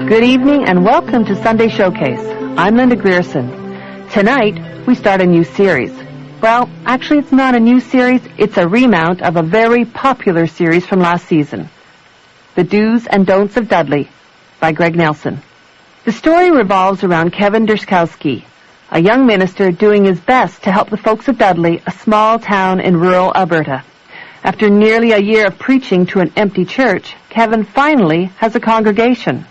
Good evening and welcome to Sunday Showcase. I'm Linda Grierson. Tonight, we start a new series. Well, actually it's not a new series, it's a remount of a very popular series from last season. The Do's and Don'ts of Dudley by Greg Nelson. The story revolves around Kevin Derskowski, a young minister doing his best to help the folks of Dudley, a small town in rural Alberta. After nearly a year of preaching to an empty church, Kevin finally has a congregation.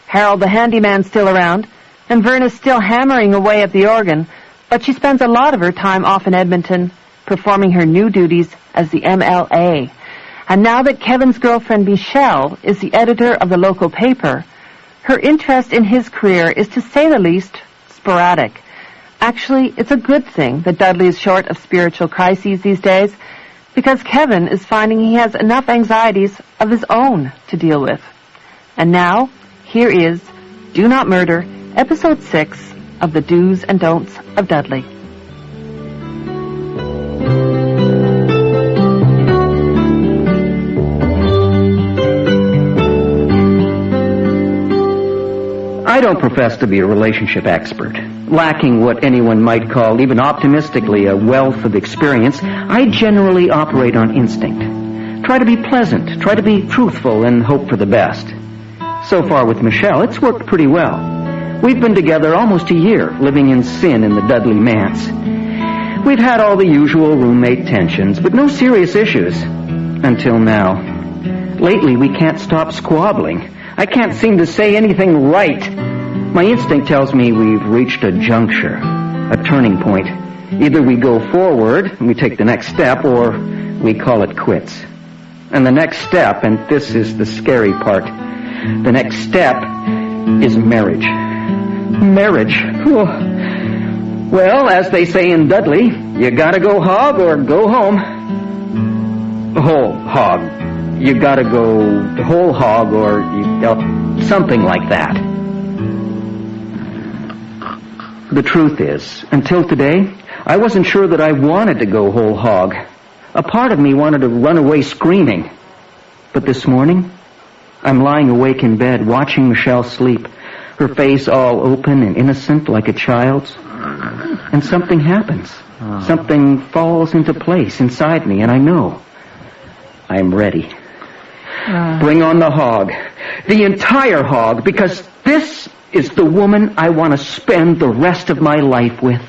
Harold the handyman's still around, and Verna's still hammering away at the organ, but she spends a lot of her time off in Edmonton, performing her new duties as the MLA. And now that Kevin's girlfriend Michelle is the editor of the local paper, her interest in his career is, to say the least, sporadic. Actually, it's a good thing that Dudley is short of spiritual crises these days, because Kevin is finding he has enough anxieties of his own to deal with. And now, here is Do Not Murder, Episode 6 of the Do's and Don'ts of Dudley. I don't profess to be a relationship expert. Lacking what anyone might call, even optimistically, a wealth of experience, I generally operate on instinct. Try to be pleasant, try to be truthful, and hope for the best. So far with Michelle, it's worked pretty well. We've been together almost a year, living in sin in the Dudley manse. We've had all the usual roommate tensions, but no serious issues. Until now. Lately, we can't stop squabbling. I can't seem to say anything right. My instinct tells me we've reached a juncture, a turning point. Either we go forward, and we take the next step, or we call it quits. And the next step, and this is the scary part, the next step is marriage. Marriage. Oh. Well, as they say in Dudley, you gotta go hog or go home. Whole hog. You gotta go whole hog or something like that. The truth is, until today, I wasn't sure that I wanted to go whole hog. A part of me wanted to run away screaming. But this morning, I'm lying awake in bed watching Michelle sleep, her face all open and innocent like a child's. And something happens. Something falls into place inside me, and I know I'm ready. Bring on the hog. The entire hog, because this is the woman I want to spend the rest of my life with.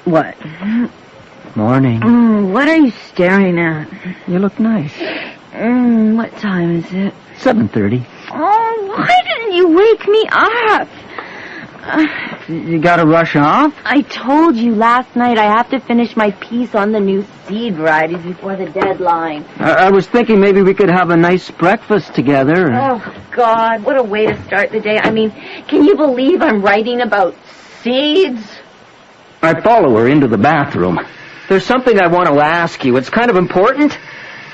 What? Morning. What are you staring at? You look nice. What time is it? 7:30. Oh, why didn't you wake me up? You gotta rush off? I told you last night I have to finish my piece on the new seed varieties before the deadline. I was thinking maybe we could have a nice breakfast together. Oh, God, what a way to start the day. I mean, can you believe I'm writing about seeds? I follow her into the bathroom. There's something I want to ask you. It's kind of important.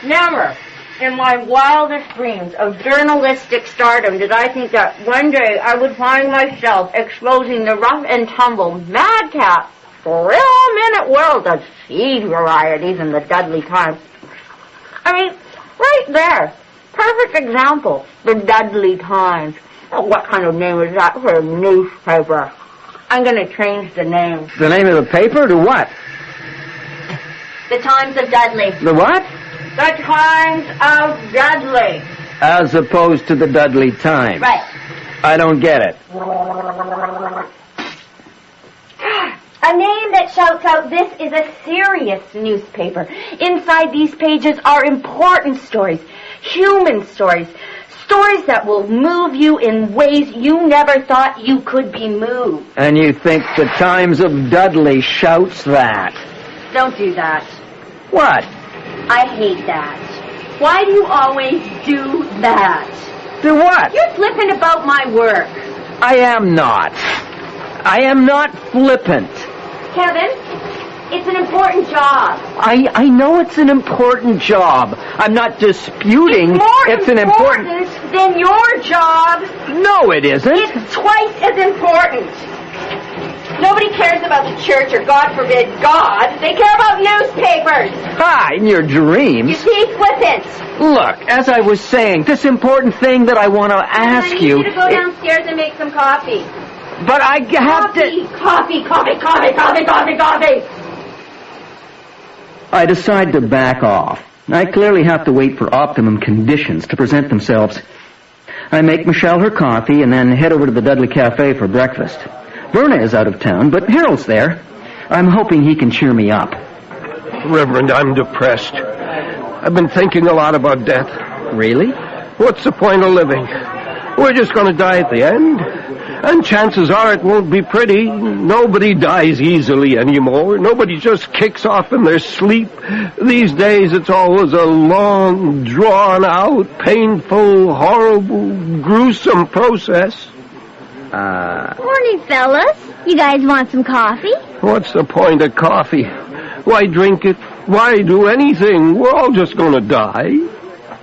Never in my wildest dreams of journalistic stardom did I think that one day I would find myself exposing the rough and tumble, madcap, thrill-minute world of seed varieties in the Dudley Times. I mean, right there. Perfect example. The Dudley Times. Oh, what kind of name is that for a newspaper? I'm going to change the name. The name of the paper to what? The Times of Dudley. The what? The Times of Dudley. As opposed to the Dudley Times. Right. I don't get it. A name that shouts out, this is a serious newspaper. Inside these pages are important stories, human stories, stories that will move you in ways you never thought you could be moved. And you think the Times of Dudley shouts that? Don't do that. What? I hate that. Why do you always do that? Do what? You're flippant about my work. I am not. I am not flippant. Kevin, it's an important job. I know it's an important job. I'm not disputing it's an important than your job. No, it isn't. It's twice as important. Nobody cares about about the church or, God forbid, God. They care about newspapers. In your dreams. You see, flippants. Look, as I was saying, this important thing that I want to ask I need you... you to go downstairs and make some coffee. But I have to... Coffee. I decide to back off. I clearly have to wait for optimum conditions to present themselves. I make Michelle her coffee and then head over to the Dudley Cafe for breakfast. Verna is out of town, but Harold's there. I'm hoping he can cheer me up. Reverend, I'm depressed. I've been thinking a lot about death. Really? What's the point of living? We're just going to die at the end. And chances are it won't be pretty. Nobody dies easily anymore. Nobody just kicks off in their sleep. These days it's always a long, drawn-out, painful, horrible, gruesome process. Morning, fellas. You guys want some coffee? What's the point of coffee? Why drink it? Why do anything? We're all just going to die.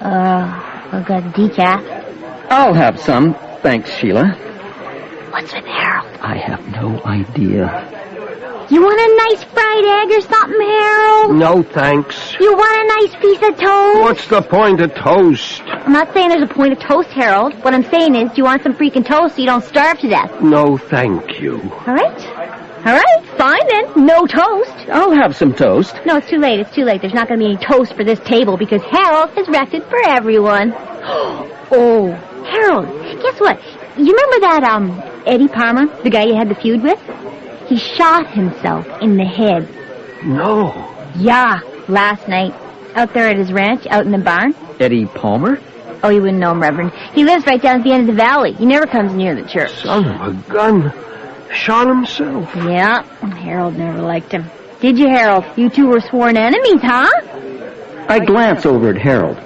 I've got decaf. I'll have some. Thanks, Sheila. What's with Harold? I have no idea. You want a nice fried egg or something, Harold? No, thanks. You want a nice piece of toast? What's the point of toast? I'm not saying there's a point of toast, Harold. What I'm saying is, do you want some freaking toast so you don't starve to death? No, thank you. All right, fine then. No toast. I'll have some toast. No, it's too late. There's not going to be any toast for this table because Harold has wrecked it for everyone. Oh, Harold, guess what? You remember that, Eddie Palmer, the guy you had the feud with? He shot himself in the head. No. Yeah, last night. Out there at his ranch, out in the barn. Eddie Palmer? Oh, you wouldn't know him, Reverend. He lives right down at the end of the valley. He never comes near the church. Son of a gun. Shot himself. Yeah, Harold never liked him. Did you, Harold? You two were sworn enemies, huh? I glance over at Harold.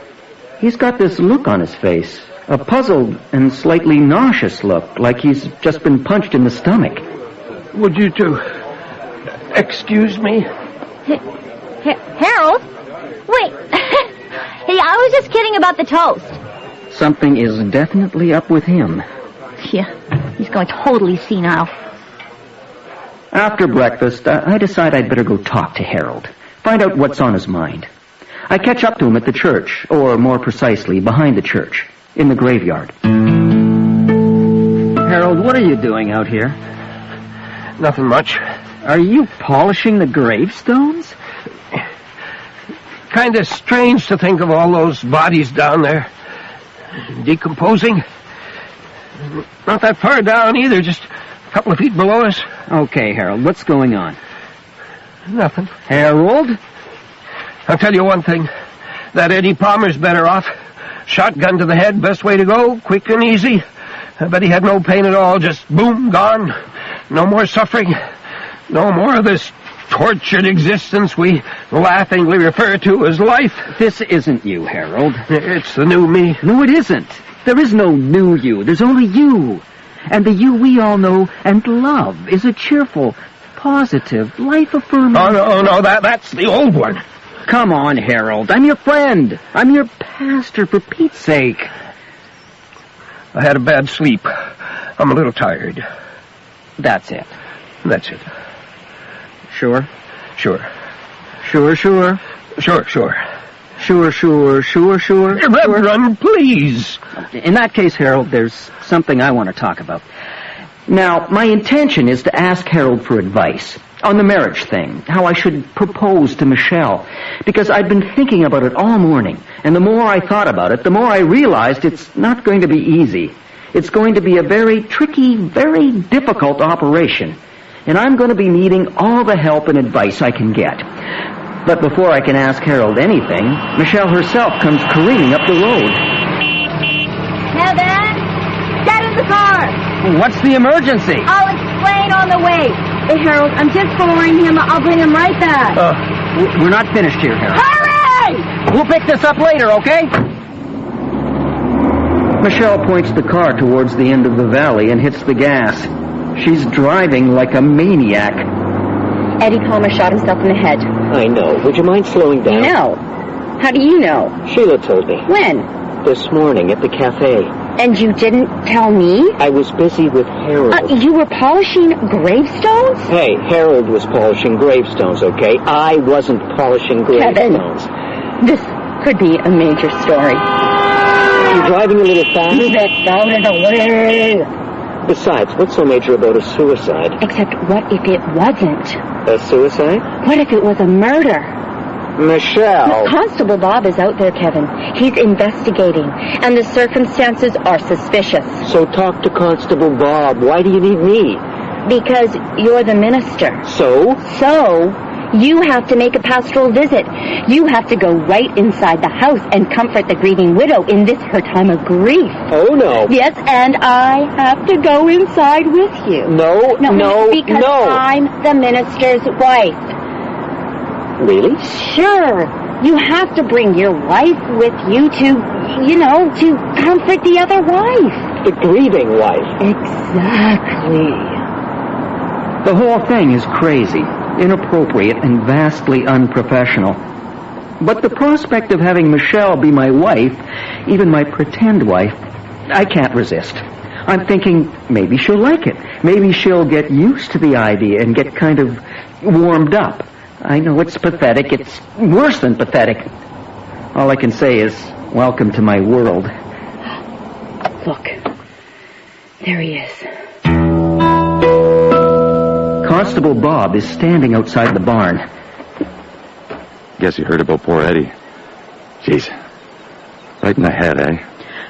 He's got this look on his face. A puzzled and slightly nauseous look, like he's just been punched in the stomach. Would you two excuse me? Harold? Wait. Hey, I was just kidding about the toast. Something is definitely up with him. Yeah, he's going totally senile. After breakfast, I decide I'd better go talk to Harold, find out what's on his mind. I catch up to him at the church, or more precisely, behind the church, in the graveyard. Harold, what are you doing out here? Nothing much. Are you polishing the gravestones? Kind of strange to think of all those bodies down there. Decomposing. Not that far down either, just a couple of feet below us. Okay, Harold, what's going on? Nothing. Harold? I'll tell you one thing. That Eddie Palmer's better off. Shotgun to the head, best way to go, quick and easy. I bet he had no pain at all, just boom, gone. No more suffering. No more of this tortured existence we laughingly refer to as life. This isn't you, Harold. It's the new me. No, it isn't. There is no new you. There's only you. And the you we all know and love is a cheerful, positive, life-affirming... Oh, no, that's the old one. Come on, Harold. I'm your friend. I'm your pastor, for Pete's sake. I had a bad sleep. I'm a little tired. That's it. That's it. Sure? Sure. Sure. Sure. Sure. Reverend, please. In that case, Harold, there's something I want to talk about. Now, my intention is to ask Harold for advice on the marriage thing, how I should propose to Michelle, because I've been thinking about it all morning, and the more I thought about it, the more I realized it's not going to be easy. It's going to be a very tricky, very difficult operation, and I'm going to be needing all the help and advice I can get. But before I can ask Harold anything, Michelle herself comes careening up the road. Heaven, get in the car. What's the emergency? I'll explain on the way. Hey, Harold, I'm just following him. I'll bring him right back. We're not finished here, Harold. Hurry! We'll pick this up later, okay? Michelle points the car towards the end of the valley and hits the gas. She's driving like a maniac. Eddie Palmer shot himself in the head. I know. Would you mind slowing down? No. How do you know? Sheila told me. When? This morning at the cafe. And you didn't tell me? I was busy with Harold. You were polishing gravestones? Hey, Harold was polishing gravestones, okay? I wasn't polishing gravestones. Kevin, this could be a major story. You're driving a little fast? Get out of the way! Besides, what's so major about a suicide? Except what if it wasn't? A suicide? What if it was a murder? Michelle! Constable Bob is out there, Kevin. He's investigating, and the circumstances are suspicious. So talk to Constable Bob. Why do you need me? Because you're the minister. So? So, you have to make a pastoral visit. You have to go right inside the house and comfort the grieving widow in this her time of grief. Oh, no. Yes, and I have to go inside with you. No. Because I'm the minister's wife. Really? Sure. You have to bring your wife with you to comfort the other wife. The grieving wife. Exactly. The whole thing is crazy, inappropriate, and vastly unprofessional. But the prospect of having Michelle be my wife, even my pretend wife, I can't resist. I'm thinking maybe she'll like it. Maybe she'll get used to the idea and get kind of warmed up. I know it's pathetic. It's worse than pathetic. All I can say is, welcome to my world. Look. There he is. Constable Bob is standing outside the barn. Guess you heard about poor Eddie. Jeez. Right in the head, eh?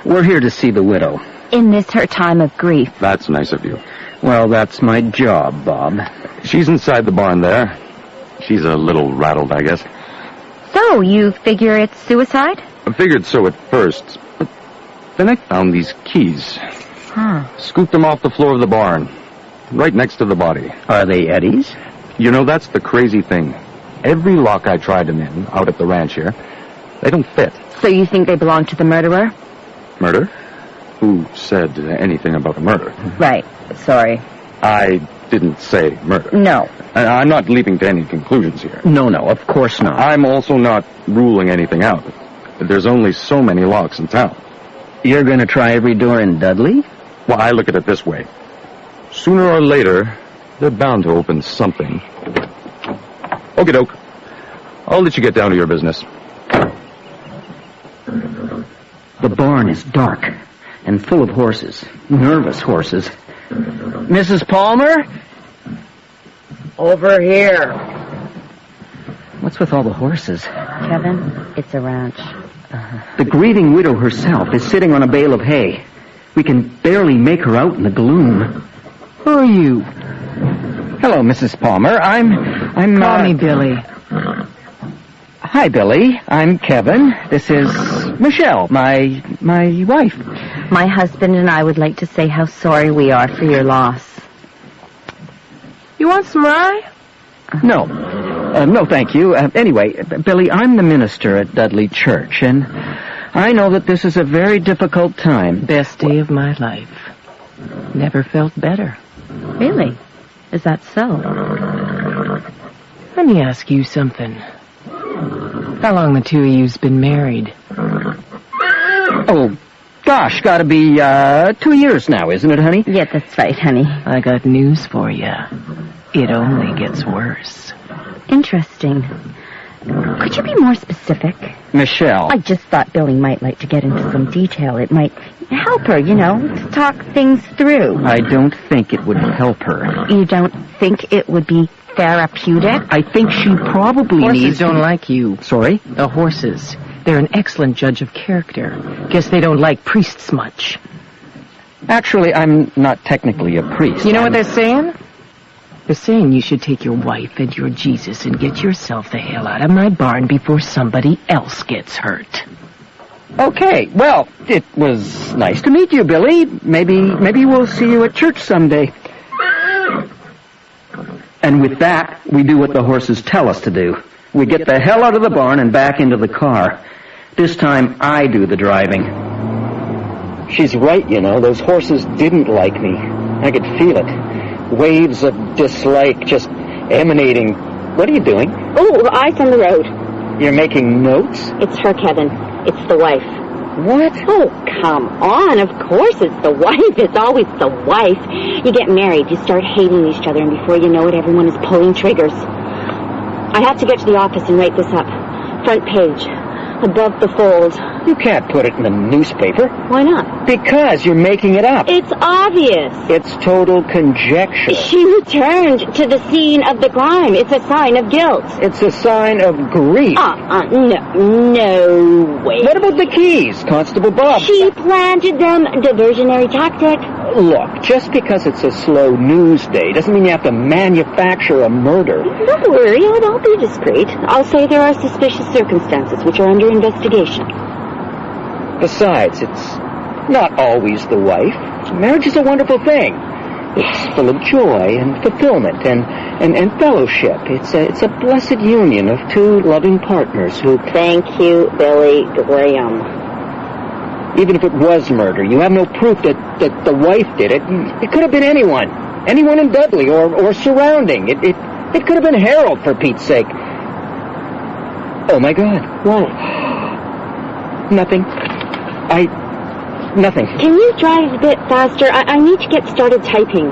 We're here to see the widow. In this her time of grief. That's nice of you. Well, that's my job, Bob. She's inside the barn there. She's a little rattled, I guess. So, you figure it's suicide? I figured so at first, but then I found these keys. Scooped them off the floor of the barn, right next to the body. Are they Eddie's? You know, that's the crazy thing. Every lock I tried them in, out at the ranch here, they don't fit. So you think they belong to the murderer? Murder? Who said anything about a murder? Right. Sorry. I didn't say murder. No. I'm not leaping to any conclusions here. No, of course not. I'm also not ruling anything out. There's only so many locks in town. You're going to try every door in Dudley? Well, I look at it this way. Sooner or later, they're bound to open something. Okie doke. I'll let you get down to your business. The barn is dark and full of horses. Nervous horses. Mrs. Palmer? Over here. What's with all the horses? Kevin, it's a ranch. The grieving widow herself is sitting on a bale of hay. We can barely make her out in the gloom. Who are you? Hello, Mrs. Palmer. I'm Call me Billy. Hi, Billy. I'm Kevin. This is Michelle, my wife. My husband and I would like to say how sorry we are for your loss. You want some rye? No. No, thank you. Anyway, Billy, I'm the minister at Dudley Church, and I know that this is a very difficult time. Best day of my life. Never felt better. Really? Is that so? Let me ask you something. How long the two of you's been married? Oh, gosh, gotta be 2 years now, isn't it, honey? Yeah, that's right, honey. I got news for you. It only gets worse. Interesting. Could you be more specific? Michelle. I just thought Billy might like to get into some detail. It might help her, to talk things through. I don't think it would help her. You don't think it would be therapeutic? I think she probably Horses needs don't to... like you. Sorry? The horses. They're an excellent judge of character. Guess they don't like priests much. Actually, I'm not technically a priest. You know what they're saying? They're saying you should take your wife and your Jesus and get yourself the hell out of my barn before somebody else gets hurt. Okay, well, it was nice to meet you, Billy. Maybe we'll see you at church someday. And with that, we do what the horses tell us to do. We get the hell out of the barn and back into the car. This time, I do the driving. She's right, those horses didn't like me. I could feel it. Waves of dislike just emanating. What are you doing? Oh, eyes on the road. You're making notes? It's her, Kevin. It's the wife. What? Oh, come on. Of course it's the wife. It's always the wife. You get married, you start hating each other, and before you know it, everyone is pulling triggers. I have to get to the office and write this up. Front page. Above the fold. You can't put it in the newspaper. Why not? Because you're making it up. It's obvious. It's total conjecture. She returned to the scene of the crime. It's a sign of guilt. It's a sign of grief. No way. What about the keys, Constable Bob? She planted them. Diversionary tactic. Look, just because it's a slow news day doesn't mean you have to manufacture a murder. Don't worry, I'll be discreet. I'll say there are suspicious circumstances which are under investigation. Besides, it's not always the wife. Marriage is a wonderful thing. It's full of joy and fulfillment and fellowship. It's a blessed union of two loving partners who... Thank you, Billy Graham. Even if it was murder, you have no proof that the wife did it. It could have been anyone. Anyone in Dudley or surrounding. It could have been Harold, for Pete's sake. Oh, my God. What? Nothing. Nothing. Can you drive a bit faster? I need to get started typing.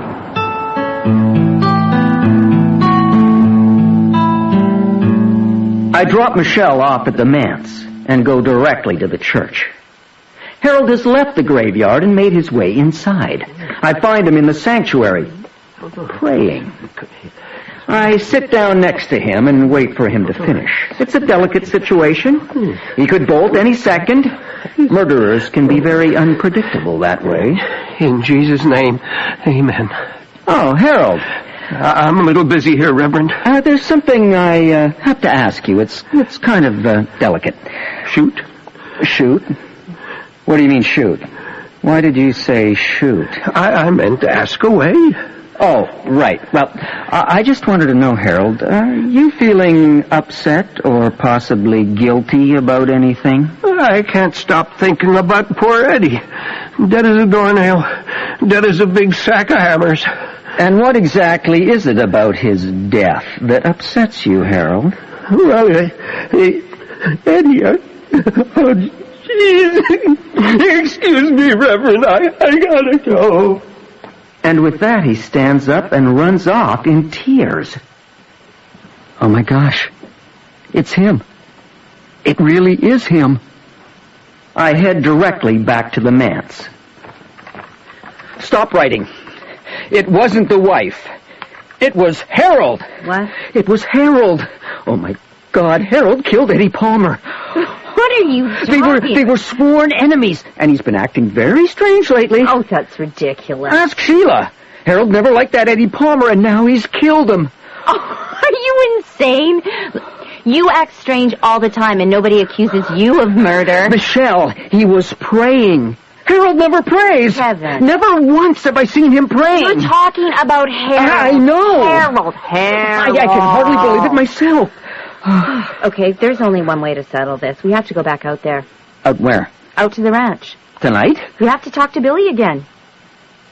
I drop Michelle off at the manse and go directly to the church. Harold has left the graveyard and made his way inside. I find him in the sanctuary, praying. I sit down next to him and wait for him to finish. It's a delicate situation. He could bolt any second. Murderers can be very unpredictable that way. In Jesus' name, amen. Oh, Harold. I'm a little busy here, Reverend. There's something I have to ask you. It's kind of delicate. Shoot? Shoot? What do you mean, shoot? Why did you say shoot? I meant to ask away. Oh, right. Well, I just wanted to know, Harold, are you feeling upset or possibly guilty about anything? I can't stop thinking about poor Eddie. Dead as a doornail. Dead as a big sack of hammers. And what exactly is it about his death that upsets you, Harold? Well, Eddie, oh, jeez. Excuse me, Reverend, I gotta go. And with that, he stands up and runs off in tears. Oh, my gosh. It's him. It really is him. I head directly back to the manse. Stop writing. It wasn't the wife. It was Harold. What? It was Harold. Oh, my God. Harold killed Eddie Palmer. What are you talking? They were sworn enemies, and he's been acting very strange lately. Oh, that's ridiculous. Ask Sheila. Harold never liked that Eddie Palmer, and now he's killed him. Oh, are you insane? You act strange all the time, and nobody accuses you of murder. Michelle, he was praying. Harold never prays. Kevin. Never once have I seen him praying. You're talking about Harold. I know. Harold. I can hardly believe it myself. Okay, there's only one way to settle this. We have to go back out there. Out where? Out to the ranch. Tonight? We have to talk to Billy again.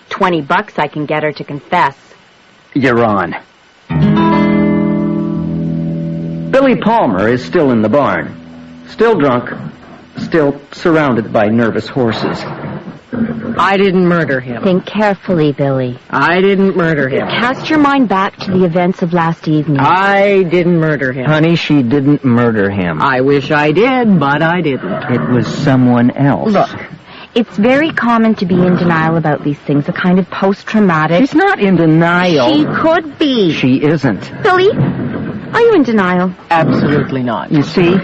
$20 I can get her to confess. You're on. Billy Palmer is still in the barn. Still drunk. Still surrounded by nervous horses. I didn't murder him. Think carefully, Billy. I didn't murder him. Cast your mind back to the events of last evening. I didn't murder him. Honey, she didn't murder him. I wish I did, but I didn't. It was someone else. Look, it's very common to be in denial about these things, a kind of post-traumatic... She's not in denial. She could be. She isn't. Billy, are you in denial? Absolutely not. You see?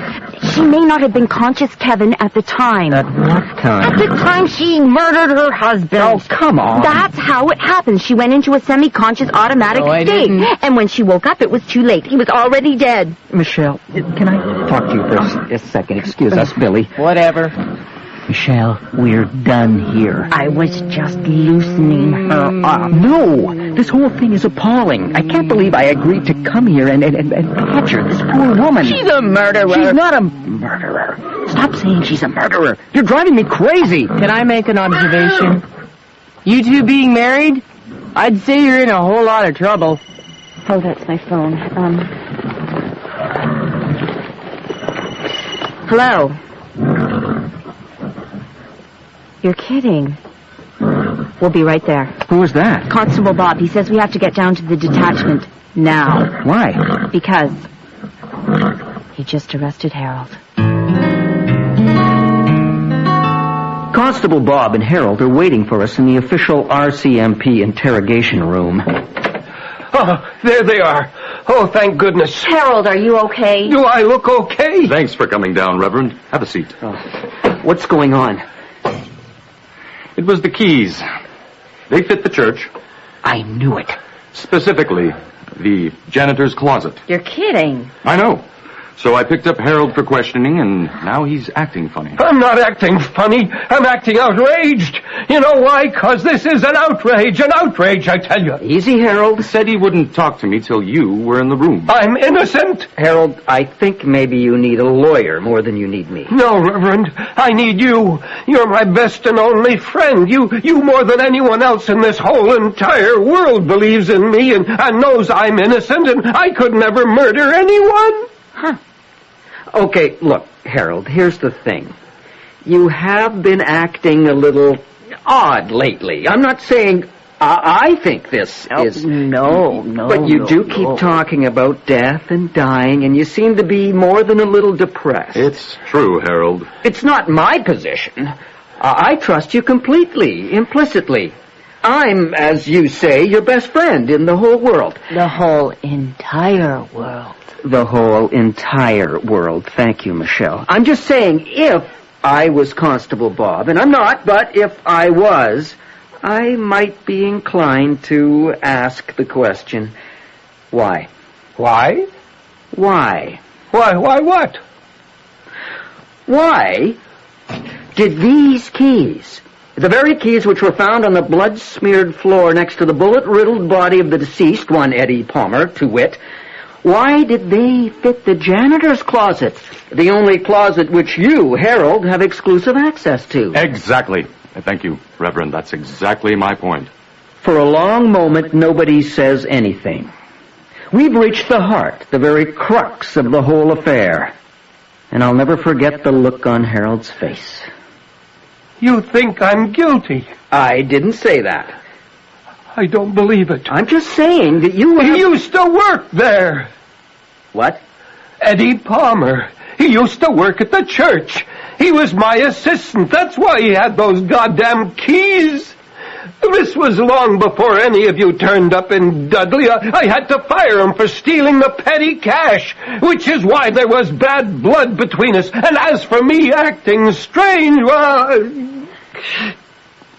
She may not have been conscious, Kevin, at the time. At what time? At the time she murdered her husband. Oh, come on. That's how it happened. She went into a semi-conscious automatic No, I state. didn't. And when she woke up, it was too late. He was already dead. Michelle, can I talk to you for a second? Excuse us, Billy. Whatever. Michelle, we're done here. I was just loosening her up. No! This whole thing is appalling. I can't believe I agreed to come here and capture this poor woman. She's a murderer. She's not a murderer. Stop saying she's a murderer. You're driving me crazy. Can I make an observation? You two being married, I'd say you're in a whole lot of trouble. Oh, that's my phone. Hello. You're kidding. We'll be right there. Who is that? Constable Bob, he says we have to get down to the detachment now. Why? Because he just arrested Harold. Constable Bob and Harold are waiting for us in the official RCMP interrogation room. Oh, there they are. Oh, thank goodness. Harold, are you okay? Do I look okay? Thanks for coming down, Reverend. Have a seat. What's going on? It was the keys. They fit the church. I knew it. Specifically, the janitor's closet. You're kidding. I know. So I picked up Harold for questioning, and now he's acting funny. I'm not acting funny. I'm acting outraged. You know why? 'Cause this is an outrage, I tell you. Easy, Harold. Said he wouldn't talk to me till you were in the room. I'm innocent. Harold, I think maybe you need a lawyer more than you need me. No, Reverend. I need you. You're my best and only friend. You more than anyone else in this whole entire world believes in me and knows I'm innocent and I could never murder anyone. Huh. Okay, look, Harold, here's the thing. You have been acting a little odd lately. I'm not saying I think this is... No. But you do keep talking about death and dying, and you seem to be more than a little depressed. It's true, Harold. It's not my position. I trust you completely, implicitly. I'm, as you say, your best friend in the whole world. The whole entire world. The whole entire world. Thank you, Michelle. I'm just saying, if I was Constable Bob, and I'm not, but if I was, I might be inclined to ask the question, why? Why? Why? Why what? Why did these keys, the very keys which were found on the blood-smeared floor next to the bullet-riddled body of the deceased, one Eddie Palmer, to wit, why did they fit the janitor's closet? The only closet which you, Harold, have exclusive access to. Exactly. Thank you, Reverend. That's exactly my point. For a long moment, nobody says anything. We've reached the heart, the very crux of the whole affair. And I'll never forget the look on Harold's face. You think I'm guilty? I didn't say that. I don't believe it. I'm just saying that you... He used to work there. What? Eddie Palmer. He used to work at the church. He was my assistant. That's why he had those goddamn keys. This was long before any of you turned up in Dudley. I had to fire him for stealing the petty cash, which is why there was bad blood between us. And as for me acting strange, well,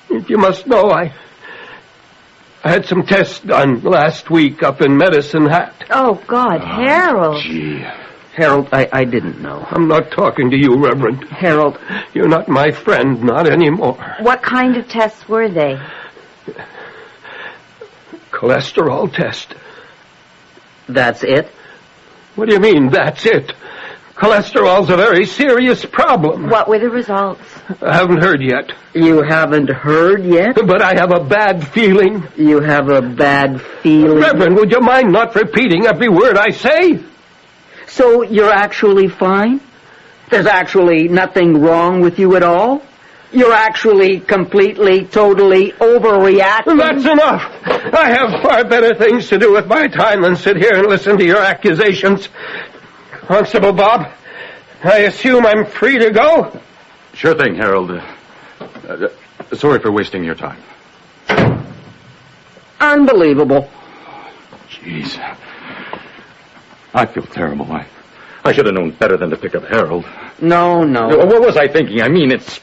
you must know I had some tests done last week up in Medicine Hat. Oh, God, Harold. Gee. Harold, I didn't know. I'm not talking to you, Reverend. Harold. You're not my friend, not anymore. What kind of tests were they? Cholesterol test. That's it? What do you mean, that's it? Cholesterol's a very serious problem. What were the results? I haven't heard yet. You haven't heard yet? But I have a bad feeling. You have a bad feeling? Reverend, would you mind not repeating every word I say? So you're actually fine? There's actually nothing wrong with you at all? You're actually completely, totally overreacting? That's enough. I have far better things to do with my time than sit here and listen to your accusations. Constable Bob, I assume I'm free to go? Sure thing, Harold. Sorry for wasting your time. Unbelievable. Jeez. I feel terrible. I should have known better than to pick up Harold. No. What was I thinking? I mean, it's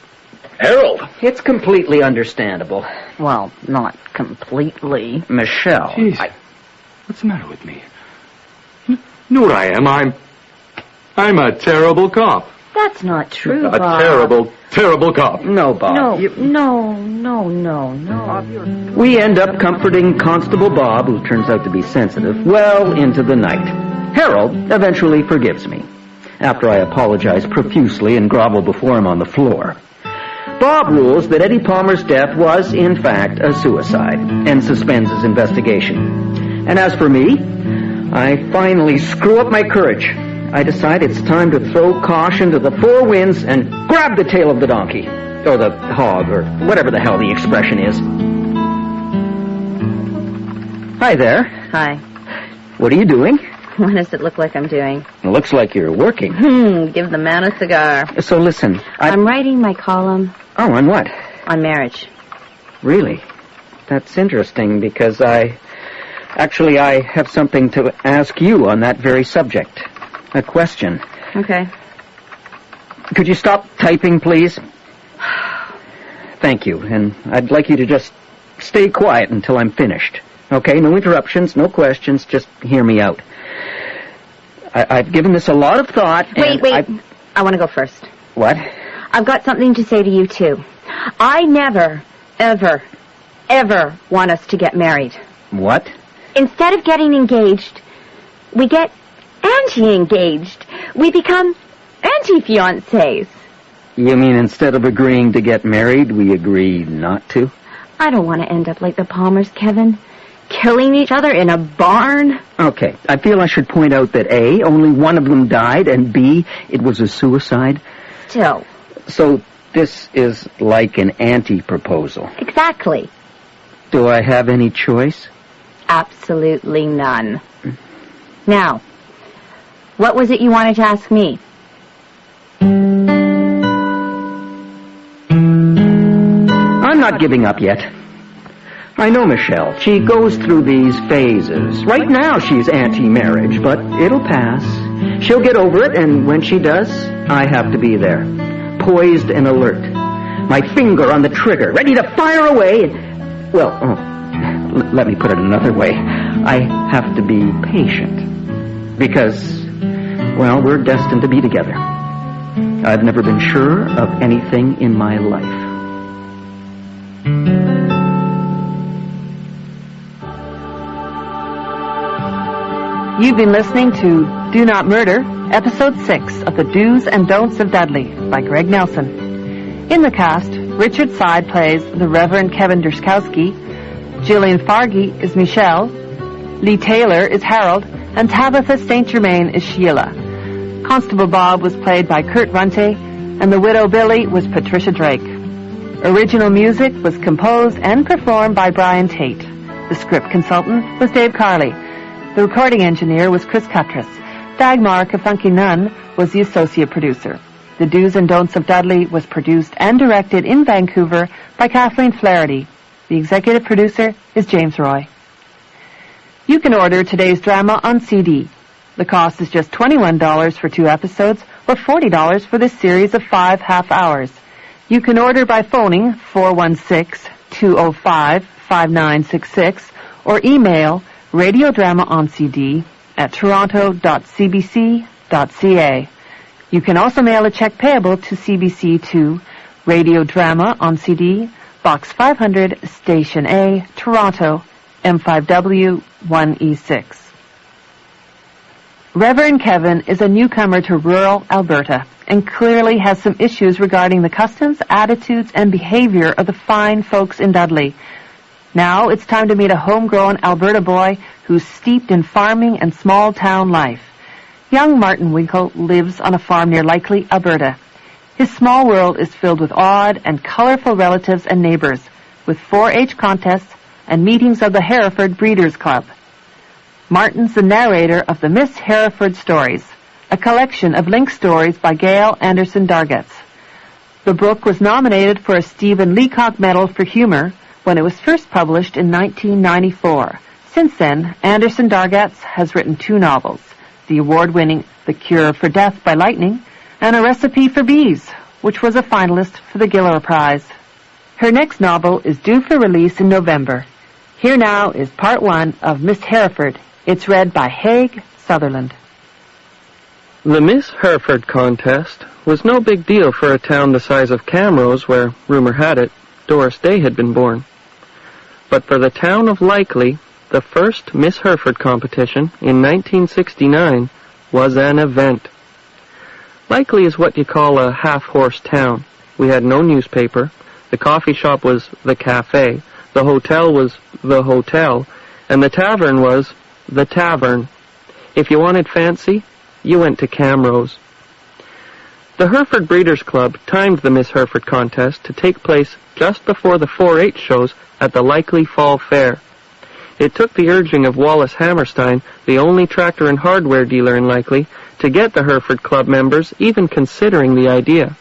Harold. It's completely understandable. Well, not completely. Michelle. Jeez. What's the matter with me? You know what I am? I'm a terrible cop. That's not true, A Bob. terrible, terrible cop. No, Bob. No, You- no. We end up comforting Constable Bob, who turns out to be sensitive, well into the night. Harold eventually forgives me, after I apologize profusely and grovel before him on the floor. Bob rules that Eddie Palmer's death was, in fact, a suicide, and suspends his investigation. And as for me, I finally screw up my courage I decide it's time to throw caution to the four winds and grab the tail of the donkey. Or the hog, or whatever the hell the expression is. Hi there. Hi. What are you doing? What does it look like I'm doing? It looks like you're working. Give the man a cigar. So listen, I'm writing my column. Oh, on what? On marriage. Really? That's interesting because I have something to ask you on that very subject. A question. Okay. Could you stop typing, please? Thank you, and I'd like you to just stay quiet until I'm finished. Okay, no interruptions, no questions, just hear me out. I've given this a lot of thought. Wait. I want to go first. What? I've got something to say to you, too. I never, ever, ever want us to get married. What? Instead of getting engaged, we get anti-engaged. We become anti-fiancés. You mean instead of agreeing to get married, we agree not to? I don't want to end up like the Palmers, Kevin. Killing each other in a barn. Okay, I feel I should point out that A, only one of them died, and B, it was a suicide. Still. So this is like an anti-proposal. Exactly. Do I have any choice? Absolutely none. Now, what was it you wanted to ask me? I'm not giving up yet. I know Michelle. She goes through these phases. Right now she's anti-marriage, but it'll pass. She'll get over it, and when she does, I have to be there. Poised and alert. My finger on the trigger, ready to fire away. Let me put it another way. I have to be patient. Because, we're destined to be together. I've never been sure of anything in my life. You've been listening to Do Not Murder, Episode 6 of The Do's and Don'ts of Dudley by Greg Nelson. In the cast, Richard Side plays the Reverend Kevin Derskowski, Gillian Fargy is Michelle, Lee Taylor is Harold, and Tabitha St. Germain is Sheila. Constable Bob was played by Kurt Runte, and the Widow Billy was Patricia Drake. Original music was composed and performed by Brian Tate. The script consultant was Dave Carley. The recording engineer was Chris Cuttress. Dagmar Kafunky Nunn was the associate producer. The Do's and Don'ts of Dudley was produced and directed in Vancouver by Kathleen Flaherty. The executive producer is James Roy. You can order today's drama on CD. The cost is just $21 for 2 episodes or $40 for this series of 5 half hours. You can order by phoning 416-205-5966 or email radiodrama on CD at toronto.cbc.ca. You can also mail a check payable to CBC to Radiodrama on CD, Box 500, Station A, Toronto, M5W 1E6. Reverend Kevin is a newcomer to rural Alberta and clearly has some issues regarding the customs, attitudes, and behavior of the fine folks in Dudley. Now it's time to meet a homegrown Alberta boy who's steeped in farming and small-town life. Young Martin Winkle lives on a farm near Likely, Alberta. His small world is filled with odd and colorful relatives and neighbors, with 4-H contests and meetings of the Hereford Breeders' Club. Martin's the narrator of the Miss Hereford Stories, a collection of link stories by Gail Anderson Dargetts. The book was nominated for a Stephen Leacock Medal for Humor when it was first published in 1994. Since then, Anderson Dargetts has written 2 novels, the award-winning The Cure for Death by Lightning and A Recipe for Bees, which was a finalist for the Giller Prize. Her next novel is due for release in November. Here now is part 1 of Miss Hereford. It's read by Haig Sutherland. The Miss Hereford contest was no big deal for a town the size of Camrose, where, rumor had it, Doris Day had been born. But for the town of Likely, the first Miss Hereford competition in 1969 was an event. Likely is what you call a half-horse town. We had no newspaper. The coffee shop was the cafe. The hotel was the hotel. And the tavern was the tavern. If you wanted fancy, you went to Camrose. The Hereford Breeders' Club timed the Miss Hereford contest to take place just before the 4-H shows at the Likely Fall Fair. It took the urging of Wallace Hammerstein, the only tractor and hardware dealer in Likely, to get the Hereford Club members even considering the idea.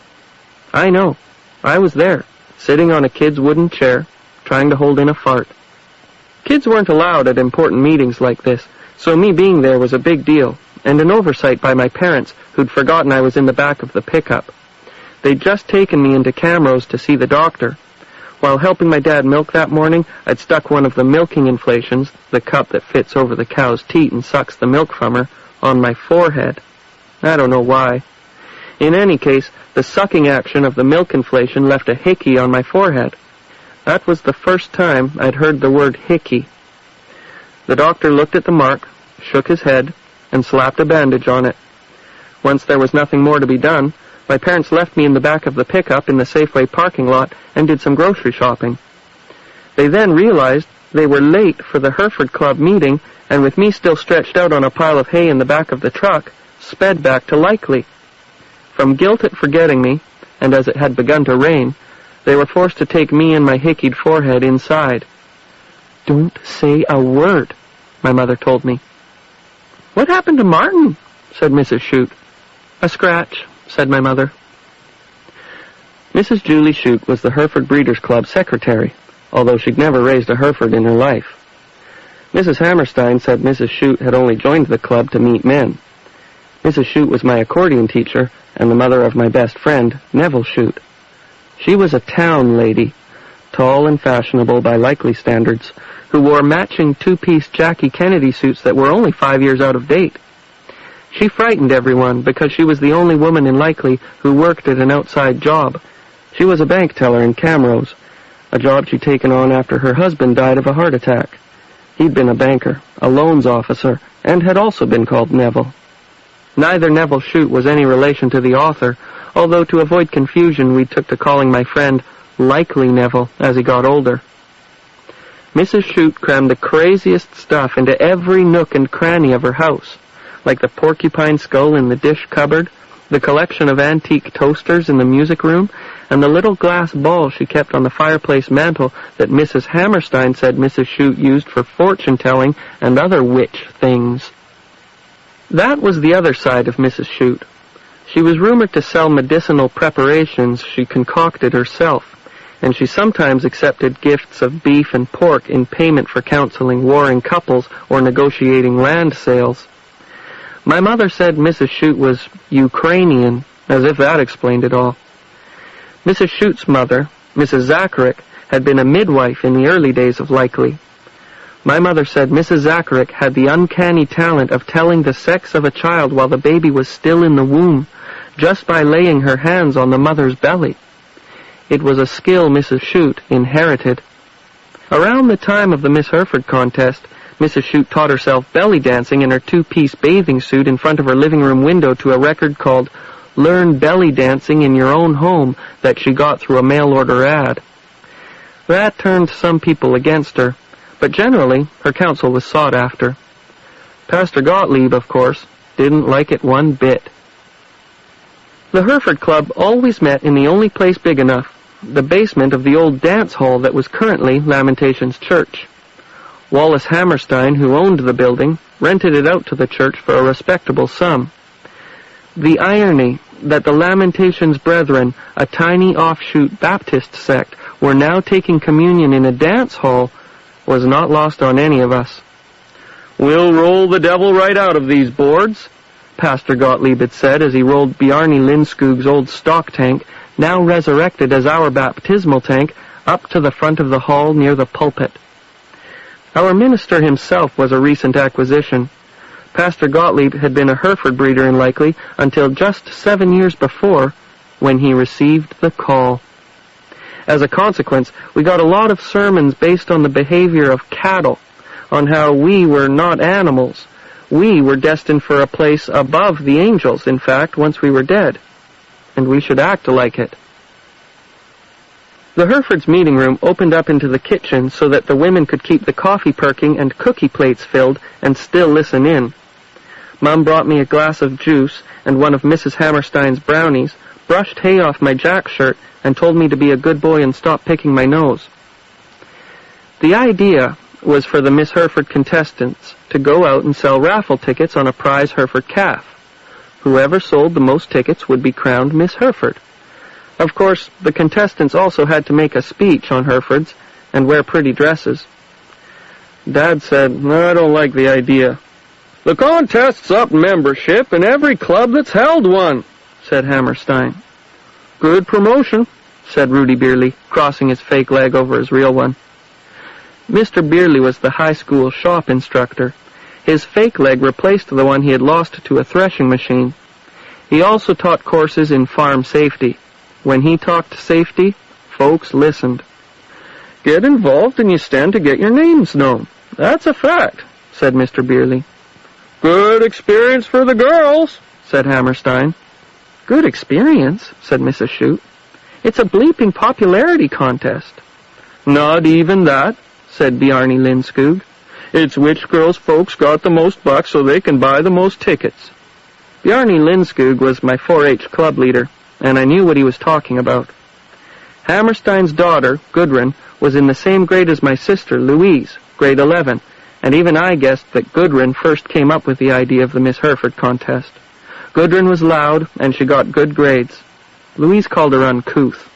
I know. I was there, sitting on a kid's wooden chair, trying to hold in a fart. Kids weren't allowed at important meetings like this, so me being there was a big deal, and an oversight by my parents, who'd forgotten I was in the back of the pickup. They'd just taken me into Camrose to see the doctor. While helping my dad milk that morning, I'd stuck one of the milking inflations, the cup that fits over the cow's teat and sucks the milk from her, on my forehead. I don't know why. In any case, the sucking action of the milk inflation left a hickey on my forehead. That was the first time I'd heard the word hickey. The doctor looked at the mark, shook his head, and slapped a bandage on it. Once there was nothing more to be done, my parents left me in the back of the pickup in the Safeway parking lot and did some grocery shopping. They then realized they were late for the Hereford Club meeting, and with me still stretched out on a pile of hay in the back of the truck, sped back to Likely. From guilt at forgetting me, and as it had begun to rain, they were forced to take me and my hickeyed forehead inside. "Don't say a word," my mother told me. "What happened to Martin?" said Mrs. Shute. "A scratch," said my mother. Mrs. Julie Shute was the Hereford Breeders' Club secretary, although she'd never raised a Hereford in her life. Mrs. Hammerstein said Mrs. Shute had only joined the club to meet men. Mrs. Shute was my accordion teacher and the mother of my best friend, Neville Shute. She was a town lady, tall and fashionable by Likely standards, who wore matching two-piece Jackie Kennedy suits that were only 5 years out of date. She frightened everyone because she was the only woman in Likely who worked at an outside job. She was a bank teller in Camrose, a job she'd taken on after her husband died of a heart attack. He'd been a banker, a loans officer, and had also been called Neville. Neither Neville Shute was any relation to the author, although to avoid confusion we took to calling my friend Likely Neville as he got older. Mrs. Shute crammed the craziest stuff into every nook and cranny of her house, like the porcupine skull in the dish cupboard, the collection of antique toasters in the music room, and the little glass ball she kept on the fireplace mantel that Mrs. Hammerstein said Mrs. Shute used for fortune-telling and other witch things. That was the other side of Mrs. Shute. She was rumored to sell medicinal preparations she concocted herself, and she sometimes accepted gifts of beef and pork in payment for counseling warring couples or negotiating land sales. My mother said Mrs. Shute was Ukrainian, as if that explained it all. Mrs. Shute's mother, Mrs. Zacharick, had been a midwife in the early days of Likely. My mother said Mrs. Zacharick had the uncanny talent of telling the sex of a child while the baby was still in the womb, just by laying her hands on the mother's belly. It was a skill Mrs. Shute inherited. Around the time of the Miss Hereford contest, Mrs. Shute taught herself belly dancing in her two-piece bathing suit in front of her living room window to a record called Learn Belly Dancing in Your Own Home that she got through a mail-order ad. That turned some people against her, but generally her counsel was sought after. Pastor Gottlieb, of course, didn't like it one bit. The Hereford Club always met in the only place big enough, the basement of the old dance hall that was currently Lamentations Church. Wallace Hammerstein, who owned the building, rented it out to the church for a respectable sum. The irony that the Lamentations Brethren, a tiny offshoot Baptist sect, were now taking communion in a dance hall was not lost on any of us. "We'll roll the devil right out of these boards," Pastor Gottlieb had said as he rolled Bjarne Lindskog's old stock tank, now resurrected as our baptismal tank, up to the front of the hall near the pulpit. Our minister himself was a recent acquisition. Pastor Gottlieb had been a Hereford breeder in Likely until just 7 years before, when he received the call. As a consequence, we got a lot of sermons based on the behavior of cattle, on how we were not animals. We were destined for a place above the angels, in fact, once we were dead, and we should act like it. The Hereford's meeting room opened up into the kitchen so that the women could keep the coffee perking and cookie plates filled and still listen in. Mom brought me a glass of juice and one of Mrs. Hammerstein's brownies, brushed hay off my jack shirt, and told me to be a good boy and stop picking my nose. The idea was for the Miss Hereford contestants to go out and sell raffle tickets on a prize Hereford calf. Whoever sold the most tickets would be crowned Miss Hereford. Of course, the contestants also had to make a speech on Herefords and wear pretty dresses. Dad said, "No, I don't like the idea." "The contest's up membership in every club that's held one," said Hammerstein. "Good promotion," said Rudy Beerley, crossing his fake leg over his real one. Mr. Beerley was the high school shop instructor. His fake leg replaced the one he had lost to a threshing machine. He also taught courses in farm safety. When he talked safety, folks listened. "Get involved and you stand to get your names known. That's a fact," said Mr. Beerley. "Good experience for the girls," said Hammerstein. "Good experience," said Mrs. Shute. "It's a bleeping popularity contest." "Not even that," said Bjarne Lindskog. "It's which girls' folks got the most bucks so they can buy the most tickets." Bjarne Lindskog was my 4-H club leader, and I knew what he was talking about. Hammerstein's daughter, Gudrun, was in the same grade as my sister, Louise, grade 11, and even I guessed that Gudrun first came up with the idea of the Miss Hereford contest. Gudrun was loud, and she got good grades. Louise called her uncouth.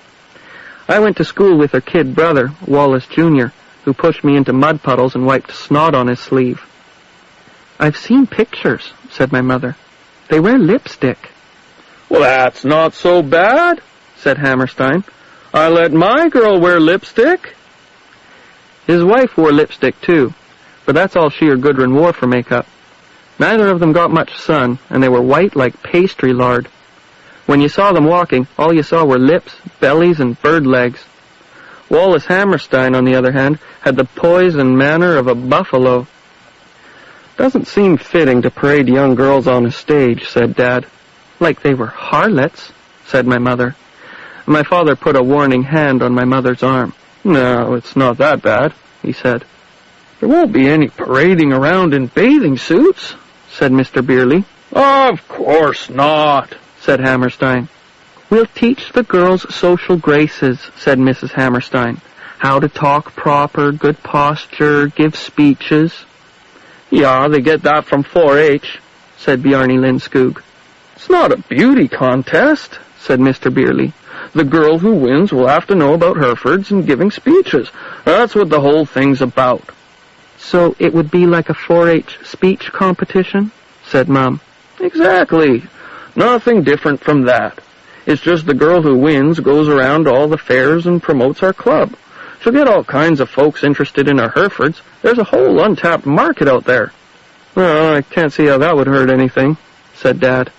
I went to school with her kid brother, Wallace Jr., who pushed me into mud puddles and wiped snot on his sleeve. "I've seen pictures," said my mother. "They wear lipstick." "Well, that's not so bad," said Hammerstein. "I let my girl wear lipstick." His wife wore lipstick too, but that's all she or Gudrun wore for makeup. Neither of them got much sun, and they were white like pastry lard. When you saw them walking, all you saw were lips, bellies, and bird legs. Wallace Hammerstein, on the other hand, had the poise and manner of a buffalo. "Doesn't seem fitting to parade young girls on a stage," said Dad. "Like they were harlots," said my mother. My father put a warning hand on my mother's arm. "No, it's not that bad," he said. "There won't be any parading around in bathing suits," said Mr. Beerley. "Of course not," said Hammerstein. "We'll teach the girls social graces," said Mrs. Hammerstein. "How to talk proper, good posture, give speeches." "Yeah, they get that from 4-H, said Bjarne Lindskog. "It's not a beauty contest," said Mr. Beerley. "The girl who wins will have to know about Herefords and giving speeches. That's what the whole thing's about." "So it would be like a 4-H speech competition?" said Mom. "Exactly. Nothing different from that. It's just the girl who wins goes around to all the fairs and promotes our club. She'll get all kinds of folks interested in her Herefords. There's a whole untapped market out there." "Well, I can't see how that would hurt anything," said Dad.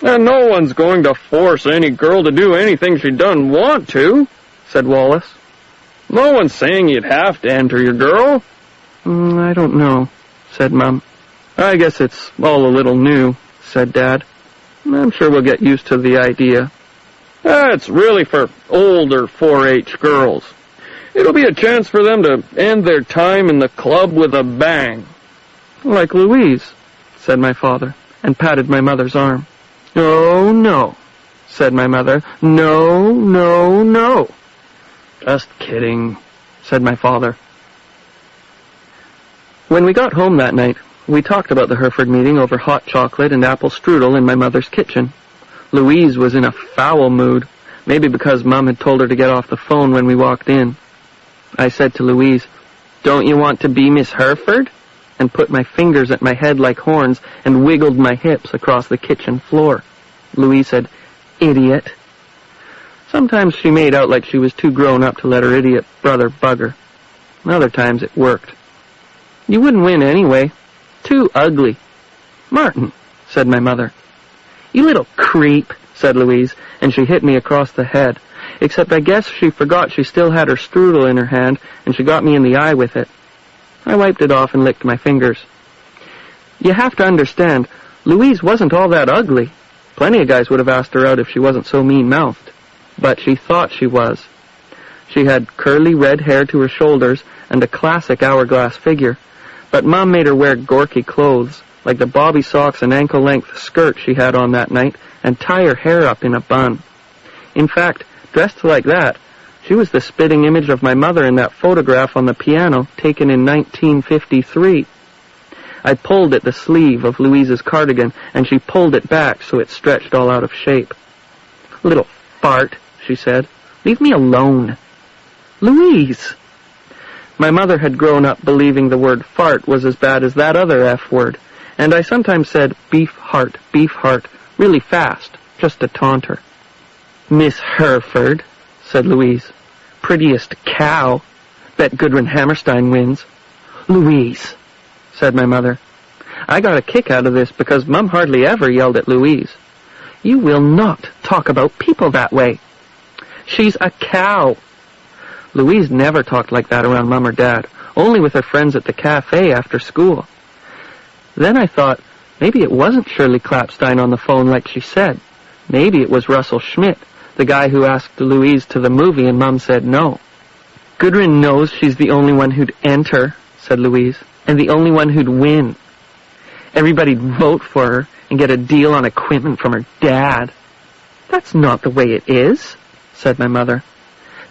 "And no one's going to force any girl to do anything she doesn't want to," said Wallace. "No one's saying you'd have to enter your girl." "I don't know," said Mom. "I guess it's all a little new," said Dad. "I'm sure we'll get used to the idea." "That's really for older 4-H girls. It'll be a chance for them to end their time in the club with a bang." "Like Louise," said my father, and patted my mother's arm. "Oh, no," said my mother. "No, no, no." "Just kidding," said my father. When we got home that night, we talked about the Hereford meeting over hot chocolate and apple strudel in my mother's kitchen. Louise was in a foul mood, maybe because Mom had told her to get off the phone when we walked in. I said to Louise, "Don't you want to be Miss Hereford?" and put my fingers at my head like horns and wiggled my hips across the kitchen floor. Louise said, "Idiot." Sometimes she made out like she was too grown up to let her idiot brother bug her. Other times it worked. "You wouldn't win anyway. Too ugly." "Martin," said my mother. "You little creep," said Louise, and she hit me across the head. Except I guess she forgot she still had her strudel in her hand, and she got me in the eye with it. I wiped it off and licked my fingers. You have to understand, Louise wasn't all that ugly. Plenty of guys would have asked her out if she wasn't so mean-mouthed. But she thought she was. She had curly red hair to her shoulders and a classic hourglass figure. But Mom made her wear gorky clothes, like the bobby socks and ankle-length skirt she had on that night, and tie her hair up in a bun. In fact, dressed like that, she was the spitting image of my mother in that photograph on the piano taken in 1953. I pulled at the sleeve of Louise's cardigan, and she pulled it back so it stretched all out of shape. "Little fart," she said. "Leave me alone." "Louise!" My mother had grown up believing the word fart was as bad as that other F word, and I sometimes said beef heart, really fast, just to taunt her. "Miss Hereford," said Louise. "Prettiest cow. Bet Gudrun Hammerstein wins." "Louise," said my mother. I got a kick out of this because Mum hardly ever yelled at Louise. "You will not talk about people that way. She's a cow." Louise never talked like that around Mum or Dad, only with her friends at the cafe after school. Then I thought, maybe it wasn't Shirley Clapstein on the phone like she said. Maybe it was Russell Schmidt, the guy who asked Louise to the movie and Mum said no. "Gudrun knows she's the only one who'd enter," said Louise, "and the only one who'd win. Everybody'd vote for her and get a deal on equipment from her dad." "That's not the way it is," said my mother.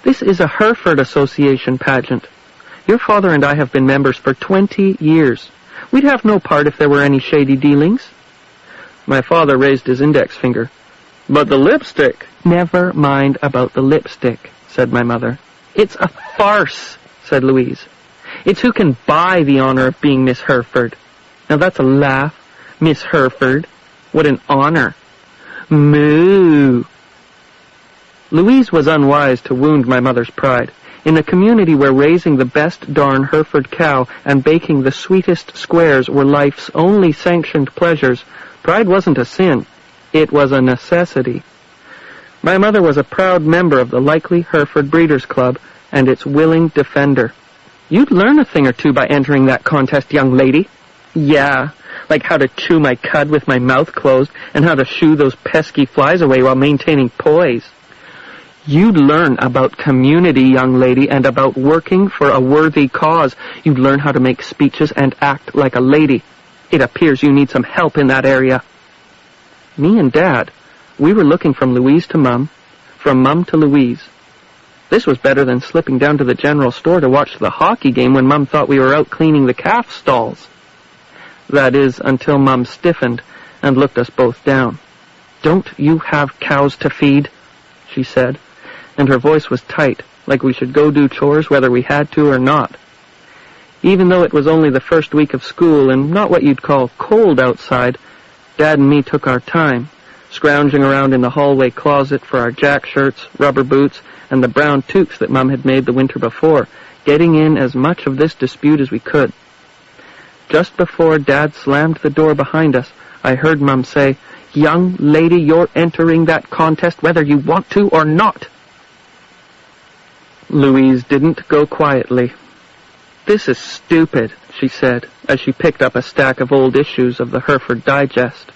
"This is a Hereford Association pageant. Your father and I have been members for 20 years. We'd have no part if there were any shady dealings." My father raised his index finger. "But the lipstick." "Never mind about the lipstick," said my mother. "It's a farce," said Louise. "It's who can buy the honor of being Miss Hereford. Now that's a laugh. Miss Hereford. What an honor. Moo." Louise was unwise to wound my mother's pride. In a community where raising the best darn Hereford cow and baking the sweetest squares were life's only sanctioned pleasures, pride wasn't a sin. It was a necessity. My mother was a proud member of the Likely Hereford Breeders' Club and its willing defender. "You'd learn a thing or two by entering that contest, young lady." "Yeah, like how to chew my cud with my mouth closed and how to shoo those pesky flies away while maintaining poise." "You'd learn about community, young lady, and about working for a worthy cause. You'd learn how to make speeches and act like a lady. It appears you need some help in that area." Me and Dad, we were looking from Louise to Mum, from Mum to Louise. This was better than slipping down to the general store to watch the hockey game when Mum thought we were out cleaning the calf stalls. That is, until Mum stiffened and looked us both down. "Don't you have cows to feed?" she said, and her voice was tight, like we should go do chores whether we had to or not. Even though it was only the first week of school and not what you'd call cold outside, Dad and me took our time, scrounging around in the hallway closet for our jack shirts, rubber boots, and the brown toques that Mum had made the winter before, getting in as much of this dispute as we could. Just before Dad slammed the door behind us, I heard Mum say, "Young lady, you're entering that contest whether you want to or not." Louise didn't go quietly. "This is stupid," she said, as she picked up a stack of old issues of the Hereford Digest.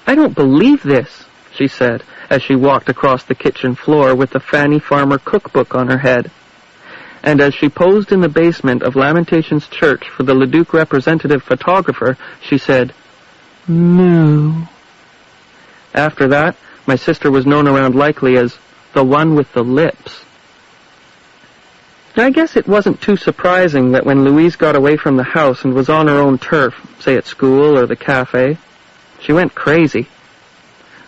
"I don't believe this," she said, as she walked across the kitchen floor with the Fanny Farmer cookbook on her head. And as she posed in the basement of Lamentations Church for the Leduc representative photographer, she said, "Moo." After that, my sister was known around Likely as the one with the lips. I guess it wasn't too surprising that when Louise got away from the house and was on her own turf, say at school or the cafe, she went crazy.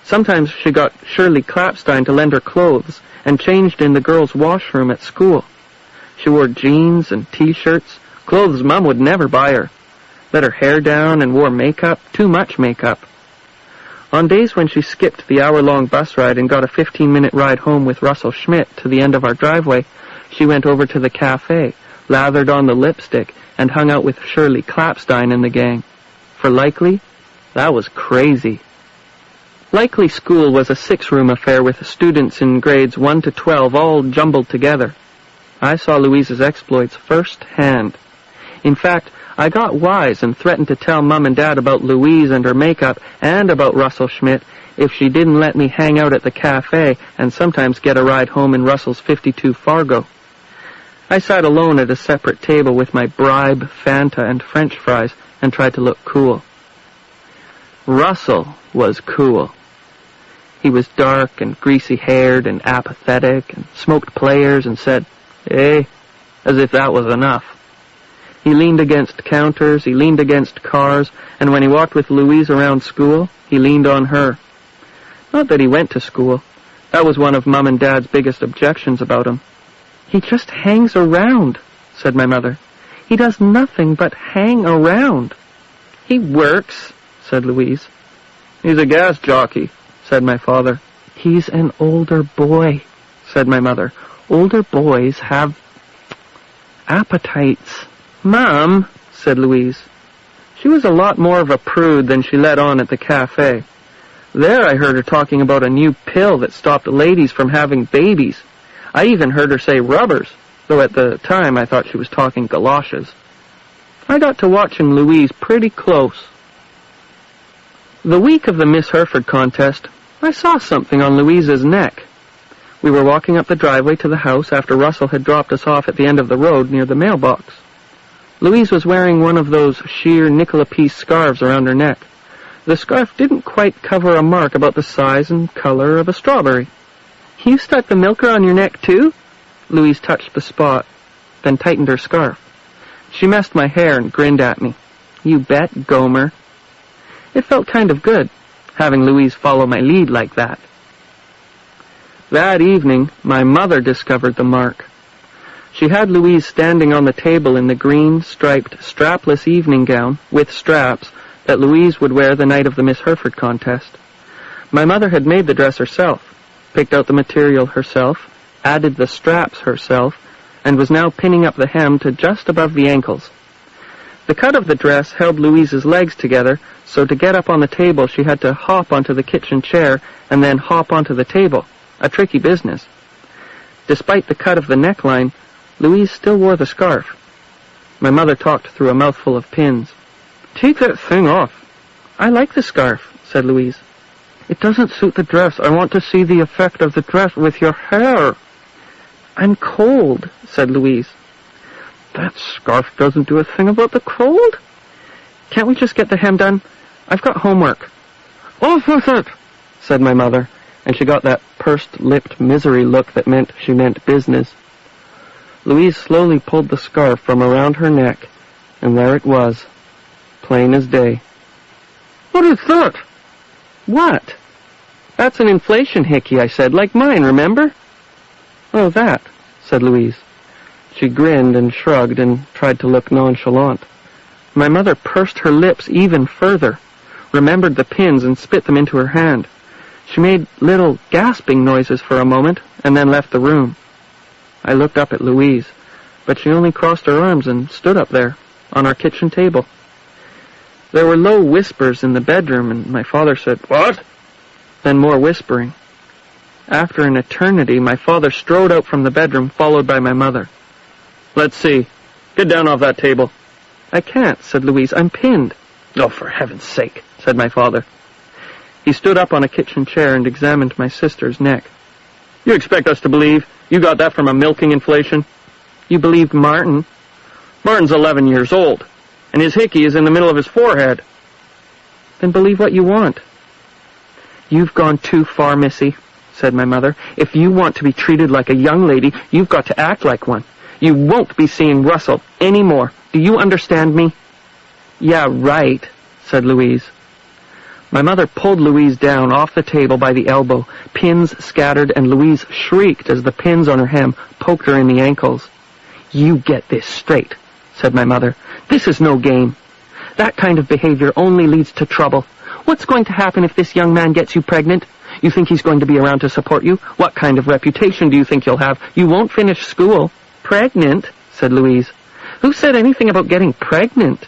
Sometimes she got Shirley Clapstein to lend her clothes and changed in the girls' washroom at school. She wore jeans and T-shirts, clothes Mum would never buy her, let her hair down and wore makeup, too much makeup. On days when she skipped the hour-long bus ride and got a 15-minute ride home with Russell Schmidt to the end of our driveway, she went over to the cafe, lathered on the lipstick, and hung out with Shirley Clapstein and the gang. For Likely, that was crazy. Likely School was a 6-room affair with students in grades 1 to 12 all jumbled together. I saw Louise's exploits firsthand. In fact, I got wise and threatened to tell Mum and Dad about Louise and her makeup and about Russell Schmidt if she didn't let me hang out at the cafe and sometimes get a ride home in Russell's 52 Fargo. I sat alone at a separate table with my bribe, Fanta, and French fries and tried to look cool. Russell was cool. He was dark and greasy-haired and apathetic and smoked players and said, "Hey," as if that was enough. He leaned against counters, he leaned against cars, and when he walked with Louise around school, he leaned on her. Not that he went to school. That was one of Mum and Dad's biggest objections about him. "He just hangs around," said my mother. "He does nothing but hang around." "He works," said Louise. "He's a gas jockey," said my father. "He's an older boy," said my mother. "Older boys have appetites." "Mom," said Louise. She was a lot more of a prude than she let on at the cafe. There I heard her talking about a new pill that stopped ladies from having babies. I even heard her say rubbers, though at the time I thought she was talking galoshes. I got to watching Louise pretty close. The week of the Miss Hereford contest, I saw something on Louise's neck. We were walking up the driveway to the house after Russell had dropped us off at the end of the road near the mailbox. Louise was wearing one of those sheer nickel-a-piece scarves around her neck. The scarf didn't quite cover a mark about the size and color of a strawberry. "You stuck the milker on your neck, too?" Louise touched the spot, then tightened her scarf. She messed my hair and grinned at me. "You bet, Gomer." It felt kind of good, having Louise follow my lead like that. That evening, my mother discovered the mark. She had Louise standing on the table in the green, striped, strapless evening gown, with straps, that Louise would wear the night of the Miss Hereford contest. My mother had made the dress herself, picked out the material herself, added the straps herself, and was now pinning up the hem to just above the ankles. The cut of the dress held Louise's legs together, so to get up on the table she had to hop onto the kitchen chair and then hop onto the table, a tricky business. Despite the cut of the neckline, Louise still wore the scarf. My mother talked through a mouthful of pins. "Take that thing off." "I like the scarf," said Louise. "It doesn't suit the dress. I want to see the effect of the dress with your hair." "I'm cold," said Louise. "That scarf doesn't do a thing about the cold." "Can't we just get the hem done? I've got homework." "Off with it," said my mother, and she got that pursed-lipped misery look that meant she meant business. Louise slowly pulled the scarf from around her neck, and there it was, plain as day. "What is that?" "What?" "That's an inflation hickey," I said, "like mine, remember?" "Oh, that," said Louise. She grinned and shrugged and tried to look nonchalant. My mother pursed her lips even further, remembered the pins and spit them into her hand. She made little gasping noises for a moment and then left the room. I looked up at Louise, but she only crossed her arms and stood up there, on our kitchen table. There were low whispers in the bedroom, and my father said, "What?" Then more whispering. After an eternity, my father strode out from the bedroom, followed by my mother. "Let's see. Get down off that table." "I can't," said Louise. "I'm pinned." "Oh, for heaven's sake," said my father. He stood up on a kitchen chair and examined my sister's neck. "You expect us to believe you got that from a milking inflation?" "You believed Martin." "Martin's 11 years old, and his hickey is in the middle of his forehead." "Then believe what you want." "You've gone too far, Missy," said my mother. "If you want to be treated like a young lady, you've got to act like one. You won't be seeing Russell anymore. Do you understand me?" "Yeah, right," said Louise. My mother pulled Louise down off the table by the elbow. Pins scattered, and Louise shrieked as the pins on her hem poked her in the ankles. "You get this straight," said my mother. "This is no game. That kind of behavior only leads to trouble. What's going to happen if this young man gets you pregnant? You think he's going to be around to support you? What kind of reputation do you think you'll have? You won't finish school." "Pregnant?" said Louise. "Who said anything about getting pregnant?"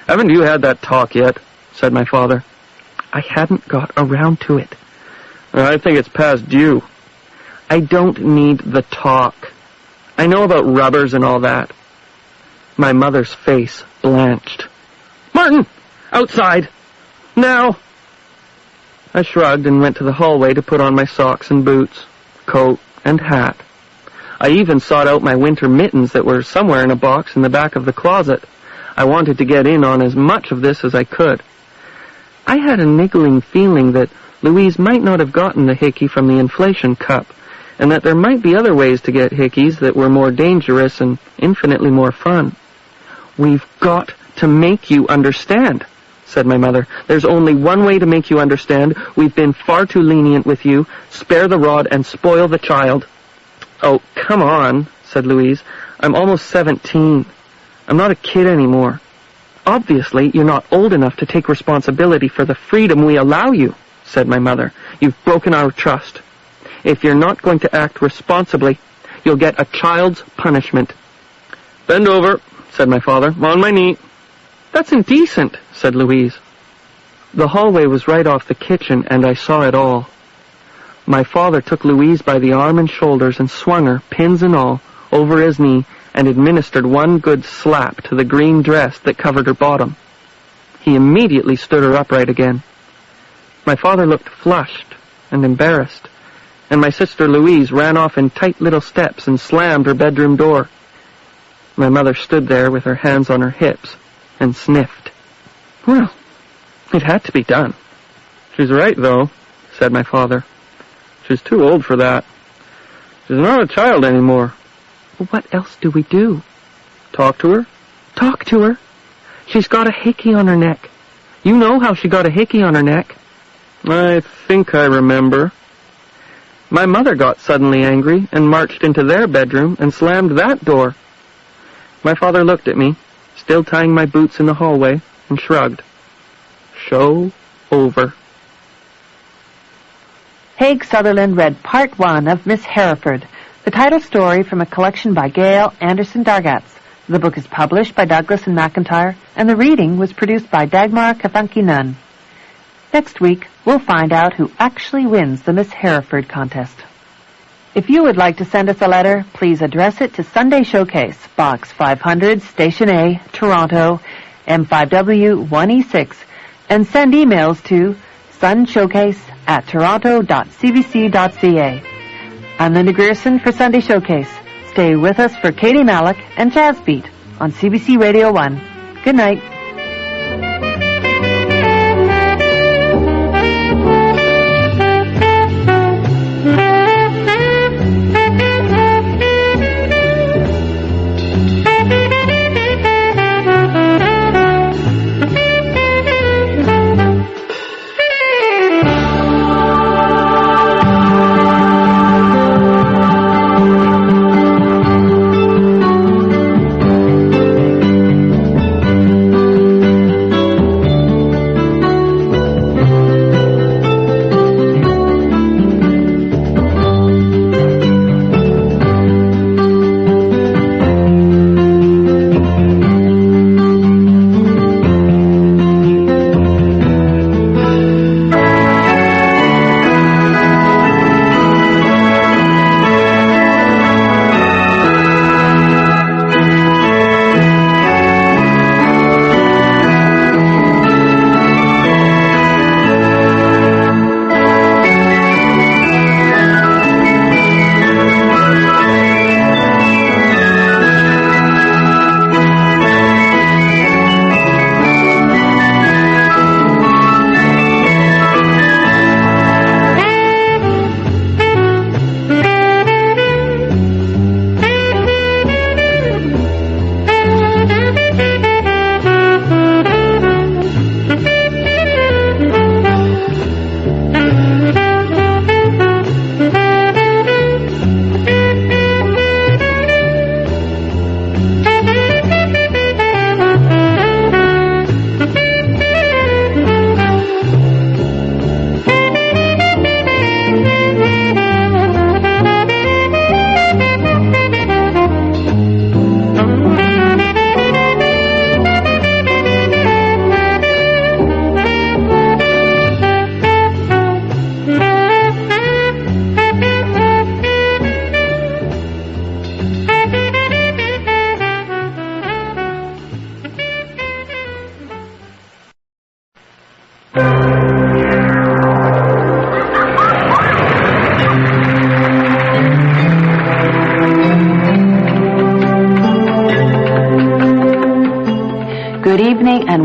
"Haven't you had that talk yet?" said my father. "I hadn't got around to it." "I think it's past due." "I don't need the talk. I know about rubbers and all that." My mother's face blanched. "Martin! Outside! Now!" I shrugged and went to the hallway to put on my socks and boots, coat and hat. I even sought out my winter mittens that were somewhere in a box in the back of the closet. I wanted to get in on as much of this as I could. I had a niggling feeling that Louise might not have gotten the hickey from the inflation cup, and that there might be other ways to get hickeys that were more dangerous and infinitely more fun. "We've got to make you understand," said my mother. "There's only one way to make you understand. We've been far too lenient with you. Spare the rod and spoil the child." "Oh, come on," said Louise. "I'm almost 17. I'm not a kid anymore." "Obviously, you're not old enough to take responsibility for the freedom we allow you," said my mother. "You've broken our trust. If you're not going to act responsibly, you'll get a child's punishment." "Bend over," said my father. "On my knee." "That's indecent," said Louise. The hallway was right off the kitchen, and I saw it all. My father took Louise by the arm and shoulders and swung her, pins and all, over his knee, and administered one good slap to the green dress that covered her bottom. He immediately stood her upright again. My father looked flushed and embarrassed, and my sister Louise ran off in tight little steps and slammed her bedroom door. My mother stood there with her hands on her hips and sniffed. Well, it had to be done. "She's right, though," said my father. "She's too old for that. She's not a child anymore." "Well, what else do we do?" "Talk to her." "Talk to her? She's got a hickey on her neck. You know how she got a hickey on her neck." "I think I remember." My mother got suddenly angry and marched into their bedroom and slammed that door. My father looked at me, still tying my boots in the hallway, and shrugged. Show over. Haig Sutherland read Part 1 of Miss Hereford, the title story from a collection by Gail Anderson Dargatz. The book is published by Douglas and McIntyre, and the reading was produced by Dagmar Kathunki-Nunn. Next week, we'll find out who actually wins the Miss Hereford contest. If you would like to send us a letter, please address it to Sunday Showcase, Box 500, Station A, Toronto, M5W1E6, and send emails to sunshowcase@toronto.cbc.ca. I'm Linda Grierson for Sunday Showcase. Stay with us for Katie Malik and Jazz Beat on CBC Radio 1. Good night.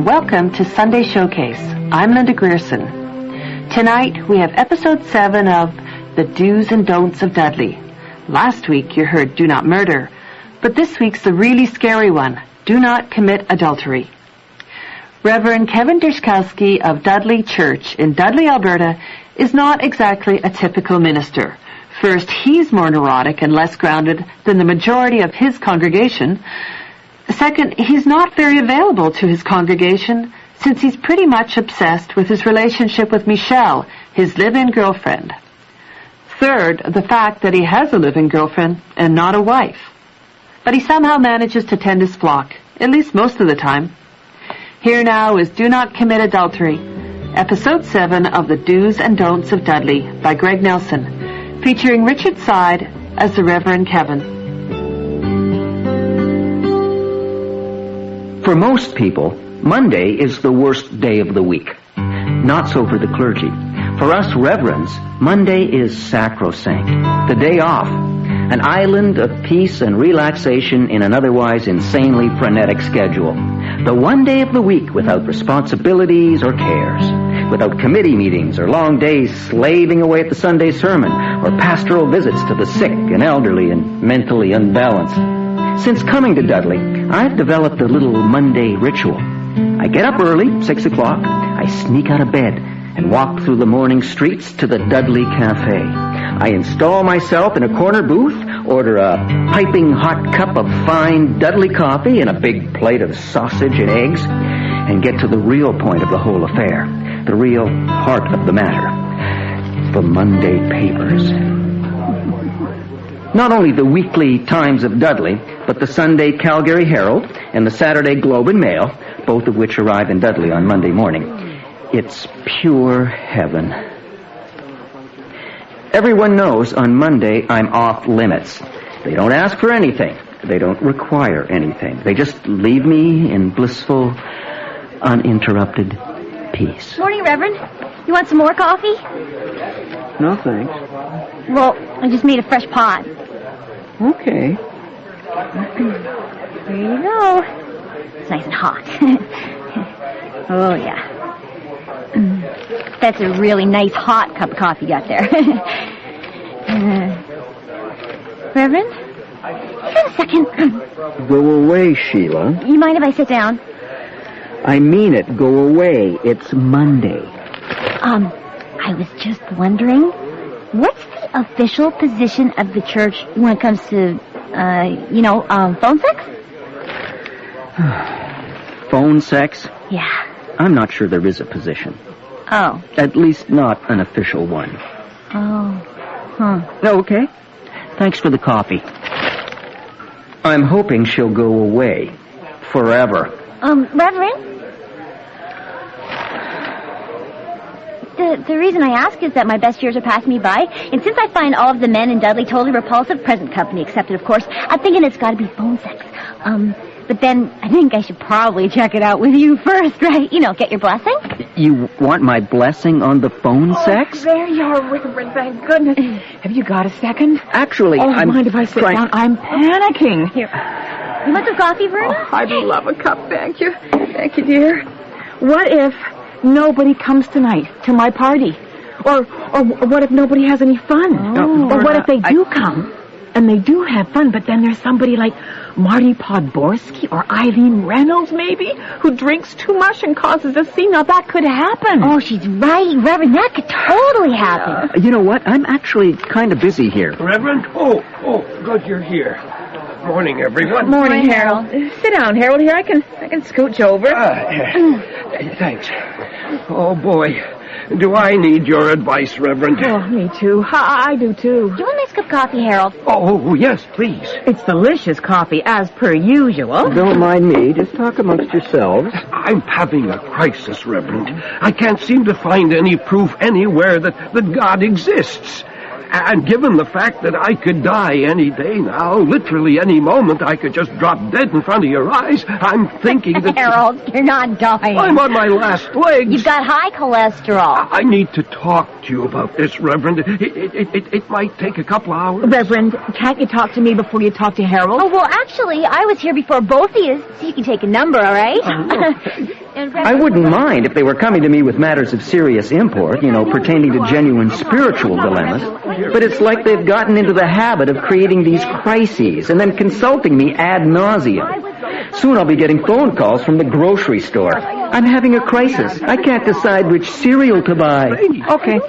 and welcome to Sunday Showcase. I'm Linda Grierson. Tonight, we have episode 7 of The Do's and Don'ts of Dudley. Last week, you heard Do Not Murder, but this week's the really scary one, Do Not Commit Adultery. Reverend Kevin Dishkowski of Dudley Church in Dudley, Alberta, is not exactly a typical minister. First, he's more neurotic and less grounded than the majority of his congregation. Second, he's not very available to his congregation since he's pretty much obsessed with his relationship with Michelle, his live-in girlfriend. Third, the fact that he has a live-in girlfriend and not a wife. But he somehow manages to tend his flock, at least most of the time. Here now is Do Not Commit Adultery, Episode 7 of The Do's and Don'ts of Dudley by Greg Nelson, featuring Richard Side as the Reverend Kevin. For most people, Monday is the worst day of the week. Not so for the clergy. For us reverends, Monday is sacrosanct, the day off, an island of peace and relaxation in an otherwise insanely frenetic schedule. The one day of the week without responsibilities or cares, without committee meetings or long days slaving away at the Sunday sermon or pastoral visits to the sick and elderly and mentally unbalanced. Since coming to Dudley, I've developed a little Monday ritual. I get up early, 6 o'clock, I sneak out of bed and walk through the morning streets to the Dudley Cafe. I install myself in a corner booth, order a piping hot cup of fine Dudley coffee and a big plate of sausage and eggs, and get to the real point of the whole affair, the real heart of the matter, the Monday papers. Not only the weekly Times of Dudley, but the Sunday Calgary Herald and the Saturday Globe and Mail, both of which arrive in Dudley on Monday morning. It's pure heaven. Everyone knows on Monday I'm off limits. They don't ask for anything. They don't require anything. They just leave me in blissful, uninterrupted peace. Morning, Reverend. You want some more coffee? No, thanks. Well, I just made a fresh pot. Okay. Here you go. It's nice and hot. Oh, yeah. That's a really nice hot cup of coffee you got there. Reverend? Hold a second. Go away, Sheila. You mind if I sit down? I mean it. Go away. It's Monday. I was just wondering, what's the official position of the church when it comes to, phone sex? Phone sex? Yeah. I'm not sure there is a position. Oh. At least not an official one. Oh. Huh. Okay. Thanks for the coffee. I'm hoping she'll go away. Forever. Reverend? The reason I ask is that my best years are passing me by, and since I find all of the men in Dudley totally repulsive, present company accepted, of course, I'm thinking it's got to be phone sex. But then I think I should probably check it out with you first, right? Get your blessing. You want my blessing on the phone sex? There you are, Reverend, thank goodness. Have you got a second? Actually, I'm... mind if I sit down? I'm panicking. Here. You want some coffee, Verna? Oh, I'd love a cup, thank you. Thank you, dear. What if nobody comes tonight to my party? Or what if nobody has any fun? Oh. Or what if they do come, and they do have fun, but then there's somebody like Marty Podborski or Eileen Reynolds, maybe, who drinks too much and causes a scene. Now, that could happen. Oh, she's right, Reverend. That could totally happen. You know what? I'm actually kind of busy here. Reverend? Oh, good you're here. Morning, everyone. Morning, Harold. Sit down, Harold. Here, I can scooch over. Thanks. Oh, boy. Do I need your advice, Reverend? Oh, me too. I do, too. Do you want a nice cup of coffee, Harold? Oh, yes, please. It's delicious coffee, as per usual. Don't mind me. Just talk amongst yourselves. I'm having a crisis, Reverend. I can't seem to find any proof anywhere that God exists. And given the fact that I could die any day now, literally any moment, I could just drop dead in front of your eyes, I'm thinking that... Harold, you're not dying. I'm on my last legs. You've got high cholesterol. I need to talk to you about this, Reverend. It might take a couple hours. Reverend, can't you talk to me before you talk to Harold? Oh, well, actually, I was here before both of you, so you can take a number, all right? I wouldn't mind if they were coming to me with matters of serious import, pertaining to genuine spiritual dilemmas. But it's like they've gotten into the habit of creating these crises and then consulting me ad nauseum. Soon I'll be getting phone calls from the grocery store. I'm having a crisis. I can't decide which cereal to buy. Okay,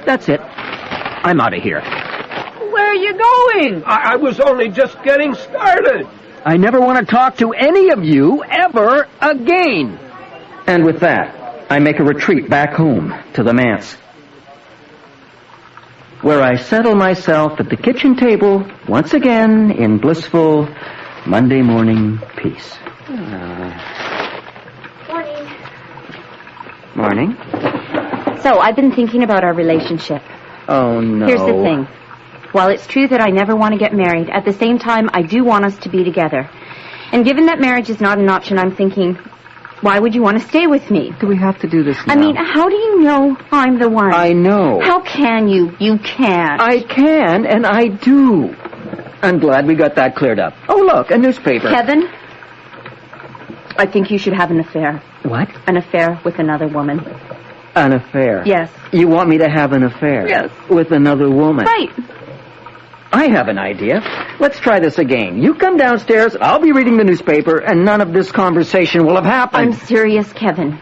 that's it. I'm out of here. Where are you going? I was only just getting started. I never want to talk to any of you ever again. And with that, I make a retreat back home to the manse, where I settle myself at the kitchen table once again in blissful Monday morning peace. Morning. So, I've been thinking about our relationship. Oh, no. Here's the thing. While it's true that I never want to get married, at the same time, I do want us to be together. And given that marriage is not an option, I'm thinking, why would you want to stay with me? Do we have to do this now? I mean, how do you know I'm the one? I know. How can you? You can't. I can, and I do. I'm glad we got that cleared up. Oh, look, a newspaper. Kevin, I think you should have an affair. What? An affair with another woman. An affair? Yes. You want me to have an affair? Yes. With another woman? Right. I have an idea. Let's try this again. You come downstairs, I'll be reading the newspaper, and none of this conversation will have happened. I'm serious, Kevin.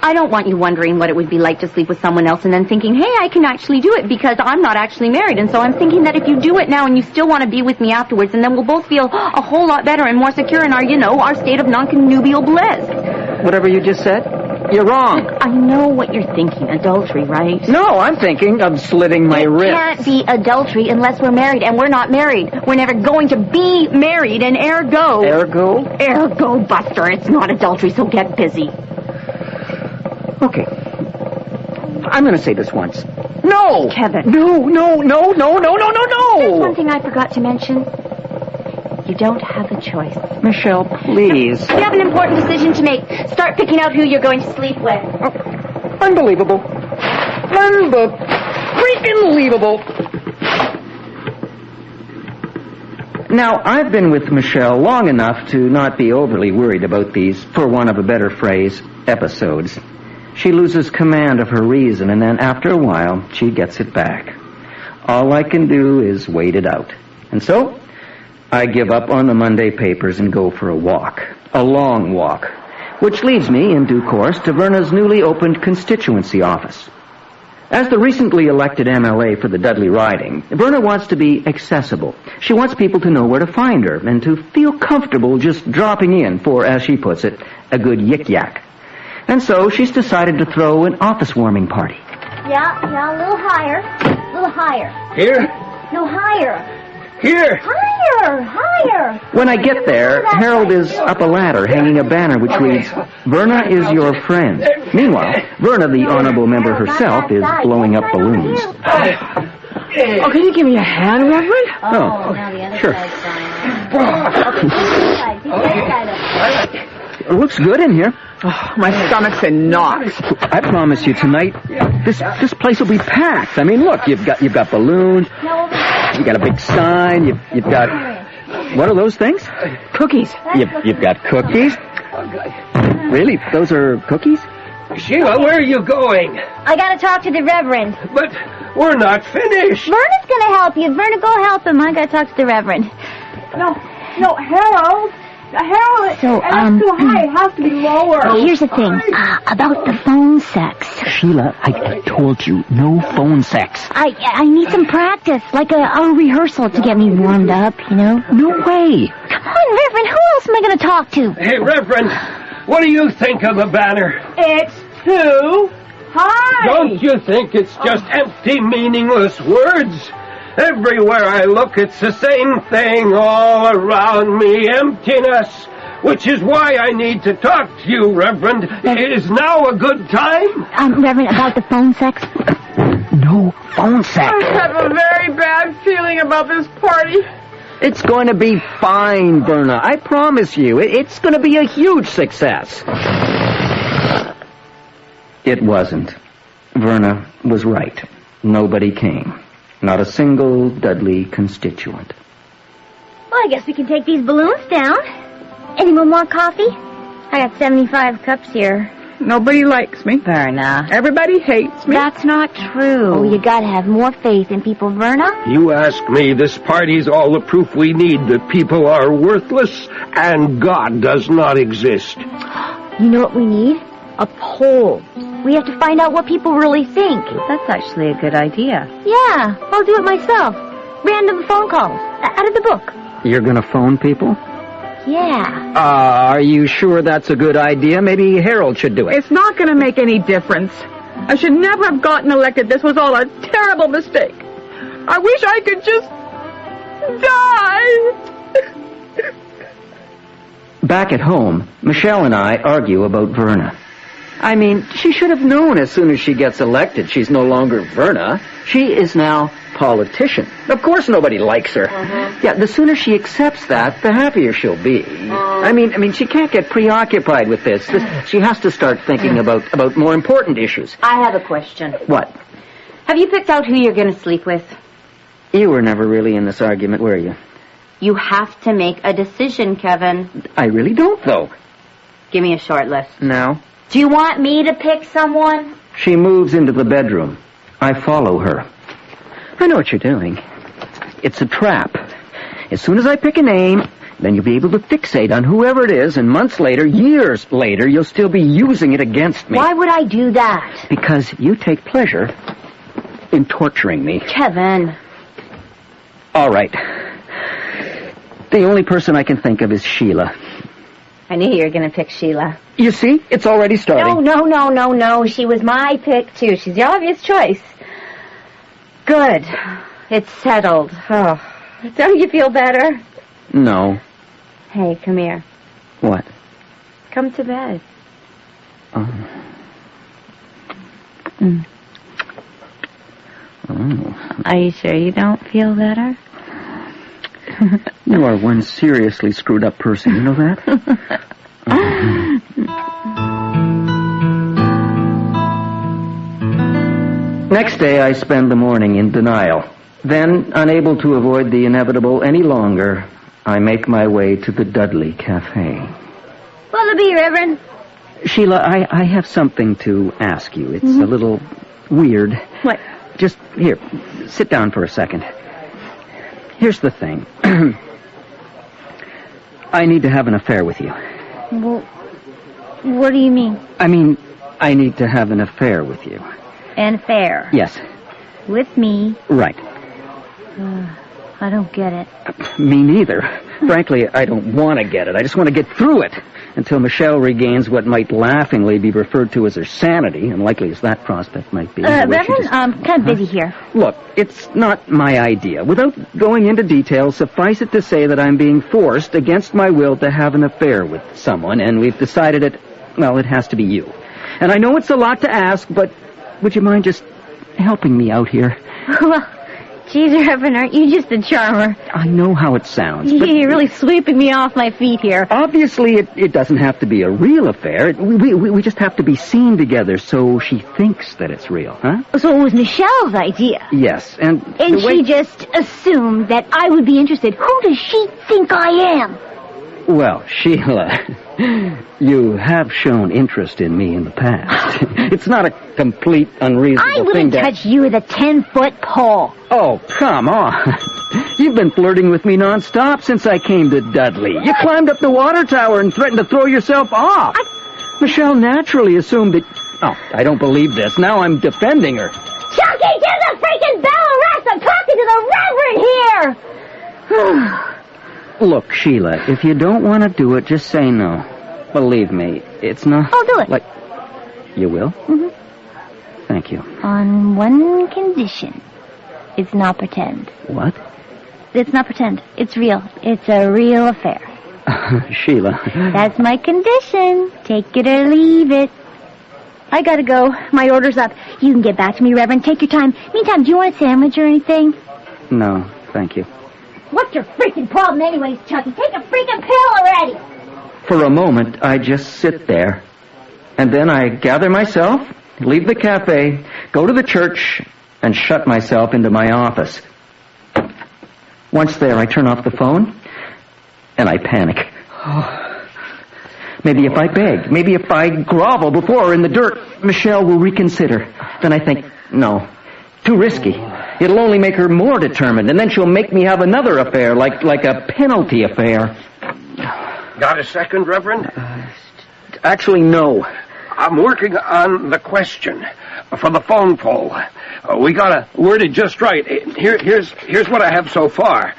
I don't want you wondering what it would be like to sleep with someone else and then thinking, hey, I can actually do it because I'm not actually married. And so I'm thinking that if you do it now and you still want to be with me afterwards, and then we'll both feel a whole lot better and more secure in our, our state of non-connubial bliss. Whatever you just said, you're wrong. I know what you're thinking. Adultery, right? No, I'm thinking of slitting my wrist. It can't be adultery unless we're married, and we're not married. We're never going to be married, and ergo... Ergo? Ergo, Buster. It's not adultery, so get busy. Okay. I'm going to say this once. No! Kevin. No. There's one thing I forgot to mention. You don't have a choice. Michelle, please. You have an important decision to make. Start picking out who you're going to sleep with. Oh, unbelievable. Freaking-leavable. Now, I've been with Michelle long enough to not be overly worried about these, for want of a better phrase, episodes. She loses command of her reason, and then after a while, she gets it back. All I can do is wait it out. And so, I give up on the Monday papers and go for a walk. A long walk. Which leads me, in due course, to Verna's newly opened constituency office. As the recently elected MLA for the Dudley riding, Verna wants to be accessible. She wants people to know where to find her and to feel comfortable just dropping in for, as she puts it, a good yik-yak. And so she's decided to throw an office warming party. Yeah, a little higher. A little higher. Here? No, higher. Here! Higher! When I get there, Harold is up a ladder hanging a banner which reads, Verna is your friend. Meanwhile, Verna, the honorable member herself, is blowing up balloons. Oh, can you give me a hand, Reverend? Oh, now the other sure. side's fine. It looks good in here. Oh, my stomach's in knots. I promise you tonight, this place will be packed. I mean, look, you've got balloons, you got a big sign, you've got, what are those things? Cookies. You've got cookies? Really? Those are cookies? Sheila, where are you going? I gotta talk to the Reverend. But we're not finished. Verna's gonna help you. Verna, go help him. I gotta talk to the Reverend. No, Harold. Harold, So, that's too high. It has to be lower. Here's the thing, about the phone sex. Sheila, I told you, no phone sex. I need some practice, like a rehearsal to get me warmed up, No way. Come on, Reverend, who else am I going to talk to? Hey, Reverend, what do you think of the banner? It's too high. Don't you think it's just empty, meaningless words? Everywhere I look, it's the same thing all around me, emptiness. Which is why I need to talk to you, Reverend. Is now a good time? Reverend, about the phone sex? No phone sex. I have a very bad feeling about this party. It's going to be fine, Verna. I promise you. It's going to be a huge success. It wasn't. Verna was right. Nobody came. Not a single Dudley constituent. Well, I guess we can take these balloons down. Anyone want coffee? I got 75 cups here. Nobody likes me. Verna. Everybody hates me. That's not true. Oh, you gotta have more faith in people, Verna. You ask me, this party's all the proof we need that people are worthless and God does not exist. You know what we need? A poll. We have to find out what people really think. That's actually a good idea. Yeah, I'll do it myself. Random phone calls. Out of the book. You're gonna phone people? Yeah. Are you sure that's a good idea? Maybe Harold should do it. It's not going to make any difference. I should never have gotten elected. This was all a terrible mistake. I wish I could just die. Back at home, Michelle and I argue about Verna. I mean, she should have known as soon as she gets elected she's no longer Verna. She is now politician. Of course nobody likes her. Yeah, the sooner she accepts that, the happier she'll be. I mean, she can't get preoccupied with this. She has to start thinking about more important issues. I have a question. What? Have you picked out who you're going to sleep with? You were never really in this argument, were you? You have to make a decision, Kevin. I really don't, though. Give me a short list. No. Do you want me to pick someone? She moves into the bedroom. I follow her. I know what you're doing. It's a trap. As soon as I pick a name, then you'll be able to fixate on whoever it is, and months later, years later, you'll still be using it against me. Why would I do that? Because you take pleasure in torturing me. Kevin. All right. The only person I can think of is Sheila. I knew you were going to pick Sheila. You see? It's already starting. No. She was my pick, too. She's the obvious choice. Good. It's settled. Oh, don't you feel better? No. Hey, come here. What? Come to bed. Oh. Are you sure you don't feel better? You are one seriously screwed up person, you know that? Next day, I spend the morning in denial. Then, unable to avoid the inevitable any longer, I make my way to the Dudley Cafe. What'll it be, Reverend? Sheila, I have something to ask you. It's a little weird. What? Just, here, sit down for a second. Here's the thing. I need to have an affair with you. Well, what do you mean? I mean, I need to have an affair with you. An affair? Yes. With me? Right. I don't get it. Me neither. Frankly, I don't want to get it. I just want to get through it until Michelle regains what might laughingly be referred to as her sanity, unlikely as that prospect might be. Reverend, I'm kind of busy here. Look, it's not my idea. Without going into details, suffice it to say that I'm being forced against my will to have an affair with someone, and we've decided it has to be you. And I know it's a lot to ask, but would you mind just helping me out here? Well, geez, Reverend, aren't you just a charmer? I know how it sounds, but... You're really sweeping me off my feet here. Obviously, it doesn't have to be a real affair. We just have to be seen together so she thinks that it's real, huh? So it was Michelle's idea? Yes, and she just assumed that I would be interested. Who does she think I am? Well, Sheila, you have shown interest in me in the past. It's not a complete unreasonable thing. I wouldn't touch you with a 10-foot pole. Oh, come on. You've been flirting with me nonstop since I came to Dudley. You climbed up the water tower and threatened to throw yourself off. Michelle naturally assumed that... Oh, I don't believe this. Now I'm defending her. Chucky, give the freaking bell a rest! I'm talking to the Reverend here! Look, Sheila, if you don't want to do it, just say no. Believe me, it's not... I'll do it. Like... You will? Mm-hmm. Thank you. On one condition. It's not pretend. What? It's not pretend. It's real. It's a real affair. Sheila. That's my condition. Take it or leave it. I gotta go. My order's up. You can get back to me, Reverend. Take your time. Meantime, do you want a sandwich or anything? No, thank you. What's your freaking problem anyways, Chucky? Take a freaking pill already! For a moment, I just sit there. And then I gather myself, leave the cafe, go to the church, and shut myself into my office. Once there, I turn off the phone, and I panic. Maybe if I beg, maybe if I grovel before her in the dirt, Michelle will reconsider. Then I think, no, too risky. It'll only make her more determined, and then she'll make me have another affair, like a penalty affair. Got a second, Reverend? Actually, no. I'm working on the question for the phone poll. We gotta word it just right. Here's what I have so far.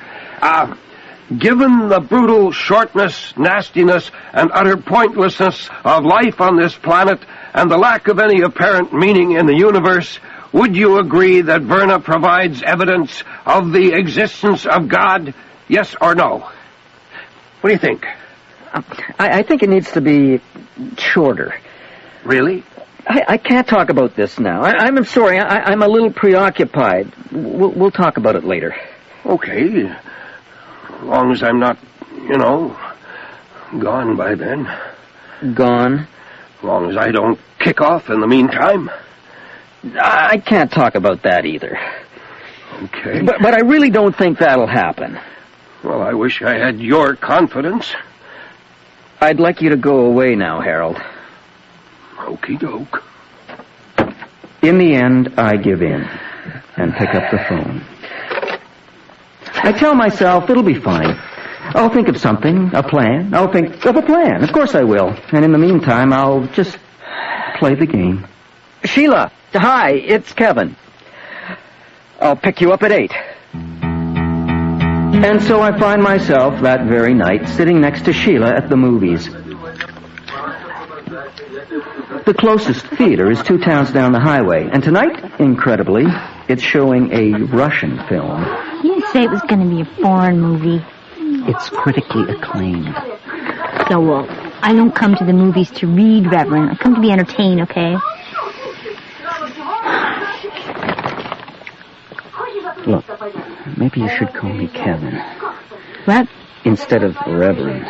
Given the brutal shortness, nastiness, and utter pointlessness of life on this planet and the lack of any apparent meaning in the universe, would you agree that Verna provides evidence of the existence of God? Yes or no? What do you think? I think it needs to be shorter. Really? I can't talk about this now. I'm sorry. I'm a little preoccupied. We'll talk about it later. Okay. As long as I'm not, gone by then. Gone? As long as I don't kick off in the meantime. I can't talk about that either. Okay. But I really don't think that'll happen. Well, I wish I had your confidence. I'd like you to go away now, Harold. Okie doke. In the end, I give in and pick up the phone. I tell myself it'll be fine. I'll think of something, a plan. I'll think of a plan. Of course I will. And in the meantime, I'll just play the game. Sheila, hi, it's Kevin. I'll pick you up at 8. And so I find myself that very night sitting next to Sheila at the movies. The closest theater is 2 towns down the highway, and tonight, incredibly, it's showing a Russian film. You didn't say it was going to be a foreign movie. It's critically acclaimed. So, I don't come to the movies to read, Reverend. I come to be entertained, okay? Look, maybe you should call me Kevin. What? Instead of Reverend.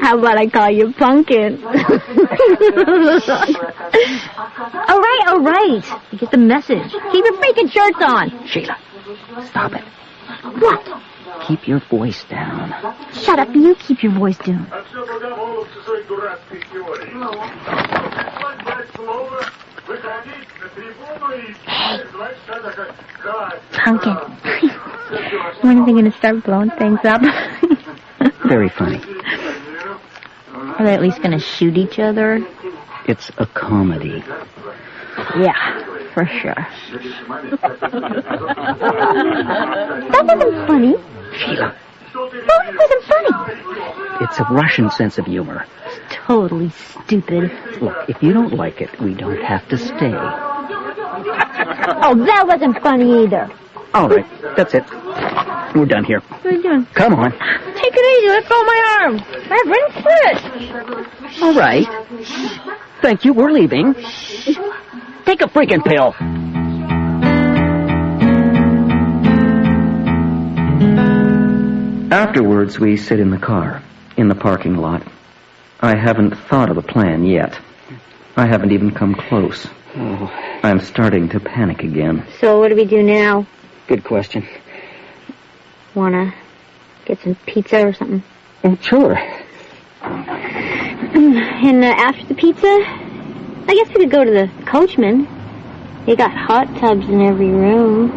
How about I call you Pumpkin? All right. You get the message. Keep your freaking shirts on. Sheila, stop it. What? Keep your voice down. Shut up. You keep your voice down. Hey. Pumpkin. When are they going to start blowing things up? Very funny. Are they at least going to shoot each other? It's a comedy. Yeah, for sure. That wasn't funny. Sheila. No, it wasn't funny. It's a Russian sense of humor. It's totally stupid. Look, if you don't like it, we don't have to stay. Oh, that wasn't funny either. All right, that's it. We're done here. What are you doing? Come on. Take it easy. Let go of my arm. Reverend, quit. All right. Thank you. We're leaving. Take a freaking pill. Afterwards, we sit in the car, in the parking lot. I haven't thought of a plan yet. I haven't even come close. I'm starting to panic again. So what do we do now? Good question. Wanna get some pizza or something? Oh, sure. And after the pizza, I guess we could go to the Coachman. They got hot tubs in every room.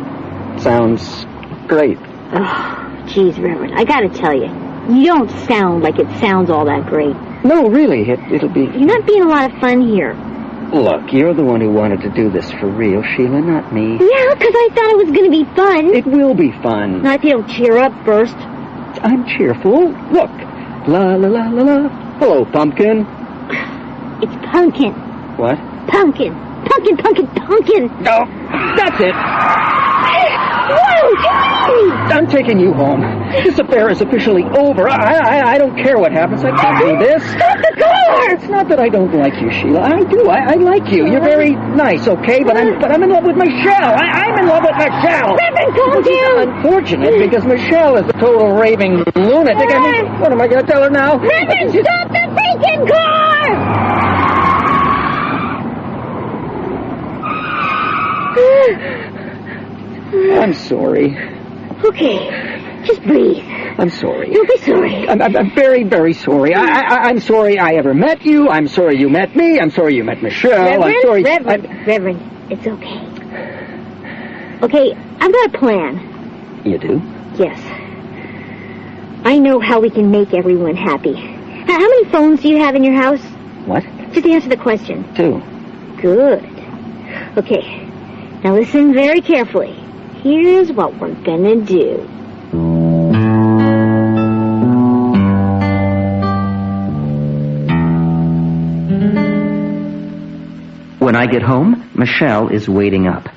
Sounds great. Oh, geez, Reverend, I gotta tell you, you don't sound like it sounds all that great. No, really, it'll be... You're not being a lot of fun here. Look, you're the one who wanted to do this for real, Sheila, not me. Yeah, because I thought it was going to be fun. It will be fun. Not if you don't cheer up first. I'm cheerful. Look. La, la, la, la, la. Hello, Pumpkin. It's Pumpkin. What? Pumpkin. Pumpkin, Pumpkin, Pumpkin. No, that's it. Whoa, I'm taking you home. This affair is officially over. I don't care what happens. I can't do this. Stop the car! It's not that I don't like you, Sheila. I do. I like you. You're very nice, okay? But I'm in love with Michelle. I'm in love with Michelle. Reverend, calm down. Unfortunate, because Michelle is a total raving lunatic. I mean, what am I going to tell her now? Reverend, stop the freaking car! I'm sorry. Okay, just breathe. I'm sorry. Don't be sorry. I'm very, very sorry. I'm sorry I ever met you. I'm sorry you met me. I'm sorry you met Michelle. I'm sorry. Reverend, it's okay. Okay, I've got a plan. You do? Yes. I know how we can make everyone happy. How many phones do you have in your house? What? Just answer the question. 2. Good. Okay. Now listen very carefully. Here's what we're gonna do. When I get home, Michelle is waiting up.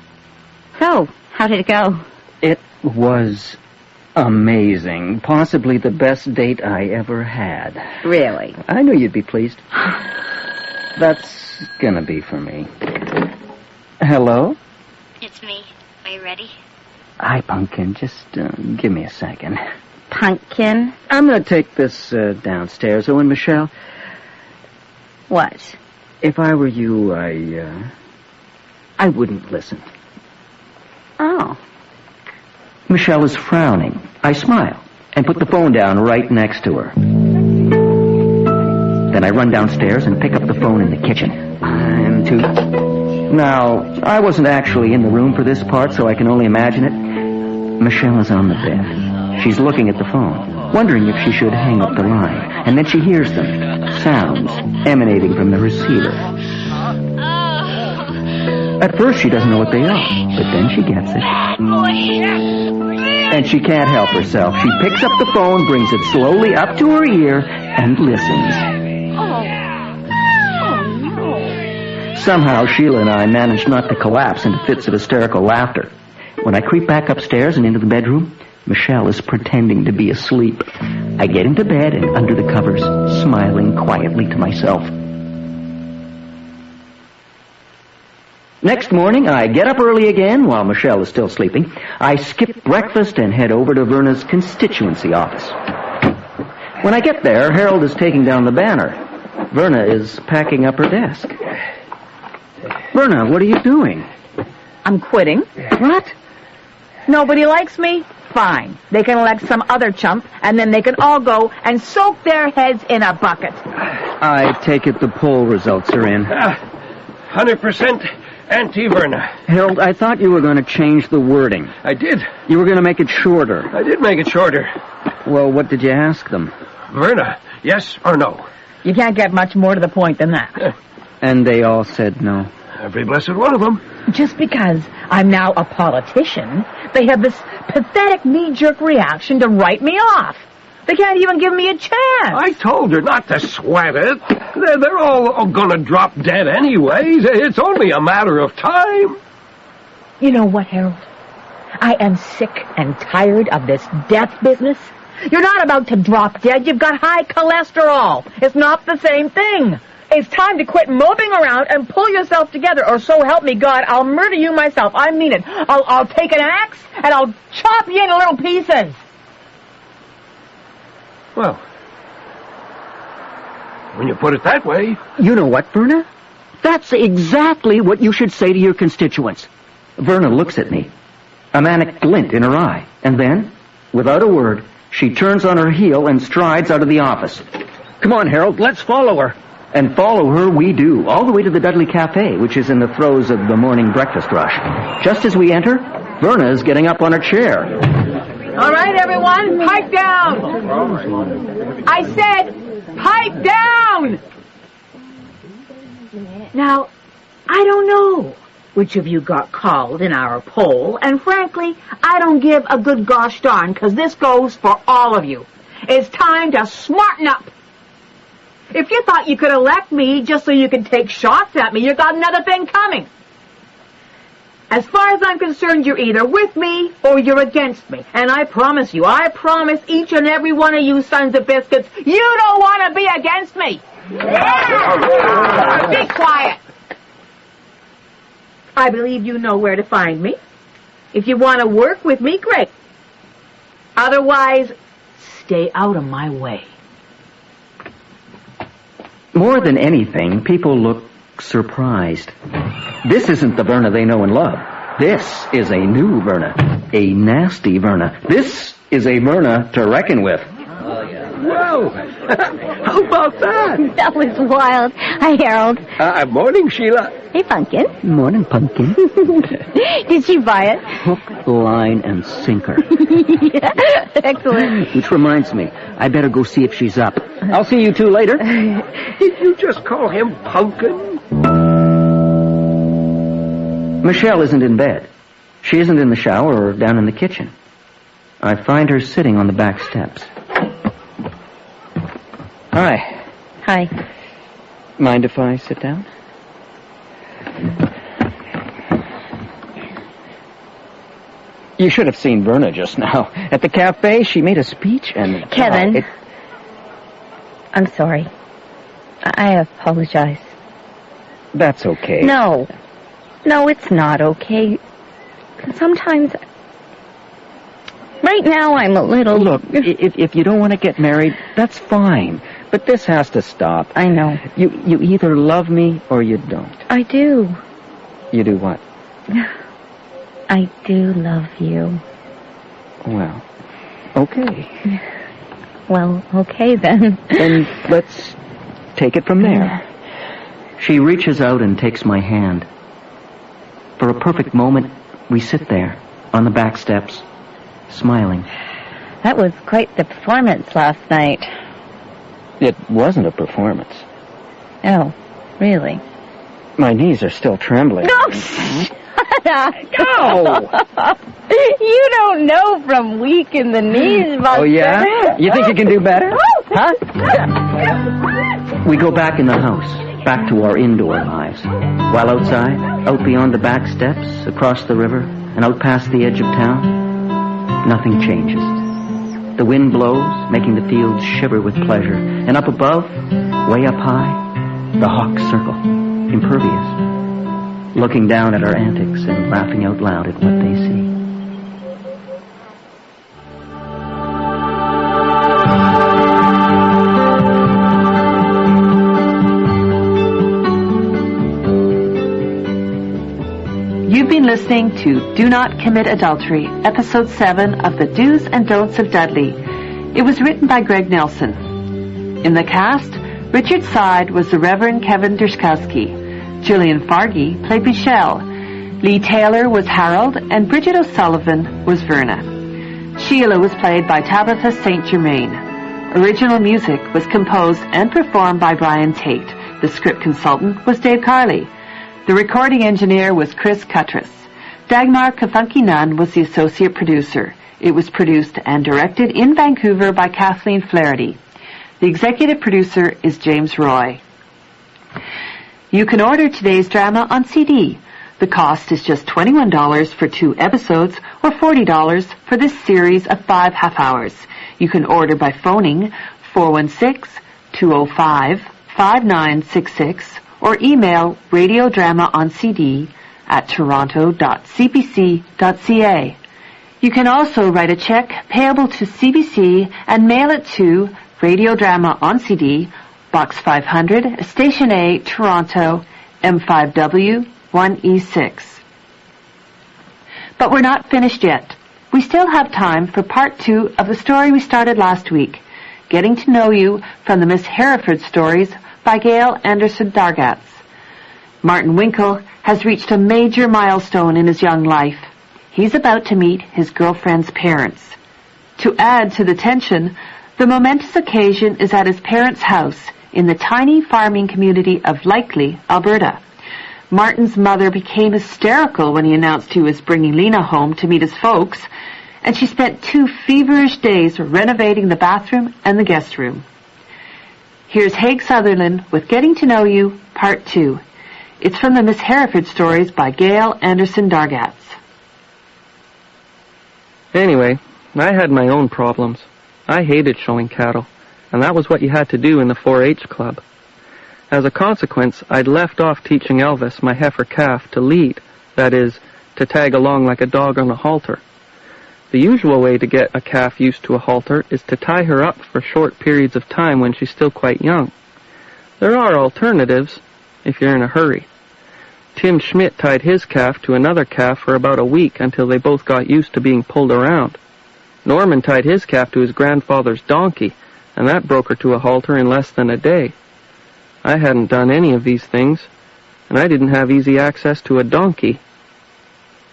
So, how did it go? It was amazing. Possibly the best date I ever had. Really? I knew you'd be pleased. That's gonna be for me. Hello? It's me. Are you ready? Hi, Pumpkin. Just give me a second. Pumpkin? I'm gonna take this downstairs. Oh, and Michelle, What? if I were you, I wouldn't listen. Oh. Michelle is frowning. I smile and put the phone down right next to her. Then I run downstairs and pick up the phone in the kitchen. I'm too... Now, I wasn't actually in the room for this part, so I can only imagine it. Michelle is on the bed. She's looking at the phone, wondering if she should hang up the line. And then she hears them, sounds emanating from the receiver. At first, she doesn't know what they are, but then she gets it. And she can't help herself. She picks up the phone, brings it slowly up to her ear, and listens. Somehow, Sheila and I managed not to collapse into fits of hysterical laughter. When I creep back upstairs and into the bedroom, Michelle is pretending to be asleep. I get into bed and under the covers, smiling quietly to myself. Next morning, I get up early again while Michelle is still sleeping. I skip breakfast and head over to Verna's constituency office. When I get there, Harold is taking down the banner. Verna is packing up her desk. Verna, what are you doing? I'm quitting. What? Nobody likes me? Fine. They can elect some other chump, and then they can all go and soak their heads in a bucket. I take it the poll results are in. 100% anti-Verna. Harold, I thought you were going to change the wording. I did. You were going to make it shorter. I did make it shorter. Well, what did you ask them? Verna, yes or no? You can't get much more to the point than that. And they all said no. Every blessed one of them. Just because I'm now a politician, they have this pathetic knee-jerk reaction to write me off. They can't even give me a chance. I told her not to sweat it. They're all going to drop dead anyways. It's only a matter of time. You know what, Harold? I am sick and tired of this death business. You're not about to drop dead. You've got high cholesterol. It's not the same thing. It's time to quit moping around and pull yourself together, or so help me God, I'll murder you myself. I mean it. I'll take an axe and I'll chop you into little pieces. Well, when you put it that way... You know what, Verna? That's exactly what you should say to your constituents. Verna looks at me, a manic glint in her eye, and then, without a word, she turns on her heel and strides out of the office. Come on, Harold, let's follow her. And follow her we do, all the way to the Dudley Cafe, which is in the throes of the morning breakfast rush. Just as we enter, Verna is getting up on a chair. All right, everyone, pipe down. I said, pipe down. Now, I don't know which of you got called in our poll, and frankly, I don't give a good gosh darn, because this goes for all of you. It's time to smarten up. If you thought you could elect me just so you could take shots at me, you got another thing coming. As far as I'm concerned, you're either with me or you're against me. And I promise you, I promise each and every one of you sons of biscuits, you don't want to be against me. Yeah. Be quiet. I believe you know where to find me. If you want to work with me, great. Otherwise, stay out of my way. More than anything, people look surprised. This isn't the Verna they know and love. This is a new Verna. A nasty Verna. This is a Myrna to reckon with. Whoa! How about that? That was wild. Hi, Harold. Morning, Sheila. Hey, Pumpkin. Morning, Pumpkin. Did she buy it? Hook, line, and sinker. Yeah, excellent. Which reminds me, I better go see if she's up. I'll see you two later. Did you just call him Pumpkin? Michelle isn't in bed. She isn't in the shower or down in the kitchen. I find her sitting on the back steps. Hi. Hi. Mind if I sit down? You should have seen Verna just now. At the cafe, she made a speech and... Kevin. I'm sorry. I apologize. That's okay. No, it's not okay. Sometimes... Right now, I'm a little... Look, if you don't want to get married, that's fine. But this has to stop. I know. You either love me or you don't. I do. You do what? I do love you. Well, okay. Well, okay then. Then let's take it from there. She reaches out and takes my hand. For a perfect moment, we sit there on the back steps, smiling. That was quite the performance last night. It wasn't a performance. Oh, really? My knees are still trembling. No! Shut up! No! You don't know from weak in the knees, Buster. Oh, yeah? You think you can do better? Huh? We go back in the house, back to our indoor lives. While outside, out beyond the back steps, across the river, and out past the edge of town, nothing changes. The wind blows, making the fields shiver with pleasure. And up above, way up high, the hawks circle, impervious, looking down at our antics and laughing out loud at what they see. You've been listening to Do Not Commit Adultery, Episode 7 of The Do's and Don'ts of Dudley. It was written by Greg Nelson. In the cast, Richard Side was the Reverend Kevin Dershkowski. Gillian Fargy played Michelle. Lee Taylor was Harold, and Bridget O'Sullivan was Verna. Sheila was played by Tabitha St. Germain. Original music was composed and performed by Brian Tate. The script consultant was Dave Carley. The recording engineer was Chris Cuttress. Dagmar Kafunky Nunn was the associate producer. It was produced and directed in Vancouver by Kathleen Flaherty. The executive producer is James Roy. You can order today's drama on CD. The cost is just $21 for 2 episodes or $40 for this series of 5 half hours. You can order by phoning 416-205-5966 or email Radiodrama on CD at toronto.cbc.ca. You can also write a check payable to CBC and mail it to Radiodrama on CD, Box 500, Station A, Toronto, M5W 1E6. But we're not finished yet. We still have time for part 2 of the story we started last week, Getting to Know You from the Miss Hereford Stories by Gail Anderson Dargatz. Martin Winkle has reached a major milestone in his young life. He's about to meet his girlfriend's parents. To add to the tension, the momentous occasion is at his parents' house in the tiny farming community of Likely, Alberta. Martin's mother became hysterical when he announced he was bringing Lena home to meet his folks, and she spent 2 feverish days renovating the bathroom and the guest room. Here's Haig Sutherland with Getting to Know You, Part 2. It's from the Miss Hereford Stories by Gail Anderson Dargatz. Anyway, I had my own problems. I hated showing cattle, and that was what you had to do in the 4-H club. As a consequence, I'd left off teaching Elvis, my heifer calf, to lead, that is, to tag along like a dog on a halter. The usual way to get a calf used to a halter is to tie her up for short periods of time when she's still quite young. There are alternatives if you're in a hurry. Tim Schmidt tied his calf to another calf for about a week until they both got used to being pulled around. Norman tied his calf to his grandfather's donkey, and that broke her to a halter in less than a day. I hadn't done any of these things, and I didn't have easy access to a donkey.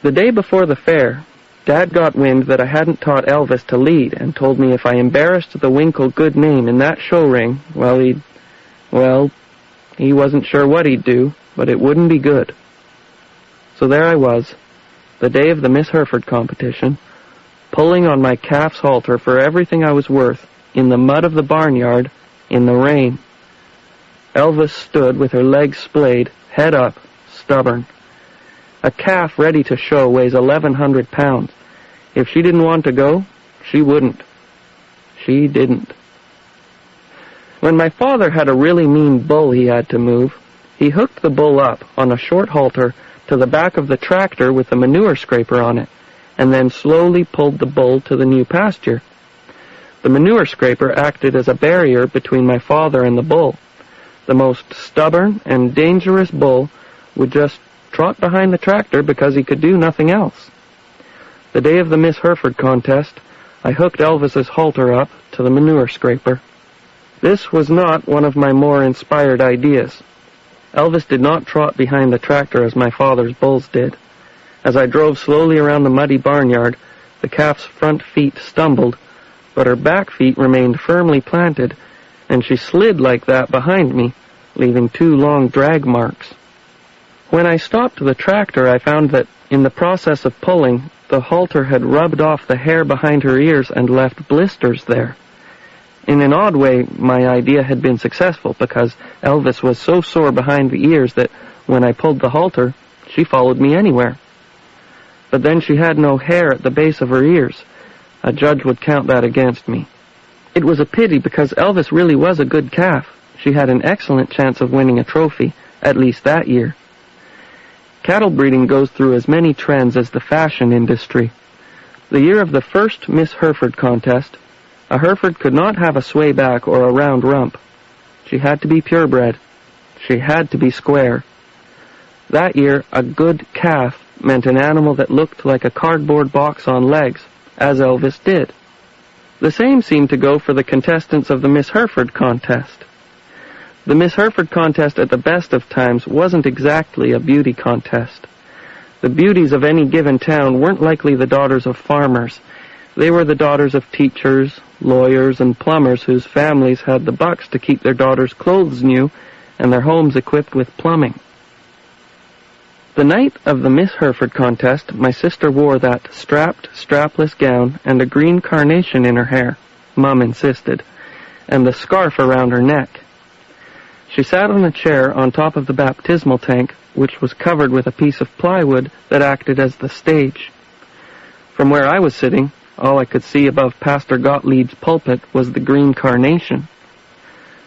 The day before the fair, Dad got wind that I hadn't taught Elvis to lead and told me if I embarrassed the Winkle good name in that show ring, he wasn't sure what he'd do, but it wouldn't be good. So there I was, the day of the Miss Hereford competition, pulling on my calf's halter for everything I was worth, in the mud of the barnyard, in the rain. Elvis stood with her legs splayed, head up, stubborn. A calf ready to show weighs 1,100 pounds. If she didn't want to go, she wouldn't. She didn't. When my father had a really mean bull he had to move, he hooked the bull up on a short halter to the back of the tractor with the manure scraper on it, and then slowly pulled the bull to the new pasture. The manure scraper acted as a barrier between my father and the bull. The most stubborn and dangerous bull would just trot behind the tractor because he could do nothing else. The day of the Miss Hereford contest, I hooked Elvis's halter up to the manure scraper. This was not one of my more inspired ideas. Elvis did not trot behind the tractor as my father's bulls did. As I drove slowly around the muddy barnyard, the calf's front feet stumbled, but her back feet remained firmly planted, and she slid like that behind me, leaving 2 long drag marks. When I stopped the tractor, I found that, in the process of pulling, the halter had rubbed off the hair behind her ears and left blisters there. In an odd way, my idea had been successful, because Elvis was so sore behind the ears that, when I pulled the halter, she followed me anywhere. But then she had no hair at the base of her ears. A judge would count that against me. It was a pity, because Elvis really was a good calf. She had an excellent chance of winning a trophy, at least that year. Cattle breeding goes through as many trends as the fashion industry. The year of the first Miss Hereford contest, a Hereford could not have a sway back or a round rump. She had to be purebred. She had to be square. That year, a good calf meant an animal that looked like a cardboard box on legs, as Elvis did. The same seemed to go for the contestants of the Miss Hereford contest. The Miss Hereford contest at the best of times wasn't exactly a beauty contest. The beauties of any given town weren't likely the daughters of farmers. They were the daughters of teachers, lawyers, and plumbers whose families had the bucks to keep their daughters' clothes new and their homes equipped with plumbing. The night of the Miss Hereford contest, my sister wore that strapped, strapless gown and a green carnation in her hair, Mum insisted, and the scarf around her neck. She sat on a chair on top of the baptismal tank, which was covered with a piece of plywood that acted as the stage. From where I was sitting, all I could see above Pastor Gottlieb's pulpit was the green carnation.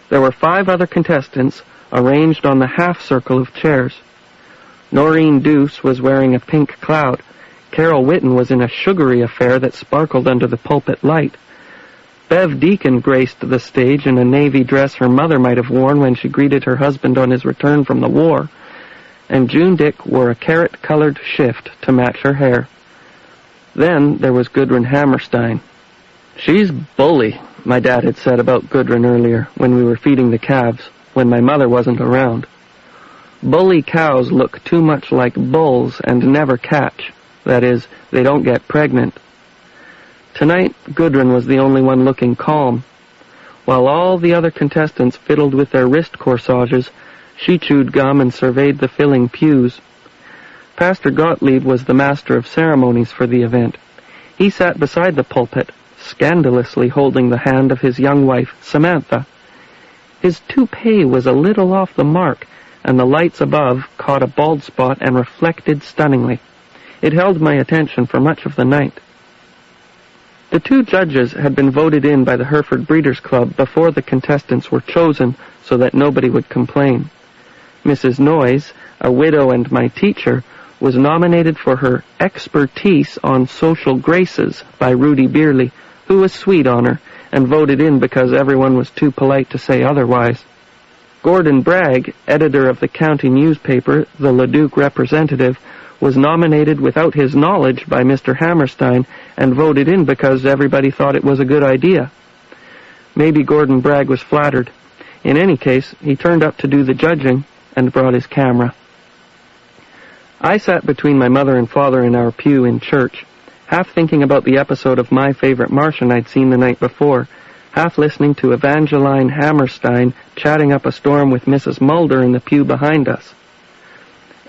There were 5 other contestants arranged on the half-circle of chairs. Noreen Deuce was wearing a pink cloud. Carol Whitten was in a sugary affair that sparkled under the pulpit light. Bev Deacon graced the stage in a navy dress her mother might have worn when she greeted her husband on his return from the war, and June Dick wore a carrot-colored shift to match her hair. Then there was Gudrun Hammerstein. "She's bully," my dad had said about Gudrun earlier when we were feeding the calves, when my mother wasn't around. Bully cows look too much like bulls and never catch. That is, they don't get pregnant. Tonight, Gudrun was the only one looking calm. While all the other contestants fiddled with their wrist corsages, she chewed gum and surveyed the filling pews. Pastor Gottlieb was the master of ceremonies for the event. He sat beside the pulpit, scandalously holding the hand of his young wife, Samantha. His toupee was a little off the mark, and the lights above caught a bald spot and reflected stunningly. It held my attention for much of the night. The 2 judges had been voted in by the Hereford Breeders' Club before the contestants were chosen so that nobody would complain. Mrs. Noyes, a widow and my teacher, was nominated for her expertise on social graces by Rudy Beerley, who was sweet on her, and voted in because everyone was too polite to say otherwise. Gordon Bragg, editor of the county newspaper, the Leduc Representative, was nominated without his knowledge by Mr. Hammerstein and voted in because everybody thought it was a good idea. Maybe Gordon Bragg was flattered. In any case, he turned up to do the judging and brought his camera. I sat between my mother and father in our pew in church, half thinking about the episode of My Favorite Martian I'd seen the night before, half listening to Evangeline Hammerstein chatting up a storm with Mrs. Mulder in the pew behind us.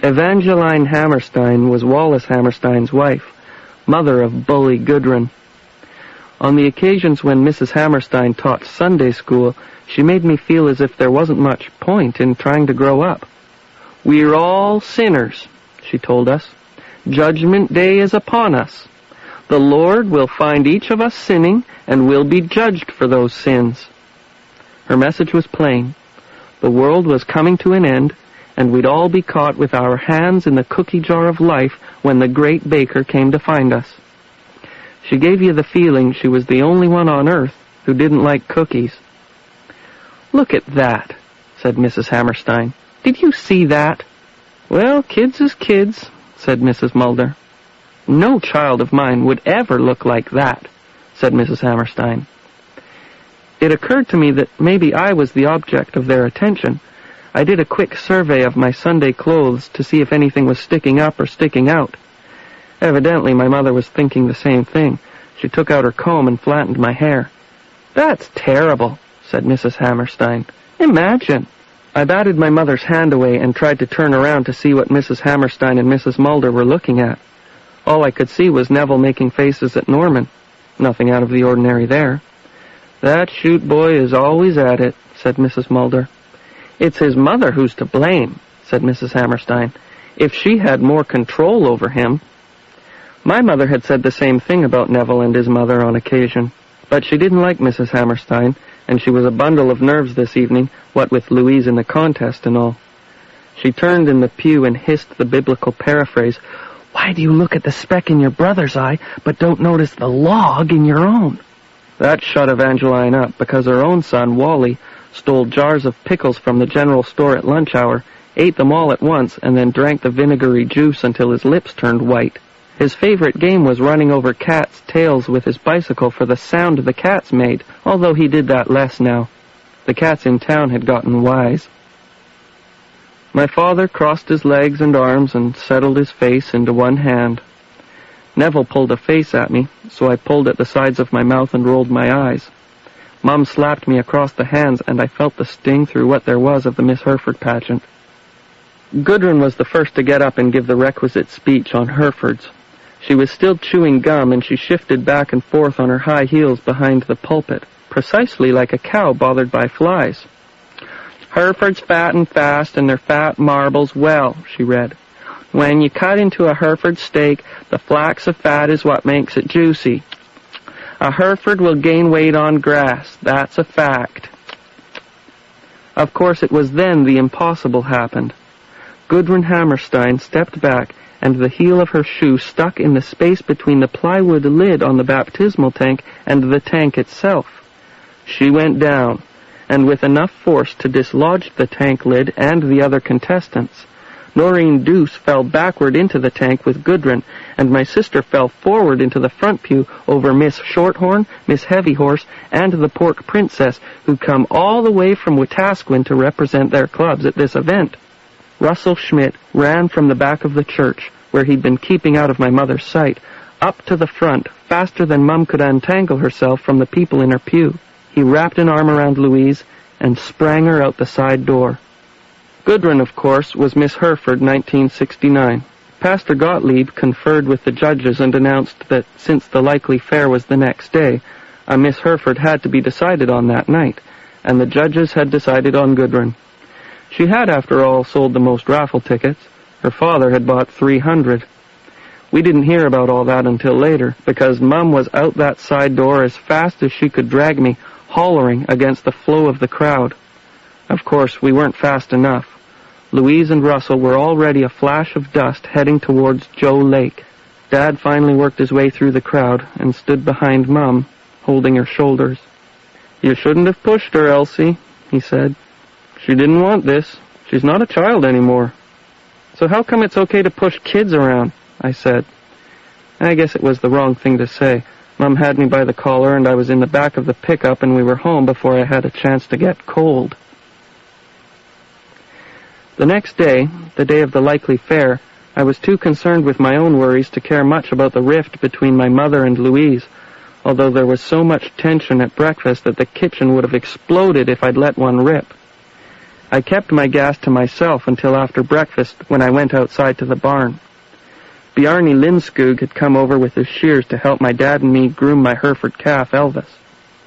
Evangeline Hammerstein was Wallace Hammerstein's wife, mother of Bully Gudrun. On the occasions when Mrs. Hammerstein taught Sunday school, she made me feel as if there wasn't much point in trying to grow up. "We're all sinners," she told us. "Judgment Day is upon us. The Lord will find each of us sinning, and we'll be judged for those sins." Her message was plain. The world was coming to an end, and we'd all be caught with our hands in the cookie jar of life when the great baker came to find us. She gave you the feeling she was the only one on earth who didn't like cookies. "Look at that," said Mrs. Hammerstein. "Did you see that?" "Well, kids is kids," said Mrs. Mulder. "No child of mine would ever look like that," said Mrs. Hammerstein. It occurred to me that maybe I was the object of their attention. I did a quick survey of my Sunday clothes to see if anything was sticking up or sticking out. Evidently, my mother was thinking the same thing. She took out her comb and flattened my hair. "That's terrible," said Mrs. Hammerstein. "Imagine." I batted my mother's hand away and tried to turn around to see what Mrs. Hammerstein and Mrs. Mulder were looking at. All I could see was Neville making faces at Norman. Nothing out of the ordinary there. "That shoot boy is always at it," said Mrs. Mulder. "It's his mother who's to blame," said Mrs. Hammerstein. "If she had more control over him." My mother had said the same thing about Neville and his mother on occasion, but she didn't like Mrs. Hammerstein, and she was a bundle of nerves this evening, what with Louise in the contest and all. She turned in the pew and hissed the biblical paraphrase, "Why do you look at the speck in your brother's eye, but don't notice the log in your own?" That shut Evangeline up, because her own son, Wally, stole jars of pickles from the general store at lunch hour, ate them all at once, and then drank the vinegary juice until his lips turned white. His favorite game was running over cats' tails with his bicycle for the sound the cats made, although he did that less now. The cats in town had gotten wise. My father crossed his legs and arms and settled his face into one hand. Neville pulled a face at me, so I pulled at the sides of my mouth and rolled my eyes. Mum slapped me across the hands, and I felt the sting through what there was of the Miss Hereford pageant. Gudrun was the first to get up and give the requisite speech on Herefords. She was still chewing gum, and she shifted back and forth on her high heels behind the pulpit, precisely like a cow bothered by flies. "Herefords fat and fast, and their fat marbles well," she read. "When you cut into a Hereford steak, the flax of fat is what makes it juicy. A Hereford will gain weight on grass. That's a fact." Of course, it was then the impossible happened. Gudrun Hammerstein stepped back, and the heel of her shoe stuck in the space between the plywood lid on the baptismal tank and the tank itself. She went down, and with enough force to dislodge the tank lid and the other contestants. Noreen Deuce fell backward into the tank with Gudrun, and my sister fell forward into the front pew over Miss Shorthorn, Miss Heavyhorse, and the Pork Princess, who'd come all the way from Wetaskiwin to represent their clubs at this event. Russell Schmidt ran from the back of the church, where he'd been keeping out of my mother's sight, up to the front, faster than Mum could untangle herself from the people in her pew. He wrapped an arm around Louise and sprang her out the side door. Gudrun, of course, was Miss Hereford 1969. Pastor Gottlieb conferred with the judges and announced that since the likely fair was the next day, a Miss Hereford had to be decided on that night, and the judges had decided on Gudrun. She had, after all, sold the most raffle tickets. Her father had bought 300. We didn't hear about all that until later, because Mum was out that side door as fast as she could drag me, hollering against the flow of the crowd. Of course, we weren't fast enough. Louise and Russell were already a flash of dust heading towards Joe Lake. Dad finally worked his way through the crowd and stood behind Mum, holding her shoulders. "You shouldn't have pushed her, Elsie," he said. "She didn't want this. She's not a child anymore." "So how come it's okay to push kids around?" I said. I guess it was the wrong thing to say. Mom had me by the collar, and I was in the back of the pickup, and we were home before I had a chance to get cold. The next day, the day of the likely fair, I was too concerned with my own worries to care much about the rift between my mother and Louise, although there was so much tension at breakfast that the kitchen would have exploded if I'd let one rip. I kept my gas to myself until after breakfast, when I went outside to the barn. Bjarne Lindskog had come over with his shears to help my dad and me groom my Hereford calf, Elvis.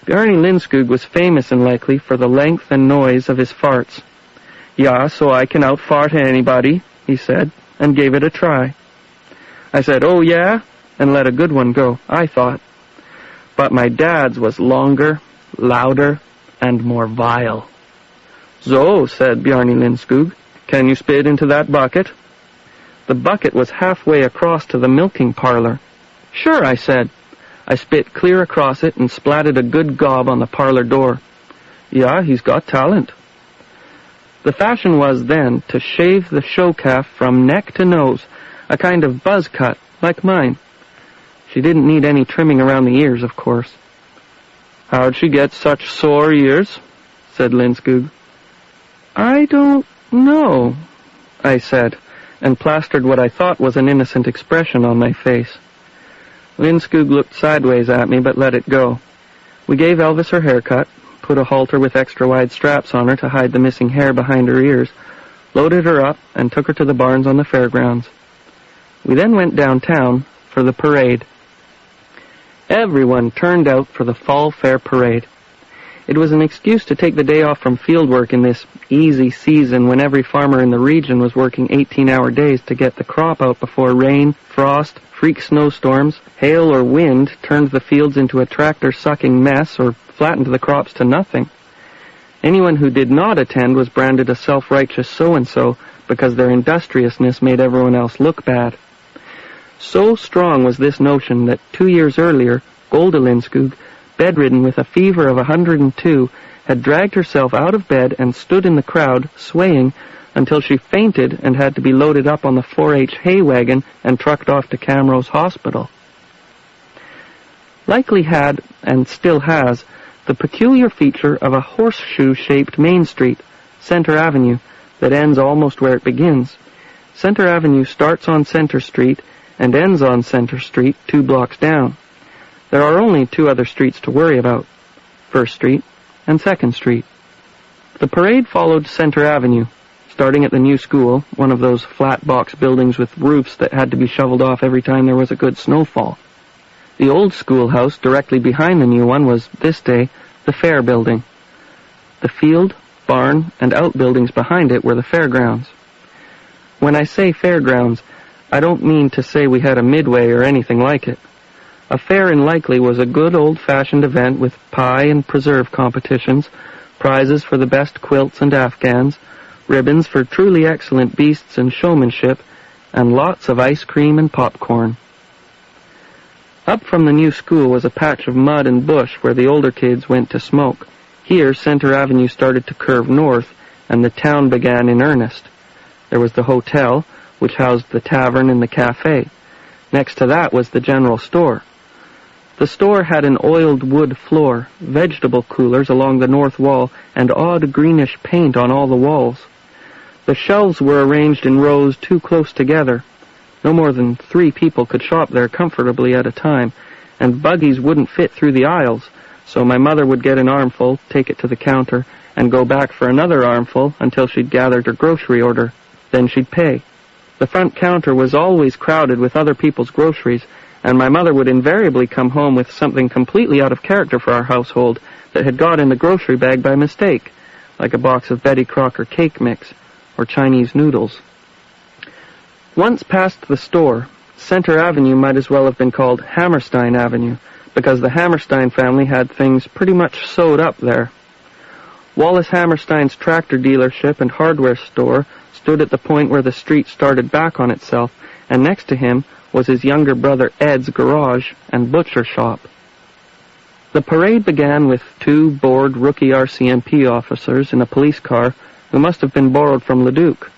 Bjarne Lindskog was famous in Likely for the length and noise of his farts. "Yeah, so I can out-fart anybody," he said, and gave it a try. I said, "Oh yeah?" and let a good one go, I thought. But my dad's was longer, louder, and more vile. "So," said Bjarne Lindskog, "can you spit into that bucket?" The bucket was halfway across to the milking parlor. "Sure," I said. I spit clear across it and splatted a good gob on the parlor door. "Yeah, he's got talent." The fashion was then to shave the show calf from neck to nose, a kind of buzz cut, like mine. She didn't need any trimming around the ears, of course. "How'd she get such sore ears?" said Lindskog. "I don't know," I said, and plastered what I thought was an innocent expression on my face. Lindskog looked sideways at me, but let it go. We gave Elvis her haircut, put a halter with extra-wide straps on her to hide the missing hair behind her ears, loaded her up, and took her to the barns on the fairgrounds. We then went downtown for the parade. Everyone turned out for the Fall Fair Parade. It was an excuse to take the day off from fieldwork in this easy season when every farmer in the region was working 18-hour days to get the crop out before rain, frost, freak snowstorms, hail, or wind turned the fields into a tractor-sucking mess or flattened the crops to nothing. Anyone who did not attend was branded a self-righteous so-and-so because their industriousness made everyone else look bad. So strong was this notion that 2 years earlier, Golda Lindskog, bedridden with a fever of 102, had dragged herself out of bed and stood in the crowd, swaying, until she fainted and had to be loaded up on the 4-H hay wagon and trucked off to Camrose Hospital. Likely had, and still has, the peculiar feature of a horseshoe-shaped main street, Center Avenue, that ends almost where it begins. Center Avenue starts on Center Street and ends on Center Street 2 blocks down. There are only 2 other streets to worry about, First Street and 2nd Street. The parade followed Center Avenue, starting at the new school, one of those flat box buildings with roofs that had to be shoveled off every time there was a good snowfall. The old schoolhouse directly behind the new one was, this day, the fair building. The field, barn, and outbuildings behind it were the fairgrounds. When I say fairgrounds, I don't mean to say we had a midway or anything like it. A fair in Likely was a good old-fashioned event with pie and preserve competitions, prizes for the best quilts and afghans, ribbons for truly excellent beasts and showmanship, and lots of ice cream and popcorn. Up from the new school was a patch of mud and bush where the older kids went to smoke. Here, Center Avenue started to curve north, and the town began in earnest. There was the hotel, which housed the tavern and the cafe. Next to that was the general store. The store had an oiled wood floor, vegetable coolers along the north wall, and odd greenish paint on all the walls. The shelves were arranged in rows too close together. No more than 3 people could shop there comfortably at a time, and buggies wouldn't fit through the aisles, so my mother would get an armful, take it to the counter, and go back for another armful until she'd gathered her grocery order. Then she'd pay. The front counter was always crowded with other people's groceries, and my mother would invariably come home with something completely out of character for our household that had got in the grocery bag by mistake, like a box of Betty Crocker cake mix or Chinese noodles. Once past the store, Center Avenue might as well have been called Hammerstein Avenue, because the Hammerstein family had things pretty much sewed up there. Wallace Hammerstein's tractor dealership and hardware store stood at the point where the street started back on itself, and next to him was his younger brother Ed's garage and butcher shop. The parade began with 2 bored rookie RCMP officers in a police car who must have been borrowed from Leduc.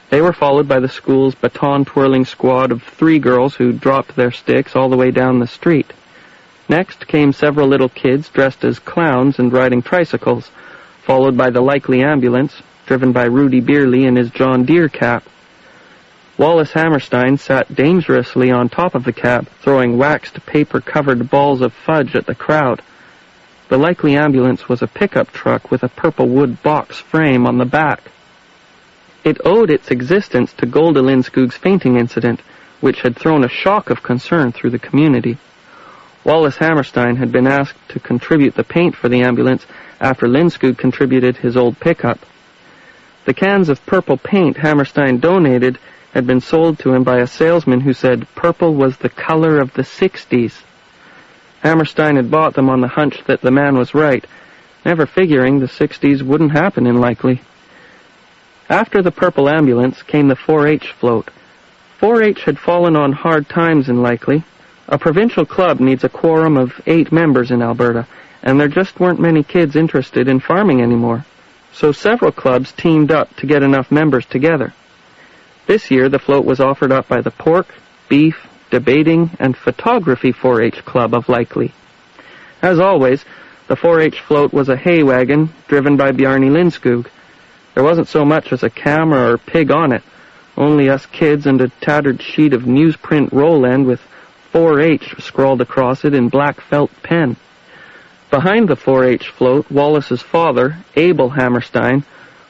They were followed by the school's baton-twirling squad of 3 girls who dropped their sticks all the way down the street. Next came several little kids dressed as clowns and riding tricycles, followed by the likely ambulance, driven by Rudy Beerley in his John Deere cap. Wallace Hammerstein sat dangerously on top of the cab, throwing waxed paper-covered balls of fudge at the crowd. The likely ambulance was a pickup truck with a purple wood box frame on the back. It owed its existence to Golda Lindskog's fainting incident, which had thrown a shock of concern through the community. Wallace Hammerstein had been asked to contribute the paint for the ambulance after Lindskog contributed his old pickup. The cans of purple paint Hammerstein donated had been sold to him by a salesman who said purple was the color of the 60s. Hammerstein had bought them on the hunch that the man was right, never figuring the 60s wouldn't happen in Likely. After the purple ambulance came the 4-H float. 4-H had fallen on hard times in Likely. A provincial club needs a quorum of 8 members in Alberta, and there just weren't many kids interested in farming anymore. So several clubs teamed up to get enough members together. This year, the float was offered up by the Pork, Beef, Debating, and Photography 4-H Club of Likely. As always, the 4-H float was a hay wagon driven by Bjarne Lindskog. There wasn't so much as a camera or pig on it, only us kids and a tattered sheet of newsprint roll end with 4-H scrawled across it in black felt pen. Behind the 4-H float, Wallace's father, Abel Hammerstein,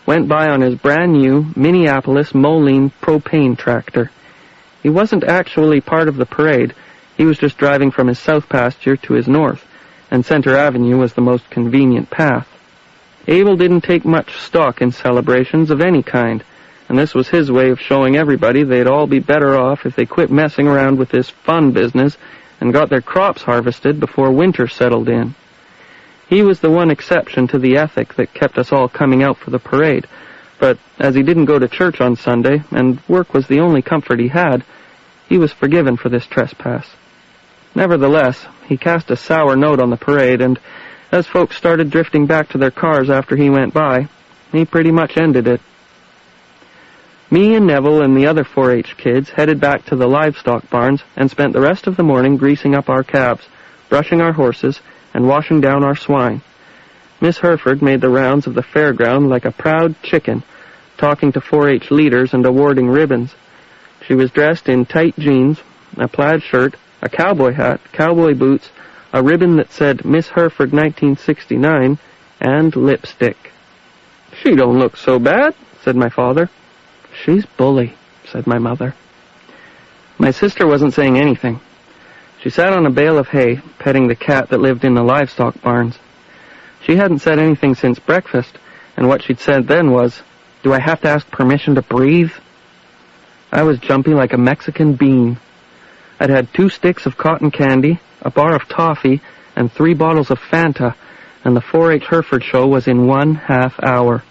went by on his brand-new Minneapolis Moline propane tractor. He wasn't actually part of the parade. He was just driving from his south pasture to his north, and Center Avenue was the most convenient path. Abel didn't take much stock in celebrations of any kind, and this was his way of showing everybody they'd all be better off if they quit messing around with this fun business and got their crops harvested before winter settled in. He was the one exception to the ethic that kept us all coming out for the parade, but as he didn't go to church on Sunday, and work was the only comfort he had, he was forgiven for this trespass. Nevertheless, he cast a sour note on the parade, and as folks started drifting back to their cars after he went by, he pretty much ended it. Me and Neville and the other 4-H kids headed back to the livestock barns and spent the rest of the morning greasing up our calves, brushing our horses, and washing down our swine. Miss Hereford made the rounds of the fairground like a proud chicken, talking to 4-H leaders and awarding ribbons. She was dressed in tight jeans, a plaid shirt, a cowboy hat, cowboy boots, a ribbon that said Miss Hereford 1969, and lipstick. "She don't look so bad," said my father. "She's bully," said my mother. My sister wasn't saying anything. She sat on a bale of hay, petting the cat that lived in the livestock barns. She hadn't said anything since breakfast, and what she'd said then was, "Do I have to ask permission to breathe?" I was jumpy like a Mexican bean. I'd had 2 sticks of cotton candy, a bar of toffee, and 3 bottles of Fanta, and the 4-H Hereford show was in 1/2 hour.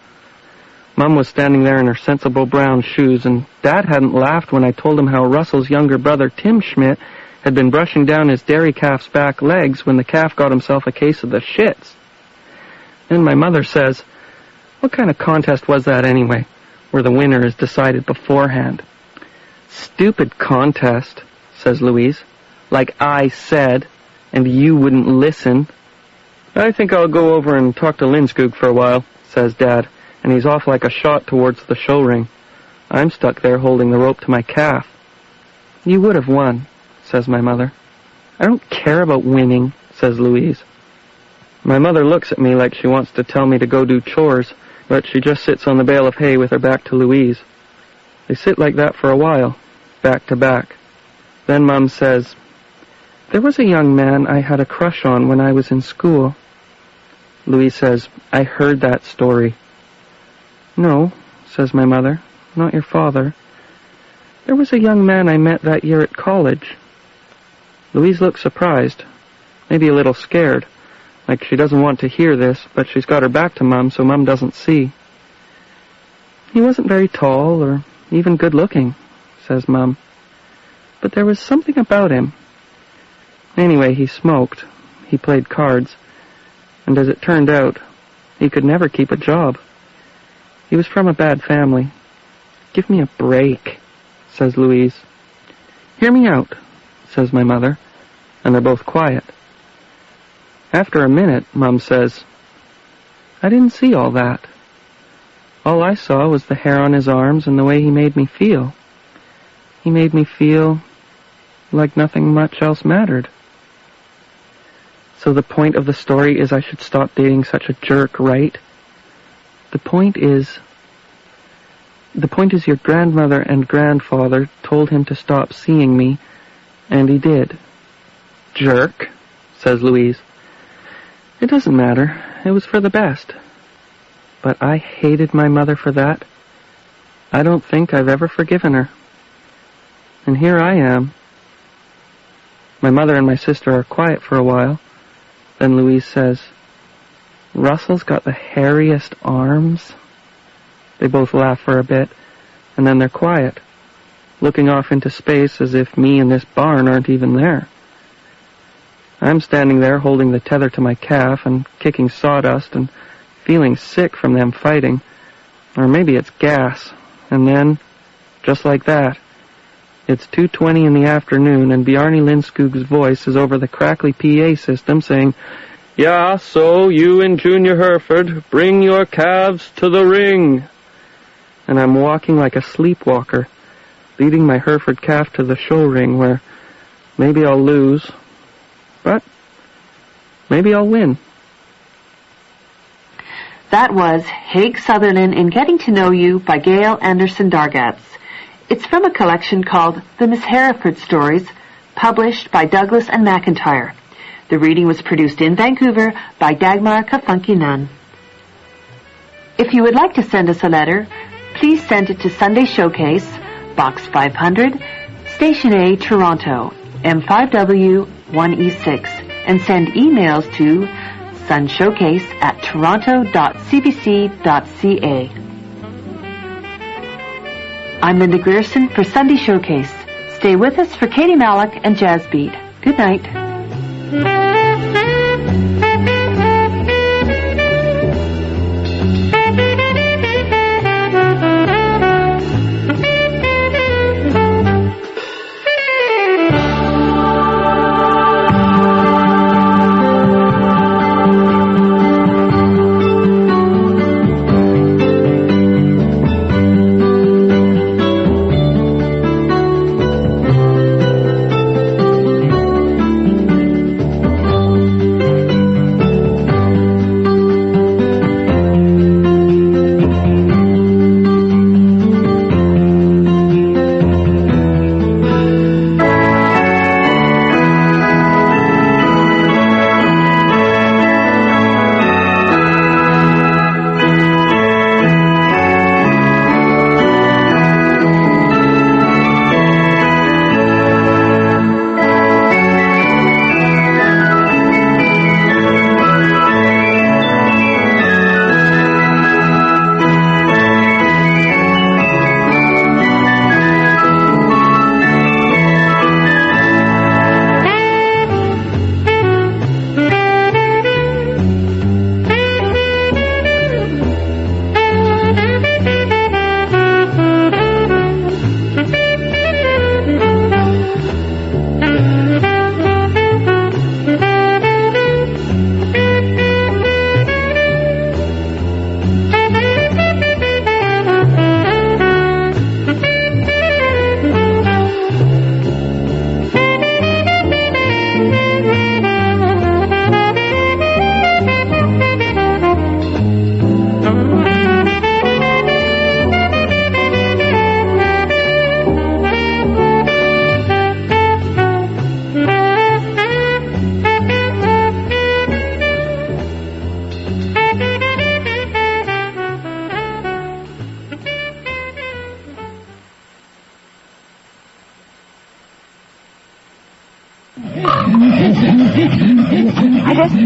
Mum was standing there in her sensible brown shoes, and Dad hadn't laughed when I told him how Russell's younger brother, Tim Schmidt, had been brushing down his dairy calf's back legs when the calf got himself a case of the shits. Then my mother says, "What kind of contest was that anyway, where the winner is decided beforehand?" "Stupid contest," says Louise. "Like I said, and you wouldn't listen." "I think I'll go over and talk to Lindskog for a while," says Dad, and he's off like a shot towards the show ring. I'm stuck there holding the rope to my calf. "You would have won," says my mother. "I don't care about winning," says Louise. My mother looks at me like she wants to tell me to go do chores, but she just sits on the bale of hay with her back to Louise. They sit like that for a while, back to back. Then Mum says, "There was a young man I had a crush on when I was in school." Louise says, "I heard that story." "No," says my mother, "not your father. There was a young man I met that year at college." Louise looks surprised, maybe a little scared, like she doesn't want to hear this, but she's got her back to Mum so Mum doesn't see. "He wasn't very tall or even good-looking," says Mum. "But there was something about him. Anyway, he smoked, he played cards, and as it turned out, he could never keep a job. He was from a bad family. Give me a break, says Louise. Hear me out, says my mother, and they're both quiet. After a minute, Mum says, I didn't see all that. All I saw was the hair on his arms and the way he made me feel. He made me feel like nothing much else mattered. So the point of the story is I should stop dating such a jerk, right? The point is your grandmother and grandfather told him to stop seeing me, and he did. Jerk, says Louise. It doesn't matter. It was for the best. But I hated my mother for that. I don't think I've ever forgiven her. And here I am. My mother and my sister are quiet for a while. Then Louise says, Russell's got the hairiest arms. They both laugh for a bit, and then they're quiet, looking off into space as if me and this barn aren't even there. I'm standing there holding the tether to my calf and kicking sawdust and feeling sick from them fighting. Or maybe it's gas. And then, just like that, it's 2:20 in the afternoon and Bjarne Lindskog's voice is over the crackly PA system saying, Yeah, so you and Junior Hereford, bring your calves to the ring. And I'm walking like a sleepwalker, leading my Hereford calf to the show ring where maybe I'll lose, but maybe I'll win. That was Haig Sutherland in Getting to Know You by Gail Anderson Dargatz. It's from a collection called The Miss Hereford Stories, published by Douglas and McIntyre. The reading was produced in Vancouver by Dagmar Kafunky Nunn. If you would like to send us a letter, please send it to Sunday Showcase, Box 500, Station A, Toronto, M5W 1E6, and send emails to sunshowcase@toronto.cbc.ca. I'm Linda Grierson for Sunday Showcase. Stay with us for Katie Malick and Jazz Beat. Good night.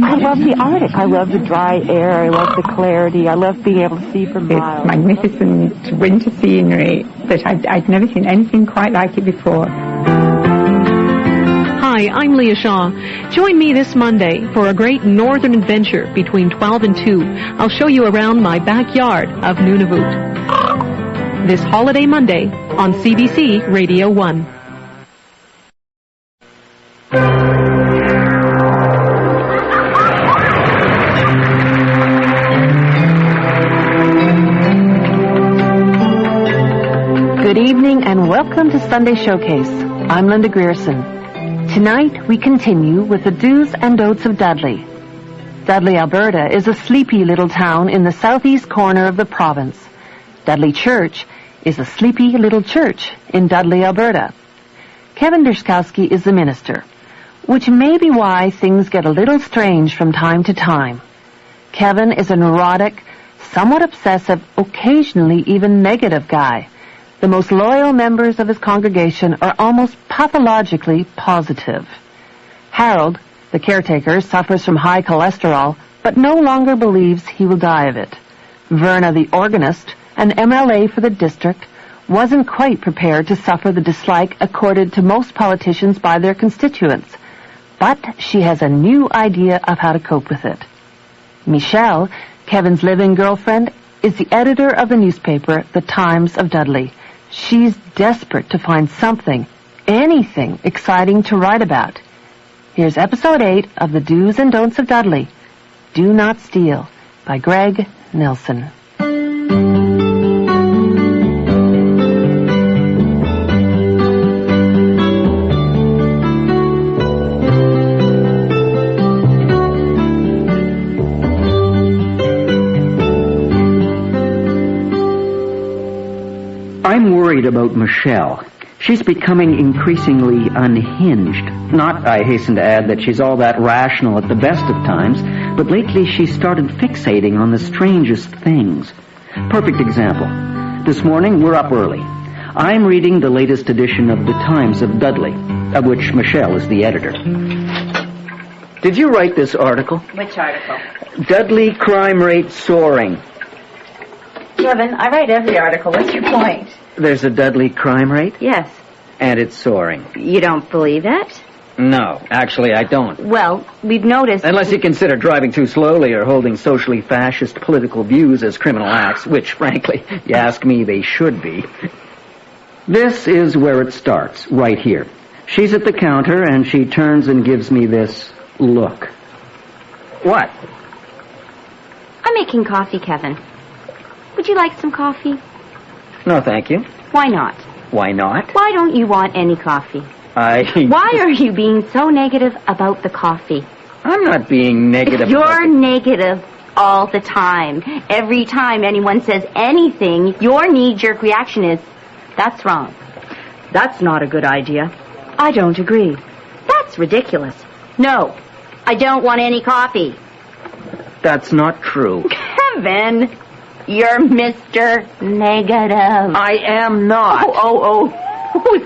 I love the Arctic. I love the dry air. I love the clarity. I love being able to see for miles. It's magnificent winter scenery that I'd never seen anything quite like it before. Hi, I'm Leah Shaw. Join me this Monday for a great northern adventure between 12 and 2. I'll show you around my backyard of Nunavut. this holiday Monday on CBC Radio 1. Good evening and welcome to Sunday Showcase. I'm Linda Grierson. Tonight we continue with the do's and don'ts of Dudley. Dudley, Alberta is a sleepy little town in the southeast corner of the province. Dudley Church is a sleepy little church in Dudley, Alberta. Kevin Derskowski is the minister, which may be why things get a little strange from time to time. Kevin is a neurotic, somewhat obsessive, occasionally even negative guy. The most loyal members of his congregation are almost pathologically positive. Harold, the caretaker, suffers from high cholesterol, but no longer believes he will die of it. Verna, the organist, an MLA for the district, wasn't quite prepared to suffer the dislike accorded to most politicians by their constituents, but she has a new idea of how to cope with it. Michelle, Kevin's live-in girlfriend, is the editor of the newspaper, The Times of Dudley. She's desperate to find something, anything exciting to write about. Here's episode 8 of the Do's and Don'ts of Dudley. Do Not Steal by Greg Nelson. I'm worried about Michelle. She's becoming increasingly unhinged. Not, I hasten to add, that she's all that rational at the best of times, but lately she's started fixating on the strangest things. Perfect example. This morning, we're up early. I'm reading the latest edition of The Times of Dudley, of which Michelle is the editor. Did you write this article? Which article? Dudley crime rate soaring. Kevin, I write every article. What's your point? There's a Dudley crime rate? Yes. And it's soaring. You don't believe it? No, actually I don't. Well, we've noticed... Unless you consider driving too slowly or holding socially fascist political views as criminal acts, which, frankly, you ask me, they should be. This is where it starts, right here. She's at the counter, and she turns and gives me this look. What? I'm making coffee, Kevin. Would you like some coffee? No, thank you. Why not? Why not? Why don't you want any coffee? Why are you being so negative about the coffee? I'm not being negative. You're negative all the time. Every time anyone says anything, your knee-jerk reaction is, that's wrong. That's not a good idea. I don't agree. That's ridiculous. No, I don't want any coffee. That's not true. Kevin, you're Mr. Negative. I am not. Oh,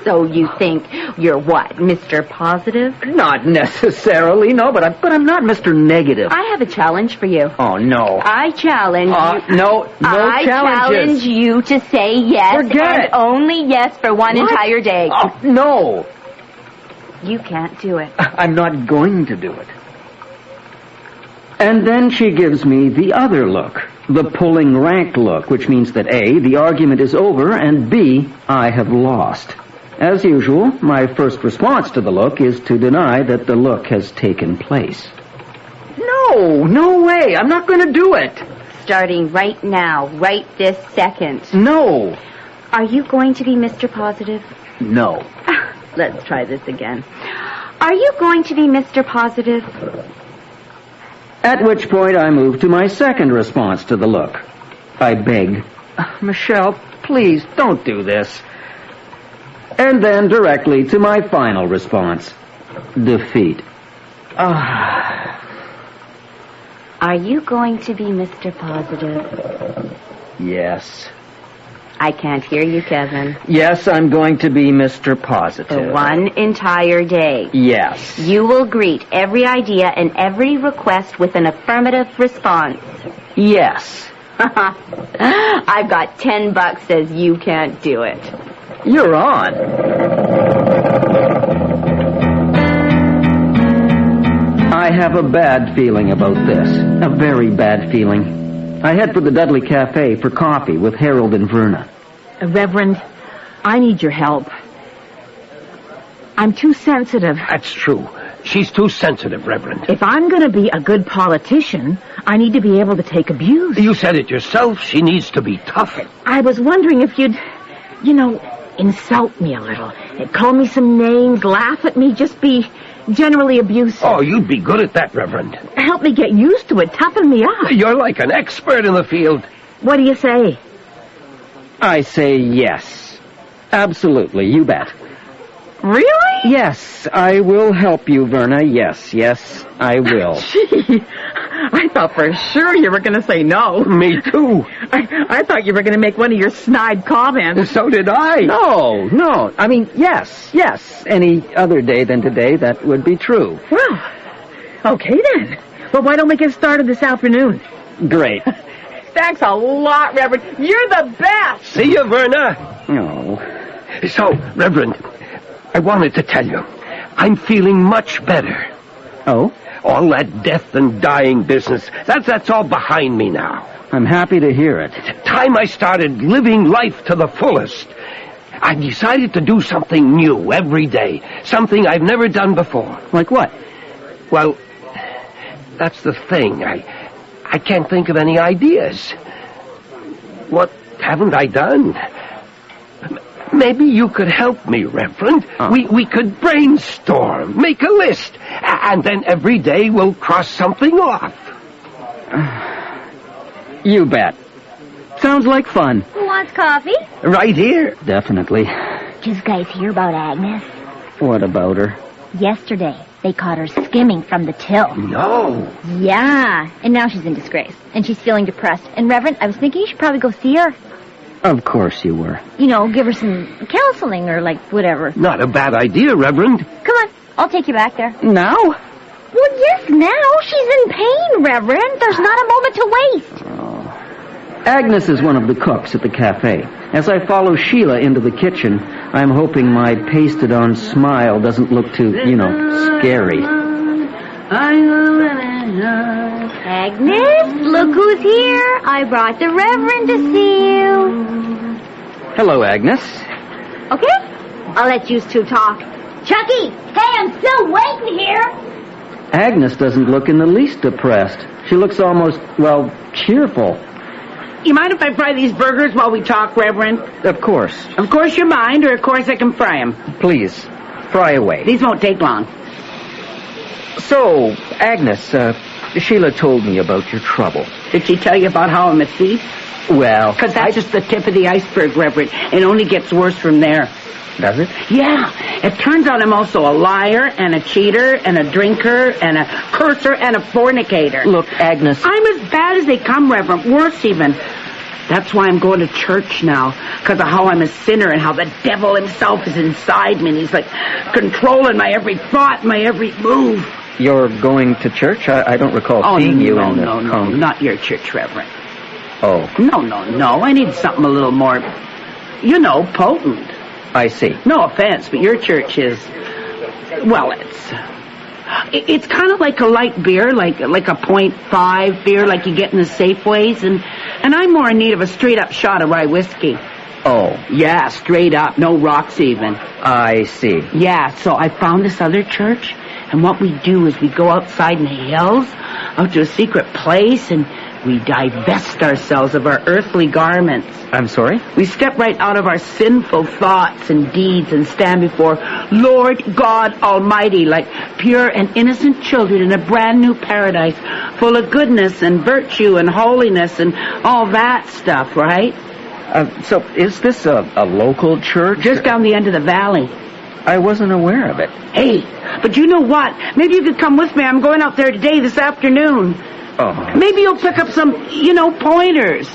so you think you're what, Mr. Positive? Not necessarily, no, but I'm not Mr. Negative. I have a challenge for you. Oh, no. I challenge you. No I challenges. challenge you to say yes Forget and it. only yes for one entire day. Oh, no. You can't do it. I'm not going to do it. And then she gives me the other look, the pulling rank look, which means that A, the argument is over, and B, I have lost. As usual, my first response to the look is to deny that the look has taken place. No way, I'm not going to do it. Starting right now, right this second. No. Are you going to be Mr. Positive? No. Let's try this again. Are you going to be Mr. Positive? At which point I move to my second response to the look. I beg, Michelle, please don't do this. And then directly to my final response, defeat. Are you going to be Mr. Positive? Yes. I can't hear you, Kevin. Yes, I'm going to be Mr. Positive. For one entire day. Yes. You will greet every idea and every request with an affirmative response. Yes. I've got $10 says you can't do it. You're on. I have a bad feeling about this. A very bad feeling. I head for the Dudley Cafe for coffee with Harold and Verna. Reverend, I need your help. I'm too sensitive. That's true. She's too sensitive, Reverend. If I'm going to be a good politician, I need to be able to take abuse. You said it yourself. She needs to be tough. I was wondering if you'd, insult me a little. Call me some names, laugh at me, just be generally abusive. Oh, you'd be good at that, Reverend. Help me get used to it, toughen me up. You're like an expert in the field. What do you say? I say yes. Absolutely, you bet. Really? Yes, I will help you, Verna. Yes, I will. Gee, I thought for sure you were going to say no. Me too. I thought you were going to make one of your snide comments. So did I. No. I mean, yes. Any other day than today, that would be true. Well, okay then. Well, why don't we get started this afternoon? Great. Thanks a lot, Reverend. You're the best. See you, Verna. Oh. So, Reverend, I wanted to tell you, I'm feeling much better. Oh? All that death and dying business, that's all behind me now. I'm happy to hear it. The time I started living life to the fullest, I decided to do something new every day, something I've never done before. Like what? Well, that's the thing. I can't think of any ideas. What haven't I done? Maybe you could help me, Reverend. We could brainstorm, make a list, and then every day we'll cross something off. You bet. Sounds like fun. Who wants coffee? Right here. Definitely. Did you guys hear about Agnes? What about her? Yesterday, they caught her skimming from the till. No. Yeah, and now she's in disgrace, and she's feeling depressed. And Reverend, I was thinking you should probably go see her. Of course you were. Give her some counseling or, whatever. Not a bad idea, Reverend. Come on, I'll take you back there. Now? Well, yes, now. She's in pain, Reverend. There's not a moment to waste. Agnes is one of the cooks at the cafe. As I follow Sheila into the kitchen, I'm hoping my pasted-on smile doesn't look too, scary. Agnes, look who's here. I brought the Reverend to see you. Hello, Agnes. Okay, I'll let you two talk. Chucky, hey, I'm still waiting here. Agnes doesn't look in the least depressed. She looks almost, cheerful. You mind if I fry these burgers while we talk, Reverend? Of course. Of course you mind, or of course I can fry them. Please, fry away. These won't take long. So, Agnes, Sheila told me about your trouble. Did she tell you about how I'm a thief? Well, Because that's just the tip of the iceberg, Reverend. It only gets worse from there. Does it? Yeah. It turns out I'm also a liar and a cheater and a drinker and a curser and a fornicator. Look, Agnes... I'm as bad as they come, Reverend. Worse even. That's why I'm going to church now. Because of how I'm a sinner and how the devil himself is inside me. And he's controlling my every thought, my every move. You're going to church? I don't recall seeing you in the... No, not your church, Reverend. Oh. No. I need something a little more, potent. I see. No offense, but your church is, it's kind of like a light beer, like a 0.5 beer, like you get in the Safeways, and I'm more in need of a straight-up shot of rye whiskey. Oh. Yeah, straight up, no rocks even. I see. Yeah, so I found this other church, and what we do is we go outside in the hills, out to a secret place, and we divest ourselves of our earthly garments. I'm sorry? We step right out of our sinful thoughts and deeds and stand before Lord God Almighty like pure and innocent children in a brand new paradise full of goodness and virtue and holiness and all that stuff, right? So is this a local church? Just down the end of the valley. I wasn't aware of it. Hey, but you know what? Maybe you could come with me. I'm going out there today, this afternoon. Oh. Maybe you'll pick up some, pointers.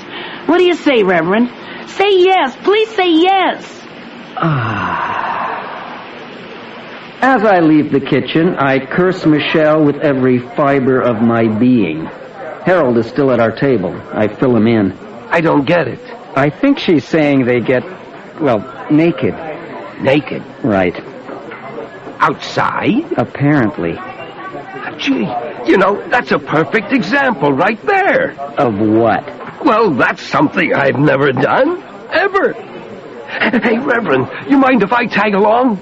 What do you say, Reverend? Say yes. Please say yes. As I leave the kitchen, I curse Michelle with every fiber of my being. Harold is still at our table. I fill him in. I don't get it. I think she's saying they get, naked. Naked? Right. Outside? Apparently. Gee, that's a perfect example right there. Of what? Well, that's something I've never done, ever. Hey, Reverend, you mind if I tag along?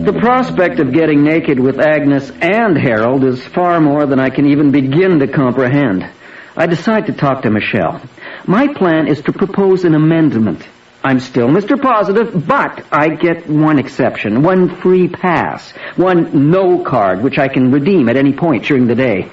The prospect of getting naked with Agnes and Harold is far more than I can even begin to comprehend. I decide to talk to Michelle. My plan is to propose an amendment. I'm still Mr. Positive, but I get one exception, one free pass, one no card, which I can redeem at any point during the day.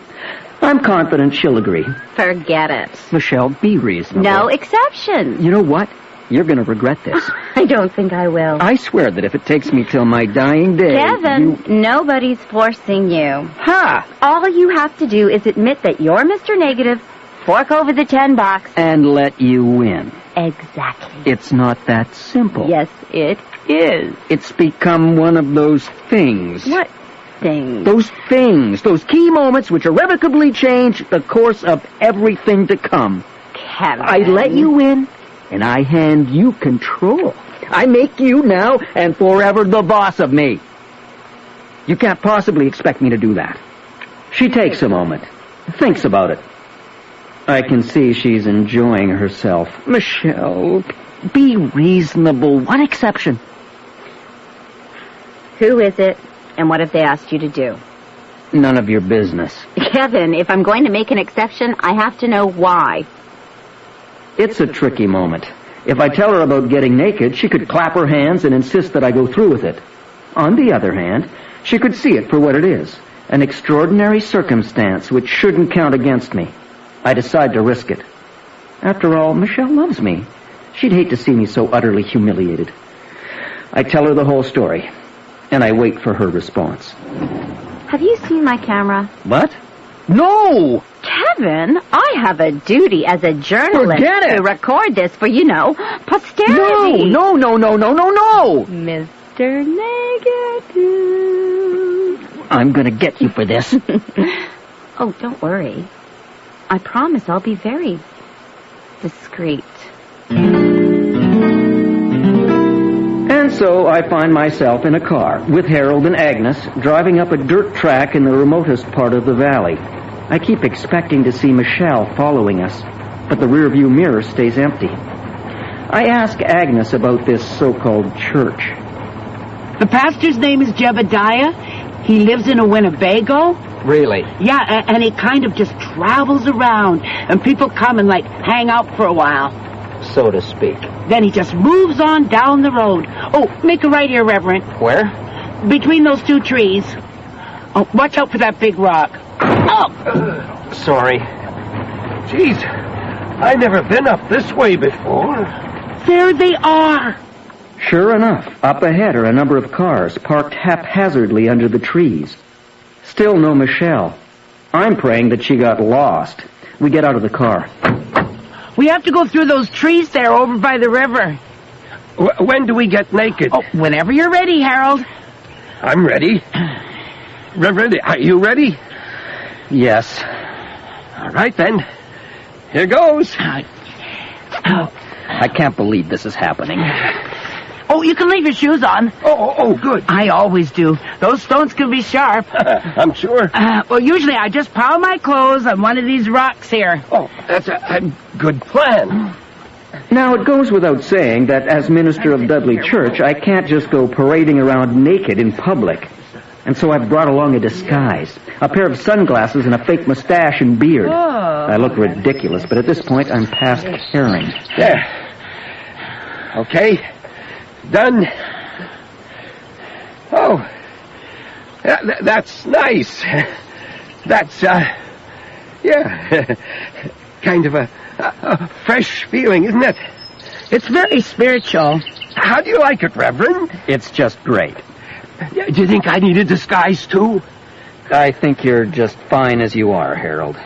I'm confident she'll agree. Forget it. Michelle, be reasonable. No exception. You know what? You're going to regret this. I don't think I will. I swear that if it takes me till my dying day... Kevin, nobody's forcing you. Ha! All you have to do is admit that you're Mr. Negative, fork over the $10. And let you win. Exactly. It's not that simple. Yes, it is. It's become one of those things. What things? Those things. Those key moments which irrevocably change the course of everything to come. Kevin. I let you win, and I hand you control. I make you now and forever the boss of me. You can't possibly expect me to do that. She takes a moment, thinks about it. I can see she's enjoying herself. Michelle, be reasonable. One exception. Who is it, and what have they asked you to do? None of your business. Kevin, if I'm going to make an exception, I have to know why. It's a tricky moment. If I tell her about getting naked, she could clap her hands and insist that I go through with it. On the other hand, she could see it for what it is, an extraordinary circumstance which shouldn't count against me. I decide to risk it. After all, Michelle loves me. She'd hate to see me so utterly humiliated. I tell her the whole story, and I wait for her response. Have you seen my camera? What? No! Kevin, I have a duty as a journalist to record this for, posterity. No! Mr. Negative. I'm gonna get you for this. Oh, don't worry. I promise I'll be very discreet. And so I find myself in a car with Harold and Agnes driving up a dirt track in the remotest part of the valley. I keep expecting to see Michelle following us, but the rearview mirror stays empty. I ask Agnes about this so-called church. The pastor's name is Jebediah. He lives in a Winnebago. Really? Yeah, and he kind of just travels around, and people come and, hang out for a while. So to speak. Then he just moves on down the road. Oh, make a right here, Reverend. Where? Between those two trees. Oh, watch out for that big rock. Oh! Sorry. Geez, I've never been up this way before. There they are. Sure enough, up ahead are a number of cars parked haphazardly under the trees. Still no Michelle. I'm praying that she got lost. We get out of the car. We have to go through those trees there over by the river. When do we get naked? Oh, whenever you're ready, Harold. I'm ready. Reverend, are you ready? Yes. All right, then. Here goes. I can't believe this is happening. Oh, you can leave your shoes on. Oh, good. I always do. Those stones can be sharp. I'm sure. Well, usually I just pile my clothes on one of these rocks here. Oh, that's a good plan. Now, it goes without saying that as minister of Dudley Church, I can't just go parading around naked in public. And so I've brought along a disguise, a pair of sunglasses and a fake mustache and beard. I look ridiculous, but at this point I'm past caring. There. Okay. Done. Oh, that's nice. That's, kind of a fresh feeling, isn't it? It's very spiritual. How do you like it, Reverend? It's just great. Do you think I need a disguise, too? I think you're just fine as you are, Harold.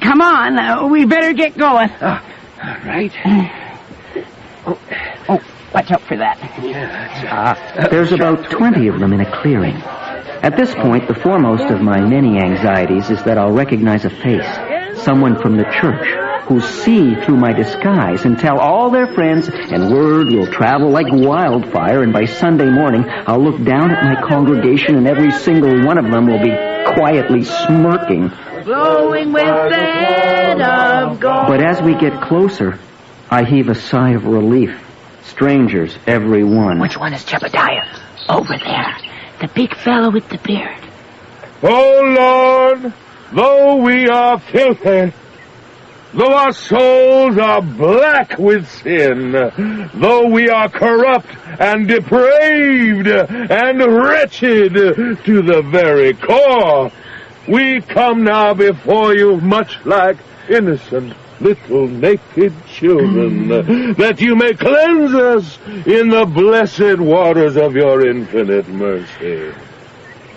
Come on, we better get going. All right. Oh, watch out for that. Yeah, there's about 20 of them in a clearing. At this point, the foremost of my many anxieties is that I'll recognize a face, someone from the church, who'll see through my disguise and tell all their friends, and word will travel like wildfire, and by Sunday morning, I'll look down at my congregation and every single one of them will be quietly smirking. Glowing with the head of gold. But as we get closer, I heave a sigh of relief. Strangers, every one. Which one is Jebediah? Over there. The big fellow with the beard. Oh, Lord, though we are filthy, though our souls are black with sin, though we are corrupt and depraved and wretched to the very core, we come now before you much like innocent little naked children, that you may cleanse us in the blessed waters of your infinite mercy.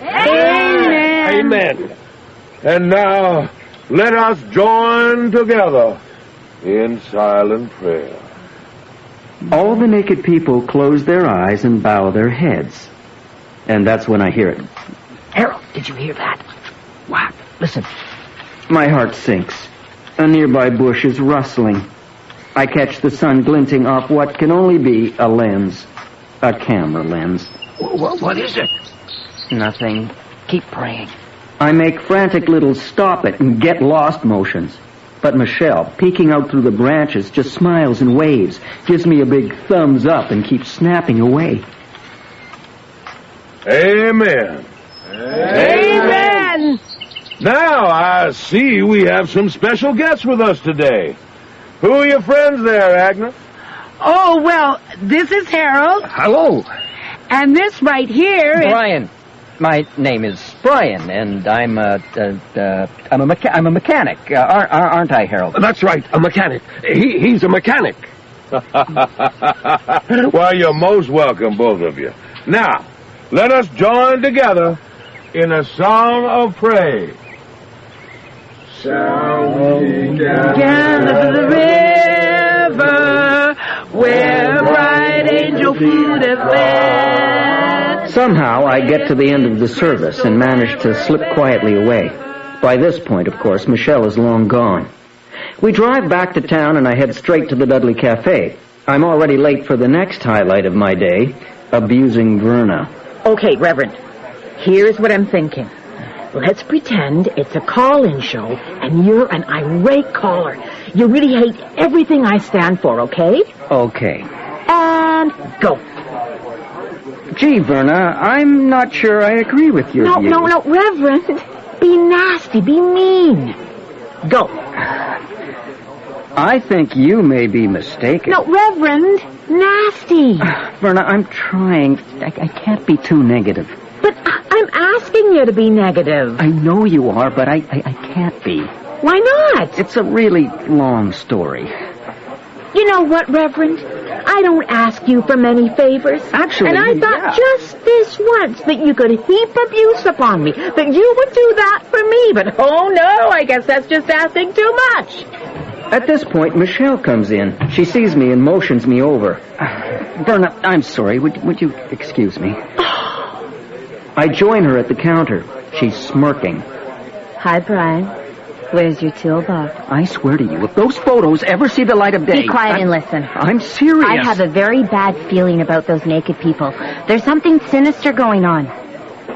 Amen. Amen. And now, let us join together in silent prayer. All the naked people close their eyes and bow their heads. And that's when I hear it. Harold, did you hear that? What? Listen. My heart sinks. A nearby bush is rustling. I catch the sun glinting off what can only be a lens. A camera lens. What is it? Nothing. Keep praying. I make frantic little stop it and get lost motions. But Michelle, peeking out through the branches, just smiles and waves, gives me a big thumbs up and keeps snapping away. Amen. Amen. Now, I see we have some special guests with us today. Who are your friends there, Agnes? Oh, well, this is Harold. Hello. And this right here is... Brian. My name is Brian, and I'm a mechanic. Aren't I, Harold? That's right, a mechanic. He's a mechanic. Well, you're most welcome, both of you. Now, let us join together in a song of praise. Shall we gather to the river where bright angel floodeth fed? Somehow I get to the end of the service and manage to slip quietly away. By this point, of course, Michelle is long gone. We drive back to town and I head straight to the Dudley Cafe. I'm already late for the next highlight of my day, abusing Verna. Okay, Reverend, here's what I'm thinking. Let's pretend it's a call-in show, and you're an irate caller. You really hate everything I stand for, okay? Okay. And go. Gee, Verna, I'm not sure I agree with your view. No, Reverend. Be nasty, be mean. Go. I think you may be mistaken. No, Reverend, nasty. Verna, I'm trying. I can't be too negative. But I'm asking you to be negative. I know you are, but I can't be. Why not? It's a really long story. You know what, Reverend? I don't ask you for many favors. Actually, and I thought just this once that you could heap abuse upon me, that you would do that for me. But oh no, I guess that's just asking too much. At this point, Michelle comes in. She sees me and motions me over. Verna, I'm sorry. Would you excuse me? I join her at the counter. She's smirking. Hi, Brian. Where's your toolbox? I swear to you, if those photos ever see the light of day... Be quiet and listen. I'm serious. I have a very bad feeling about those naked people. There's something sinister going on.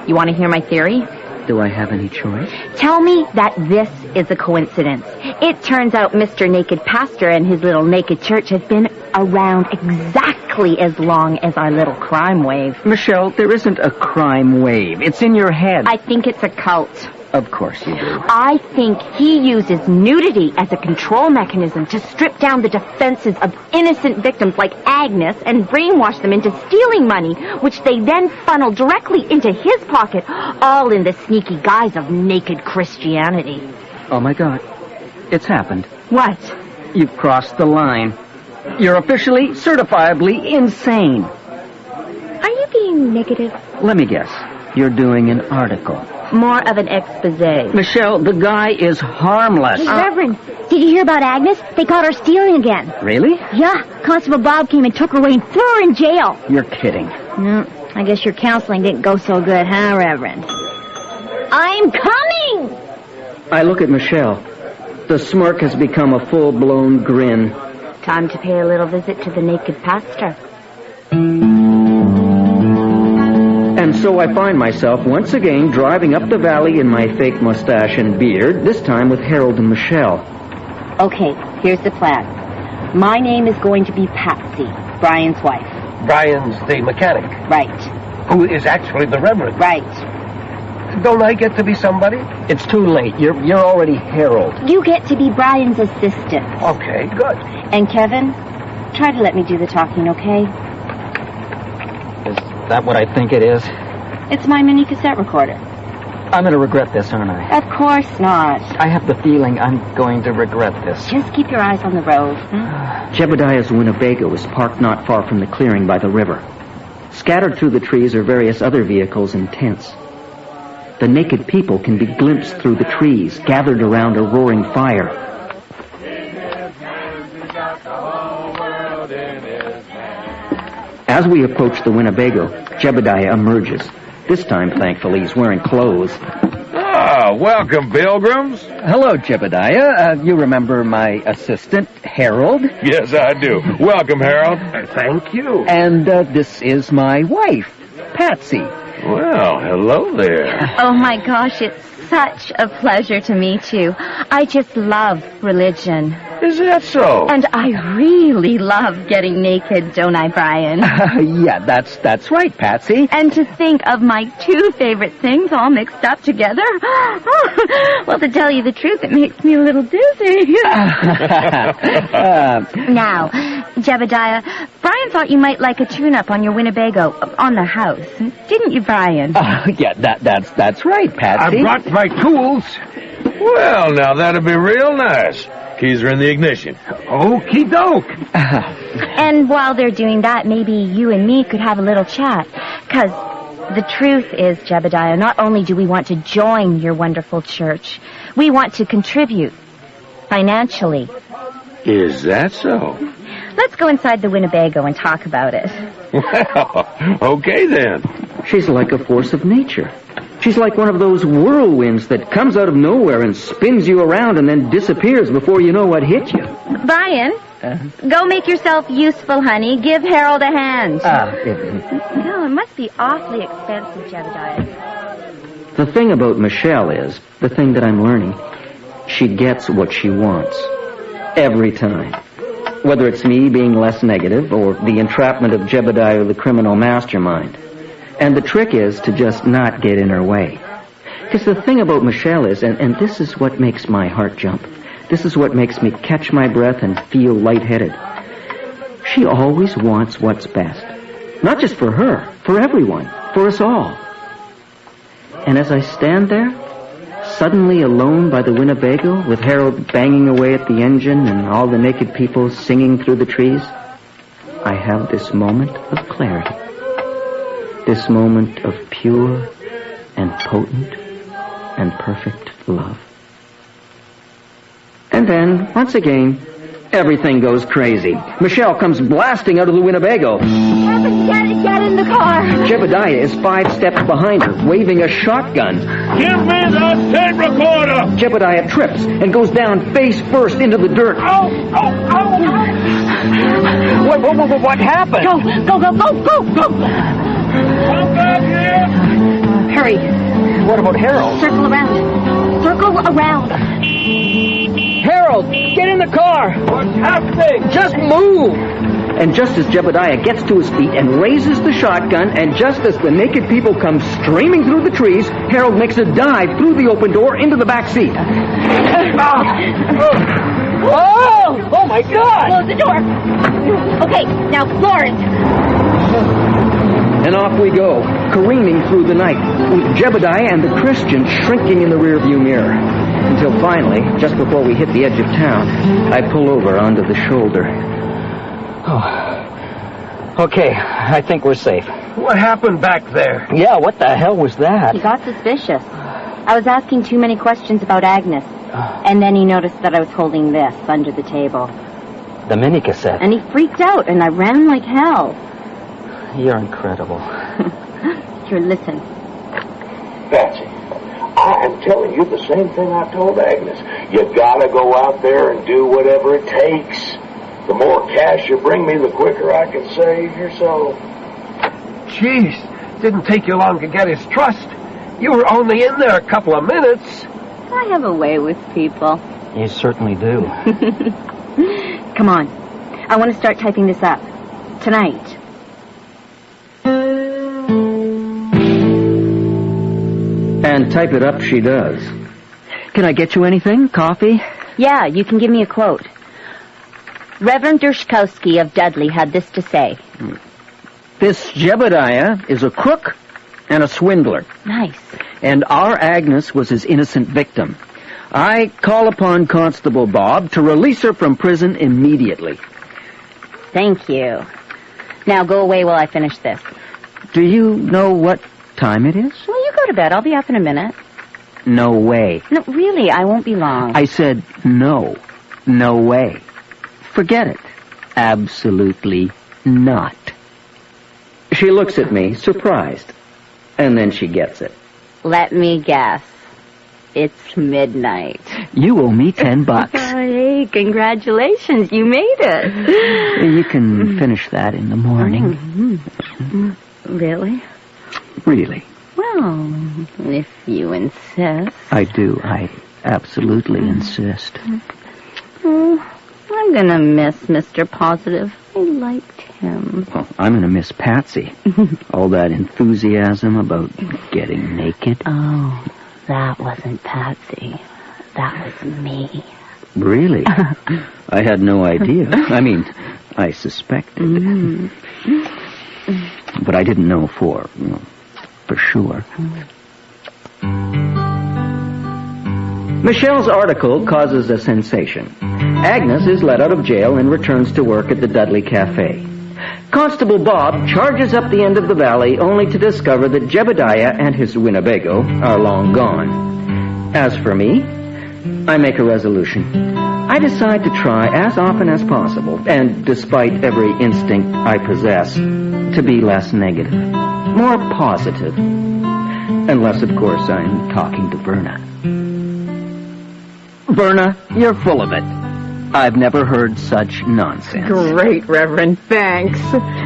You want to hear my theory? Do I have any choice? Tell me that this is a coincidence. It turns out Mr. Naked Pastor and his little naked church has been around exactly as long as our little crime wave. Michelle, there isn't a crime wave. It's in your head. I think it's a cult. Of course you do. I think he uses nudity as a control mechanism to strip down the defenses of innocent victims like Agnes and brainwash them into stealing money, which they then funnel directly into his pocket, all in the sneaky guise of naked Christianity. Oh, my God. It's happened. What? You've crossed the line. You're officially, certifiably insane. Are you being negative? Let me guess. You're doing an article. More of an expose. Michelle, the guy is harmless. Hey, Reverend, did you hear about Agnes? They caught her stealing again. Really? Yeah, Constable Bob came and took her away and threw her in jail. You're kidding. No, I guess your counseling didn't go so good, huh, Reverend? I'm coming! I look at Michelle. The smirk has become a full-blown grin. Time to pay a little visit to the naked pastor. And so I find myself once again driving up the valley in my fake mustache and beard, this time with Harold and Michelle. Okay, here's the plan. My name is going to be Patsy, Brian's wife. Brian's the mechanic. Right. Who is actually the Reverend. Right. Don't I get to be somebody? It's too late. You're already Harold. You get to be Brian's assistant. Okay, good. And Kevin, try to let me do the talking, okay? Is that what I think it is? It's my mini cassette recorder. I'm going to regret this, aren't I? Of course not. I have the feeling I'm going to regret this. Just keep your eyes on the road. Jebediah's Winnebago is parked not far from the clearing by the river. Scattered through the trees are various other vehicles and tents. The naked people can be glimpsed through the trees, gathered around a roaring fire. As we approach the Winnebago, Jebediah emerges. This time, thankfully, he's wearing clothes. Ah, welcome, pilgrims. Hello, Jebediah. You remember my assistant, Harold? Yes, I do. Welcome, Harold. Thank you. And this is my wife, Patsy. Well, hello there. Oh, my gosh, it's such a pleasure to meet you. I just love religion. Is that so? And I really love getting naked, don't I, Brian? Yeah, that's right, Patsy. And to think of my two favorite things all mixed up together. Well, to tell you the truth, it makes me a little dizzy. Now, Jebediah, Brian thought you might like a tune-up on your Winnebago, on the house. Didn't you, Brian? Yeah, that's right, Patsy. I brought my tools. Well, now that'd be real nice. Keys are in the ignition. Okie doke. And while they're doing that, maybe you and me could have a little chat. 'Cause the truth is, Jebediah, not only do we want to join your wonderful church, we want to contribute financially. Is that so? Let's go inside the Winnebago and talk about it. Well, okay then. She's like a force of nature. She's like one of those whirlwinds that comes out of nowhere and spins you around and then disappears before you know what hit you. Brian, go make yourself useful, honey. Give Harold a hand. No, it must be awfully expensive, Jebediah. The thing about Michelle is, the thing that I'm learning, she gets what she wants. Every time. Whether it's me being less negative or the entrapment of Jebediah, the criminal mastermind. And the trick is to just not get in her way. Because the thing about Michelle is, and this is what makes my heart jump, this is what makes me catch my breath and feel lightheaded. She always wants what's best. Not just for her, for everyone, for us all. And as I stand there, suddenly alone by the Winnebago, with Harold banging away at the engine and all the naked people singing through the trees, I have this moment of clarity. This moment of pure and potent and perfect love. And then, once again, everything goes crazy. Michelle comes blasting out of the Winnebago. Kevin, get in the car. Jebediah is 5 steps behind her, waving a shotgun. Give me the tape recorder! Jebediah trips and goes down face first into the dirt. Ow! What happened? Go! Come back here! Hurry. What about Harold? Circle around. Harold, get in the car! What's happening? Just move! And just as Jebediah gets to his feet and raises the shotgun, and just as the naked people come streaming through the trees, Harold makes a dive through the open door into the back seat. Oh my God! Close the door. Okay, now floor it. And off we go, careening through the night, with Jebediah and the Christian shrinking in the rearview mirror. Until finally, just before we hit the edge of town, I pull over onto the shoulder. Oh. Okay, I think we're safe. What happened back there? Yeah, what the hell was that? He got suspicious. I was asking too many questions about Agnes. And then he noticed that I was holding this under the table. The mini cassette. And he freaked out, and I ran like hell. You're incredible. Here, listen. Patsy, I am telling you the same thing I told Agnes. You gotta go out there and do whatever it takes. The more cash you bring me, the quicker I can save your soul. Jeez, didn't take you long to get his trust. You were only in there a couple of minutes. I have a way with people. You certainly do. Come on. I want to start typing this up. Tonight. And type it up she does. Can I get you anything? Coffee? Yeah, you can give me a quote. Reverend Dershkowski of Dudley had this to say. This Jebediah is a crook and a swindler. Nice. And our Agnes was his innocent victim. I call upon Constable Bob to release her from prison immediately. Thank you. Now go away while I finish this. Do you know what time it is? Well, you go to bed. I'll be up in a minute. No way. No, really, I won't be long. I said no. No way. Forget it. Absolutely not. She looks at me, surprised. And then she gets it. Let me guess. It's midnight. You owe me $10. Hey, congratulations. You made it. You can finish that in the morning. Mm-hmm. Really? Really. Well, if you insist. I do. I absolutely insist. I'm gonna miss Mr. Positive. I liked him. Well, I'm gonna miss Patsy. All that enthusiasm about getting naked. Oh, that wasn't Patsy. That was me. Really? I had no idea. I mean, I suspected. But I didn't know for sure. Michelle's article causes a sensation. Agnes is let out of jail and returns to work at the Dudley Cafe. Constable Bob charges up the end of the valley only to discover that Jebediah and his Winnebago are long gone. As for me, I make a resolution. I decide to try as often as possible, and despite every instinct I possess, to be less negative, more positive. Unless, of course, I'm talking to Verna. Verna, you're full of it. I've never heard such nonsense. Great, Reverend. Thanks.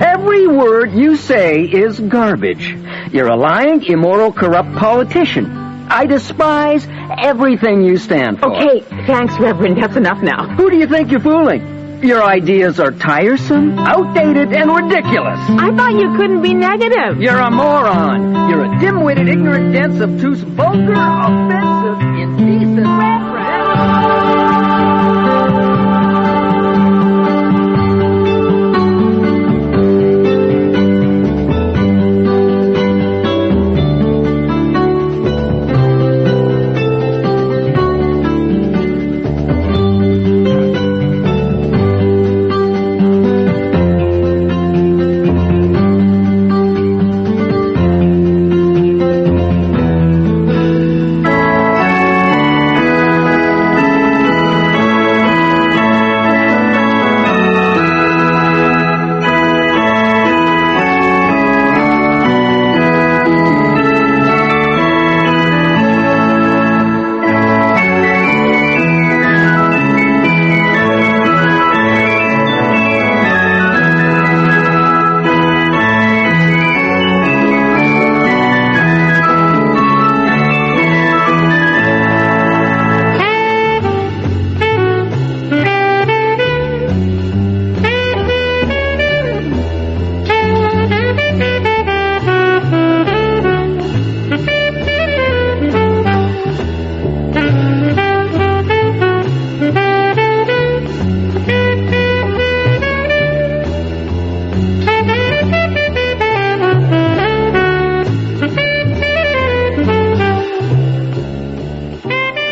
Every word you say is garbage. You're a lying, immoral, corrupt politician. I despise everything you stand for. Okay, thanks, Reverend. That's enough now. Who do you think you're fooling? Your ideas are tiresome, outdated, and ridiculous. I thought you couldn't be negative. You're a moron. You're a dim-witted, ignorant, dense, obtuse, vulgar, offensive, indecent...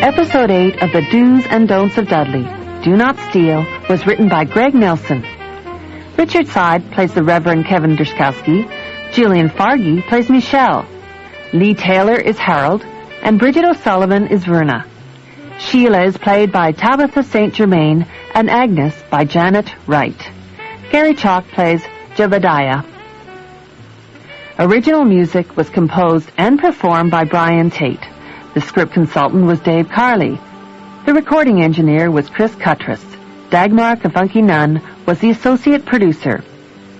Episode 8 of The Do's and Don'ts of Dudley, Do Not Steal, was written by Greg Nelson. Richard Side plays the Reverend Kevin Dershkowski, Gillian Fargy plays Michelle, Lee Taylor is Harold, and Bridget O'Sullivan is Verna. Sheila is played by Tabitha St. Germain and Agnes by Janet Wright. Gary Chalk plays Jebediah. Original music was composed and performed by Brian Tate. The script consultant was Dave Carley. The recording engineer was Chris Cuttress. Dagmar Kafunky Nunn was the associate producer.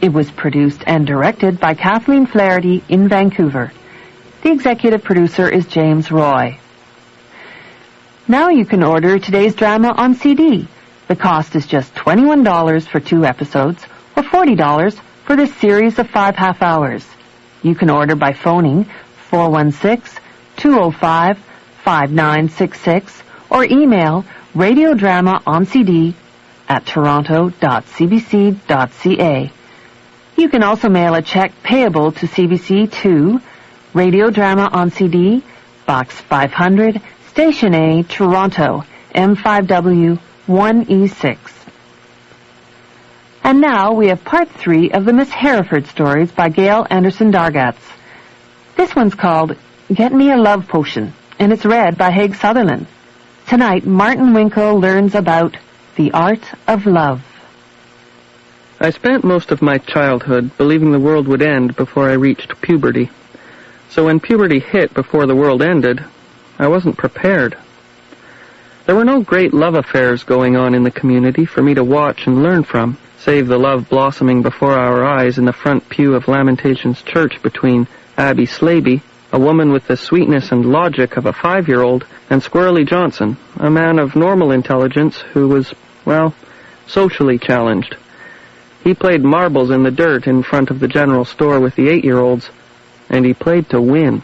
It was produced and directed by Kathleen Flaherty in Vancouver. The executive producer is James Roy. Now you can order today's drama on CD. The cost is just $21 for 2 episodes or $40 for this series of 5 half hours. You can order by phoning 416-205-5966 or email radiodramaoncd@toronto.cbc.ca. You can also mail a check payable to CBC to Radio Drama on CD, Box 500, Station A, Toronto, M5W 1E6. And now we have part 3 of the Miss Hereford stories by Gail Anderson Dargatz. This one's called Get Me a Love Potion, and it's read by Haig Sutherland. Tonight, Martin Winkle learns about the art of love. I spent most of my childhood believing the world would end before I reached puberty. So when puberty hit before the world ended, I wasn't prepared. There were no great love affairs going on in the community for me to watch and learn from, save the love blossoming before our eyes in the front pew of Lamentations Church between Abby Slaby, a woman with the sweetness and logic of a 5-year-old, and Squirrely Johnson, a man of normal intelligence who was, well, socially challenged. He played marbles in the dirt in front of the general store with the 8-year-olds, and he played to win.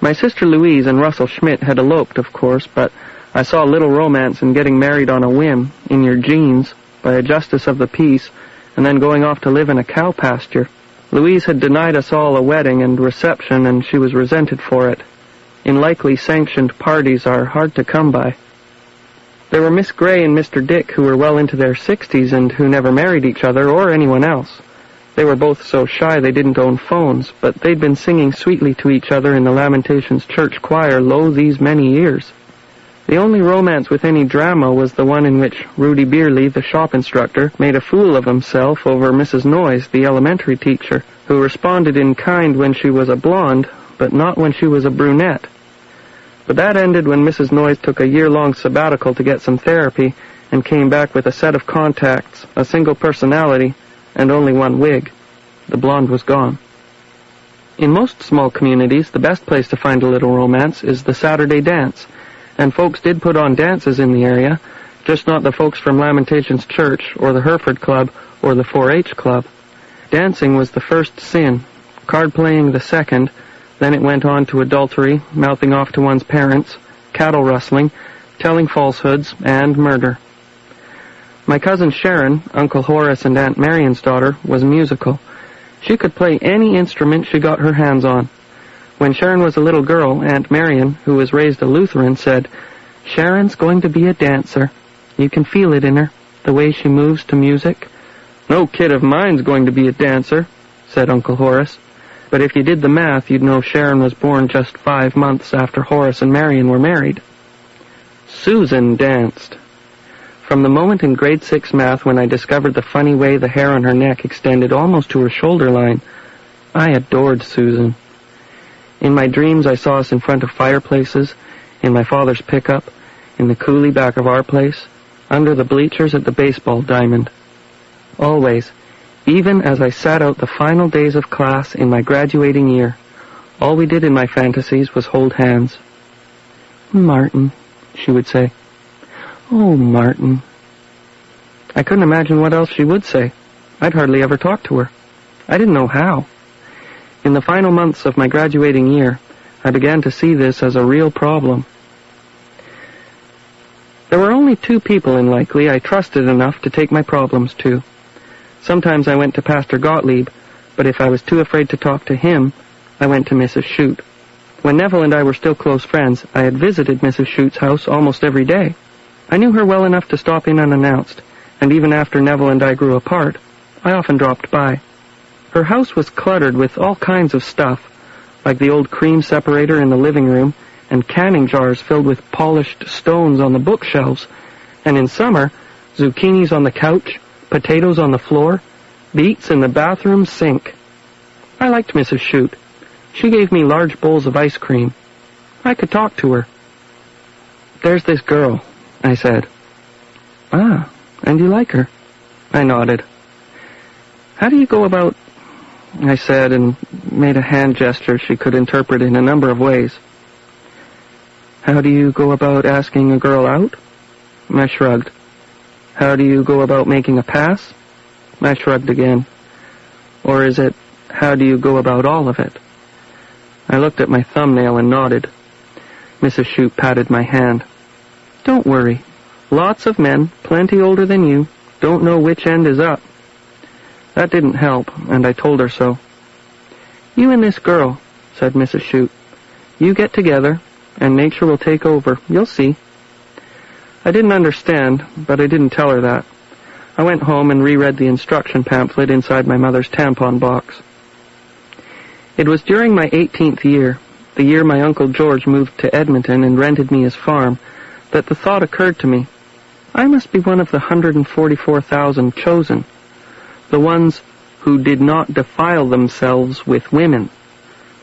My sister Louise and Russell Schmidt had eloped, of course, but I saw little romance in getting married on a whim, in your jeans, by a justice of the peace, and then going off to live in a cow pasture. Louise had denied us all a wedding and reception, and she was resented for it. In likely sanctioned parties are hard to come by. There were Miss Gray and Mr. Dick, who were well into their 60s and who never married each other or anyone else. They were both so shy they didn't own phones, but they'd been singing sweetly to each other in the Lamentations Church choir lo these many years. The only romance with any drama was the one in which Rudy Beerley, the shop instructor, made a fool of himself over Mrs. Noyes, the elementary teacher, who responded in kind when she was a blonde, but not when she was a brunette. But that ended when Mrs. Noyes took a year-long sabbatical to get some therapy and came back with a set of contacts, a single personality, and only one wig. The blonde was gone. In most small communities, the best place to find a little romance is the Saturday dance, and folks did put on dances in the area, just not the folks from Lamentations Church or the Hereford Club or the 4-H Club. Dancing was the first sin, card-playing the second, then it went on to adultery, mouthing off to one's parents, cattle rustling, telling falsehoods, and murder. My cousin Sharon, Uncle Horace and Aunt Marion's daughter, was musical. She could play any instrument she got her hands on. When Sharon was a little girl, Aunt Marion, who was raised a Lutheran, said, "Sharon's going to be a dancer. You can feel it in her, the way she moves to music." "No kid of mine's going to be a dancer," said Uncle Horace. But if you did the math, you'd know Sharon was born just 5 months after Horace and Marion were married. Susan danced. From the moment in grade 6 math when I discovered the funny way the hair on her neck extended almost to her shoulder line, I adored Susan. In my dreams, I saw us in front of fireplaces, in my father's pickup, in the coulee back of our place, under the bleachers at the baseball diamond. Always, even as I sat out the final days of class in my graduating year, all we did in my fantasies was hold hands. "Martin," she would say. "Oh, Martin." I couldn't imagine what else she would say. I'd hardly ever talk to her. I didn't know how. In the final months of my graduating year, I began to see this as a real problem. There were only 2 people in Likely I trusted enough to take my problems to. Sometimes I went to Pastor Gottlieb, but if I was too afraid to talk to him, I went to Mrs. Shute. When Neville and I were still close friends, I had visited Mrs. Shute's house almost every day. I knew her well enough to stop in unannounced, and even after Neville and I grew apart, I often dropped by. Her house was cluttered with all kinds of stuff, like the old cream separator in the living room, and canning jars filled with polished stones on the bookshelves, and in summer, zucchinis on the couch, potatoes on the floor, beets in the bathroom sink. I liked Mrs. Shute. She gave me large bowls of ice cream. I could talk to her. "There's this girl," I said. "Ah, and you like her?" I nodded. "How do you go about—" I said, and made a hand gesture she could interpret in a number of ways. "How do you go about asking a girl out?" I shrugged. how do you go about making a pass? I shrugged again. Or is it, how do you go about all of it? I looked at my thumbnail and nodded. Mrs. Shute patted my hand. Don't worry. Lots of men, plenty older than you, don't know which end is up. That didn't help, and I told her so. You and this girl, said Mrs. Shute. You get together, and nature will take over. You'll see. I didn't understand, but I didn't tell her that. I went home and reread the instruction pamphlet inside my mother's tampon box. It was during my 18th year, the year my Uncle George moved to Edmonton and rented me his farm, that the thought occurred to me. I must be one of the 144,000 chosen, the ones who did not defile themselves with women,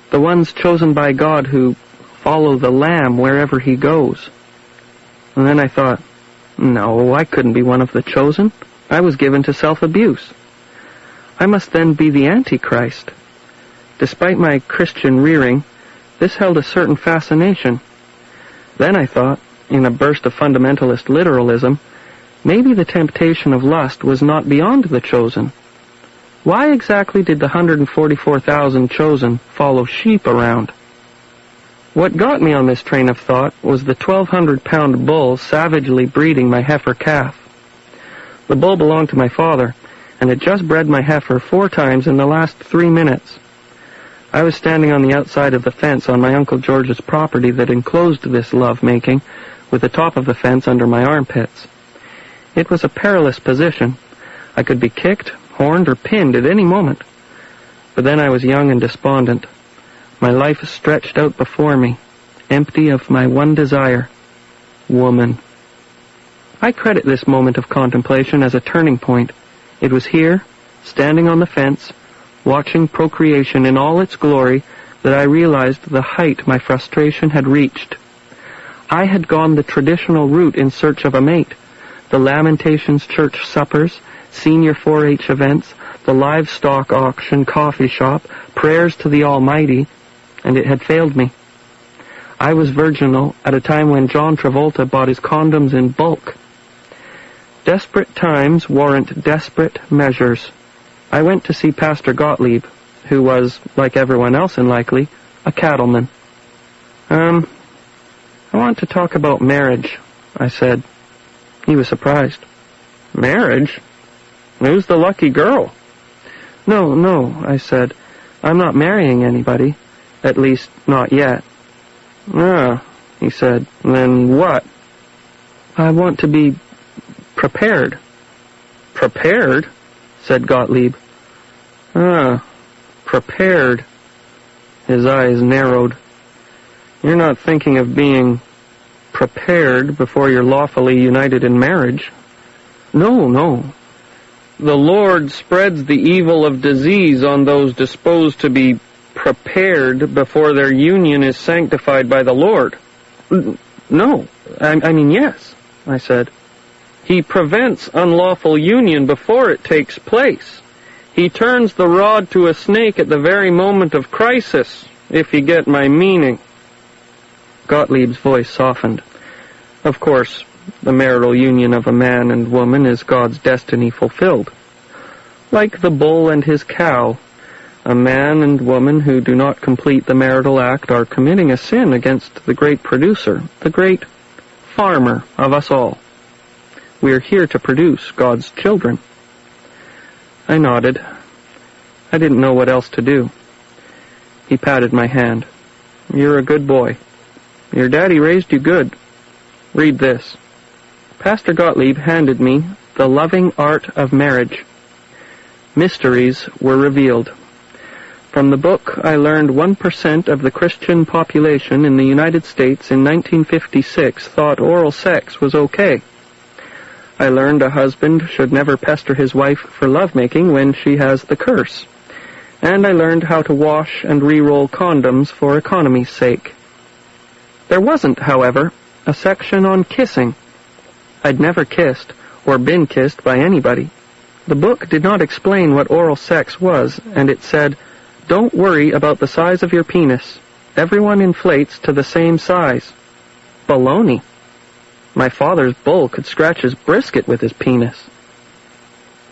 the ones chosen by God who follow the Lamb wherever he goes. And then I thought, no, I couldn't be one of the chosen. I was given to self-abuse. I must then be the Antichrist. Despite my Christian rearing, this held a certain fascination. Then I thought, in a burst of fundamentalist literalism, maybe the temptation of lust was not beyond the chosen. Why exactly did the 144,000 chosen follow sheep around? What got me on this train of thought was the 1,200-pound bull savagely breeding my heifer calf. The bull belonged to my father, and had just bred my heifer 4 times in the last 3 minutes. I was standing on the outside of the fence on my Uncle George's property that enclosed this love-making, with the top of the fence under my armpits. It was a perilous position. I could be kicked, horned, or pinned at any moment. But then I was young and despondent. My life stretched out before me, empty of my one desire, woman. I credit this moment of contemplation as a turning point. It was here, standing on the fence, watching procreation in all its glory, that I realized the height my frustration had reached. I had gone the traditional route in search of a mate, the Lamentations church suppers, senior 4-H events, the livestock auction coffee shop, prayers to the Almighty, and it had failed me. I was virginal at a time when John Travolta bought his condoms in bulk. Desperate times warrant desperate measures. I went to see Pastor Gottlieb, who was, like everyone else in Likely, a cattleman. I want to talk about marriage, I said. He was surprised. Marriage? Who's the lucky girl? No, I said. I'm not marrying anybody. At least, not yet. Ah, he said. Then what? I want to be prepared. Prepared? Said Gottlieb. Ah, prepared. His eyes narrowed. You're not thinking of being prepared before you're lawfully united in marriage. No. The Lord spreads the evil of disease on those disposed to be prepared before their union is sanctified by the Lord. No, I mean yes, I said. He prevents unlawful union before it takes place. He turns the rod to a snake at the very moment of crisis, if you get my meaning. Gottlieb's voice softened. Of course, the marital union of a man and woman is God's destiny fulfilled. Like the bull and his cow, a man and woman who do not complete the marital act are committing a sin against the great producer, the great farmer of us all. We are here to produce God's children. I nodded. I didn't know what else to do. He patted my hand. You're a good boy. Your daddy raised you good. Read this. Pastor Gottlieb handed me The Loving Art of Marriage. Mysteries were revealed. From the book, I learned 1% of the Christian population in the United States in 1956 thought oral sex was okay. I learned a husband should never pester his wife for lovemaking when she has the curse. And I learned how to wash and re-roll condoms for economy's sake. There wasn't, however, a section on kissing. I'd never kissed or been kissed by anybody. The book did not explain what oral sex was, and it said, "Don't worry about the size of your penis. Everyone inflates to the same size." Baloney. My father's bull could scratch his brisket with his penis.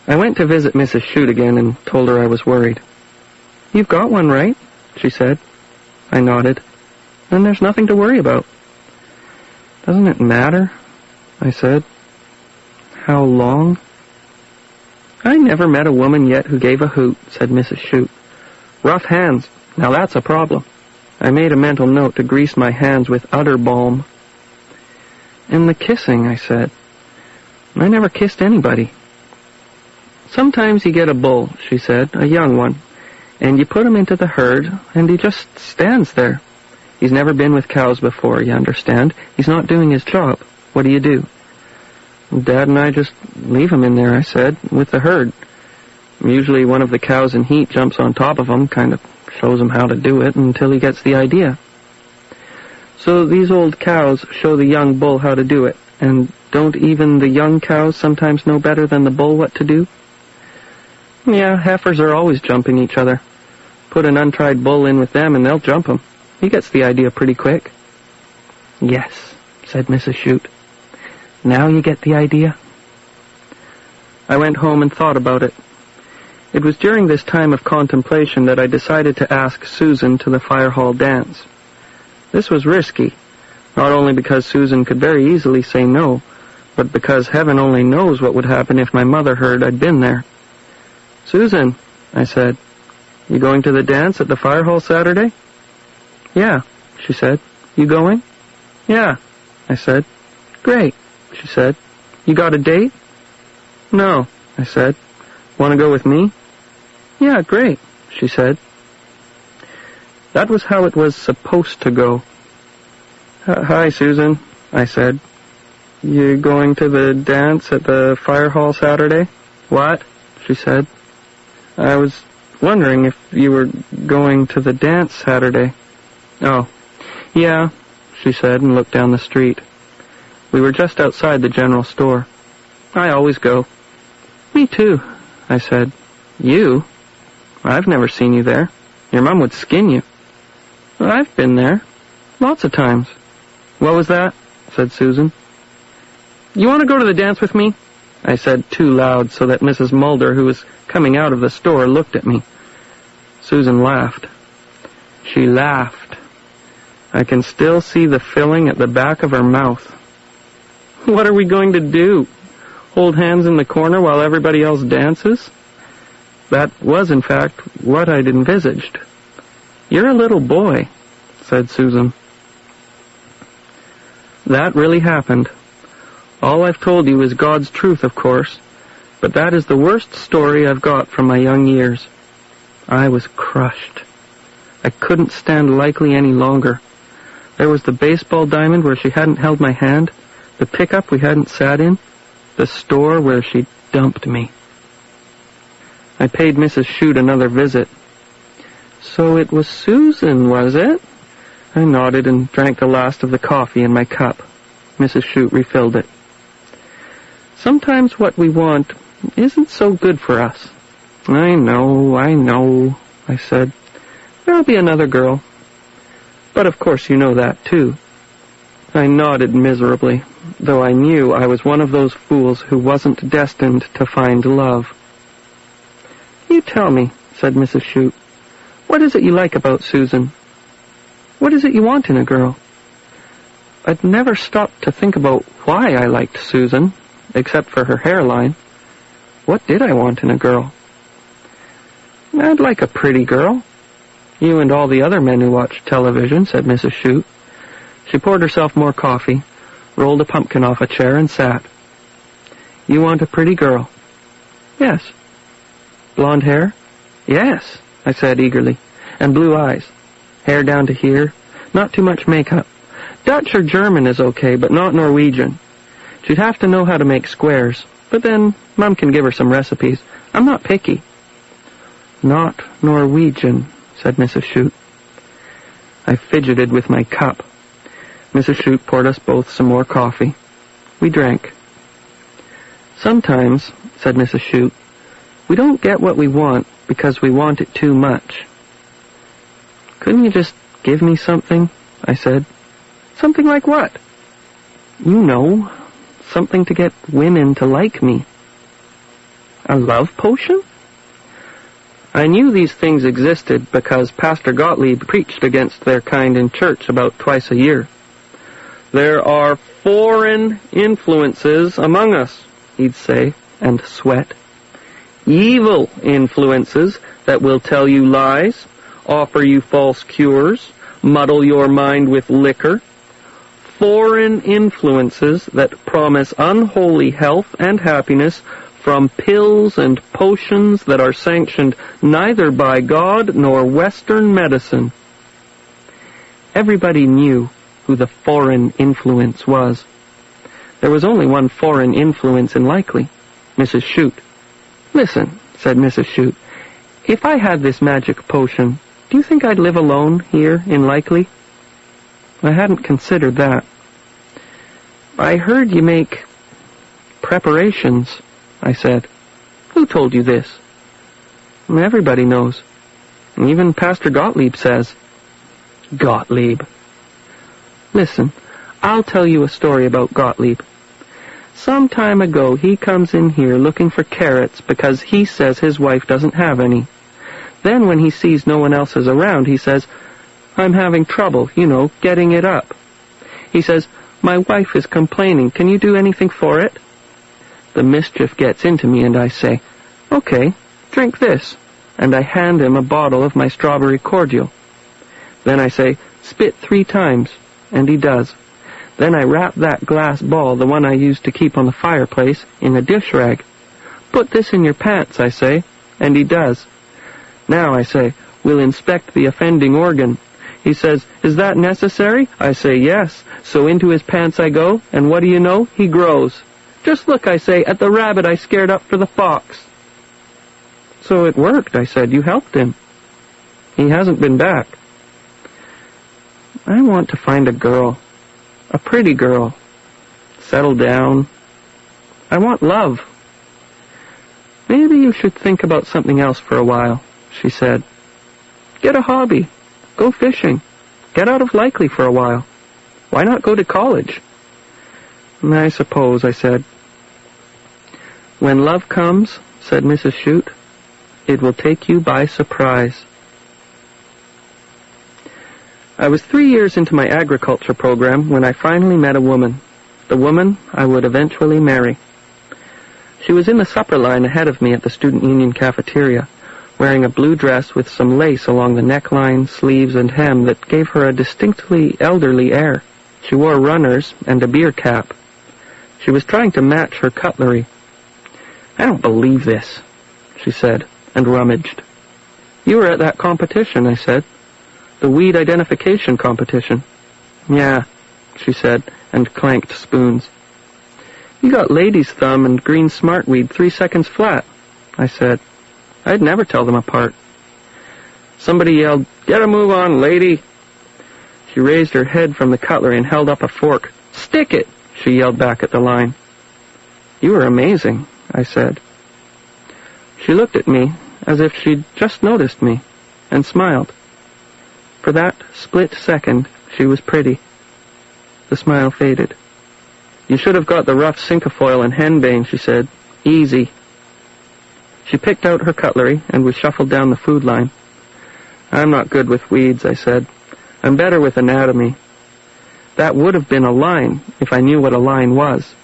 I went to visit Mrs. Shute again and told her I was worried. "You've got one, right?" she said. I nodded. "Then there's nothing to worry about." "Doesn't it matter?" I said. "How long?" "I never met a woman yet who gave a hoot," said Mrs. Shute. "Rough hands. Now that's a problem." I made a mental note to grease my hands with udder balm. "And the kissing," I said. "I never kissed anybody." "Sometimes you get a bull," she said, "a young one, and you put him into the herd, and he just stands there. He's never been with cows before, you understand. He's not doing his job. What do? "Dad and I just leave him in there," I said, "with the herd. Usually one of the cows in heat jumps on top of him, kind of shows him how to do it until he gets the idea." "So these old cows show the young bull how to do it, and don't even the young cows sometimes know better than the bull what to do?" "Yeah, heifers are always jumping each other. Put an untried bull in with them and they'll jump him. He gets the idea pretty quick." "Yes," said Mrs. Shute. "Now you get the idea." I went home and thought about it. It was during this time of contemplation that I decided to ask Susan to the fire hall dance. This was risky, not only because Susan could very easily say no, but because heaven only knows what would happen if my mother heard I'd been there. "Susan," I said, "you going to the dance at the fire hall Saturday?" "Yeah," she said. "You going?" "Yeah," I said. "Great," she said. "You got a date?" "No," I said. "Want to go with me?" "Yeah, great," she said. That was how it was supposed to go. "Hi, Susan," I said. "You going to the dance at the fire hall Saturday?" "What?" she said. "I was wondering if you were going to the dance Saturday." "Oh, yeah," she said and looked down the street. We were just outside the general store. "I always go." "Me too," I said. "You? I've never seen you there. Your mom would skin you." "I've been there. Lots of times." "What was that?" said Susan. "You want to go to the dance with me?" I said too loud so that Mrs. Mulder, who was coming out of the store, looked at me. Susan laughed. She laughed. I can still see the filling at the back of her mouth. "What are we going to do? Hold hands in the corner while everybody else dances?" That was, in fact, what I'd envisaged. "You're a little boy," said Susan. That really happened. All I've told you is God's truth, of course, but that is the worst story I've got from my young years. I was crushed. I couldn't stand Likely any longer. There was the baseball diamond where she hadn't held my hand, the pickup we hadn't sat in, the store where she dumped me. I paid Mrs. Shute another visit. "So it was Susan, was it?" I nodded and drank the last of the coffee in my cup. Mrs. Shute refilled it. "Sometimes what we want isn't so good for us." I know, I said. "There'll be another girl." "But of course you know that, too." I nodded miserably, though I knew I was one of those fools who wasn't destined to find love. "You tell me," said Mrs. Shute. "What is it you like about Susan? What is it you want in a girl?" I'd never stopped to think about why I liked Susan, except for her hairline. What did I want in a girl? "I'd like a pretty girl. You and all the other men who watch television," said Mrs. Shute. She poured herself more coffee, rolled a pumpkin off a chair, and sat. "You want a pretty girl?" "Yes." "Blonde hair?" "Yes," I said eagerly. "And blue eyes. Hair down to here. Not too much makeup. Dutch or German is okay, but not Norwegian. She'd have to know how to make squares, but then Mom can give her some recipes. I'm not picky." "Not Norwegian," said Mrs. Shute. I fidgeted with my cup. Mrs. Shute poured us both some more coffee. We drank. "Sometimes," said Mrs. Shute, "we don't get what we want because we want it too much." "Couldn't you just give me something?" I said. "Something like what?" You know, something to get women to like me. A love potion? I knew these things existed because Pastor Gottlieb preached against their kind in church about twice a year. There are foreign influences among us, he'd say, and sweat. Evil influences that will tell you lies, offer you false cures, muddle your mind with liquor. Foreign influences that promise unholy health and happiness from pills and potions that are sanctioned neither by God nor Western medicine. Everybody knew who the foreign influence was. There was only one foreign influence in Likely, Mrs. Shute. Listen, said Mrs. Shute, if I had this magic potion, do you think I'd live alone here in Likely? I hadn't considered that. I heard you make preparations, I said. Who told you this? Everybody knows. Even Pastor Gottlieb says. Gottlieb. Listen, I'll tell you a story about Gottlieb. Some time ago, he comes in here looking for carrots because he says his wife doesn't have any. Then when he sees no one else is around, he says, I'm having trouble, getting it up. He says, my wife is complaining. Can you do anything for it? The mischief gets into me and I say, okay, drink this. And I hand him a bottle of my strawberry cordial. Then I say, spit 3 times. And he does. Then I wrap that glass ball, the one I used to keep on the fireplace, in a dish rag. Put this in your pants, I say. And he does. Now, I say, we'll inspect the offending organ. He says, is that necessary? I say, yes. So into his pants I go, and what do you know? He grows. Just look, I say, at the rabbit I scared up for the fox. So it worked, I said. You helped him. He hasn't been back. I want to find a girl. A pretty girl. Settle down. I want love. Maybe you should think about something else for a while, she said. Get a hobby. Go fishing. Get out of Likely for a while. Why not go to college? I suppose, I said. When love comes, said Mrs. Shute, it will take you by surprise. I was 3 years into my agriculture program when I finally met a woman, the woman I would eventually marry. She was in the supper line ahead of me at the Student Union cafeteria, wearing a blue dress with some lace along the neckline, sleeves, and hem that gave her a distinctly elderly air. She wore runners and a beer cap. She was trying to match her cutlery. I don't believe this, she said, and rummaged. You were at that competition, I said. The weed identification competition. Yeah, she said, and clanked spoons. You got lady's thumb and green smartweed 3 seconds flat, I said. I'd never tell them apart. Somebody yelled, get a move on, lady. She raised her head from the cutlery and held up a fork. Stick it, she yelled back at the line. You were amazing, I said. She looked at me as if she'd just noticed me and smiled. For that split second, she was pretty. The smile faded. You should have got the rough cinquefoil and henbane, she said. Easy. She picked out her cutlery and we shuffled down the food line. I'm not good with weeds, I said. I'm better with anatomy. That would have been a line if I knew what a line was.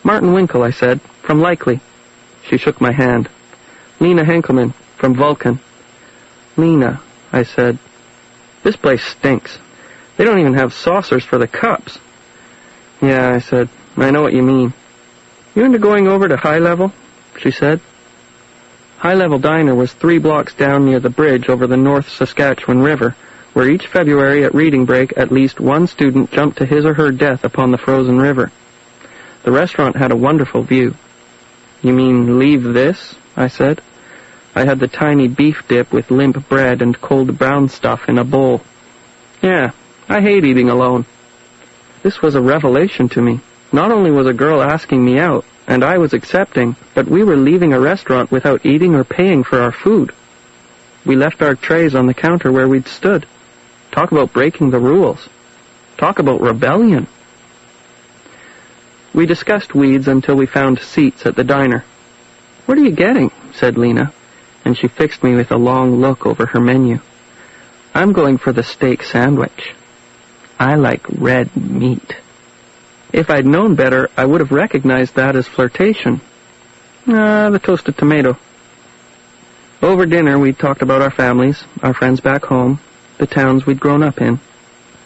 Martin Winkle, I said, from Likely. She shook my hand. Lena Henkelman, from Vulcan. Lena, I said. This place stinks. They don't even have saucers for the cups. Yeah, I said. I know what you mean. You into going over to High Level? She said. High Level Diner was 3 blocks down near the bridge over the North Saskatchewan River, where each February at reading break at least one student jumped to his or her death upon the frozen river. The restaurant had a wonderful view. You mean leave this? I said. I had the tiny beef dip with limp bread and cold brown stuff in a bowl. Yeah, I hate eating alone. This was a revelation to me. Not only was a girl asking me out, and I was accepting, but we were leaving a restaurant without eating or paying for our food. We left our trays on the counter where we'd stood. Talk about breaking the rules. Talk about rebellion. We discussed weeds until we found seats at the diner. "What are you getting?" said Lena, and she fixed me with a long look over her menu. "I'm going for the steak sandwich. I like red meat." If I'd known better, I would have recognized that as flirtation. The toasted tomato. Over dinner, we talked about our families, our friends back home, the towns we'd grown up in.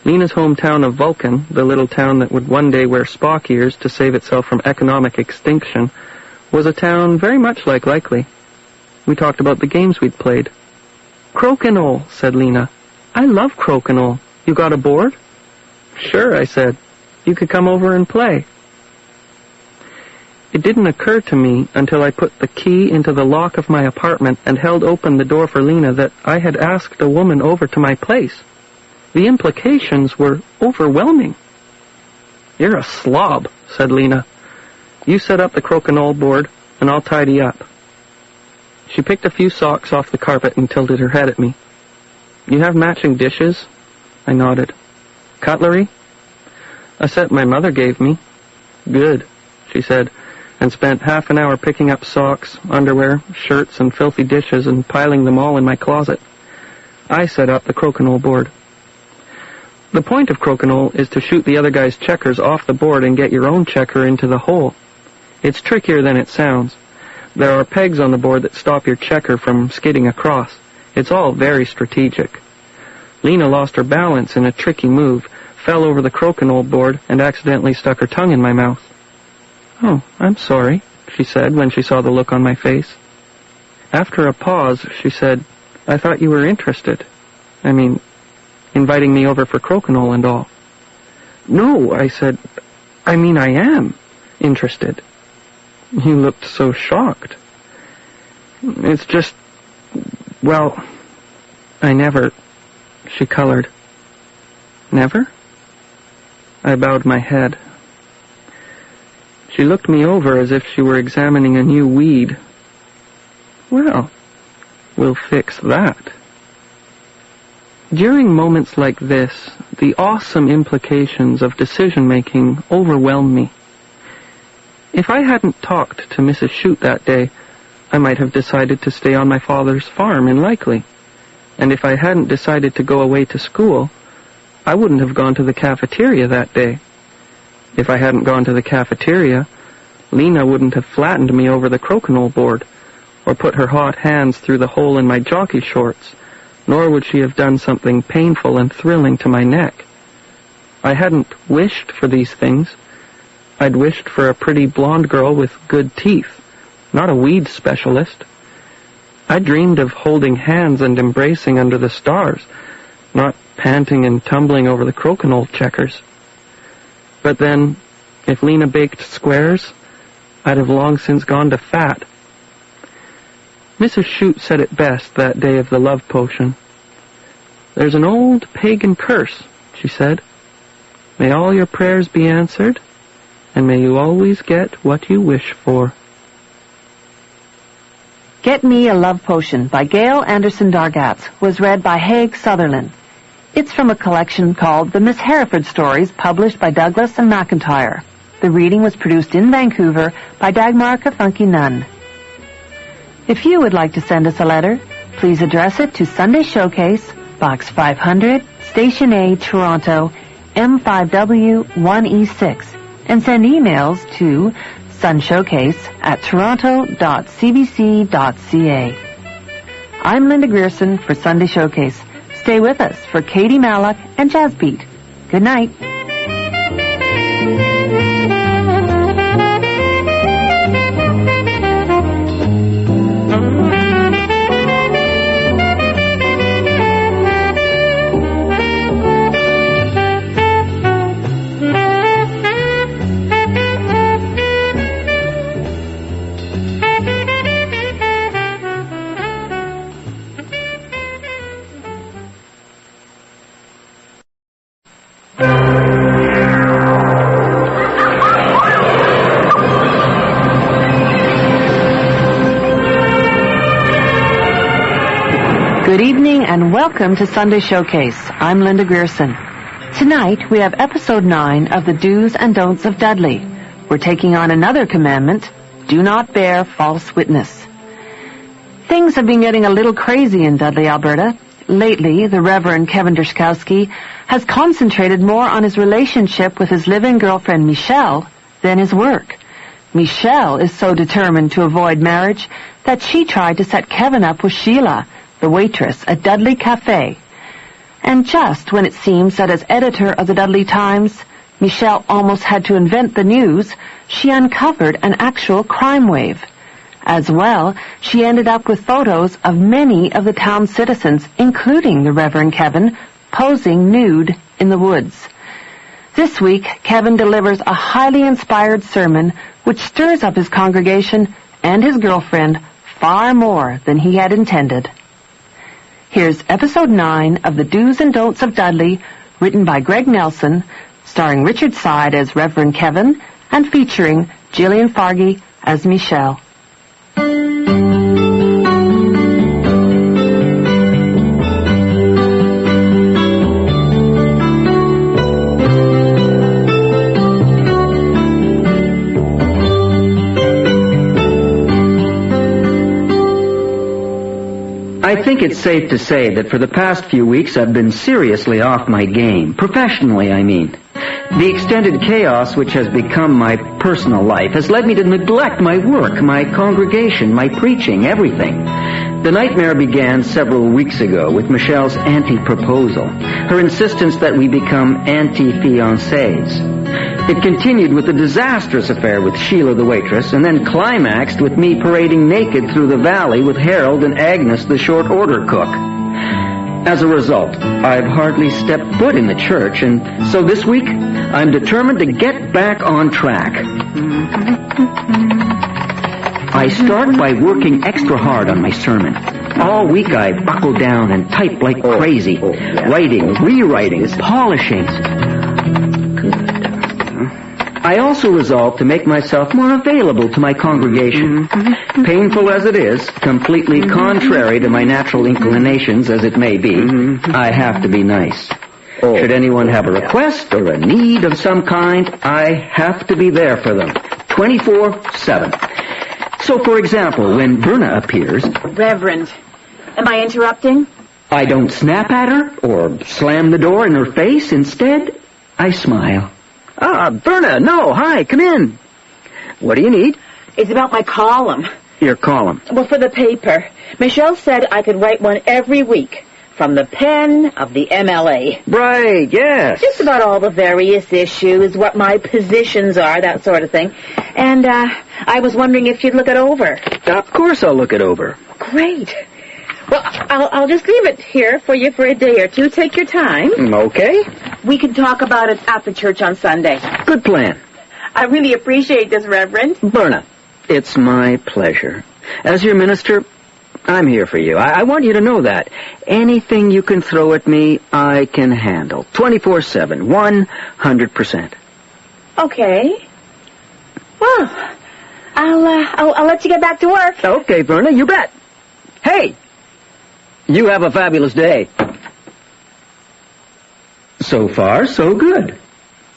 Lena's hometown of Vulcan, the little town that would one day wear Spock ears to save itself from economic extinction, was a town very much like Likely. We talked about the games we'd played. "Crokinole," said Lena. "I love crokinole. You got a board?" "Sure," I said. "You could come over and play." It didn't occur to me until I put the key into the lock of my apartment and held open the door for Lena that I had asked a woman over to my place. The implications were overwhelming. "You're a slob," said Lena. "You set up the crokinole board, and I'll tidy up." She picked a few socks off the carpet and tilted her head at me. "You have matching dishes?" I nodded. "Cutlery?" "A set my mother gave me." "Good," she said, and spent half an hour picking up socks, underwear, shirts, and filthy dishes and piling them all in my closet. I set up the crokinole board. The point of crokinole is to shoot the other guy's checkers off the board and get your own checker into the hole. It's trickier than it sounds. There are pegs on the board that stop your checker from skidding across. It's all very strategic. Lena lost her balance in a tricky move, fell over the crokinole board, and accidentally stuck her tongue in my mouth. "Oh, I'm sorry," she said when she saw the look on my face. After a pause, she said, "I thought you were interested. I mean, inviting me over for crokinole and all." "No," I said. "I mean, I am interested." You looked so shocked. "It's just, well, I never..." She colored. "Never?" I bowed my head. She looked me over as if she were examining a new weed. "Well, we'll fix that." During moments like this, the awesome implications of decision-making overwhelm me. If I hadn't talked to Mrs. Shute that day, I might have decided to stay on my father's farm in Likely. And if I hadn't decided to go away to school, I wouldn't have gone to the cafeteria that day. If I hadn't gone to the cafeteria, Lena wouldn't have flattened me over the crokinole board, or put her hot hands through the hole in my jockey shorts, nor would she have done something painful and thrilling to my neck. I hadn't wished for these things. I'd wished for a pretty blonde girl with good teeth, not a weed specialist. I dreamed of holding hands and embracing under the stars, not panting and tumbling over the crokinole checkers. But then, if Lena baked squares, I'd have long since gone to fat. Mrs. Shute said it best that day of the love potion. "There's an old pagan curse," she said. "May all your prayers be answered, and may you always get what you wish for." Get Me a Love Potion by Gail Anderson Dargatz was read by Haig Sutherland. It's from a collection called The Miss Hereford Stories, published by Douglas and McIntyre. The reading was produced in Vancouver by Dagmar Kafunky Nunn. If you would like to send us a letter, please address it to Sunday Showcase, Box 500, Station A, Toronto, M5W1E6, and send emails to sunshowcase@toronto.cbc.ca. I'm Linda Grierson for Sunday Showcase. Stay with us for Katie Mallock and Jazz Beat. Good night. Good evening and welcome to Sunday Showcase. I'm Linda Grierson. Tonight we have episode 9 of The Do's and Don'ts of Dudley, we're taking on another commandment: do not bear false witness. Things have been getting a little crazy in Dudley, Alberta. Lately, the Reverend Kevin Dershkowski has concentrated more on his relationship with his live-in girlfriend Michelle than his work. Michelle is so determined to avoid marriage that she tried to set Kevin up with Sheila, the waitress at Dudley Cafe. And just when it seems that as editor of the Dudley Times, Michelle almost had to invent the news, she uncovered an actual crime wave. As well, she ended up with photos of many of the town's citizens, including the Reverend Kevin, posing nude in the woods. This week, Kevin delivers a highly inspired sermon which stirs up his congregation and his girlfriend far more than he had intended. Here's Episode 9 of The Do's and Don'ts of Dudley, written by Greg Nelson, starring Richard Side as Reverend Kevin, and featuring Gillian Fargy as Michelle. I think it's safe to say that for the past few weeks I've been seriously off my game. Professionally, I mean. The extended chaos which has become my personal life has led me to neglect my work, my congregation, my preaching, everything. The nightmare began several weeks ago with Michelle's anti-proposal, her insistence that we become anti-fiancés. It continued with the disastrous affair with Sheila the waitress, and then climaxed with me parading naked through the valley with Harold and Agnes the short order cook. As a result, I've hardly stepped foot in the church, and so this week I'm determined to get back on track. I start by working extra hard on my sermon. All week I buckle down and type like crazy, writing, rewriting, polishing. I also resolved to make myself more available to my congregation. Painful as it is, completely contrary to my natural inclinations as it may be, I have to be nice. Should anyone have a request or a need of some kind, I have to be there for them, 24/7. So, for example, when Berna appears... Reverend, am I interrupting? I don't snap at her or slam the door in her face. Instead, I smile. Ah, Berna, no, hi, come in. What do you need? It's about my column. Your column? Well, for the paper. Michelle said I could write one every week from the pen of the MLA. Right, yes. Just about all the various issues, what my positions are, that sort of thing. And I was wondering if you'd look it over. Of course I'll look it over. Great. Well, I'll just leave it here for you for a day or two. Take your time. Okay. We can talk about it after church on Sunday. Good plan. I really appreciate this, Reverend. Berna, it's my pleasure. As your minister, I'm here for you. I want you to know that. Anything you can throw at me, I can handle. 24/7, 100%. Okay. Well, I'll let you get back to work. Okay, Berna, you bet. Hey! You have a fabulous day. So far, so good.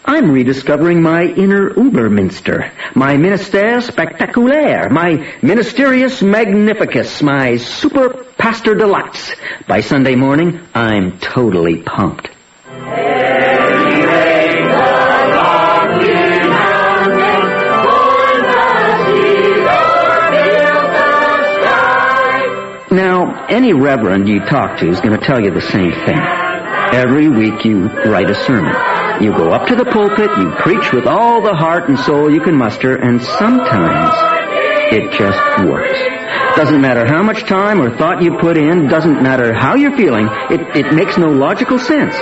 I'm rediscovering my inner Uberminster, my Ministère Spectaculaire, my Ministerius Magnificus, my Super Pastor Deluxe. By Sunday morning, I'm totally pumped. Now, any reverend you talk to is going to tell you the same thing. Every week you write a sermon. You go up to the pulpit, you preach with all the heart and soul you can muster, and sometimes it just works. Doesn't matter how much time or thought you put in, doesn't matter how you're feeling, it makes no logical sense.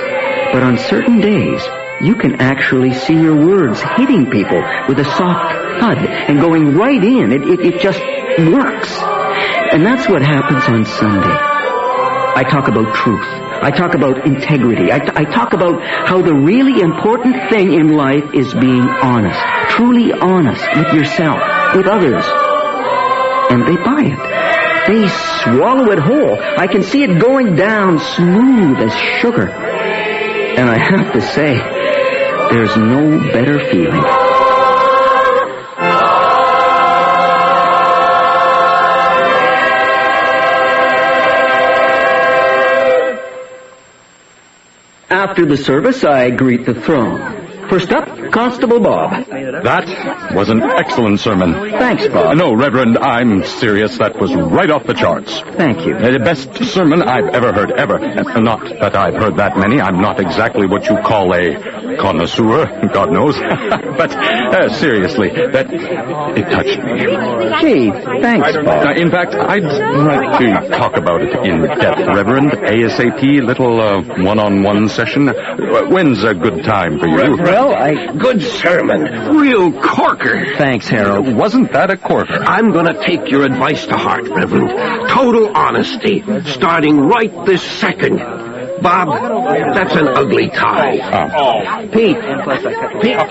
But on certain days, you can actually see your words hitting people with a soft thud and going right in. It just works. And that's what happens on Sunday. I talk about truth. I talk about integrity. I talk about how the really important thing in life is being honest. Truly honest with yourself, with others. And they buy it. They swallow it whole. I can see it going down smooth as sugar. And I have to say, there's no better feeling. After the service, I greet the throng. First up, Constable Bob. That was an excellent sermon. Thanks, Bob. No, Reverend, I'm serious. That was right off the charts. Thank you. The best sermon I've ever heard, ever. Not that I've heard that many. I'm not exactly what you call a connoisseur, God knows. But seriously, it touched me. Gee, thanks, Bob. In fact, I'd like to talk about it in depth, Reverend. ASAP, little one-on-one session. When's a good time for you? Good sermon. Real corker. Thanks, Harold. Wasn't that a corker? I'm going to take your advice to heart, Reverend. Total honesty, starting right this second. Bob, that's an ugly tie. Pete,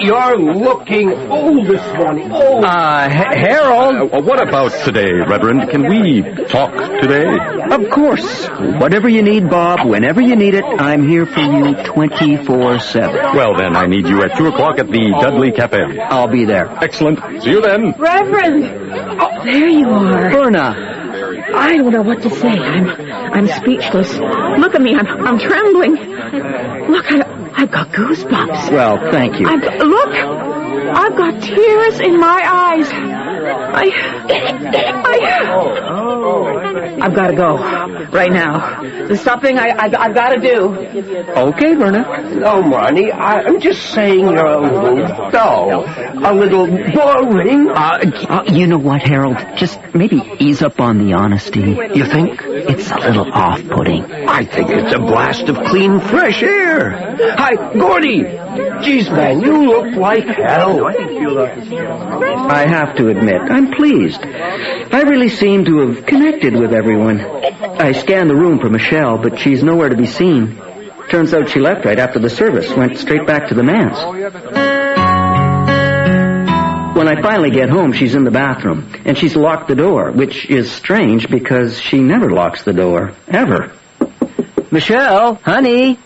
you're looking old this morning. Harold. What about today, Reverend? Can we talk today? Of course. Whatever you need, Bob, whenever you need it, I'm here for you 24/7. Well, then, I need you at 2 o'clock at the Dudley Cafe. I'll be there. Excellent. See you then. Reverend! Oh, there you are. Verna. I don't know what to say. I'm speechless. Look at me. I'm trembling. Look, I've got goosebumps. Well, thank you. I've got tears in my eyes. I've got to go right now. There's something I've got to do. Okay, Verna. No, Marnie, I'm just saying you're a little dull, a little boring. You know what, Harold? Just maybe ease up on the honesty. You think? It's a little off-putting. I think it's a blast of clean, fresh air. Hi, Gordy. Geez, man, you look like hell. I have to admit, I'm pleased. I really seem to have connected with everyone. I scanned the room for Michelle, but she's nowhere to be seen. Turns out she left right after the service, went straight back to the manse. When I finally get home, she's in the bathroom, and she's locked the door, which is strange because she never locks the door, ever. Michelle, honey.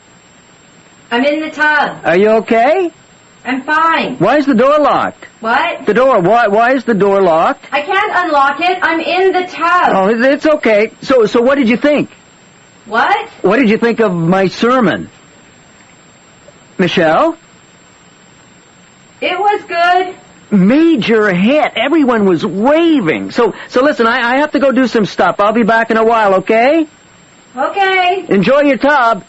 I'm in the tub. Are you okay? I'm fine. Why is the door locked? What? The door, why is the door locked? I can't unlock it. I'm in the tub. Oh, it's okay. So what did you think? What? What did you think of my sermon? Michelle? It was good. Major hit. Everyone was raving. So listen, I have to go do some stuff. I'll be back in a while, okay? Okay. Enjoy your tub.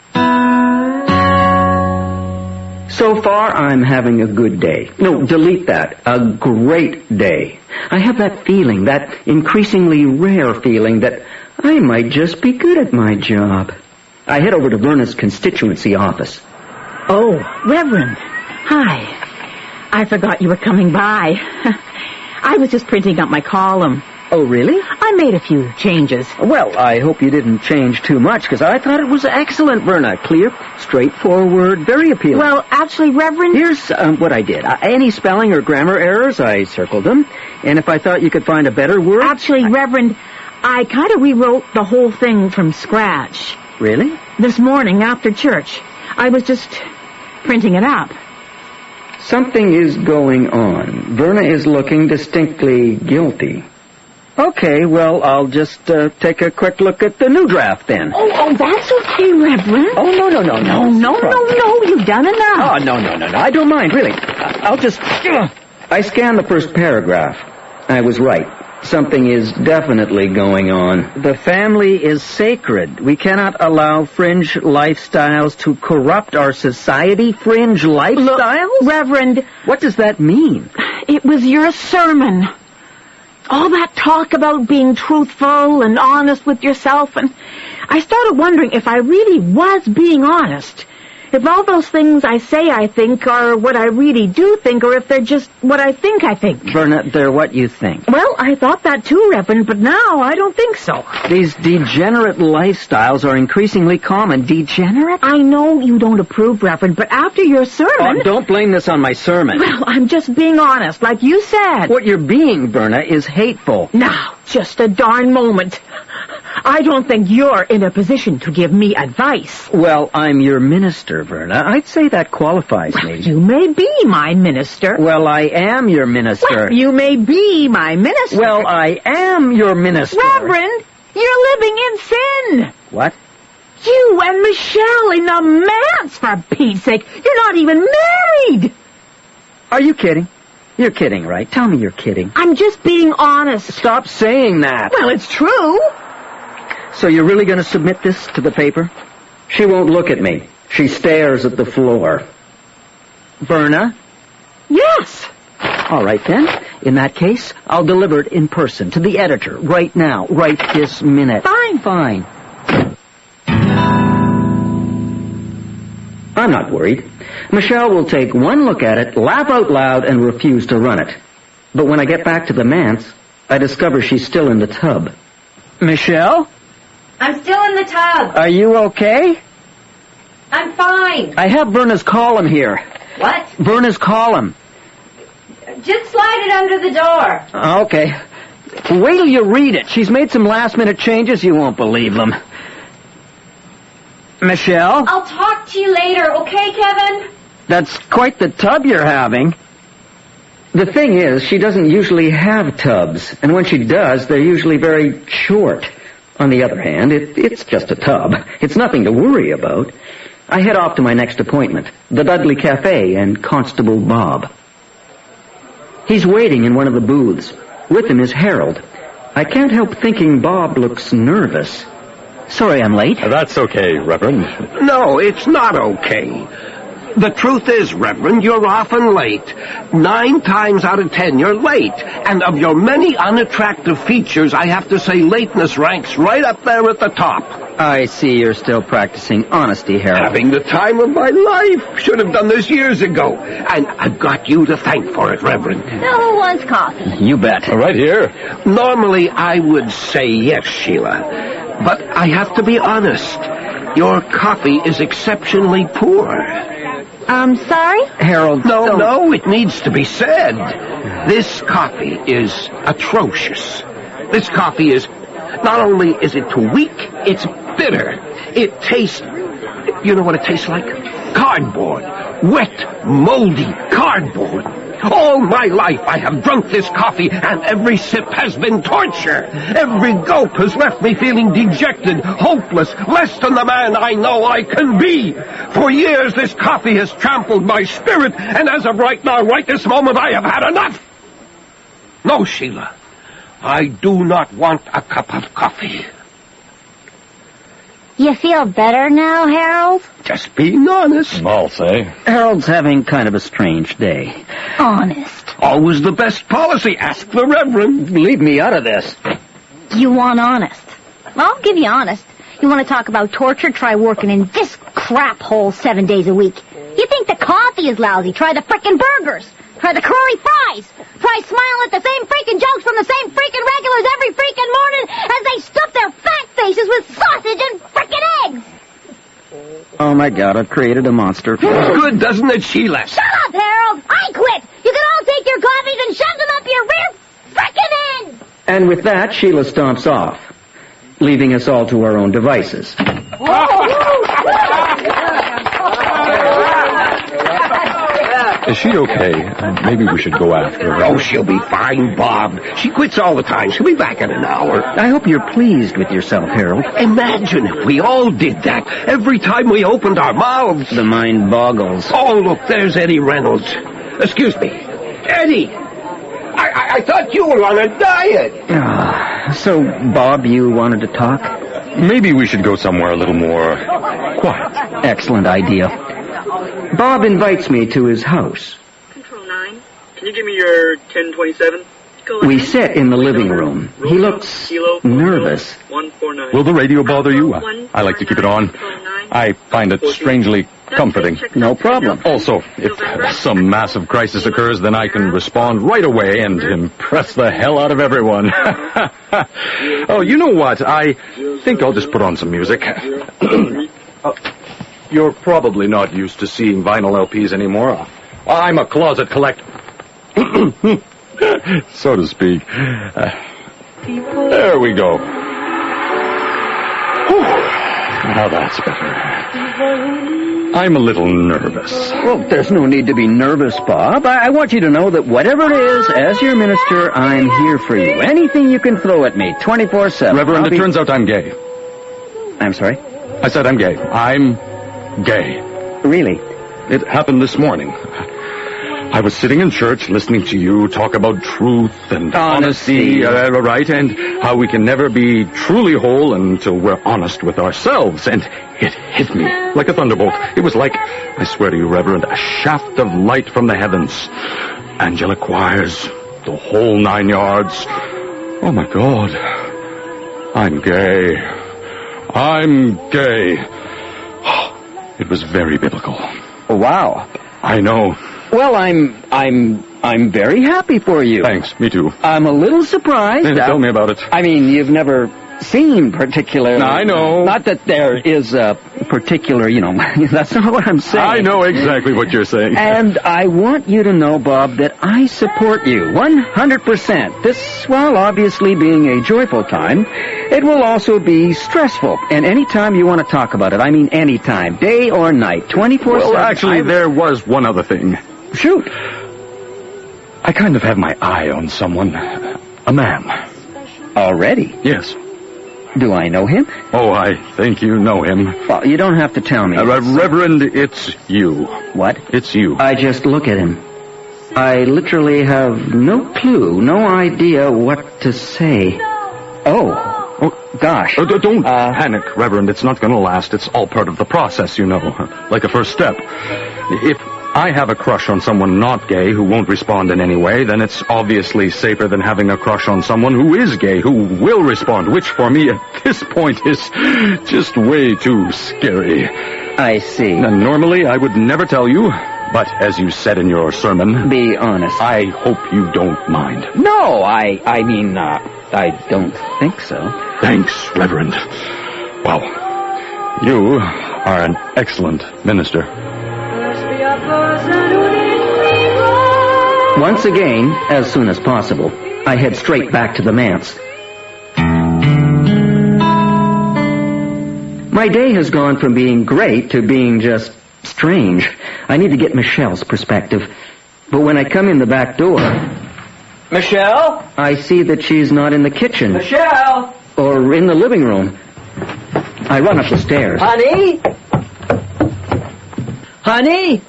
So far, I'm having a good day. No, delete that. A great day. I have that feeling, that increasingly rare feeling that I might just be good at my job. I head over to Verna's constituency office. Oh, Reverend. Hi. I forgot you were coming by. I was just printing up my column. Oh, really? I made a few changes. Well, I hope you didn't change too much, because I thought it was excellent, Verna. Clear, straightforward, very appealing. Well, actually, Reverend... Here's what I did. Any spelling or grammar errors, I circled them. And if I thought you could find a better word... Actually, Reverend, I kind of rewrote the whole thing from scratch. Really? This morning, after church. I was just printing it up. Something is going on. Verna is looking distinctly guilty. Okay, well, I'll just take a quick look at the new draft, then. Oh, that's okay, Reverend. Oh, no, You've done enough. Oh, no. I don't mind, really. I'll just... I scanned the first paragraph. I was right. Something is definitely going on. The family is sacred. We cannot allow fringe lifestyles to corrupt our society. Fringe lifestyles? Look, Reverend... What does that mean? It was your sermon. All that talk about being truthful and honest with yourself, and I started wondering if I really was being honest. If all those things I say I think are what I really do think, or if they're just what I think I think. Verna, they're what you think. Well, I thought that too, Reverend, but now I don't think so. These degenerate lifestyles are increasingly common. Degenerate? I know you don't approve, Reverend, but after your sermon... Oh, don't blame this on my sermon. Well, I'm just being honest, like you said. What you're being, Verna, is hateful. Now, just a darn moment. I don't think you're in a position to give me advice. Well, I'm your minister, Verna. I'd say that qualifies me. You may be my minister. Well, I am your minister. Well, you may be my minister. Well, I am your minister. Reverend, you're living in sin. What? You and Michelle in the manse, for Pete's sake. You're not even married. Are you kidding? You're kidding, right? Tell me you're kidding. I'm just being honest. Stop saying that. Well, it's true. So you're really going to submit this to the paper? She won't look at me. She stares at the floor. Verna? Yes. All right, then. In that case, I'll deliver it in person to the editor right now, right this minute. Fine. I'm not worried. Michelle will take one look at it, laugh out loud, and refuse to run it. But when I get back to the manse, I discover she's still in the tub. Michelle? I'm still in the tub. Are you okay? I'm fine. I have Verna's column here. What? Verna's column. Just slide it under the door. Okay. Wait till you read it. She's made some last-minute changes. You won't believe them. Michelle? I'll talk to you later, okay, Kevin? That's quite the tub you're having. The thing is, she doesn't usually have tubs, and when she does, they're usually very short. On the other hand, it's just a tub. It's nothing to worry about. I head off to my next appointment, the Dudley Cafe and Constable Bob. He's waiting in one of the booths. With him is Harold. I can't help thinking Bob looks nervous. Sorry I'm late. That's okay, Reverend. No, it's not okay. The truth is, Reverend, you're often late. 9 times out of 10, you're late. And of your many unattractive features, I have to say lateness ranks right up there at the top. I see you're still practicing honesty, Harold. Having the time of my life. Should have done this years ago. And I've got you to thank for it, Reverend. Now, who wants coffee? You bet. Right here. Normally, I would say yes, Sheila. But I have to be honest. Your coffee is exceptionally poor. Sorry? Harold. No, it needs to be said. This coffee is atrocious. This coffee is, not only is it too weak, it's bitter. It tastes, you know what it tastes like? Cardboard. Wet, moldy cardboard. All my life I have drunk this coffee, and every sip has been torture. Every gulp has left me feeling dejected, hopeless, less than the man I know I can be. For years this coffee has trampled my spirit, and as of right now, right this moment, I have had enough. No, Sheila, I do not want a cup of coffee. You feel better now, Harold? Just being honest. I'll say. Harold's having kind of a strange day. Honest. Always the best policy. Ask the Reverend. Leave me out of this. You want honest? Well, I'll give you honest. You want to talk about torture? Try working in this crap hole 7 days a week. You think the coffee is lousy? Try the frickin' burgers. Try the curly fries. Try smiling at the same freaking jokes from the same freaking regulars every freaking morning as they stuff their fat faces with sausage and frickin' eggs. Oh, my God, I've created a monster. Good, doesn't it, Sheila? Shut up, Harold! I quit! You can all take your coffees and shove them up your rear frickin' ends! And with that, Sheila stomps off, leaving us all to our own devices. Is she okay? Maybe we should go after her. Oh, she'll be fine, Bob. She quits all the time. She'll be back in an hour. I hope you're pleased with yourself, Harold. Imagine if we all did that every time we opened our mouths. The mind boggles. Oh, look, there's Eddie Reynolds. Excuse me. Eddie! I thought you were on a diet. So, Bob, you wanted to talk? Maybe we should go somewhere a little more quiet. Excellent idea. Bob invites me to his house. Control 9. Can you give me your 1027? We sit in the living room. He looks nervous. 149. Will the radio bother you? I like to keep it on. I find it strangely comforting. No problem. Also, if some massive crisis occurs, then I can respond right away and impress the hell out of everyone. Oh, you know what? I think I'll just put on some music. You're probably not used to seeing vinyl LPs anymore. I'm a closet collector. So to speak. There we go. Whew. Now that's better. I'm a little nervous. Well, there's no need to be nervous, Bob. I want you to know that whatever it is, as your minister, I'm here for you. Anything you can throw at me, 24/7. Reverend, it turns out I'm gay. I'm sorry? I said I'm gay. I'm gay. Really? It happened this morning. I was sitting in church listening to you talk about truth and honesty, right, and how we can never be truly whole until we're honest with ourselves. And it hit me like a thunderbolt. It was like, I swear to you, Reverend, a shaft of light from the heavens. Angelic choirs, the whole 9 yards. Oh, my God. I'm gay. I'm gay. It was very biblical. Wow. I know. Well, I'm very happy for you. Thanks, me too. I'm a little surprised. Tell me about it. I mean, you've never seen particularly... I know. Not that there is a particular, that's not what I'm saying. I know exactly what you're saying. And I want you to know, Bob, that I support you 100%. This, while obviously being a joyful time, it will also be stressful. And any time you want to talk about it, I mean any time, day or night, 24/7. Well, actually, there was one other thing. Shoot. I kind of have my eye on someone. A man. Already? Yes. Do I know him? Oh, I think you know him. Well, you don't have to tell me. Reverend, it's you. What? It's you. I just look at him. I literally have no clue, no idea what to say. Oh, gosh. Don't panic, Reverend. It's not going to last. It's all part of the process, like a first step. If I have a crush on someone not gay who won't respond in any way, then it's obviously safer than having a crush on someone who is gay, who will respond, which for me at this point is just way too scary. I see. Now, normally I would never tell you, but as you said in your sermon... Be honest. I hope you don't mind. No, I mean, I don't think so. Thanks, Reverend. Well, you are an excellent minister. Once again, as soon as possible, I head straight back to the manse. My day has gone from being great to being just strange. I need to get Michelle's perspective. But when I come in the back door... Michelle? I see that she's not in the kitchen. Michelle? Or in the living room. I run up the stairs. Honey? Honey?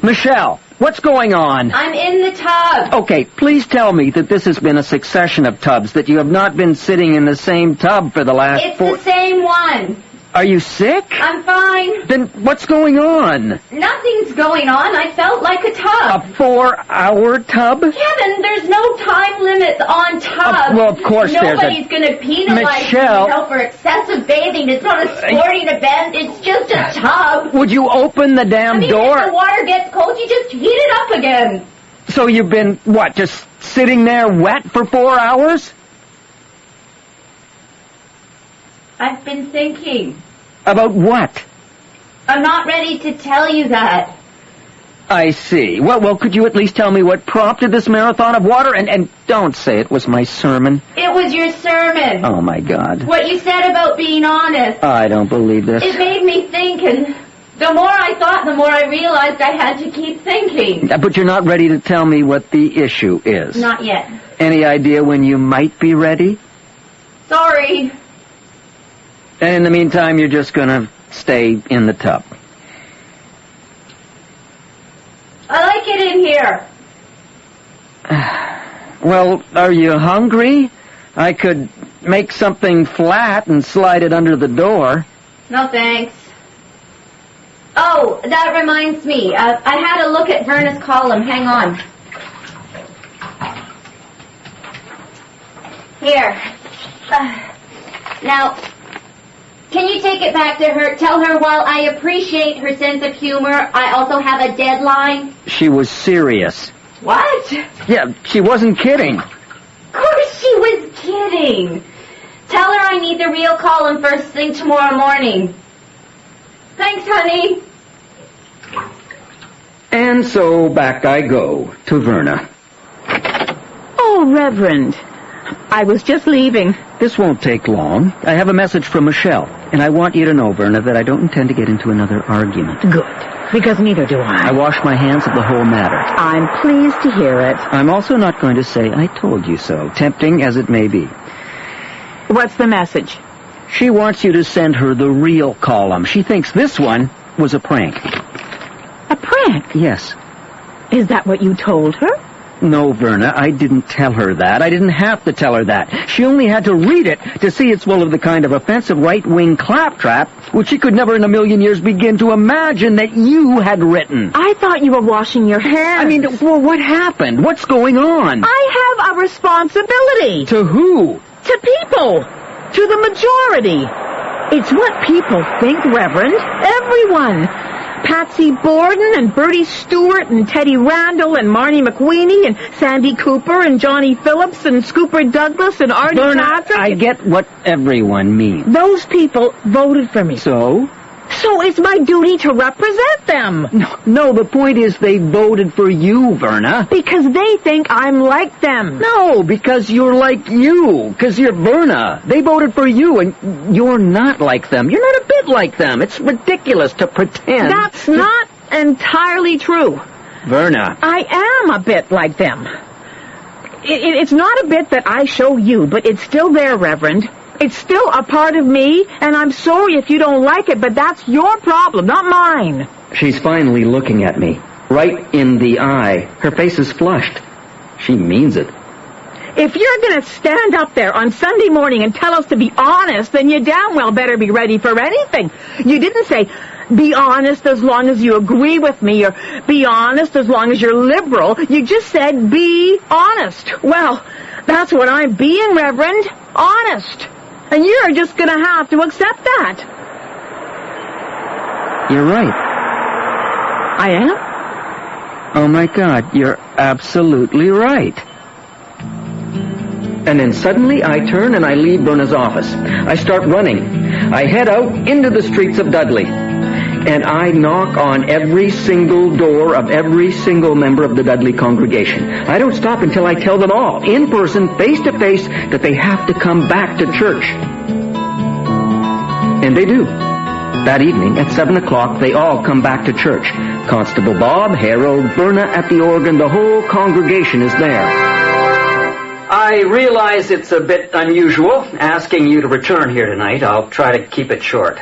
Michelle, what's going on? I'm in the tub. Okay, please tell me that this has been a succession of tubs, that you have not been sitting in the same tub for the last It's the same one. Are you sick? I'm fine. Then what's going on? Nothing's going on. I felt like a tub. A 4-hour tub? Kevin, there's no time limit on tubs. Well, of course Nobody's going to penalize Michelle. you for excessive bathing. It's not a sporting event. It's just a tub. Would you open the damn door? If the water gets cold, you just heat it up again. So you've been, just sitting there wet for 4 hours? I've been thinking. About what? I'm not ready to tell you that. I see. Well, could you at least tell me what prompted this marathon of water? And don't say it was my sermon. It was your sermon. Oh, my God. What you said about being honest. I don't believe this. It made me think, and the more I thought, the more I realized I had to keep thinking. But you're not ready to tell me what the issue is. Not yet. Any idea when you might be ready? Sorry. And in the meantime, you're just gonna stay in the tub. I like it in here. Well, are you hungry? I could make something flat and slide it under the door. No, thanks. Oh, that reminds me. I had a look at Verna's column. Hang on. Here. Now, can you take it back to her? Tell her while I appreciate her sense of humor, I also have a deadline. She was serious. What? Yeah, she wasn't kidding. Of course she was kidding. Tell her I need the real column first thing tomorrow morning. Thanks, honey. And so back I go to Verna. Oh, Reverend, I was just leaving. This won't take long. I have a message from Michelle, and I want you to know, Verna, that I don't intend to get into another argument. Good, because neither do I. I wash my hands of the whole matter. I'm pleased to hear it. I'm also not going to say I told you so, tempting as it may be. What's the message? She wants you to send her the real column. She thinks this one was a prank. A prank? Yes. Is that what you told her? No, Verna, I didn't tell her that. I didn't have to tell her that. She only had to read it to see it's full of the kind of offensive right-wing claptrap which she could never in a million years begin to imagine that you had written. I thought you were washing your hands. I mean, well, what happened? What's going on? I have a responsibility. To who? To people. To the majority. It's what people think, Reverend. Everyone. Patsy Borden and Bertie Stewart and Teddy Randall and Marnie McWeeny and Sandy Cooper and Johnny Phillips and Scooper Douglas and Artie Patrick. I get what everyone means. Those people voted for me. So? So it's my duty to represent them. No, the point is they voted for you, Verna. Because they think I'm like them. No, because you're like you. Because you're Verna. They voted for you, and you're not like them. You're not a bit like them. It's ridiculous to pretend. That's not entirely true. Verna. I am a bit like them. It's not a bit that I show you, but it's still there, Reverend. It's still a part of me, and I'm sorry if you don't like it, but that's your problem, not mine. She's finally looking at me, right in the eye. Her face is flushed. She means it. If you're going to stand up there on Sunday morning and tell us to be honest, then you damn well better be ready for anything. You didn't say, be honest as long as you agree with me, or be honest as long as you're liberal. You just said, be honest. Well, that's what I'm being, Reverend. Honest. And you're just going to have to accept that. You're right. I am? Oh, my God, you're absolutely right. And then suddenly I turn and I leave Verna's office. I start running. I head out into the streets of Dudley. And I knock on every single door of every single member of the Dudley congregation. I don't stop until I tell them all, in person, face to face, that they have to come back to church. And they do. That evening, at 7 o'clock, they all come back to church. Constable Bob, Harold, Verna at the organ, the whole congregation is there. I realize it's a bit unusual asking you to return here tonight. I'll try to keep it short.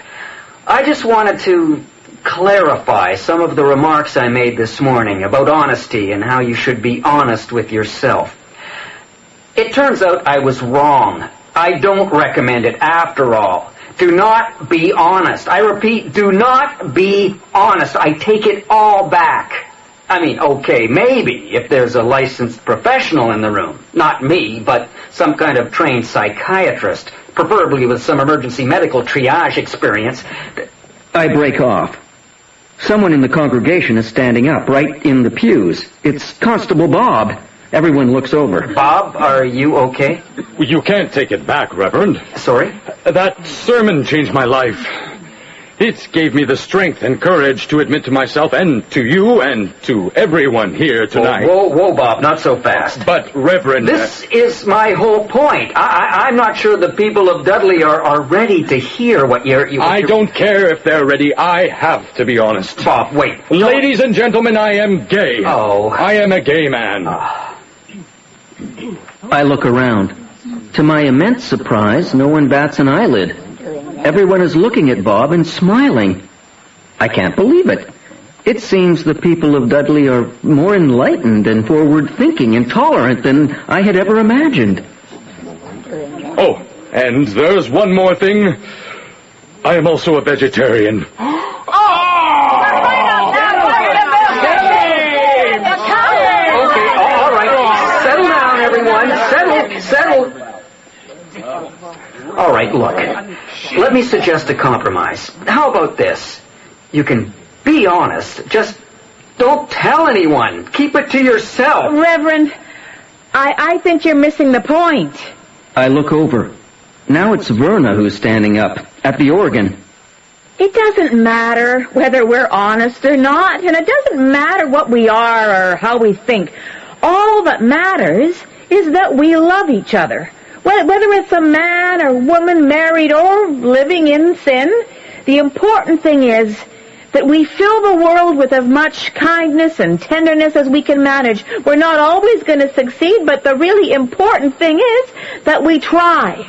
I just wanted to clarify some of the remarks I made this morning about honesty and how you should be honest with yourself. It turns out I was wrong. I don't recommend it after all. Do not be honest. I repeat, do not be honest. I take it all back. I mean, okay, maybe if there's a licensed professional in the room. Not me, but some kind of trained psychiatrist, preferably with some emergency medical triage experience. I break off. Someone in the congregation is standing up, right in the pews. It's Constable Bob. Everyone looks over. Bob, are you okay? You can't take it back, Reverend. Sorry? That sermon changed my life. It gave me the strength and courage to admit to myself and to you and to everyone here tonight. Whoa, Bob, not so fast. But, Reverend... This is my whole point. I'm not sure the people of Dudley are ready to hear what you're... I don't care if they're ready. I have to be honest. Bob, wait. Ladies and gentlemen, I am gay. Oh. I am a gay man. I look around. To my immense surprise, no one bats an eyelid. Everyone is looking at Bob and smiling. I can't believe it. It seems the people of Dudley are more enlightened and forward-thinking and tolerant than I had ever imagined. Oh, and there's one more thing. I am also a vegetarian. Settle. All right, look. Let me suggest a compromise. How about this? You can be honest. Just don't tell anyone. Keep it to yourself. Reverend, I think you're missing the point. I look over. Now it's Verna who's standing up at the organ. It doesn't matter whether we're honest or not, and it doesn't matter what we are or how we think. All that matters is that we love each other. Whether it's a man or woman, married or living in sin, the important thing is that we fill the world with as much kindness and tenderness as we can manage. We're not always going to succeed, but the really important thing is that we try.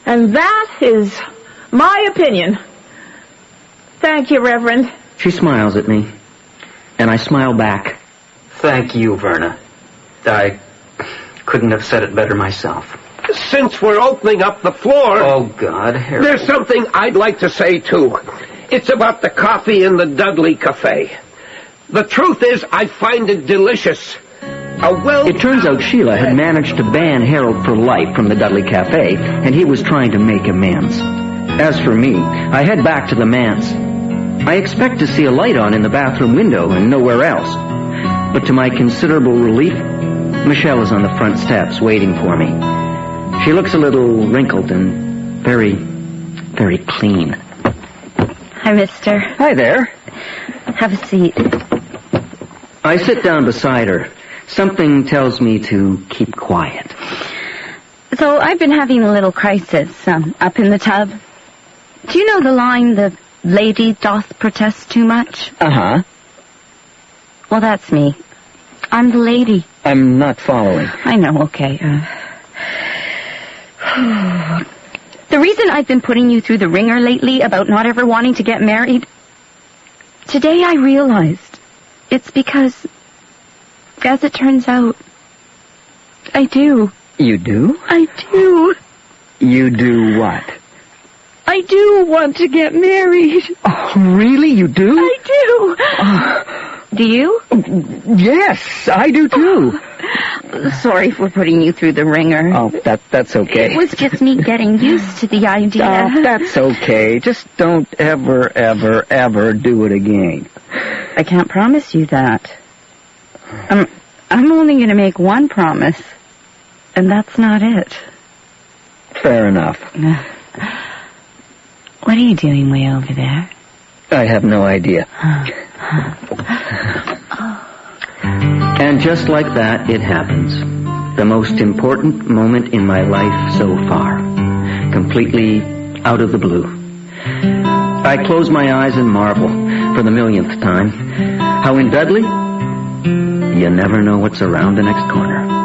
And that is my opinion. Thank you, Reverend. She smiles at me, and I smile back. Thank you, Verna. I couldn't have said it better myself. Since we're opening up the floor... Oh, God, Harold. There's something I'd like to say, too. It's about the coffee in the Dudley Cafe. The truth is, I find it delicious. It turns out Sheila had managed to ban Harold for life from the Dudley Cafe, and he was trying to make amends. As for me, I head back to the manse. I expect to see a light on in the bathroom window and nowhere else. But to my considerable relief, Michelle is on the front steps waiting for me. She looks a little wrinkled and very, very clean. Hi, mister. Hi there. Have a seat. I sit down beside her. Something tells me to keep quiet. So I've been having a little crisis up in the tub. Do you know the line, the lady doth protest too much? Uh-huh. Well, that's me. I'm the lady. I'm not following. I know, okay. The reason I've been putting you through the ringer lately about not ever wanting to get married, today I realized it's because, as it turns out, I do. You do? I do. You do what? I do want to get married. Oh, really? You do? I do. Do you? Yes, I do too. Sorry for putting you through the ringer. Oh, that's okay. It was just me getting used to the idea. Oh, that's okay. Just don't ever, ever, ever do it again. I can't promise you that. I'm only going to make one promise, and that's not it. Fair enough. What are you doing way over there? I have no idea. And just like that, it happens. The most important moment in my life so far. Completely out of the blue. I close my eyes and marvel, for the millionth time, how in Dudley, you never know what's around the next corner.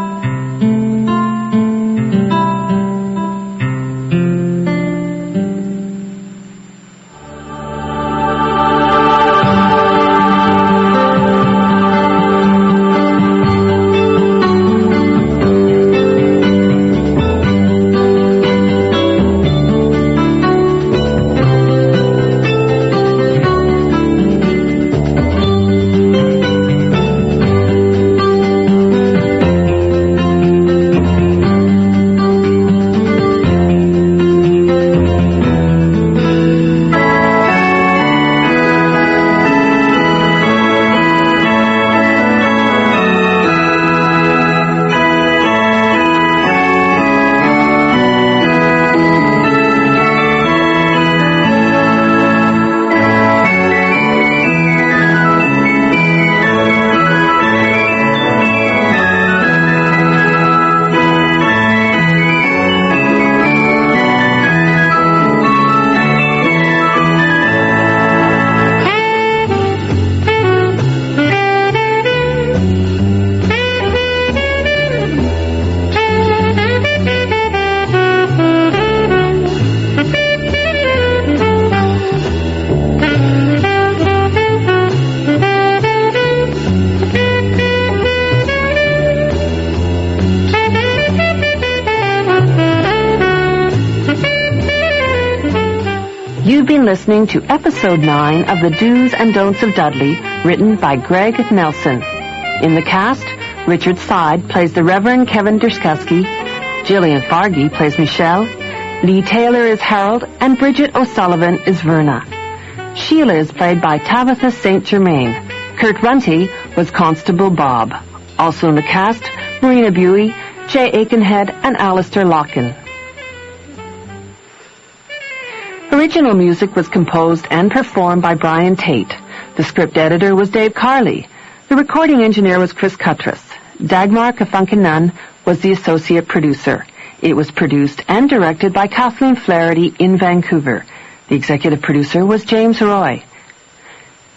You've been listening to Episode 9 of The Do's and Don'ts of Dudley, written by Greg Nelson. In the cast, Richard Side plays the Reverend Kevin Derskowski, Gillian Fargy plays Michelle, Lee Taylor is Harold, and Bridget O'Sullivan is Verna. Sheila is played by Tabitha St. Germain. Kurt Runty was Constable Bob. Also in the cast, Marina Buey, Jay Aikenhead, and Alistair Locken. Original music was composed and performed by Brian Tate. The script editor was Dave Carley. The recording engineer was Chris Cuttress. Dagmar Kafunkin-Nunn was the associate producer. It was produced and directed by Kathleen Flaherty in Vancouver. The executive producer was James Roy.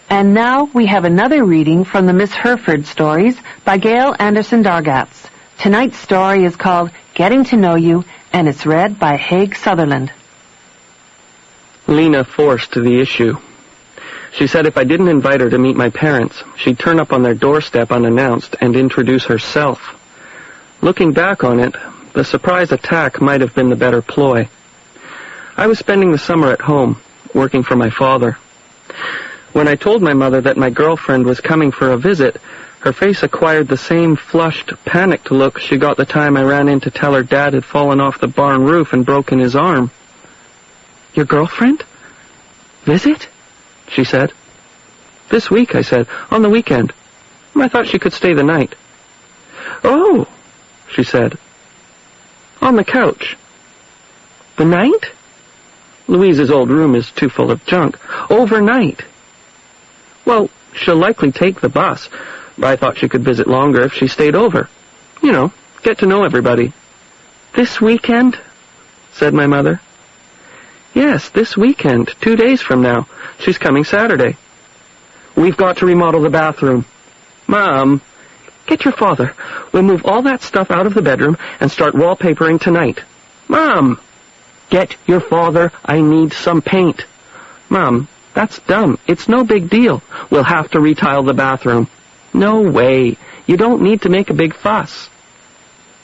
And now we have another reading from the Miss Hereford stories by Gail Anderson Dargatz. Tonight's story is called Getting to Know You, and it's read by Haig Sutherland. Lena forced the issue. She said if I didn't invite her to meet my parents, she'd turn up on their doorstep unannounced and introduce herself. Looking back on it, the surprise attack might have been the better ploy. I was spending the summer at home, working for my father. When I told my mother that my girlfriend was coming for a visit, her face acquired the same flushed, panicked look she got the time I ran in to tell her Dad had fallen off the barn roof and broken his arm. "Your girlfriend? Visit?" she said. "This week," I said. "On the weekend. I thought she could stay the night." "Oh," she said. "On the couch." "The night?" "Louise's old room is too full of junk." "Overnight." "Well, she'll likely take the bus. I thought she could visit longer if she stayed over. You know, get to know everybody." "This weekend?" said my mother. "Yes, this weekend, 2 days from now. She's coming Saturday." "We've got to remodel the bathroom." "Mom, get your father. We'll move all that stuff out of the bedroom and start wallpapering tonight." "Mom, get your father. I need some paint." "Mom, that's dumb. It's no big deal. We'll have to retile the bathroom." "No way. You don't need to make a big fuss."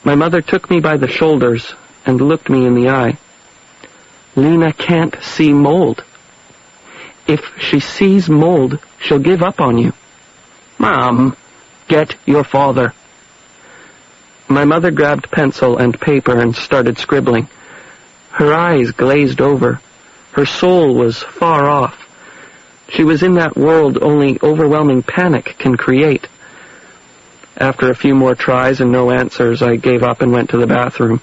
My mother took me by the shoulders and looked me in the eye. "Lena can't see mold. If she sees mold, she'll give up on you." "Mom, get your father." My mother grabbed pencil and paper and started scribbling. Her eyes glazed over. Her soul was far off. She was in that world only overwhelming panic can create. After a few more tries and no answers, I gave up and went to the bathroom.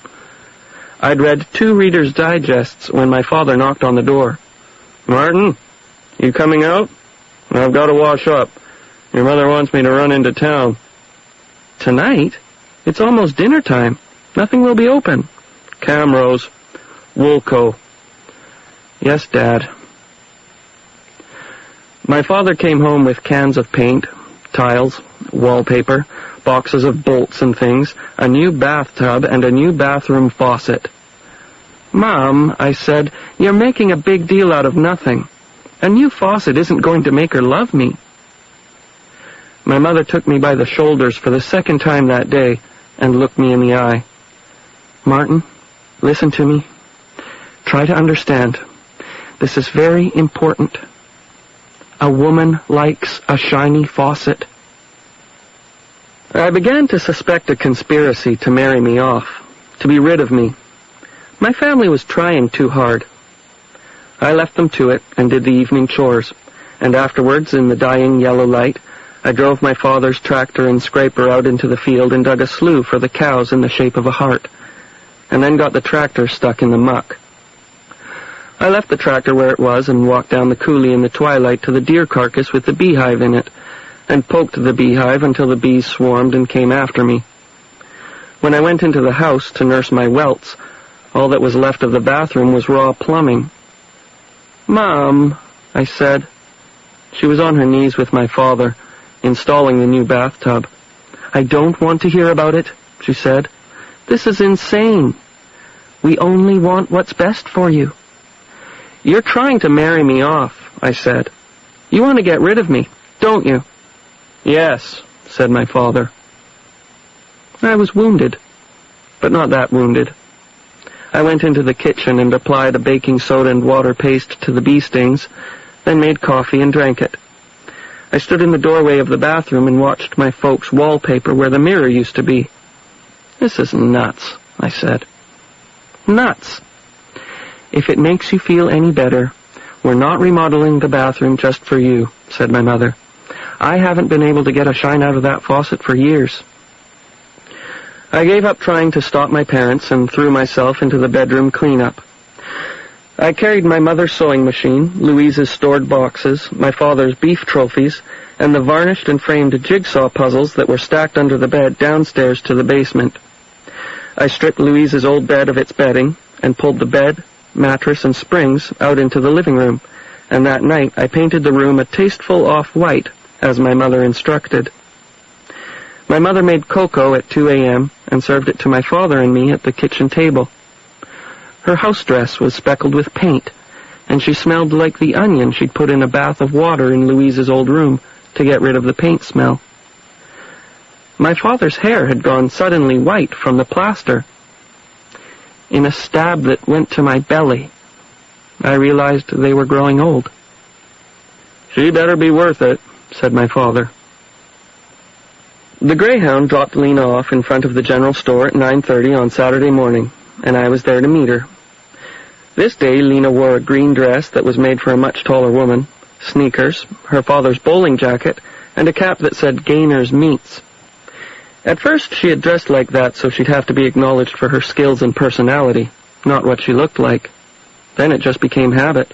I'd read 2 Reader's Digests when my father knocked on the door. "Martin, you coming out? I've got to wash up. Your mother wants me to run into town." "Tonight? It's almost dinner time. Nothing will be open." "Camrose. Woolco." "Yes, Dad." My father came home with cans of paint, tiles, wallpaper, boxes of bolts and things, a new bathtub, and a new bathroom faucet. "Mom," I said, "you're making a big deal out of nothing. A new faucet isn't going to make her love me." My mother took me by the shoulders for the second time that day and looked me in the eye. "Martin, listen to me. Try to understand. This is very important. A woman likes a shiny faucet." I began to suspect a conspiracy to marry me off, to be rid of me. My family was trying too hard. I left them to it and did the evening chores, and afterwards, in the dying yellow light, I drove my father's tractor and scraper out into the field and dug a slough for the cows in the shape of a heart, and then got the tractor stuck in the muck. I left the tractor where it was and walked down the coulee in the twilight to the deer carcass with the beehive in it, and poked the beehive until the bees swarmed and came after me. When I went into the house to nurse my welts, all that was left of the bathroom was raw plumbing. "Mom," I said. She was on her knees with my father, installing the new bathtub. "I don't want to hear about it," she said. "This is insane. We only want what's best for you." "You're trying to marry me off," I said. "You want to get rid of me, don't you?" "Yes," said my father. I was wounded, but not that wounded. I went into the kitchen and applied a baking soda and water paste to the bee stings, then made coffee and drank it. I stood in the doorway of the bathroom and watched my folks' wallpaper where the mirror used to be. "This is nuts," I said. "Nuts. If it makes you feel any better, we're not remodeling the bathroom just for you," said my mother. "I haven't been able to get a shine out of that faucet for years." I gave up trying to stop my parents and threw myself into the bedroom cleanup. I carried my mother's sewing machine, Louise's stored boxes, my father's beef trophies, and the varnished and framed jigsaw puzzles that were stacked under the bed downstairs to the basement. I stripped Louise's old bed of its bedding and pulled the bed, mattress, and springs out into the living room, and that night I painted the room a tasteful off-white, as my mother instructed. My mother made cocoa at 2 a.m. and served it to my father and me at the kitchen table. Her house dress was speckled with paint, and she smelled like the onion she'd put in a bath of water in Louise's old room to get rid of the paint smell. My father's hair had gone suddenly white from the plaster. In a stab that went to my belly, I realized they were growing old. "She better be worth it," said my father. The Greyhound dropped Lena off in front of the general store at 9:30 on Saturday morning, and I was there to meet her. This day, Lena wore a green dress that was made for a much taller woman, sneakers, her father's bowling jacket, and a cap that said Gainer's Meats. At first, she had dressed like that so she'd have to be acknowledged for her skills and personality, not what she looked like. Then it just became habit.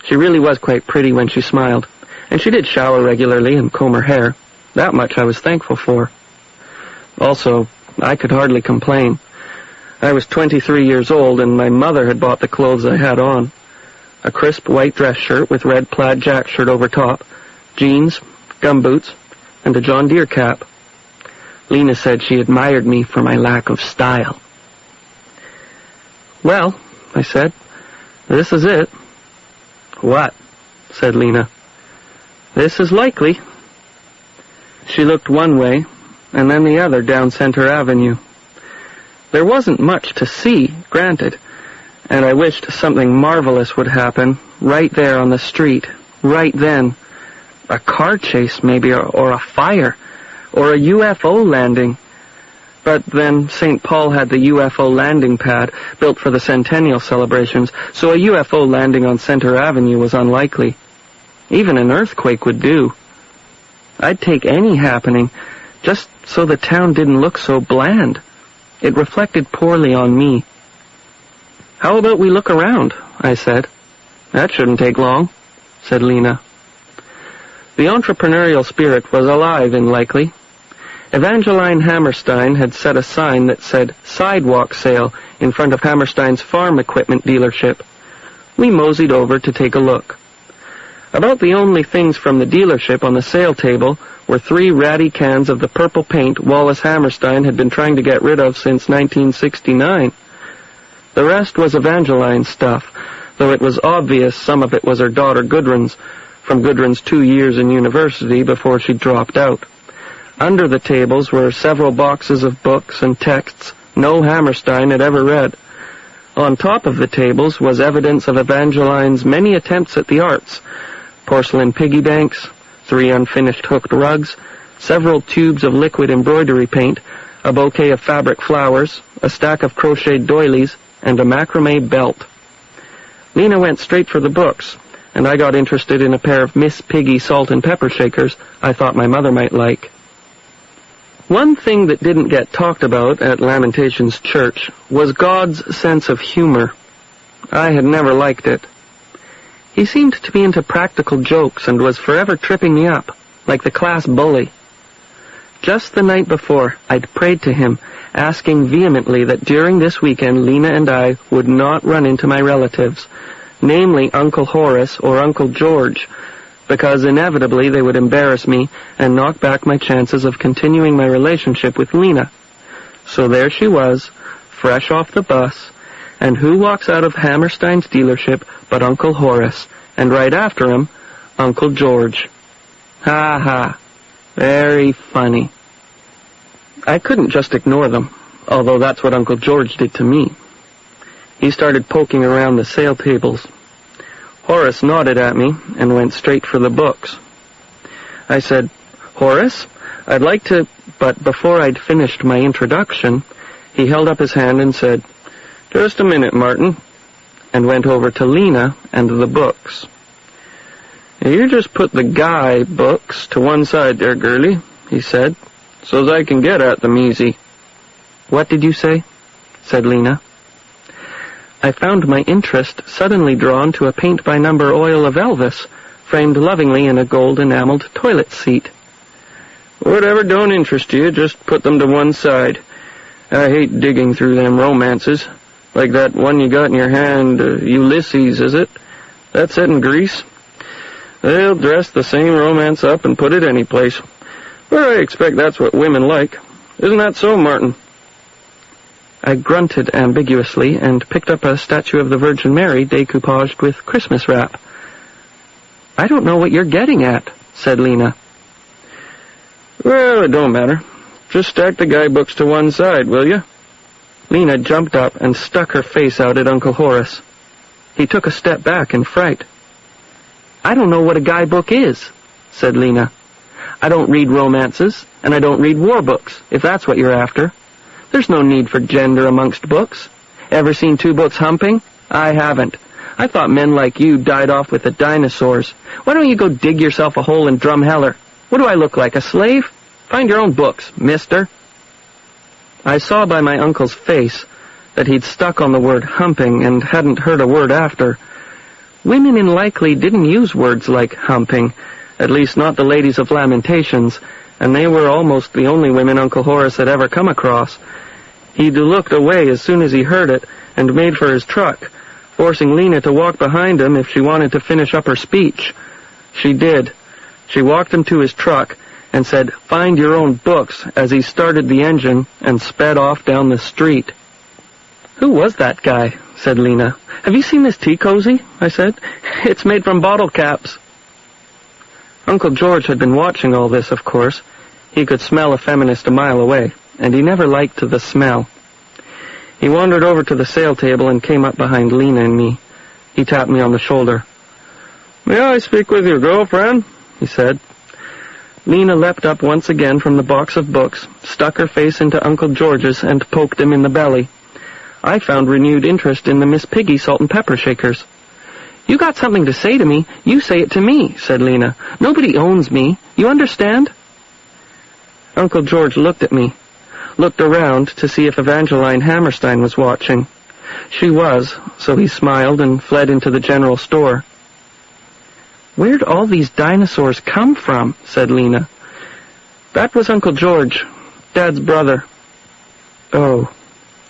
She really was quite pretty when she smiled, and she did shower regularly and comb her hair. That much I was thankful for. Also, I could hardly complain. I was 23 years old, and my mother had bought the clothes I had on. A crisp white dress shirt with red plaid jack shirt over top, jeans, gumboots, and a John Deere cap. Lena said she admired me for my lack of style. "Well," I said, "this is it." "What?" said Lena. "This is likely." She looked one way, and then the other down Center Avenue. There wasn't much to see, granted, and I wished something marvelous would happen right there on the street, right then. A car chase, maybe, or a fire, or a UFO landing. But then St. Paul had the UFO landing pad built for the centennial celebrations, so a UFO landing on Center Avenue was unlikely. Even an earthquake would do. I'd take any happening, just so the town didn't look so bland. It reflected poorly on me. "How about we look around?" I said. "That shouldn't take long," said Lena. The entrepreneurial spirit was alive in Likely. Evangeline Hammerstein had set a sign that said "Sidewalk Sale" in front of Hammerstein's farm equipment dealership. We moseyed over to take a look. About the only things from the dealership on the sale table were 3 ratty cans of the purple paint Wallace Hammerstein had been trying to get rid of since 1969. The rest was Evangeline's stuff, though it was obvious some of it was her daughter Gudrun's, from Gudrun's 2 years in university before she dropped out. Under the tables were several boxes of books and texts no Hammerstein had ever read. On top of the tables was evidence of Evangeline's many attempts at the arts: porcelain piggy banks, 3 unfinished hooked rugs, several tubes of liquid embroidery paint, a bouquet of fabric flowers, a stack of crocheted doilies, and a macrame belt. Lena went straight for the books, and I got interested in a pair of Miss Piggy salt and pepper shakers I thought my mother might like. One thing that didn't get talked about at Lamentations Church was God's sense of humor. I had never liked it. He seemed to be into practical jokes and was forever tripping me up, like the class bully. Just the night before, I'd prayed to him, asking vehemently that during this weekend Lena and I would not run into my relatives, namely Uncle Horace or Uncle George, because inevitably they would embarrass me and knock back my chances of continuing my relationship with Lena. So there she was, fresh off the bus, and who walks out of Hammerstein's dealership but Uncle Horace, and right after him, Uncle George. Ha ha. Very funny. I couldn't just ignore them, although that's what Uncle George did to me. He started poking around the sale tables. Horace nodded at me and went straight for the books. I said, "Horace, I'd like to..." But before I'd finished my introduction, he held up his hand and said, "Just a minute, Martin," and went over to Lena and the books. "You just put the guy books to one side there, girlie," he said, "so's I can get at them easy." "What did you say?" said Lena. I found my interest suddenly drawn to a paint-by-number oil of Elvis, framed lovingly in a gold enameled toilet seat. "Whatever don't interest you, just put them to one side. I hate digging through them romances. Like that one you got in your hand, Ulysses, is it? That's set in Greece. They'll dress the same romance up and put it any place. But I expect that's what women like. Isn't that so, Martin?" I grunted ambiguously and picked up a statue of the Virgin Mary decoupaged with Christmas wrap. "I don't know what you're getting at," said Lena. "Well, it don't matter. Just stack the guidebooks to one side, will you?" Lena jumped up and stuck her face out at Uncle Horace. He took a step back in fright. "I don't know what a guidebook is," said Lena. "I don't read romances, and I don't read war books, if that's what you're after. There's no need for gender amongst books. Ever seen two books humping? I haven't. I thought men like you died off with the dinosaurs. Why don't you go dig yourself a hole in Drumheller? What do I look like, a slave? Find your own books, mister." I saw by my uncle's face that he'd stuck on the word humping and hadn't heard a word after. Women in Likely didn't use words like humping, at least not the ladies of Lamentations, and they were almost the only women Uncle Horace had ever come across. He'd looked away as soon as he heard it and made for his truck, forcing Lena to walk behind him if she wanted to finish up her speech. She did. She walked him to his truck and said, "Find your own books," as he started the engine and sped off down the street. "Who was that guy?" said Lena. "Have you seen this tea cozy?" I said. "It's made from bottle caps." Uncle George had been watching all this, of course. He could smell a feminist a mile away, and he never liked the smell. He wandered over to the sale table and came up behind Lena and me. He tapped me on the shoulder. "May I speak with your girlfriend?" he said. Lena leapt up once again from the box of books, stuck her face into Uncle George's, and poked him in the belly. I found renewed interest in the Miss Piggy salt and pepper shakers. "You got something to say to me, you say it to me," said Lena. "Nobody owns me. You understand?" Uncle George looked at me, looked around to see if Evangeline Hammerstein was watching. She was, so he smiled and fled into the general store. "Where'd all these dinosaurs come from?" said Lena. "That was Uncle George, Dad's brother." "Oh,"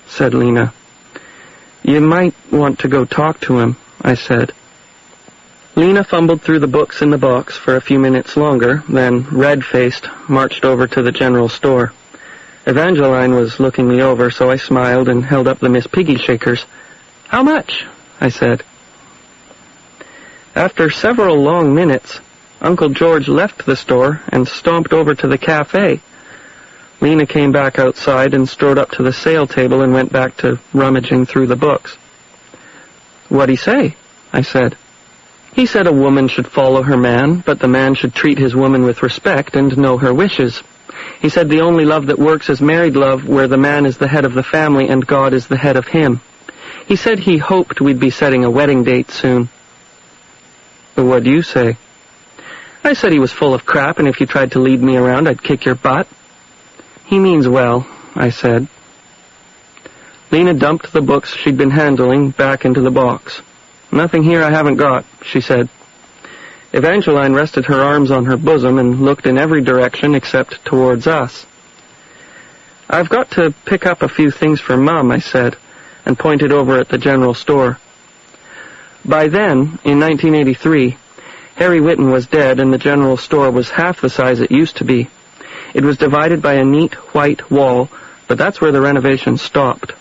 said Lena. "You might want to go talk to him," I said. Lena fumbled through the books in the box for a few minutes longer, then, red-faced, marched over to the general store. Evangeline was looking me over, so I smiled and held up the Miss Piggy shakers. "How much?" I said. After several long minutes, Uncle George left the store and stomped over to the cafe. Lena came back outside and strode up to the sale table and went back to rummaging through the books. "What'd he say?" I said. "He said a woman should follow her man, but the man should treat his woman with respect and know her wishes. He said the only love that works is married love, where the man is the head of the family and God is the head of him. He said he hoped we'd be setting a wedding date soon." "What'd you say?" "I said he was full of crap, and if you tried to lead me around, I'd kick your butt." "He means well," I said. Lena dumped the books she'd been handling back into the box. "Nothing here I haven't got," she said. Evangeline rested her arms on her bosom and looked in every direction except towards us. "I've got to pick up a few things for Mom," I said, and pointed over at the general store. By then, in 1983, Harry Whitten was dead and the general store was half the size it used to be. It was divided by a neat white wall, but that's where the renovation stopped.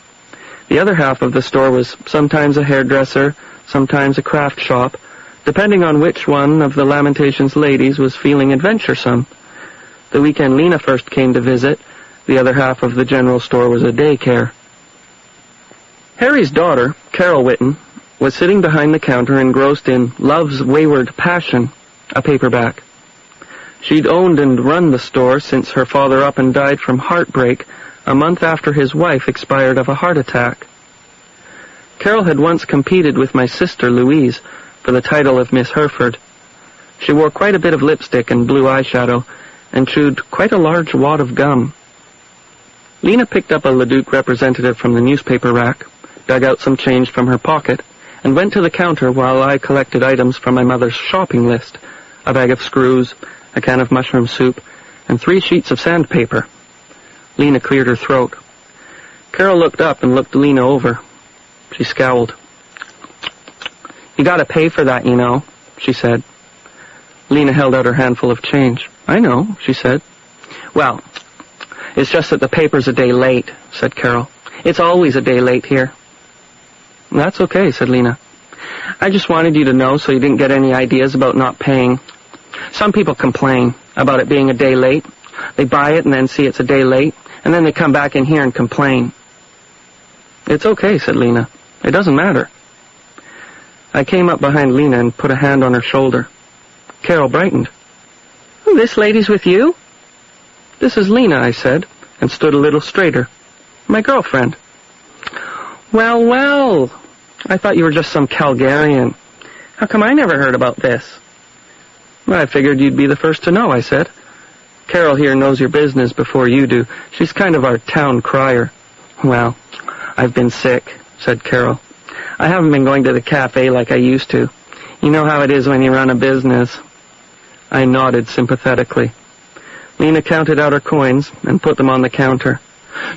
The other half of the store was sometimes a hairdresser, sometimes a craft shop, depending on which one of the Lamentations ladies was feeling adventuresome. The weekend Lena first came to visit, the other half of the general store was a daycare. Harry's daughter, Carol Whitten, was sitting behind the counter engrossed in Love's Wayward Passion, a paperback. She'd owned and run the store since her father up and died from heartbreak a month after his wife expired of a heart attack. Carol had once competed with my sister Louise for the title of Miss Hereford. She wore quite a bit of lipstick and blue eyeshadow and chewed quite a large wad of gum. Lena picked up a Leduc representative from the newspaper rack, dug out some change from her pocket, and went to the counter while I collected items from my mother's shopping list, a bag of screws, a can of mushroom soup, and 3 sheets of sandpaper. Lena cleared her throat. Carol looked up and looked Lena over. She scowled. "You gotta pay for that, you know," she said. Lena held out her handful of change. "I know," she said. "Well, it's just that the paper's a day late," said Carol. It's always a day late here. That's okay, said Lena. I just wanted you to know so you didn't get any ideas about not paying. Some people complain about it being a day late. They buy it and then see it's a day late, and then they come back in here and complain. It's okay, said Lena. It doesn't matter. I came up behind Lena and put a hand on her shoulder. Carol brightened. Oh, this lady's with you? This is Lena, I said, and stood a little straighter. My girlfriend. Well, well, I thought you were just some Calgarian. How come I never heard about this? Well, I figured you'd be the first to know, I said. Carol here knows your business before you do. She's kind of our town crier. Well, I've been sick, said Carol. I haven't been going to the cafe like I used to. You know how it is when you run a business. I nodded sympathetically. Lena counted out her coins and put them on the counter.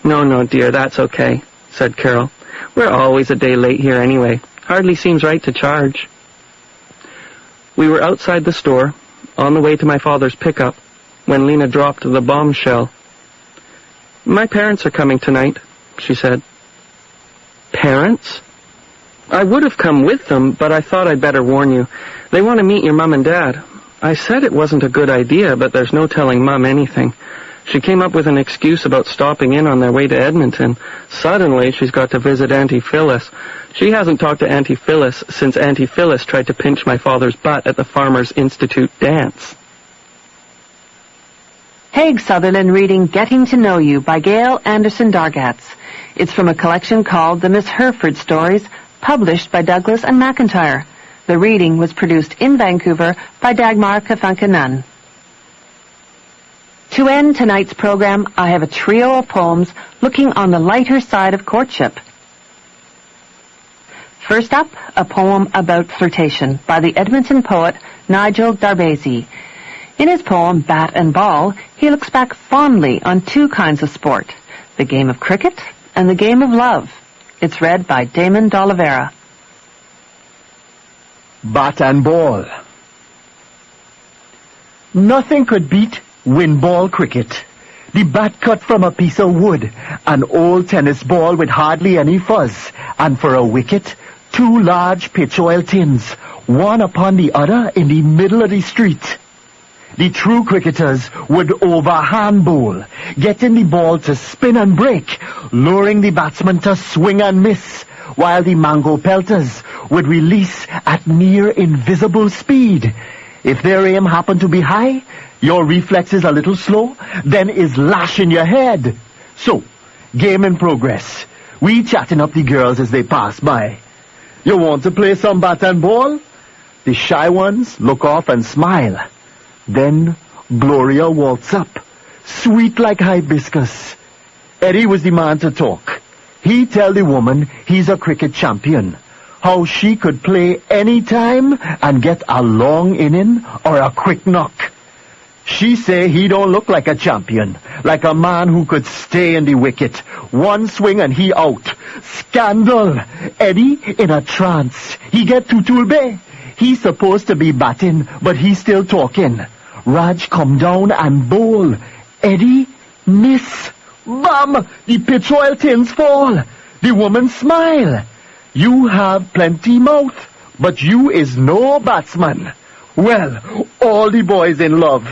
No, dear, that's okay, said Carol. We're always a day late here anyway. Hardly seems right to charge. We were outside the store, on the way to my father's pickup, when Lena dropped the bombshell. My parents are coming tonight, she said. Parents? I would have come with them, but I thought I'd better warn you. They want to meet your Mom and Dad. I said it wasn't a good idea, but there's no telling Mom anything. She came up with an excuse about stopping in on their way to Edmonton. Suddenly, she's got to visit Auntie Phyllis. She hasn't talked to Auntie Phyllis since Auntie Phyllis tried to pinch my father's butt at the Farmers Institute dance. Haig Sutherland reading Getting to Know You by Gail Anderson Dargatz. It's from a collection called The Miss Hereford Stories, published by Douglas and McIntyre. The reading was produced in Vancouver by Dagmar Kafankanan. To end tonight's program, I have a trio of poems looking on the lighter side of courtship. First up, a poem about flirtation by the Edmonton poet Nigel Darbesi. In his poem, Bat and Ball, he looks back fondly on two kinds of sport, the game of cricket and the game of love. It's read by Damon D'Oliveira. Bat and Ball. Nothing could beat wind-ball cricket. The bat cut from a piece of wood, an old tennis ball with hardly any fuzz, and for a wicket, two large pitch oil tins, one upon the other in the middle of the street. The true cricketers would overhand bowl, getting the ball to spin and break, luring the batsman to swing and miss, while the mango pelters would release at near invisible speed. If their aim happened to be high, your reflexes a little slow, then is lash in your head. So, game in progress. We chatting up the girls as they pass by. You want to play some bat and ball? The shy ones look off and smile. Then Gloria walks up, sweet like hibiscus. Eddie was the man to talk. He tell the woman he's a cricket champion, how she could play any time and get a long inning or a quick knock. She say he don't look like a champion, like a man who could stay in the wicket. One swing and he out. Scandal! Eddie in a trance. He get to Tulbe. He's supposed to be batting, but he's still talking. Raj come down and bowl. Eddie miss. Bam! The pitch oil tins fall. The woman smile. You have plenty mouth, but you is no batsman. Well, all the boys in love.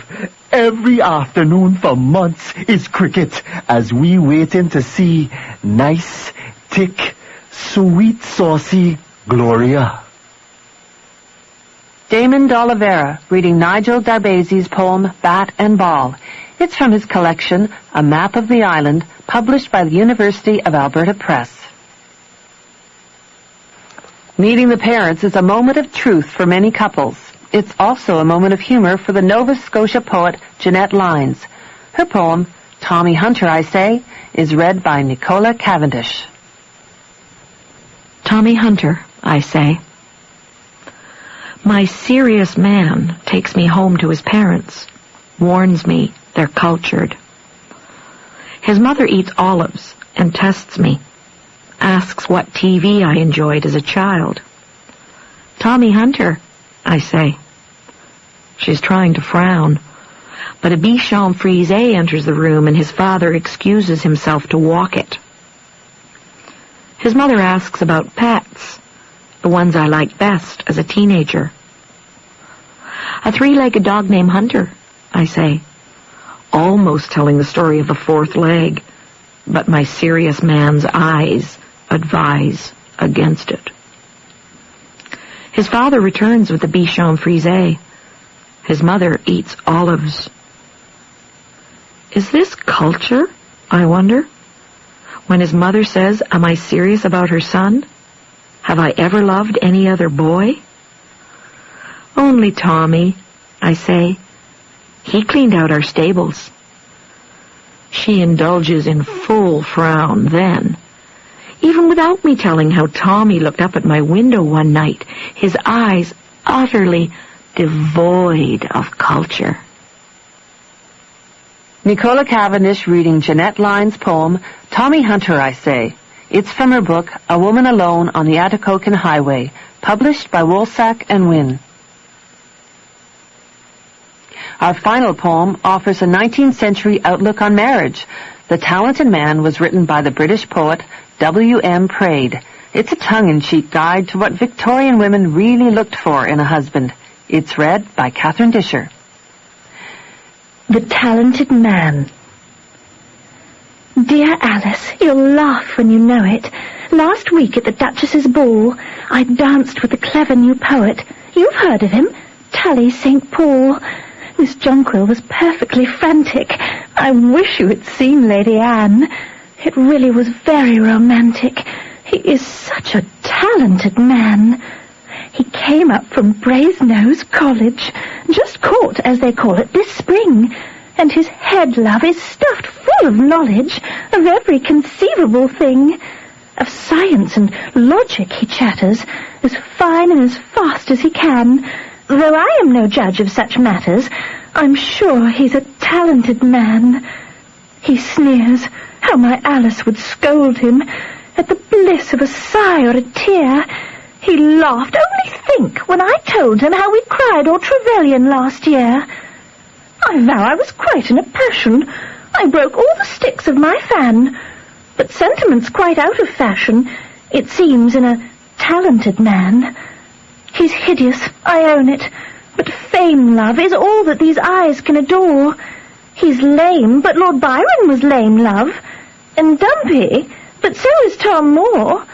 Every afternoon for months is cricket as we waiting to see nice, thick, sweet, saucy Gloria. Damon D'Oliveira reading Nigel Darbesi's poem Bat and Ball. It's from his collection A Map of the Island, published by the University of Alberta Press. Meeting the parents is a moment of truth for many couples. It's also a moment of humor for the Nova Scotia poet Jeanette Lyons. Her poem, Tommy Hunter, I Say, is read by Nicola Cavendish. Tommy Hunter, I say. My serious man takes me home to his parents, warns me they're cultured. His mother eats olives and tests me, asks what TV I enjoyed as a child. Tommy Hunter, I say. She's trying to frown, but a Bichon Frise enters the room and his father excuses himself to walk it. His mother asks about pets, the ones I liked best as a teenager. A 3-legged dog named Hunter, I say, almost telling the story of the 4th leg, but my serious man's eyes advise against it. His father returns with the Bichon Frise. His mother eats olives. Is this culture, I wonder? When his mother says, am I serious about her son? Have I ever loved any other boy? Only Tommy, I say. He cleaned out our stables. She indulges in full frown then, even without me telling how Tommy looked up at my window one night, his eyes utterly devoid of culture. Nicola Cavendish reading Jeanette Lyon's poem, Tommy Hunter, I Say. It's from her book, A Woman Alone on the Atikokan Highway, published by Woolsack and Wynne. Our final poem offers a 19th century outlook on marriage. The Talented Man was written by the British poet W.M. Praed. It's a tongue-in-cheek guide to what Victorian women really looked for in a husband. It's read by Catherine Disher. The Talented Man. Dear Alice, you'll laugh when you know it. Last week at the Duchess's ball, I danced with a clever new poet. You've heard of him, Tully St. Paul. Miss Jonquil was perfectly frantic. I wish you had seen Lady Anne. It really was very romantic. He is such a talented man. He came up from Brasenose College, just caught, as they call it, this spring, and his head, love, is stuffed full of knowledge of every conceivable thing. Of science and logic he chatters, as fine and as fast as he can. Though I am no judge of such matters, I'm sure he's a talented man. He sneers, how my Alice would scold him, at the bliss of a sigh or a tear. He laughed, only think, when I told him how we cried all Trevelyan last year. I vow I was quite in a passion. I broke all the sticks of my fan. But sentiment's quite out of fashion, it seems, in a talented man. He's hideous, I own it, but fame, love, is all that these eyes can adore. He's lame, but Lord Byron was lame, love, and dumpy, but so is Tom Moore.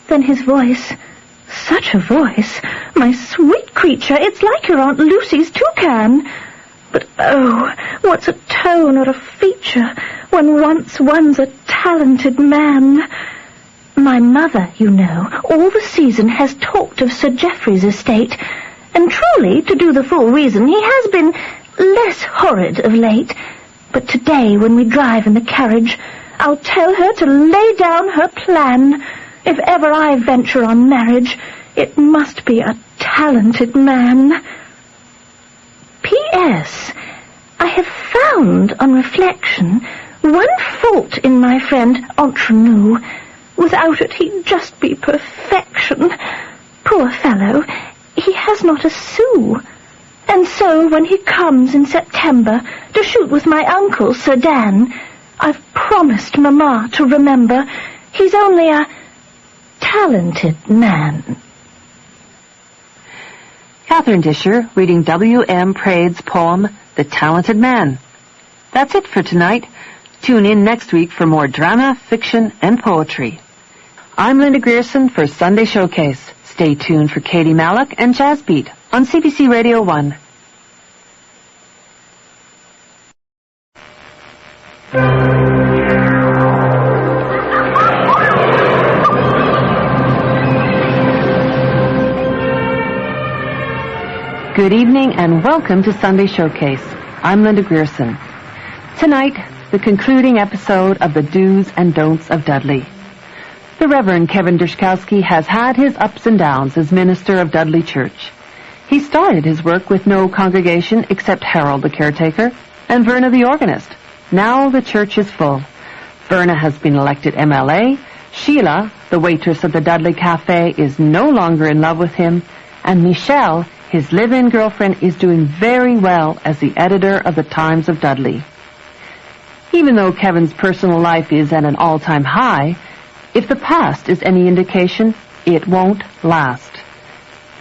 Then his voice, such a voice, my sweet creature, it's like your Aunt Lucy's toucan. But oh, what's a tone or a feature when once one's a talented man? My mother, you know, all the season has talked of Sir Geoffrey's estate, and truly, to do the full reason, he has been less horrid of late. But today, when we drive in the carriage, I'll tell her to lay down her plan. If ever I venture on marriage, it must be a talented man. P.S. I have found, on reflection, one fault in my friend Entre Nous. Without it, he'd just be perfection. Poor fellow, he has not a sou. And so, when he comes in September to shoot with my uncle, Sir Dan, I've promised Mamma to remember he's only a talented man. Catherine Disher reading W.M. Praed's poem, The Talented Man. That's it for tonight. Tune in next week for more drama, fiction, and poetry. I'm Linda Grierson for Sunday Showcase. Stay tuned for Katie Malik and Jazz Beat on CBC Radio 1. Good evening and welcome to Sunday Showcase. I'm Linda Grierson. Tonight, the concluding episode of the Do's and Don'ts of Dudley. The Reverend Kevin Dershkowski has had his ups and downs as minister of Dudley Church. He started his work with no congregation except Harold the caretaker and Verna the organist. Now the church is full. Verna has been elected MLA. Sheila, the waitress at the Dudley Cafe, is no longer in love with him. And Michelle, his live-in girlfriend, is doing very well as the editor of the Times of Dudley. Even though Kevin's personal life is at an all-time high, If the past is any indication, it won't last.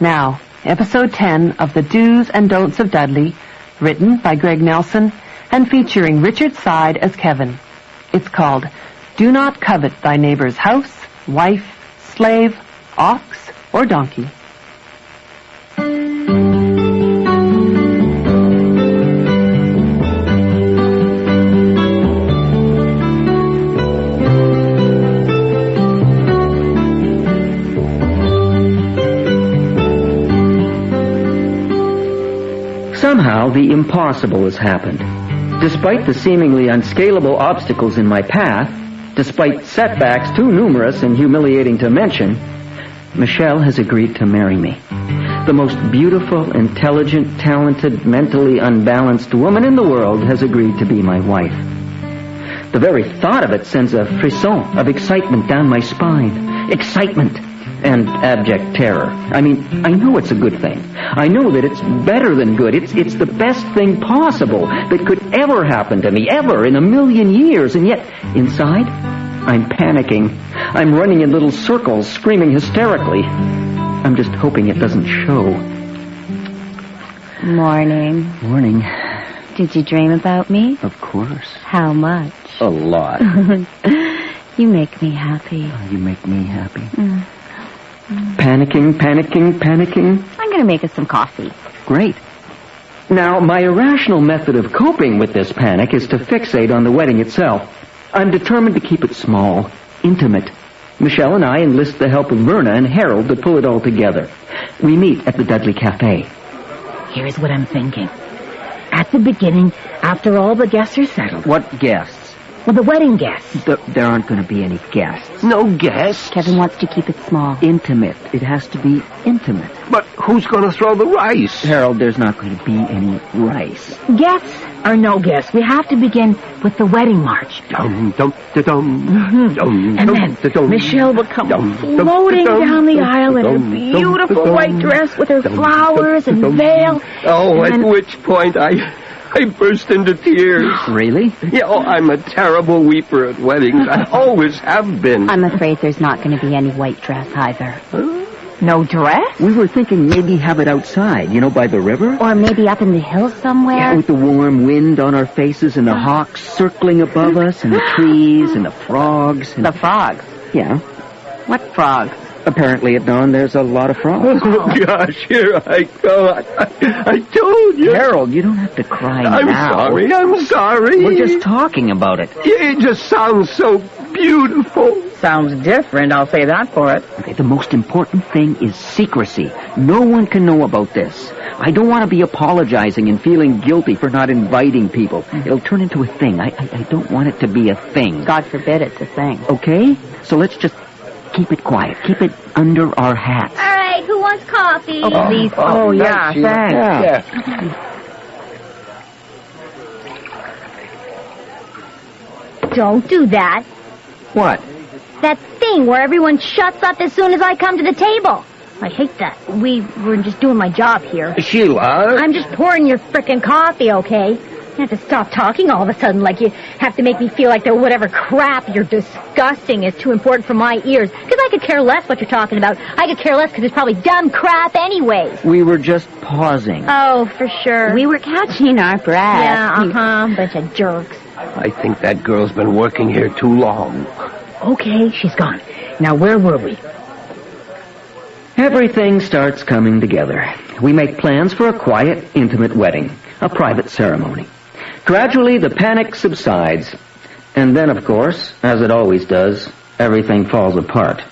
Now, Episode 10 of The Do's and Don'ts of Dudley, written by Greg Nelson and featuring Richard Side as Kevin. It's called Do Not Covet Thy Neighbor's House, Wife, Slave, Ox, or Donkey. Somehow, the impossible has happened. Despite the seemingly unscalable obstacles in my path, despite setbacks too numerous and humiliating to mention, Michelle has agreed to marry me. The most beautiful, intelligent, talented, mentally unbalanced woman in the world has agreed to be my wife. The very thought of it sends a frisson of excitement down my spine. Excitement and abject terror. I mean, I know it's a good thing. I know that it's better than good. It's the best thing possible that could ever happen to me, ever, in a million years. And yet, inside, I'm panicking. I'm running in little circles, screaming hysterically. I'm just hoping it doesn't show. Morning. Morning. Did you dream about me? Of course. How much? A lot. You make me happy. You make me happy. Panicking. I'm going to make us some coffee. Great. Now, my irrational method of coping with this panic is to fixate on the wedding itself. I'm determined to keep it small, intimate. Michelle and I enlist the help of Verna and Harold to pull it all together. We meet at the Dudley Cafe. Here's what I'm thinking. At the beginning, after all the guests are settled. What guests? Well, the wedding guests. There aren't going to be any guests. No guests? Kevin wants to keep it small. Intimate. It has to be intimate. But who's going to throw the rice? Harold, there's not going to be any rice. Guests or no guests, we have to begin with the wedding march. Dum, dum, da, dum, dum, And dum, then da, dum, Michelle will come dum, dum, floating dum, down the dum, aisle in her dum, beautiful dum, white dress with her dum, flowers dum, and dum. veil. Oh, And at then- which point I burst into tears. Really? Yeah, I'm a terrible weeper at weddings. I always have been. I'm afraid there's not going to be any white dress either. No dress? We were thinking maybe have it outside, by the river. Or maybe up in the hills somewhere. Yeah, with the warm wind on our faces and the hawks circling above us and the trees and the frogs. And... The frogs? Yeah. What frogs? Apparently at dawn there's a lot of frogs. Oh, gosh, here I go. I told you. Harold, you don't have to cry I'm sorry. We're just talking about it. It just sounds so beautiful. Sounds different, I'll say that for it. Okay, the most important thing is secrecy. No one can know about this. I don't want to be apologizing and feeling guilty for not inviting people. It'll turn into a thing. I don't want it to be a thing. God forbid it's a thing. Okay? So let's just keep it quiet. Keep it under our hats. All right, who wants coffee? Oh, please. Oh, yeah, thanks. Yeah. Don't do that. What? That thing where everyone shuts up as soon as I come to the table. I hate that. We were just doing my job here. Sheila. I'm just pouring your frickin' coffee, okay? You have to stop talking all of a sudden like you have to make me feel like that whatever crap you're discussing is too important for my ears. Because I could care less what you're talking about. I could care less because it's probably dumb crap anyways. We were just pausing. Oh, for sure. We were catching our breath. Yeah, bunch of jerks. I think that girl's been working here too long. Okay, she's gone. Now, where were we? Everything starts coming together. We make plans for a quiet, intimate wedding, a private ceremony. Gradually, the panic subsides. And then, of course, as it always does, everything falls apart.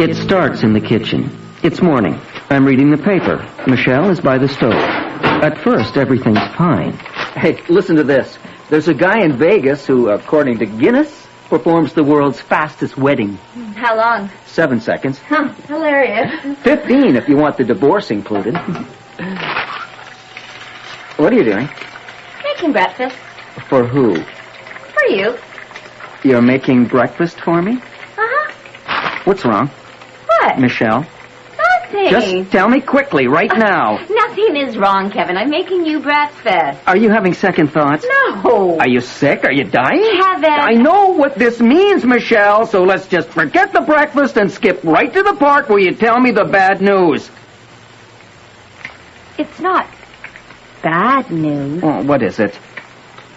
It starts in the kitchen. It's morning. I'm reading the paper. Michelle is by the stove. At first, everything's fine. Hey, listen to this. There's a guy in Vegas who, according to Guinness, performs the world's fastest wedding. How long? 7 seconds. Huh, hilarious. 15 if you want the divorce included. What are you doing? Making breakfast. For who? For you. You're making breakfast for me? Uh-huh. What's wrong? What? Michelle? nothing. Just tell me quickly, right now. Nothing is wrong, Kevin. I'm making you breakfast. Are you having second thoughts? No. Are you sick? Are you dying? Kevin. I know what this means, Michelle, so let's just forget the breakfast and skip right to the part where you tell me the bad news. It's not bad news. Oh, what is it?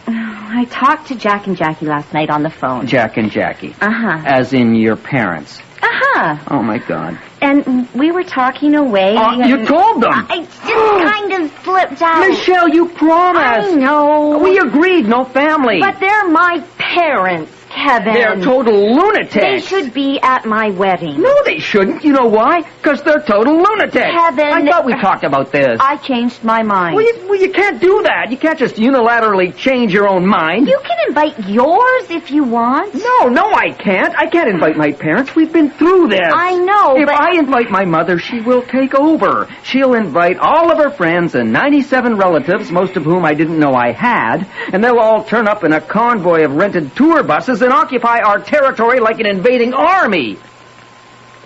I talked to Jack and Jackie last night on the phone. Jack and Jackie. Uh-huh. As in your parents. Uh-huh. Oh, my God. And we were talking away. You told them! I just kind of slipped out. Michelle, you promised! I know. We agreed, no family. But they're my parents, Kevin. They're total lunatics. They should be at my wedding. No, they shouldn't. You know why? Because they're total lunatics. Kevin. I thought we talked about this. I changed my mind. Well, you can't do that. You can't just unilaterally change your own mind. You can invite yours if you want. No, I can't. I can't invite my parents. We've been through this. I know, If but... I invite my mother, she will take over. She'll invite all of her friends and 97 relatives, most of whom I didn't know I had, and they'll all turn up in a convoy of rented tour buses and occupy our territory like an invading army.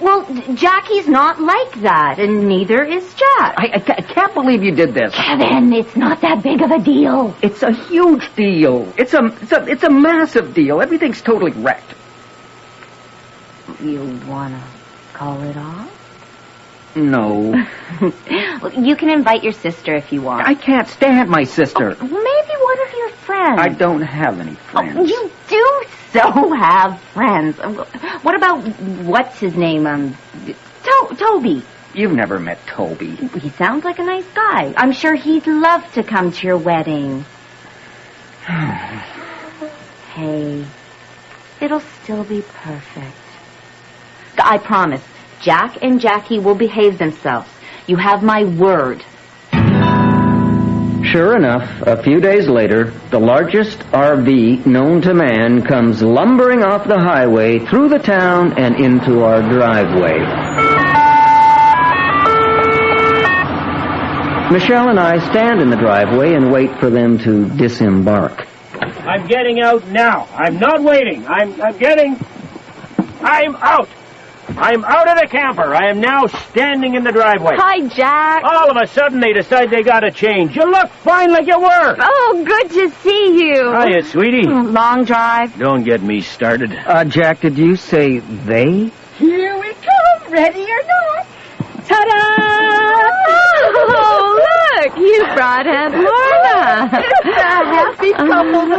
Well, Jackie's not like that, and neither is Jack. I can't believe you did this. Kevin, it's not that big of a deal. It's a huge deal. It's a massive deal. Everything's totally wrecked. You wanna call it off? No. Well, you can invite your sister if you want. I can't stand my sister. Maybe one of your friends. I don't have any friends. Oh, you do so have friends. What about, what's his name? Toby. You've never met Toby. He sounds like a nice guy. I'm sure he'd love to come to your wedding. Hey, it'll still be perfect. I promise. Jack and Jackie will behave themselves. You have my word. Sure enough, a few days later, the largest RV known to man comes lumbering off the highway through the town and into our driveway. Michelle and I stand in the driveway and wait for them to disembark. I'm getting out now. I'm not waiting. I'm out. I'm out of the camper. I am now standing in the driveway. Hi, Jack. All of a sudden, they decide they got to change. You look fine like you were. Oh, good to see you. Hiya, sweetie. Long drive. Don't get me started. Jack, did you say they? Here we come, ready or not. Ta-da! Oh, look, you brought Aunt Lorna. It's a happy couple.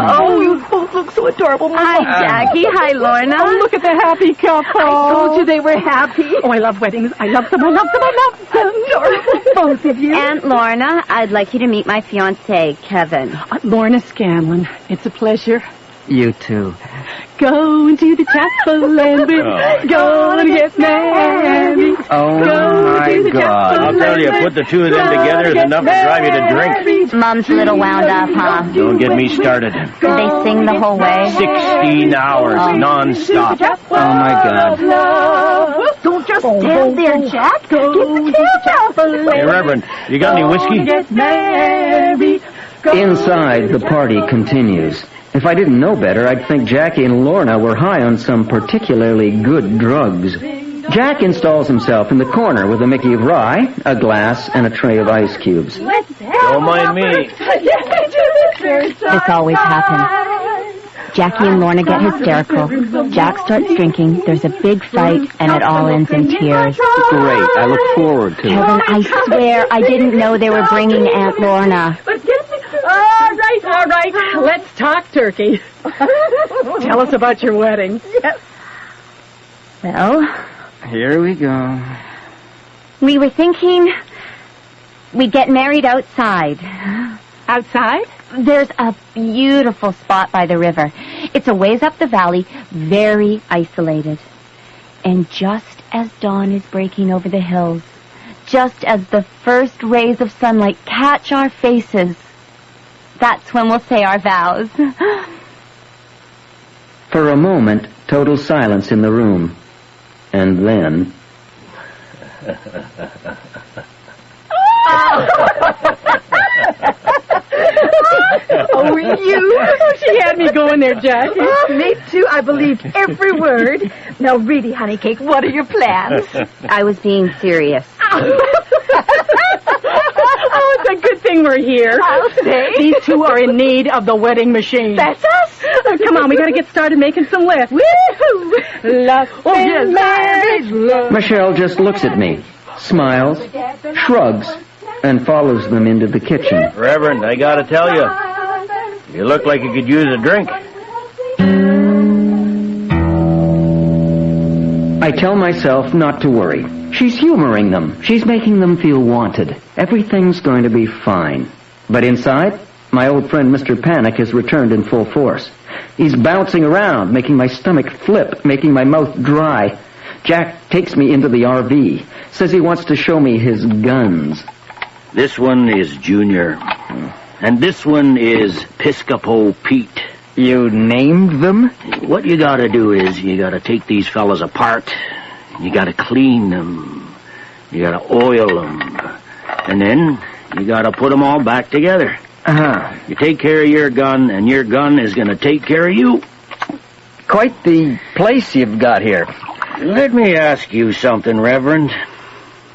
Oh, you both look so adorable. Hi, Jackie. Hi, Lorna. Oh, look at the happy couple. I told you they were happy. Oh, I love weddings. I love them. Adorable, both of you. Aunt Lorna, I'd like you to meet my fiancé, Kevin. Lorna Scanlon. It's a pleasure. You too. Going to the chapel and we're gonna get married. Oh, my God. I'll tell you, put the two of them together is enough to drive you to drink. Mom's a little wound up, huh? Don't get me started. Did they sing the whole way? 16 hours non-stop. Oh, my God. Don't just stand there, Jack. Get the camera. Hey, Reverend, you got any whiskey? Get married. Inside, the party continues. If I didn't know better, I'd think Jackie and Lorna were high on some particularly good drugs. Jack installs himself in the corner with a Mickey of rye, a glass, and a tray of ice cubes. Don't mind me. This always happens. Jackie and Lorna get hysterical. Jack starts drinking, there's a big fight, and it all ends in tears. Great. I look forward to it. Kevin, I swear I didn't know they were bringing Aunt Lorna. All right. Let's talk turkey. Tell us about your wedding. Yes. Well, Here we go. we were thinking we'd get married outside. Outside? There's a beautiful spot by the river. It's a ways up the valley, very isolated. And just as dawn is breaking over the hills, just as the first rays of sunlight catch our faces, that's when we'll say our vows. For a moment, total silence in the room. And then... Oh, Oh, you? Oh, she had me going there, Jackie. Oh, me too. I believed every word. Now, really, honey cake, what are your plans? I was being serious. Oh, it's a good thing we're here. I'll say. These two are in need of the wedding machine. That's us. Oh, come on, we got to get started making some lists. Woo-hoo! Love and marriage, love. Michelle just looks at me, smiles, shrugs, and follows them into the kitchen. Reverend, I gotta tell you, you look like you could use a drink. I tell myself not to worry. She's humoring them. She's making them feel wanted. Everything's going to be fine. But inside, my old friend Mr. Panic has returned in full force. He's bouncing around, making my stomach flip, making my mouth dry. Jack takes me into the RV, says he wants to show me his guns. This one is Junior, and this one is Piscopo Pete. You named them? What you gotta do is you gotta take these fellas apart. You gotta clean them. You gotta oil them. And then you gotta put them all back together. Uh-huh. You take care of your gun, and your gun is gonna take care of you. Quite the place you've got here. Let me ask you something, Reverend.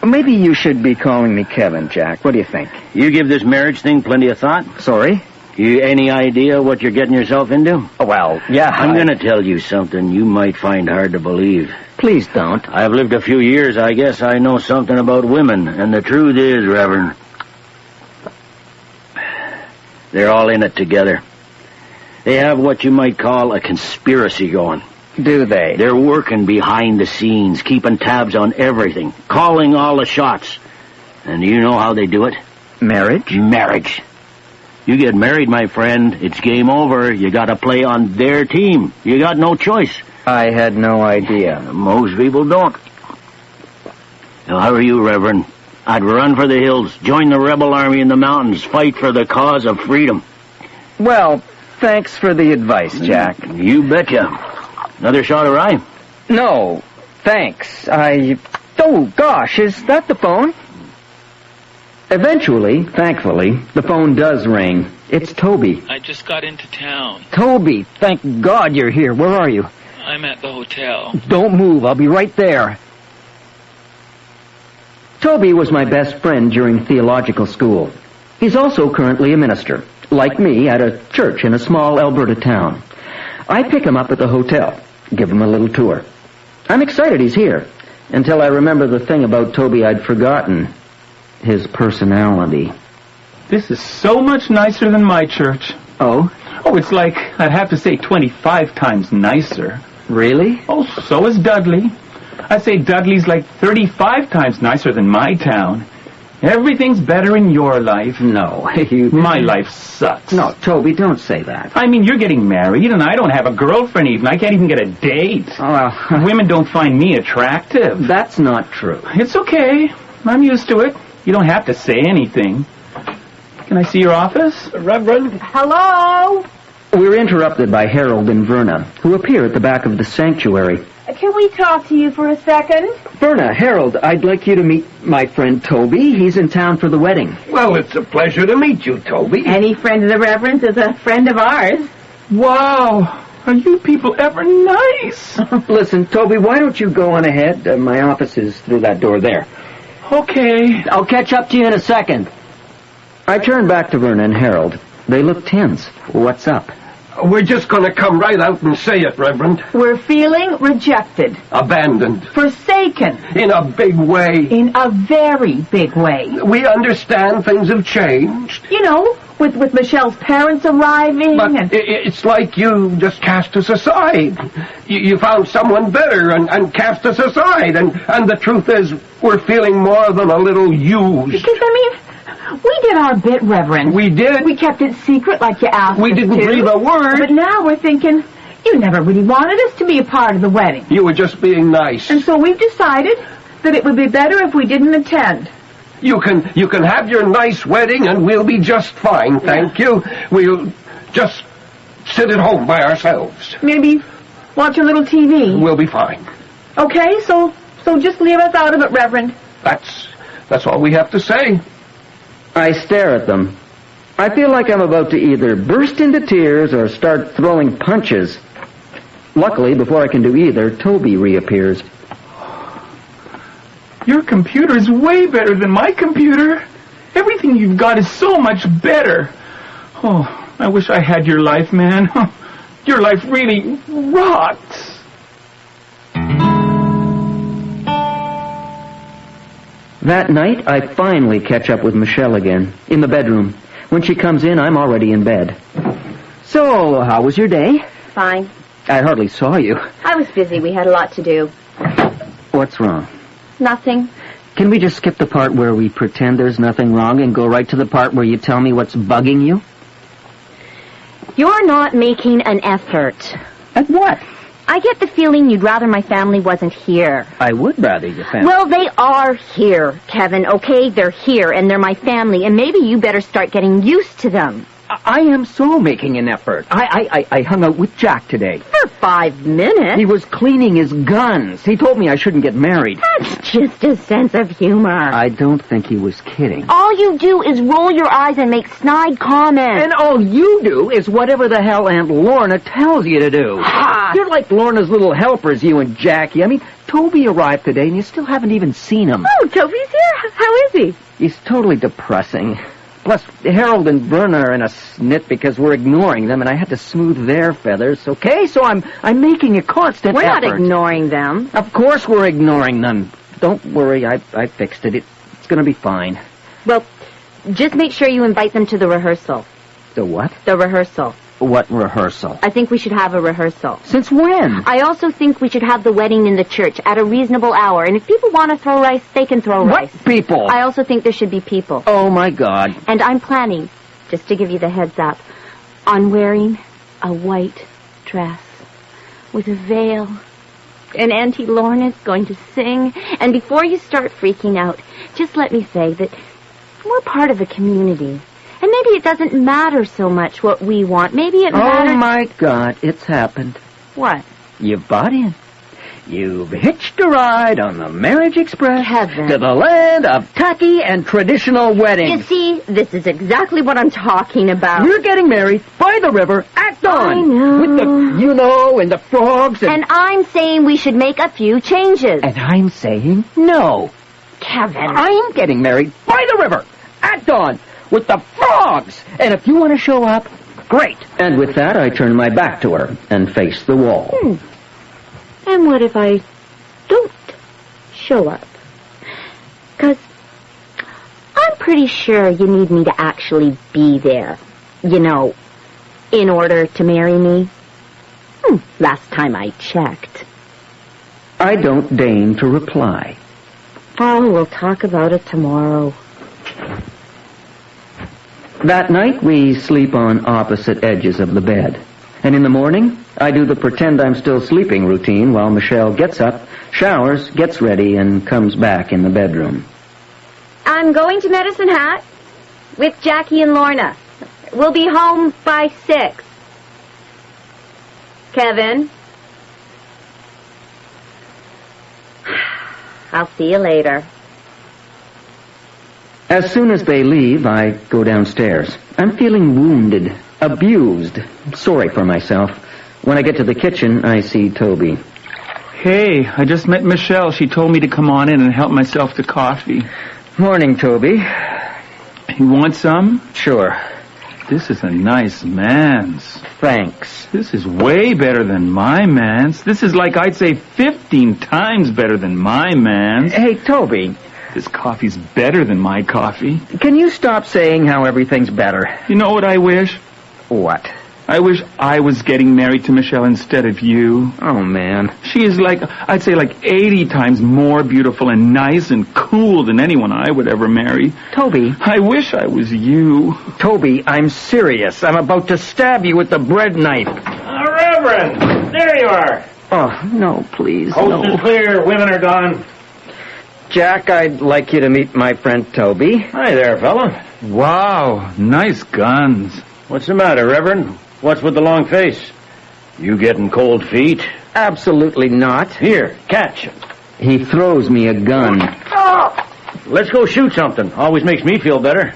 Maybe you should be calling me Kevin, Jack. What do you think? You give this marriage thing plenty of thought? Sorry? You any idea what you're getting yourself into? Well, yeah. I'm gonna tell you something you might find hard to believe. Please don't. I've lived a few years. I guess I know something about women. And the truth is, Reverend, they're all in it together. They have what you might call a conspiracy going. Do they? They're working behind the scenes, keeping tabs on everything, calling all the shots. And you know how they do it? Marriage? Marriage. You get married, my friend, it's game over. You gotta play on their team. You got no choice. I had no idea. Most people don't. Now, how are you, Reverend? I'd run for the hills, join the rebel army in the mountains, fight for the cause of freedom. Well, thanks for the advice, Jack. You betcha. Another shot of rye? No, thanks. Oh, gosh, is that the phone? Eventually, thankfully, the phone does ring. It's Toby. I just got into town. Toby, thank God you're here. Where are you? I'm at the hotel. Don't move. I'll be right there. Toby was my best friend during theological school. He's also currently a minister, like me, at a church in a small Alberta town. I pick him up at the hotel, give him a little tour. I'm excited he's here, until I remember the thing about Toby I'd forgotten. His personality. This is so much nicer than my church. Oh? Oh, it's like, I'd have to say 25 times nicer. Really? Oh, so is Dudley. I'd say Dudley's like 35 times nicer than my town. Everything's better in your life. No, My life sucks. No, Toby, don't say that. I mean, you're getting married, and I don't have a girlfriend even. I can't even get a date. Oh, well. Women don't find me attractive. That's not true. It's okay. I'm used to it. You don't have to say anything. Can I see your office? Reverend? Hello? We were interrupted by Harold and Verna, who appear at the back of the sanctuary. Can we talk to you for a second? Verna, Harold, I'd like you to meet my friend Toby. He's in town for the wedding. Well, it's a pleasure to meet you, Toby. Any friend of the Reverend's is a friend of ours. Wow. Are you people ever nice? Listen, Toby, why don't you go on ahead? My office is through that door there. Okay. I'll catch up to you in a second. I turned back to Verna and Harold. They looked tense. What's up? We're just going to come right out and say it, Reverend. We're feeling rejected. Abandoned. Forsaken. In a big way. In a very big way. We understand things have changed. You know, with Michelle's parents arriving. But it's like you just cast us aside. You found someone better and cast us aside. And the truth is, we're feeling more than a little used. Because, we did our bit, Reverend. We did. We kept it secret like you asked We us didn't to. breathe a word. But now we're thinking, you never really wanted us to be a part of the wedding. You were just being nice. And so we've decided that it would be better if we didn't attend. You can have your nice wedding and we'll be just fine, thank you. We'll just sit at home by ourselves. Maybe watch a little TV. We'll be fine. Okay, so just leave us out of it, Reverend. That's all we have to say. I stare at them. I feel like I'm about to either burst into tears or start throwing punches. Luckily, before I can do either, Toby reappears. Your computer's way better than my computer. Everything you've got is so much better. Oh, I wish I had your life, man. Your life really rocks. That night, I finally catch up with Michelle again, in the bedroom. When she comes in, I'm already in bed. So, how was your day? Fine. I hardly saw you. I was busy. We had a lot to do. What's wrong? Nothing. Can we just skip the part where we pretend there's nothing wrong and go right to the part where you tell me what's bugging you? You're not making an effort. At what? I get the feeling you'd rather my family wasn't here. I would rather your family. Well, they are here, Kevin, okay? They're here, and they're my family, and maybe you better start getting used to them. I am so making an effort. I hung out with Jack today. For 5 minutes? He was cleaning his guns. He told me I shouldn't get married. That's just a sense of humor. I don't think he was kidding. All you do is roll your eyes and make snide comments. And all you do is whatever the hell Aunt Lorna tells you to do. You're like Lorna's little helpers, you and Jackie. I mean, Toby arrived today and you still haven't even seen him. Oh, Toby's here? How is he? He's totally depressing. Plus, Harold and Verna are in a snit because we're ignoring them, and I had to smooth their feathers, okay? So I'm making a constant effort. We're not ignoring them. Of course we're ignoring them. Don't worry, I fixed it. It's going to be fine. Well, just make sure you invite them to the rehearsal. The what? The rehearsal. What rehearsal? I think we should have a rehearsal. Since when? I also think we should have the wedding in the church at a reasonable hour. And if people want to throw rice, they can throw rice. What people? I also think there should be people. Oh, my God. And I'm planning, just to give you the heads up, on wearing a white dress with a veil. And Auntie Lorna's going to sing. And before you start freaking out, just let me say that we're part of a community. And maybe it doesn't matter so much what we want. Maybe it matters... Oh, my God, it's happened. What? You've bought in. You've hitched a ride on the Marriage Express Kevin. to the land of tacky and traditional weddings. You see, this is exactly what I'm talking about. We're getting married by the river at dawn. I know. With the, and the frogs And I'm saying we should make a few changes. And I'm saying no. Kevin. I'm getting married by the river at dawn. With the frogs! And if you want to show up, great. And with that, I turn my back to her and face the wall. And what if I don't show up? 'Cause I'm pretty sure you need me to actually be there. You know, in order to marry me. Last time I checked. I don't deign to reply. Oh, we'll talk about it tomorrow. That night, we sleep on opposite edges of the bed. And in the morning, I do the pretend I'm still sleeping routine while Michelle gets up, showers, gets ready, and comes back in the bedroom. I'm going to Medicine Hat with Jackie and Lorna. We'll be home by 6. Kevin? I'll see you later. As soon as they leave, I go downstairs. I'm feeling wounded, abused, sorry for myself. When I get to the kitchen, I see Toby. Hey, I just met Michelle. She told me to come on in and help myself to coffee. Morning, Toby. You want some? Sure. This is a nice man's. Thanks. This is way better than my man's. This is like I'd say 15 times better than my man's. Hey, Toby. This coffee's better than my coffee. Can you stop saying how everything's better? You know what I wish? What? I wish I was getting married to Michelle instead of you. Oh, man. She is I'd say 80 times more beautiful and nice and cool than anyone I would ever marry. Toby. I wish I was you. Toby, I'm serious. I'm about to stab you with the bread knife. Reverend! There you are. Oh, no, please, Coast is clear. Women are gone. Jack, I'd like you to meet my friend Toby. Hi there, fella. Wow, nice guns. What's the matter, Reverend? What's with the long face? You getting cold feet? Absolutely not. Here, catch. He throws me a gun. Let's go shoot something. Always makes me feel better.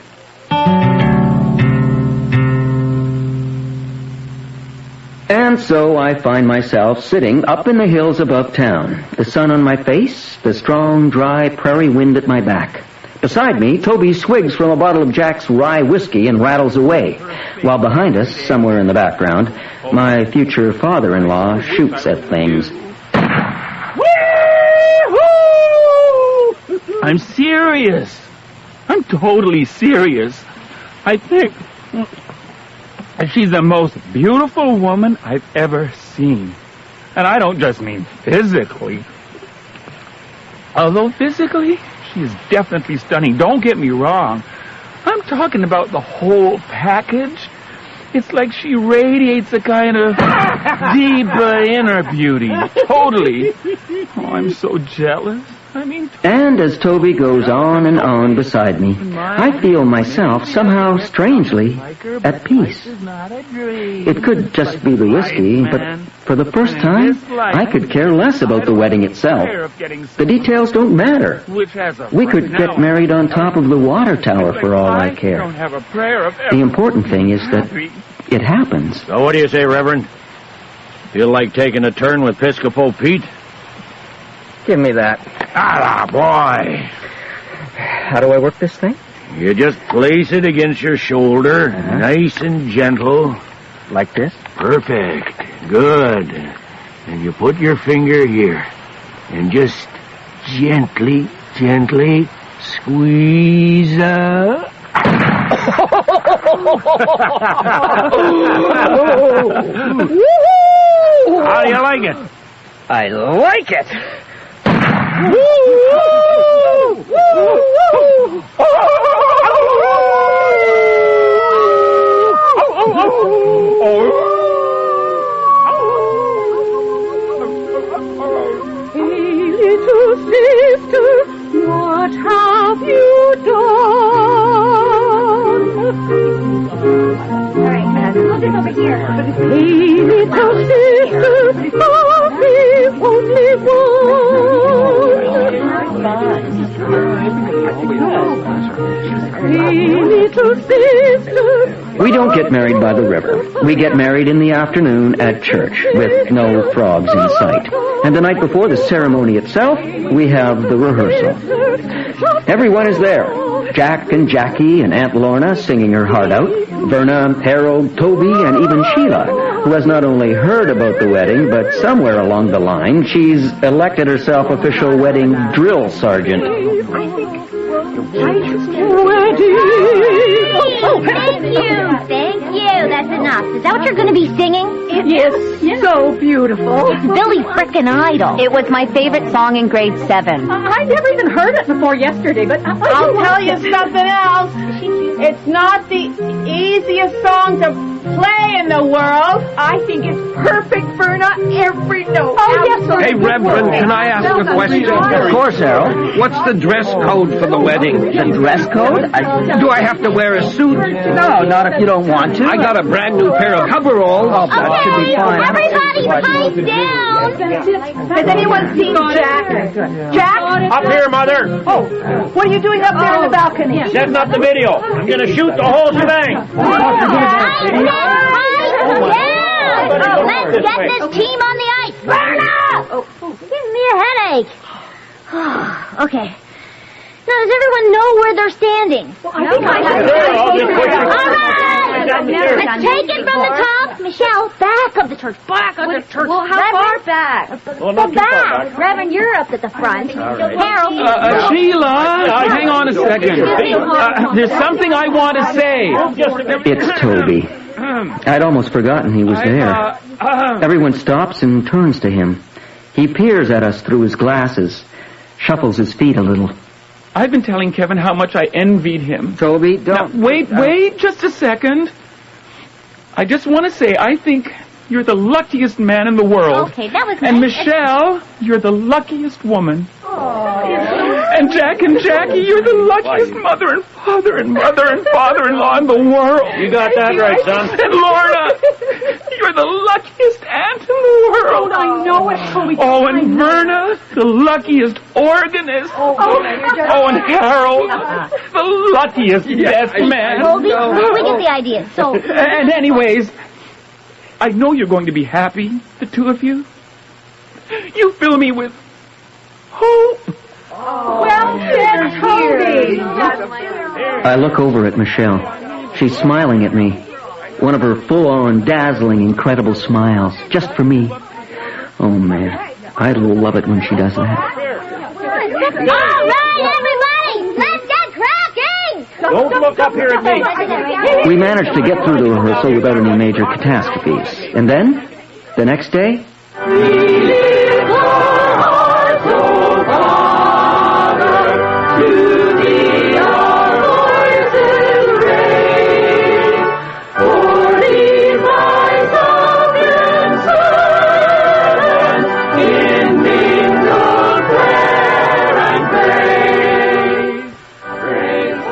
And so I find myself sitting up in the hills above town, the sun on my face, the strong, dry prairie wind at my back. Beside me, Toby swigs from a bottle of Jack's rye whiskey and rattles away, while behind us, somewhere in the background, my future father-in-law shoots at things. I'm serious. I'm totally serious. I think she's the most beautiful woman I've ever seen. And I don't just mean physically. Although physically, she is definitely stunning. Don't get me wrong. I'm talking about the whole package. It's like she radiates a kind of deep inner beauty. Totally. Oh, I'm so jealous. And as Toby goes on and on beside me, I feel myself somehow strangely at peace. It could just be the whiskey, but for the first time, I could care less about the wedding itself. The details don't matter. We could get married on top of the water tower for all I care. The important thing is that it happens. So what do you say, Reverend? Feel like taking a turn with Episcopal Pete? Give me that. Ah, boy. How do I work this thing? You just place it against your shoulder, nice and gentle. Like this? Perfect. Good. And you put your finger here, and just gently squeeze up. How do you like it? I like it. Little sister, what have you done? All right, move this over here. Hey, little sister, of the only one. Hey, little sister. We don't get married by the river. We get married in the afternoon at church, with no frogs in sight. And the night before the ceremony itself, we have the rehearsal. Everyone is there. Jack and Jackie and Aunt Lorna singing her heart out. Verna, Harold, Toby, and even Sheila, who has not only heard about the wedding, but somewhere along the line, she's elected herself official wedding drill sergeant. Thank you. That's enough. Is that what you're going to be singing? Yes, so beautiful. It's Billy frickin' Idol. It was my favorite song in grade 7. I never even heard it before yesterday, but I'll tell you something else. It's not the easiest song to play in the world. I think it's perfect for every note. Oh, yes. Hey, Reverend, can I ask a question? Of course, Harold. What's the dress code for the wedding? The dress code? Do I have to wear a suit? No, not if you don't want to. I got a brand new pair of coveralls. Oh, that should be fine. Everybody pipe down. Has anyone seen Jack? Jack? Up here, Mother. Oh, what are you doing up there in the balcony? Setting up the video. I'm going to shoot the whole shebang. Let's get this team on the ice. Verna! Give me a headache. Okay. Now, does everyone know where they're standing? I think I All right. Let's take it from the top. Michelle, back of the church. Back of the church. Well, how far back? Well, back. Reverend, you're up at the front. Harold. Sheila, hang on a second. There's something I want to say. It's Toby. I'd almost forgotten he was there. Everyone stops and turns to him. He peers at us through his glasses, shuffles his feet a little. I've been telling Kevin how much I envied him. Toby, don't... Now, wait just a second. I just want to say, I think you're the luckiest man in the world. Okay, that was And nice. Michelle, you're the luckiest woman. Aww. And Jack and Jackie, you're the luckiest mother and father and father-in-law in the world. You got that right, son. And Lorna, you're the luckiest aunt in the world. Oh, I know it, Toby. Oh, and Verna, the luckiest organist. Oh, and Harold, the luckiest best man. Toby, we get the idea. So, And anyways, I know you're going to be happy, the two of you. You fill me with hope. Well said, Toby. I look over at Michelle. She's smiling at me. One of her full-on, dazzling, incredible smiles. Just for me. Oh, man. I love it when she does that. All right, everybody, let's get cracking! Don't look up here at me. We managed to get through the rehearsal without any major catastrophes. And then, the next day...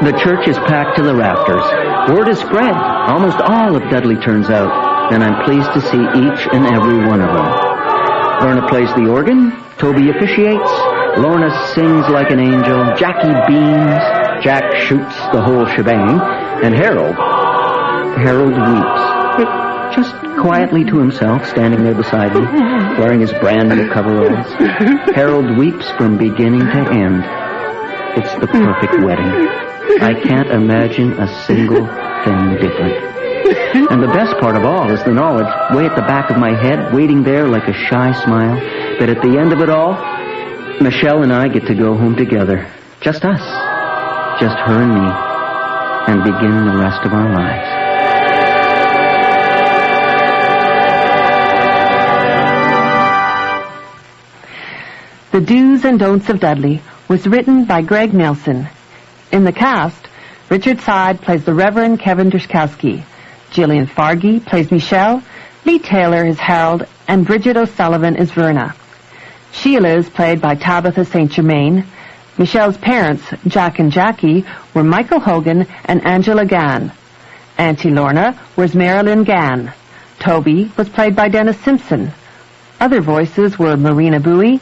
The church is packed to the rafters. Word is spread. Almost all of Dudley turns out, and I'm pleased to see each and every one of them. Lorna plays the organ, Toby officiates, Lorna sings like an angel, Jackie beams, Jack shoots the whole shebang, and Harold weeps. Just quietly to himself, standing there beside me, wearing his brand new coveralls. Harold weeps from beginning to end. It's the perfect wedding. I can't imagine a single thing different. And the best part of all is the knowledge, way at the back of my head, waiting there like a shy smile, that at the end of it all, Michelle and I get to go home together. Just us. Just her and me. And begin the rest of our lives. The Do's and Don'ts of Dudley was written by Greg Nelson. In the cast, Richard Side plays the Reverend Kevin Druskowski. Gillian Fargy plays Michelle. Lee Taylor is Harold. And Bridget O'Sullivan is Verna. Sheila is played by Tabitha St. Germain. Michelle's parents, Jack and Jackie, were Michael Hogan and Angela Gann. Auntie Lorna was Marilyn Gann. Toby was played by Dennis Simpson. Other voices were Marina Bowie,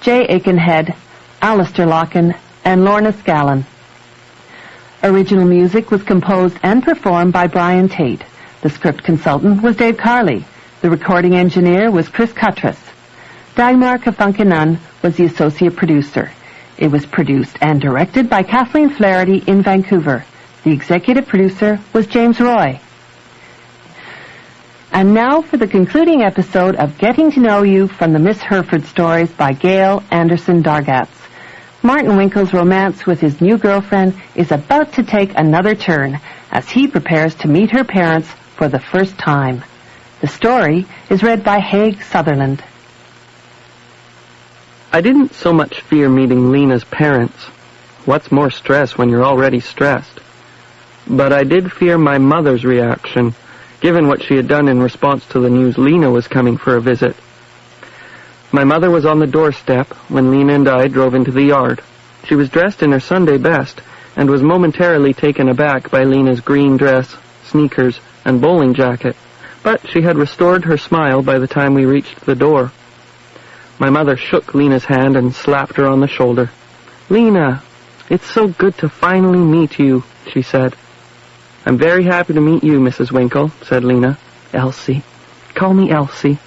Jay Aikenhead, Alistair Locken, and Lorna Scallon. Original music was composed and performed by Brian Tate. The script consultant was Dave Carley. The recording engineer was Chris Cuttress. Dagmar Kafunkanan was the associate producer. It was produced and directed by Kathleen Flaherty in Vancouver. The executive producer was James Roy. And now for the concluding episode of Getting to Know You from the Miss Hereford Stories by Gail Anderson Dargatz. Martin Winkle's romance with his new girlfriend is about to take another turn as he prepares to meet her parents for the first time. The story is read by Haig Sutherland. I didn't so much fear meeting Lena's parents. What's more stress when you're already stressed? But I did fear my mother's reaction, given what she had done in response to the news Lena was coming for a visit. My mother was on the doorstep when Lena and I drove into the yard. She was dressed in her Sunday best and was momentarily taken aback by Lena's green dress, sneakers, and bowling jacket, but she had restored her smile by the time we reached the door. My mother shook Lena's hand and slapped her on the shoulder. "Lena, it's so good to finally meet you," she said. "I'm very happy to meet you, Mrs. Winkle," said Lena. "Elsie. Call me Elsie."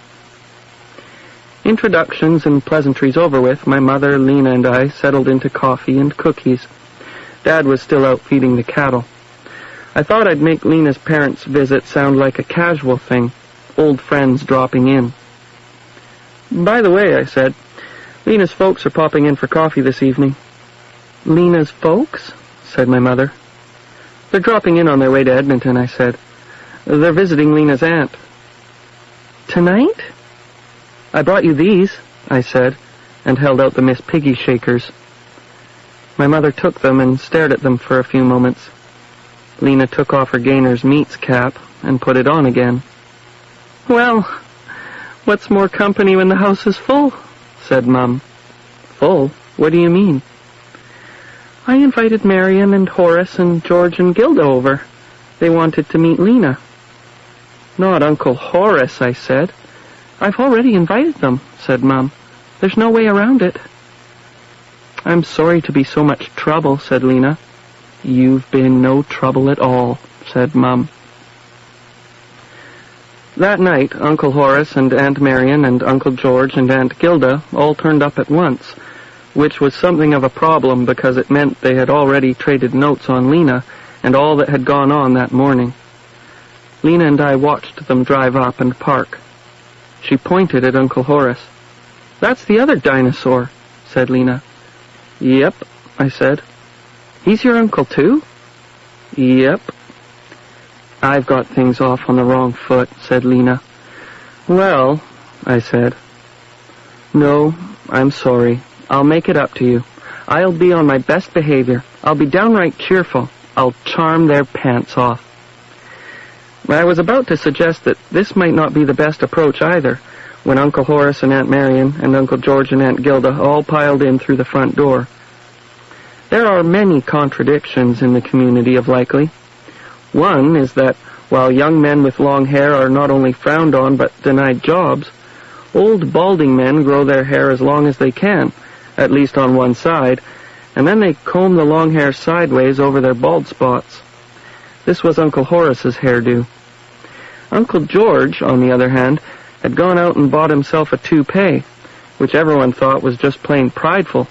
Introductions and pleasantries over with, my mother, Lena, and I settled into coffee and cookies. Dad was still out feeding the cattle. I thought I'd make Lena's parents' visit sound like a casual thing, old friends dropping in. "By the way," I said, "Lena's folks are popping in for coffee this evening." "Lena's folks?" said my mother. "They're dropping in on their way to Edmonton," I said. "They're visiting Lena's aunt." "Tonight?" "I brought you these," I said, and held out the Miss Piggy shakers. My mother took them and stared at them for a few moments. Lena took off her Gainer's Meats cap and put it on again. "Well, what's more company when the house is full?" said Mum. "Full? What do you mean?" "I invited Marion and Horace and George and Gilda over. They wanted to meet Lena." "Not Uncle Horace," I said. "I've already invited them," said Mum. "There's no way around it." "I'm sorry to be so much trouble," said Lena. "You've been no trouble at all," said Mum. That night, Uncle Horace and Aunt Marion and Uncle George and Aunt Gilda all turned up at once, which was something of a problem because it meant they had already traded notes on Lena and all that had gone on that morning. Lena and I watched them drive up and park. She pointed at Uncle Horace. "That's the other dinosaur," said Lena. "Yep," I said. "He's your uncle too?" "Yep." "I've got things off on the wrong foot," said Lena. "Well," I said. "No, I'm sorry. I'll make it up to you. I'll be on my best behavior. I'll be downright cheerful. I'll charm their pants off." I was about to suggest that this might not be the best approach either, when Uncle Horace and Aunt Marion and Uncle George and Aunt Gilda all piled in through the front door. There are many contradictions in the community of Likely. One is that while young men with long hair are not only frowned on but denied jobs, old balding men grow their hair as long as they can, at least on one side, and then they comb the long hair sideways over their bald spots. This was Uncle Horace's hairdo. Uncle George, on the other hand, had gone out and bought himself a toupee, which everyone thought was just plain prideful,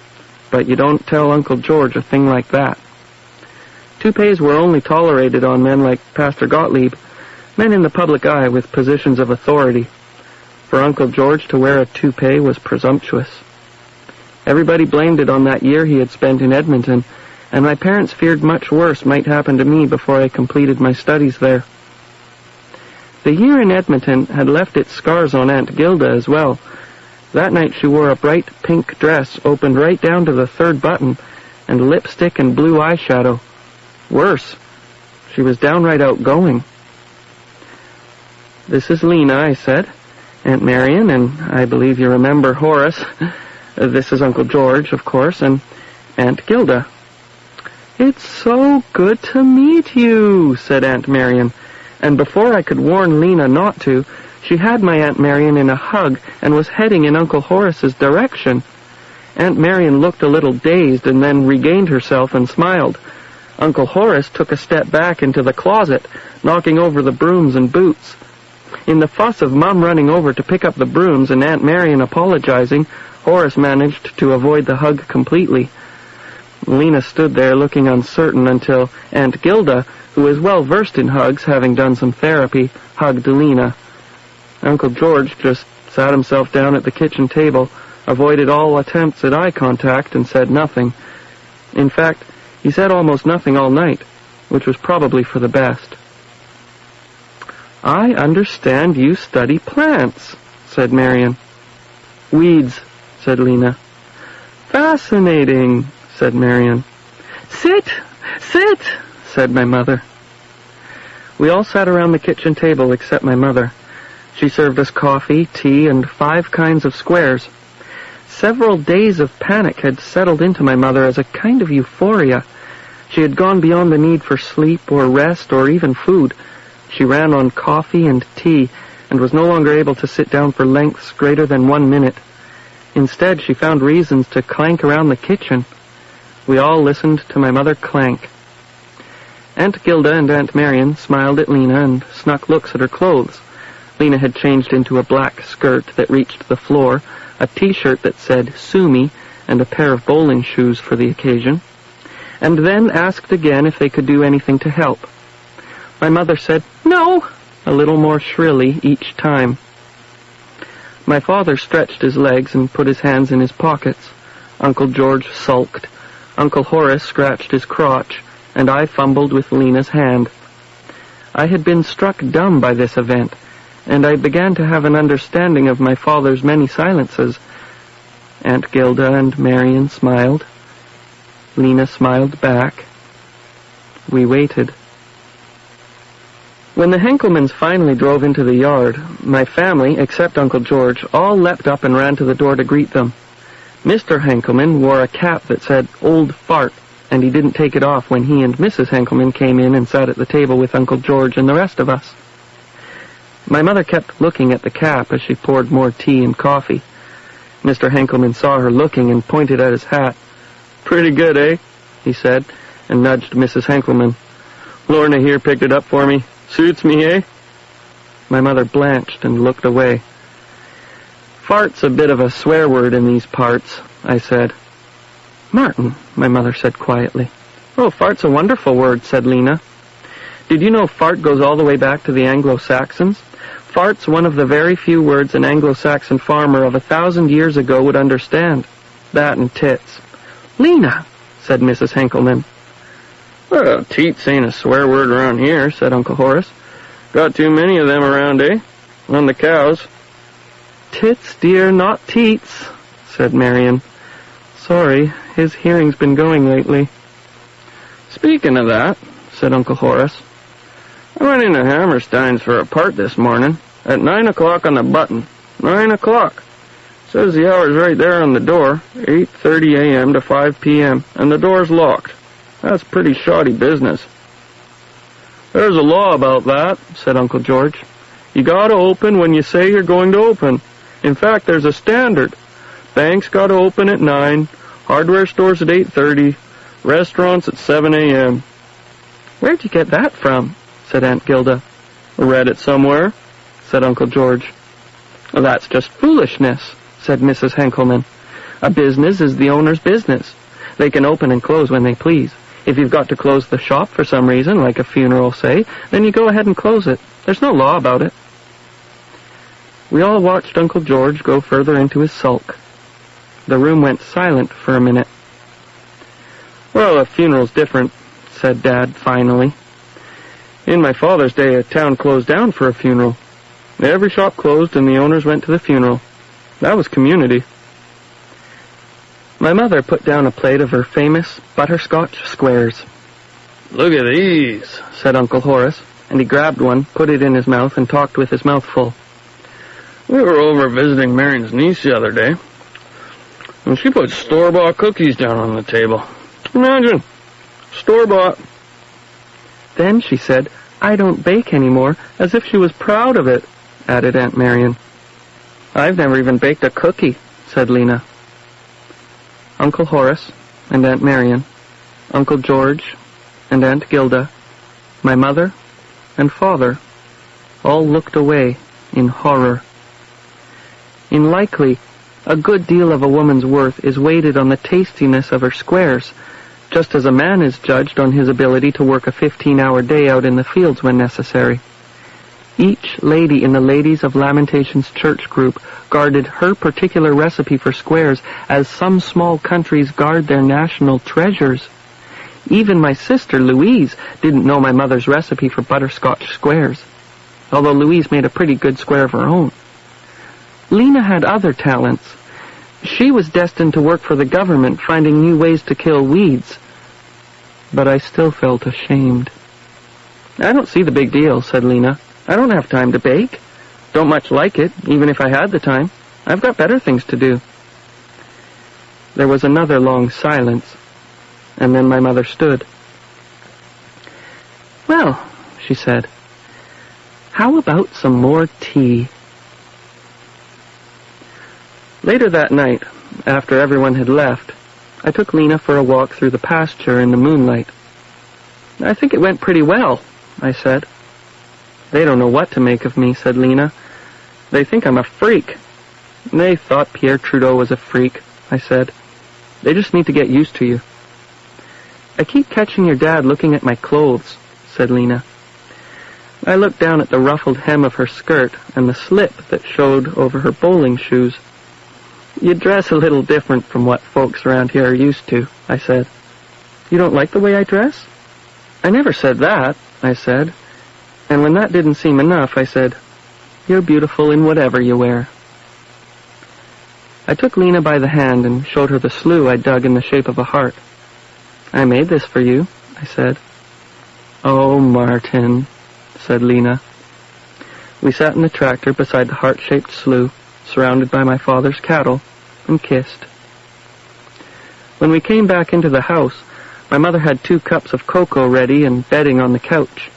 but you don't tell Uncle George a thing like that. Toupees were only tolerated on men like Pastor Gottlieb, men in the public eye with positions of authority. For Uncle George to wear a toupee was presumptuous. Everybody blamed it on that year he had spent in Edmonton, and my parents feared much worse might happen to me before I completed my studies there. The year in Edmonton had left its scars on Aunt Gilda as well. That night she wore a bright pink dress opened right down to the third button, and lipstick and blue eyeshadow. Worse, she was downright outgoing. "This is Lena," I said. "Aunt Marion, and I believe you remember Horace. This is Uncle George, of course, and Aunt Gilda." "It's so good to meet you," said Aunt Marion, and before I could warn Lena not to, she had my Aunt Marion in a hug and was heading in Uncle Horace's direction. Aunt Marion looked a little dazed and then regained herself and smiled. Uncle Horace took a step back into the closet, knocking over the brooms and boots. In the fuss of Mum running over to pick up the brooms and Aunt Marion apologizing, Horace managed to avoid the hug completely. Lena stood there looking uncertain until Aunt Gilda, who was well versed in hugs, having done some therapy, hugged Lena. Uncle George just sat himself down at the kitchen table, avoided all attempts at eye contact, and said nothing. In fact, he said almost nothing all night, which was probably for the best. "I understand you study plants," said Marion. "Weeds," said Lena. "Fascinating," said Marion. "Sit, sit," said my mother. We all sat around the kitchen table except my mother. She served us coffee, tea, and 5 kinds of squares. Several days of panic had settled into my mother as a kind of euphoria. She had gone beyond the need for sleep or rest or even food. She ran on coffee and tea and was no longer able to sit down for lengths greater than 1 minute. Instead, she found reasons to clank around the kitchen. We all listened to my mother clank. Aunt Gilda and Aunt Marion smiled at Lena and snuck looks at her clothes. Lena had changed into a black skirt that reached the floor, a T-shirt that said "Sue Me," and a pair of bowling shoes for the occasion, and then asked again if they could do anything to help. My mother said, "No," a little more shrilly each time. My father stretched his legs and put his hands in his pockets. Uncle George sulked. Uncle Horace scratched his crotch, and I fumbled with Lena's hand. I had been struck dumb by this event, and I began to have an understanding of my father's many silences. Aunt Gilda and Marion smiled. Lena smiled back. We waited. When the Henkelmans finally drove into the yard, my family, except Uncle George, all leapt up and ran to the door to greet them. Mr. Henkelman wore a cap that said "Old Fart," and he didn't take it off when he and Mrs. Henkelman came in and sat at the table with Uncle George and the rest of us. My mother kept looking at the cap as she poured more tea and coffee. Mr. Henkelman saw her looking and pointed at his hat. "Pretty good, eh?" he said, and nudged Mrs. Henkelman. "Lorna here picked it up for me. Suits me, eh?" My mother blanched and looked away. "Fart's a bit of a swear word in these parts," I said. "Martin," my mother said quietly. "Oh, fart's a wonderful word," said Lena. "Did you know fart goes all the way back to the Anglo-Saxons? Fart's one of the very few words an Anglo-Saxon farmer of 1,000 years ago would understand. That and tits." "Lena," said Mrs. Henkelman. "Well, teats ain't a swear word around here," said Uncle Horace. "Got too many of them around, eh? On the cows." "Tits, dear, not teats," said Marion. "Sorry, his hearing's been going lately." "Speaking of that," said Uncle Horace, "I went into Hammerstein's for a part this morning, at 9 o'clock on the button. 9 o'clock. Says the hour's right there on the door, 8:30 a.m. to 5 p.m., and the door's locked. That's pretty shoddy business." "There's a law about that," said Uncle George. "You gotta open when you say you're going to open. In fact, there's a standard. Banks gotta open at 9, hardware stores at 8:30, restaurants at 7 a.m. "Where'd you get that from?" said Aunt Gilda. "Read it somewhere," said Uncle George. "Well, that's just foolishness," said Mrs. Henkelman. "A business is the owner's business. They can open and close when they please. If you've got to close the shop for some reason, like a funeral, say, then you go ahead and close it. There's no law about it." We all watched Uncle George go further into his sulk. The room went silent for a minute. "Well, a funeral's different," said Dad finally. "In my father's day, a town closed down for a funeral. Every shop closed and the owners went to the funeral. That was community." My mother put down a plate of her famous butterscotch squares. "Look at these," said Uncle Horace, and he grabbed one, put it in his mouth, and talked with his mouth full. "We were over visiting Marion's niece the other day, and she put store-bought cookies down on the table. Imagine, store-bought." "Then," she said, "I don't bake anymore," as if she was proud of it, added Aunt Marion. "I've never even baked a cookie," said Lena. Uncle Horace and Aunt Marion, Uncle George and Aunt Gilda, my mother and father, all looked away in horror. In Likely, a good deal of a woman's worth is weighted on the tastiness of her squares, just as a man is judged on his ability to work a 15-hour day out in the fields when necessary. Each lady in the Ladies of Lamentations church group guarded her particular recipe for squares as some small countries guard their national treasures. Even my sister Louise didn't know my mother's recipe for butterscotch squares, although Louise made a pretty good square of her own. Lena had other talents. She was destined to work for the government, finding new ways to kill weeds. But I still felt ashamed. "I don't see the big deal," said Lena. "I don't have time to bake. Don't much like it, even if I had the time. I've got better things to do." There was another long silence, and then my mother stood. "Well," she said, "how about some more tea?" Later that night, after everyone had left, I took Lena for a walk through the pasture in the moonlight. "I think it went pretty well," I said. "They don't know what to make of me," said Lena. "They think I'm a freak." "They thought Pierre Trudeau was a freak," I said. "They just need to get used to you." "I keep catching your dad looking at my clothes," said Lena. I looked down at the ruffled hem of her skirt and the slip that showed over her bowling shoes. "You dress a little different from what folks around here are used to," I said. "You don't like the way I dress?" "I never said that," I said. And when that didn't seem enough, I said, "You're beautiful in whatever you wear." I took Lena by the hand and showed her the slough I dug in the shape of a heart. "I made this for you," I said. "Oh, Martin," said Lena. We sat in the tractor beside the heart-shaped slough, surrounded by my father's cattle, and kissed. When we came back into the house, my mother had 2 cups of cocoa ready and bedding on the couch.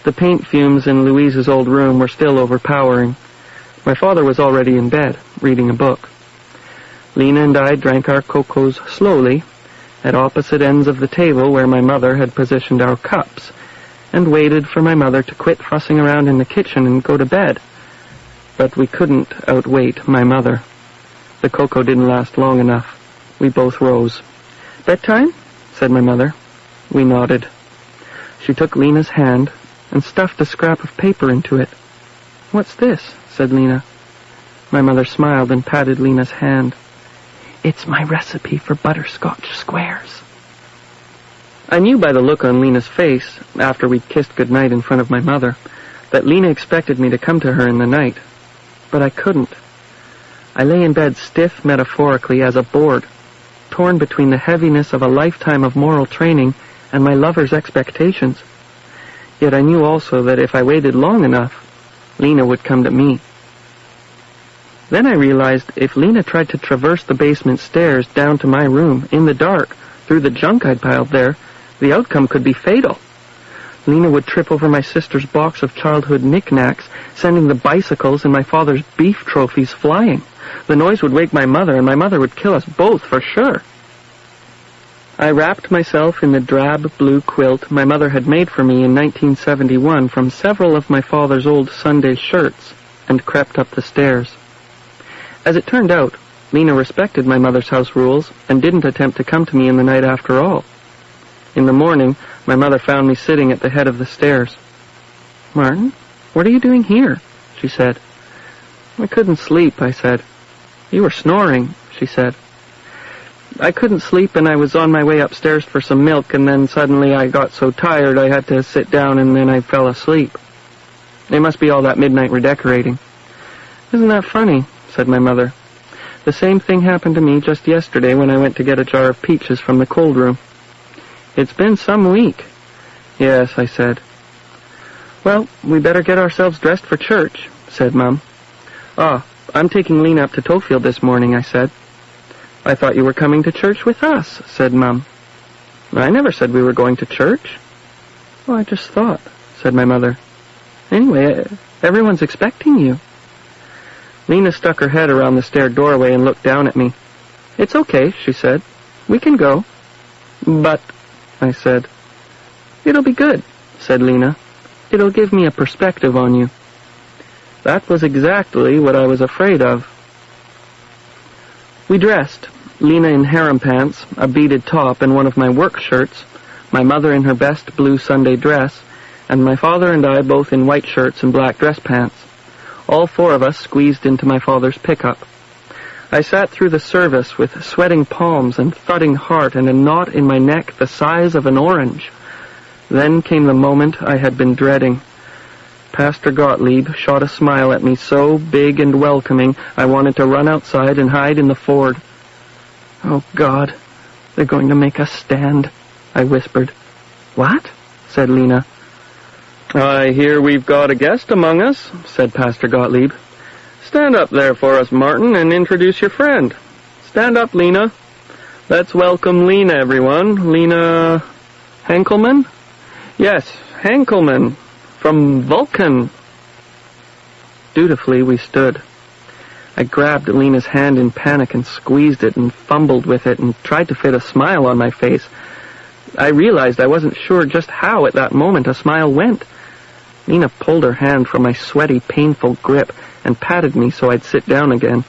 The paint fumes in Louise's old room were still overpowering. My father was already in bed, reading a book. Lena and I drank our cocos slowly, at opposite ends of the table where my mother had positioned our cups, and waited for my mother to quit fussing around in the kitchen and go to bed. But we couldn't outwait my mother. The cocoa didn't last long enough. We both rose. "Bedtime?" said my mother. We nodded. She took Lena's hand and stuffed a scrap of paper into it. "What's this?" said Lena. My mother smiled and patted Lena's hand. "It's my recipe for butterscotch squares." I knew by the look on Lena's face, after we'd kissed goodnight in front of my mother, that Lena expected me to come to her in the night. But I couldn't. I lay in bed stiff metaphorically as a board, torn between the heaviness of a lifetime of moral training and my lover's expectations. Yet I knew also that if I waited long enough, Lena would come to me. Then I realized if Lena tried to traverse the basement stairs down to my room in the dark through the junk I'd piled there, the outcome could be fatal. Lena would trip over my sister's box of childhood knickknacks, sending the bicycles and my father's beef trophies flying. The noise would wake my mother, and my mother would kill us both for sure. I wrapped myself in the drab blue quilt my mother had made for me in 1971 from several of my father's old Sunday shirts and crept up the stairs. As it turned out, Lena respected my mother's house rules and didn't attempt to come to me in the night after all. In the morning, my mother found me sitting at the head of the stairs. "Martin, what are you doing here?" she said. "I couldn't sleep," I said. "You were snoring," she said. "I couldn't sleep and I was on my way upstairs for some milk, and then suddenly I got so tired I had to sit down and then I fell asleep. It must be all that midnight redecorating." "Isn't that funny?" said my mother. "The same thing happened to me just yesterday when I went to get a jar of peaches from the cold room." "It's been some week." "Yes," I said. "Well, we better get ourselves dressed for church," said Mum. "Ah, I'm taking Lena up to Tofield this morning," I said. "I thought you were coming to church with us," said Mum. "I never said we were going to church." "Oh, I just thought," said my mother. "Anyway, everyone's expecting you." Lena stuck her head around the stair doorway and looked down at me. "It's okay," she said. "We can go." "But," I said. "It'll be good," said Lena. "It'll give me a perspective on you." That was exactly what I was afraid of. We dressed, Lena in harem pants, a beaded top, and one of my work shirts, my mother in her best blue Sunday dress, and my father and I both in white shirts and black dress pants. All four of us squeezed into my father's pickup. I sat through the service with sweating palms and thudding heart and a knot in my neck the size of an orange. Then came the moment I had been dreading. Pastor Gottlieb shot a smile at me so big and welcoming I wanted to run outside and hide in the Ford. "Oh, God, they're going to make us stand," I whispered. "What?" said Lena. "I hear we've got a guest among us," said Pastor Gottlieb. "Stand up there for us, Martin, and introduce your friend. Stand up, Lena. Let's welcome Lena, everyone. Lena Henkelman? Yes, Henkelman, from Vulcan." Dutifully, we stood. I grabbed Lena's hand in panic and squeezed it and fumbled with it and tried to fit a smile on my face. I realized I wasn't sure just how at that moment a smile went. Lena pulled her hand from my sweaty, painful grip and patted me so I'd sit down again.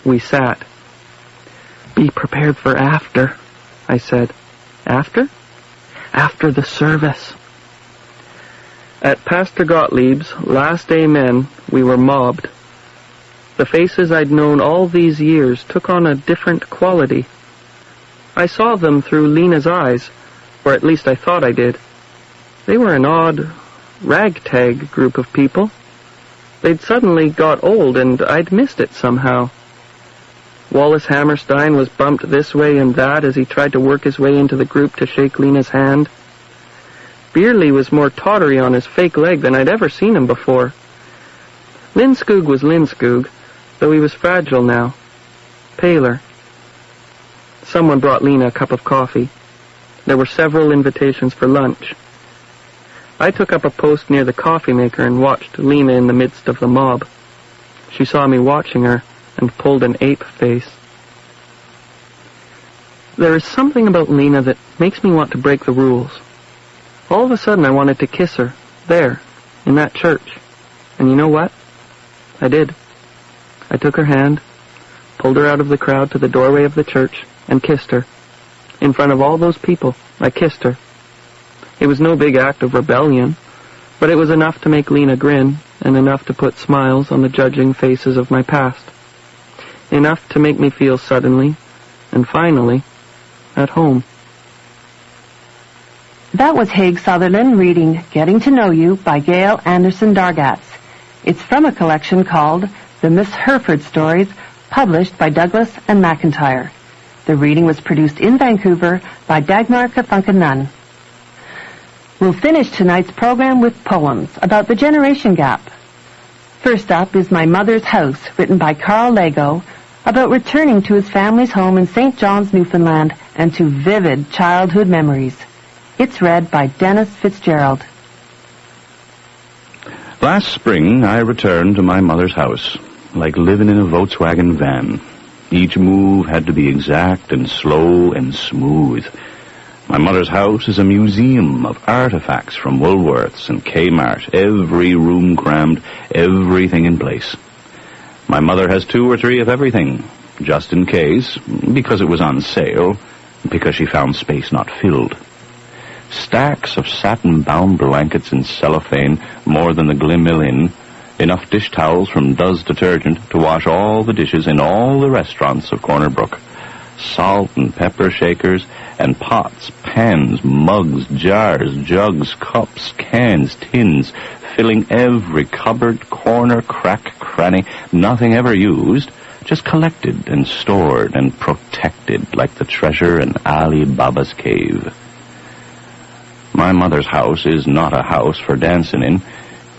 We sat. "Be prepared for after," I said. "After?" "After the service." At Pastor Gottlieb's last amen, we were mobbed. The faces I'd known all these years took on a different quality. I saw them through Lena's eyes, or at least I thought I did. They were an odd, ragtag group of people. They'd suddenly got old, and I'd missed it somehow. Wallace Hammerstein was bumped this way and that as he tried to work his way into the group to shake Lena's hand. Beerley was more tottery on his fake leg than I'd ever seen him before. Linskoog was Linskoog, though he was fragile now, paler. Someone brought Lena a cup of coffee. There were several invitations for lunch. I took up a post near the coffee maker and watched Lena in the midst of the mob. She saw me watching her and pulled an ape face. There is something about Lena that makes me want to break the rules. All of a sudden I wanted to kiss her, there, in that church. And you know what? I did. I took her hand, pulled her out of the crowd to the doorway of the church, and kissed her. In front of all those people, I kissed her. It was no big act of rebellion, but it was enough to make Lena grin, and enough to put smiles on the judging faces of my past. Enough to make me feel suddenly, and finally, at home. That was Haig Sutherland reading Getting to Know You by Gail Anderson Dargatz. It's from a collection called The Miss Hereford Stories, published by Douglas and McIntyre. The reading was produced in Vancouver by Dagmar Kafunka-Nunn. We'll finish tonight's program with poems about the generation gap. First up is My Mother's House, written by Carl Lego, about returning to his family's home in St. John's, Newfoundland, and to vivid childhood memories. It's read by Dennis Fitzgerald. Last spring, I returned to my mother's house, like living in a Volkswagen van. Each move had to be exact and slow and smooth. My mother's house is a museum of artifacts from Woolworths and Kmart, every room crammed, everything in place. My mother has 2 or 3 of everything, just in case, because it was on sale, because she found space not filled. Stacks of satin-bound blankets in cellophane, more than the Glenmillan, enough dish towels from Duz detergent to wash all the dishes in all the restaurants of Corner Brook. Salt and pepper shakers, and pots, pans, mugs, jars, jugs, cups, cans, tins, filling every cupboard, corner, crack, cranny, nothing ever used, just collected and stored and protected like the treasure in Ali Baba's cave. My mother's house is not a house for dancing in,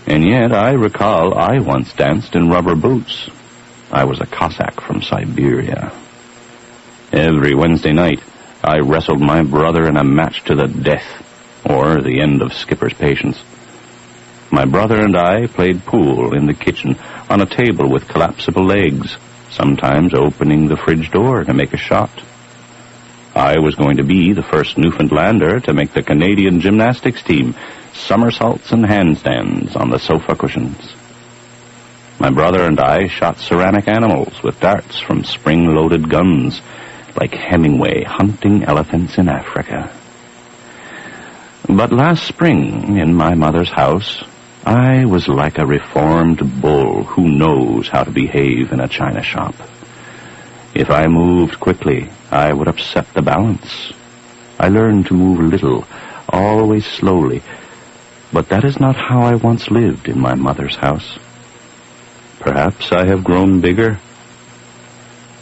and yet I recall I once danced in rubber boots. I was a Cossack from Siberia. Every Wednesday night, I wrestled my brother in a match to the death, or the end of Skipper's patience. My brother and I played pool in the kitchen on a table with collapsible legs, sometimes opening the fridge door to make a shot. I was going to be the first Newfoundlander to make the Canadian gymnastics team, somersaults and handstands on the sofa cushions. My brother and I shot ceramic animals with darts from spring-loaded guns, like Hemingway hunting elephants in Africa. But last spring, in my mother's house, I was like a reformed bull who knows how to behave in a china shop. If I moved quickly, I would upset the balance. I learned to move little, always slowly, but that is not how I once lived in my mother's house. Perhaps I have grown bigger.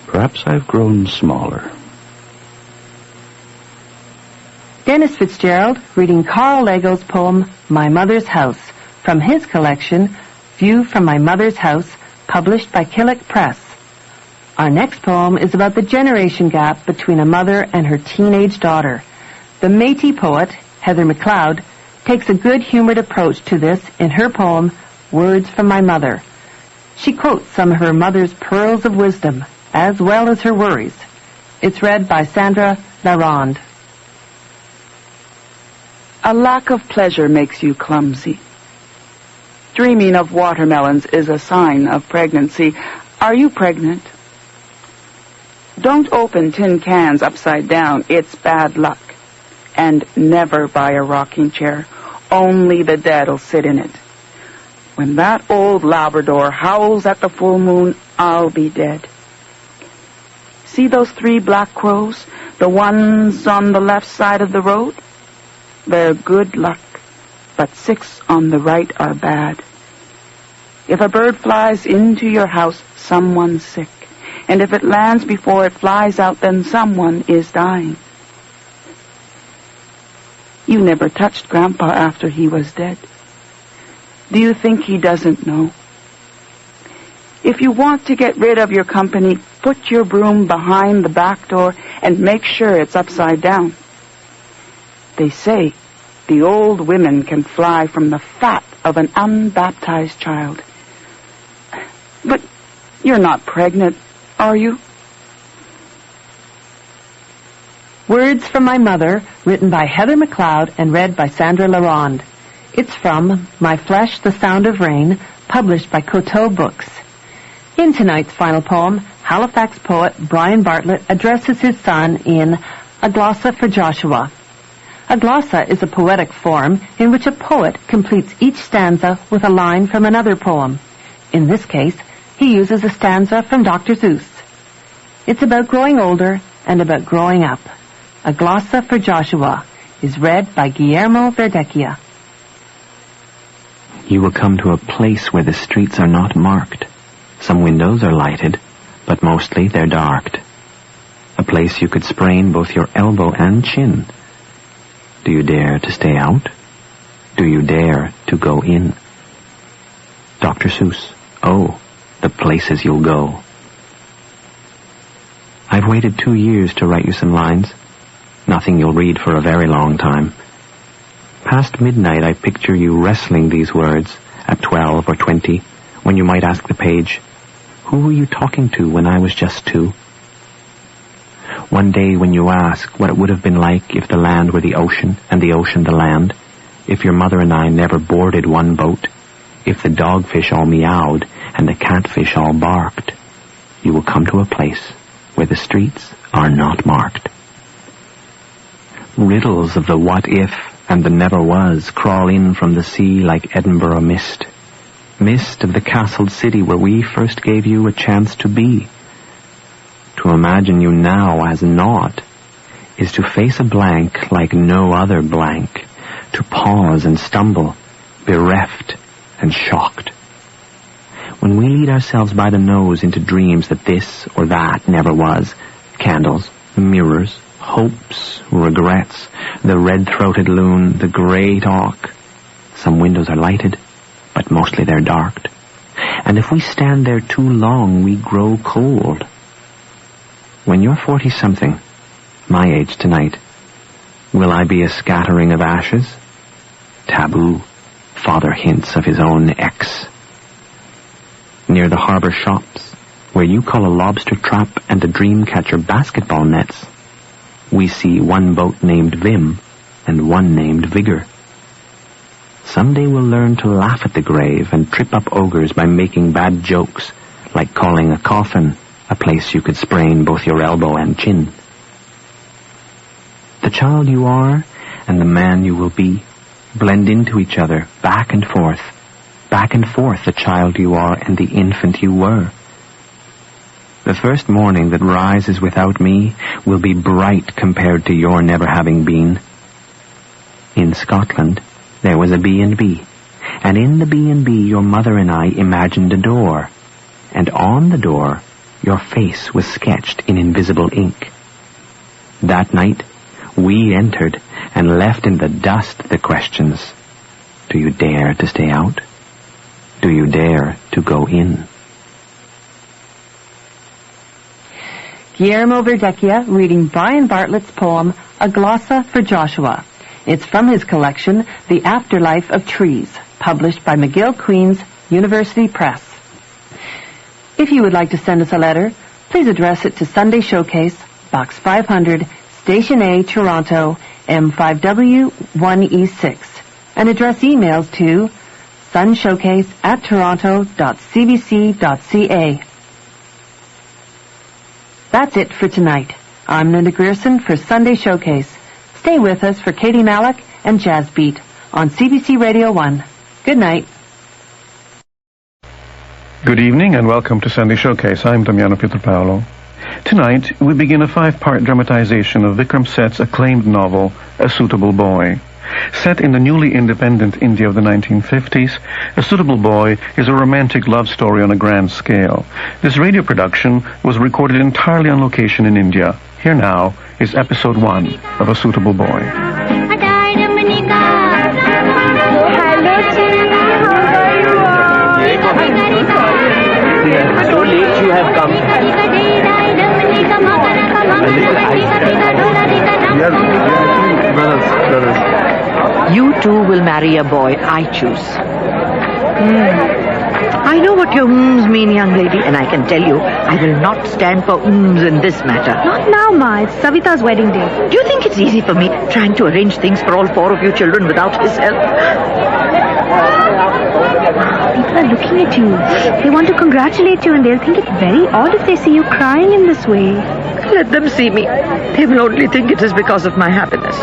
Perhaps I've grown smaller. Dennis Fitzgerald reading Carl Lego's poem, My Mother's House, from his collection, View from My Mother's House, published by Killick Press. Our next poem is about the generation gap between a mother and her teenage daughter. The Métis poet, Heather McLeod, takes a good-humored approach to this in her poem, Words from My Mother. She quotes some of her mother's pearls of wisdom, as well as her worries. It's read by Sandra Laronde. A lack of pleasure makes you clumsy. Dreaming of watermelons is a sign of pregnancy. Are you pregnant? Don't open tin cans upside down. It's bad luck. And never buy a rocking chair. Only the dead'll sit in it. When that old Labrador howls at the full moon, I'll be dead. See those 3 black crows? The ones on the left side of the road? They're good luck, but 6 on the right are bad. If a bird flies into your house, someone's sick. And if it lands before it flies out, then someone is dying. You never touched Grandpa after he was dead. Do you think he doesn't know? If you want to get rid of your company, put your broom behind the back door and make sure it's upside down. They say the old women can fly from the fat of an unbaptized child. But you're not pregnant, are you? Words from My Mother, written by Heather McLeod and read by Sandra Laronde. It's from My Flesh, the Sound of Rain, published by Coteau Books. In tonight's final poem, Halifax poet Brian Bartlett addresses his son in A Glossa for Joshua. A glossa is a poetic form in which a poet completes each stanza with a line from another poem. In this case, he uses a stanza from Dr. Seuss. It's about growing older and about growing up. A Glossa for Joshua is read by Guillermo Verdecchia. You will come to a place where the streets are not marked. Some windows are lighted, but mostly they're darked. A place you could sprain both your elbow and chin. Do you dare to stay out? Do you dare to go in? Dr. Seuss, oh, the places you'll go. I've waited 2 years to write you some lines. Nothing you'll read for a very long time. Past midnight I picture you wrestling these words at 12 or 20, when you might ask the page, who were you talking to when I was just 2? One day when you ask what it would have been like if the land were the ocean and the ocean the land, if your mother and I never boarded one boat, if the dogfish all meowed and the catfish all barked, you will come to a place where the streets are not marked. Riddles of the what if and the never was crawl in from the sea like Edinburgh mist. Mist of the castled city where we first gave you a chance to be. To imagine you now as naught is to face a blank like no other blank, to pause and stumble, bereft and shocked. When we lead ourselves by the nose into dreams that this or that never was, candles, mirrors, hopes, regrets, the red-throated loon, the great auk. Some windows are lighted, but mostly they're darked. And if we stand there too long, we grow cold. When you're 40-something, my age tonight, will I be a scattering of ashes? Taboo, father hints of his own ex. Near the harbor shops, where you call a lobster trap and a dream catcher basketball nets, we see one boat named Vim and one named Vigor. Someday we'll learn to laugh at the grave and trip up ogres by making bad jokes, like calling a coffin a place you could sprain both your elbow and chin. The child you are and the man you will be blend into each other, back and forth, the child you are and the infant you were. The first morning that rises without me will be bright compared to your never having been. In Scotland, there was a B&B, and in the B&B your mother and I imagined a door, and on the door your face was sketched in invisible ink. That night, we entered and left in the dust the questions. Do you dare to stay out? Do you dare to go in? Guillermo Verdecchia reading Brian Bartlett's poem, A Glossa for Joshua. It's from his collection, The Afterlife of Trees, published by McGill Queen's University Press. If you would like to send us a letter, please address it to Sunday Showcase, Box 500, Station A, Toronto, M5W1E6, and address emails to sunshowcase@toronto.cbc.ca. That's it for tonight. I'm Linda Grierson for Sunday Showcase. Stay with us for Katie Malik and Jazz Beat on CBC Radio 1. Good night. Good evening and welcome to Sunday Showcase. I'm Damiano Pietropaolo. Tonight, we begin a 5-part dramatization of Vikram Seth's acclaimed novel, A Suitable Boy. Set in the newly independent India of the 1950s, A Suitable Boy is a romantic love story on a grand scale. This radio production was recorded entirely on location in India. Here now is episode 1 of A Suitable Boy. So late you have come. You two will marry a boy I choose. I know what your mean, young lady, and I can tell you, I will not stand for in this matter. Not now, Ma. It's Savita's wedding day. Do you think it's easy for me trying to arrange things for all 4 of you children without his help? People are looking at you. They want to congratulate you, and they'll think it very odd if they see you crying in this way. Let them see me. They will only think it is because of my happiness.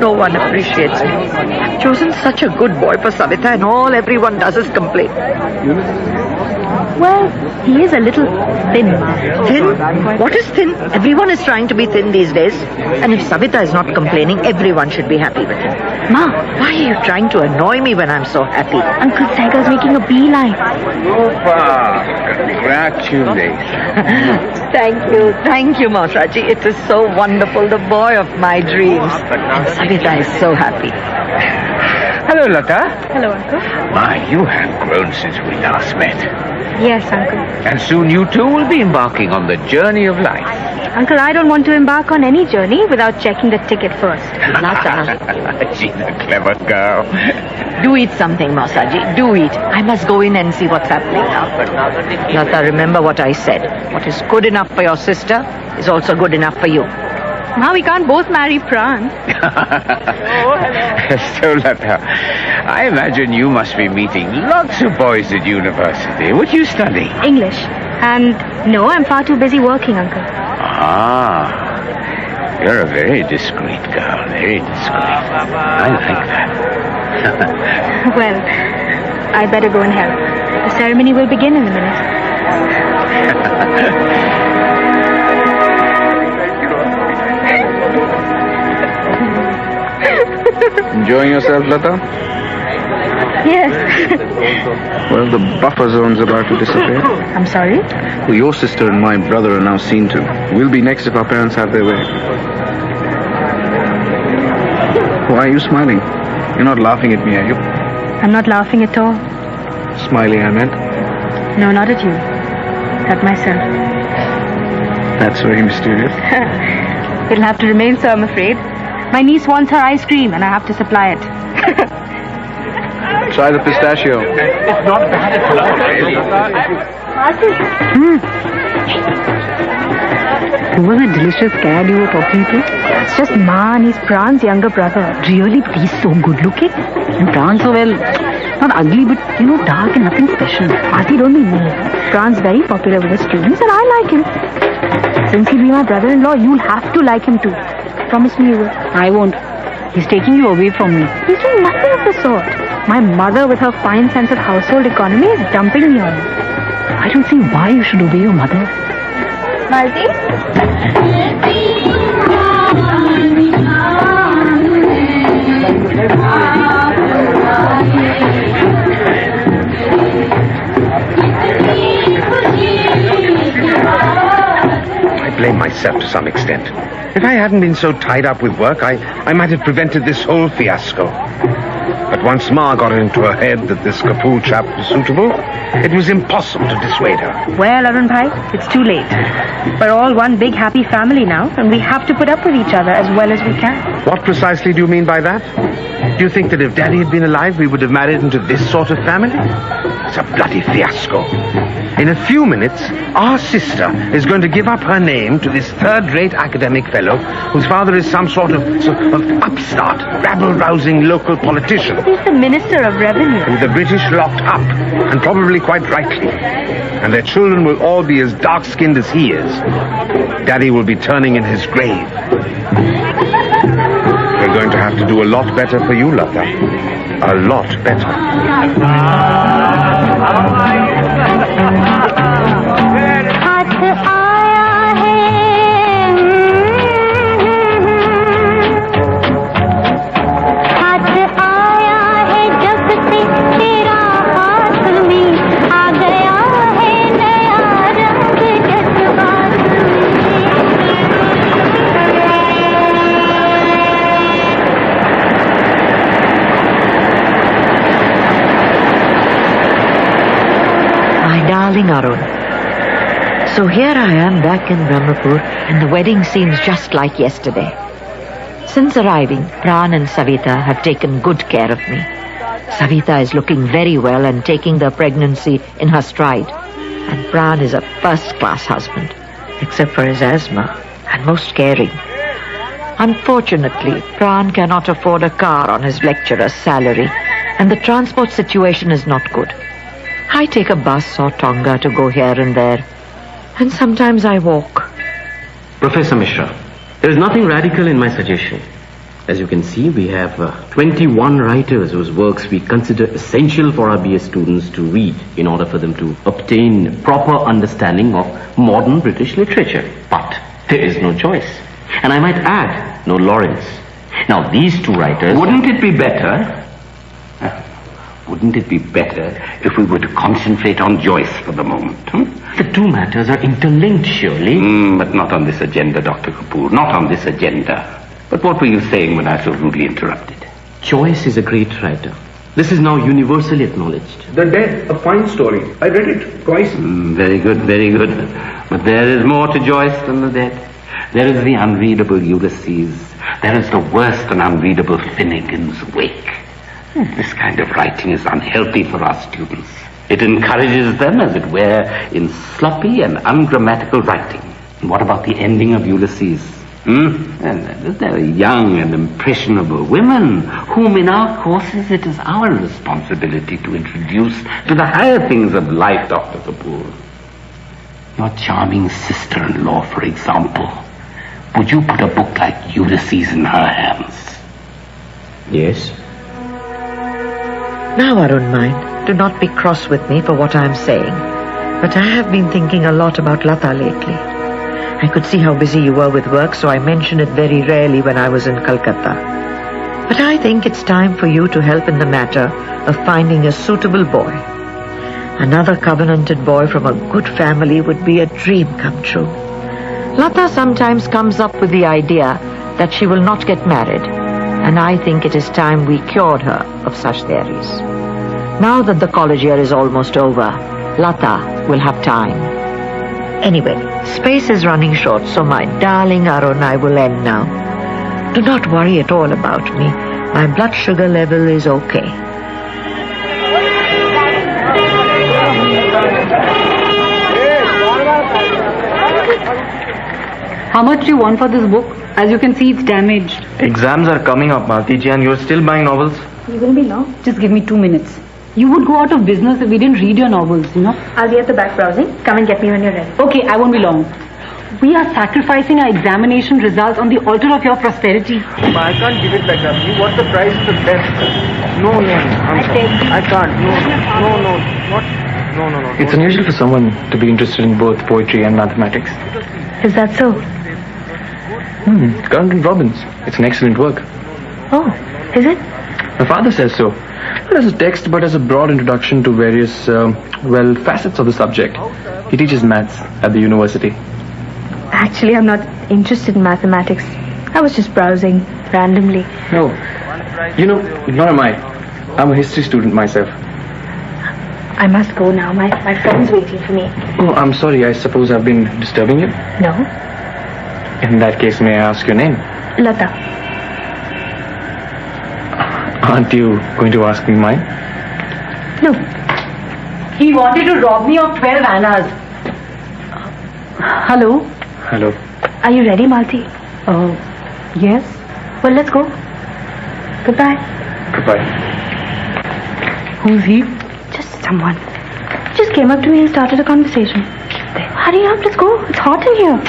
No one appreciates me. I've chosen such a good boy for Savita, and all everyone does is complain. Well, he is a little thin, Ma. Thin? What is thin? Everyone is trying to be thin these days. And if Savita is not complaining, everyone should be happy with him. Ma, why are you trying to annoy me when I'm so happy? Uncle Saiga's making a beeline. Opa, congratulations. Thank you, Mausaji. It is so wonderful, the boy of my dreams. And Savita is so happy. Hello, Lata. Hello, Uncle. My, you have grown since we last met. Yes, Uncle. And soon you too will be embarking on the journey of life. Uncle, I don't want to embark on any journey without checking the ticket first. Lata. She's a clever girl. Do eat something, Mausaji. Do eat. I must go in and see what's happening now. Lata, remember what I said. What is good enough for your sister is also good enough for you. Ma, we can't both marry Pran. So, Lata, I imagine you must be meeting lots of boys at university. What you study? English. And no, I'm far too busy working, Uncle. Ah, you're a very discreet girl, very discreet. I like that. Well, I better go and help. The ceremony will begin in a minute. Enjoying yourself, Lata? Yes. Well, the buffer zone's about to disappear. I'm sorry? Well, your sister and my brother are now seen to. We'll be next if our parents have their way. Why are you smiling? You're not laughing at me, are you? I'm not laughing at all. Smiling, I meant. No, not at you. At myself. That's very mysterious. It'll have to remain so, I'm afraid. My niece wants her ice cream, and I have to supply it. Try the pistachio. It's not bad at Who was the delicious cad you were talking to? It's just Ma, and he's Pran's younger brother. Really? But he's so good looking. And Pran so well, not ugly, but, dark and nothing special. Aarti, don't be mean. Pran's very popular with the students, and I like him. Since he'll be my brother-in-law, you'll have to like him too. Promise me you will. I won't. He's taking you away from me. He's doing nothing of the sort. My mother, with her fine sense of household economy, is dumping me on him. I don't see why you should obey your mother. Malti? I blame myself to some extent. If I hadn't been so tied up with work, I might have prevented this whole fiasco. But once Ma got it into her head that this Kapoor chap was suitable, it was impossible to dissuade her. Well, Arun Bhai, it's too late. We're all one big happy family now, and we have to put up with each other as well as we can. What precisely do you mean by that? Do you think that if Daddy had been alive, we would have married into this sort of family? It's a bloody fiasco. In a few minutes, our sister is going to give up her name to this third-rate academic fellow whose father is some sort of upstart, rabble-rousing local politician. He's the Minister of Revenue. With the British locked up, and probably quite rightly. And their children will all be as dark-skinned as he is. Daddy will be turning in his grave. We're going to have to do a lot better for you, Lata. A lot better. So here I am back in Brahmapur, and the wedding seems just like yesterday. Since arriving, Pran and Savita have taken good care of me. Savita is looking very well and taking the pregnancy in her stride. And Pran is a first-class husband, except for his asthma, and most caring. Unfortunately, Pran cannot afford a car on his lecturer's salary, and the transport situation is not good. I take a bus or tonga to go here and there, and sometimes I walk. Professor Mishra, there is nothing radical in my suggestion. As you can see, we have 21 writers whose works we consider essential for our BS students to read in order for them to obtain proper understanding of modern British literature. But there is no choice. And I might add, no Lawrence. Now, these two writers... Wouldn't it be better if we were to concentrate on Joyce for the moment? The two matters are interlinked, surely. But not on this agenda, Dr. Kapoor. Not on this agenda. But what were you saying when I so rudely interrupted? Joyce is a great writer. This is now universally acknowledged. The Dead, a fine story. I read it twice. Very good, very good. But there is more to Joyce than The Dead. There is the unreadable Ulysses. There is the worse than unreadable Finnegan's Wake. This kind of writing is unhealthy for our students. It encourages them, as it were, in sloppy and ungrammatical writing. And what about the ending of Ulysses? And there are young and impressionable women whom in our courses it is our responsibility to introduce to the higher things of life, Dr. Kapoor. Your charming sister-in-law, for example. Would you put a book like Ulysses in her hands? Yes. Now, Arun, mind, do not be cross with me for what I am saying. But I have been thinking a lot about Lata lately. I could see how busy you were with work, so I mentioned it very rarely when I was in Calcutta. But I think it's time for you to help in the matter of finding a suitable boy. Another covenanted boy from a good family would be a dream come true. Lata sometimes comes up with the idea that she will not get married, and I think it is time we cured her of such theories. Now that the college year is almost over, Lata will have time. Anyway, space is running short, so my darling Arun, I will end now. Do not worry at all about me. My blood sugar level is okay. How much do you want for this book? As you can see, it's damaged. Exams are coming up, Maltiji, and you're still buying novels? You will be now. Just give me 2 minutes. You would go out of business if we didn't read your novels, you know. I'll be at the back browsing. Come and get me when you're ready. Okay, I won't be long. We are sacrificing our examination results on the altar of your prosperity. But I can't give it like that. You want the prize to the best. No, I'm sorry. I can't. No. It's unusual for someone to be interested in both poetry and mathematics. Is that so? Carlton Robbins. It's an excellent work. Oh, is it? My father says so. Not as a text, but as a broad introduction to various, facets of the subject. He teaches maths at the university. Actually, I'm not interested in mathematics. I was just browsing randomly. No. You know, nor am I. I'm a history student myself. I must go now. My friend's waiting for me. Oh, I'm sorry. I suppose I've been disturbing you? No. In that case, may I ask your name? Lata. Aren't you going to ask me mine? No. He wanted to rob me of 12 annas. Hello? Hello. Are you ready, Malti? Yes. Well, let's go. Goodbye. Goodbye. Who's he? Just someone. Just came up to me and started a conversation. Hurry up, let's go. It's hot in here.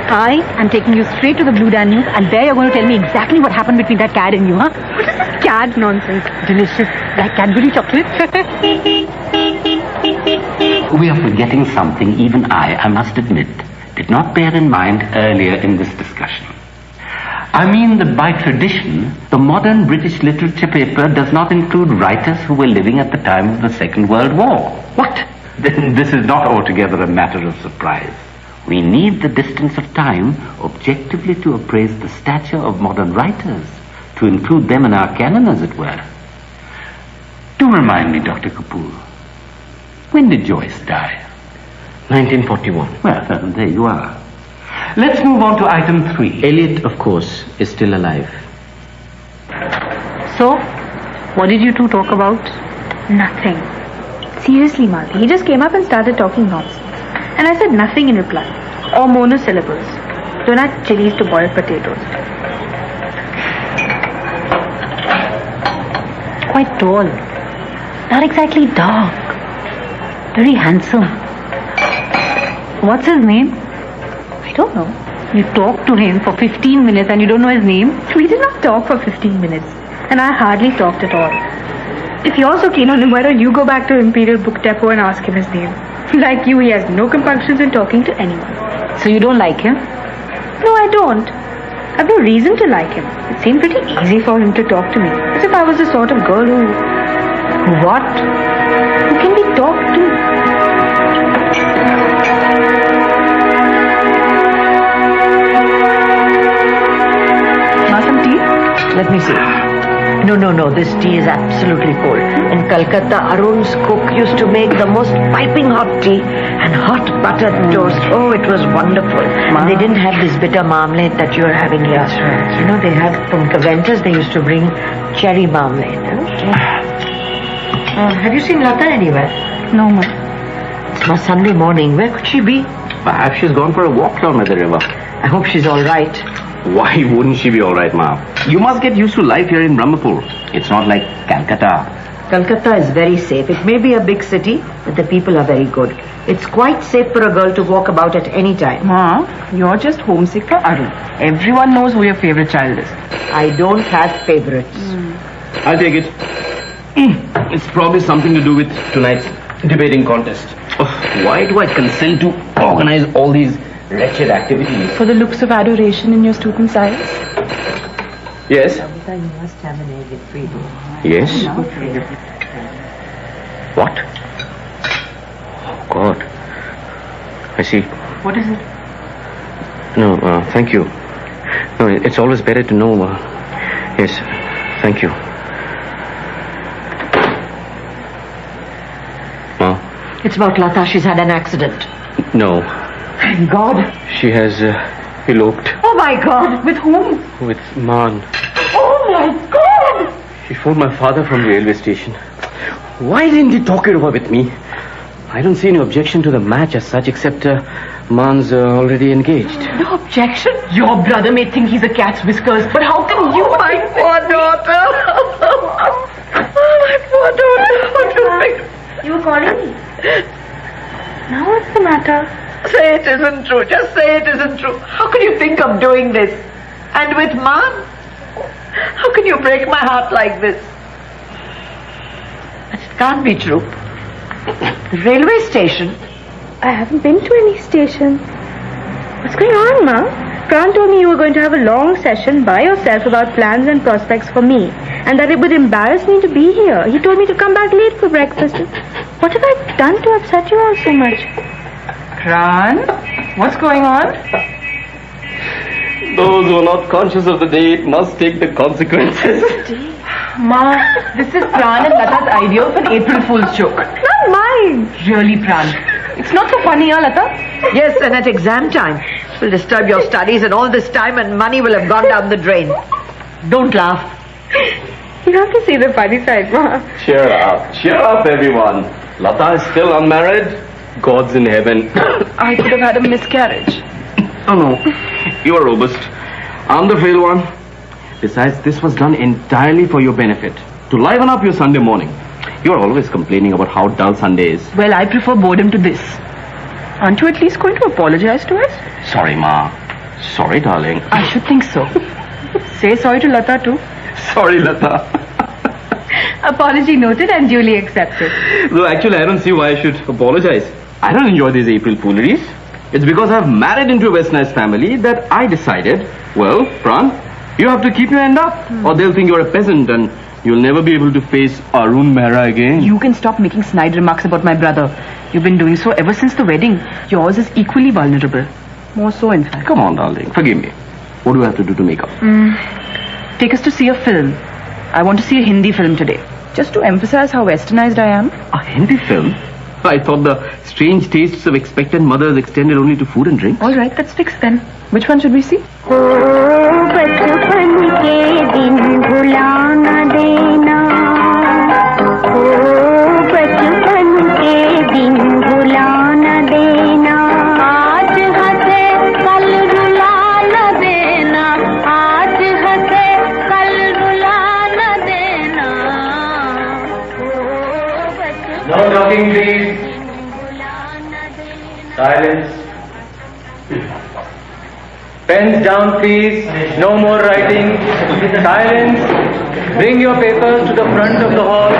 I am taking you straight to the Blue Danube, and there you're going to tell me exactly what happened between that cad and you, huh? What is this cad nonsense? Delicious. Like Cadbury chocolate. We are forgetting something even I must admit, did not bear in mind earlier in this discussion. I mean that by tradition, the modern British literature paper does not include writers who were living at the time of the Second World War. What? Then this is not altogether a matter of surprise. We need the distance of time objectively to appraise the stature of modern writers, to include them in our canon, as it were. Do remind me, Dr. Kapoor. When did Joyce die? 1941. Well, there you are. Let's move on to item 3. Elliot, of course, is still alive. So, what did you two talk about? Nothing. Seriously, Malti. He just came up and started talking nonsense. And I said nothing in reply. Or monosyllables. Don't add chilies to boiled potatoes. Quite tall. Not exactly dark. Very handsome. What's his name? I don't know. You talked to him for 15 minutes and you don't know his name? We did not talk for 15 minutes. And I hardly talked at all. If you're so keen on him, why don't you go back to Imperial Book Depot and ask him his name? Like you, he has no compunctions in talking to anyone. So you don't like him? No, I don't. I've no reason to like him. It seemed pretty easy for him to talk to me. As if I was the sort of girl who... What? Who can be talked to? Want some tea? Let me see. No, this tea is absolutely cold. In Calcutta, Arun's cook used to make the most piping hot tea and hot buttered toast. Oh, it was wonderful. And they didn't have this bitter marmalade that you're having here. That's right. You know, they had, from Caventer's, they used to bring cherry marmalade. Have you seen Lata anywhere? No, ma. It's my Sunday morning. Where could she be? Perhaps she's gone for a walk down by the river. I hope she's all right. Why wouldn't she be all right, Ma? You must get used to life here in Brahmapur. It's not like Calcutta. Calcutta is very safe. It may be a big city, but the people are very good. It's quite safe for a girl to walk about at any time. Ma, you're just homesick for Arun. Everyone knows who your favorite child is. I don't have favorites. I'll take it. It's probably something to do with tonight's debating contest. Why do I consent to organize all these wretched activities? For the looks of adoration in your students' eyes? Yes. You must have an egg at freedom. Yes. What? Oh, God. I see. What is it? No, thank you. No, it's always better to know. Yes, thank you. It's about Lata. She's had an accident. No. Thank God. She has eloped. Oh, my God. With whom? With Man. Oh, my God. She phoned my father from the railway station. Why didn't he talk it over with me? I don't see any objection to the match as such, except Man's already engaged. No objection? Your brother may think he's a cat's whiskers, but how can you... My poor daughter. My poor daughter. What do you think? You were calling me. Now what's the matter? Say it isn't true. Just say it isn't true. How can you think of doing this? And with Man? How can you break my heart like this? It can't be true. The railway station? I haven't been to any station. What's going on, Ma? Fran told me you were going to have a long session by yourself about plans and prospects for me, and that it would embarrass me to be here. He told me to come back late for breakfast. What have I done to upset you all so much? Fran, what's going on? Those who are not conscious of the date must take the consequences. Ma, this is Pran and Lata's idea of an April Fool's joke. Not mine. Really, Pran. It's not so funny, huh, Lata? Yes, and at exam time. It will disturb your studies, and all this time and money will have gone down the drain. Don't laugh. You have to see the funny side, Ma. Cheer up, everyone. Lata is still unmarried. God's in heaven. I could have had a miscarriage. Oh, no. You are robust. I'm the frail one. Besides, this was done entirely for your benefit. To liven up your Sunday morning. You're always complaining about how dull Sunday is. Well, I prefer boredom to this. Aren't you at least going to apologize to us? Sorry, Ma. Sorry, darling. I should think so. Say sorry to Lata, too. Sorry, Lata. Apology noted and duly accepted. Though actually, I don't see why I should apologize. I don't enjoy these April fooleries. It's because I've married into a westernized family that I decided, well, Pran, you have to keep your end up, or they'll think you're a peasant and you'll never be able to face Arun Mehra again. You can stop making snide remarks about my brother. You've been doing so ever since the wedding. Yours is equally vulnerable. More so, in fact. Come on, darling. Forgive me. What do I have to do to make up? Take us to see a film. I want to see a Hindi film today. Just to emphasize how westernized I am. A Hindi film? I thought the strange tastes of expectant mothers extended only to food and drink. All right, that's fixed then. Which one should we see? No talking, please. Silence. Pens down, please. No more writing. Silence. Bring your papers to the front of the hall.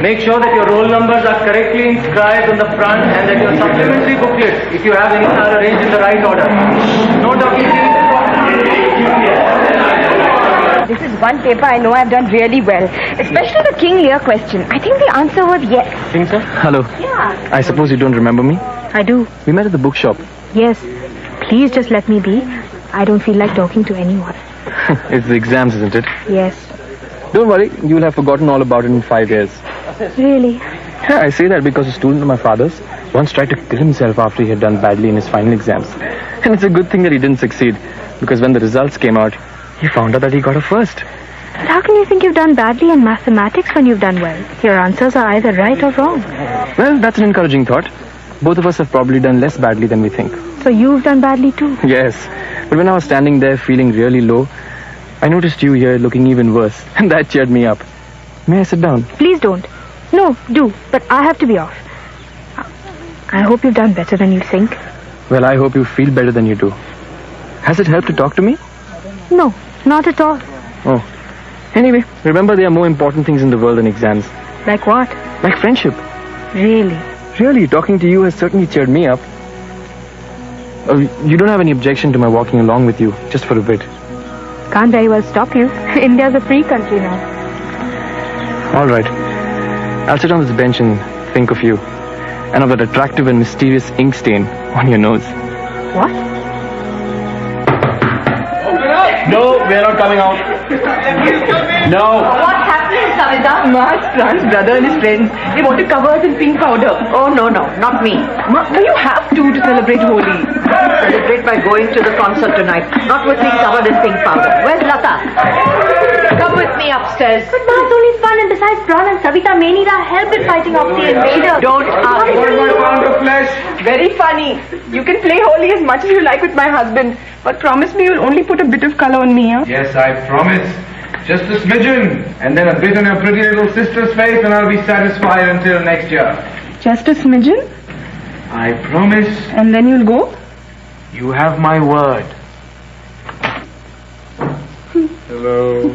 Make sure that your roll numbers are correctly inscribed on the front and that your supplementary booklets, if you have any, are arranged in the right order. No talking, please. This is one paper I know I've done really well. Especially the King Lear question. I think the answer was yes. Think so? Hello. Yeah. I suppose you don't remember me? I do. We met at the bookshop. Yes. Please just let me be. I don't feel like talking to anyone. It's the exams, isn't it? Yes. Don't worry, you will have forgotten all about it in 5 years. Really? Yeah, I say that because a student of my father's once tried to kill himself after he had done badly in his final exams. And it's a good thing that he didn't succeed, because when the results came out, he found out that he got a first. But how can you think you've done badly in mathematics when you've done well? Your answers are either right or wrong. Well, that's an encouraging thought. Both of us have probably done less badly than we think. So you've done badly too? Yes. But when I was standing there feeling really low, I noticed you here looking even worse. And that cheered me up. May I sit down? Please don't. No, do. But I have to be off. I hope you've done better than you think. Well, I hope you feel better than you do. Has it helped to talk to me? No, not at all. Oh. Anyway, remember there are more important things in the world than exams. Like what? Like friendship. Really? Really, talking to you has certainly cheered me up. You don't have any objection to my walking along with you, just for a bit? Can't very well stop you. India's a free country now. All right. I'll sit on this bench and think of you. And of that attractive and mysterious ink stain on your nose. What? No, we're not coming out. No. What's happening, Savita? Ma's son's brother and his friends. They want to cover us in pink powder. Oh, no, not me. Ma, you have to celebrate Holi. Celebrate by going to the concert tonight, not with me covered in pink powder. Where's Lata? Come with me upstairs. But Ma, it's only fun, and besides, Pran and Savita may need our help in fighting off the invader. Don't ask. Very funny. You can play Holi as much as you like with my husband, but promise me you'll only put a bit of color on me, huh? Yes, I promise. Just a smidgen, and then a bit on your pretty little sister's face, and I'll be satisfied until next year. Just a smidgen? I promise. And then you'll go? You have my word. Hello.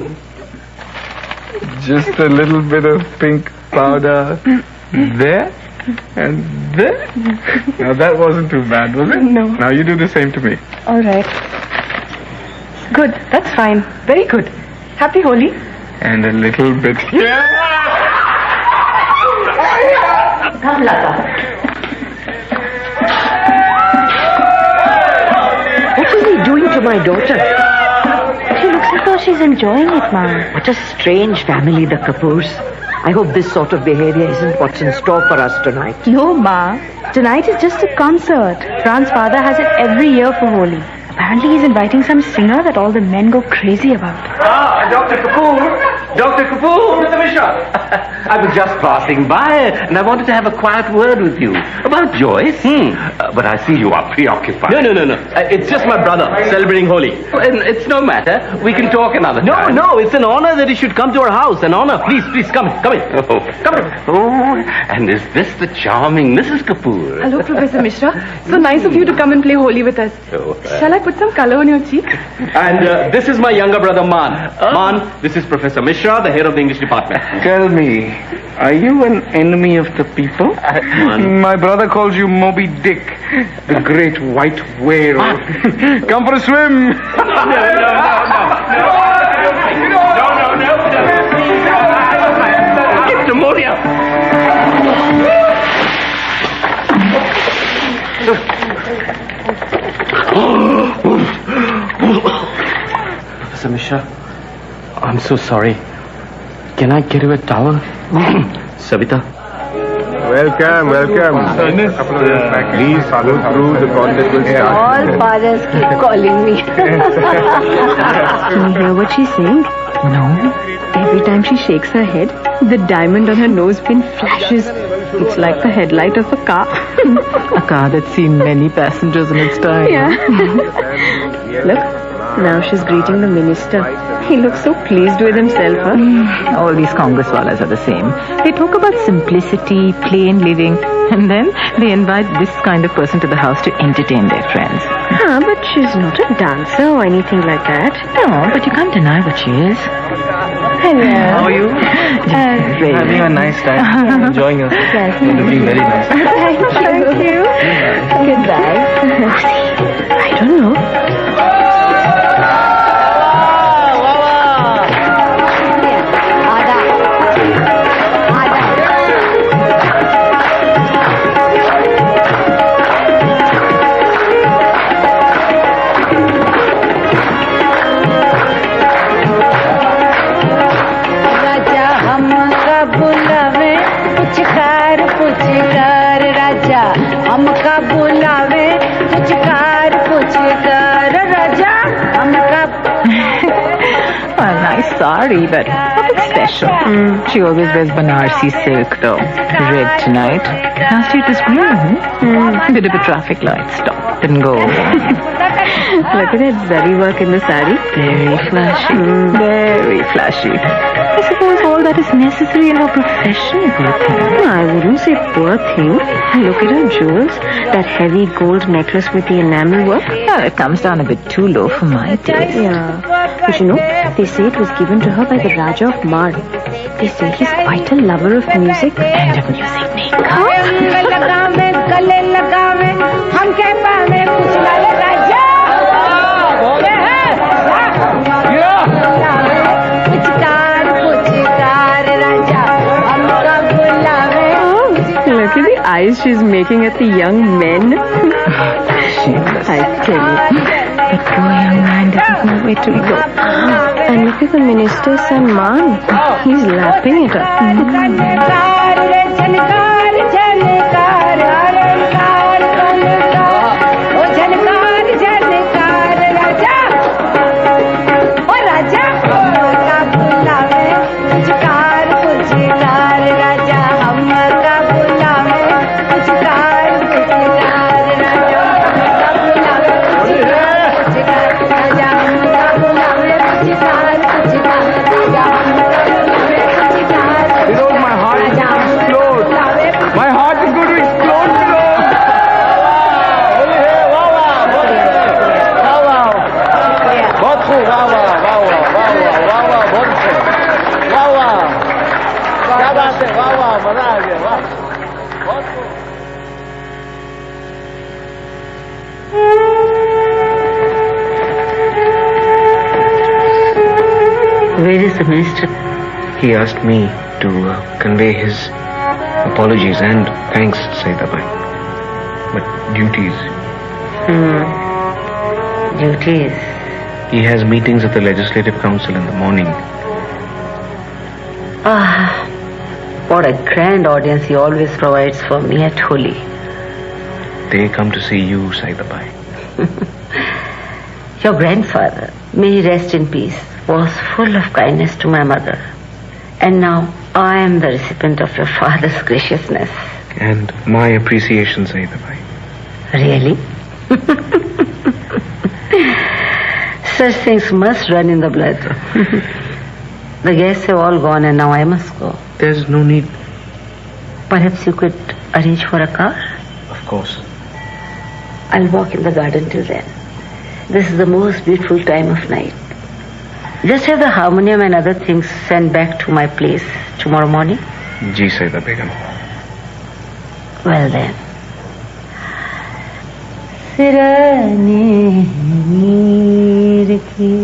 Just a little bit of pink powder there and there. Now that wasn't too bad, was it? No. Now you do the same to me. All right. Good. That's fine. Very good. Happy Holi. And a little bit here. Come, Lata. What is he doing to my daughter? She looks as though she's enjoying it, Ma. What a strange family, the Kapoors. I hope this sort of behavior isn't what's in store for us tonight. No, Ma. Tonight is just a concert. Fran's father has it every year for Holi. Apparently he's inviting some singer that all the men go crazy about. Ah, Dr. Kapoor! Dr. Kapoor! Mr. Mishra! I was just passing by, and I wanted to have a quiet word with you. About Joyce? But I see you are preoccupied. No. It's just my brother celebrating Holi. And it's no matter. We can talk another time. No, it's an honor that he should come to our house. An honor. Please, come in. Come in. Oh, and is this the charming Mrs. Kapoor? Hello, Professor Mishra. So nice of you to come and play Holi with us. Shall I put some color on your cheek? And this is my younger brother, Man. Man, this is Professor Mishra, the head of the English department. Tell me, are you an enemy of the people? My brother calls you Moby Dick, the great white whale. Come for a swim. Get pneumonia. Professor Mishra, I'm so sorry. Can I get you a towel? Savita, Welcome. Please go through. The contest will start. All fathers keep calling me. Can you hear what she's saying? No. Every time she shakes her head, the diamond on her nose pin flashes. It's like the headlight of a car. A car that's seen many passengers in its time. Yeah. Look, now she's greeting the minister. He looks so pleased with himself, huh? All these Congresswalas are the same. They talk about simplicity, plain living, and then they invite this kind of person to the house to entertain their friends. But she's not a dancer or anything like that. No, but you can't deny what she is. Hello. How are you? Having a nice time. Enjoying yourself. Yes. You're looking very nice. Thank you. Goodbye. I don't know. Well, nice sari, but nothing special. She always wears Banarsi silk, though. Red tonight. Last year it was green. Bit of a traffic light stop. Didn't go. Look at that zari work in the sari. Very flashy. Very flashy. I suppose all that is necessary in her profession, poor thing. I wouldn't say poor thing. Look at her jewels. That heavy gold necklace with the enamel work. Well, it comes down a bit too low for my taste. Yeah. But you know, they say it was given to her by the Raja of Mar. They say he's quite a lover of music. And of music maker. Look at the eyes she's making at the young men. I tell you. That poor young man doesn't know where to go. And look at the minister's son, Man. He's laughing at her. Where is the minister? He asked me to convey his apologies and thanks, Saidabai. But duties. Duties. He has meetings at the Legislative Council in the morning. Ah, what a grand audience he always provides for me at Holi. They come to see you, Saidabai. Your grandfather, may he rest in peace, was full of kindness to my mother. And now I am the recipient of your father's graciousness. And my appreciation, Saidabai. Really? Such things must run in the blood. The guests have all gone and now I must go. There's no need. Perhaps you could arrange for a car? Of course. I'll walk in the garden till then. This is the most beautiful time of night. Just have the harmonium and other things sent back to my place tomorrow morning. Ji, Saida Begum. Well then. सिराने नीर की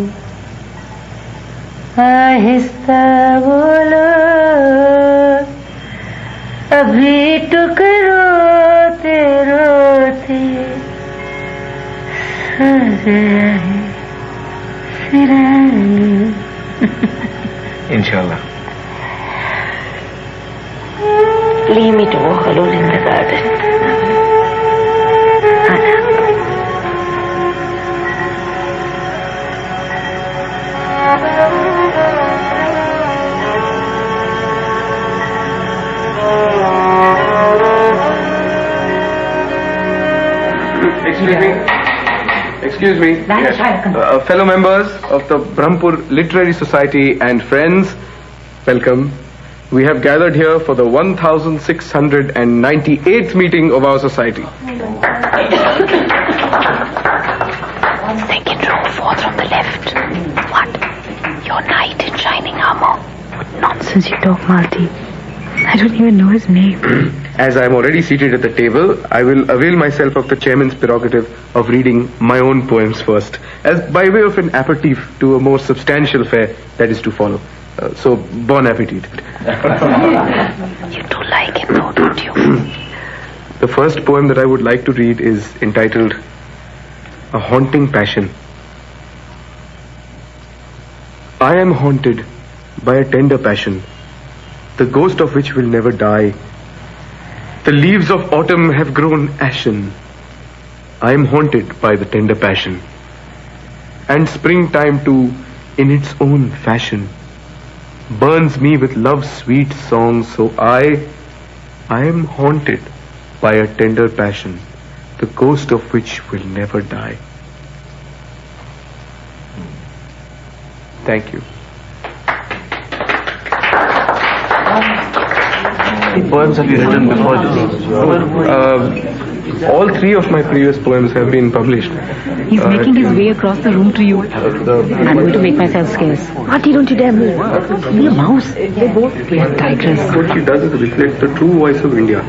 आहिस्ता बोलो अभी टुकड़ोते रोते Inshallah. Leave me to walk alone in the garden. Excuse me. Yes. Fellow members of the Brahmpur Literary Society and friends, welcome. We have gathered here for the 1698th meeting of our society. Second row, fourth from the left. What? Your knight in shining armor. What nonsense you talk, Malti. I don't even know his name. As I am already seated at the table, I will avail myself of the chairman's prerogative of reading my own poems first, as by way of an aperitif to a more substantial fare that is to follow. So, bon appetit. You do like him, though, don't you? The first poem that I would like to read is entitled A Haunting Passion. I am haunted by a tender passion, the ghost of which will never die. The leaves of autumn have grown ashen. I am haunted by the tender passion. And springtime too, in its own fashion, burns me with love's sweet song. So I am haunted by a tender passion, the ghost of which will never die. Thank you. How many poems have you written before this? All three of my previous poems have been published. He's making his way across the room to you. I'm going to make myself scarce. Auntie, don't you dare move. Be a mouse. They both are tigress. What she does is reflect the true voice of India.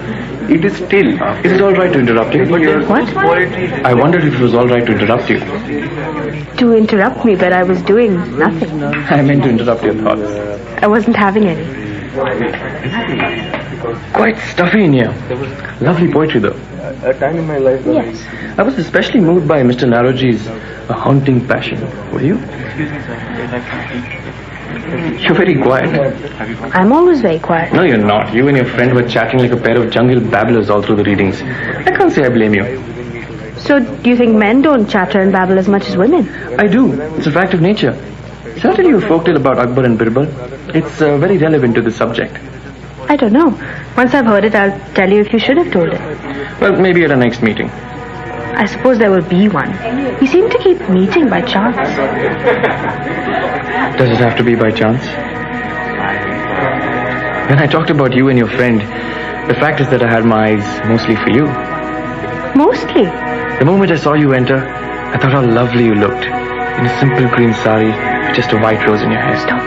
It is still. Is it all right to interrupt you? What? I wondered if it was all right to interrupt you. To interrupt me, but I was doing nothing. I meant to interrupt your thoughts. I wasn't having any. Quite stuffy in here. Lovely poetry, though. A time in my life. Yes. I was especially moved by Mr. Naroji's A Haunting Passion. Were you? You're very quiet. I'm always very quiet. No, you're not. You and your friend were chatting like a pair of jungle babblers all through the readings. I can't say I blame you. So, do you think men don't chatter and babble as much as women? I do. It's a fact of nature. Shall I tell you a folktale about Akbar and Birbal? It's very relevant to the subject. I don't know. Once I've heard it, I'll tell you if you should have told it. Well, maybe at our next meeting. I suppose there will be one. We seem to keep meeting by chance. Does it have to be by chance? When I talked about you and your friend, the fact is that I had my eyes mostly for you. Mostly? The moment I saw you enter, I thought how lovely you looked. In a simple green sari, with just a white rose in your hair. Stop.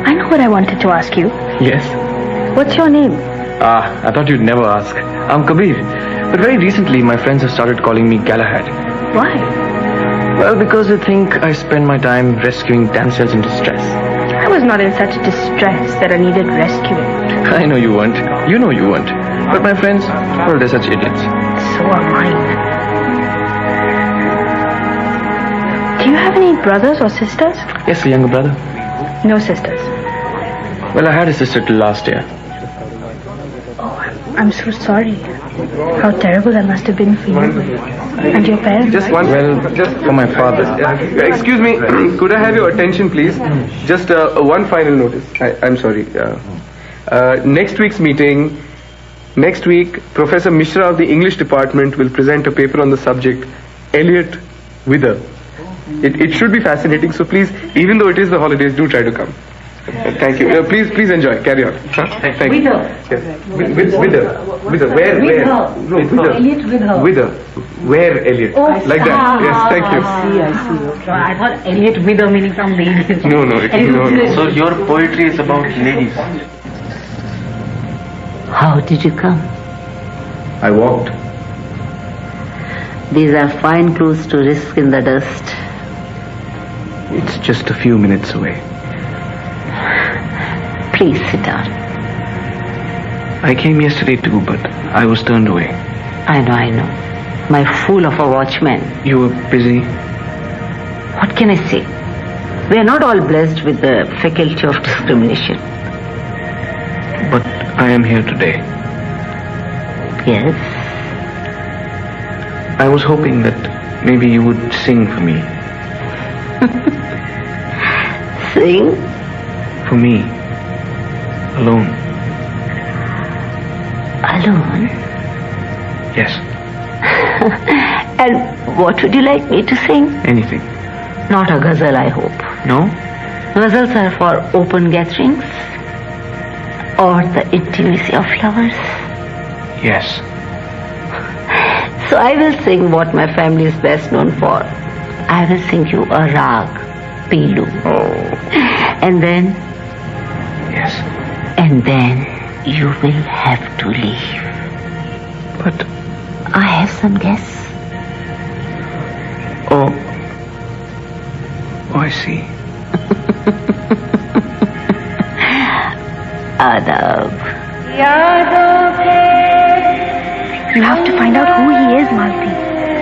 I know what I wanted to ask you. Yes? What's your name? I thought you'd never ask. I'm Kabir. But very recently, my friends have started calling me Galahad. Why? Well, because they think I spend my time rescuing damsels in distress. I was not in such distress that I needed rescuing. I know you weren't. You know you weren't. But my friends, well, they're such idiots. So are mine. Do you have any brothers or sisters? Yes, a younger brother. No sisters. Well, I had a sister till last year. I'm so sorry. How terrible that must have been for you. And your parents. Just one. Well, just for my father. Excuse me. Could I have your attention, please? Just one final notice. I'm sorry. Next week's meeting. Next week, Professor Mishra of the English department will present a paper on the subject, Eliot Wither. It should be fascinating. So please, even though it is the holidays, do try to come. Thank you. Please enjoy. Carry on. Thank you. Yes. Wither. Where? No, Eliot Wither. Wither. Where, Eliot? Like that. Yes, thank you. I see. Okay. I thought Eliot Wither meaning some ladies. No. So your poetry is about ladies. How did you come? I walked. These are fine clothes to risk in the dust. It's just a few minutes away. Please sit down. I came yesterday too, but I was turned away. I know. My fool of a watchman. You were busy? What can I say? We are not all blessed with the faculty of discrimination. But I am here today. Yes? I was hoping that maybe you would sing for me. Sing? For me. Alone. Alone? Yes. And what would you like me to sing? Anything. Not a ghazal, I hope. No? Ghazals are for open gatherings or the intimacy of lovers. Yes. So I will sing what my family is best known for. I will sing you a rag, Pilu. Oh. And then? Yes. And then you will have to leave. But I have some guests. Oh, I see. Adab. You have to find out who he is, Malti.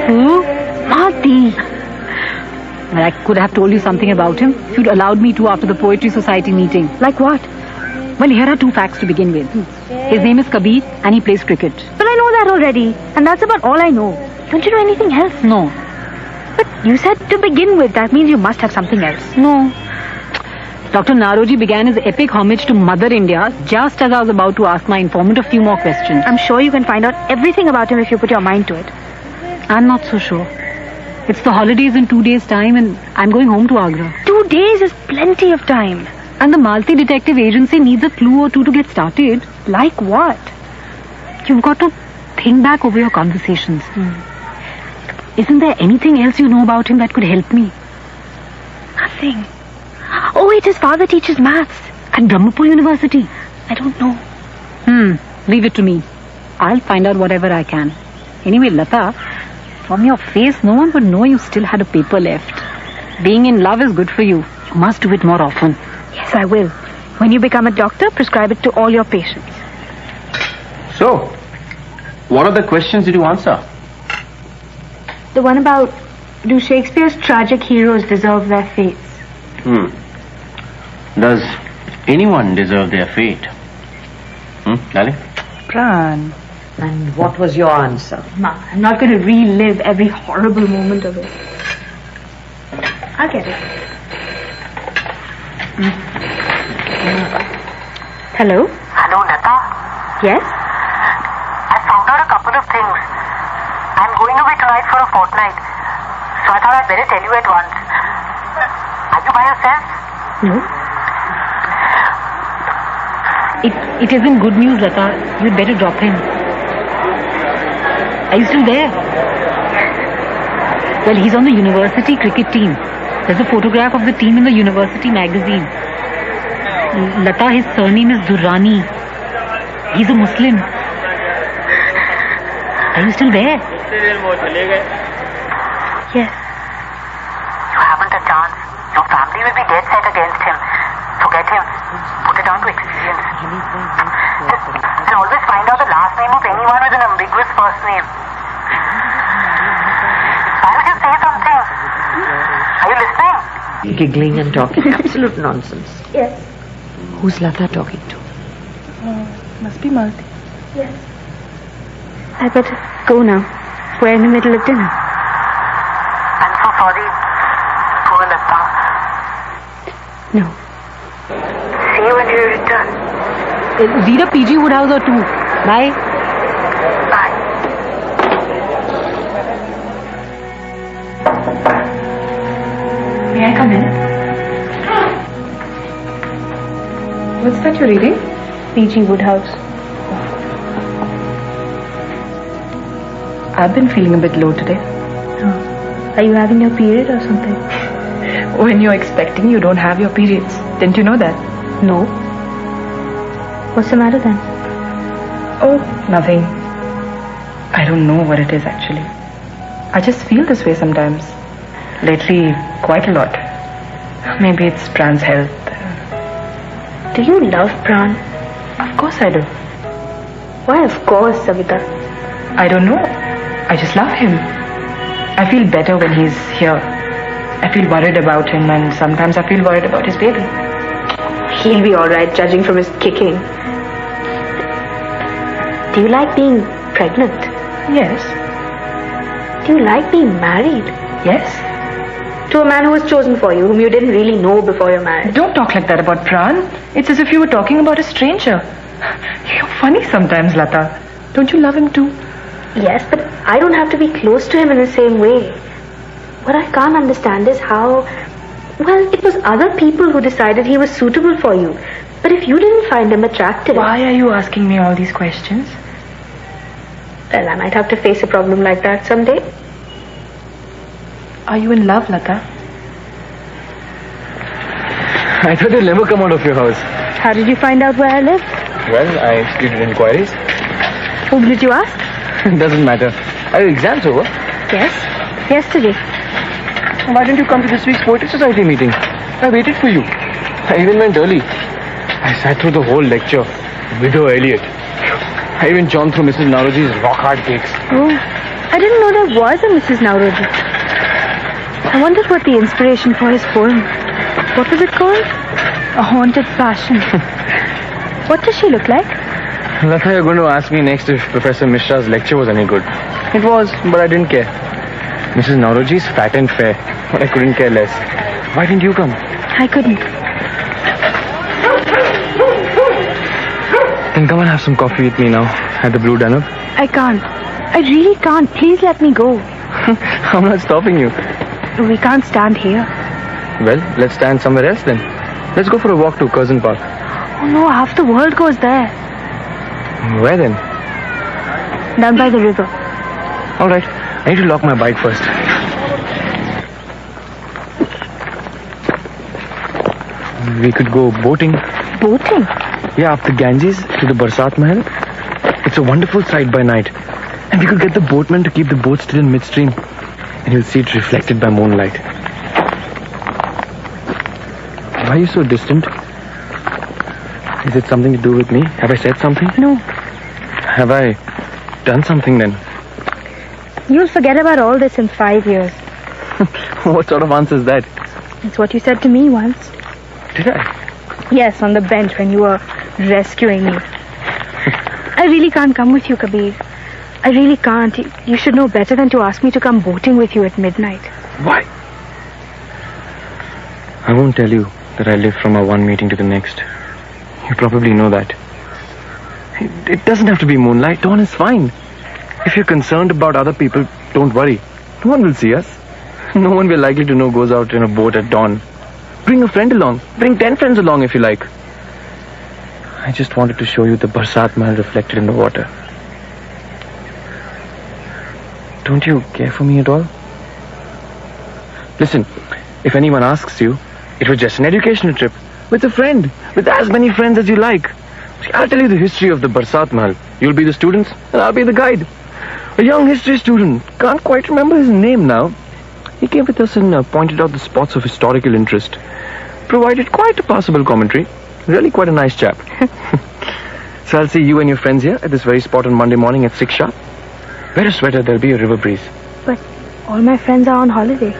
Who? Malti. Well, I could have told you something about him if you'd allowed me to after the Poetry Society meeting. Like what? Well, here are two facts to begin with. His name is Kabir and he plays cricket. But I know that already. And that's about all I know. Don't you know anything else? No. But you said to begin with. That means you must have something else. No. Dr. Naroji began his epic homage to Mother India just as I was about to ask my informant a few more questions. I'm sure you can find out everything about him if you put your mind to it. I'm not so sure. It's the holidays in 2 days' time and I'm going home to Agra. 2 days is plenty of time. And the Malti Detective Agency needs a clue or two to get started. Like what? You've got to think back over your conversations. Isn't there anything else you know about him that could help me? Nothing. Oh wait, his father teaches maths. At Brahmapur University? I don't know. Leave it to me. I'll find out whatever I can. Anyway, Lata, from your face, no one would know you still had a paper left. Being in love is good for you. You must do it more often. Yes, I will. When you become a doctor, prescribe it to all your patients. So, what are the questions did you answer? The one about, do Shakespeare's tragic heroes deserve their fates? Does anyone deserve their fate? Dudley? Pran. And what was your answer? Ma, I'm not going to relive every horrible moment of it. I'll get it. Hello? Hello, Lata. Yes? I found out a couple of things. I'm going away tonight for a fortnight, so I thought I'd better tell you at once. Are you by yourself? No. It isn't good news, Lata. You'd better drop in. Are you still there? Well, he's on the university cricket team. There's a photograph of the team in the university magazine. Lata, his surname is Durrani. He's a Muslim. Are you still there? Yes. You haven't a chance. Your family will be dead set against him. Forget him. Put it down to experience. And always find out the last name of anyone with an ambiguous first name. Why don't you say something? Are you listening? Giggling and talking. Absolute nonsense. Yes. Who's Lata talking to? Must be Malti. Yes. I better go now. We're in the middle of dinner. I'm so sorry. Poor Lata. No. See you when you return. Read a PG Woodhouse or two. Bye. Bye. May I come in? What's that you're reading? P.G. Woodhouse. I've been feeling a bit low today. Are you having your period or something? When you're expecting, you don't have your periods. Didn't you know that? No. What's the matter then? Oh, nothing. I don't know what it is actually. I just feel this way sometimes. Lately, quite a lot. Maybe it's Pran's health. Do you love Pran? Of course I do. Why of course, Savita? I don't know. I just love him. I feel better when he's here. I feel worried about him and sometimes I feel worried about his baby. He'll be alright, judging from his kicking. Do you like being pregnant? Yes. Do you like being married? Yes. To a man who was chosen for you, whom you didn't really know before your marriage. Don't talk like that about Pran. It's as if you were talking about a stranger. You're funny sometimes, Lata. Don't you love him too? Yes, but I don't have to be close to him in the same way. What I can't understand is how... Well, it was other people who decided he was suitable for you. But if you didn't find him attractive... Why are you asking me all these questions? Well, I might have to face a problem like that someday. Are you in love, Lata? I thought you'd never come out of your house. How did you find out where I live? Well, I executed inquiries. Whom did you ask? Doesn't matter. Are your exams over? Yes, yesterday. Why didn't you come to this week's Poetry Society meeting? I waited for you. I even went early. I sat through the whole lecture. Widow Elliot. I even chomped through Mrs. Nauroji's rock-hard cakes. Oh, I didn't know there was a Mrs. Nauroji. I wondered what the inspiration for his poem. What was it called? A Haunted Passion. What does she look like? Lata, you're going to ask me next if Professor Mishra's lecture was any good. It was, but I didn't care. Mrs. Nauroji's fat and fair, but I couldn't care less. Why didn't you come? I couldn't. Then come and have some coffee with me now at the Blue Danube. I can't. I really can't. Please let me go. I'm not stopping you. We can't stand here. Well, let's stand somewhere else then. Let's go for a walk to Curzon Park. Oh no, half the world goes there. Where then? Down by the river. Alright, I need to lock my bike first. We could go boating. Boating? Yeah, up the Ganges to the Barsat Mahal. It's a wonderful sight by night. And we could get the boatman to keep the boat still in midstream. And you'll see it reflected by moonlight. Why are you so distant? Is it something to do with me? Have I said something? No. Have I done something then? You'll forget about all this in 5 years. What sort of answer is that? It's what you said to me once. Did I? Yes, on the bench when you were rescuing me. I really can't come with you, Kabir. I really can't. You should know better than to ask me to come boating with you at midnight. Why? I won't tell you that I live from our one meeting to the next. You probably know that. It doesn't have to be moonlight. Dawn is fine. If you're concerned about other people, don't worry. No one will see us. No one we're likely to know goes out in a boat at dawn. Bring a friend along. Bring 10 friends along if you like. I just wanted to show you the Barsat Mahal reflected in the water. Don't you care for me at all? Listen, if anyone asks you, it was just an educational trip. With a friend. With as many friends as you like. I'll tell you the history of the Barsat Mahal. You'll be the students, and I'll be the guide. A young history student. Can't quite remember his name now. He came with us and pointed out the spots of historical interest. Provided quite a passable commentary. Really quite a nice chap. So I'll see you and your friends here at this very spot on Monday morning at 6 sharp. Wear a sweater, there'll be a river breeze. But all my friends are on holiday.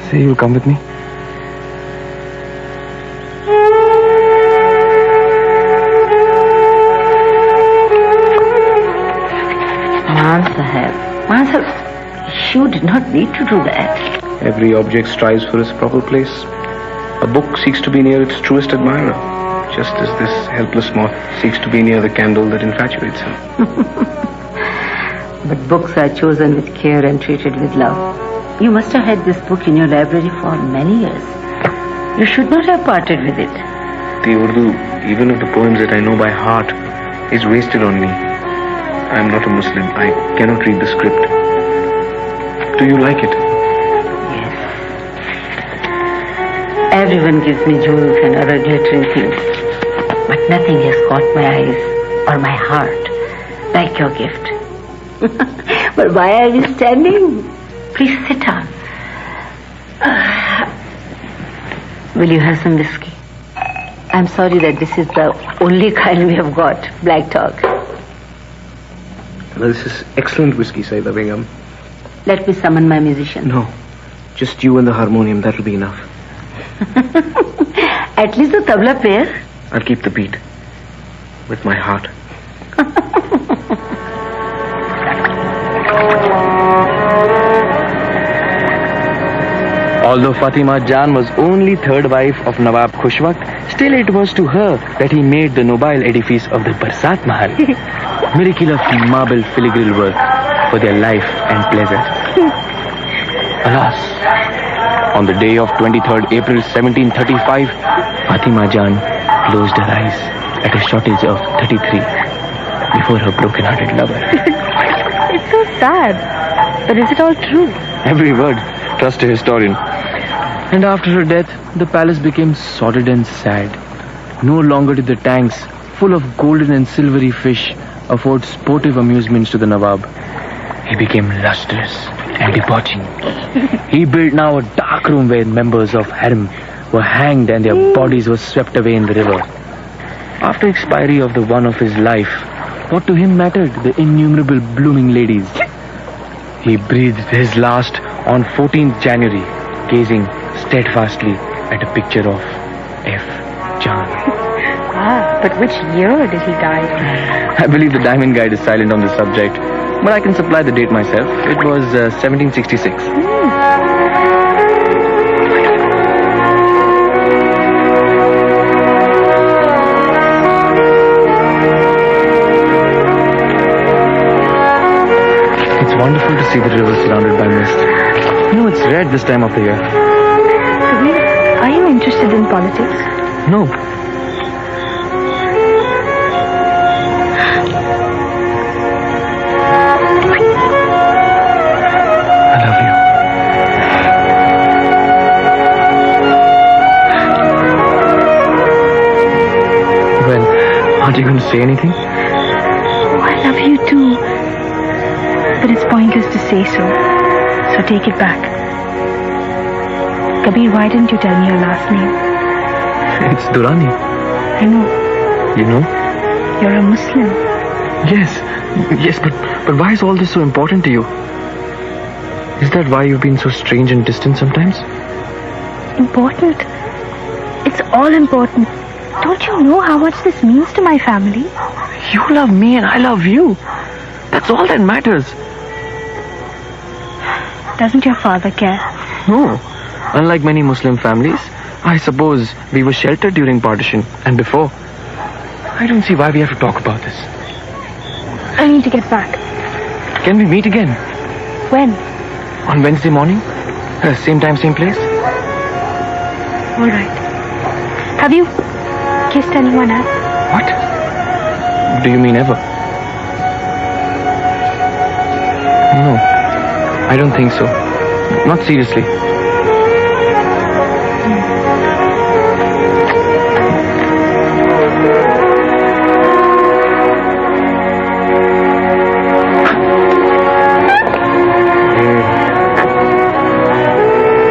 Say you'll come with me. Man Sahib, you did not need to do that. Every object strives for its proper place. A book seeks to be near its truest admirer, just as this helpless moth seeks to be near the candle that infatuates him. But books are chosen with care and treated with love. You must have had this book in your library for many years. You should not have parted with it. The Urdu, even of the poems that I know by heart, is wasted on me. I am not a Muslim. I cannot read the script. Do you like it? Yes. Everyone gives me jewels and other glittering things. But nothing has caught my eyes or my heart like your gift. But why are you standing? Please sit down. Will you have some whiskey? I'm sorry that this is the only kind we have got, Black Dog. Well, this is excellent whiskey, Saida Begum. Let me summon my musician. No, just you and the harmonium, that will be enough. At least the tabla player. I'll keep the beat. with my heart. Although Fatima Jan was only third wife of Nawab Khushwaq, still it was to her that he made the nobile edifice of the Barsat Mahal, miracle of marble filigree work for their life and pleasure. Alas, on the day of 23rd April 1735, Fatima Jan closed her eyes at a shortage of 33 before her broken-hearted lover. It's so sad. But is it all true? Every word. Trust a historian. And after her death, the palace became sordid and sad. No longer did the tanks, full of golden and silvery fish, afford sportive amusements to the Nawab. He became lustrous and debauching. He built now a dark room where members of harem were hanged and their bodies were swept away in the river. After expiry of the one of his life, what to him mattered the innumerable blooming ladies? He breathed his last on 14th January, gazing steadfastly at a picture of F. Jan. But which year did he die? I believe the Diamond Guide is silent on the subject, but I can supply the date myself. It was 1766. It's wonderful to see the river surrounded by mist. You know, it's red this time of the year. Are you interested in politics? No. I love you. Well, aren't you going to say anything? Oh, I love you too. But it's pointless to say so. So take it back. Kabir, why didn't you tell me your last name? It's Durrani. I know. You know? You're a Muslim. Yes, but why is all this so important to you? Is that why you've been so strange and distant sometimes? Important? It's all important. Don't you know how much this means to my family? You love me and I love you. That's all that matters. Doesn't your father care? No. Unlike many Muslim families, I suppose we were sheltered during partition and before. I don't see why we have to talk about this. I need to get back. Can we meet again? When? On Wednesday morning? Same time, same place? All right. Have you kissed anyone else? What? Do you mean ever? No. I don't think so. Not seriously.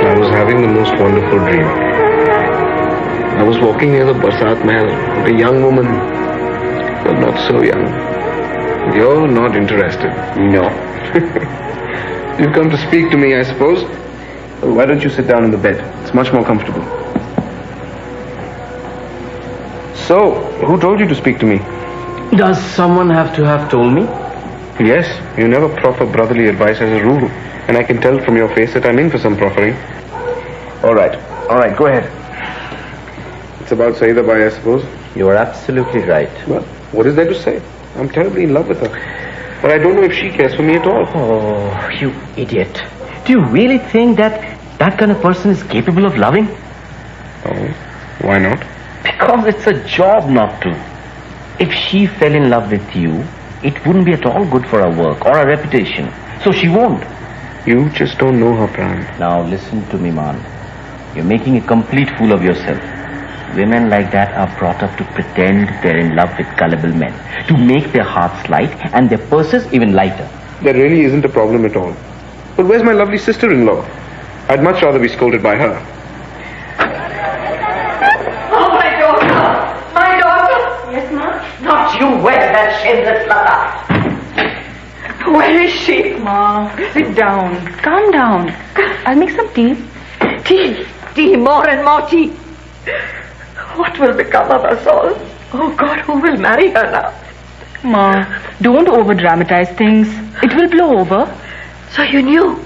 I was having the most wonderful dream. I was walking near the Barsat Mahal with a young woman, but not so young. You're not interested? No. You've come to speak to me, I suppose. Well, why don't you sit down in the bed? It's much more comfortable. So, who told you to speak to me? Does someone have to have told me? Yes, you never proffer brotherly advice as a rule. And I can tell from your face that I'm in for some proffering. All right, go ahead. It's about Saida Bai, I suppose. You are absolutely right. Well, what is there to say? I'm terribly in love with her. But I don't know if she cares for me at all. Oh, you idiot. Do you really think that kind of person is capable of loving? Oh, why not? Because it's a job not to. If she fell in love with you, it wouldn't be at all good for her work or her reputation. So she won't. You just don't know her, Pran. Now listen to me, man. You're making a complete fool of yourself. Women like that are brought up to pretend they're in love with gullible men, to make their hearts light and their purses even lighter. There really isn't a problem at all. But where's my lovely sister-in-law? I'd much rather be scolded by her. Oh, my daughter! My daughter! Yes, ma'am? Not you, where's that shameless Lata? Where is she? Ma, sit down. Calm down. I'll make some tea. Tea, more and more tea. What will become of us all? Oh, God, who will marry her now? Ma, don't over-dramatize things. It will blow over. So you knew?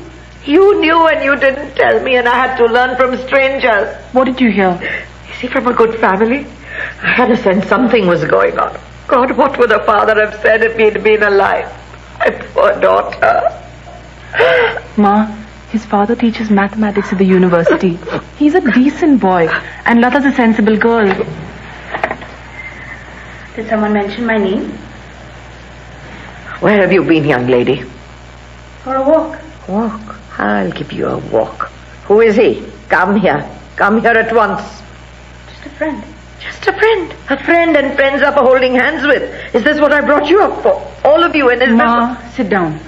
You knew and you didn't tell me, and I had to learn from strangers. What did you hear? Is he from a good family? I had a sense something was going on. God, what would the father have said if he'd been alive? My poor daughter. Ma, his father teaches mathematics at the university. He's a decent boy, and Lata's a sensible girl. Did someone mention my name? Where have you been, young lady? For a walk. Walk? I'll give you a walk. Who is he? Come here. Come here at once. Just a friend. Just a friend. A friend and friends are for holding hands with. Is this what I brought you up for? All of you, and is Ma, sit down.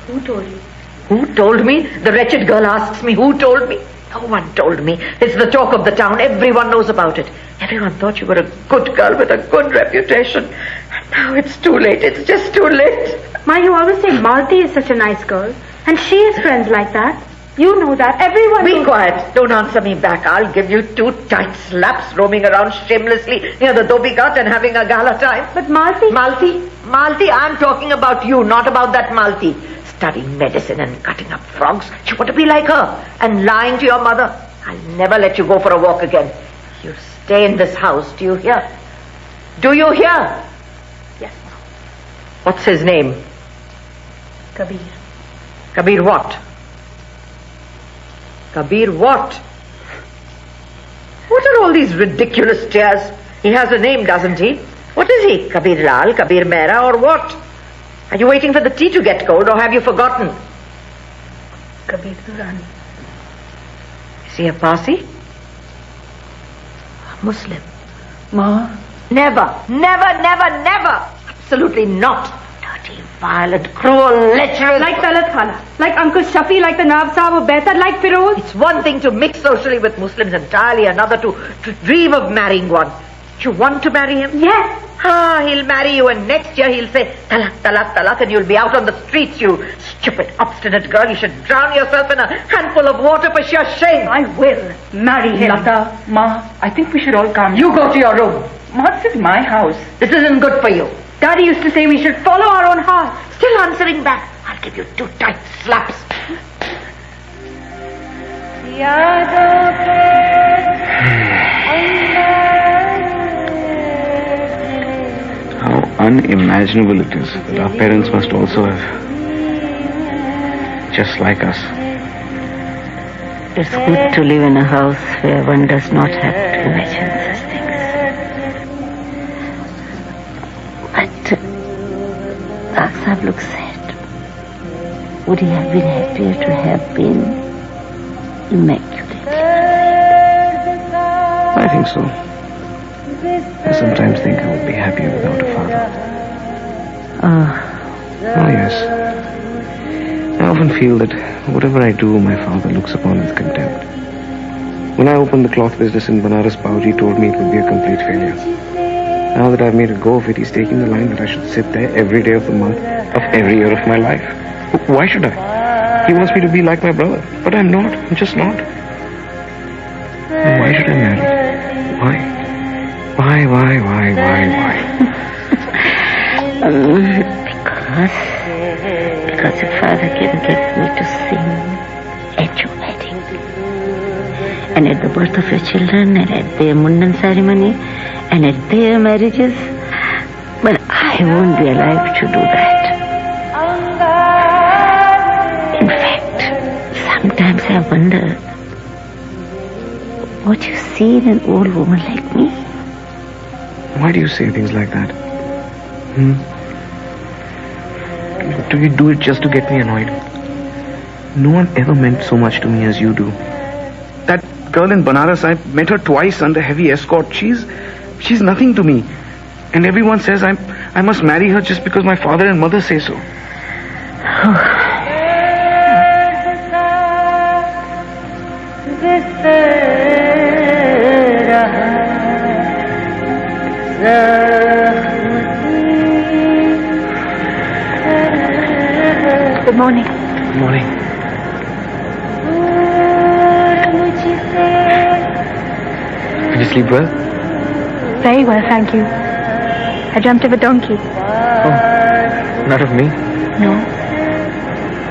Who told you? Who told me? The wretched girl asks me, who told me? No one told me. It's the talk of the town. Everyone knows about it. Everyone thought you were a good girl with a good reputation. And now it's too late. It's just too late. Ma, you always say Malti is such a nice girl. And she has friends like that. You know that. Everyone Be knows. quiet. Don't answer me back. I'll give you 2 tight slaps roaming around shamelessly near the Dhobi Ghat and having a gala time. But Malti... Malti, I'm talking about you, not about that Malti. Studying medicine and cutting up frogs. You want to be like her and lying to your mother. I'll never let you go for a walk again. You stay in this house. Do you hear? Do you hear? Yes. What's his name? Kabir. Kabir what? Kabir what? What are all these ridiculous tears? He has a name, doesn't he? What is he? Kabir Lal, Kabir Mehra, or what? Are you waiting for the tea to get cold, or have you forgotten? Kabir Durrani. Is he a Parsi? A Muslim? Ma? Never, never, never, never! Absolutely not! Dirty, violent, cruel, lecherous... Like Talat Khala. Like Uncle Shafi, like the Nawab Sahib, or better, like Firoz. It's one thing to mix socially with Muslims, entirely another to dream of marrying one. You want to marry him? Yes. He'll marry you, and next year he'll say, talak, talak, talak, and you'll be out on the streets, you stupid, obstinate girl. You should drown yourself in a handful of water for sheer shame. I will marry him. Lata, Ma, I think we should all come. You go to your room. Ma, this is my house. This isn't good for you. Daddy used to say we should follow our own heart. Still answering back. I'll give you 2 tight slaps. How unimaginable it is that our parents must also have, just like us. It's good to live in a house where one does not have to imagine such things. But Aksab looks sad. Would he have been happier to have been immaculate? I think so. I sometimes think I would be happier without a father. Oh, yes. I often feel that whatever I do, my father looks upon with contempt. When I opened the cloth business in Banaras, Pauji told me it would be a complete failure. Now that I've made a go of it, he's taking the line that I should sit there every day of the month of every year of my life. Why should I? He wants me to be like my brother, but I'm not. I'm just not. And why should I marry? Why? Why? Because your father can get me to sing at your wedding. And at the birth of your children, and at their Mundan ceremony, and at their marriages. But I won't be alive to do that. In fact, sometimes I wonder what you see in an old woman like me. Why do you say things like that? Do you do it just to get me annoyed? No one ever meant so much to me as you do. That girl in Banaras, I met her twice under heavy escort. She's nothing to me. And everyone says I must marry her just because my father and mother say so. Good morning. Good morning. Did you sleep well? Very well, thank you. I dreamt of a donkey. Oh, not of me? No.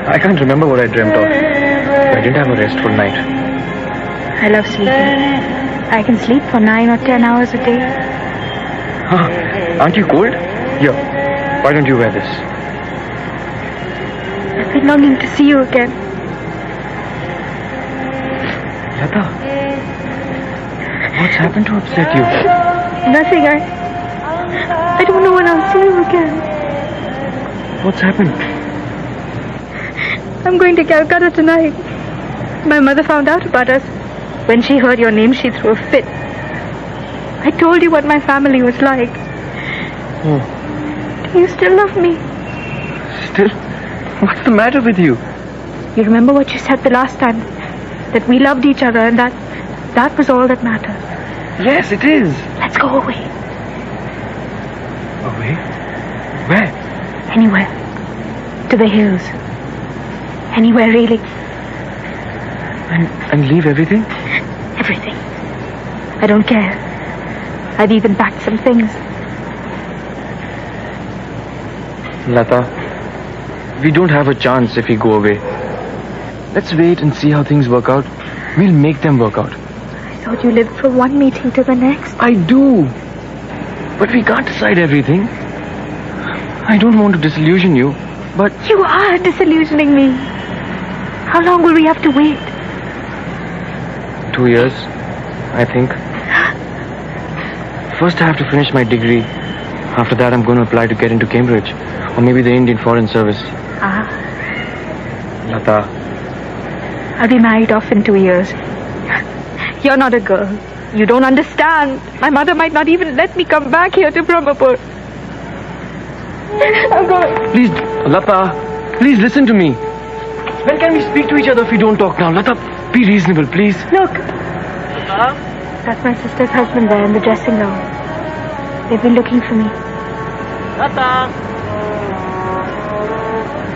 I can't remember what I dreamt of. I didn't have a restful night. I love sleeping. I can sleep for 9 or 10 hours a day. Huh. Aren't you cold? Here, why don't you wear this? I've been longing to see you again. Lata, what's happened to upset you? Nothing. I don't know when I'll see you again. What's happened? I'm going to Calcutta tonight. My mother found out about us. When she heard your name, she threw a fit. I told you what my family was like. Oh. Do you still love me? Still? What's the matter with you? You remember what you said the last time? That we loved each other and that was all that mattered. Yes, it is. Let's go away. Away? Where? Anywhere. To the hills. Anywhere, really. And leave everything? Everything. I don't care. I've even packed some things. Lata, we don't have a chance if we go away. Let's wait and see how things work out. We'll make them work out. I thought you lived from one meeting to the next. I do. But we can't decide everything. I don't want to disillusion you, but... You are disillusioning me. How long will we have to wait? 2 years, I think. First I have to finish my degree. After that I'm going to apply to get into Cambridge. Or maybe the Indian Foreign Service. Lata. I'll be married off in 2 years. You're not a girl. You don't understand. My mother might not even let me come back here to Brahmapur. I'm going. Please, Lata, please listen to me. When can we speak to each other if we don't talk now? Lata, be reasonable, please. Look. That's my sister's husband there in the dressing room. They've been looking for me. Lata!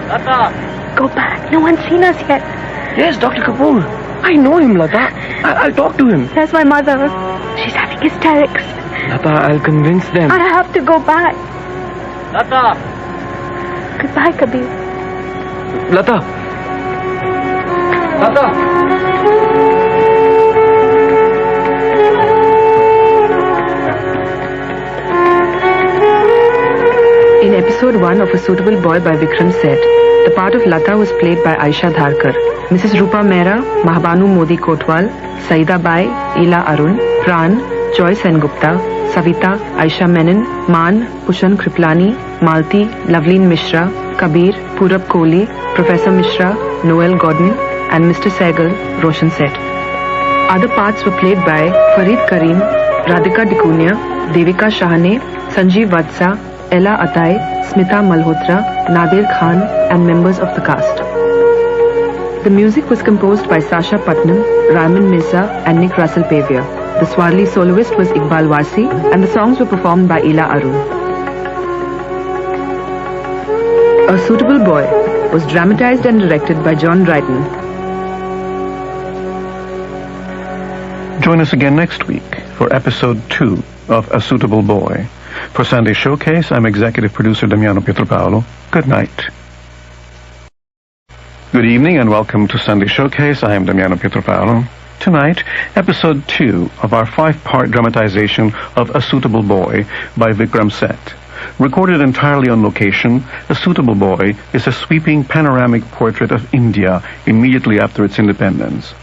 Lata! Go back. No one's seen us yet. Yes, Dr. Kapoor. I know him, Lata. I'll talk to him. There's my mother. She's having hysterics. Lata, I'll convince them. I have to go back. Lata! Goodbye, Kabir. Lata! Lata! In episode 1 of A Suitable Boy by Vikram Seth, the part of Lata was played by Aisha Dharkar. Mrs. Rupa Mehra, Mahabanu Modi Kotwal, Saida Bai, Ila Arun, Pran, Joy Sengupta, Savita, Aisha Menon, Man, Ushan Kriplani, Malti, Loveleen Mishra, Kabir, Purab Kohli, Professor Mishra, Noel Gordon, and Mr. Sehgal, Roshan Seth. Other parts were played by Farid Karim, Radhika Dikunia, Devika Shahane, Sanjeev Vatsa, Ella Atai, Smita Malhotra, Nadir Khan, and members of the cast. The music was composed by Sasha Putnam, Raymond Mirza, and Nick Russell Pavia. The Swarli soloist was Iqbal Wasi, and the songs were performed by Ila Arun. A Suitable Boy was dramatized and directed by John Dryden. Join us again next week for episode 2 of A Suitable Boy. For Sunday Showcase, I'm executive producer Damiano Pietropaolo. Good night. Good evening and welcome to Sunday Showcase. I am Damiano Pietropaolo. Tonight, episode 2 of our 5-part dramatization of A Suitable Boy by Vikram Seth. Recorded entirely on location, A Suitable Boy is a sweeping panoramic portrait of India immediately after its independence.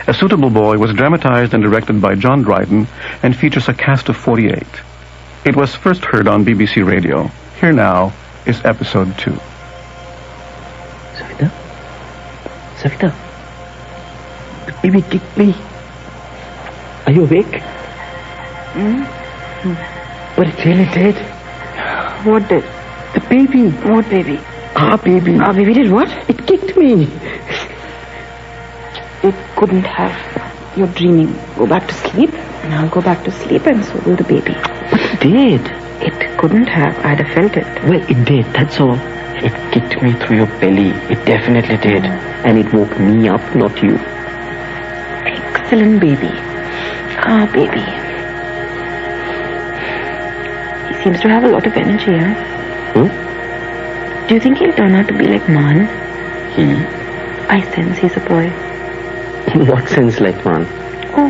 A Suitable Boy was dramatized and directed by John Dryden and features a cast of 48. It was first heard on BBC Radio. Here now is episode 2. Savita? Savita? The baby kicked me. Are you awake? But it really did. What did? The baby. What baby? Our baby. Our baby did what? It kicked me. It couldn't have. You're dreaming. Go back to sleep. And I'll go back to sleep and so will the baby. But it did. It couldn't have. I'd have felt it. Well, it did, that's all. It kicked me through your belly. It definitely did. And it woke me up, not you. Excellent baby. Our baby. seems to have a lot of energy, huh? Do you think he'll turn out to be like Man? He? I sense he's a boy. In what sense like Man? Oh,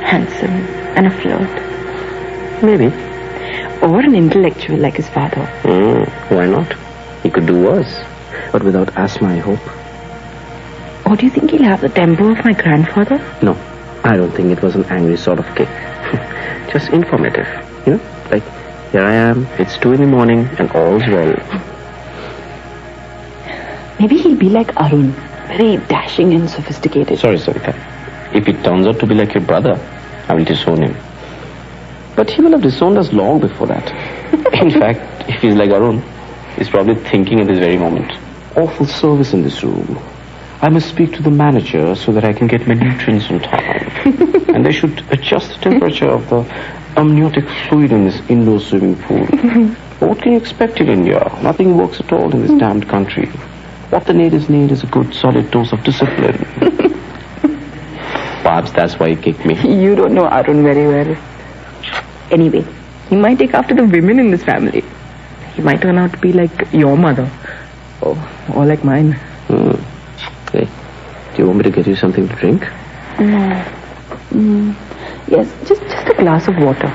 handsome and a flirt. Maybe. Or an intellectual like his father. Why not? He could do worse. But without asthma, I hope. Or do you think he'll have the temper of my grandfather? No, I don't think it was an angry sort of kick. Just informative. You know, like, here I am, it's 2 a.m, and all's well. Maybe he'll be like Arun, very dashing and sophisticated. Sorry, Savita. If he turns out to be like your brother, I will disown him. But he will have disowned us long before that. In fact, if he's like Arun, he's probably thinking at this very moment, awful service in this room. I must speak to the manager so that I can get my nutrients on time. And they should adjust the temperature of the amniotic fluid in this indoor swimming pool. What can you expect in India? Nothing works at all in this damned country. What the natives need is a good solid dose of discipline. Perhaps that's why he kicked me. You don't know Arun very well. Anyway, he might take after the women in this family. He might turn out to be like your mother. Or like mine. Hey, do you want me to get you something to drink? No. Yes, just a glass of water.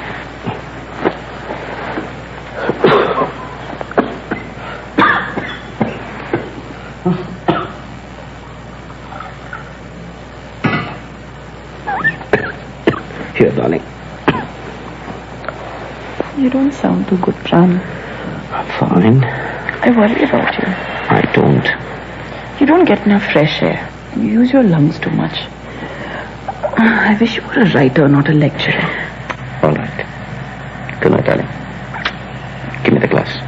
Here, darling. You don't sound too good, Ram. Fine. I worry about you. I don't. You don't get enough fresh air. You use your lungs too much. I wish you were a writer, not a lecturer. All right. Good night, darling. Give me the glass.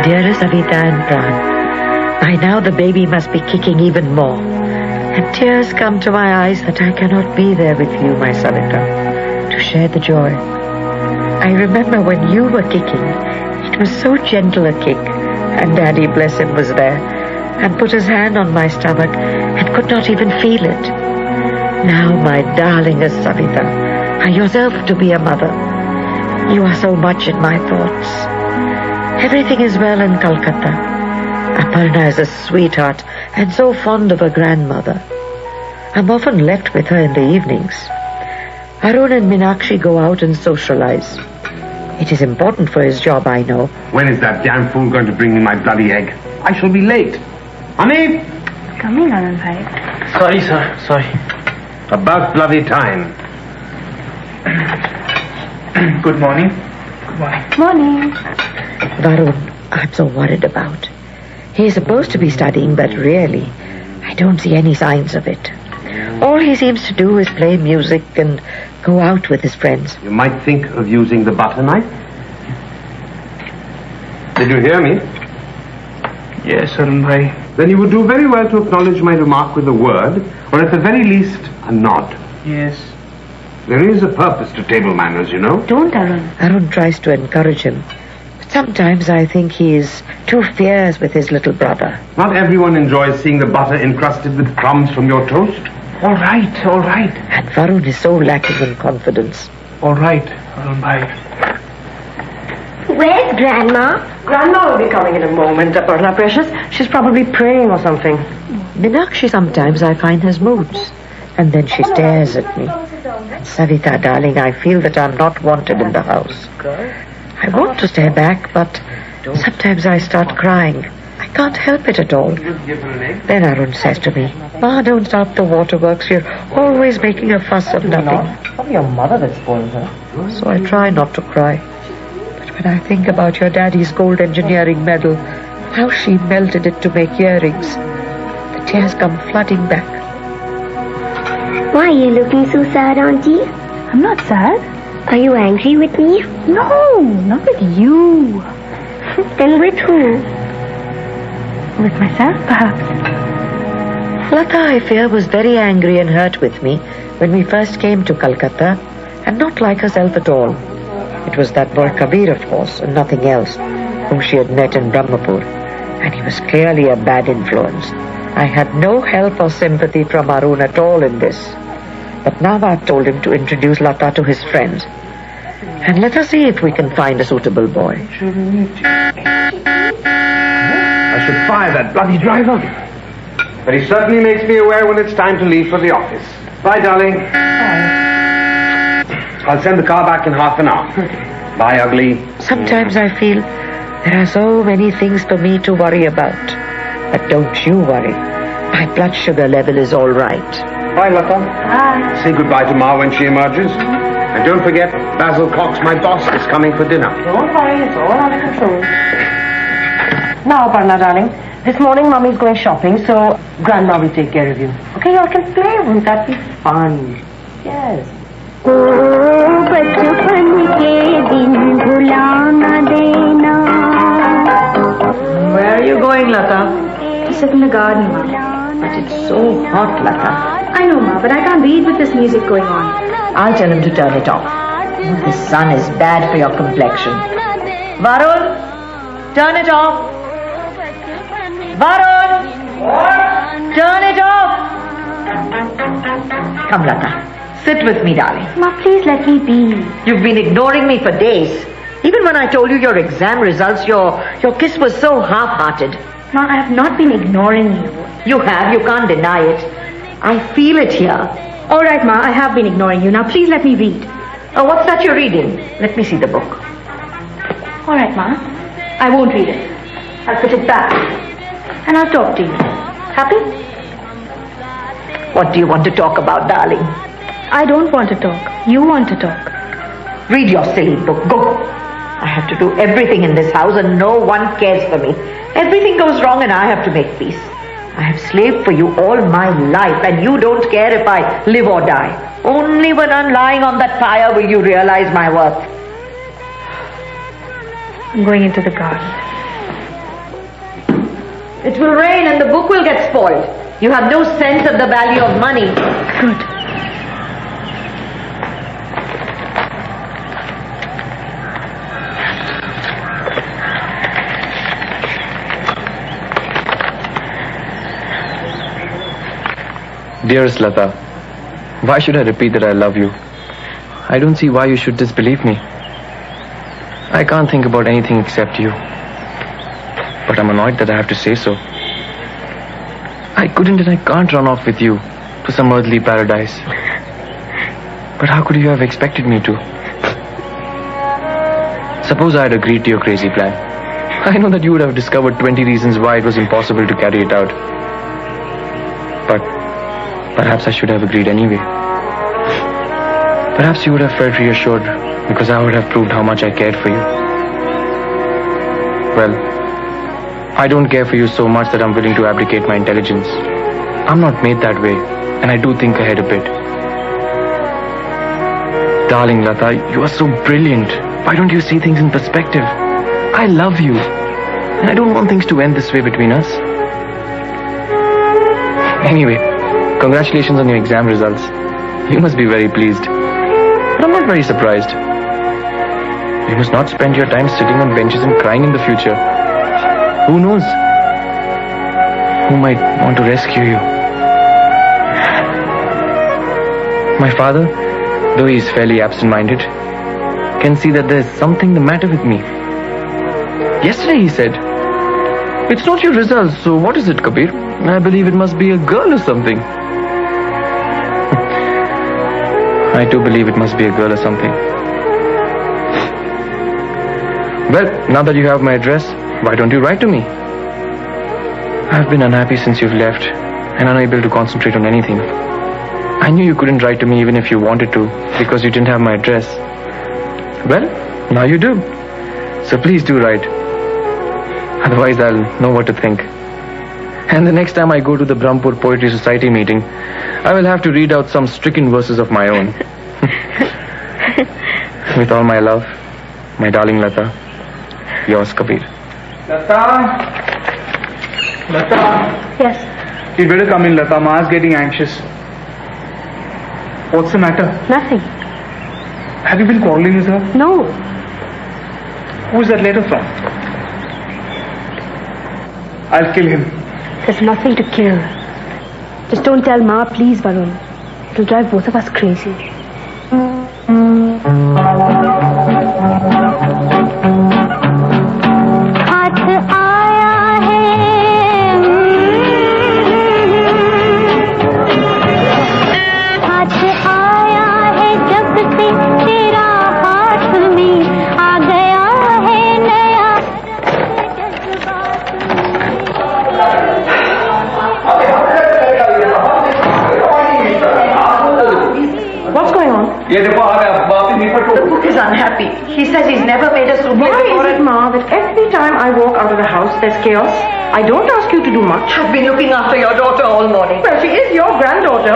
Dearest Savita and Pran, by now the baby must be kicking even more. And tears come to my eyes that I cannot be there with you, my Savita, to share the joy. I remember when you were kicking, it was so gentle a kick, and Daddy, bless him, was there, and put his hand on my stomach and could not even feel it. Now, my darlingest Savita, are yourself to be a mother. You are so much in my thoughts. Everything is well in Calcutta. Aparna is a sweetheart and so fond of her grandmother. I'm often left with her in the evenings. Arun and Meenakshi go out and socialize. It is important for his job, I know. When is that damn fool going to bring me my bloody egg? I shall be late. Honey? Coming, Anand bhai. Sorry, sir. Sorry. About bloody time. Good morning. Good morning. Morning. Varun, I'm so worried about. He is supposed to be studying, but really, I don't see any signs of it. All he seems to do is play music and go out with his friends. You might think of using the butter knife. Did you hear me? Yes, Arun bhai. Then you would do very well to acknowledge my remark with a word, or at the very least, a nod. Yes. There is a purpose to table manners, you know. Don't, Arun. Arun tries to encourage him. But sometimes I think he is too fierce with his little brother. Not everyone enjoys seeing the butter encrusted with crumbs from your toast. All right, all right. And Varun is so lacking in confidence. All right, Arun bhai. Where's Grandma? Grandma will be coming in a moment, Aparna precious. She's probably praying or something. Meenakshi sometimes I find has moods. And then she stares at me. And Savita, darling, I feel that I'm not wanted in the house. I want to stay back, but sometimes I start crying. I can't help it at all. Then Arun says to me, Ma, don't start the waterworks. You're always making a fuss of nothing. Probably your mother that spoils her. So I try not to cry. But when I think about your daddy's gold engineering medal, how she melted it to make earrings, the tears come flooding back. Why are you looking so sad, Auntie? I'm not sad. Are you angry with me? No, not with you. Then with who? With myself, perhaps. Lata, I fear, was very angry and hurt with me when we first came to Calcutta, and not like herself at all. It was that boy Kabir, of course, and nothing else, whom she had met in Brahmapur, and he was clearly a bad influence. I had no help or sympathy from Arun at all in this. But now I've told him to introduce Lata to his friends. And let us see if we can find a suitable boy. I should fire that bloody driver. But he certainly makes me aware when it's time to leave for the office. Bye, darling. I'll send the car back in half an hour. Bye, ugly. Sometimes I feel there are so many things for me to worry about. But don't you worry. My blood sugar level is all right. Bye, Lata. Bye. Say goodbye to Ma when she emerges. And don't forget, Basil Cox, my boss, is coming for dinner. Don't worry, it's all under control. Now, Aparna, darling, this morning Mummy's going shopping, so Grandma will take care of you. Okay, y'all can play. Won't that be fun? Yes. Where are you going, Lata? To sit in the garden, Ma. But it's so hot, Lata. I know, Ma, but I can't read with this music going on. I'll tell him to turn it off. The sun is bad for your complexion. Varun, turn it off. Varun! Turn it off! Come, Lata. Sit with me, darling. Ma, please let me be. You've been ignoring me for days. Even when I told you your exam results, your kiss was so half-hearted. Ma, I have not been ignoring you. You have. You can't deny it. I feel it here. All right, Ma, I have been ignoring you. Now, please let me read. Oh, what's that you're reading? Let me see the book. All right, Ma. I won't read it. I'll put it back. And I'll talk to you. Happy? What do you want to talk about, darling? I don't want to talk. You want to talk. Read your silly book. Go. I have to do everything in this house and no one cares for me. Everything goes wrong and I have to make peace. I have slaved for you all my life and you don't care if I live or die. Only when I'm lying on that pyre will you realize my worth. I'm going into the garden. It will rain and the book will get spoiled. You have no sense of the value of money. Good. Dearest Lata, why should I repeat that I love you? I don't see why you should disbelieve me. I can't think about anything except you. But I'm annoyed that I have to say so. I couldn't and I can't run off with you to some earthly paradise. But how could you have expected me to? Suppose I had agreed to your crazy plan. I know that you would have discovered 20 reasons why it was impossible to carry it out. But perhaps I should have agreed anyway. Perhaps you would have felt reassured because I would have proved how much I cared for you. Well, I don't care for you so much that I'm willing to abdicate my intelligence. I'm not made that way, and I do think ahead a bit. Darling Lata, you are so brilliant. Why don't you see things in perspective? I love you, and I don't want things to end this way between us. Anyway, congratulations on your exam results. You must be very pleased. But I'm not very surprised. You must not spend your time sitting on benches and crying in the future. Who knows? Who might want to rescue you? My father, though he is fairly absent-minded, can see that there's something the matter with me. Yesterday he said, "It's not your results, so what is it, Kabir? I believe it must be a girl or something." I too believe it must be a girl or something. Well, now that you have my address, why don't you write to me? I've been unhappy since you've left and unable to concentrate on anything. I knew you couldn't write to me even if you wanted to because you didn't have my address. Well, now you do. So please do write. Otherwise I'll know what to think. And the next time I go to the Brahmpur Poetry Society meeting, I will have to read out some stricken verses of my own. With all my love, my darling Lata, yours Kabir. Lata? Yes. You better come in, Lata. Ma's getting anxious. What's the matter? Nothing. Have you been quarreling with her? No. Who's that letter from? I'll kill him. There's nothing to kill. Just don't tell Ma, please, Varun. It'll drive both of us crazy. The cook is unhappy. He says he's never made a soup. Why is it, Ma, that every time I walk out of the house, there's chaos? I don't ask you to do much. I've been looking after your daughter all morning. Well, she is your granddaughter.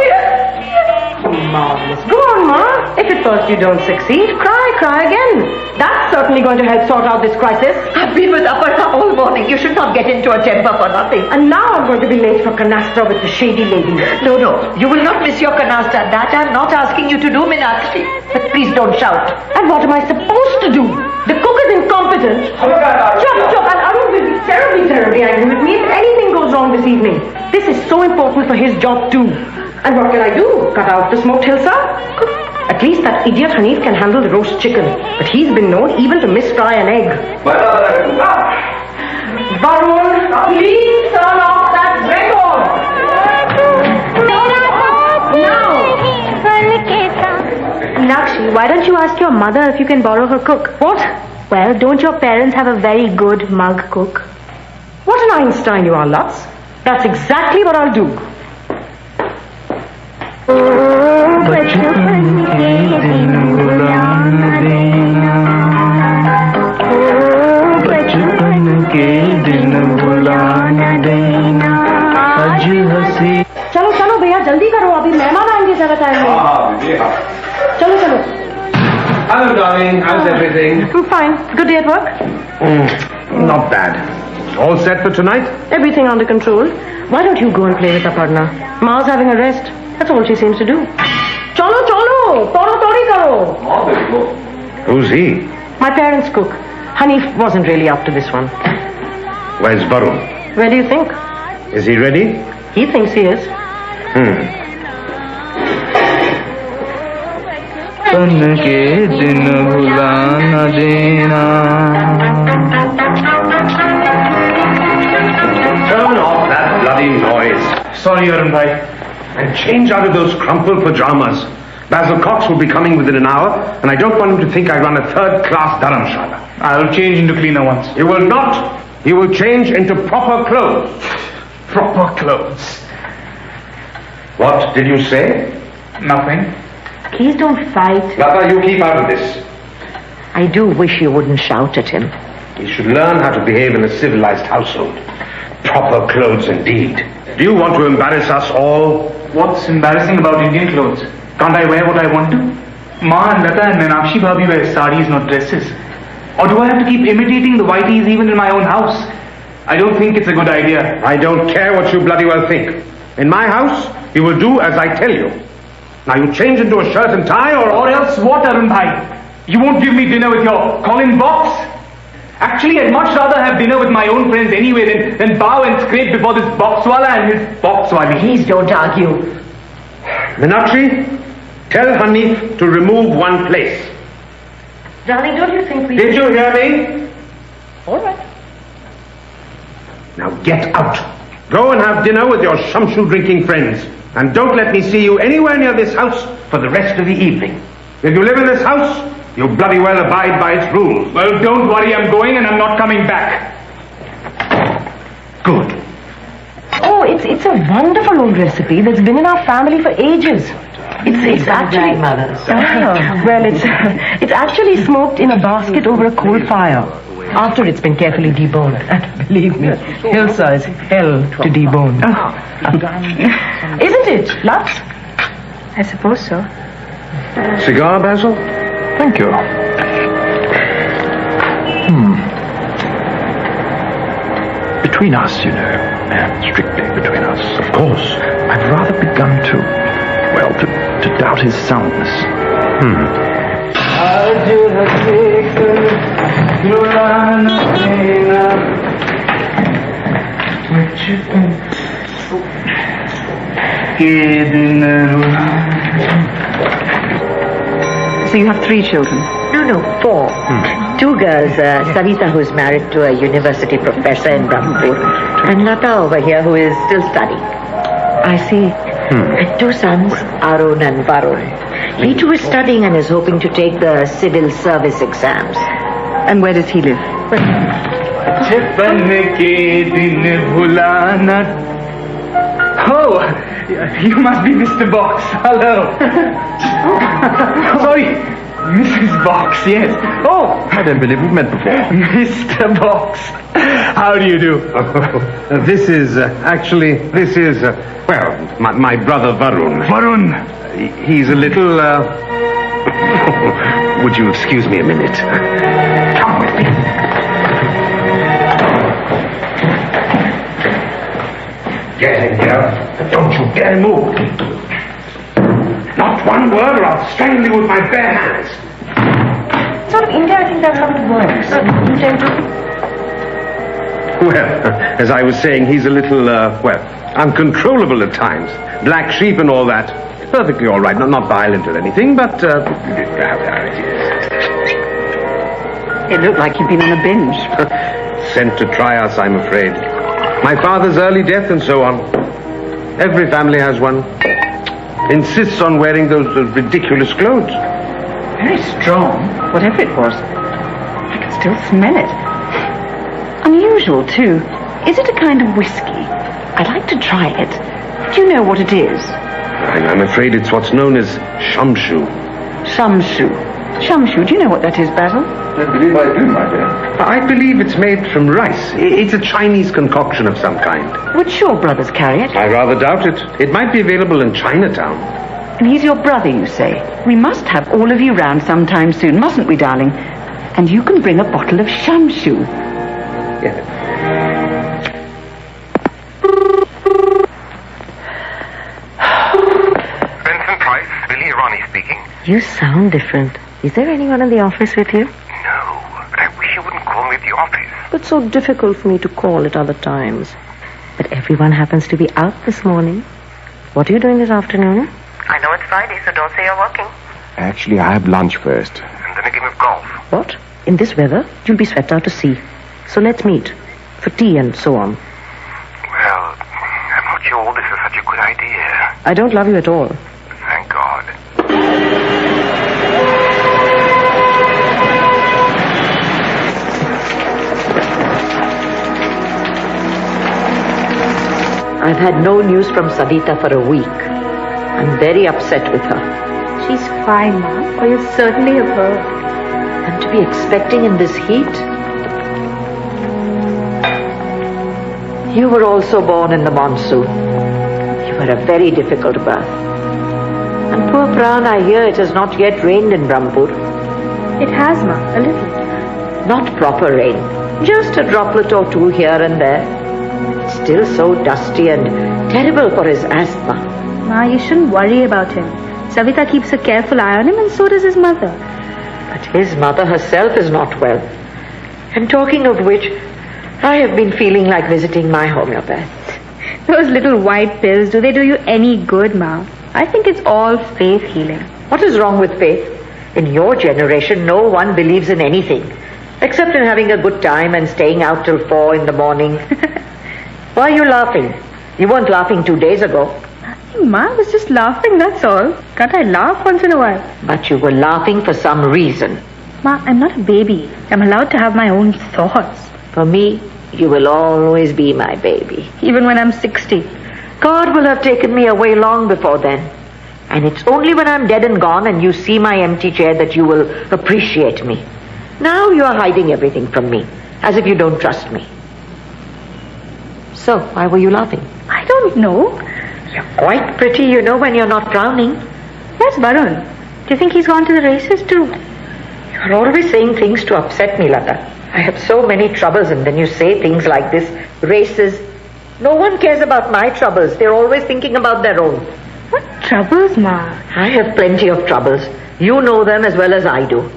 Marvelous. Go on, Ma. If at first you don't succeed, cry again. That's certainly going to help sort out this crisis. I've been with Aparna all morning. You should not get into a temper for nothing. And now I'm going to be late for canasta with the shady lady. No. You will not miss your canasta. That I'm not asking you to do, Meenakshi. But please don't shout. And what am I supposed to do? The cook is incompetent. Chop. And Arun will be terribly angry with me if anything goes wrong this evening. This is so important for his job too. And what can I do? Cut out the smoked hilsa? At least that idiot Hanif can handle the roast chicken. But he's been known even to misfry an egg. Varun, please turn off that record! Now! Nakshi, why don't you ask your mother if you can borrow her cook? What? Well, don't your parents have a very good mug cook? What an Einstein you are, Lutz. That's exactly what I'll do. बचपन के दिन बुलाना देना बचपन के दिन बुलाना देना आज हंसी चलो भैया जल्दी करो अभी मेहमान आएंगे ज़्यादा टाइम में चलो Hello darling, how's everything? I'm fine. Good day at work? Not bad. All set for tonight? Everything under control. Why don't you go and play with Aparna? Ma's having a rest. That's all she seems to do. Cholo! Tori karo! Who's he? My parents' cook. Hanif wasn't really up to this one. Where's Varun? Where do you think? Is he ready? He thinks he is. बचपन के दिन भुलाना देना Turn off that bloody noise. Sorry, Arun bhai. And change out of those crumpled pajamas. Basil Cox will be coming within an hour, and I don't want him to think I run a third-class dharamshala. I'll change into cleaner ones. You will not. You will change into proper clothes. Proper clothes. What did you say? Nothing. Please don't fight. Lata, you keep out of this. I do wish you wouldn't shout at him. He should learn how to behave in a civilized household. Proper clothes indeed. Do you want to embarrass us all? What's embarrassing about Indian clothes? Can't I wear what I want to? Ma and Lata and Meenakshi bhabhi wear saris, not dresses. Or do I have to keep imitating the whiteys even in my own house? I don't think it's a good idea. I don't care what you bloody well think. In my house, you will do as I tell you. Now you change into a shirt and tie Or else what, Arun bhai? You won't give me dinner with your calling box? Actually, I'd much rather have dinner with my own friends anyway than bow and scrape before this boxwala and his boxwali. Please don't argue. Meenakshi, tell Hanif to remove one place. Darling, don't you think we... Did you hear me? All right. Now get out. Go and have dinner with your shamshu drinking friends. And don't let me see you anywhere near this house for the rest of the evening. If you live in this house, you bloody well abide by its rules. Well, don't worry, I'm going and I'm not coming back. Good. Oh, it's a wonderful old recipe that's been in our family for ages. It's actually... Well, it's actually smoked in a basket over a coal fire. After it's been carefully deboned. And believe me, hilsa is hell to debone. Isn't it, Lutz? I suppose so. Cigar, Basil? Thank you. Between us, you know, strictly between us. Of course. I've rather begun to doubt his soundness. So you have 3 children? No, 4. 2 girls, Savita, who's married to a university professor in Brahmpur, and Lata over here, who is still studying. I see. And 2 sons, Arun and Varun. He too is studying and is hoping to take the civil service exams. And where does he live? Oh, you must be Mr. Box. Hello. Sorry, Mrs. Box, yes. Oh, I don't believe we've met before. Mr. Box. How do you do? This is my brother Varun. Varun. He's a little, would you excuse me a minute? Come with me. Get in here. Don't you dare move. Not one word or I'll strangle you with my bare hands. Sort of India, I think that's how it works. Well, as I was saying, he's a little, uncontrollable at times. Black sheep and all that. Perfectly all right. Not violent or anything, but, It looked like he'd been on a binge. Sent to try us, I'm afraid. My father's early death and so on. Every family has one. Insists on wearing those ridiculous clothes. Very strong, whatever it was. I can still smell it. Unusual, too. Is it a kind of whiskey? I'd like to try it. Do you know what it is? I'm afraid it's what's known as shamshu. Shamshu. Shamshu, do you know what that is, Basil? I believe I do, my dear. I believe it's made from rice. It's a Chinese concoction of some kind. Would Shaw Brothers carry it? I rather doubt it. It might be available in Chinatown. And he's your brother, you say? We must have all of you round sometime soon, mustn't we, darling? And you can bring a bottle of shamshu. Yes. Benson Price, Billy Ronnie speaking. You sound different. Is there anyone in the office with you? No, but I wish you wouldn't call me at the office. It's so difficult for me to call at other times. But everyone happens to be out this morning. What are you doing this afternoon? I know it's Friday, so don't say you're working. Actually, I have lunch first. And then a game of golf. What? In this weather, you'll be swept out to sea. So let's meet. For tea and so on. Well, I'm not sure this is such a good idea. I don't love you at all. Thank God. I've had no news from Savita for a week. I'm very upset with her. She's fine, Ma. Or you certainly have heard. And to be expecting in this heat? You were also born in the monsoon. You were a very difficult birth. And poor Pran, I hear it has not yet rained in Brahmpur. It has, Ma. A little. Not proper rain. Just a droplet or 2 here and there. Still so dusty and terrible for his asthma. Ma, you shouldn't worry about him. Savita keeps a careful eye on him and so does his mother. But his mother herself is not well. And talking of which, I have been feeling like visiting my homeopath. Those little white pills, do they do you any good, Ma? I think it's all faith healing. What is wrong with faith? In your generation, no one believes in anything. Except in having a good time and staying out till 4 in the morning. Why are you laughing? You weren't laughing 2 days ago. Nothing, Ma. I was just laughing, that's all. Can't I laugh once in a while? But you were laughing for some reason. Ma, I'm not a baby. I'm allowed to have my own thoughts. For me, you will always be my baby. Even when I'm 60. God will have taken me away long before then. And it's only when I'm dead and gone and you see my empty chair that you will appreciate me. Now you are hiding everything from me, as if you don't trust me. So, why were you laughing? I don't know. You're quite pretty, you know, when you're not frowning. Where's Varun? Do you think he's gone to the races too? You're always saying things to upset me, Lata. I have so many troubles and then you say things like this. Races. No one cares about my troubles. They're always thinking about their own. What troubles, Ma? I have plenty of troubles. You know them as well as I do.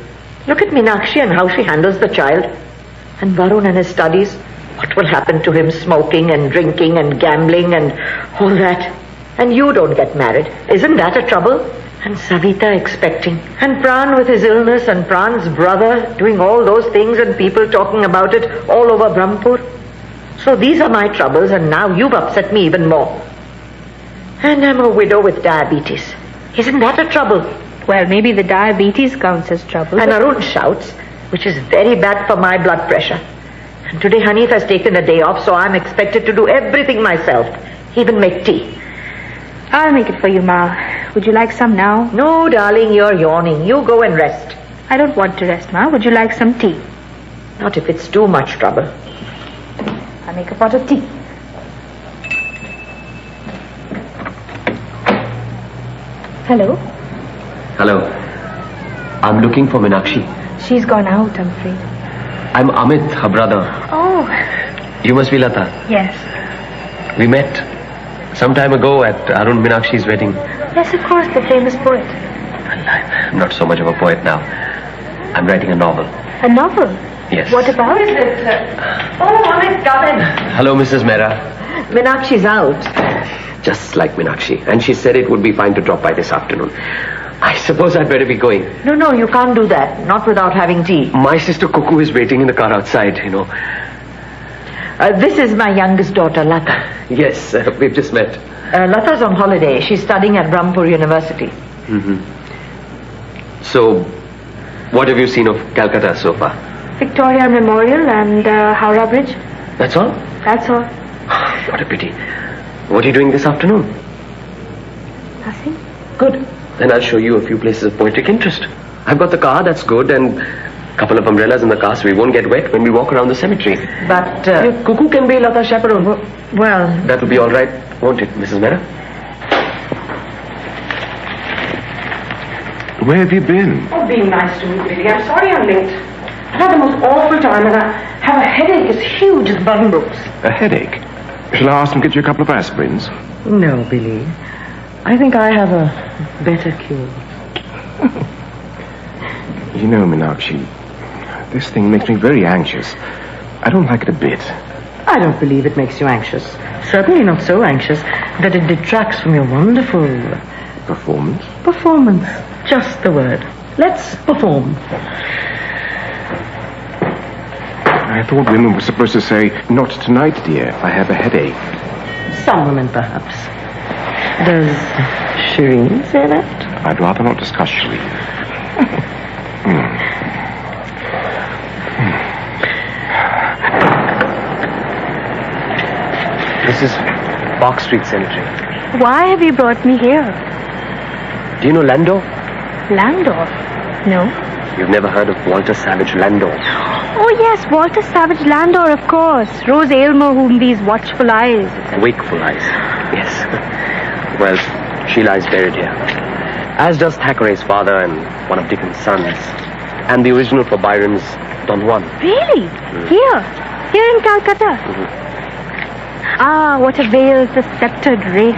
Look at Meenakshi and how she handles the child. And Varun and his studies. What will happen to him smoking and drinking and gambling and all that? And you don't get married. Isn't that a trouble? And Savita expecting. And Pran with his illness and Pran's brother doing all those things and people talking about it all over Brahmpur. So these are my troubles and now you've upset me even more. And I'm a widow with diabetes. Isn't that a trouble? Well, maybe the diabetes counts as trouble. And Arun shouts, which is very bad for my blood pressure. And today Hanif has taken a day off, so I'm expected to do everything myself, even make tea. I'll make it for you, Ma. Would you like some now? No, darling, you're yawning. You go and rest. I don't want to rest, Ma. Would you like some tea? Not if it's too much trouble. I'll make a pot of tea. Hello? Hello. I'm looking for Meenakshi. She's gone out, I'm afraid. I'm Amit, her brother. Oh. You must be Lata. Yes. We met some time ago at Arun Meenakshi's wedding. Yes, of course, the famous poet. I'm not so much of a poet now. I'm writing a novel. A novel? Yes. What about? Who is it? Oh, Amit, come in. Hello, Mrs. Mehra. Meenakshi's out. Just like Meenakshi. And she said it would be fine to drop by this afternoon. I suppose I'd better be going. No, you can't do that. Not without having tea. My sister Kuku is waiting in the car outside, you know. This is my youngest daughter, Lata. Yes, we've just met. Lata's on holiday. She's studying at Brahmpur University. Mm-hmm. So, what have you seen of Calcutta so far? Victoria Memorial and Howrah Bridge. That's all? That's all. What a pity. What are you doing this afternoon? Nothing. Good. Then I'll show you a few places of poetic interest. I've got the car, that's good, and a couple of umbrellas in the car so we won't get wet when we walk around the cemetery. But, Kuku can be Lata's chaperone. Well... That'll be all right, won't it, Mrs. Mehra? Where have you been? Oh, being nice to me, really. I'm sorry I'm late. I've had the most awful time and I have a headache as huge as Buddenbrooks. A headache? Shall I ask them to get you a couple of aspirins? No, Billy. I think I have a better cure. You know, Meenakshi, this thing makes me very anxious. I don't like it a bit. I don't believe it makes you anxious. Certainly not so anxious that it detracts from your wonderful... Performance? Performance. Just the word. Let's perform. I thought women were supposed to say, not tonight, dear, I have a headache. Some women, perhaps. Does Shireen say that? I'd rather not discuss Shireen. This is Park Street Cemetery. Why have you brought me here? Do you know Landor? Landor? No. You've never heard of Walter Savage Landor? Oh, yes, Walter Savage Landor, of course. Rose Aylmer, whom these watchful eyes... Wakeful eyes. Yes. Well, she lies buried here. As does Thackeray's father and one of Dickens' sons. And the original for Byron's Don Juan. Really? Here in Calcutta? Ah, what avails the sceptred race?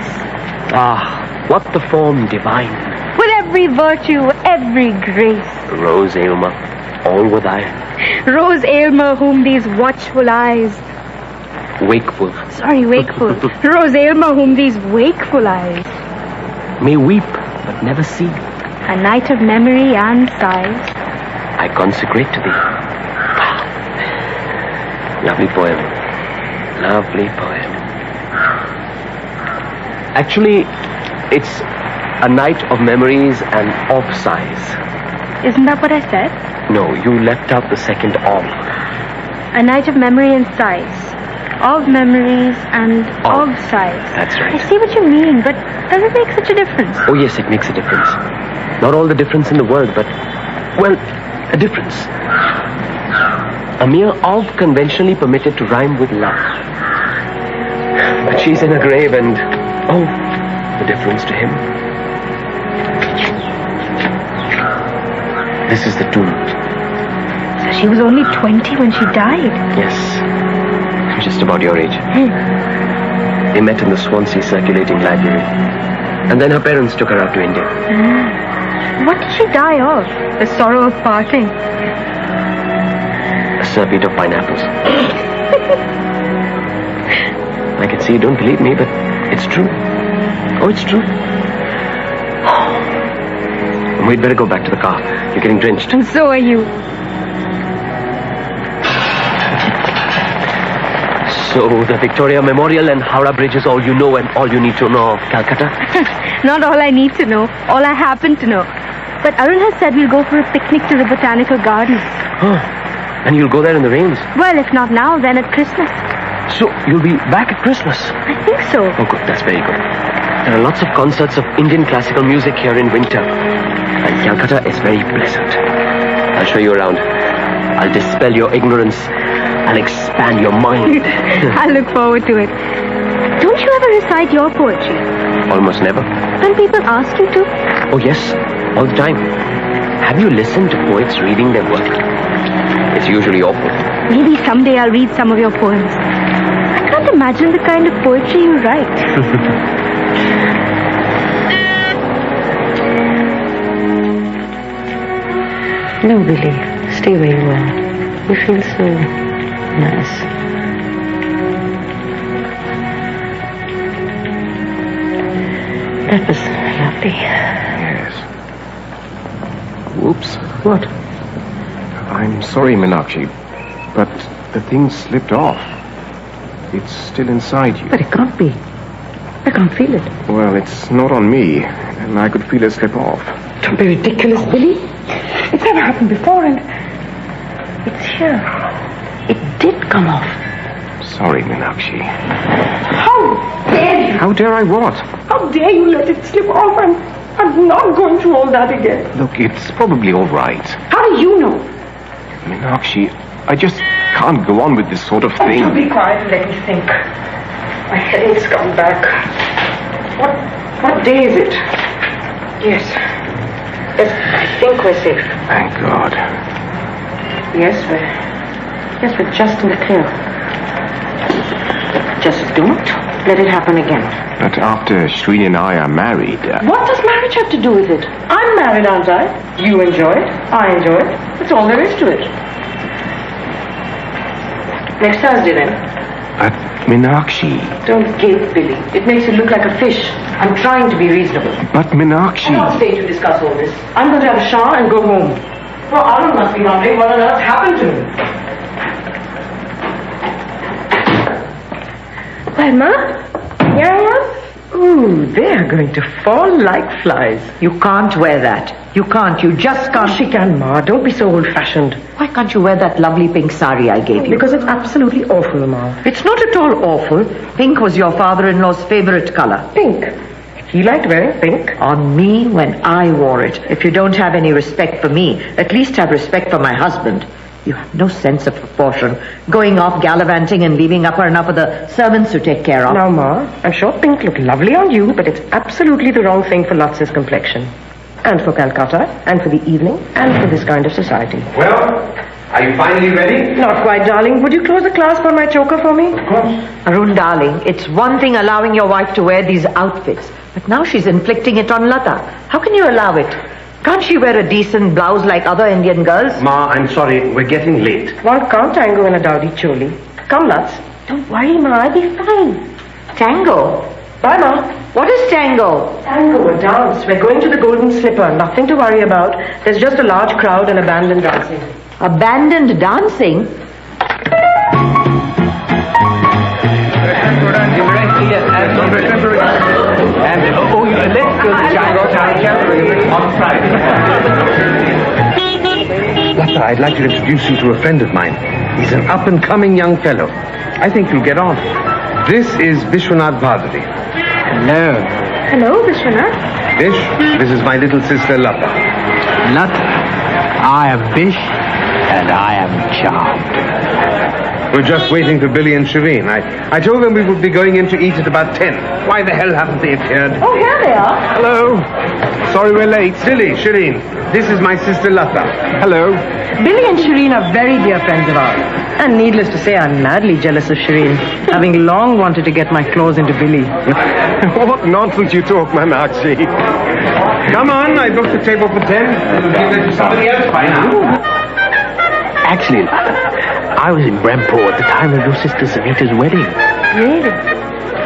Ah, what the form divine. With every virtue, every grace. Rose Aylmer, all were thine. Rose Aylmer, whom these watchful eyes... Wakeful. Sorry, wakeful. Rose Aylmer, whom these wakeful eyes... May weep, but never see. A night of memory and sighs. I consecrate to thee. Lovely poem. Lovely poem. Actually, it's a night of memories and of sighs. Isn't that what I said? No, you left out the second of. A night of memory and sighs. Of memories and of sighs. That's right. I see what you mean, but does it make such a difference? Oh, yes, it makes a difference. Not all the difference in the world, but, well, a difference. A mere of conventionally permitted to rhyme with love. But she's in a grave and, oh, the difference to him. This is the tomb. So she was only 20 when she died? Yes. Just about your age. They met in the Swansea Circulating Library. And then her parents took her out to India. What did she die of? The sorrow of parting. A serpent of pineapples. I can see you don't believe me, but it's true. Oh, it's true. We'd better go back to the car. You're getting drenched. And so are you. So, the Victoria Memorial and Howrah Bridge is all you know and all you need to know of Calcutta? Not all I need to know. All I happen to know. But Arun has said we'll go for a picnic to the Botanical Gardens. Oh, and you'll go there in the rains? Well, if not now, then at Christmas. So, you'll be back at Christmas? I think so. Oh, good. That's very good. There are lots of concerts of Indian classical music here in winter. And Calcutta is very pleasant. I'll show you around. I'll dispel your ignorance. I'll expand your mind. I look forward to it. Don't you ever recite your poetry? Almost never. When people ask you to? Oh, yes. All the time. Have you listened to poets reading their work? It's usually awful. Maybe someday I'll read some of your poems. I can't imagine the kind of poetry you write. No, Billy. Stay where you are. You feel so nice. That was lovely. Yes. Whoops. What? I'm sorry, Meenakshi, but the thing slipped off. It's still inside you. But it can't be. I can't feel it. Well, it's not on me, and I could feel it slip off. Don't be ridiculous, Billy. It's never happened before, and it's here. It did come off. Sorry, Meenakshi. How dare you? How dare I what? How dare you let it slip off? I'm not going through all that again. Look, it's probably all right. How do you know? Meenakshi, I just can't go on with this sort of thing. Oh, be quiet and let me think. My headache's come back. What day is it? Yes, I think we're safe. Thank God. Yes, we're just in the clear. Just don't let it happen again. But after Srini and I are married... What does marriage have to do with it? I'm married, aren't I? You enjoy it. I enjoy it. That's all there is to it. Next Thursday, then. But, Meenakshi... Don't gape, Billy. It makes you look like a fish. I'm trying to be reasonable. But, Meenakshi... I'm not staying to discuss all this. I'm going to have a shower and go home. Well, Arun must be wondering what on earth happened to me. Well, Ma, here I am. Ooh, they're going to fall like flies. You can't wear that. You can't. You just can't. She can, Ma. Don't be so old-fashioned. Why can't you wear that lovely pink sari I gave you? Because it's absolutely awful, Ma. It's not at all awful. Pink was your father-in-law's favorite color. Pink? He liked wearing pink. On me when I wore it. If you don't have any respect for me, at least have respect for my husband. You have no sense of proportion. Going off gallivanting and leaving upper and upper the servants to take care of. Now, Ma, I'm sure pink looked lovely on you, but it's absolutely the wrong thing for Lutz's complexion. And for Calcutta, and for the evening, and for this kind of society. Well, are you finally ready? Not quite, darling. Would you close the clasp on my choker for me? Of course. Arun, darling, it's one thing allowing your wife to wear these outfits, but now she's inflicting it on Lata. How can you allow it? Can't she wear a decent blouse like other Indian girls? Ma, I'm sorry. We're getting late. One can't tango in a dowdy choli. Come, Lutz. Don't worry, Ma. I'll be fine. Tango? Bye, Ma. What is tango? Tango, a dance. We're going to the Golden Slipper. Nothing to worry about. There's just a large crowd and abandoned dancing. Abandoned dancing? Let's go to Tango Town on Friday. Lata, I'd like to introduce you to a friend of mine. He's an up-and-coming young fellow. I think you'll get on. This is Vishwanath Bhadri. Hello. Hello, Vishwanath. Vish, this is my little sister Lata. Lata, I am Bish and I am charmed. We're just waiting for Billy and Shireen. I told them we would be going in to eat at about 10. Why the hell haven't they appeared? Oh, here they are. Hello. Sorry we're late. Billy, Shireen, this is my sister Lata. Hello. Billy and Shireen are very dear friends of ours. And needless to say, I'm madly jealous of Shireen, having long wanted to get my claws into Billy. What nonsense you talk, Manakshi. Come on, I booked the table for 10. We'll give it to somebody else by now. Actually, I was in Brempore at the time of your sister Savita's wedding. Really?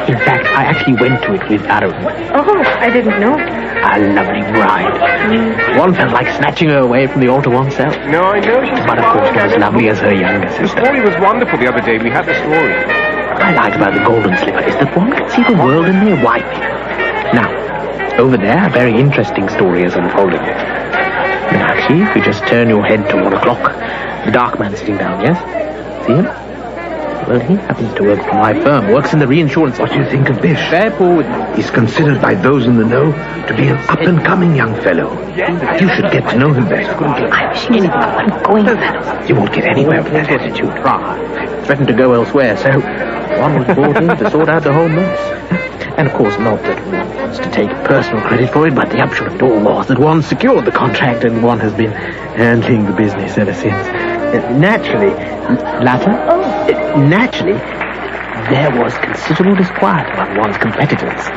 In fact, I actually went to it with Arun. Oh, I didn't know. A lovely bride. One felt like snatching her away from the altar oneself. No, I know she's But of course, not as lovely as her younger The sister. story was wonderful the other day. We had the story. What I liked about the golden slipper is that one can see the world in their white. Now, over there, a very interesting story is unfolding. Meenakshi, if you just turn your head to 1 o'clock, the dark man sitting down, yes? See him? Well, he happens to work for my firm, works in the reinsurance. What do you think of Bish? Fair forward. He's considered by those in the know to be an up-and-coming young fellow. You should get to know him better. I wish you I'm going there. You won't get anywhere with that attitude. Threatened to go elsewhere, so one was brought in to sort out the whole mess. And of course, not that one wants to take personal credit for it, but the upshot of it all was that one secured the contract and one has been handling the business ever since. Naturally, naturally, there was considerable disquiet among one's competitors.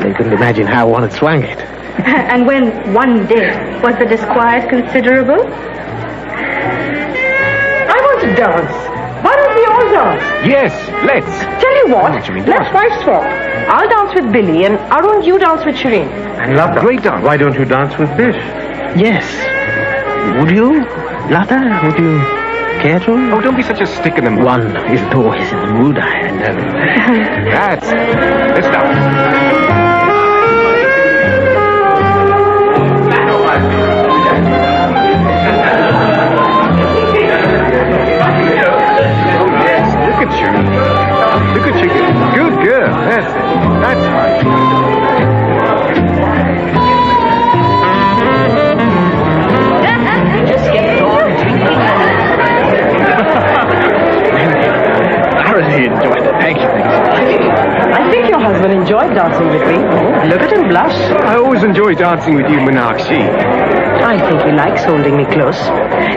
They couldn't imagine how one had swung it. And when one did, was the disquiet considerable? I want to dance. Why don't we all dance? Yes, let's. Tell you what, What you mean, let's dance? wife swap. I'll dance with Billy and Arun, you dance with Shireen. And Lata. Great dance. Why don't you dance with Bish? Yes. Would you, Lata? Would you care to? Oh, don't be such a stick in the mud. One isn't always in the mood, I know. That's it. Let's dance. Look at you. Look at you. Good girl. That's it. That's right. I really enjoyed it. Thank you. I think your husband enjoyed dancing with me. Look at him blush. I always enjoy dancing with you, Meenakshi. I think he likes holding me close.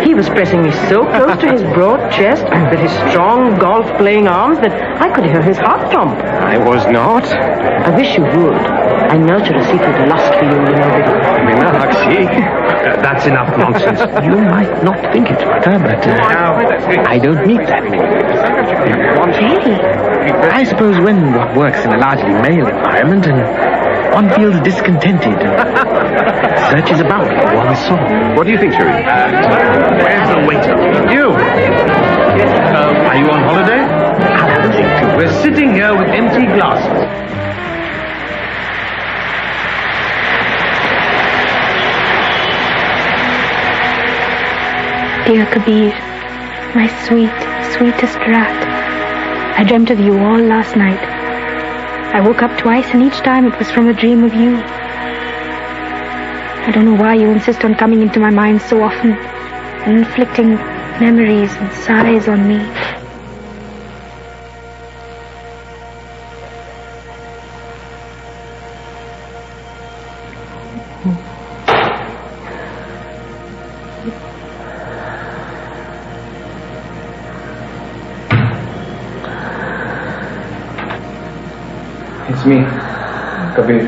He was pressing me so close to his broad chest and with his strong golf-playing arms that I could hear his heart thump. I was not. I wish you would. I nurture a secret lust for you, Meenakshi. That's enough nonsense. You might not think it, but I don't mean that. I suppose when one works in a largely male environment and one feels discontented and searches about for one's soul. What do you think, Shireen? Where's the waiter? You! Are you on holiday? I'll have a drink too. We're sitting here with empty glasses. Dear Kabir, my sweetest rat. I dreamt of you all last night. I woke up twice and each time it was from a dream of you. I don't know why you insist on coming into my mind so often and inflicting memories and sighs on me. It's me, Kabir.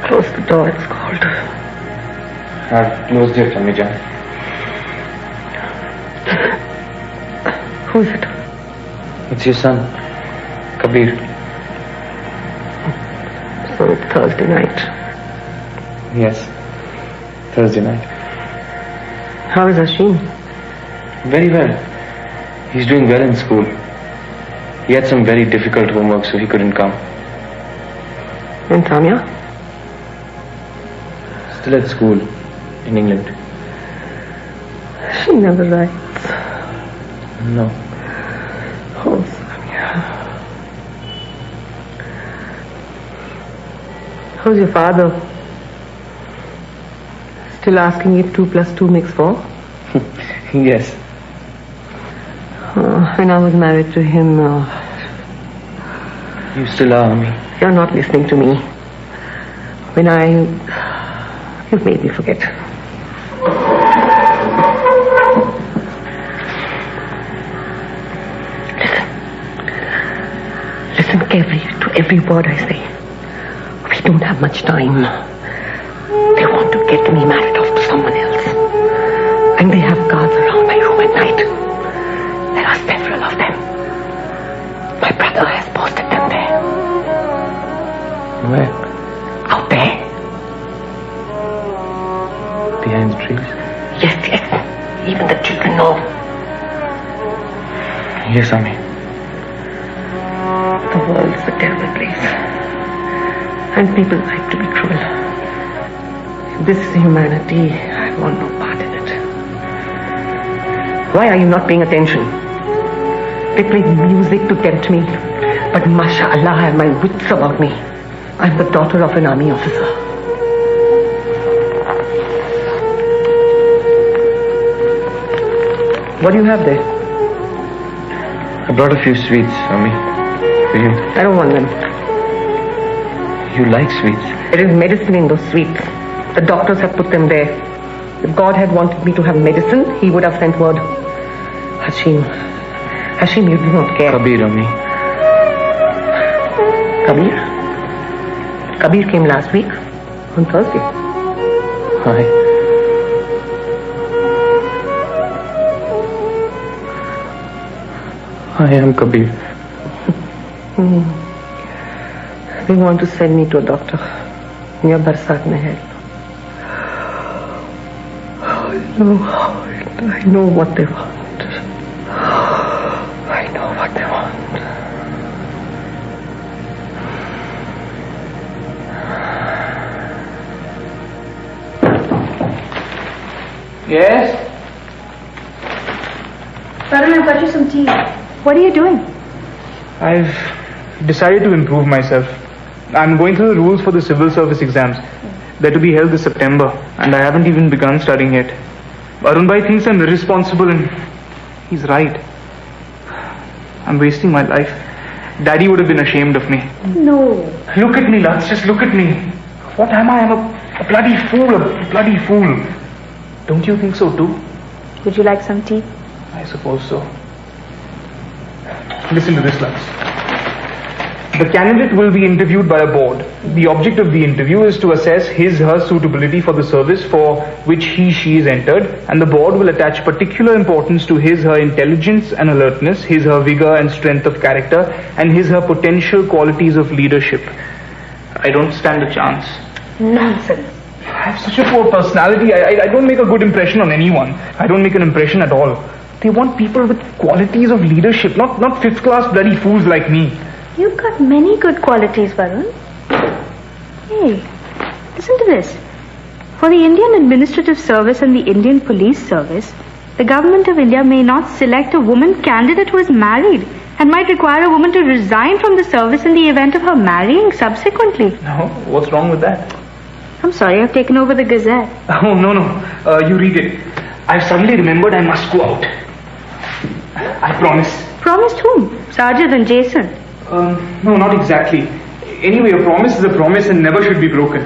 Close the door, it's cold. I've closed it, Amija. Who's it? It's your son, Kabir. So it's Thursday night. Yes, Thursday night. How is Asheen? Very well. He's doing well in school. He had some very difficult homework, so he couldn't come. And Tanya? Still at school, in England. She never writes. No. Oh, Tanya. How's your father? Still asking if 2 + 2 makes 4? Yes. When I was married to him, You still are me. you're not listening to me. You've made me forget. Listen carefully to every word I say. We don't have much time. They want to get me married off to someone else. And they have guards around my room at night. There are several of them. My brother has posted them there. Where? Out there. Behind the trees? Yes. Even the children know. Yes, Ami. The world's a terrible place. And people like to be cruel. This humanity, I want no part in it. Why are you not paying attention? They play music to tempt me. But mashallah, I have my wits about me. I'm the daughter of an army officer. What do you have there? I brought a few sweets, Ami. For you. I don't want them. You like sweets? There is medicine in those sweets. The doctors have put them there. If God had wanted me to have medicine, he would have sent word. Hashim, you do not care. Kabir, Ami. Kabir came last week, on Thursday. Hi. I am Kabir. They want to send me to a doctor near Barsat Mahal. I know what they want. I know what they want. Yes? Varun, I've got you some tea. What are you doing? I've decided to improve myself. I'm going through the rules for the civil service exams. They're to be held this September, and I haven't even begun studying yet. Arun Bhai thinks I'm irresponsible, and he's right. I'm wasting my life. Daddy would have been ashamed of me. No. Look at me, Lats, just look at me. What am I? I'm a bloody fool, Don't you think so too? Would you like some tea? I suppose so. Listen to this, Lats. The candidate will be interviewed by a board. The object of the interview is to assess her suitability for the service for which she is entered, and the board will attach particular importance to her intelligence and alertness, her vigor and strength of character, and her potential qualities of leadership. I don't stand a chance. Nonsense. I have such a poor personality. I don't make a good impression on anyone. I don't make an impression at all. They want people with qualities of leadership, not fifth-class bloody fools like me. You've got many good qualities, Varun. Hey, listen to this. For the Indian Administrative Service and the Indian Police Service, the Government of India may not select a woman candidate who is married and might require a woman to resign from the service in the event of her marrying subsequently. No, what's wrong with that? I'm sorry, I've taken over the Gazette. Oh, no. You read it. I've suddenly remembered I must go out. I promise. Promised whom? Sajid and Jason? No, not exactly. Anyway, a promise is a promise and never should be broken.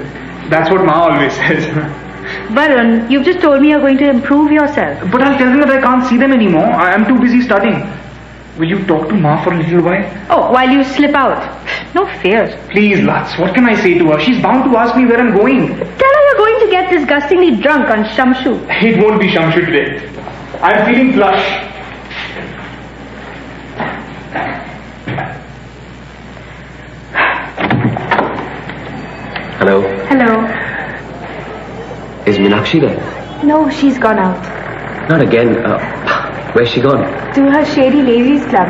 That's what Ma always says. Varun, you've just told me you're going to improve yourself. But I'll tell them that I can't see them anymore. I am too busy studying. Will you talk to Ma for a little while? Oh, while you slip out. No fear. Please, Lats, what can I say to her? She's bound to ask me where I'm going. Tell her you're going to get disgustingly drunk on Shamshu. It won't be Shamshu today. I'm feeling flush. Hello. Hello. Is Meenakshi there? No, she's gone out. Not again. Where's she gone? To her shady ladies club.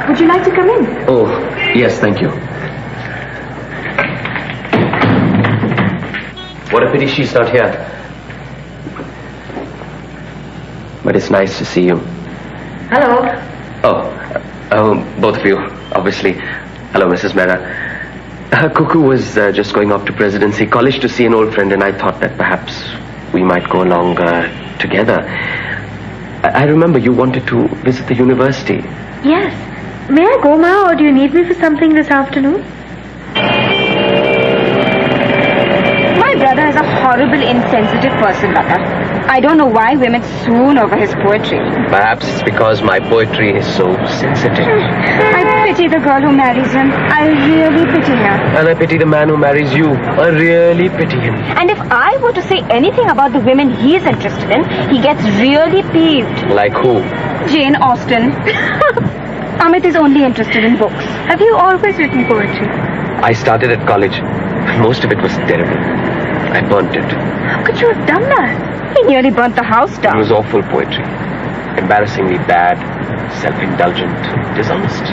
Would you like to come in? Oh, yes, thank you. What a pity she's not here. But it's nice to see you. Hello. Oh, both of you, obviously. Hello, Mrs. Mehra. Cuckoo was just going off to Presidency College to see an old friend, and I thought that perhaps we might go along together. I remember you wanted to visit the university. Yes. May I go, Ma, or do you need me for something this afternoon? My brother is a horrible, insensitive person, Lata. I don't know why women swoon over his poetry. Perhaps it's because my poetry is so sensitive. I pity the girl who marries him. I really pity her. And I pity the man who marries you. I really pity him. And if I were to say anything about the women he is interested in, he gets really peeved. Like who? Jane Austen. Amit is only interested in books. Have you always written poetry? I started at college. Most of it was terrible. I burnt it. How could you have done that? He nearly burnt the house down. It was awful poetry. Embarrassingly bad, self-indulgent, dishonest.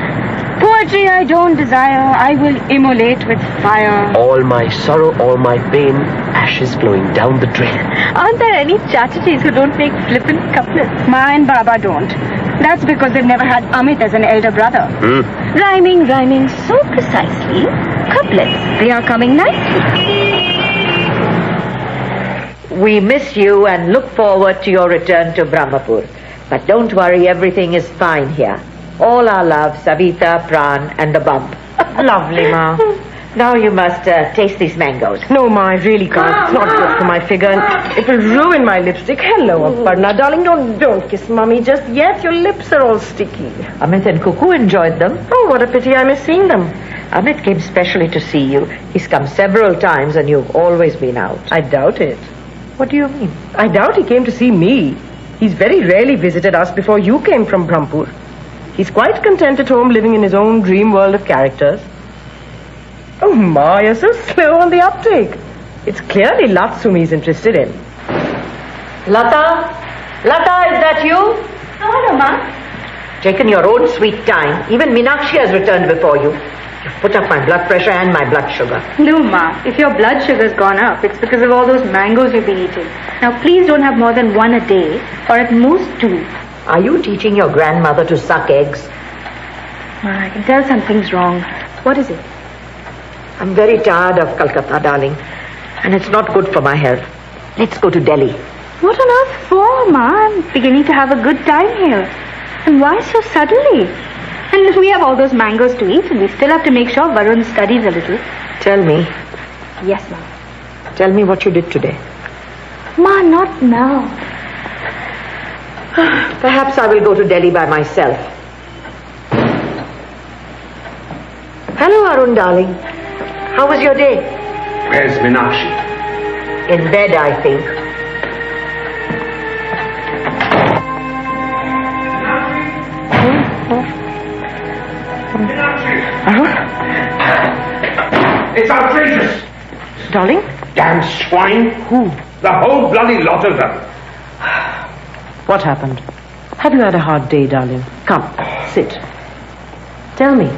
Poetry I don't desire, I will immolate with fire. All my sorrow, all my pain, ashes flowing down the drain. Aren't there any chachachis who don't make flippant couplets? Ma and Baba don't. That's because they've never had Amit as an elder brother. Rhyming so precisely. Couplets, they are coming nicely. We miss you and look forward to your return to Brahmapur. But don't worry, everything is fine here. All our love, Savita, Pran and the bump. Lovely, Ma. Now you must taste these mangoes. No, Ma, I really can't. It's not good for my figure. And it will ruin my lipstick. Hello, Aparna. Darling, don't kiss Mummy just yet. Your lips are all sticky. Amit and Cuckoo enjoyed them. Oh, what a pity I miss seeing them. Amit came specially to see you. He's come several times and you've always been out. I doubt it. What do you mean? I doubt he came to see me. He's very rarely visited us before you came from Brahmpur. He's quite content at home living in his own dream world of characters. Oh, Ma, you're so slow on the uptake. It's clearly Latsumi he's interested in. Lata? Lata, is that you? Hello, Ma. Taken your own sweet time. Even Meenakshi has returned before you. You've put up my blood pressure and my blood sugar. No, Ma. If your blood sugar's gone up, it's because of all those mangoes you've been eating. Now, please don't have more than one a day, or at most 2. Are you teaching your grandmother to suck eggs? Ma, I can tell something's wrong. What is it? I'm very tired of Calcutta, darling. And it's not good for my health. Let's go to Delhi. What on earth for, Ma? I'm beginning to have a good time here. And why so suddenly? And we have all those mangoes to eat, and we still have to make sure Varun studies a little. Tell me. Yes, Ma. Tell me what you did today. Ma, not now. Perhaps I will go to Delhi by myself. Hello, Arun, darling. How was your day? Where's Meenakshi? In bed, I think. It's outrageous! Darling? Damn swine! Who? The whole bloody lot of them! What happened? Have you had a hard day, darling? Come, sit. Tell me.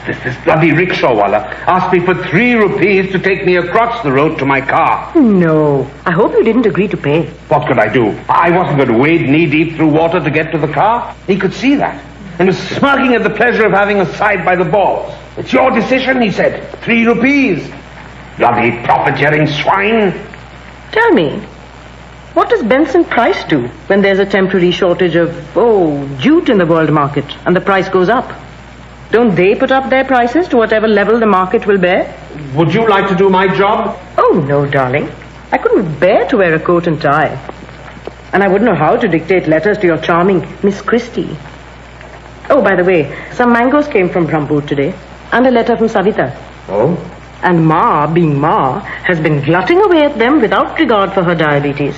This bloody rickshawwala asked me for 3 rupees to take me across the road to my car. No. I hope you didn't agree to pay. What could I do? I wasn't going to wade knee-deep through water to get to the car. He could see that. And was smirking at the pleasure of having a side by the balls. It's your decision, he said. 3 rupees. Bloody profiteering swine. Tell me, what does Benson Price do when there's a temporary shortage of, jute in the world market and the price goes up? Don't they put up their prices to whatever level the market will bear? Would you like to do my job? Oh, no, darling. I couldn't bear to wear a coat and tie. And I wouldn't know how to dictate letters to your charming Miss Christie. Oh, by the way, some mangoes came from Brahmpur today. And a letter from Savita. Oh? And Ma, being Ma, has been glutting away at them without regard for her diabetes.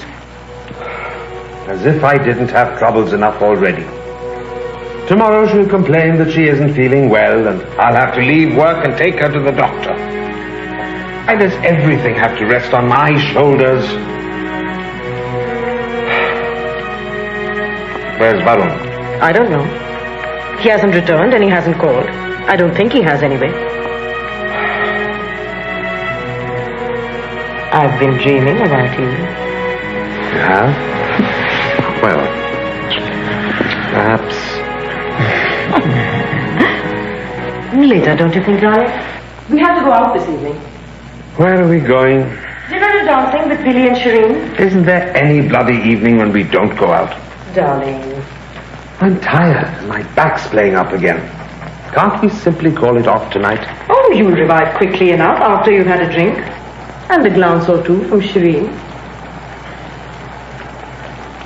As if I didn't have troubles enough already. Tomorrow she'll complain that she isn't feeling well and I'll have to leave work and take her to the doctor. Why does everything have to rest on my shoulders? Where's Varun? I don't know. He hasn't returned and he hasn't called. I don't think he has anyway. I've been dreaming about you. Yeah? Well, perhaps... Later, don't you think, darling? We have to go out this evening. Where are we going? Dinner to dancing with Billy and Shireen? Isn't there any bloody evening when we don't go out? Darling. I'm tired. My back's playing up again. Can't we simply call it off tonight? Oh, you'll revive quickly enough after you've had a drink. And a glance or two from Shireen.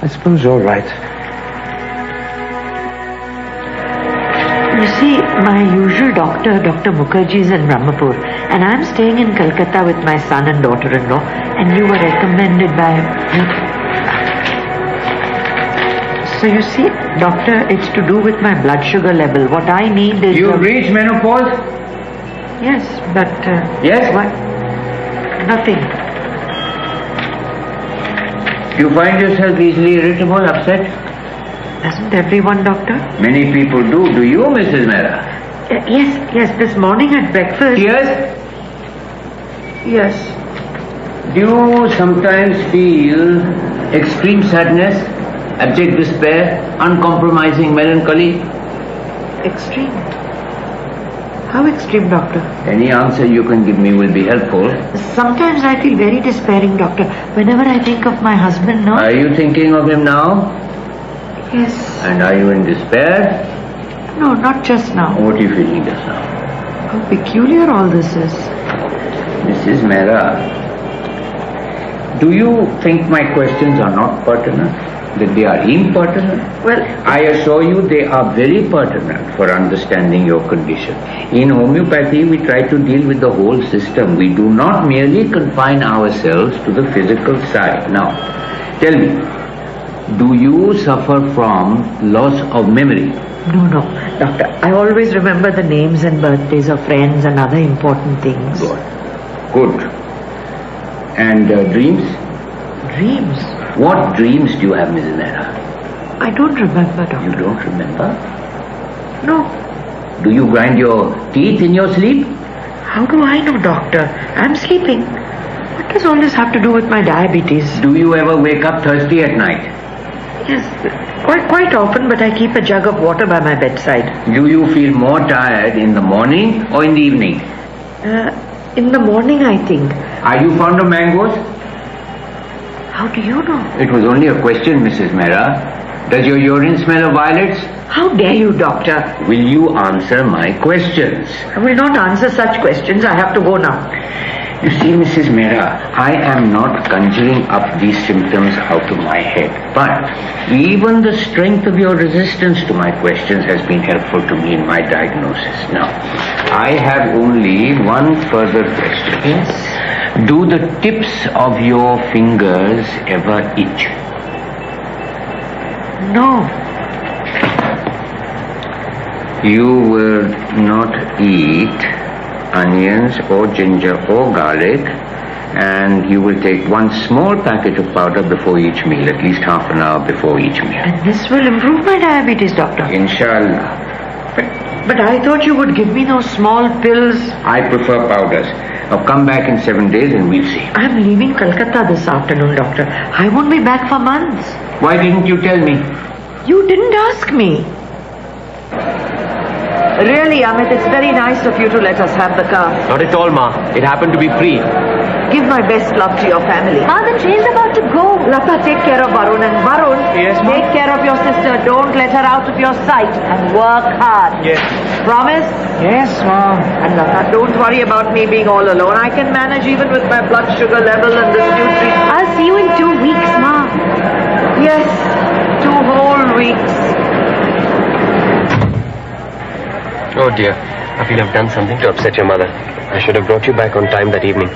I suppose you're right. You see, my usual doctor, Dr. Mukherjee, is in Brahmapur, and I'm staying in Calcutta with my son and daughter-in-law, and you were recommended by... So you see, doctor, it's to do with my blood sugar level. What I need is... You've reached menopause? Yes, but... Yes? What? Nothing. You find yourself easily irritable, upset? Doesn't everyone, doctor? Many people do. Do you, Mrs. Mehra? Yes, this morning at breakfast... Yes? Yes. Do you sometimes feel extreme sadness, abject despair, uncompromising melancholy? Extreme? How extreme, doctor? Any answer you can give me will be helpful. Sometimes I feel very despairing, doctor. Whenever I think of my husband, no? Are you thinking of him now? Yes. And are you in despair? No, not just now. What are you feeling just now? How peculiar all this is. Mrs. Mehra, do you think my questions are not pertinent? That they are impertinent? Well, I assure you they are very pertinent for understanding your condition. In homeopathy, we try to deal with the whole system. We do not merely confine ourselves to the physical side. Now, tell me, do you suffer from loss of memory? No, doctor. I always remember the names and birthdays of friends and other important things. Good. And dreams? Dreams? What dreams do you have, Mrs. Mehra? I don't remember, doctor. You don't remember? No. Do you grind your teeth in your sleep? How do I know, doctor? I'm sleeping. What does all this have to do with my diabetes? Do you ever wake up thirsty at night? Yes, quite often, but I keep a jug of water by my bedside. Do you feel more tired in the morning or in the evening? In the morning, I think. Are you fond of mangoes? How do you know? It was only a question, Mrs. Mehra. Does your urine smell of violets? How dare you, doctor? Will you answer my questions? I will not answer such questions. I have to go now. You see, Mrs. Mehra, I am not conjuring up these symptoms out of my head. But even the strength of your resistance to my questions has been helpful to me in my diagnosis. Now, I have only one further question. Yes? Do the tips of your fingers ever itch? No. You will not eat onions or ginger or garlic, and you will take one small packet of powder before each meal, at least half an hour before each meal. And this will improve my diabetes, doctor? Inshallah. But I thought you would give me those small pills. I prefer powders. Now come back in 7 days and we'll see. I'm leaving Calcutta this afternoon, doctor. I won't be back for months. Why didn't you tell me? You didn't ask me. Really, Amit, it's very nice of you to let us have the car. Not at all, Ma. It happened to be free. Give my best love to your family. Ma, the train's about to go. Lata, take care of Varun. And Varun, Yes, Ma? take care of your sister. Don't let her out of your sight. And work hard. Yes. Promise? Yes, Ma. And Lata, don't worry about me being all alone. I can manage even with my blood sugar level and this new treatment. I'll see you in 2 weeks, Ma. Yes, 2 whole weeks. Oh dear, I feel I've done something to upset your mother. I should have brought you back on time that evening.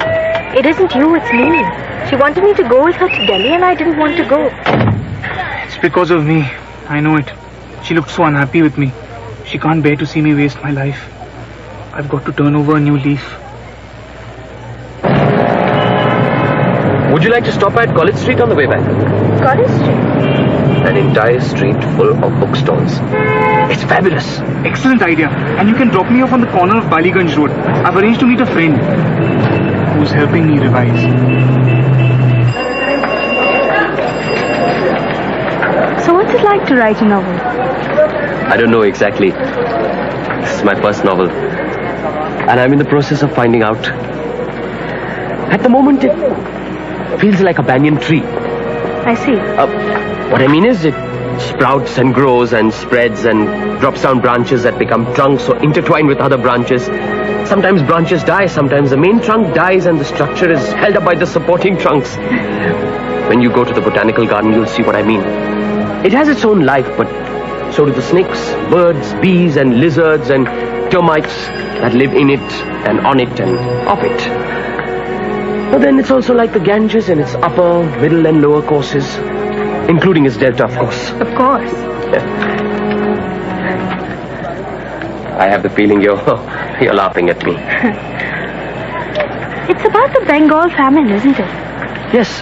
It isn't you, it's me. She wanted me to go with her to Delhi and I didn't want to go. It's because of me. I know it. She looked so unhappy with me. She can't bear to see me waste my life. I've got to turn over a new leaf. Would you like to stop at College Street on the way back? College Street? An entire street full of bookstores. It's fabulous. Excellent idea. And you can drop me off on the corner of Baliganj Road. I've arranged to meet a friend who's helping me revise. So what's it like to write a novel? I don't know exactly. This is my first novel. And I'm in the process of finding out. At the moment, feels like a banyan tree. I see. What I mean is it sprouts and grows and spreads and drops down branches that become trunks or intertwine with other branches. Sometimes branches die, sometimes the main trunk dies and the structure is held up by the supporting trunks. When you go to the botanical garden, you'll see what I mean. It has its own life, but so do the snakes, birds, bees and lizards and termites that live in it and on it and off it. But then it's also like the Ganges in its upper, middle and lower courses, including its delta, of course. Of course. I have the feeling you're laughing at me. It's about the Bengal famine, isn't it? Yes.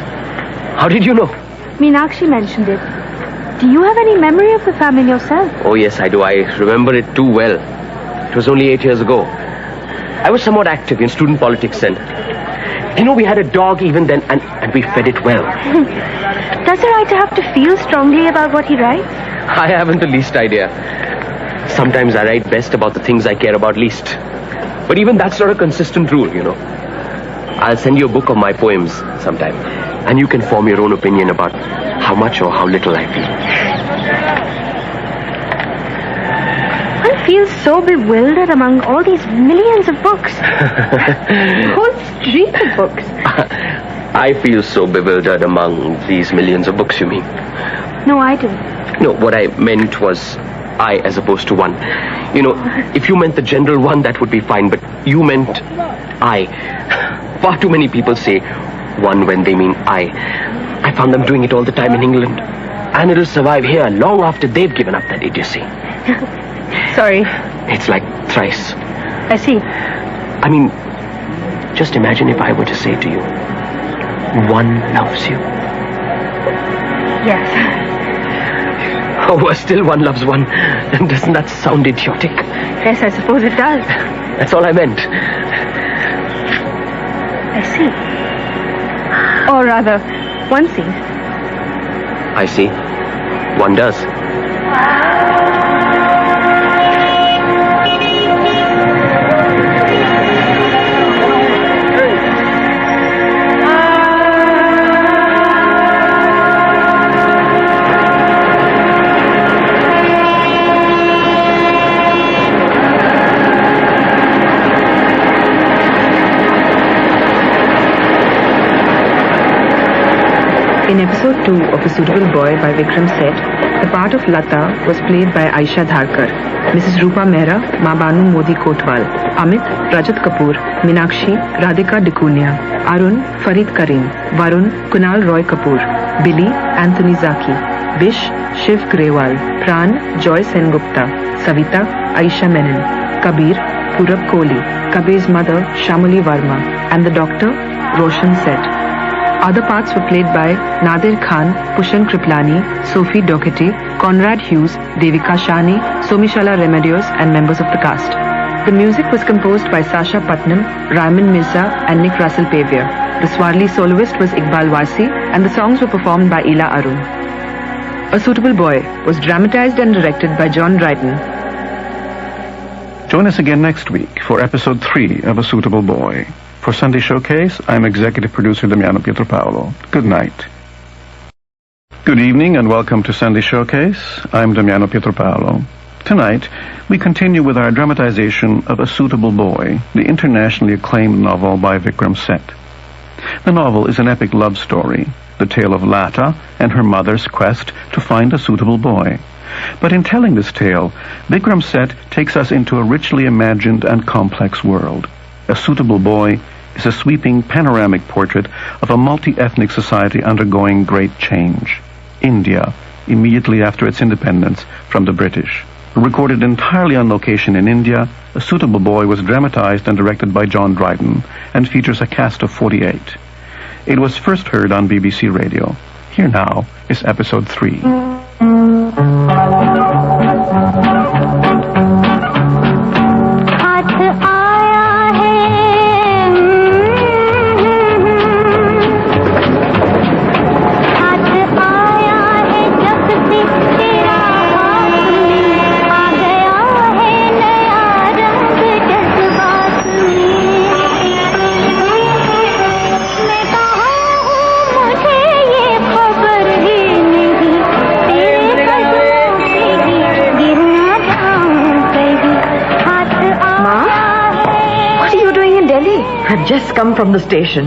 How did you know? Meenakshi mentioned it. Do you have any memory of the famine yourself? Oh, yes, I do. I remember it too well. It was only 8 years ago. I was somewhat active in student politics then. You know, we had a dog even then, and we fed it well. Does a writer have to feel strongly about what he writes? I haven't the least idea. Sometimes I write best about the things I care about least. But even that's not a consistent rule, you know. I'll send you a book of my poems sometime, and you can form your own opinion about how much or how little I feel. One feels so bewildered among all these millions of books. Whole streets of books. I feel so bewildered among these millions of books, you mean? No, I do. No, what I meant was I as opposed to one. You know, if you meant the general one, that would be fine, but you meant I. Far too many people say one when they mean I found them doing it all the time in England. And it'll survive here long after they've given up that idiocy. Sorry. It's like thrice. I see. I mean, just imagine if I were to say to you, one loves you. Yes. Oh, well, still one loves one. Doesn't that sound idiotic? Yes, I suppose it does. That's all I meant. I see. Or rather, one sees. I see. One does. In episode 2 of A Suitable Boy by Vikram Seth, the part of Lata was played by Aisha Dharkar, Mrs. Rupa Mehra, Ma Banu Modi Kotwal, Amit, Rajat Kapoor, Meenakshi, Radhika Dikunia, Arun, Farid Karim, Varun, Kunal Roy Kapoor, Billy, Anthony Zaki, Vish, Shiv Grewal, Pran, Joy Sengupta, Savita, Aisha Menon, Kabir, Purab Kohli, Kabir's mother, Shamali Varma, and the doctor, Roshan Seth. Other parts were played by Nadir Khan, Pushan Kriplani, Sophie Doherty, Conrad Hughes, Devika Shani, Somishala Remedios, and members of the cast. The music was composed by Sasha Putnam, Raymond Mirza, and Nick Russell Pavia. The Swarli soloist was Iqbal Wasi, and the songs were performed by Ila Arun. A Suitable Boy was dramatized and directed by John Dryden. Join us again next week for episode 3 of A Suitable Boy. For Sunday Showcase, I'm executive producer Damiano Pietropaolo. Good night. Good evening and welcome to Sunday Showcase. I'm Damiano Pietropaolo. Tonight, we continue with our dramatization of A Suitable Boy, the internationally acclaimed novel by Vikram Seth. The novel is an epic love story, the tale of Lata and her mother's quest to find a suitable boy. But in telling this tale, Vikram Seth takes us into a richly imagined and complex world. A Suitable Boy is a sweeping panoramic portrait of a multi-ethnic society undergoing great change. India, immediately after its independence from the British. Recorded entirely on location in India, A Suitable Boy was dramatized and directed by John Dryden and features a cast of 48. It was first heard on BBC Radio. Here now is episode 3. come from the station.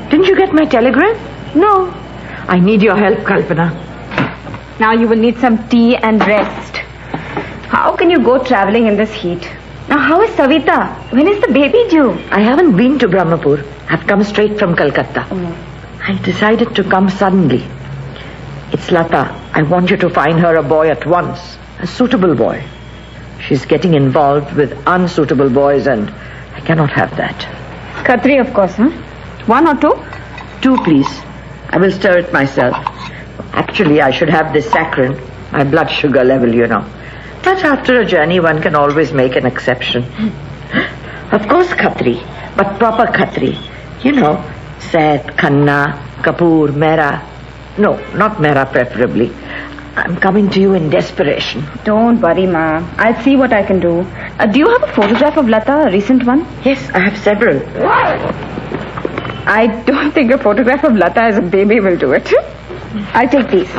Didn't you get my telegram? No. I need your help, Kalpana. Now you will need some tea and rest. How can you go traveling in this heat? Now how is Savita? When is the baby due? I haven't been to Brahmapur. I've come straight from Calcutta. I decided to come suddenly. It's Lata. I want you to find her a boy at once. A suitable boy. She's getting involved with unsuitable boys and I cannot have that. Khatri, of course, huh? 1 or 2? 2, please. I will stir it myself. Actually, I should have this saccharin. My blood sugar level, you know. But after a journey, one can always make an exception. Of course, Khatri. But proper Khatri. You know, Seth, Khanna, Kapoor, Mehra. No, not Mehra preferably. I'm coming to you in desperation. Don't worry, Ma. I'll see what I can do. Do you have a photograph of Lata, a recent one? Yes, I have several. I don't think a photograph of Lata as a baby will do it. I'll take these.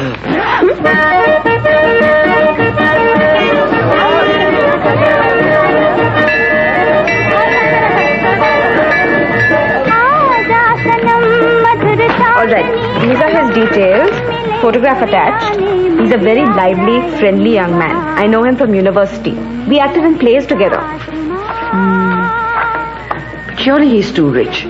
Alright, these are his details. Photograph attached. He's a very lively, friendly young man. I know him from university. We acted in plays together. But surely he's too rich.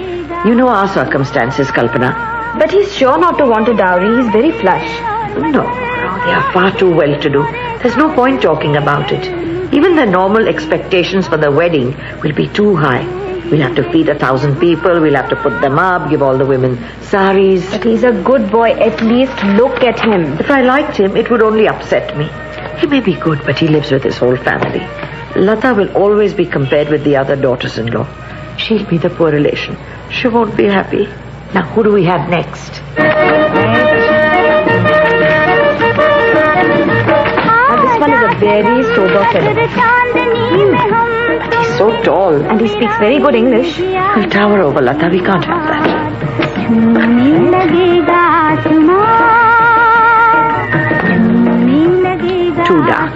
You know our circumstances, Kalpana. But he's sure not to want a dowry. He's very flush. No, they are far too well-to-do. There's no point talking about it. Even the normal expectations for the wedding will be too high. We'll have to feed 1,000 people, we'll have to put them up, give all the women saris. But he's a good boy. At least look at him. If I liked him, it would only upset me. He may be good, but he lives with his whole family. Lata will always be compared with the other daughters-in-law. She'll be the poor relation. She won't be happy. Now, who do we have next? Now, this one is a very sober fellow. He's so tall. And he speaks very good English. He'll tower over Lata. We can't have that. Too dark.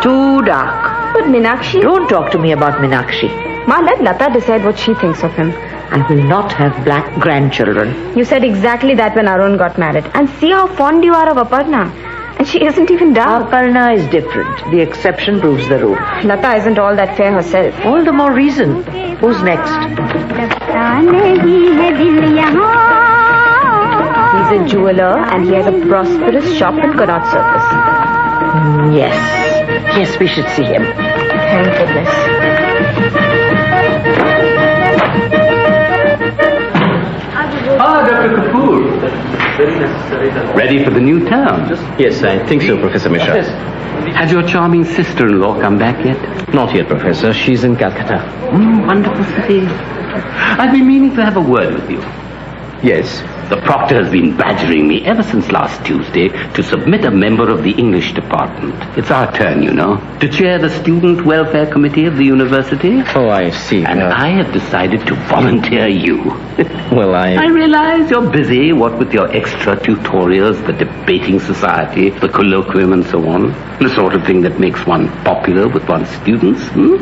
Too dark. But Meenakshi... Don't talk to me about Meenakshi. Ma, let Lata decide what she thinks of him. I will not have black grandchildren. You said exactly that when Arun got married. And see how fond you are of Aparna. And she isn't even dark. Aparna is different. The exception proves the rule. Lata isn't all that fair herself. All the more reason. Who's next? He's a jeweler and he has a prosperous shop in Connaught Circus. Yes. Yes, we should see him. Thank goodness. Dr. Kapoor. Ready for the new town? Yes, I think so, Professor Mishra. Has your charming sister-in-law come back yet? Not yet, Professor. She's in Calcutta. Wonderful city. I've been meaning to have a word with you. Yes. The proctor has been badgering me ever since last Tuesday to submit a member of the English department. It's our turn, you know, to chair the Student Welfare Committee of the university. Oh, I see. And I have decided to volunteer you. Well, I realize you're busy, what with your extra tutorials, the debating society, the colloquium and so on. The sort of thing that makes one popular with one's students. You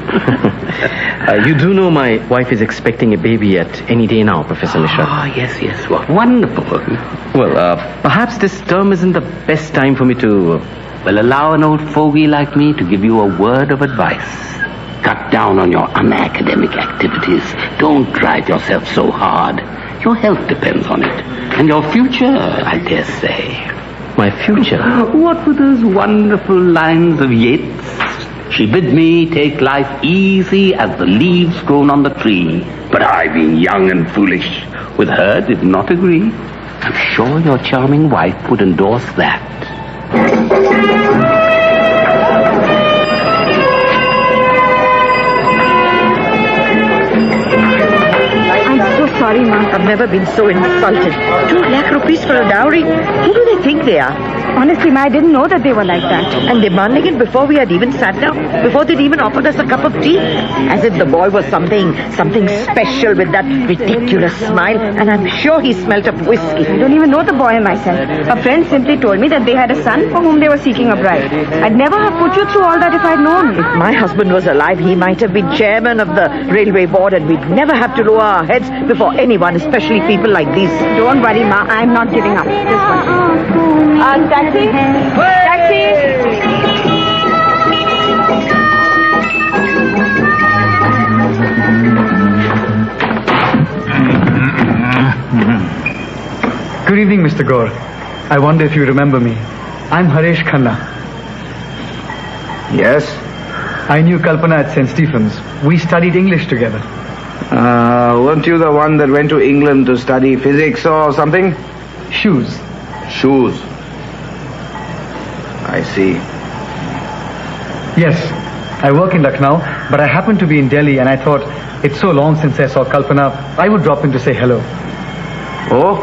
do know my wife is expecting a baby at any day now, Professor Mishra. Oh, yes. What wonderful. Well, perhaps this term isn't the best time for me to... Well, allow an old fogey like me to give you a word of advice. Cut down on your unacademic activities. Don't drive yourself so hard. Your health depends on it. And your future, I dare say. My future? What were those wonderful lines of Yeats? She bid me take life easy as the leaves grown on the tree. But I, being young and foolish, with her did not agree. I'm sure your charming wife would endorse that. sorry, Ma. I've never been so insulted. 2 lakh rupees for a dowry? Who do they think they are? Honestly, Ma, I didn't know that they were like that. And demanding it before we had even sat down, before they'd even offered us a cup of tea. As if the boy was something special with that ridiculous smile. And I'm sure he smelt of whiskey. I don't even know the boy myself. A friend simply told me that they had a son for whom they were seeking a bride. I'd never have put you through all that if I'd known. If my husband was alive, he might have been chairman of the railway board and we'd never have to lower our heads before anyone, especially people like these. Don't worry, Ma. I'm not giving up. This one. Taxi? Taxi? Good evening, Mr. Gaur. I wonder if you remember me. I'm Harish Khanna. Yes? I knew Kalpana at St. Stephen's. We studied English together. Weren't you the one that went to England to study physics or something? Shoes. Shoes. I see. Yes, I work in Lucknow, but I happen to be in Delhi and I thought it's so long since I saw Kalpana, I would drop in to say hello. Oh?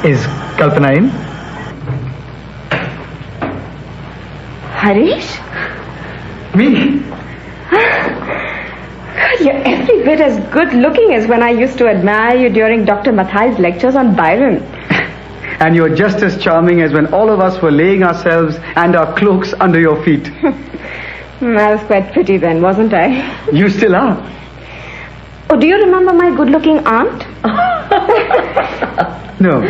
Is Kalpana in? Harish? Me? God, you're every bit as good looking as when I used to admire you during Dr. Mathai's lectures on Byron. And you're just as charming as when all of us were laying ourselves and our cloaks under your feet. I was quite pretty then, wasn't I? You still are. Oh, do you remember my good-looking aunt? No,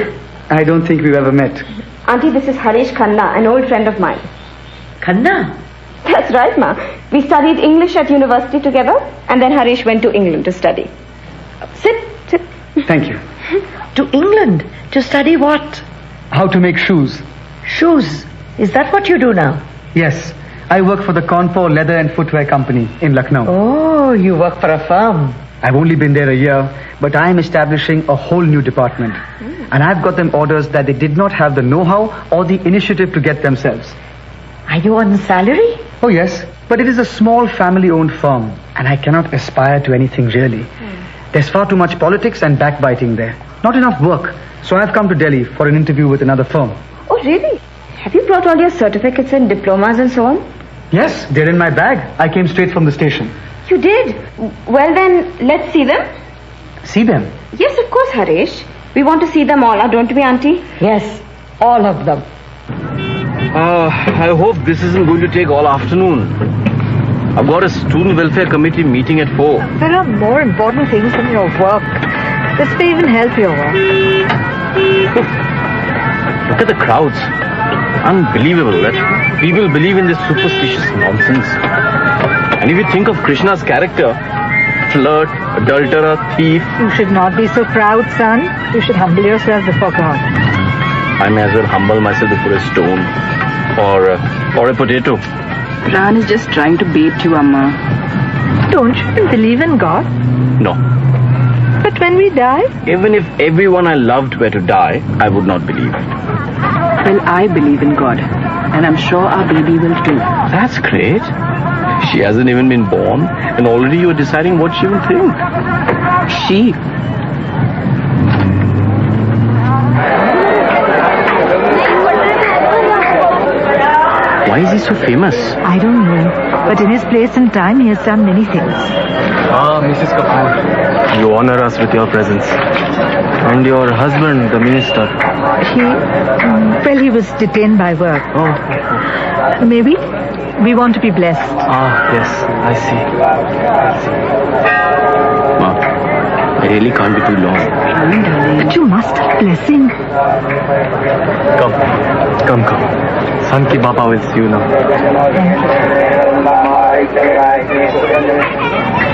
I don't think we've ever met. Auntie, this is Harish Khanna, an old friend of mine. Khanna? That's right, Ma. We studied English at university together, and then Harish went to England to study. Sit. Thank you. To England? To study what? How to make shoes. Shoes? Is that what you do now? Yes, I work for the Kanpur Leather and Footwear Company in Lucknow. Oh, you work for a firm. I've only been there a year, but I am establishing a whole new department. And I've got them orders that they did not have the know-how or the initiative to get themselves. Are you on salary? Oh yes, but it is a small family-owned firm, and I cannot aspire to anything really. There's far too much politics and backbiting there. Not enough work. So I've come to Delhi for an interview with another firm. Oh, really? Have you brought all your certificates and diplomas and so on? Yes, they're in my bag. I came straight from the station. You did? Well then, let's see them. See them? Yes, of course, Harish. We want to see them all, don't we, Auntie? Yes, all of them. I hope this isn't going to take all afternoon. I've got a student welfare committee meeting at 4. There are more important things than your work. This may even help your work. Look at the crowds. Unbelievable that people believe in this superstitious nonsense. And if you think of Krishna's character, flirt, adulterer, thief. You should not be so proud, son. You should humble yourself before God. I may as well humble myself before a stone or a potato. Ran is just trying to bait you, Amma. Don't you believe in God? No. But when we die? Even if everyone I loved were to die, I would not believe. Well, I believe in God. And I'm sure our baby will too. That's great. She hasn't even been born, and already you're deciding what she will think. She? Why is he so famous? I don't know. But in his place and time, he has done many things. Ah, Mrs. Kapoor, you honor us with your presence. And your husband, the minister. He was detained by work. Oh. Maybe. We want to be blessed. Ah, yes, I see. Ma, I really can't be too long. But you must have blessing. Come. Son ki Baba will see you now.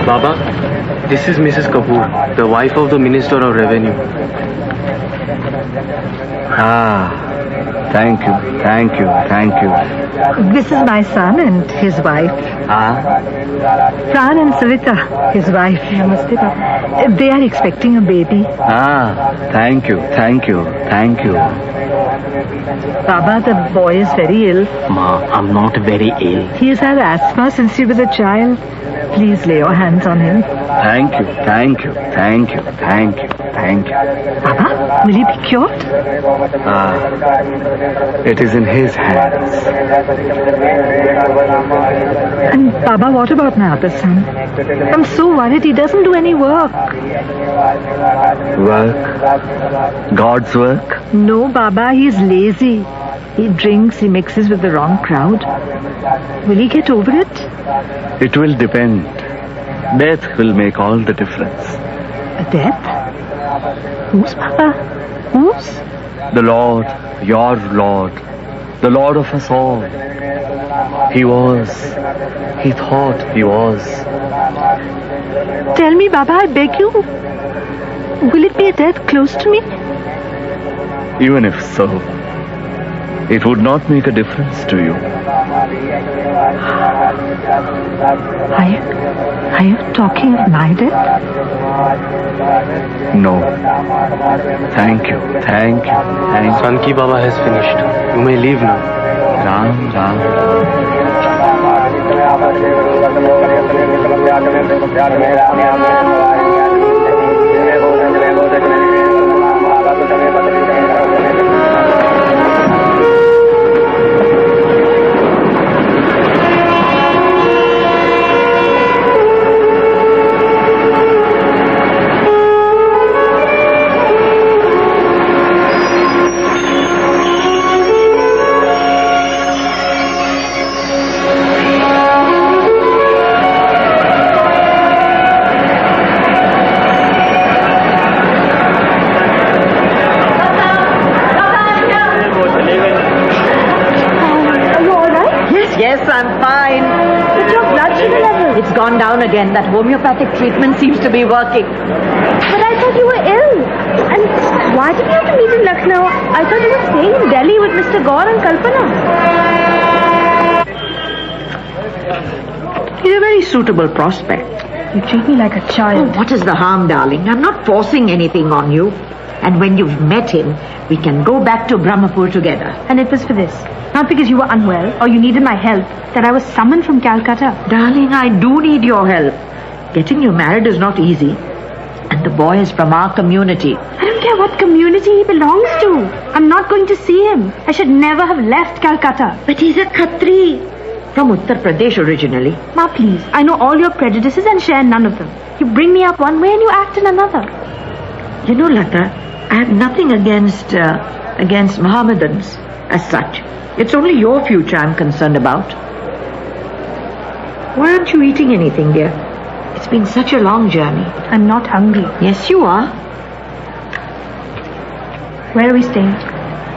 Baba, this is Mrs. Kapoor, the wife of the Minister of Revenue. Thank you. This is my son and his wife. Pran and Savita, his wife. Namaste, Baba. They are expecting a baby. Thank you. Baba, the boy is very ill. Ma, I'm not very ill. He has had asthma since he was a child. Please lay your hands on him. Thank you, thank you, thank you, thank you, thank you. Baba, will he be cured? It is in his hands. And Baba, what about my other son? I'm so worried he doesn't do any work. Work? God's work? No, Baba, he's lazy. He drinks, he mixes with the wrong crowd. Will he get over it? It will depend. Death will make all the difference. A death? Whose, Baba? Whose? The Lord, your Lord, the Lord of us all. He thought he was. Tell me, Baba, I beg you. Will it be a death close to me? Even if so, it would not make a difference to you. Are you talking of my death? No. Thank you, thank you, thank you. Sanki Baba has finished. You may leave now. Ram, Ram, Down again. That homeopathic treatment seems to be working. But I thought you were ill. And why did you have to meet in Lucknow? I thought you were staying in Delhi with Mr. Gaur and Kalpana. He's a very suitable prospect. You treat me like a child. Oh, what is the harm, darling? I'm not forcing anything on you. And when you've met him, we can go back to Brahmapur together. And it was for this. Not because you were unwell or you needed my help that I was summoned from Calcutta. Darling, I do need your help. Getting you married is not easy. And the boy is from our community. I don't care what community he belongs to. I'm not going to see him. I should never have left Calcutta. But he's a Khatri. From Uttar Pradesh originally. Ma, please. I know all your prejudices and share none of them. You bring me up one way and you act in another. You know, Lata, I have nothing against Mohammedans as such. It's only your future I'm concerned about. Why aren't you eating anything, dear? It's been such a long journey. I'm not hungry. Yes, you are. Where are we staying?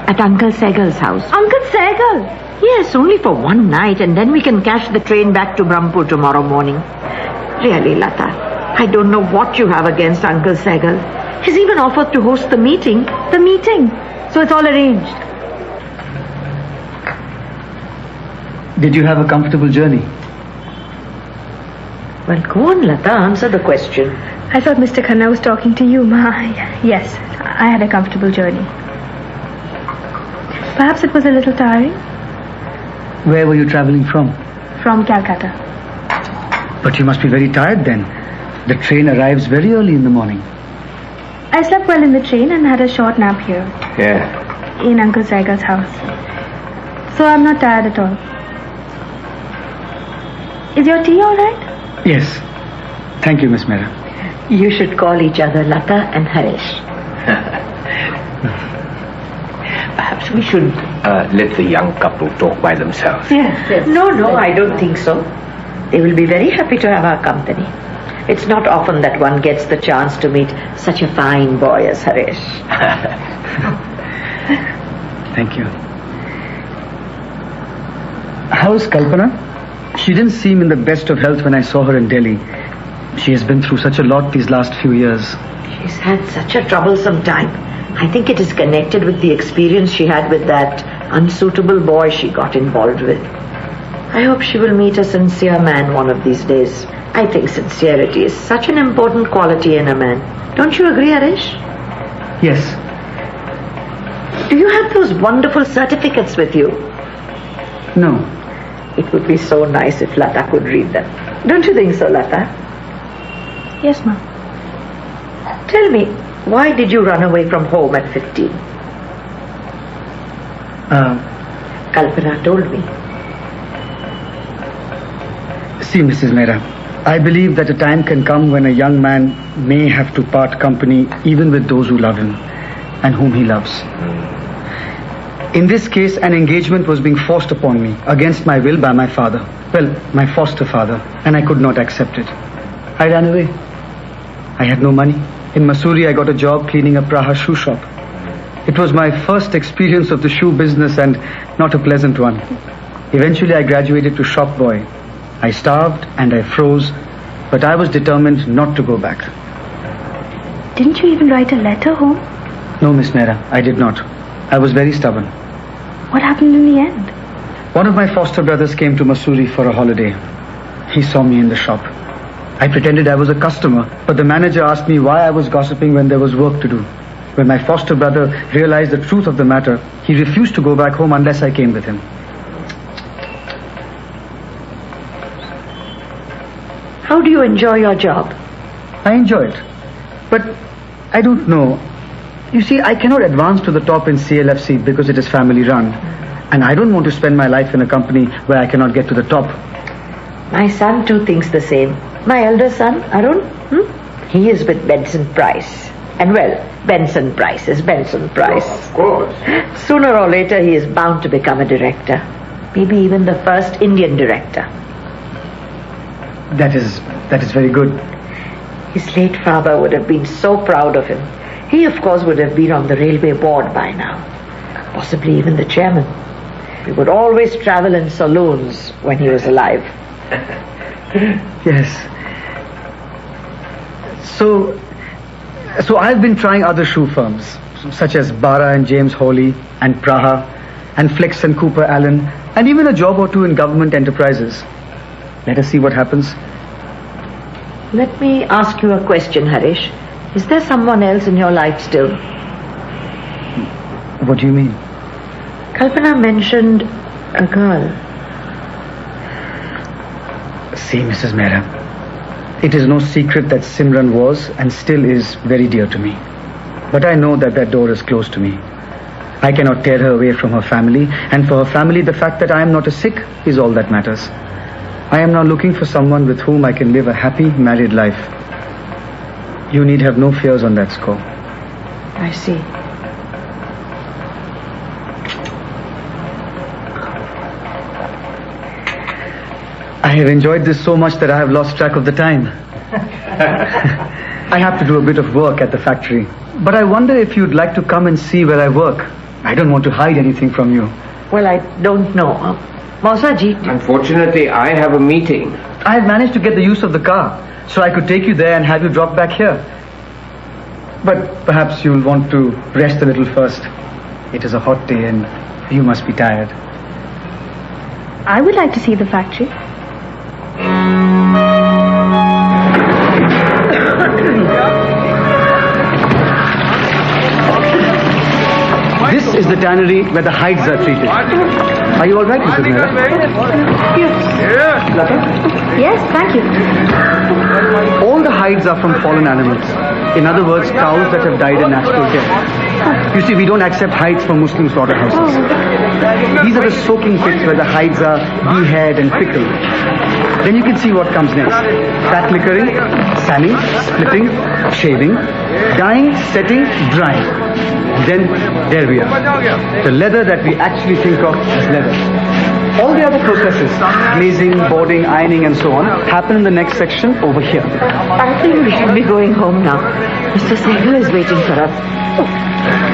At Uncle Segal's house. Uncle Segal? Yes, only for one night, and then we can catch the train back to Brahmapur tomorrow morning. Really, Lata, I don't know what you have against Uncle Segal. He's even offered to host the meeting. The meeting? So it's all arranged. Did you have a comfortable journey? Well, go on, Lata, answer the question. I thought Mr. Khanna was talking to you, Ma. Yes, I had a comfortable journey. Perhaps it was a little tiring. Where were you traveling from? From Calcutta. But you must be very tired then. The train arrives very early in the morning. I slept well in the train and had a short nap here. Yeah. In Uncle Saigal's house. So I'm not tired at all. Is your tea all right? Yes. Thank you, Miss Mehra. You should call each other Lata and Harish. Perhaps we should let the young couple talk by themselves. Yes. No, I don't think so. They will be very happy to have our company. It's not often that one gets the chance to meet such a fine boy as Harish. Thank you. How's Kalpana? She didn't seem in the best of health when I saw her in Delhi. She has been through such a lot these last few years. She's had such a troublesome time. I think it is connected with the experience she had with that unsuitable boy she got involved with. I hope she will meet a sincere man one of these days. I think sincerity is such an important quality in a man. Don't you agree, Harish? Yes. Do you have those wonderful certificates with you? No. It would be so nice if Lata could read them. Don't you think so, Lata? Yes, Mom. Tell me, why did you run away from home at 15? Kalpana told me. See, Mrs. Mehra, I believe that a time can come when a young man may have to part company even with those who love him and whom he loves. In this case, an engagement was being forced upon me against my will by my father. Well, my foster father, and I could not accept it. I ran away. I had no money. In Mussoorie, I got a job cleaning a Praha shoe shop. It was my first experience of the shoe business and not a pleasant one. Eventually, I graduated to shop boy. I starved and I froze, but I was determined not to go back. Didn't you even write a letter home? No, Miss Mehra, I did not. I was very stubborn. What happened in the end? One of my foster brothers came to Mussoorie for a holiday. He saw me in the shop. I pretended I was a customer, but the manager asked me why I was gossiping when there was work to do. When my foster brother realized the truth of the matter, he refused to go back home unless I came with him. How do you enjoy your job? I enjoy it, but I don't know. You see, I cannot advance to the top in CLFC because it is family run. And I don't want to spend my life in a company where I cannot get to the top. My son too thinks the same. My elder son, Arun, he is with Benson Price. And well, Benson Price is Benson Price. Oh, of course. Sooner or later he is bound to become a director. Maybe even the first Indian director. That is very good. His late father would have been so proud of him. He, of course, would have been on the railway board by now. Possibly even the chairman. We would always travel in saloons when he was alive. Yes. So I've been trying other shoe firms, such as Bara and James Hawley and Praha and Flex and Cooper Allen, and even a job or two in government enterprises. Let us see what happens. Let me ask you a question, Harish. Is there someone else in your life still? What do you mean? Kalpana mentioned a girl. See, Mrs. Mehra, it is no secret that Simran was and still is very dear to me. But I know that door is closed to me. I cannot tear her away from her family, and for her family, the fact that I am not a Sikh is all that matters. I am now looking for someone with whom I can live a happy married life. You need have no fears on that score. I see. I have enjoyed this so much that I have lost track of the time. I have to do a bit of work at the factory. But I wonder if you'd like to come and see where I work. I don't want to hide anything from you. Well, I don't know. Mausaji. Unfortunately, I have a meeting. I have managed to get the use of the car, so I could take you there and have you drop back here. But perhaps you'll want to rest a little first. It is a hot day and you must be tired. I would like to see the factory. This is the tannery where the hides are treated. Are you all right, Mrs. Mehra? Yes. Lata? Yes, thank you. All the hides are from fallen animals. In other words, cows that have died a natural death. You see, we don't accept hides from Muslim slaughterhouses. These are the soaking pits where the hides are de-haired and pickled. Then you can see what comes next. Fat liquoring, sanning, splitting, shaving, dyeing, setting, drying. Then there we are. The leather that we actually think of as leather. All the other processes, glazing, boarding, ironing and so on, happen in the next section over here. I think we should be going home now. Mr. Sehgal is waiting for us.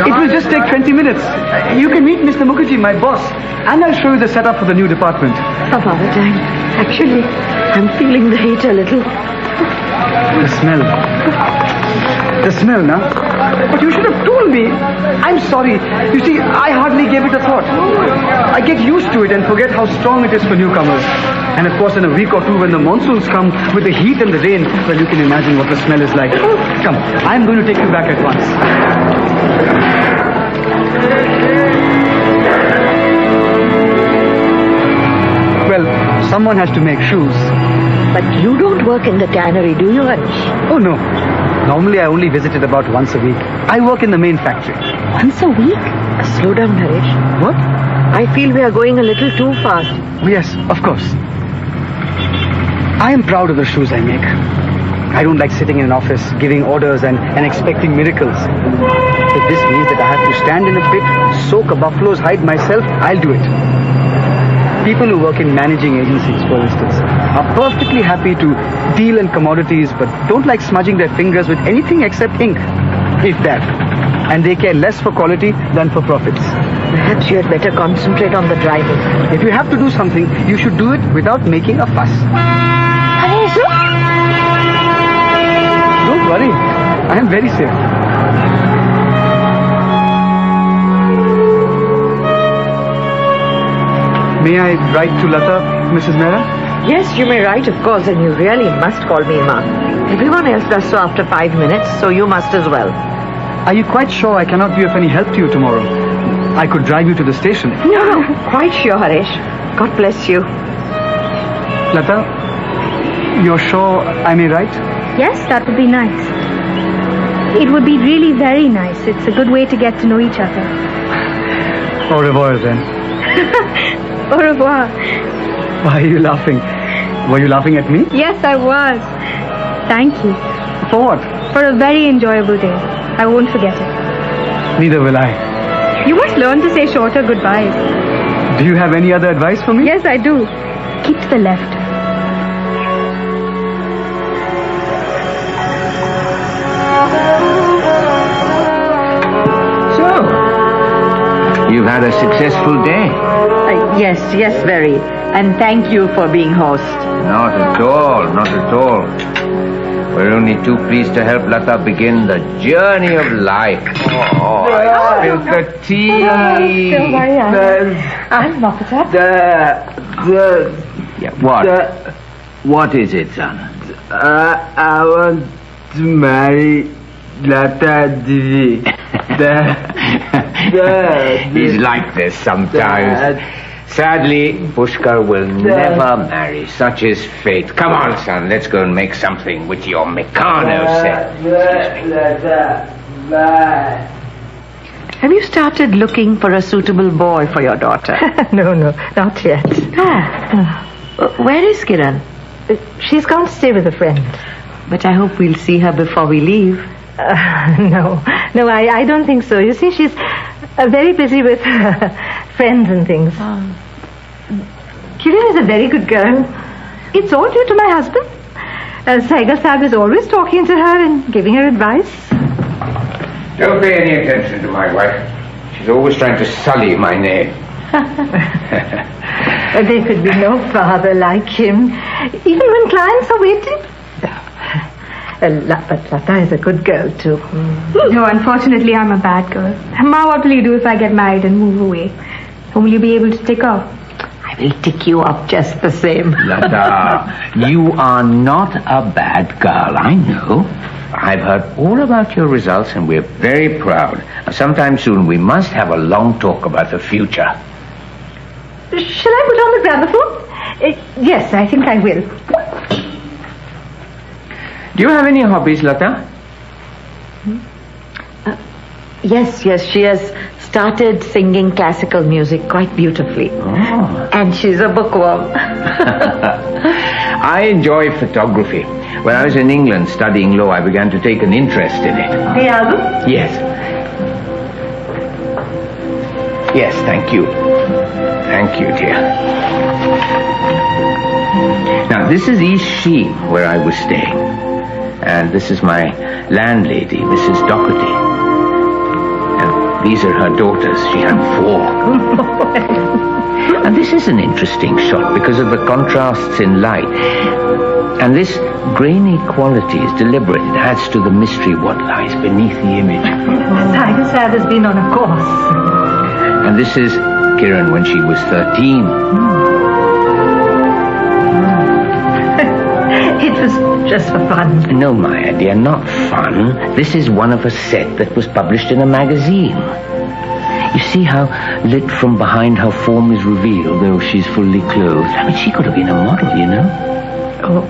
It will just take 20 minutes. You can meet Mr. Mukherjee, my boss, and I'll show you the setup for the new department. Of our time. Actually, I'm feeling the heat a little. The smell. The smell, now. But you should have told me. I'm sorry. You see, I hardly gave it a thought. I get used to it and forget how strong it is for newcomers. And of course, in a week or two, when the monsoons come with the heat and the rain, well, you can imagine what the smell is like. Come, I'm going to take you back at once. Well, someone has to make shoes. But you don't work in the tannery, do you, Harish? Oh, no. Normally I only visit it about once a week. I work in the main factory. Once a week? Slow down, Harish. What? I feel we are going a little too fast. Oh, yes, of course. I am proud of the shoes I make. I don't like sitting in an office, giving orders and expecting miracles. If this means that I have to stand in a pit, soak a buffalo's hide myself, I'll do it. People who work in managing agencies, for instance, are perfectly happy to deal in commodities but don't like smudging their fingers with anything except ink, if that. And they care less for quality than for profits. Perhaps you had better concentrate on the driving. If you have to do something, you should do it without making a fuss. Don't worry, I am very safe. May I write to Lata, Mrs. Mehra? Yes, you may write, of course, and you really must call me Ma. Everyone else does so after 5 minutes, so you must as well. Are you quite sure I cannot be of any help to you tomorrow? I could drive you to the station. No, quite sure, Harish. God bless you. Lata, you're sure I may write? Yes, that would be nice. It would be really very nice. It's a good way to get to know each other. Au revoir, then. Au revoir. Why are you laughing? Were you laughing at me? Yes, I was. Thank you. For what? For a very enjoyable day. I won't forget it. Neither will I. You must learn to say shorter goodbyes. Do you have any other advice for me? Yes, I do. Keep to the left. So, you've had a successful day. Yes, very. And thank you for being host. Not at all, not at all. We're only too pleased to help Lata begin the journey of life. Oh, I spilled the tea. I'm not at Yeah, what? What is it, son? I want to marry Lata Devi. He's like this sometimes. Sadly, Pushkar will never marry. Such is fate. Come on, son, let's go and make something with your Meccano set. Have you started looking for a suitable boy for your daughter? No, not yet. Where is Kiran? She's gone to stay with a friend. But I hope we'll see her before we leave. No, I don't think so. You see, she's very busy with friends and things. Kiran is a very good girl. It's all due to my husband. Saigar Saab is always talking to her and giving her advice. Don't pay any attention to my wife. She's always trying to sully my name. There could be no father like him, even when clients are waiting. But Lata is a good girl too. No, unfortunately, I'm a bad girl. Ma, what will you do if I get married and move away? Whom will you be able to tick off? I will tick you up just the same. Lata, you are not a bad girl, I know. I've heard all about your results and we're very proud. Sometime soon we must have a long talk about the future. Shall I put on the gramophone? Yes, I think I will. Do you have any hobbies, Lata? Yes, she has started singing classical music quite beautifully. Oh. And she's a bookworm. I enjoy photography. When I was in England studying law, I began to take an interest in it. The album? Yes. Yes, thank you. Thank you, dear. Now, this is East Sheen, where I was staying. And this is my landlady, Mrs. Doherty. And these are her daughters. She had 4. And this is an interesting shot because of the contrasts in light. And this grainy quality is deliberate. It adds to the mystery what lies beneath the image. Saigar Saab has been on a course. And this is Kiran when she was 13. It was just for fun. No, Maya, dear, not fun. This is one of a set that was published in a magazine. You see how lit from behind her form is revealed, though she's fully clothed. I mean, she could have been a model, you know. Oh,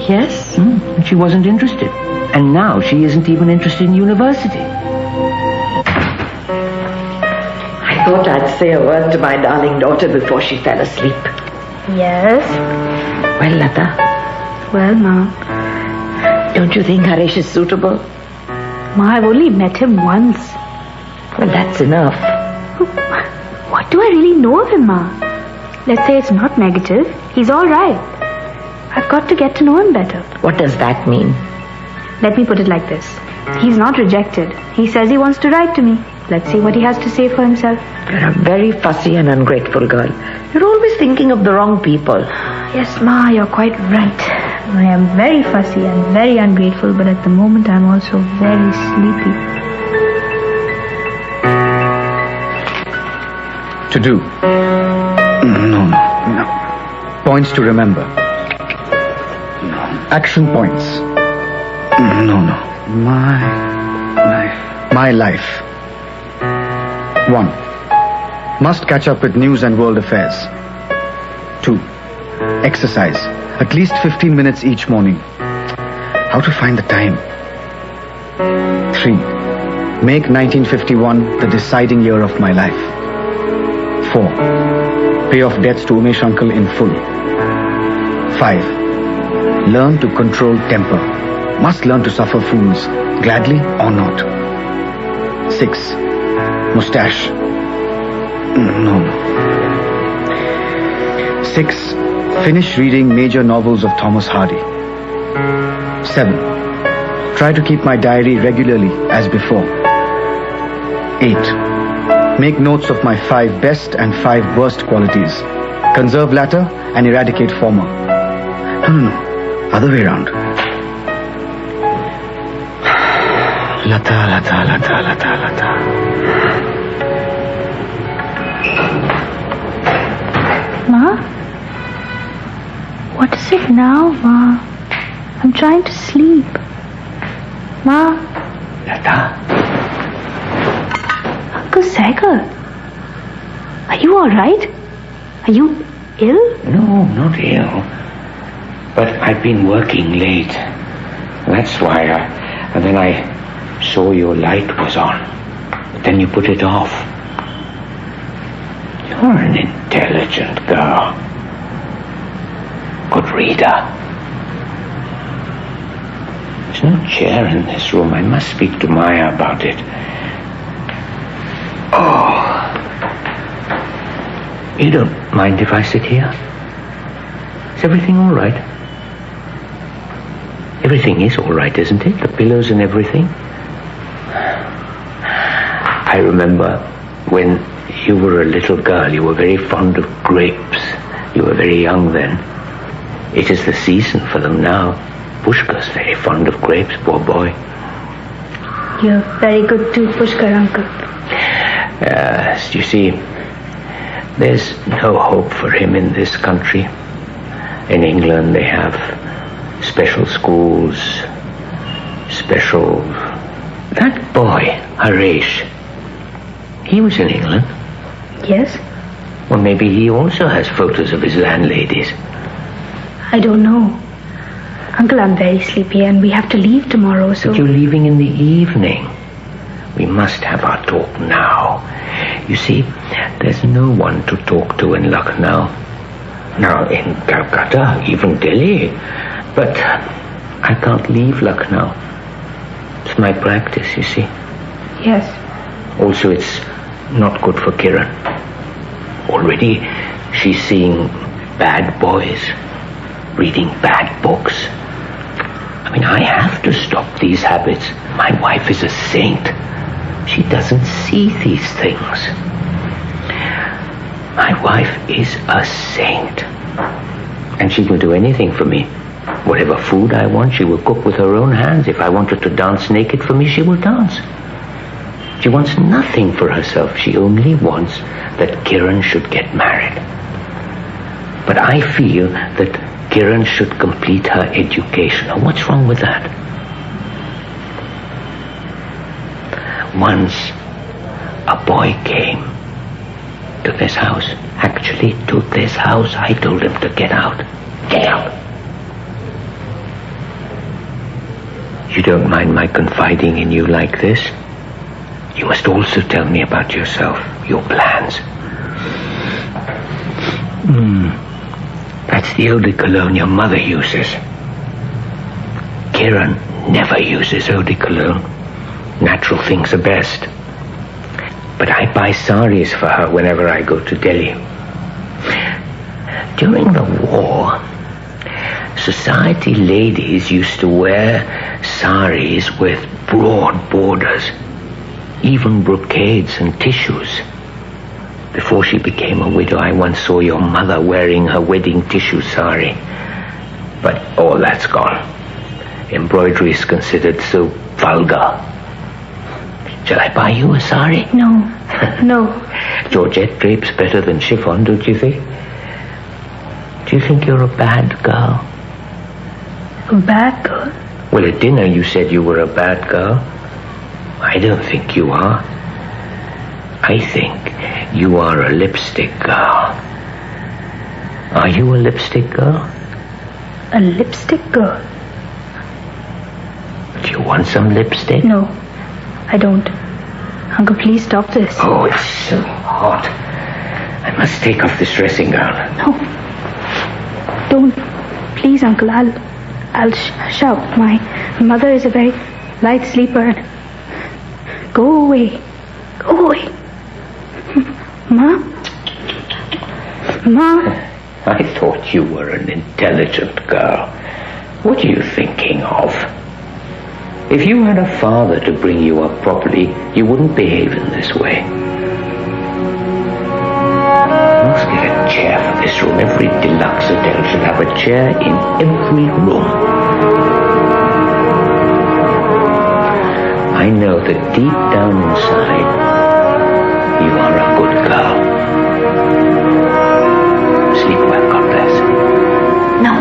yes? And she wasn't interested. And now she isn't even interested in university. I thought I'd say a word to my darling daughter before she fell asleep. Yes? Well, Lata, Well, Ma. don't you think Harish is suitable? Ma, I've only met him once. Well, that's enough. What do I really know of him, Ma? Let's say it's not negative. He's all right. I've got to get to know him better. What does that mean? Let me put it like this. He's not rejected. He says he wants to write to me. Let's see what he has to say for himself. You're a very fussy and ungrateful girl. You're always thinking of the wrong people. Yes, Ma, you're quite right. I am very fussy and very ungrateful, but at the moment I'm also very sleepy. To do. No. Points to remember. No. Action points. No. My life. 1. Must catch up with news and world affairs. 2. Exercise. At least 15 minutes each morning. How to find the time? 3. Make 1951 the deciding year of my life. 4. Pay off debts to Umesh uncle in full. 5. Learn to control temper. Must learn to suffer fools, gladly or not. 6. Mustache. No. 6. Finish reading major novels of Thomas Hardy. 7. Try to keep my diary regularly as before. 8. Make notes of my 5 best and 5 worst qualities. Conserve latter and eradicate former. No. Other way around. Lata. Ma? What is it now, Ma? I'm trying to sleep. Ma? Lata? Uncle Saigal? Are you all right? Are you ill? No, not ill. But I've been working late. That's why and then I saw your light was on. But then you put it off. You're an intelligent girl. Good reader. There's no chair in this room. I must speak to Maya about it. Oh. You don't mind if I sit here? Is everything all right? Everything is all right, isn't it? The pillows and everything? I remember when you were a little girl, you were very fond of grapes. You were very young then. It is the season for them now. Pushkar's very fond of grapes, poor boy. You're very good too, Pushkar, Uncle. Yes, you see, there's no hope for him in this country. In England, they have special schools, That boy, Harish, he was in England. Yes? Well, maybe he also has photos of his landladies. I don't know. Uncle, I'm very sleepy and we have to leave tomorrow, so... But you're leaving in the evening. We must have our talk now. You see, there's no one to talk to in Lucknow. Now, in Calcutta, even Delhi. But I can't leave Lucknow. It's my practice, you see. Yes. Also, it's not good for Kiran. Already, she's seeing bad boys, reading bad books. I mean, I have to stop these habits. My wife is a saint. She doesn't see these things. My wife is a saint. And she will do anything for me. Whatever food I want, she will cook with her own hands. If I want her to dance naked for me, she will dance. She wants nothing for herself. She only wants that Kiran should get married. But I feel that Kiran should complete her education. Now, what's wrong with that? Once, a boy came to this house. Actually, to this house. I told him to get out. Get out. You don't mind my confiding in you like this? You must also tell me about yourself, your plans. That's the eau de cologne your mother uses. Kiran never uses eau de cologne. Natural things are best. But I buy saris for her whenever I go to Delhi. During the war, society ladies used to wear saris with broad borders, even brocades and tissues. Before she became a widow, I once saw your mother wearing her wedding tissue sari. But all that's gone. Embroidery is considered so vulgar. Shall I buy you a sari? No. Georgette drapes better than chiffon, don't you think? Do you think you're a bad girl? A bad girl? Well, at dinner you said you were a bad girl. I don't think you are. I think you are a lipstick girl. Are you a lipstick girl? A lipstick girl? Do you want some lipstick? No, I don't. Uncle, please stop this. Oh, it's so hot. I must take off this dressing gown. No. Don't. Please, Uncle, I'll shout. My mother is a very light sleeper. Go away. Go away. Ma? I thought you were an intelligent girl. What are you thinking of? If you had a father to bring you up properly, you wouldn't behave in this way. Let's get a chair for this room. Every deluxe hotel should have a chair in every room. I know that deep down inside, you are a good girl. Sleep well, God bless. No.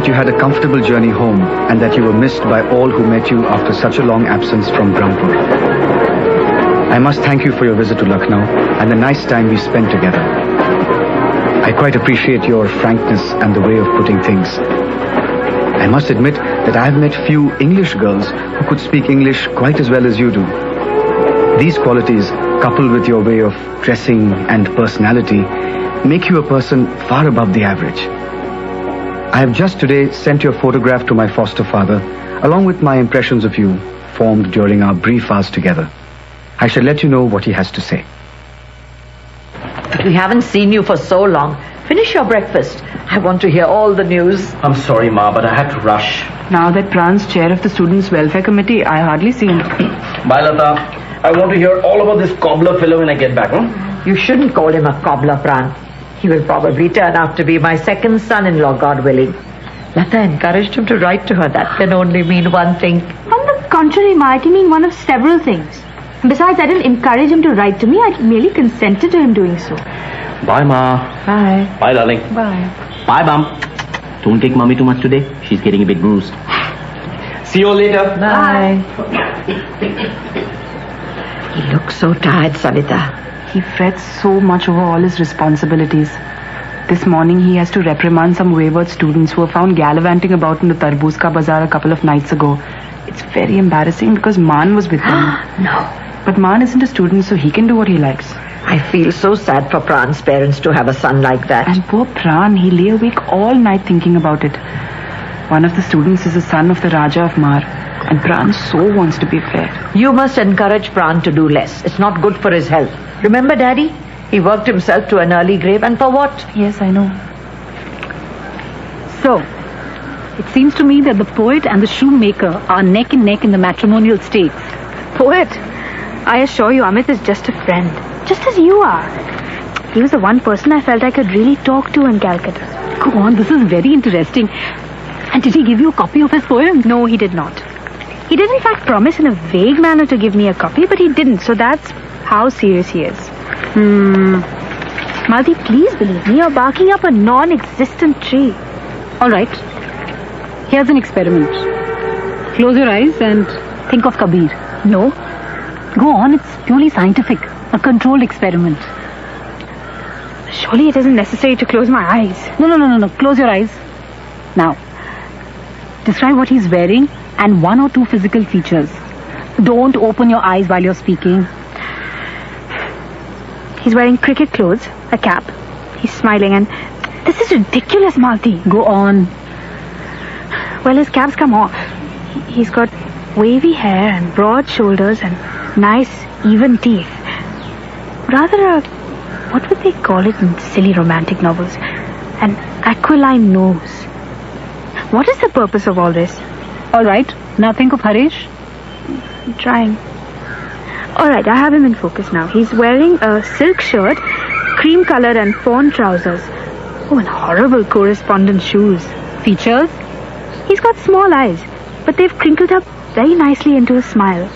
You had a comfortable journey home and that you were missed by all who met you after such a long absence from Brahmpur. I must thank you for your visit to Lucknow and the nice time we spent together. I quite appreciate your frankness and the way of putting things. I must admit that I have met few English girls who could speak English quite as well as you do. These qualities, coupled with your way of dressing and personality, make you a person far above the average. I have just today sent your photograph to my foster father, along with my impressions of you, formed during our brief hours together. I shall let you know what he has to say. We haven't seen you for so long. Finish your breakfast. I want to hear all the news. I'm sorry, Ma, but I had to rush. Now that Pran's chair of the Students' Welfare Committee, I hardly see him. Bye, Lata. I want to hear all about this cobbler fellow when I get back, huh? You shouldn't call him a cobbler, Pran. He will probably turn out to be my second son-in-law, God willing. Lata encouraged him to write to her. That can only mean one thing. On the contrary, Ma, it can mean one of several things. Besides, I didn't encourage him to write to me. I merely consented to him doing so. Bye, Ma. Bye. Bye, darling. Bye. Bye, Bum. Don't take Mommy too much today. She's getting a bit bruised. See you all later. Bye. He looks so tired, Savita. He frets so much over all his responsibilities. This morning he has to reprimand some wayward students who were found gallivanting about in the Tarboos Ka Bazaar a couple of nights ago. It's very embarrassing because Maan was with them. No. But Maan isn't a student, so he can do what he likes. I feel so sad for Pran's parents to have a son like that. And poor Pran, he lay awake all night thinking about it. One of the students is a son of the Raja of Mar. And Pran so wants to be fair. You must encourage Pran to do less. It's not good for his health. Remember, Daddy? He worked himself to an early grave, and for what? Yes, I know. So, it seems to me that the poet and the shoemaker are neck and neck in the matrimonial stakes. Poet, I assure you Amit is just a friend. Just as you are. He was the one person I felt I could really talk to in Calcutta. Go on, this is very interesting. And did he give you a copy of his poem? No, he did not. He did in fact promise in a vague manner to give me a copy, but he didn't, so that's how serious he is. Malti, please believe me, you're barking up a non-existent tree. All right. Here's an experiment. Close your eyes and think of Kabir. No. Go on, it's purely scientific. A controlled experiment. Surely it isn't necessary to close my eyes. No. Close your eyes. Now, describe what he's wearing and one or two physical features. Don't open your eyes while you're speaking. He's wearing cricket clothes, a cap. He's smiling and... This is ridiculous, Malti. Go on. Well, his cap's come off. He's got wavy hair and broad shoulders and nice, even teeth. Rather what would they call it in silly romantic novels? An aquiline nose. What is the purpose of all this? All right, now think of Harish. I'm trying. All right, I have him in focus now. He's wearing a silk shirt, cream-colored and fawn trousers. Oh, and horrible correspondence shoes. Features? He's got small eyes, but they've crinkled up very nicely into a smile.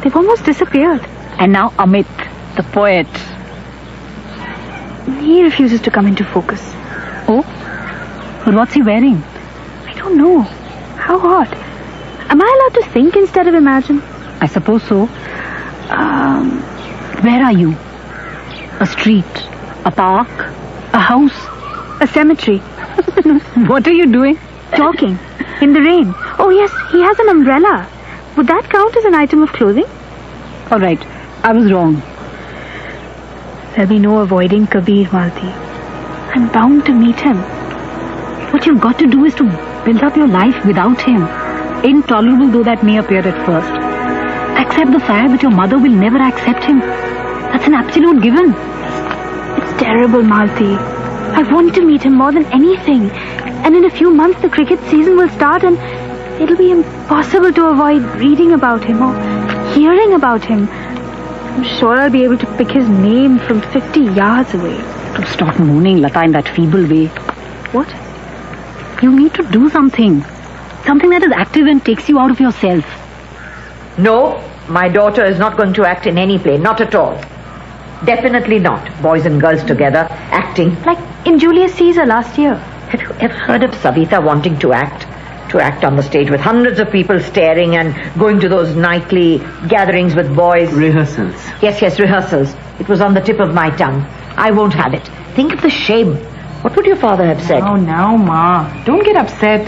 They've almost disappeared. And now Amit, the poet. He refuses to come into focus. Oh? But what's he wearing? I don't know. How odd. Am I allowed to think instead of imagine? I suppose so. Where are you? A street? A park? A house? A cemetery. What are you doing? Talking. In the rain. Oh yes, he has an umbrella. Would that count as an item of clothing? All right, I was wrong. There'll be no avoiding Kabir, Malti. I'm bound to meet him. What you've got to do is to build up your life without him. Intolerable though that may appear at first. Accept the fact that your mother will never accept him. That's an absolute given. It's terrible, Malti. I want to meet him more than anything. And in a few months the cricket season will start and it'll be impossible to avoid reading about him or hearing about him. I'm sure I'll be able to pick his name from 50 yards away. To stop moaning, Lata, in that feeble way. What? You need to do something. Something that is active and takes you out of yourself. No, my daughter is not going to act in any play. Not at all. Definitely not. Boys and girls together, acting. Like in Julius Caesar last year. Have you ever heard of Savita wanting to act? To act on the stage with hundreds of people staring and going to those nightly gatherings with boys. Rehearsals. Yes, rehearsals. It was on the tip of my tongue. I won't have it. Think of the shame. What would your father have said? Oh, now, Ma. Don't get upset.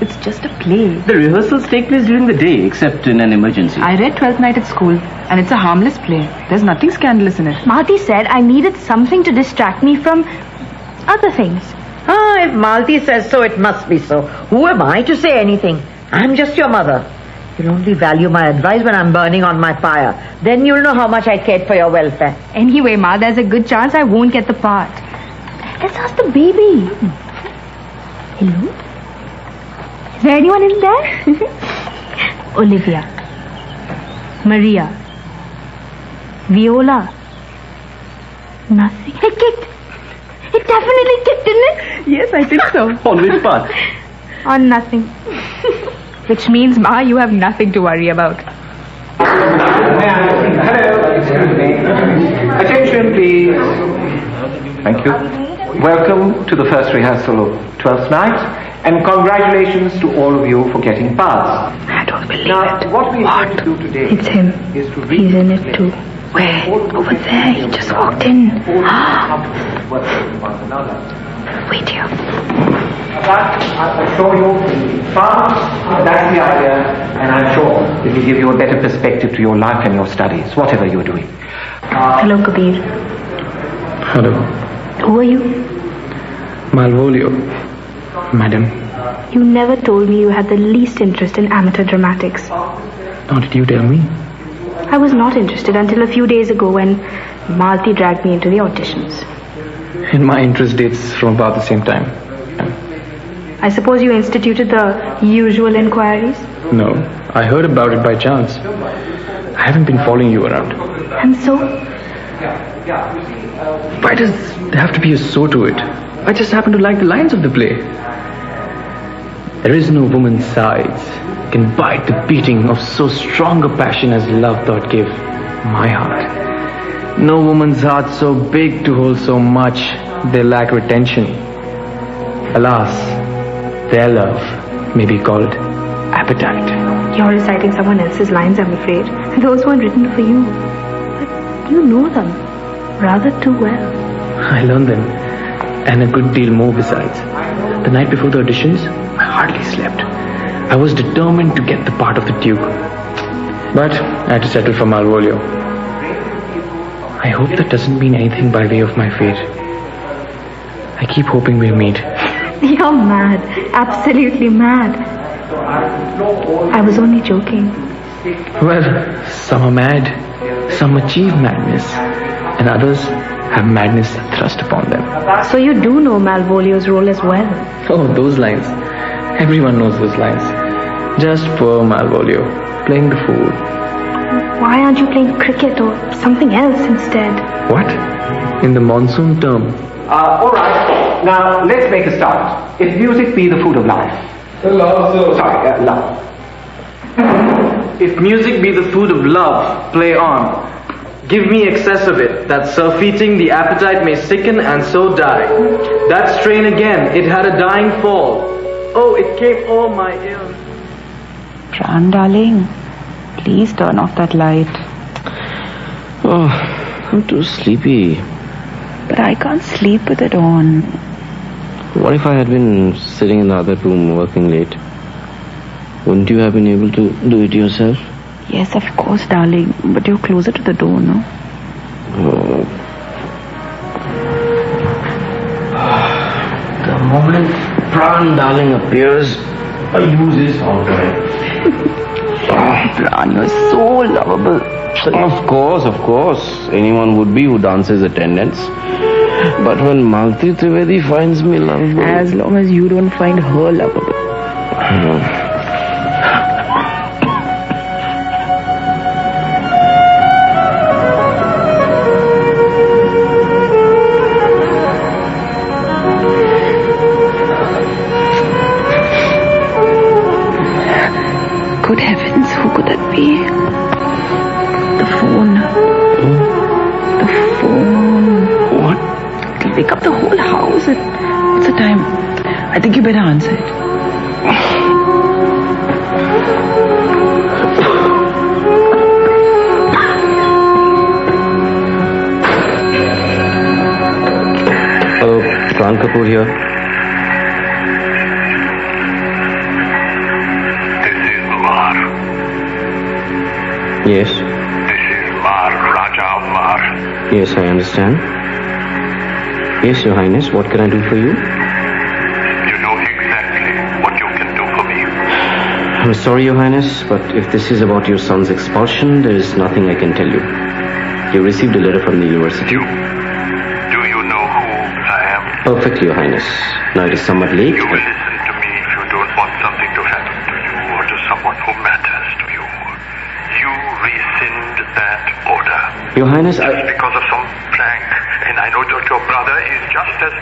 It's just a play. The rehearsals take place during the day, except in an emergency. I read 12th Night at school, and it's a harmless play. There's nothing scandalous in it. Malti said I needed something to distract me from other things. If Malti says so, it must be so. Who am I to say anything? I'm just your mother. You'll only value my advice when I'm burning on my pyre. Then you'll know how much I cared for your welfare. Anyway, Ma, there's a good chance I won't get the part. Let's ask the baby. Hello? Is there anyone in there? Olivia. Maria. Viola. Nothing. It kicked. It definitely kicked, didn't it? Yes, I think so. On which part? On nothing. Which means, Ma, you have nothing to worry about. Hello, excuse me. Attention, please. Thank you. Welcome to the first rehearsal of 12th Night, and congratulations to all of you for getting past. I don't believe it. What we have to do today It's him. is to read He's in it too. Where? Over there. He just walked in. Wait here. But I'm sure you'll be fast. That's the idea, and I'm sure it will give you a better perspective to your life and your studies, whatever you're doing. Hello, Kabir. Hello. Who are you? Malvolio, madam. You never told me you had the least interest in amateur dramatics. How did you tell me? I was not interested until a few days ago when Malti dragged me into the auditions. And my interest dates from about the same time. I suppose you instituted the usual inquiries? No, I heard about it by chance. I haven't been following you around. And so? Why does there have to be a so to it? I just happen to like the lines of the play. There is no woman's sides can bite the beating of so strong a passion as love thought give my heart. No woman's heart so big to hold so much they lack retention. Alas, their love may be called appetite. You're reciting someone else's lines, I'm afraid. Those weren't written for you. But you know them rather too well. I learned them, and a good deal more besides. The night before the auditions, I hardly slept. I was determined to get the part of the Duke. But I had to settle for Malvolio. I hope that doesn't mean anything by way of my fate. I keep hoping we'll meet. You're mad. Absolutely mad. I was only joking. Well, some are mad, some achieve madness, and others have madness thrust upon them. So you do know Malvolio's role as well. Oh, those lines. Everyone knows those lines. Just poor Malvolio, playing the fool. Why aren't you playing cricket or something else instead? What? In the monsoon term? Alright, now let's make a start. If music be the food of life. Love. Sorry, love. If music be the food of love, play on. Give me excess of it, that surfeiting the appetite may sicken and so die. That strain again, it had a dying fall. Oh, it came o'er my ears. Pran, darling, please turn off that light. Oh, I'm too sleepy. But I can't sleep with it on. What if I had been sitting in the other room working late? Wouldn't you have been able to do it yourself? Yes, of course, darling. But you're closer to the door, no? Oh. The moment Pran, darling, appears, I lose his alright. Pran, you're so lovable. Of course. Anyone would be who dances attendance. But when Malti Trivedi finds me lovable... As long as you don't find her lovable. Good heavens, who could that be? The phone. The phone. What? It'll wake up the whole house. What's the time? I think you better answer it. Hello, Pran Kapoor here. Yes. This is Mar, Raja of Mar. Yes, I understand. Yes, Your Highness, what can I do for you? You know exactly what you can do for me. I'm sorry, Your Highness, but if this is about your son's expulsion, there is nothing I can tell you. You received a letter from the university. Do you know who I am? Perfectly, Your Highness. Now it is somewhat late. You will listen to me if you don't want something to happen to you or to someone who matters to you. You rescind that order. Your Highness, Just because of some prank. And I know that your brother is just as...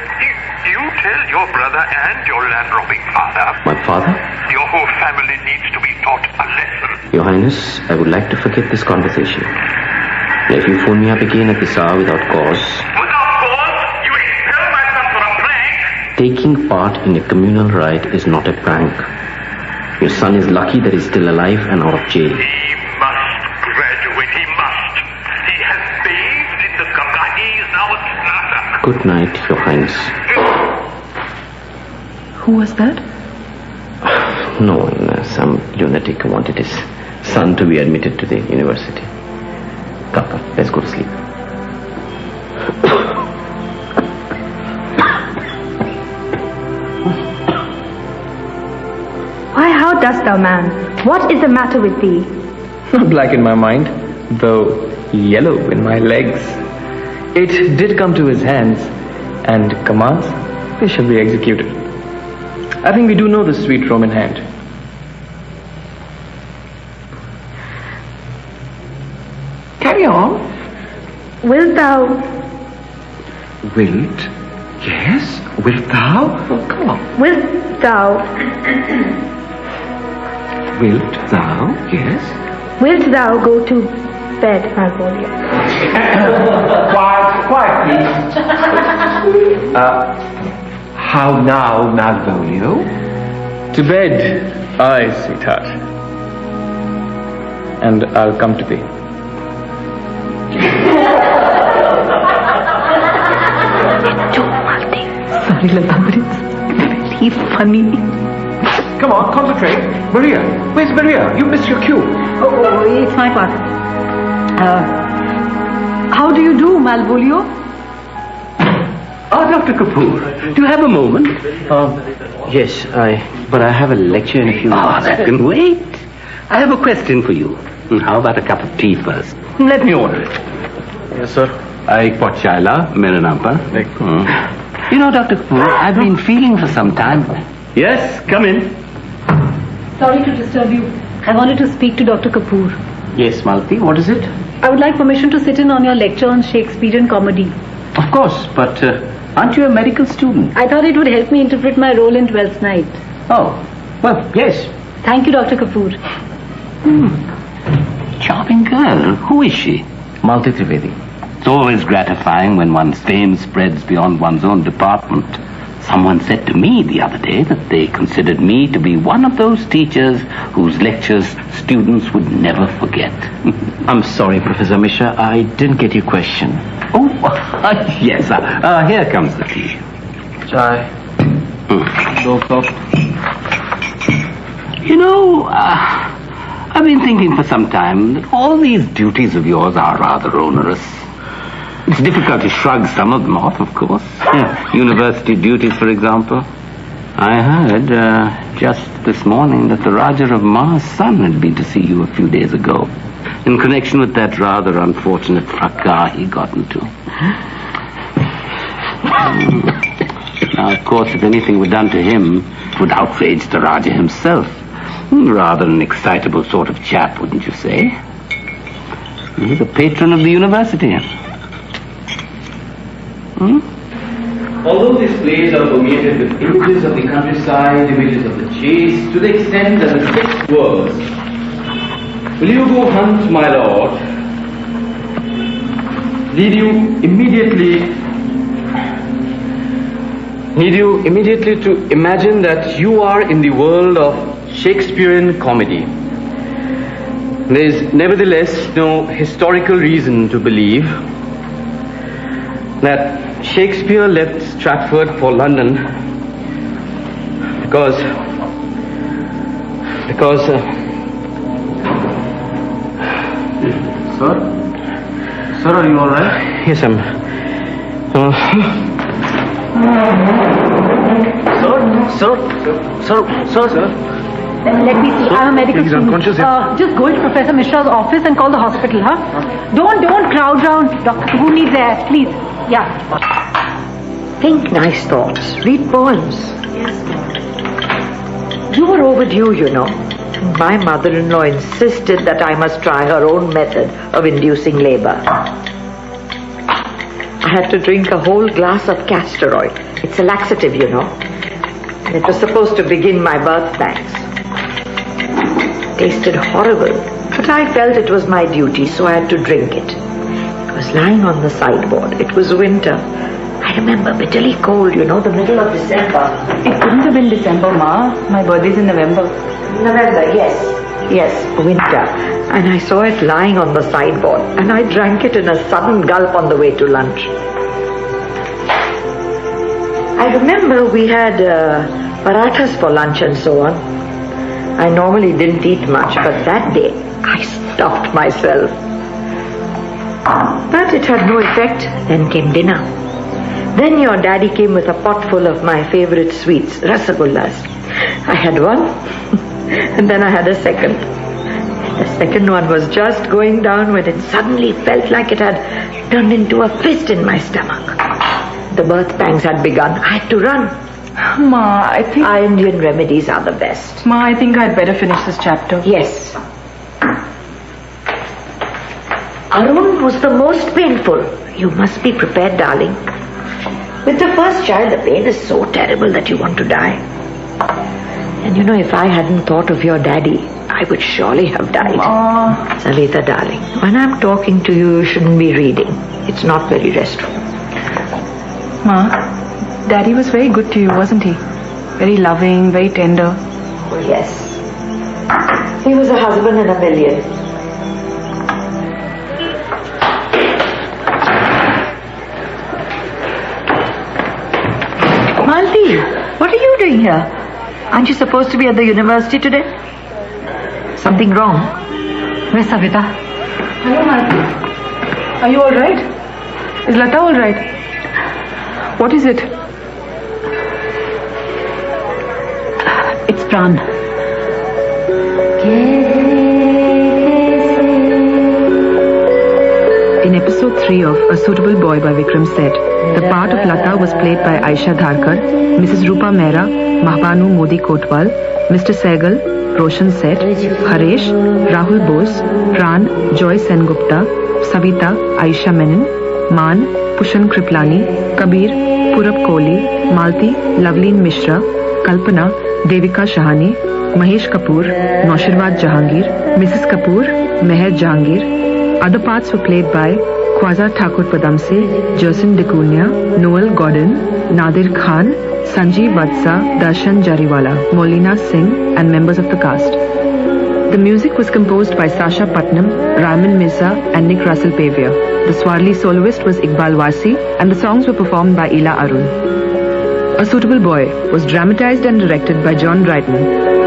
You tell your brother and your land-robbing father. My father? Your whole family needs to be taught a lesson. Your Highness, I would like to forget this conversation. Now, if you phone me up again at this hour without cause... Without cause? You expel my son for a prank? Taking part in a communal rite is not a prank. Your son is lucky that he's still alive and out of jail. He must graduate. He must. He has bathed in the Ganga. He is now a snatcher. Good night, Your Highness. Who was that? No one, some lunatic who wanted his son to be admitted to the university. Come, let's go to sleep. Why, how dost thou, man? What is the matter with thee? Not black in my mind, though yellow in my legs. it did come to his hands, and commands, they shall be executed. I think we do know the sweet Roman hand. Carry on. Wilt thou? Wilt? Yes. Wilt thou? Oh, come on. Wilt thou? Wilt thou? Yes. Wilt thou go to bed, Malvolio? Quiet, please. How now, Malvolio? To bed, aye, sweetheart. And I'll come to thee. Sorry, Lata, but it's very funny. Come on, concentrate. Maria, where's Maria? You missed your cue. Oh, it's my part. How do you do, Malvolio? Dr. Kapoor, do you have a moment? Yes, but I have a lecture in a few minutes. That can wait. I have a question for you. How about a cup of tea first? Let me order it. Yes, sir. Pochaila, Meranampa. You know, Dr. Kapoor, I've been feeling for some time. Yes, come in. Sorry to disturb you. I wanted to speak to Dr. Kapoor. Yes, Malti, what is it? I would like permission to sit in on your lecture on Shakespearean comedy. Of course, but aren't you a medical student? I thought it would help me interpret my role in Twelfth Night. Oh, well, yes. Thank you, Dr. Kapoor. Charming girl. Who is she? Malti Trivedi. It's always gratifying when one's fame spreads beyond one's own department. Someone said to me the other day that they considered me to be one of those teachers whose lectures students would never forget. I'm sorry, Professor Mishra, I didn't get your question. Oh, yes. Here comes the tea. Chai. Do cup. You know, I've been thinking for some time that all these duties of yours are rather onerous. It's difficult to shrug some of them off, of course. University duties, for example. I heard just this morning that the Raja of Ma's son had been to see you a few days ago in connection with that rather unfortunate fracas he got into. Now, of course, if anything were done to him, it would outrage the Raja himself. Rather an excitable sort of chap, wouldn't you say? He's a patron of the university. Although these plays are permeated with images of the countryside, images of the chase, to the extent that the text was, "Will you go hunt, my lord?" Need you immediately to imagine that you are in the world of Shakespearean comedy. There is nevertheless no historical reason to believe that Shakespeare left Stratford for London because Sir, are you all right? Yes, I'm. Sir. Let me see. I'm a medical He's student. unconscious, yeah. Just go into Professor Mishra's office and call the hospital, huh? Don't crowd round. Doctor, who needs air? Please. Yeah. Think nice thoughts. Read poems. Yes, You were overdue, you know. My mother-in-law insisted that I must try her own method of inducing labor. I had to drink a whole glass of castor oil. It's a laxative, you know. And it was supposed to begin my birth pangs. Tasted horrible, but I felt it was my duty, so I had to drink it. It was lying on the sideboard. It was winter. I remember bitterly cold, you know, the middle of December. It couldn't have been December, Ma. My birthday's in November. November, yes. Yes, winter. And I saw it lying on the sideboard, and I drank it in a sudden gulp on the way to lunch. I remember we had parathas for lunch and so on. I normally didn't eat much, but that day I stuffed myself. But it had no effect. Then came dinner. Then your daddy came with a pot full of my favorite sweets, rasagullas. I had one, and then I had a second, and a second one was just going down when it suddenly felt like it had turned into a fist in my stomach. The birth pangs had begun. I had to run. Ma, I think... Our Indian remedies are the best. Ma, I think I'd better finish this chapter. Yes. Arun was the most painful. You must be prepared, darling. With the first child, the pain is so terrible that you want to die. And you know, if I hadn't thought of your daddy, I would surely have died. Salita, darling, when I'm talking to you, you shouldn't be reading. It's not very restful. Ma, Daddy was very good to you, wasn't he? Very loving, very tender. Oh, yes. He was a husband in a million. Malti, what are you doing here? Aren't you supposed to be at the university today? Something wrong? Where's Savita? Hello, Malti. Are you all right? Is Lata all right? What is it? It's Pran. In episode 3 of A Suitable Boy by Vikram Seth, the part of Lata was played by Aisha Dharkar, Mrs. Rupa Mehra, Mahbanu Modi Kotwal, Mr. Sehgal, Roshan Seth, Haresh, Rahul Bose, Pran, Joy Sengupta, Savita, Aisha Menon, Maan, Pushan Kriplani, Kabir, Purab Kohli, Malti, Loveleen Mishra, Kalpana, Devika Shahani, Mahesh Kapoor, Naushirwad Jahangir, Mrs. Kapoor, Meher Jahangir. Other parts were played by Khwaja Thakur Padamse, Jerson Decunia, Noel Gordon, Nadir Khan, Sanjeev Vatsa, Darshan Jariwala, Molina Singh, and members of the cast. The music was composed by Sasha Putnam, Raman Mirza, and Nick Russell Pavia. The Swarli soloist was Iqbal Wasi, and the songs were performed by Ila Arun. A Suitable Boy was dramatized and directed by John Dryden.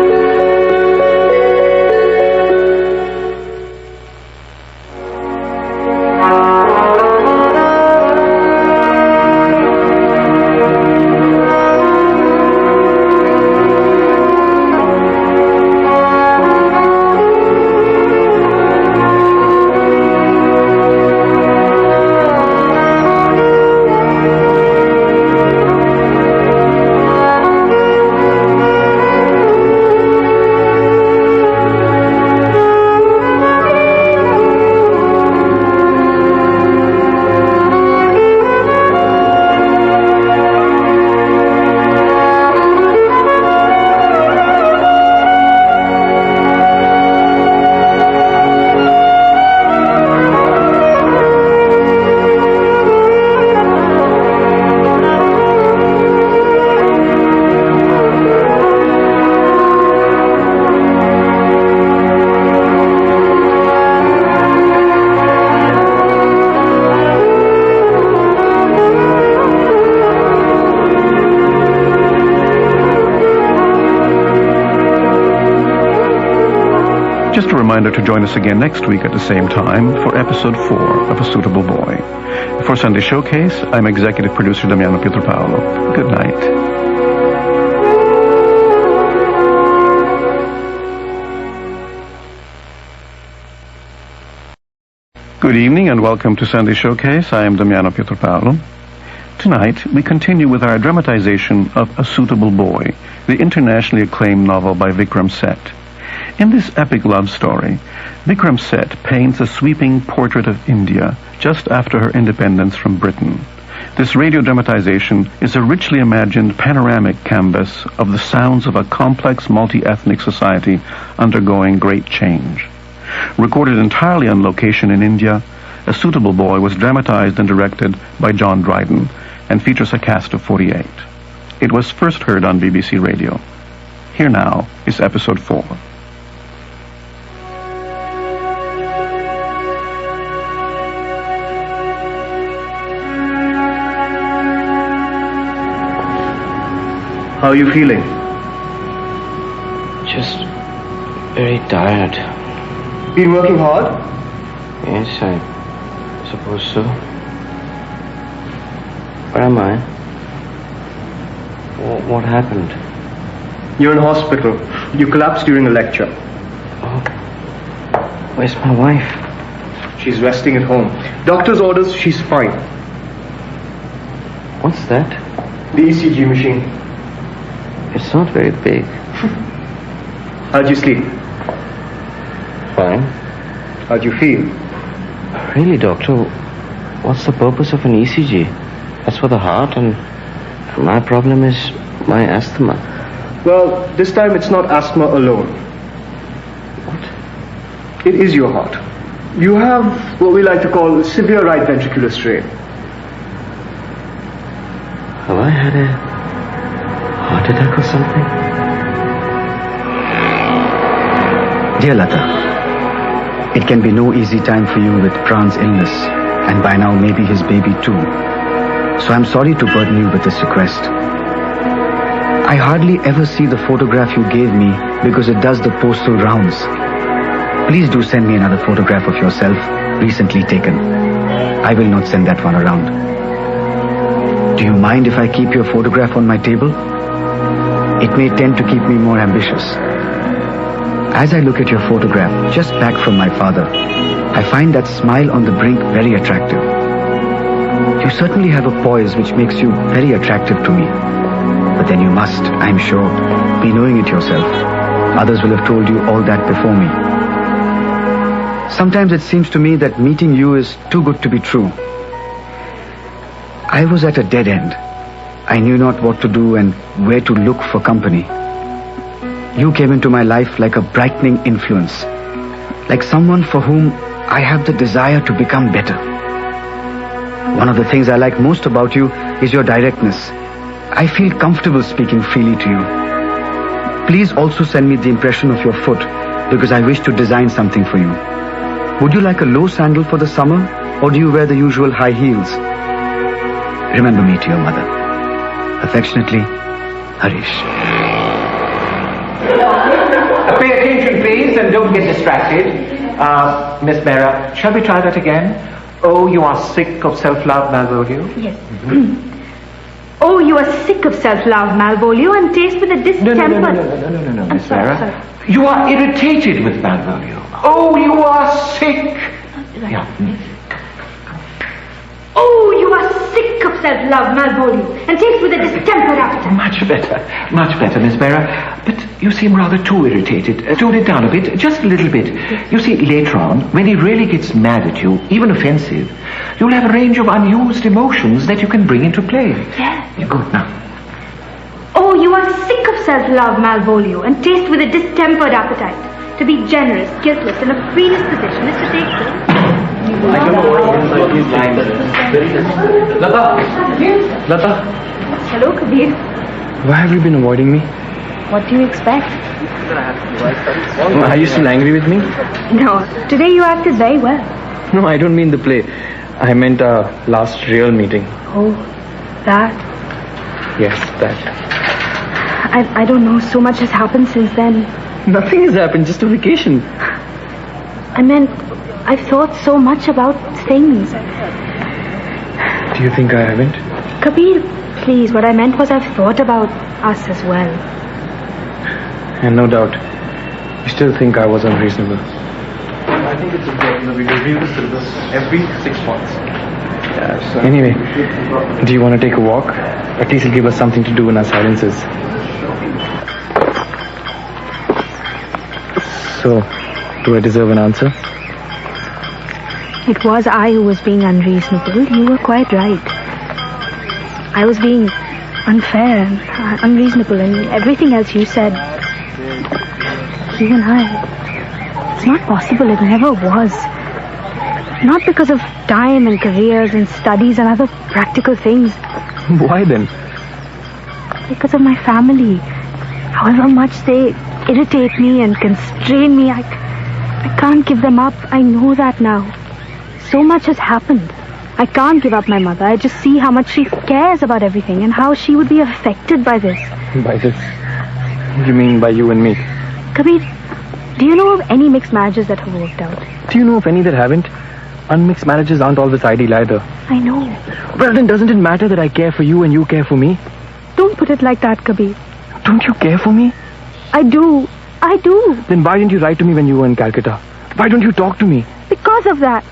Just a reminder to join us again next week at the same time for episode 4 of A Suitable Boy. For Sunday Showcase, I'm executive producer Damiano Pietropaolo. Good night. Good evening and welcome to Sunday Showcase. I am Damiano Pietropaolo. Tonight, we continue with our dramatization of A Suitable Boy, the internationally acclaimed novel by Vikram Seth. In this epic love story, Vikram Seth paints a sweeping portrait of India just after her independence from Britain. This radio dramatization is a richly imagined panoramic canvas of the sounds of a complex multi-ethnic society undergoing great change. Recorded entirely on location in India, A Suitable Boy was dramatized and directed by John Dryden and features a cast of 48. It was first heard on BBC Radio. Here now is episode 4. How are you feeling? Just very tired. Been working hard? Yes, I suppose so. Where am I? What happened? You're in hospital. You collapsed during a lecture. Oh. Where's my wife? She's resting at home. Doctor's orders, she's fine. What's that? The ECG machine. It's not very big. How'd you sleep? Fine. How'd you feel? Really, doctor, what's the purpose of an ECG? That's for the heart, and my problem is my asthma. Well, this time it's not asthma alone. It is your heart. You have what we like to call severe right ventricular strain. Have I had a heart attack or something? Dear Lata, it can be no easy time for you with Pran's illness, and by now maybe his baby too. So I'm sorry to burden you with this request. I hardly ever see the photograph you gave me because it does the postal rounds. Please do send me another photograph of yourself, recently taken. I will not send that one around. Do you mind if I keep your photograph on my table? It may tend to keep me more ambitious. As I look at your photograph, just back from my father, I find that smile on the brink very attractive. You certainly have a poise which makes you very attractive to me. But then you must, I'm sure, be knowing it yourself. Others will have told you all that before me. Sometimes it seems to me that meeting you is too good to be true. I was at a dead end. I knew not what to do and where to look for company. You came into my life like a brightening influence, like someone for whom I have the desire to become better. One of the things I like most about you is your directness. I feel comfortable speaking freely to you. Please also send me the impression of your foot, because I wish to design something for you. Would you like a low sandal for the summer, or do you wear the usual high heels? Remember me to your mother. Affectionately, Harish. Pay attention, please, and don't get distracted. Miss Mehra, shall we try that again? Oh, you are sick of self-love, Malvolio? Yes. Oh, you are sick of self-love, Malvolio, and taste with a distemper. No, Miss Mehra. You are irritated with Malvolio. Oh, you are sick. Yeah. Oh, you are sick of self-love, Malvolio, and taste with a distempered appetite. Much better, Miss Mehra. But you seem rather too irritated. Tone it down a bit, just a little bit. You see, later on, when he really gets mad at you, even offensive, you'll have a range of unused emotions that you can bring into play. Yes. You're good now. Oh, you are sick of self-love, Malvolio, and taste with a distempered appetite. To be generous, guiltless, and a predisposition is to take this. I don't know what he's lying. Lata! Hello, Kabir. Why have you been avoiding me? What do you expect? Are you still angry with me? No, today you acted very well. No, I don't mean the play. I meant our last real meeting. Oh, that? Yes, that. I don't know, so much has happened since then. Nothing has happened, just a vacation. I meant, I've thought so much about things. Do you think I haven't? Kabir, please, what I meant was I've thought about us as well. And no doubt, you still think I was unreasonable. I think it's important that we review the syllabus every 6 months. Anyway, do you want to take a walk? At least it'll give us something to do in our silences. So, do I deserve an answer? It was I who was being unreasonable. You were quite right. I was being unfair and unreasonable, and everything else you said. You and I. It's not possible. It never was. Not because of time and careers and studies and other practical things. Why then? Because of my family. However much they irritate me and constrain me, I can't give them up. I know that now. So much has happened. I can't give up my mother. I just see how much she cares about everything and how she would be affected by this. By this? You mean by you and me? Kabir, do you know of any mixed marriages that have worked out? Do you know of any that haven't? Unmixed marriages aren't always ideal either. I know. Well, then doesn't it matter that I care for you and you care for me? Don't put it like that, Kabir. Don't you care for me? I do. I do. Then why didn't you write to me when you were in Calcutta? Why don't you talk to me? Because of that.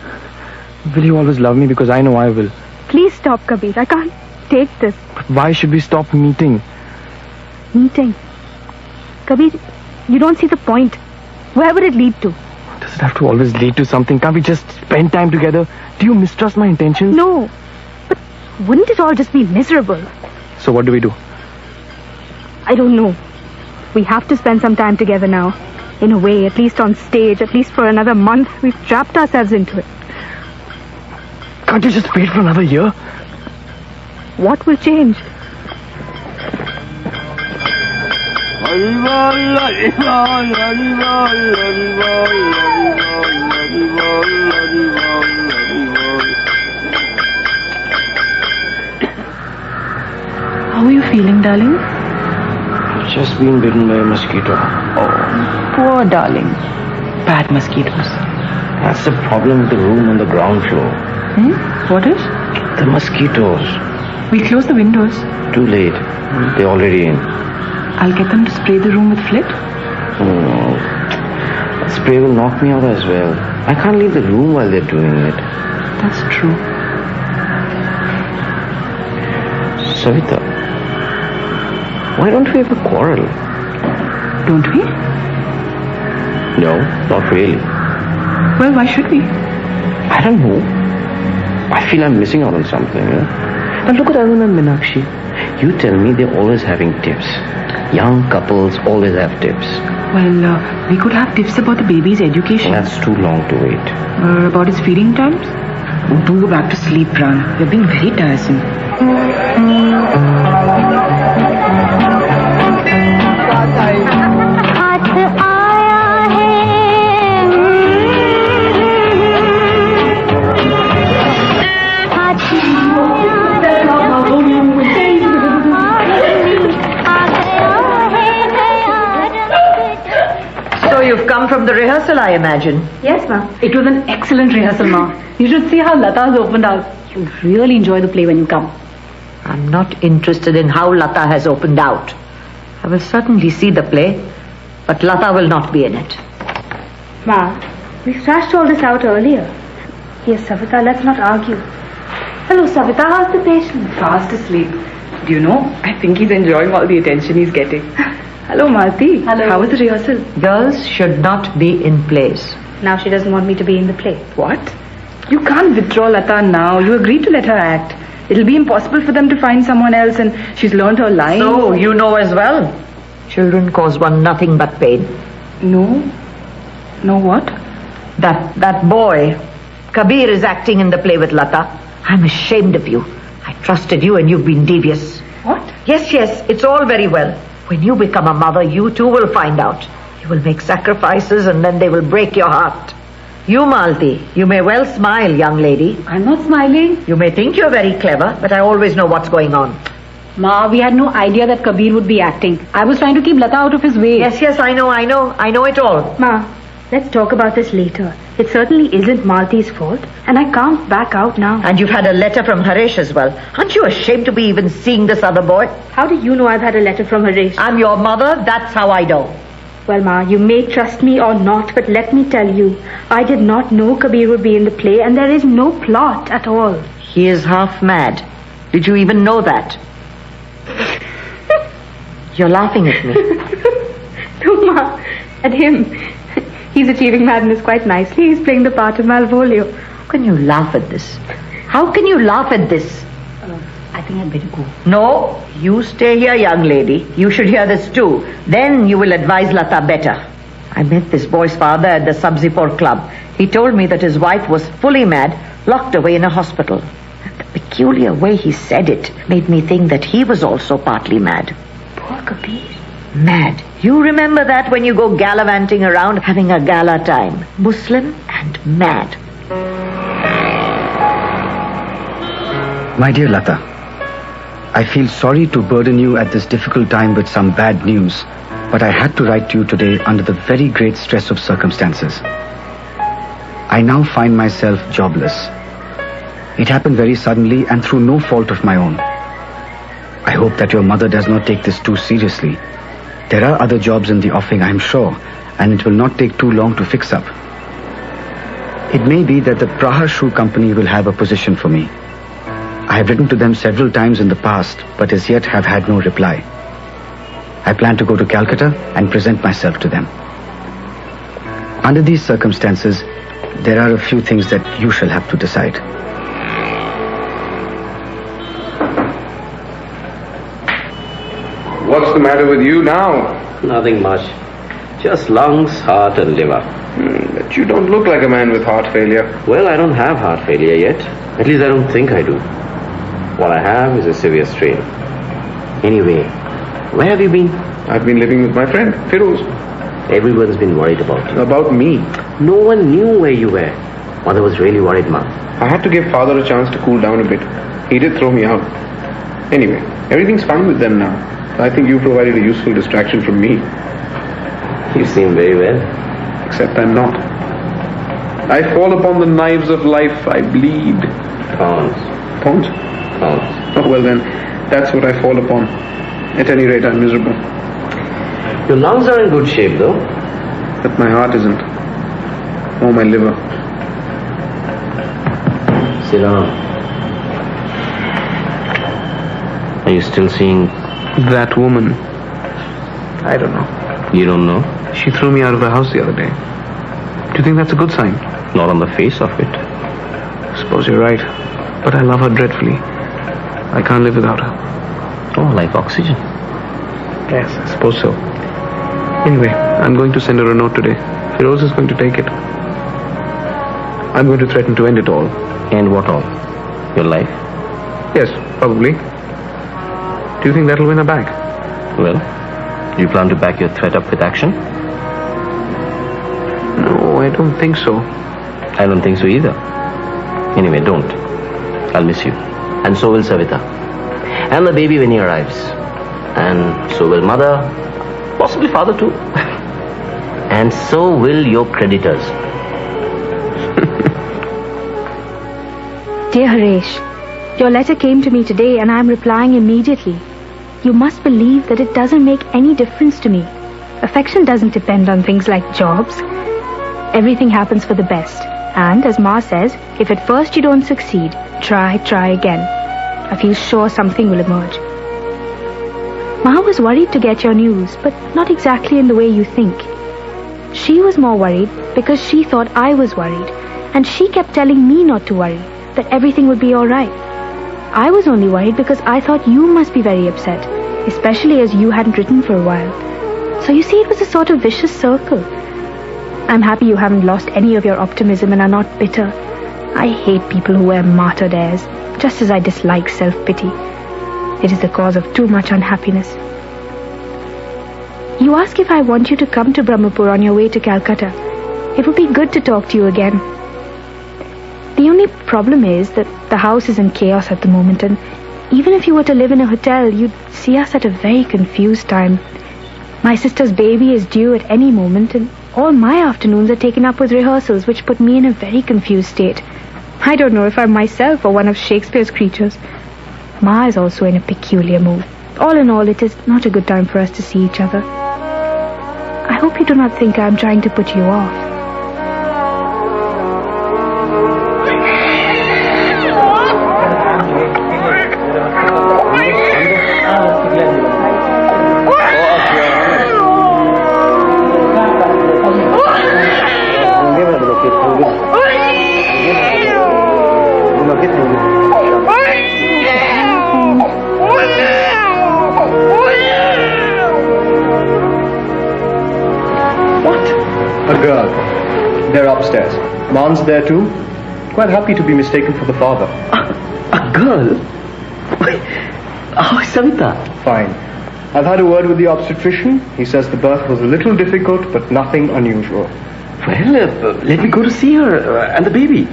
Will you always love me? Because I know I will. Please stop, Kabir. I can't take this. But why should we stop meeting? Meeting. Kabir, you don't see the point. Where would it lead to? Does it have to always lead to something? Can't we just spend time together? Do you mistrust my intentions? No. But wouldn't it all just be miserable? So what do we do? I don't know. We have to spend some time together now. In a way, at least on stage, at least for another month. We've trapped ourselves into it. Can't you just wait for another year? What will change? How are you feeling, darling? Just been bitten by a mosquito. Oh, poor darling. Bad mosquitoes. That's the problem with the room on the ground floor. What is? The mosquitoes. We'll close the windows. Too late. They're already in. I'll get them to spray the room with flit. Oh, that spray will knock me out as well. I can't leave the room while they're doing it. That's true. Savita, why don't we ever quarrel? Don't we? No, not really. Well, why should we? I don't know. I feel I'm missing out on something. But look at Arun and Meenakshi. You tell me they're always having tips. Young couples always have tips. Well, we could have tips about the baby's education. That's too long to wait. About his feeding times? Oh, do go back to sleep, Pran. You're being very tiresome. So you've come from the rehearsal, I imagine. Yes, ma'am. It was an excellent rehearsal, ma'am. You should see how Lata's opened out. You'll really enjoy the play when you come. I'm not interested in how Lata has opened out. I will certainly see the play, but Lata will not be in it. Ma, we thrashed all this out earlier. Yes, Savita, let's not argue. Hello, Savita, how's the patient? Fast asleep. Do you know, I think he's enjoying all the attention he's getting. Hello, Malti. Hello. How was the rehearsal? Girls should not be in plays. Now she doesn't want me to be in the play. What? You can't withdraw Lata now. You agreed to let her act. It'll be impossible for them to find someone else, and she's learned her lines. So, you know as well. Children cause one nothing but pain. No? No what? That boy, Kabir, is acting in the play with Lata. I'm ashamed of you. I trusted you and you've been devious. What? Yes, it's all very well. When you become a mother, you too will find out. You will make sacrifices and then they will break your heart. You, Malti, you may well smile, young lady. I'm not smiling. You may think you're very clever, but I always know what's going on. Ma, we had no idea that Kabir would be acting. I was trying to keep Lata out of his way. Yes, I know it all. Ma, let's talk about this later. It certainly isn't Malti's fault, and I can't back out now. And you've had a letter from Haresh as well. Aren't you ashamed to be even seeing this other boy? How do you know I've had a letter from Haresh? I'm your mother, that's how I know. Well, Ma, you may trust me or not, but let me tell you, I did not know Kabir would be in the play, and there is no plot at all. He is half mad. Did you even know that? You're laughing at me. No, Ma, at him. He's achieving madness quite nicely. He's playing the part of Malvolio. How can you laugh at this? How can you laugh at this? I think I'd better go. No, you stay here, young lady. You should hear this too. Then you will advise Lata better. I met this boy's father at the Sabzipur club. He told me that his wife was fully mad, locked away in a hospital. The peculiar way he said it made me think that he was also partly mad. Poor Kabir. Mad. You remember that when you go gallivanting around having a gala time. Muslim and mad. My dear Lata, I feel sorry to burden you at this difficult time with some bad news, but I had to write to you today under the very great stress of circumstances. I now find myself jobless. It happened very suddenly and through no fault of my own. I hope that your mother does not take this too seriously. There are other jobs in the offing, I am sure, and it will not take too long to fix up. It may be that the Praha Shoe Company will have a position for me. I have written to them several times in the past, but as yet have had no reply. I plan to go to Calcutta and present myself to them. Under these circumstances, there are a few things that you shall have to decide. What's the matter with you now? Nothing much. Just lungs, heart and liver. But you don't look like a man with heart failure. Well, I don't have heart failure yet. At least I don't think I do. What I have is a severe strain. Anyway, where have you been? I've been living with my friend, Firoz. Everyone's been worried about you. About me? No one knew where you were. Mother was really worried, Ma. I had to give father a chance to cool down a bit. He did throw me out. Anyway, everything's fine with them now. I think you provided a useful distraction from me. You seem very well. Except I'm not. I fall upon the knives of life. I bleed. Thorns. Thorns? Thorns. Oh, well then, that's what I fall upon. At any rate, I'm miserable. Your lungs are in good shape, though. But my heart isn't. Or my liver. Sit down. Are you still seeing that woman? I don't know. You don't know? She threw me out of her house the other day. Do you think that's a good sign? Not on the face of it. I suppose you're right. But I love her dreadfully. I can't live without her. Oh, like oxygen? Yes, I suppose so. Anyway, I'm going to send her a note today. Firoz is going to take it. I'm going to threaten to end it all. End what all? Your life? Yes, probably. Do you think that'll win her back? Well, do you plan to back your threat up with action? No, I don't think so. I don't think so either. Anyway, don't. I'll miss you. And so will Savita. And the baby when he arrives. And so will mother. Possibly father too. And so will your creditors. Dear Haresh, your letter came to me today and I'm replying immediately. You must believe that it doesn't make any difference to me. Affection doesn't depend on things like jobs. Everything happens for the best. And as Ma says, if at first you don't succeed, try again. I feel sure something will emerge. Ma was worried to get your news, but not exactly in the way you think. She was more worried because she thought I was worried, and she kept telling me not to worry, that everything would be all right. I was only worried because I thought you must be very upset, especially as you hadn't written for a while. So you see, it was a sort of vicious circle. I'm happy you haven't lost any of your optimism and are not bitter. I hate people who wear martyred airs, just as I dislike self-pity. It is the cause of too much unhappiness. You ask if I want you to come to Brahmapur on your way to Calcutta. It would be good to talk to you again. The only problem is that the house is in chaos at the moment, and even if you were to live in a hotel, you'd see us at a very confused time. My sister's baby is due at any moment, and all my afternoons are taken up with rehearsals, which put me in a very confused state. I don't know if I'm myself or one of Shakespeare's creatures. Ma is also in a peculiar mood. All in all, it is not a good time for us to see each other. I hope you do not think I'm trying to put you off. A girl. They're upstairs. Man's there too. Quite happy to be mistaken for the father. A girl? How is Savita? Fine. I've had a word with the obstetrician. He says the birth was a little difficult, but nothing unusual. Well, let me go to see her and the baby.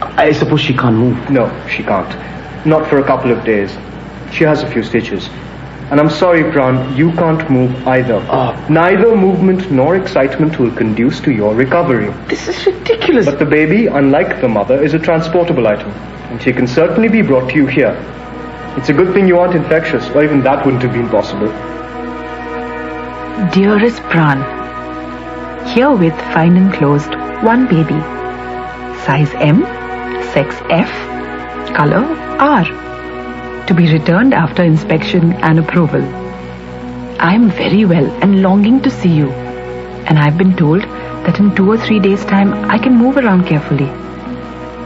I suppose she can't move. No, she can't. Not for a couple of days. She has a few stitches. And I'm sorry, Pran, you can't move either. Neither movement nor excitement will conduce to your recovery. This is ridiculous. But the baby, unlike the mother, is a transportable item. And she can certainly be brought to you here. It's a good thing you aren't infectious, or even that wouldn't have been possible. Dearest Pran, herewith find enclosed one baby. size M, sex F, color R. To be returned after inspection and approval. I am very well and longing to see you. And I've been told that in 2 or 3 days' time I can move around carefully.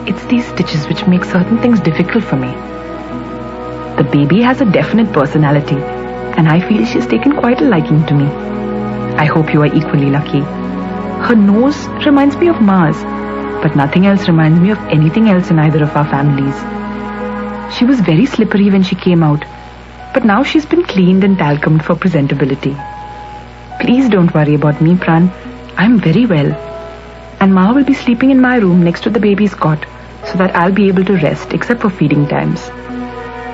It's these stitches which make certain things difficult for me. The baby has a definite personality, and I feel she's taken quite a liking to me. I hope you are equally lucky. Her nose reminds me of Mars, but nothing else reminds me of anything else in either of our families. She was very slippery when she came out, but now she's been cleaned and talcumed for presentability. Please don't worry about me, Pran. I'm very well. And Ma will be sleeping in my room next to the baby's cot, so that I'll be able to rest except for feeding times.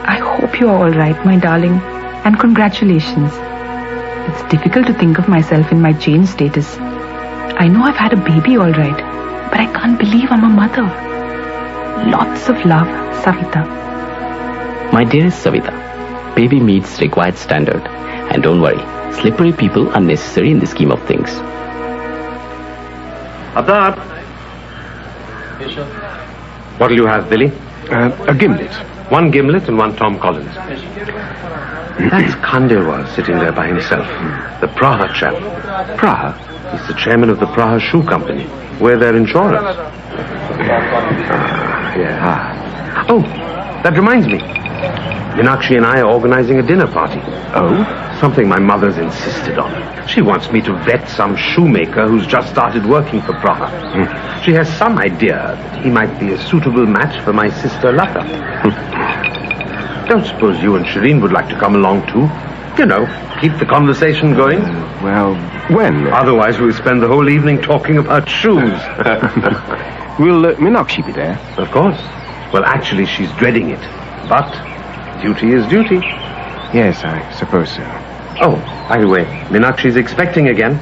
I hope you're all right, my darling, and congratulations. It's difficult to think of myself in my changed status. I know I've had a baby all right, but I can't believe I'm a mother. Lots of love, Savita. My dearest Savita, baby meets required standard. And don't worry, slippery people are necessary in the scheme of things. Abdar! What'll you have, Billy? A gimlet. 1 gimlet and 1 Tom Collins. That's Khandelwal sitting there by himself. The Praha chap. Praha? He's the chairman of the Praha Shoe Company. We're their insurance. Yeah. Oh, that reminds me. Meenakshi and I are organizing a dinner party. Oh? Something my mother's insisted on. She wants me to vet some shoemaker who's just started working for Praha. She has some idea that he might be a suitable match for my sister Lata. Don't suppose you and Shireen would like to come along too? You know, keep the conversation going. Well, when? Otherwise we'll spend the whole evening talking about shoes. Will Meenakshi be there? Of course. Well, actually she's dreading it. But duty is duty. Yes, I suppose so. Oh, by the way, Meenakshi's expecting again.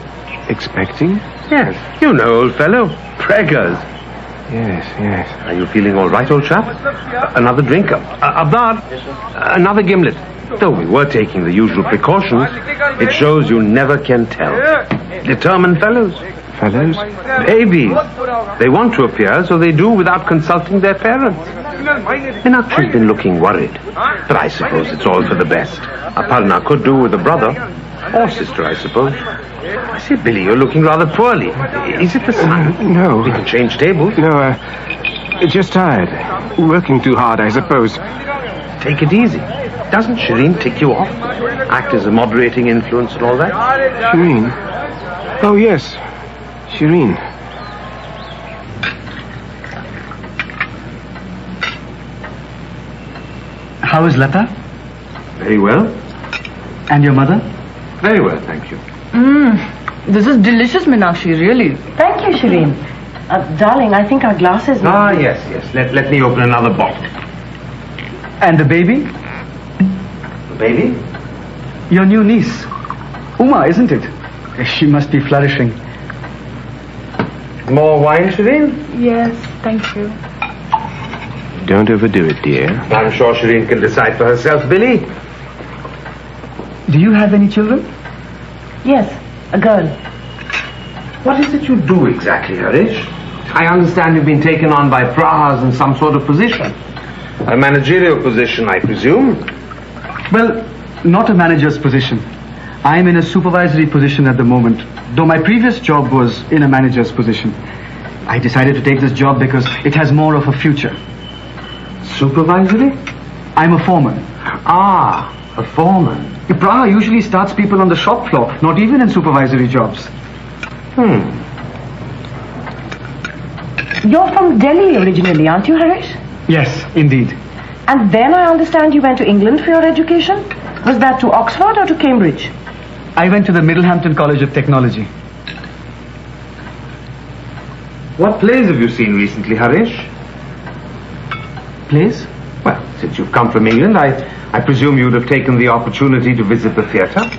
Expecting? Yes. You know, old fellow. Preggers. Yes. Are you feeling all right, old chap? Another drink? Abdar, another gimlet. Though we were taking the usual precautions, it shows you never can tell. Determined fellows. Fellows? Babies. They want to appear, so they do without consulting their parents. Meenakshi's been looking worried, but I suppose it's all for the best. Aparna could do with a brother, or sister, I suppose. I say, Billy, you're looking rather poorly. Is it the sun? No. We can change tables. No, just tired. Working too hard, I suppose. Take it easy. Doesn't Shireen tick you off? Act as a moderating influence and all that? Shireen? Oh, yes. Shireen. How is Lata? Very well. And your mother? Very well, thank you. This is delicious, Meenakshi, really. Thank you, Shireen. Darling, I think our glasses... Yes. Let me open another bottle. And the baby? The baby? Your new niece. Uma, isn't it? She must be flourishing. More wine, Shireen? Yes, thank you. Don't overdo it, dear. I'm sure Shireen can decide for herself, Billy. Do you have any children? Yes, a girl. What is it you do exactly, Harish? I understand you've been taken on by Prahas in some sort of position. A managerial position, I presume? Well, not a manager's position. I'm in a supervisory position at the moment, though my previous job was in a manager's position. I decided to take this job because it has more of a future. Supervisory? I'm a foreman. Ah, a foreman. Praha usually starts people on the shop floor, not even in supervisory jobs. You're from Delhi originally, aren't you, Harish? Yes, indeed. And then I understand you went to England for your education? Was that to Oxford or to Cambridge? I went to the Middlehampton College of Technology. What plays have you seen recently, Harish? Plays? Well, since you've come from England, I presume you'd have taken the opportunity to visit the theatre?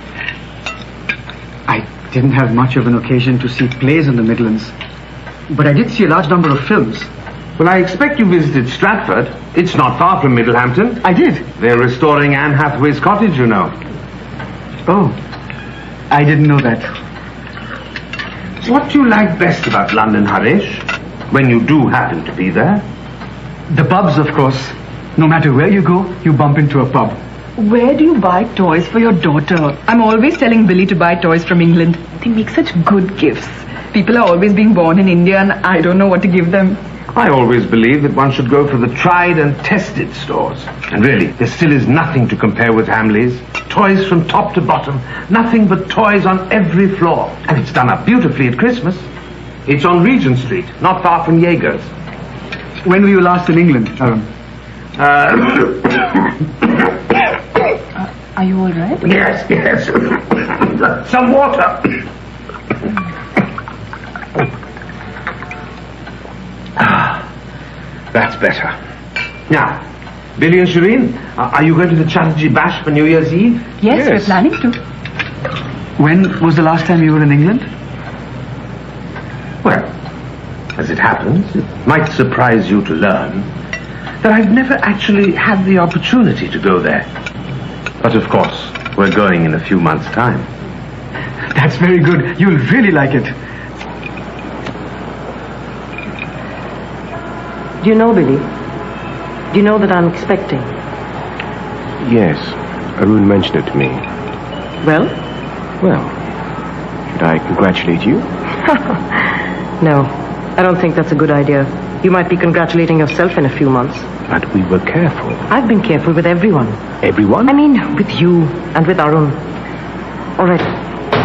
I didn't have much of an occasion to see plays in the Midlands, but I did see a large number of films. Well, I expect you visited Stratford. It's not far from Middlehampton. I did. They're restoring Anne Hathaway's cottage, you know. Oh, I didn't know that. What do you like best about London, Harish? when you do happen to be there? The pubs, of course. No matter where you go, you bump into a pub. Where do you buy toys for your daughter? I'm always telling Billy to buy toys from England. They make such good gifts. People are always being born in India and I don't know what to give them. I always believe that one should go for the tried and tested stores. And really, there still is nothing to compare with Hamley's. Toys from top to bottom. Nothing but toys on every floor. And it's done up beautifully at Christmas. It's on Regent Street, not far from Jaeger's. When were you last in England, Arun? Are you all right? Yes. Some water. That's better. Now, Billy and Shireen, are you going to the Chatterjee Bash for New Year's Eve? Yes, we're planning to. When was the last time you were in England? Well, as it happens, it might surprise you to learn that I've never actually had the opportunity to go there. But of course, we're going in a few months' time. That's very good. You'll really like it. Do you know, Billy? Do you know that I'm expecting? Yes, Arun mentioned it to me. Well? Well, should I congratulate you? No, I don't think that's a good idea. You might be congratulating yourself in a few months. But we were careful. I've been careful with everyone. Everyone? I mean, with you and with Arun. All right,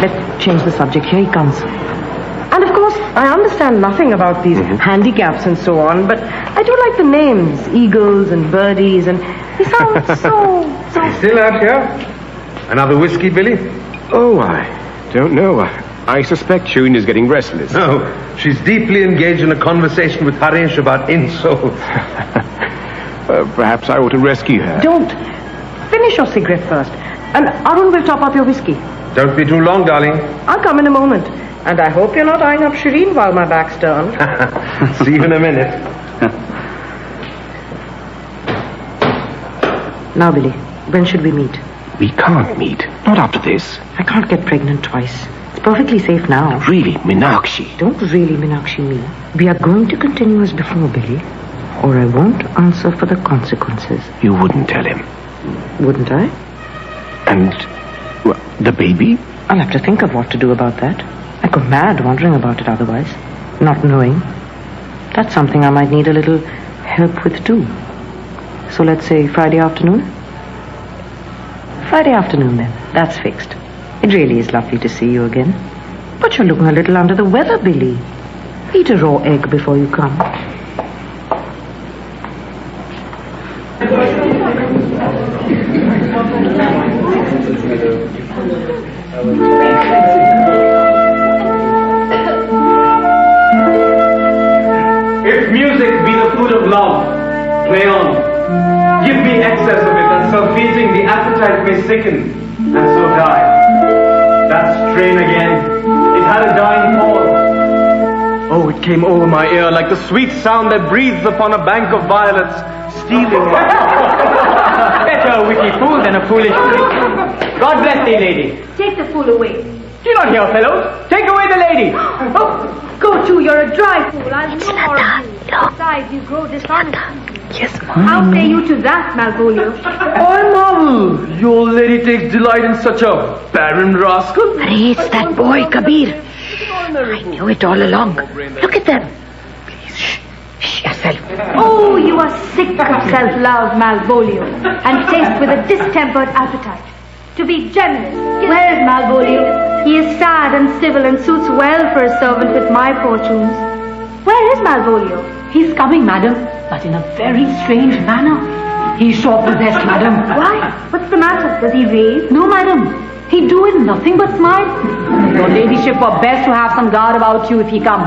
let's change the subject. Here he comes. And of course, I understand nothing about these handicaps and so on, but I do like the names, Eagles and Birdies, and they sound so... Still out here? Another whiskey, Billy? Oh, I don't know. I suspect Shireen is getting restless. No, she's deeply engaged in a conversation with Harish about insults. Perhaps I ought to rescue her. Don't. Finish your cigarette first, and Arun will top up your whiskey. Don't be too long, darling. I'll come in a moment. And I hope you're not eyeing up Shireen while my back's turned. See you in a minute. Now, Billy, when should we meet? We can't meet. Not after this. I can't get pregnant twice. It's perfectly safe now. Really, Meenakshi. Don't really Meenakshi me. We are going to continue as before, Billy. Or I won't answer for the consequences. You wouldn't tell him. Wouldn't I? And, well, the baby? I'll have to think of what to do about that. I go mad wondering about it otherwise. Not knowing. That's something I might need a little help with too. So let's say Friday afternoon? Friday afternoon then. That's fixed. It really is lovely to see you again. But you're looking a little under the weather, Billy. Eat a raw egg before you come. If music be the food of love, play on. Give me excess of it, and surfeiting the appetite may sicken, and so die. That strain again, it had a dying call. Oh, it came over my ear like the sweet sound that breathes upon a bank of violets, stealing. Better a witty fool than a foolish prick. God bless thee, lady. Take the fool away. Do not hear, fellows. Take away the lady. Oh, go to, you're a dry fool. I'll no more of you. Besides, you grow dishonest. Yes, Mom. How say you to that, Malvolio? I marvel. Your lady takes delight in such a barren rascal. Hurry, it's that boy, Kabir. I knew it all along. Look at them. Please, shh yourself. Oh, you are sick of self-love, Malvolio, and taste with a distempered appetite. To be generous, where is Malvolio? He is sad and civil and suits well for a servant with my fortunes. Where is Malvolio? He's coming, madam, but in a very strange manner. He's sure possessed, madam. Why? What's the matter? Does he rave? No, madam. He doeth nothing but smile. Your ladyship were best to have some guard about you if he come.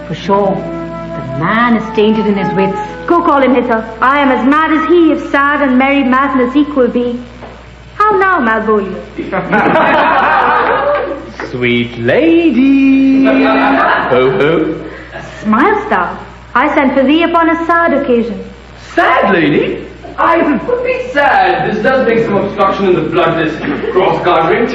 For sure, the man is tainted in his wits. Go call him hither. I am as mad as he, if sad and merry madness equal be. How now, Malvolio? Sweet lady. Ho, ho. Smile, star. I sent for thee upon a sad occasion. Sad lady? I would be sad. This does make some obstruction in the blood, this cross-gartering.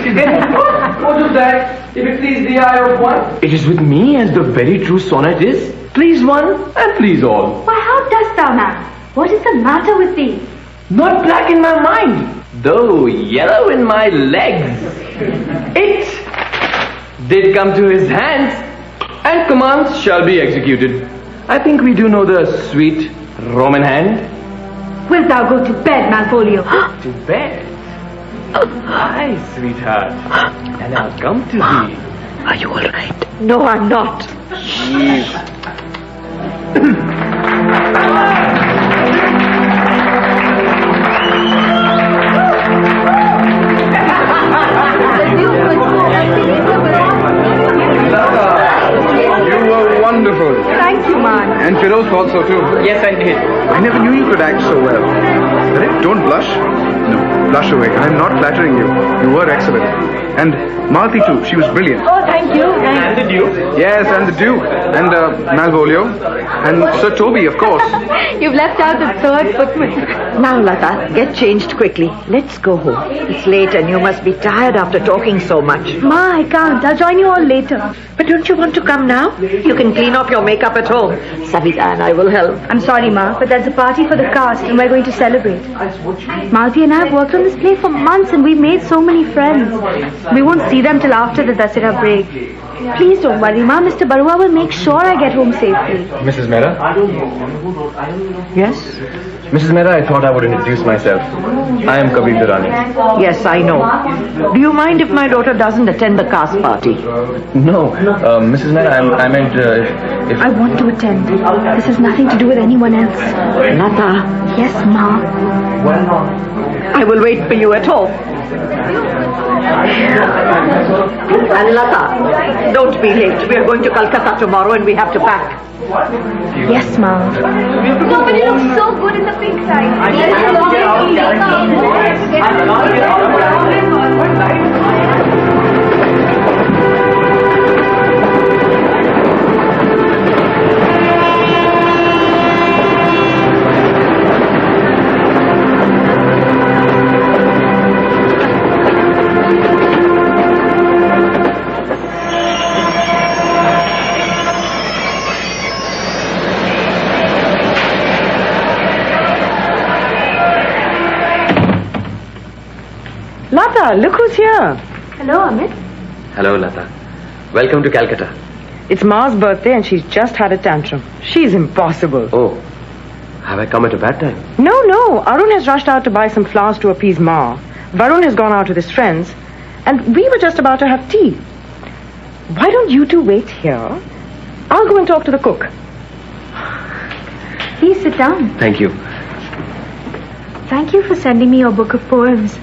What is that? If it please the eye of one? It is with me as the very true sonnet is. Please one and please all. Why, how dost thou now? What is the matter with thee? Not black in my mind, though yellow in my legs. It did come to his hands, and commands shall be executed. I think we do know the sweet Roman hand. Wilt thou go to bed, Malvolio? To bed? Aye, sweetheart. And I'll come to thee. Are you all right? No, I'm not. You were wonderful. Thank you, man. And Firoz thought so too. Yes, I did. I never knew you could act so well. Don't blush. No, blush away. I'm not flattering you. You were excellent. And Malti too. She was brilliant. Oh, thank you. And the Duke. Yes, and the Duke. And Malvolio. And Sir Toby, of course. You've left out the third footman. Now, Lata, get changed quickly. Let's go home. It's late and you must be tired after talking so much. Ma, I can't. I'll join you all later. But don't you want to come now? You can clean off your makeup at home. Savita and I will help. I'm sorry, Ma, but there's a party for the cast and we're going to celebrate. Malti and I have worked on this play for months and we've made so many friends. We won't see them till after the Dasera break. Please don't worry, Ma. Mr. Barua will make sure I get home safely. Mrs. Mehra? Yes? Mrs. Mehra, I thought I would introduce myself. I am Kabir Durrani. Yes, I know. Do you mind if my daughter doesn't attend the cast party? No, Mrs. Mehra, I meant if... I want to attend. This has nothing to do with anyone else. Lata. Yes, Ma. I will wait for you at home. And Lata, don't be late. We are going to Calcutta tomorrow and we have to pack. Yes, Ma. Nobody looks so good in the pink side. Lata, look who's here. Hello, Amit. Hello, Lata. Welcome to Calcutta. It's Ma's birthday and she's just had a tantrum. She's impossible. Oh, have I come at a bad time? No. Arun has rushed out to buy some flowers to appease Ma. Varun has gone out with his friends. And we were just about to have tea. Why don't you two wait here? I'll go and talk to the cook. Please sit down. Thank you. Thank you for sending me your book of poems.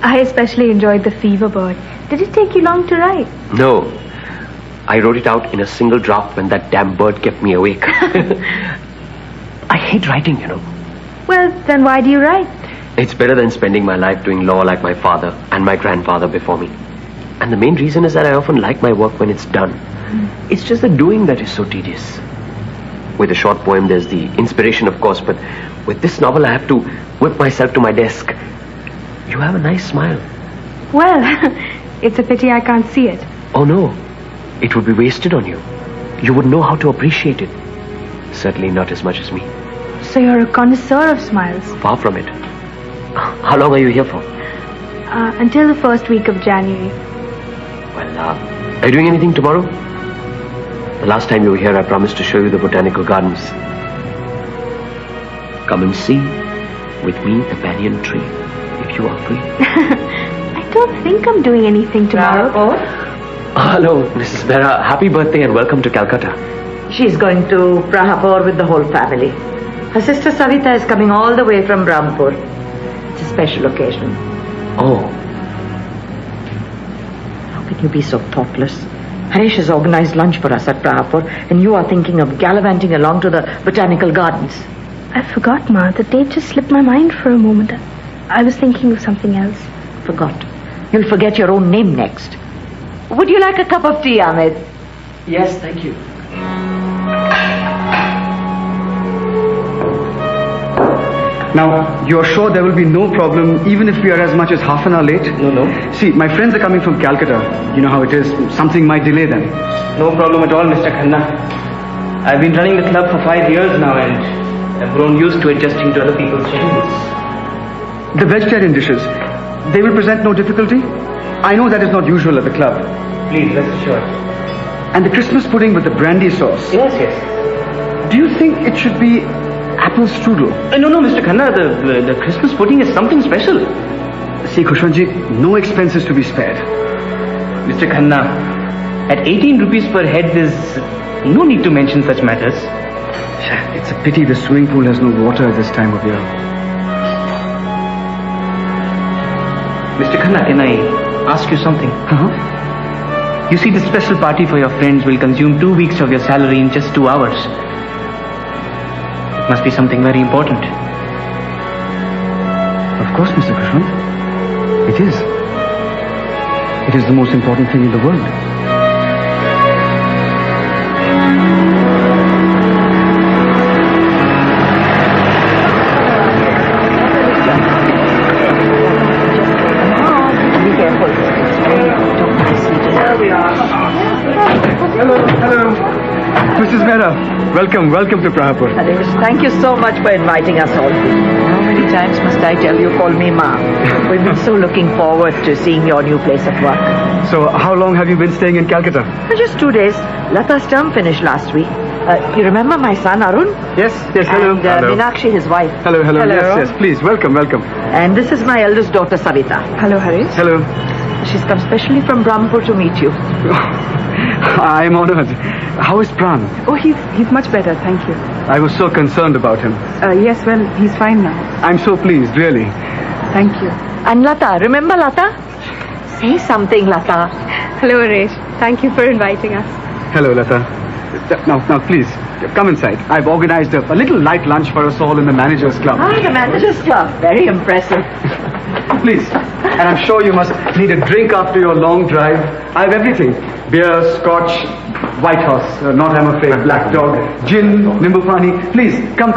I especially enjoyed The Fever Bird. Did it take you long to write? No. I wrote it out in a single draft when that damn bird kept me awake. I hate writing, you know. Well, then why do you write? It's better than spending my life doing law like my father and my grandfather before me. And the main reason is that I often like my work when it's done. It's just the doing that is so tedious. With a short poem, there's the inspiration, of course, but with this novel, I have to whip myself to my desk. You have a nice smile. Well, it's a pity I can't see it. Oh, no. It would be wasted on you. You would know how to appreciate it. Certainly not as much as me. So you're a connoisseur of smiles. Far from it. How long are you here for? Until the first week of January. Well, are you doing anything tomorrow? The last time you were here, I promised to show you the botanical gardens. Come and see, with me, the banyan tree, if you are free. I don't think I'm doing anything tomorrow. Hello, Mrs. Mehra. Happy birthday and welcome to Calcutta. She's going to Prahapur with the whole family. Her sister Savita is coming all the way from Rampur. It's a special occasion. Oh. How can you be so thoughtless? Harish has organized lunch for us at Prahapur and you are thinking of gallivanting along to the botanical gardens. I forgot, Ma. The date just slipped my mind for a moment. I was thinking of something else. Forgot. You'll forget your own name next. Would you like a cup of tea, Ahmed? Yes, thank you. Now, you're sure there will be no problem even if we are as much as half an hour late? No. See, my friends are coming from Calcutta. You know how it is. Something might delay them. No problem at all, Mr. Khanna. I've been running the club for 5 years now and I've grown used to adjusting to other people's schedules. The vegetarian dishes, they will present no difficulty? I know that is not usual at the club. Please, rest assured. And the Christmas pudding with the brandy sauce. Yes, yes. Do you think it should be apple strudel? No, Mr. Khanna, the Christmas pudding is something special. See, Khushwantji, no expenses to be spared. Mr. Khanna, at 18 rupees per head, there's no need to mention such matters. It's a pity the swimming pool has no water at this time of year. Mr. Khanna, can I ask you something? You see, this special party for your friends will consume 2 weeks of your salary in just 2 hours. Must be something very important. Of course, Mr. Khushwant. It is. It is the most important thing in the world. Hello. Mrs. Mehra, welcome to Prahapur. Thank you so much for inviting us all. How many times must I tell you, call me Ma? We've been so looking forward to seeing your new place of work. So, how long have you been staying in Calcutta? Just 2 days. Lata's term finished last week. You remember my son, Arun? Yes, hello. And Meenakshi, his wife. Hello. Yes, please, welcome. And this is my eldest daughter, Savita. Hello, Harish. Hello. She's come specially from Brahmpur to meet you. I'm honored. How is Pran? Oh, he's much better, thank you. I was so concerned about him. Yes, well, he's fine now. I'm so pleased, really. Thank you. And Lata, remember Lata? Say something, Lata. Hello, Harish. Thank you for inviting us. Hello, Lata. Now, please, come inside. I've organized a little light lunch for us all in the Managers Club. The Managers Club. Very impressive. Please. And I'm sure you must need a drink after your long drive. I have everything. Beer, scotch, white horse, not I'm afraid, black dog, gin, nimbu pani. Please, come.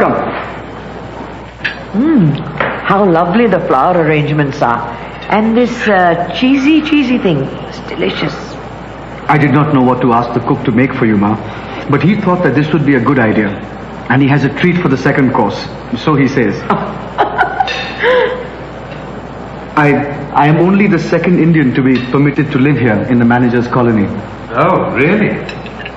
How lovely the flower arrangements are. And this cheesy thing. It's delicious. I did not know what to ask the cook to make for you, Ma. But he thought that this would be a good idea. And he has a treat for the second course. So he says. I am only the second Indian to be permitted to live here in the manager's colony. Oh, really?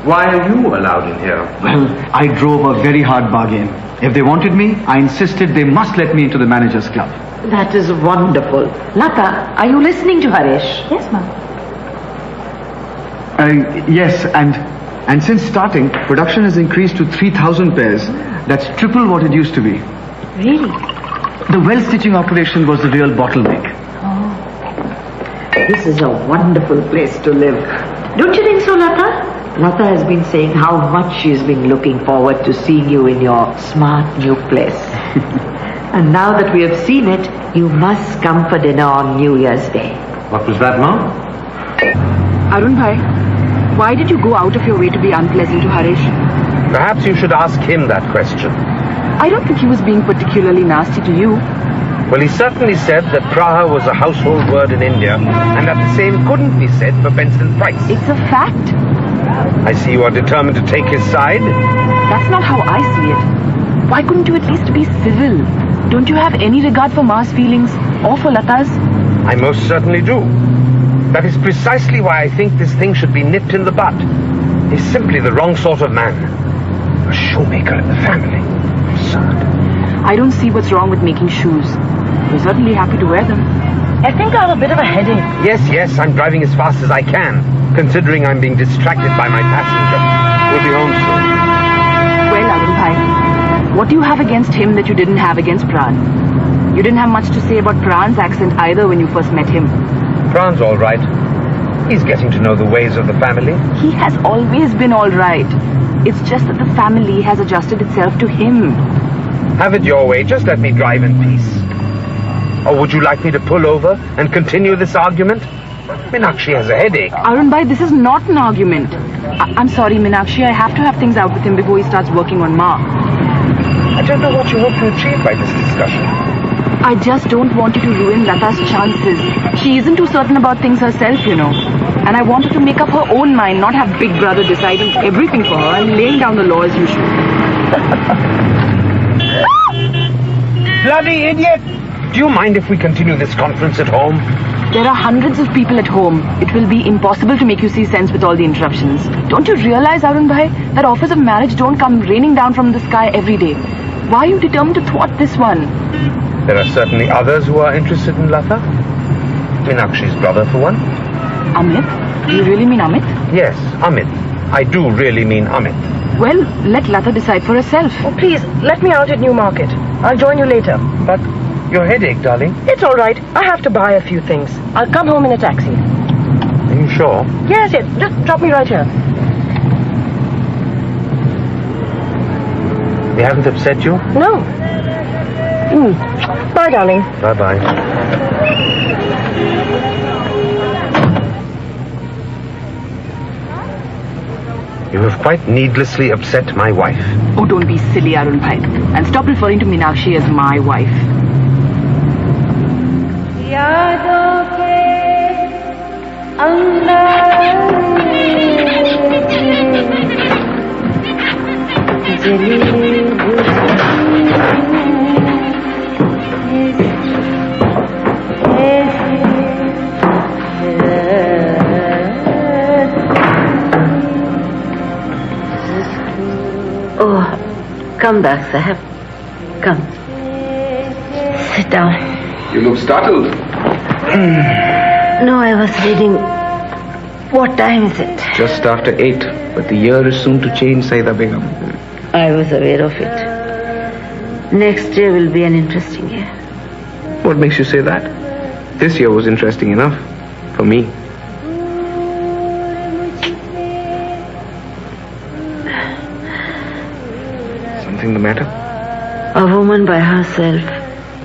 Why are you allowed in here? Well, I drove a very hard bargain. If they wanted me, I insisted they must let me into the manager's club. That is wonderful. Lata, are you listening to Harish? Yes, ma'am. Yes, and since starting, production has increased to 3,000 pairs. That's triple what it used to be. Really? The well stitching operation was the real bottleneck. This is a wonderful place to live. Don't you think so, Lata? Lata has been saying how much she's been looking forward to seeing you in your smart new place. And now that we have seen it, you must come for dinner on New Year's Day. What was that, Mom? Arun Bhai, why did you go out of your way to be unpleasant to Harish? Perhaps you should ask him that question. I don't think he was being particularly nasty to you. Well, he certainly said that Praha was a household word in India, and that the same couldn't be said for Benson Price. It's a fact. I see you are determined to take his side. That's not how I see it. Why couldn't you at least be civil? Don't you have any regard for Ma's feelings or for Lata's? I most certainly do. That is precisely why I think this thing should be nipped in the bud. He's simply the wrong sort of man. A shoemaker in the family. Absurd. I don't see what's wrong with making shoes. We're certainly happy to wear them. I think I have a bit of a headache. Yes, I'm driving as fast as I can, considering I'm being distracted by my passenger. We'll be home soon. Well, Arun Bhai, what do you have against him that you didn't have against Pran? You didn't have much to say about Pran's accent either when you first met him. Pran's all right. He's getting to know the ways of the family. He has always been all right. It's just that the family has adjusted itself to him. Have it your way. Just let me drive in peace. Or would you like me to pull over and continue this argument? Meenakshi has a headache. Arun Bhai, this is not an argument. I'm sorry, Meenakshi. I have to have things out with him before he starts working on Ma. I don't know what you hope to achieve by this discussion. I just don't want you to ruin Lata's chances. She isn't too certain about things herself, you know. And I want her to make up her own mind, not have Big Brother deciding everything for her and laying down the law as usual. Bloody idiot! Do you mind if we continue this conference at home? There are hundreds of people at home. It will be impossible to make you see sense with all the interruptions. Don't you realize, Arun Bhai, that offers of marriage don't come raining down from the sky every day? Why are you determined to thwart this one? There are certainly others who are interested in Lata. Meenakshi's brother, for one. Amit? Do you really mean Amit? Yes, Amit. I do really mean Amit. Well, let Lata decide for herself. Oh, please, let me out at Newmarket. I'll join you later. But your headache, darling. It's all right. I have to buy a few things. I'll come home in a taxi. Are you sure? Yes. Just drop me right here. They haven't upset you? No. Bye, darling. Bye-bye. You have quite needlessly upset my wife. Oh, don't be silly, Arun Bhai. And stop referring to Meenakshi as my wife. Oh, come back, Sahib. Come. Sit down. You look startled. No, I was reading. What time is it? Just after 8, but the year is soon to change, Saida Begum. I was aware of it. Next year will be an interesting year. What makes you say that? This year was interesting enough for me. Something the matter? A woman by herself,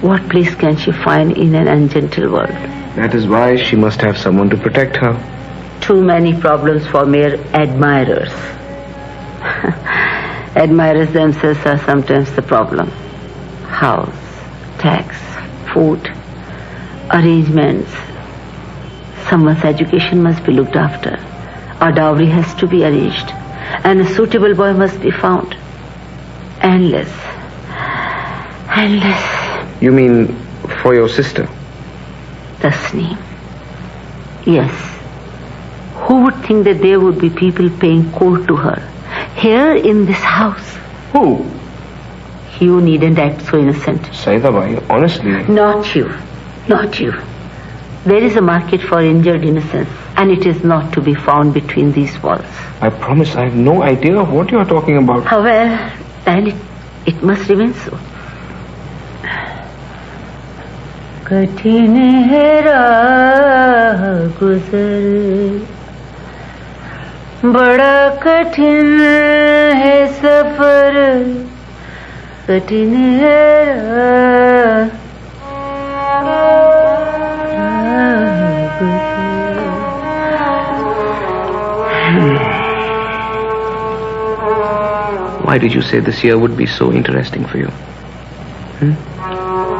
what place can she find in an ungentle world? That is why she must have someone to protect her. Too many problems for mere admirers. Admirers themselves are sometimes the problem. House, tax, food, arrangements. Someone's education must be looked after. A dowry has to be arranged. And a suitable boy must be found. Endless. You mean for your sister? Tasneem. Yes. Who would think that there would be people paying court to her? Here in this house. Who? You needn't act so innocent. Saida Bhai, honestly. Not you. Not you. There is a market for injured innocence, and it is not to be found between these walls. I promise I have no idea of what you are talking about. Well, then it must remain so. कठिन है राह गुजर बड़ा कठिन है सफर कठिन है राह Why did you say this year would be so interesting for you?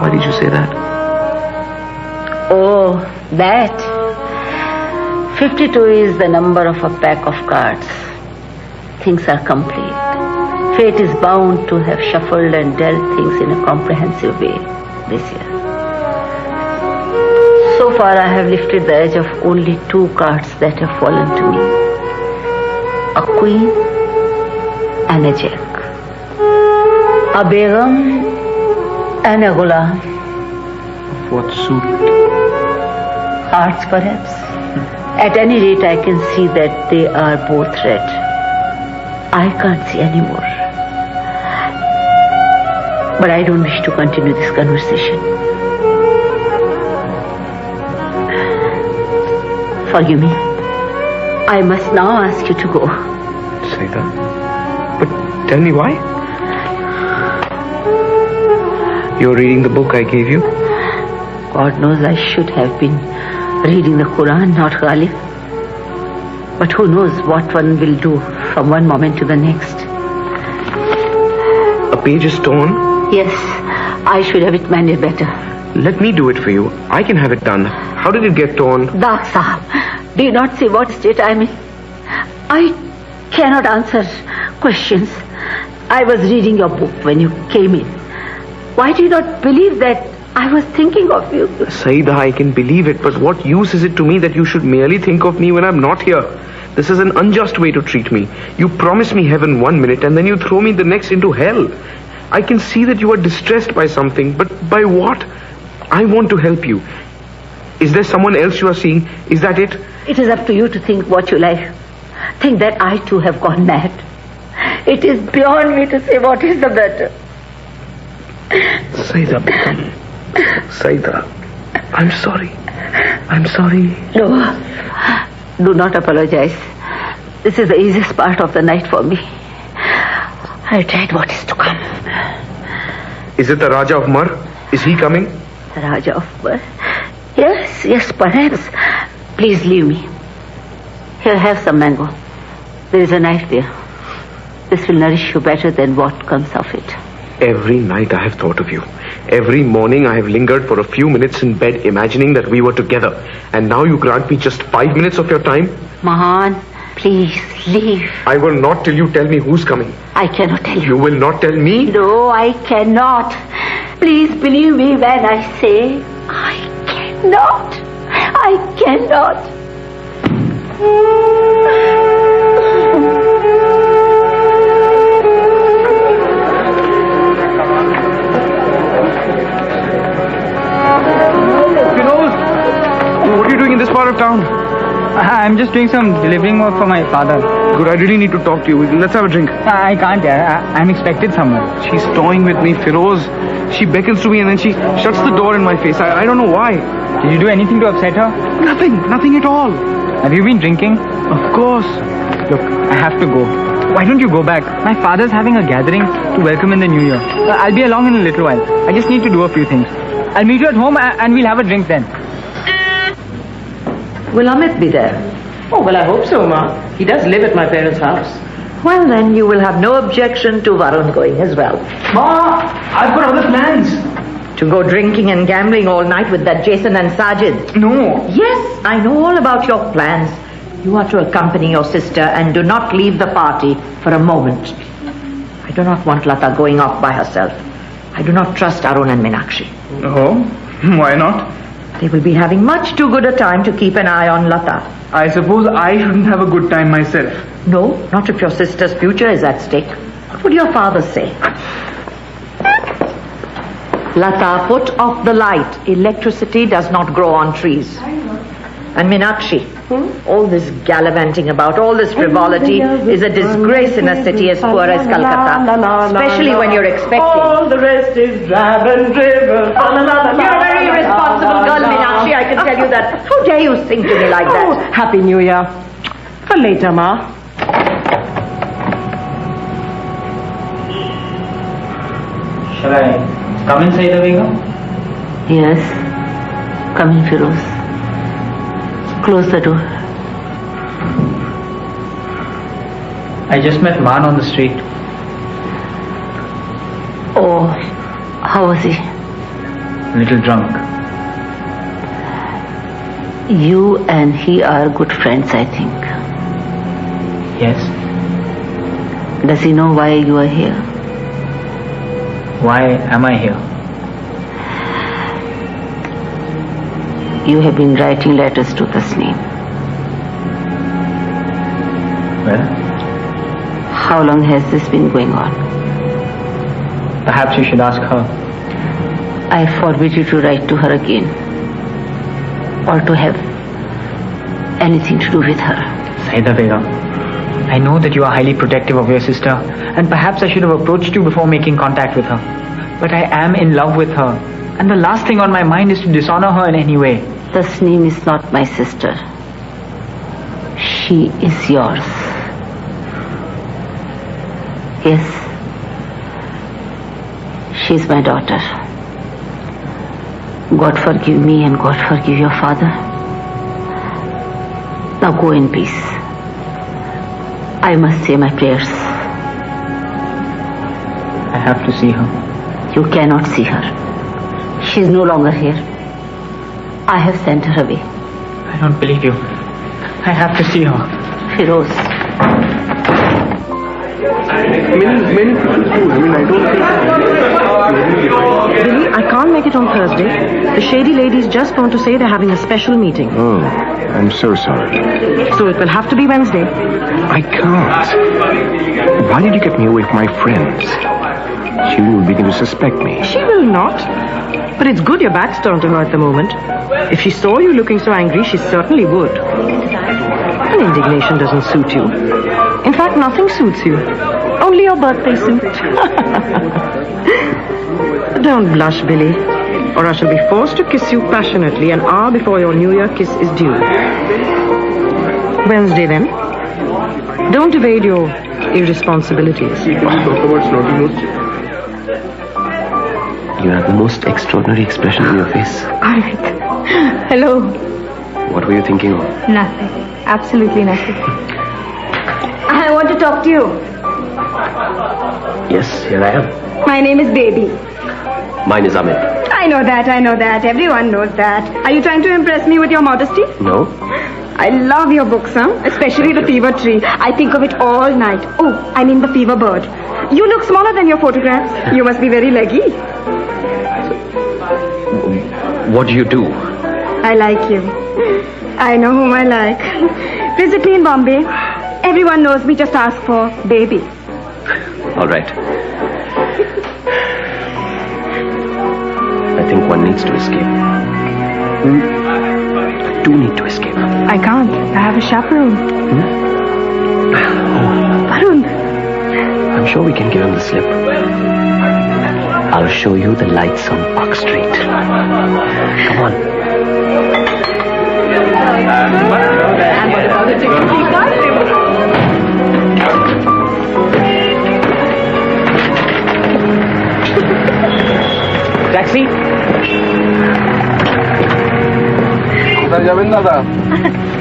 Why did you say that? Oh, that. 52 is the number of a pack of cards. Things are complete. Fate is bound to have shuffled and dealt things in a comprehensive way this year. So far I have lifted the edge of only 2 cards that have fallen to me. A queen and a jack. A begum and a ghulam. Of what suit? Hearts, perhaps. At any rate, I can see that they are both red. I can't see any more. But I don't wish to continue this conversation. Forgive me. I must now ask you to go. Saida? But tell me why? You're reading the book I gave you? God knows I should have been reading the Quran, not Ghalib. But who knows what one will do from one moment to the next. A page is torn? Yes, I should have it mended better. Let me do it for you. I can have it done. How did it get torn? Da Sahab, do you not see what state I'm in? I cannot answer questions. I was reading your book when you came in. Why do you not believe that I was thinking of you? Saida, I can believe it, but what use is it to me that you should merely think of me when I'm not here? This is an unjust way to treat me. You promise me heaven 1 minute and then you throw me the next into hell. I can see that you are distressed by something, but by what? I want to help you. Is there someone else you are seeing? Is that it? It is up to you to think what you like. Think that I too have gone mad. It is beyond me to say what is the matter. Saida, Saida, I'm sorry. I'm sorry. No, do not apologize. This is the easiest part of the night for me. I tried what is to come. Is it the Raja of Mar? Is he coming? The Raja of Mar? Yes, perhaps. Please leave me. Here, have some mango. There is a knife there. This will nourish you better than what comes of it. Every night I have thought of you. Every morning I have lingered for a few minutes in bed imagining that we were together. And now you grant me just 5 minutes of your time? Mahan, please leave. I will not till you tell me who's coming. I cannot tell you. You will not tell me? No, I cannot. Please believe me when I say I cannot. I cannot. What are you doing in this part of town? I'm just doing some delivering work for my father. Good, I really need to talk to you. Let's have a drink. I can't, I'm expected somewhere. She's toying with me, Firoz. She beckons to me and then she shuts the door in my face. I don't know why. Did you do anything to upset her? Nothing at all. Have you been drinking? Of course. Look, I have to go. Why don't you go back? My father's having a gathering to welcome in the new year. I'll be along in a little while. I just need to do a few things. I'll meet you at home and we'll have a drink then. Will Amit be there? Oh, well, I hope so, Ma. He does live at my parents' house. Well, then you will have no objection to Varun going as well. Ma, I've got other plans. To go drinking and gambling all night with that Jason and Sajid? No. Yes, I know all about your plans. You are to accompany your sister and do not leave the party for a moment. I do not want Lata going off by herself. I do not trust Arun and Meenakshi. Oh, why not? They will be having much too good a time to keep an eye on Lata. I suppose I shouldn't have a good time myself. No, not if your sister's future is at stake. What would your father say? Lata, put off the light. Electricity does not grow on trees. And Meenakshi, all this gallivanting about, all this frivolity is a disgrace in a city as poor as Calcutta, especially when you're expecting. All the rest is drab and driven. You're a very irresponsible girl, Meenakshi, I can tell you that. How dare you sing to me like that? Oh, Happy New Year. For later, Ma. Shall I come inside the Begum? Yes. Come in, Firoz. Close the door. I just met Man on the street. Oh, how was he? A little drunk. You and he are good friends, I think. Yes. Does he know why you are here? Why am I here? You have been writing letters to Tasneem. Well? How long has this been going on? Perhaps you should ask her. I forbid you to write to her again. Or to have anything to do with her. Saida Begum, I know that you are highly protective of your sister, and perhaps I should have approached you before making contact with her. But I am in love with her, and the last thing on my mind is to dishonor her in any way. Tasneem is not my sister. She is yours. Yes. She is my daughter. God forgive me and God forgive your father. Now go in peace. I must say my prayers. I have to see her. You cannot see her. She is no longer here. I have sent her away. I don't believe you. I have to see her. Firoz. Many people do. I mean, I don't think... Billy, I can't make it on Thursday. The shady ladies just want to say they're having a special meeting. Oh, I'm so sorry. So it will have to be Wednesday. I can't. Why did you get me away from my friends? She will begin to suspect me. She will not. But it's good your back's turned to her at the moment. If she saw you looking so angry, she certainly would. And indignation doesn't suit you. In fact, nothing suits you. Only your birthday suit. Don't blush, Billy, or I shall be forced to kiss you passionately an hour before your New Year kiss is due. Wednesday, then. Don't evade your irresponsibilities. You have the most extraordinary expression on your face. Alright. Hello. What were you thinking of? Nothing. Absolutely nothing. I want to talk to you. Yes, here I am. My name is Baby. Mine is Amit. I know that. Everyone knows that. Are you trying to impress me with your modesty? No? I love your books, especially The Fever Tree. I think of it all night. Oh, I mean the Fever Bird. You look smaller than your photographs. You must be very leggy. What do you do? I like you. I know whom I like. Visit me in Bombay. Everyone knows me. Just ask for Baby. All right. I think one needs to escape. Do need to escape. I can't. I have a chaperone. Varun. I'm sure we can give him the slip. I'll show you the lights on Park Street. Come on. And what about the ticket? Taxi?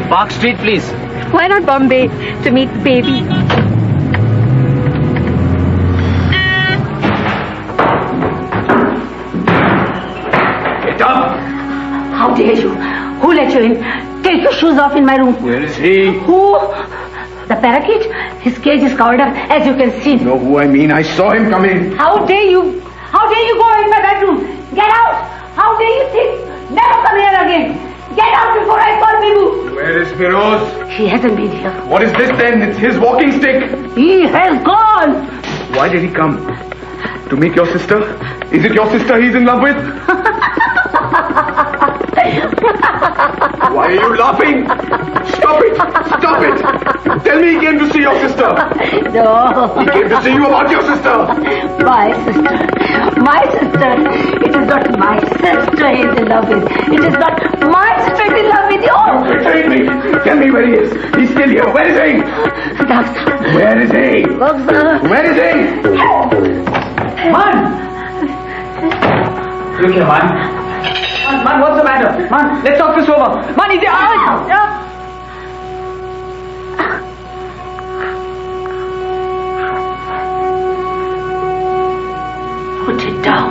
Park Street, please. Why not Bombay to meet Baby? Get up! How dare you? Who let you in? Take your shoes off in my room. Where is he? Who? The parakeet? His cage is covered up, as you can see. You know who I mean? I saw him come in. How dare you? How dare you go in my bedroom? Get out! How dare you think? Never come here again. Get out before I call Bibu. Where is Firoz? He hasn't been here. What is this then? It's his walking stick. He has gone. Why did he come? To meet your sister? Is it your sister he's in love with? Why are you laughing? Stop it! Stop it! Tell me he came to see your sister. No. He came to see you about your sister. My sister. My sister. It is not my sister he is in love with. It is not my sister he is in love with you. Betray me. Tell me where he is. He's still here. Where is he? Doctor. Where is he? Doctor. Where is he? Man! Look here, man. Man, what's the matter? Man, let's talk this over. Man, is it... Put it down.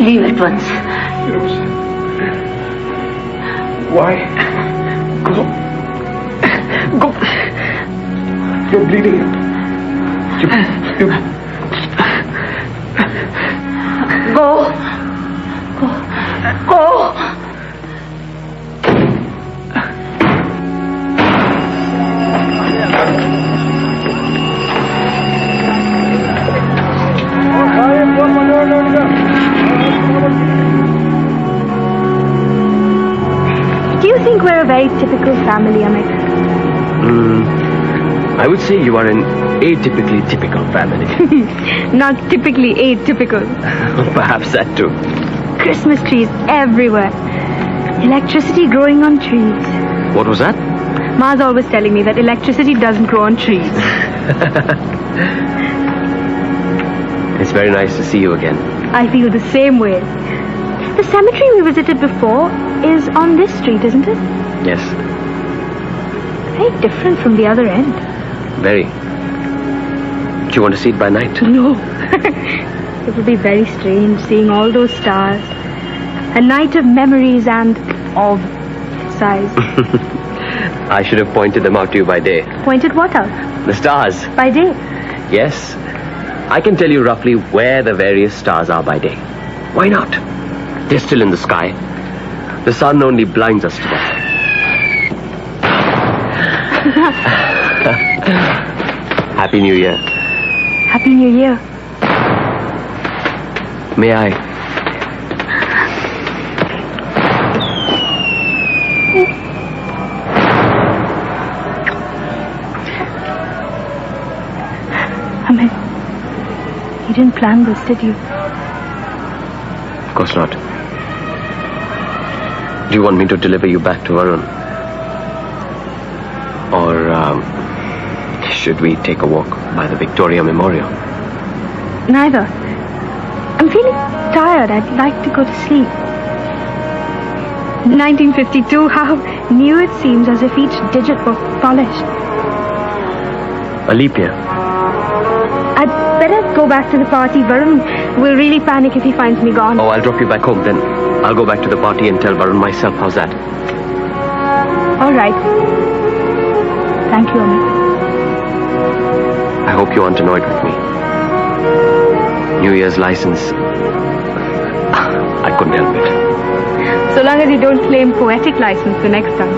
Leave at once. Why? Go. You're bleeding. Go. Go. Do you think we're a very typical family, Amit? I would say you are an atypically typical family. Not typically atypical. Perhaps that too. Christmas trees everywhere. Electricity growing on trees. What was that? Ma's always telling me that electricity doesn't grow on trees. It's very nice to see you again. I feel the same way. The cemetery we visited before is on this street, isn't it? Yes. Very different from the other end. Very. Do you want to see it by night? No. It will be very strange seeing all those stars. A night of memories and of sighs. I should have pointed them out to you by day. Pointed what out? The stars. By day. Yes. I can tell you roughly where the various stars are by day. Why not? They're still in the sky. The sun only blinds us to that. Happy New Year. Happy New Year. May I? Amit, you didn't plan this, did you? Of course not. Do you want me to deliver you back to Varun? Or should we take a walk by the Victoria Memorial? Neither. I'm feeling tired. I'd like to go to sleep. 1952, how new it seems, as if each digit were polished. A leap year. I'd better go back to the party. Varun will really panic if he finds me gone. Oh, I'll drop you back home then. I'll go back to the party and tell Varun myself. How's that? All right. Thank you, Amit. I hope you aren't annoyed with me. New Year's license. I couldn't help it. So long as you don't claim poetic license the next time.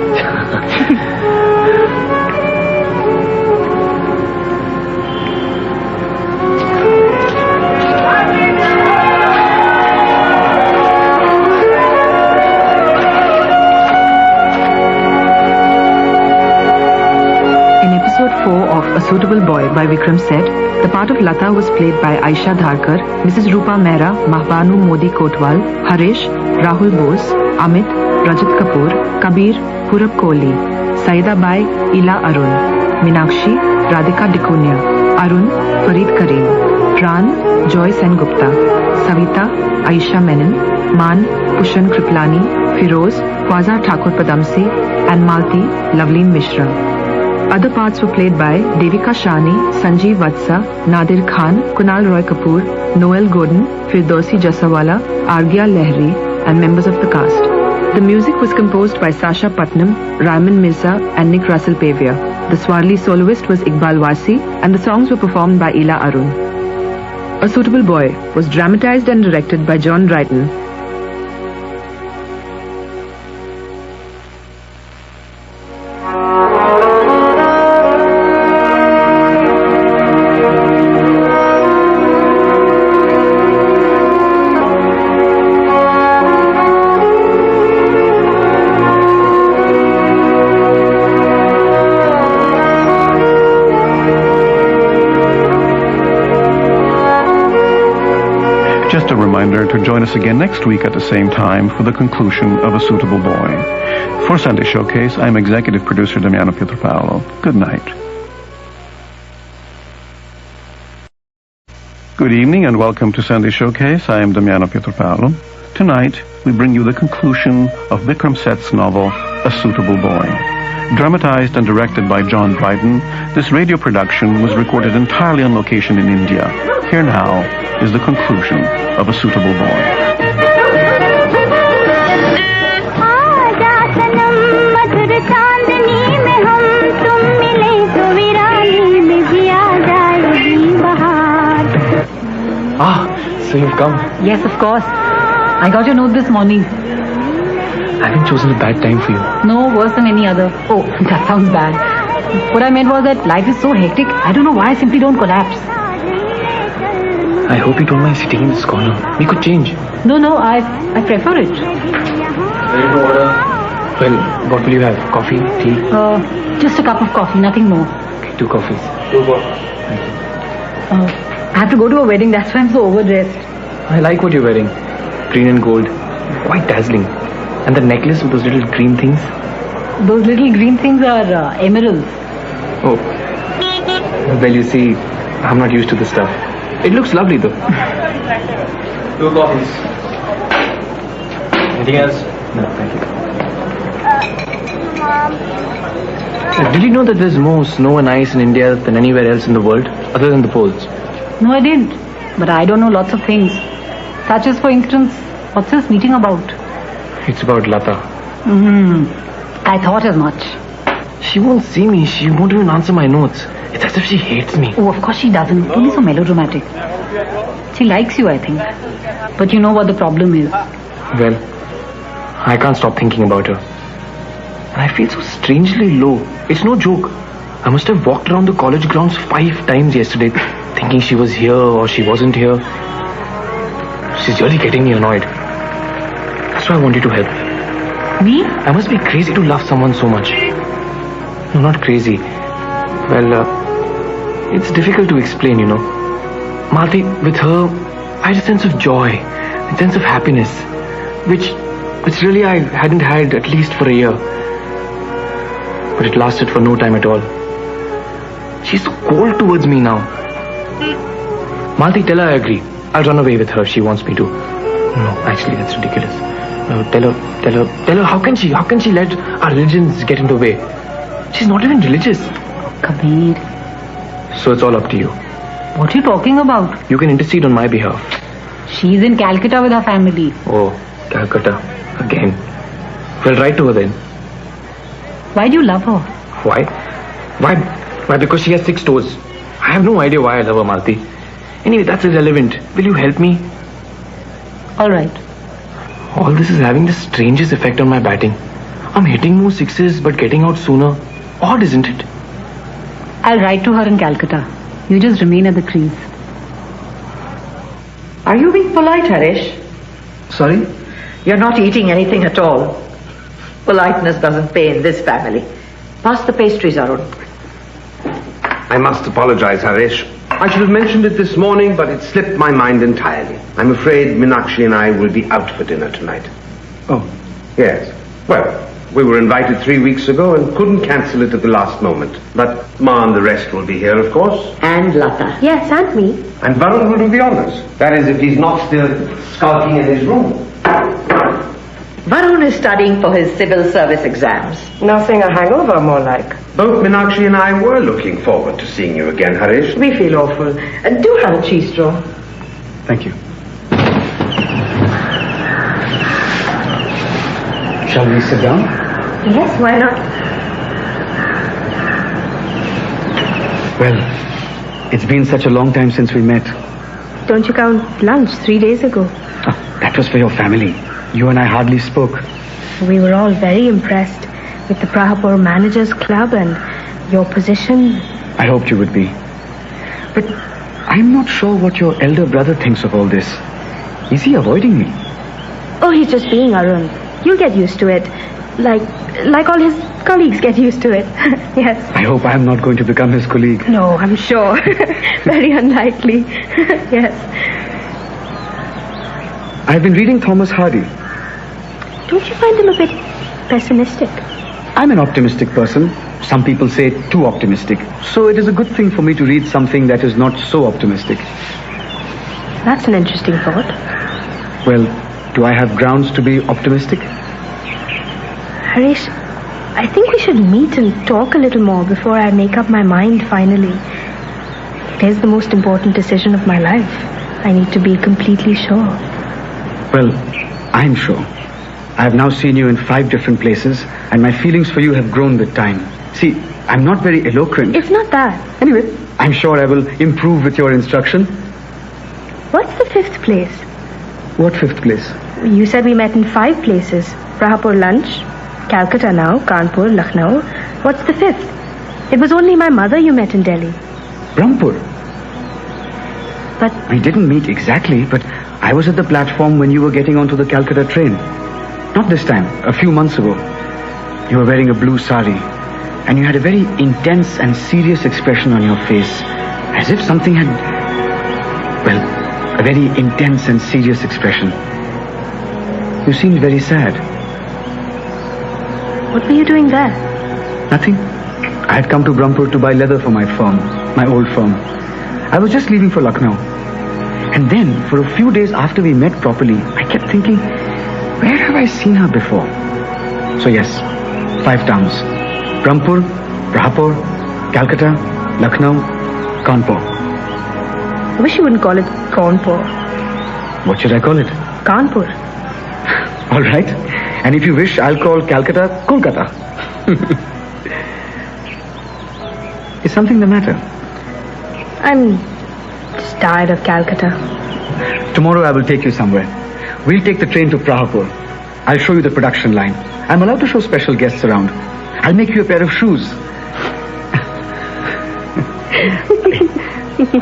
A Suitable Boy by Vikram Seth, the part of Lata was played by Aisha Dharkar, Mrs. Rupa Mehra, Mahbanu Modi Kotwal, Harish, Rahul Bose, Amit, Rajat Kapoor, Kabir, Purab Kohli, Saida Bai, Ila Arun, Minakshi, Radhika Dikunya, Arun, Farid Kareem, Pran, Joy Sen Gupta, Savita, Aisha Menon, Man, Pushan Kriplani, Firoz, Quasar Thakur Padamsi, and Malti, Loveleen Mishra. Other parts were played by Devika Shani, Sanjeev Vatsa, Nadir Khan, Kunal Roy Kapoor, Noel Gordon, Firdausi Jasawala, Argya Lehri, and members of the cast. The music was composed by Sasha Putnam, Raymond Mirza, and Nick Russell Pavia. The Swarli soloist was Iqbal Wasi, and the songs were performed by Ila Arun. A Suitable Boy was dramatized and directed by John Dryden. Just a reminder to join us again next week at the same time for the conclusion of A Suitable Boy. For Sunday Showcase, I'm executive producer Damiano Pietropaolo. Good night. Good evening and welcome to Sunday Showcase. I am Damiano Pietropaolo. Tonight, we bring you the conclusion of Vikram Seth's novel, A Suitable Boy. Dramatized and directed by John Dryden, this radio production was recorded entirely on location in India. Here now is the conclusion of A Suitable Boy. So you've come. Yes, of course. I got your note this morning. I haven't chosen a bad time for you. No, worse than any other. Oh, that sounds bad. What I meant was that life is so hectic, I don't know why I simply don't collapse. I hope you don't mind sitting in this corner. We could change. No, I prefer it. Ready for order? Well, what will you have? Coffee? Tea? Just a cup of coffee, nothing more. Okay, 2 coffees. Thank you. I have to go to a wedding, that's why I'm so overdressed. I like what you're wearing. Green and gold. Quite dazzling. And the necklace with those little green things. Those little green things are emeralds. Oh. Well, you see, I'm not used to this stuff. It looks lovely though. 2 coffees. Anything else? No, thank you. Did you know that there's more snow and ice in India than anywhere else in the world, other than the poles? No, I didn't. But I don't know lots of things. Such as, for instance, what's this meeting about? It's about Lata. I thought as much. She won't see me. She won't even answer my notes. It's as if she hates me. Oh, of course she doesn't. Don't be so melodramatic. She likes you, I think. But you know what the problem is. Well, I can't stop thinking about her. And I feel so strangely low. It's no joke. I must have walked around the college grounds 5 times yesterday, thinking she was here or she wasn't here. She's really getting me annoyed. That's why I want you to help me. Me? I must be crazy to love someone so much. No, not crazy. Well, it's difficult to explain, you know. Malti, with her, I had a sense of joy, a sense of happiness, which really I hadn't had at least for a year. But it lasted for no time at all. She's so cold towards me now. Malti, tell her I agree. I'll run away with her if she wants me to. No, actually, that's ridiculous. No, tell her, how can she let our religions get in the way? She's not even religious. Kabir. So it's all up to you. What are you talking about? You can intercede on my behalf. She's in Calcutta with her family. Oh, Calcutta. Again. Well, write to her then. Why do you love her? Why? Why? Because she has 6 toes. I have no idea why I love her, Malti. Anyway, that's irrelevant. Will you help me? All right. All this is having the strangest effect on my batting. I'm hitting more 6s but getting out sooner. Odd, isn't it? I'll write to her in Calcutta. You just remain at the crease. Are you being polite, Harish? Sorry? You're not eating anything at all. Politeness doesn't pay in this family. Pass the pastries, Arun. I must apologize, Harish. I should have mentioned it this morning, but it slipped my mind entirely. I'm afraid Meenakshi and I will be out for dinner tonight. Oh. Yes. Well, we were invited 3 weeks ago and couldn't cancel it at the last moment. But Ma and the rest will be here, of course. And Lata. Yes, and me. And Varun will do the honors. That is, if he's not still skulking in his room. Varun is studying for his civil service exams. Nursing a hangover, more like. Both Meenakshi and I were looking forward to seeing you again, Harish. We feel awful. Do have a cheese straw. Thank you. Shall we sit down? Yes, why not? Well, it's been such a long time since we met. Don't you count lunch 3 days ago? That was for your family. You and I hardly spoke. We were all very impressed with the Prahapur Managers Club and your position. I hoped you would be. But I'm not sure what your elder brother thinks of all this. Is he avoiding me? Oh, he's just being Arun. You'll get used to it. Like all his colleagues get used to it. Yes. I hope I'm not going to become his colleague. No, I'm sure. Very unlikely. Yes. I've been reading Thomas Hardy. Don't you find him a bit pessimistic? I'm an optimistic person. Some people say too optimistic. So it is a good thing for me to read something that is not so optimistic. That's an interesting thought. Well, do I have grounds to be optimistic? Harish, I think we should meet and talk a little more before I make up my mind finally. It is the most important decision of my life. I need to be completely sure. Well, I'm sure. I have now seen you in 5 different places, and my feelings for you have grown with time. See, I'm not very eloquent. It's not that. Anyway, I'm sure I will improve with your instruction. What's the 5th place? What 5th place? You said we met in 5 places. Prahapur lunch, Calcutta now, Kanpur, Lucknow. What's the 5th? It was only my mother you met in Delhi. Rampur. But we didn't meet exactly, but I was at the platform when you were getting onto the Calcutta train. Not this time, a few months ago. You were wearing a blue sari, and you had a very intense and serious expression on your face, as if something had... Well, a very intense and serious expression. You seemed very sad. What were you doing there? Nothing. I had come to Brahmpur to buy leather for my firm, my old firm. I was just leaving for Lucknow. And then, for a few days after we met properly, I kept thinking, where have I seen her before? So yes, 5 towns. Brahmpur, Rahapur, Calcutta, Lucknow, Kanpur. I wish you wouldn't call it Kanpur. What should I call it? Kanpur. All right. And if you wish, I'll call Calcutta, Kolkata. Is something the matter? I'm just tired of Calcutta. Tomorrow I will take you somewhere. We'll take the train to Prahapur. I'll show you the production line. I'm allowed to show special guests around. I'll make you a pair of shoes.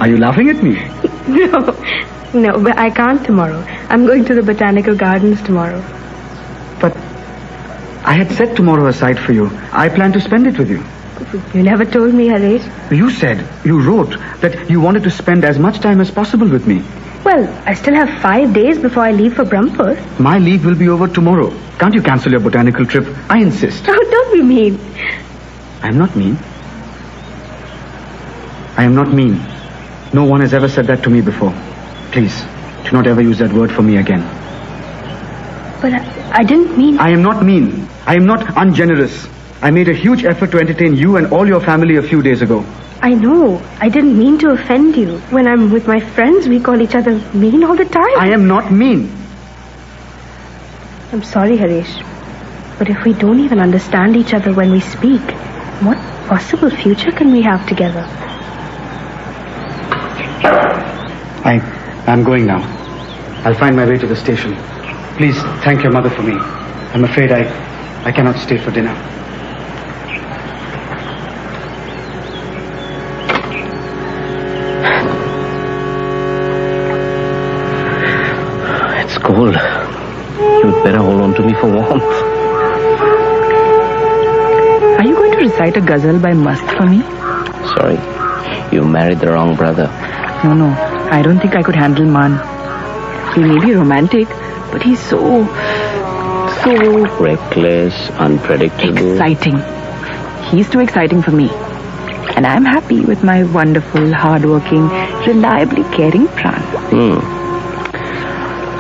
Are you laughing at me? No, but I can't tomorrow. I'm going to the botanical gardens tomorrow. But I had set tomorrow aside for you. I plan to spend it with you. You never told me, Harish. You wrote that you wanted to spend as much time as possible with me. Well, I still have 5 days before I leave for Brahmpur. My leave will be over tomorrow. Can't you cancel your botanical trip? I insist. Oh, don't be mean. I'm not mean. I am not mean. No one has ever said that to me before. Please, do not ever use that word for me again. But I didn't mean... I am not mean. I am not ungenerous. I made a huge effort to entertain you and all your family a few days ago. I know. I didn't mean to offend you. When I'm with my friends, we call each other mean all the time. I am not mean. I'm sorry, Harish. But if we don't even understand each other when we speak, what possible future can we have together? I'm going now. I'll find my way to the station. Please thank your mother for me. I'm afraid I cannot stay for dinner. It's cold. You'd better hold on to me for warmth. Are you going to recite a ghazal by Mast for me? Sorry, you married the wrong brother. No. I don't think I could handle Man. He may be romantic, but he's so Reckless, unpredictable. exciting. He's too exciting for me. And I'm happy with my wonderful, hardworking, reliably caring Pran.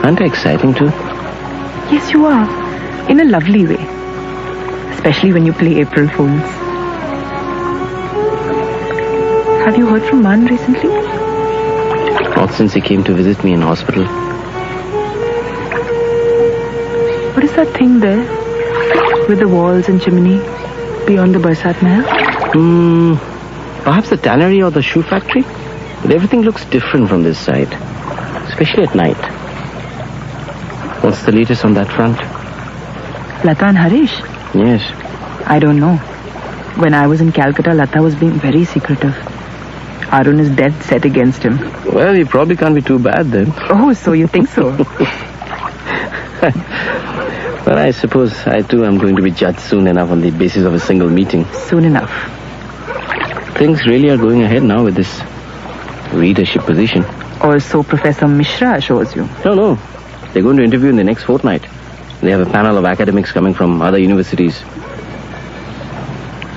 Aren't they exciting too? Yes, you are. In a lovely way. Especially when you play April Fools. Have you heard from Man recently? Not since he came to visit me in hospital. What is that thing there? With the walls and chimney beyond the Barsat Mahal? Perhaps the tannery or the shoe factory? But everything looks different from this side. Especially at night. What's the latest on that front? Lata and Harish? Yes. I don't know. When I was in Calcutta, Lata was being very secretive. Arun is dead set against him. Well, you probably can't be too bad then. Oh, so you think so? Well, I suppose I too am going to be judged soon enough on the basis of a single meeting. Soon enough. Things really are going ahead now with this readership position. Or so Professor Mishra assures you. No. They're going to interview in the next fortnight. They have a panel of academics coming from other universities.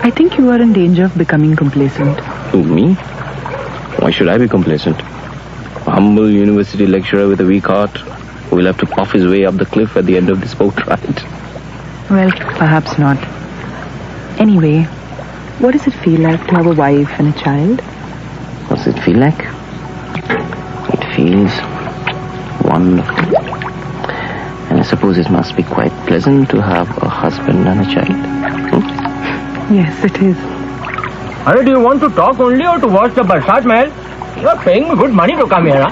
I think you are in danger of becoming complacent. Who, me? Why should I be complacent? A humble university lecturer with a weak heart who will have to puff his way up the cliff at the end of this boat ride. Well, perhaps not. Anyway, what does it feel like to have a wife and a child? What's it feel like? It feels wonderful. And I suppose it must be quite pleasant to have a husband and a child. Yes, it is. Are do you want to talk only or to watch the Barsat Mahal? You are paying me good money to come here, huh?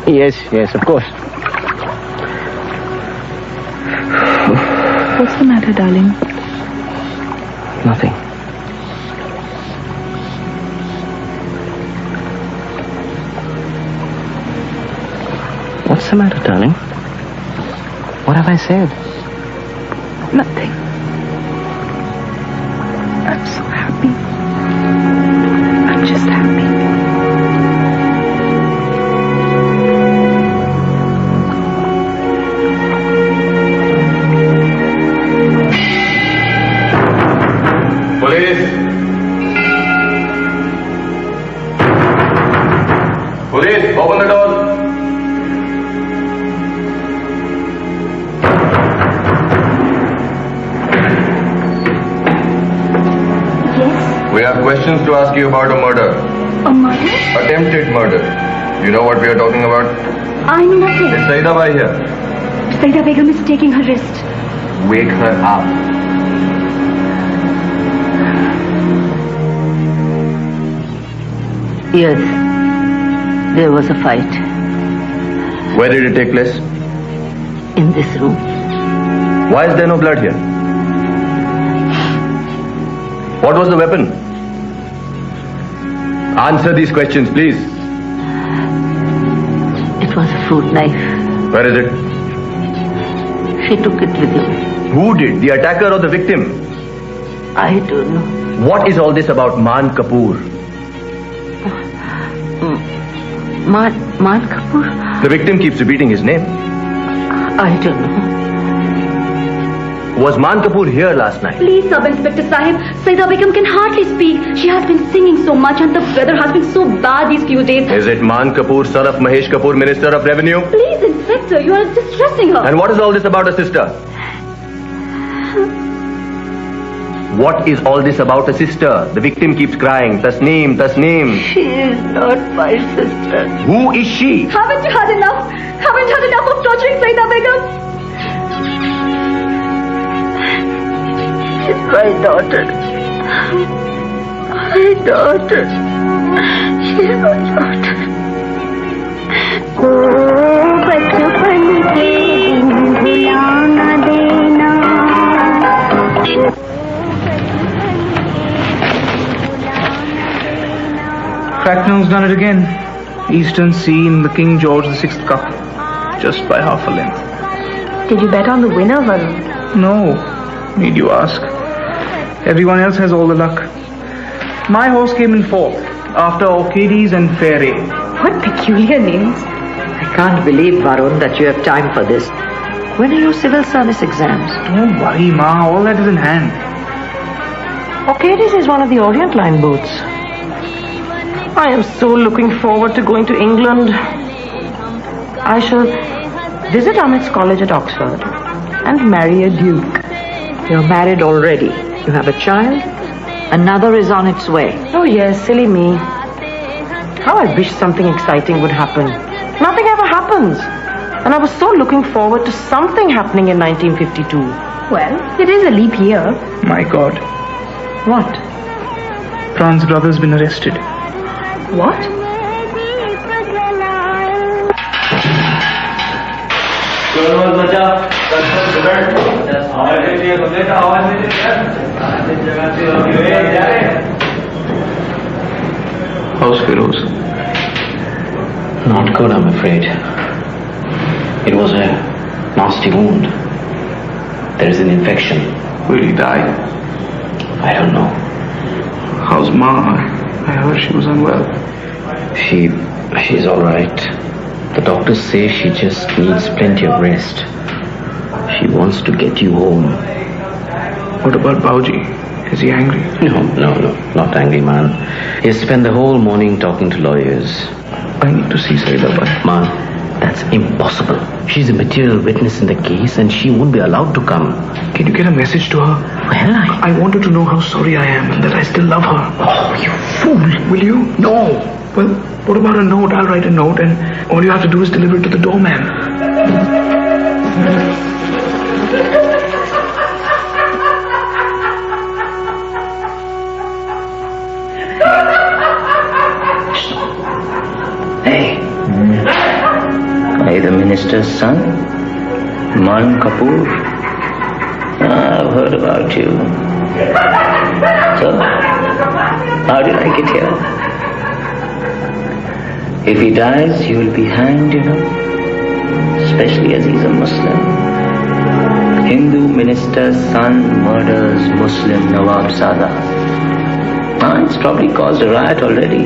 Yes, of course. What's the matter, darling? Nothing. What's the matter, darling? What have I said? Nothing. I'm so happy. I'm just happy. Police, open the door. Yes? We have questions to ask you about a murder. A murder? Attempted murder. You know what we are talking about? I know nothing. Is Saida Bai here? Saida Begum is taking her rest. Wake her up. Yes, there was a fight Where did it take place? in this room. Why is there no blood here? What was the weapon? Answer these questions, please. It was a fruit knife. Where is it? She took it with her. Who did? The attacker or the victim? I don't know. What is all this about Man Kapoor? Man Kapoor? The victim keeps repeating his name. I don't know. Was Man Kapoor here last night? Please, Sub-Inspector Sahib. Saida Begum can hardly speak. She has been singing so much and the weather has been so bad these few days. Is it Man Kapoor, son of Mahesh Kapoor, Minister of Revenue? Please, Inspector, you are distressing her. And what is all this about a sister? What is all this about a sister? The victim keeps crying, Tasneem, Tasneem. She is not my sister. Who is she? Haven't you had enough? Haven't you had enough of torturing Saida Begum? She's my daughter. My daughter. She's my daughter. बचपन के दिन भुला न देना. Cracknell's done it again. Eastern Sea in the King George VI Cup. Just by half a length. Did you bet on the winner, Varun? No. Need you ask? Everyone else has all the luck. My horse came in fourth, after Orchides and Fairy. What peculiar names. I can't believe, Varun, that you have time for this. When are your civil service exams? Don't worry, Ma. All that is in hand. Orchides is one of the Orient Line boats. I am so looking forward to going to England. I shall visit Amit's college at Oxford and marry a duke. You're married already. You have a child. Another is on its way. Oh yes, silly me. How I wish something exciting would happen. Nothing ever happens. And I was so looking forward to something happening in 1952. Well, it is a leap year. My God. What? Pran's brother's been arrested. What? How's Firoz? Not good, I'm afraid. It was a nasty wound. There is an infection. Will he die? I don't know. How's Ma? I heard she was unwell. She's all right. The doctors say she just needs plenty of rest. She wants to get you home. What about Bauji? Is he angry? No, not angry, man. He spent the whole morning talking to lawyers. I need to see Saida Bai. Man, that's impossible. She's a material witness in the case and she won't be allowed to come. Can you get a message to her? Well, I want her to know how sorry I am and that I still love her. Oh, you fool. Will you? No. Well, what about a note? I'll write a note and all you have to do is deliver it to the doorman. Hey. Are you the minister's son? Man Kapoor? I've heard about you. So, how do you like it here? If he dies, you will be hanged, you know. Especially as he's a Muslim. Hindu minister's son murders Muslim Nawab Sada. It's probably caused a riot already.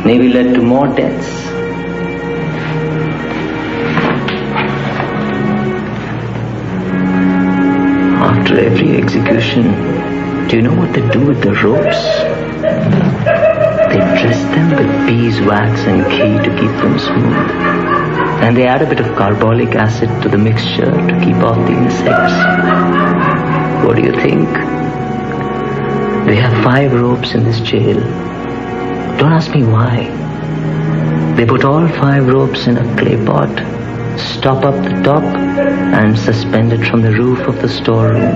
Maybe led to more deaths. After every execution, do you know what they do with the ropes? They dress them with beeswax and ghee to keep them smooth. And they add a bit of carbolic acid to the mixture to keep off the insects. What do you think? We have 5 ropes in this jail. Don't ask me why. They put all 5 ropes in a clay pot, stop up the top, and suspend it from the roof of the storeroom.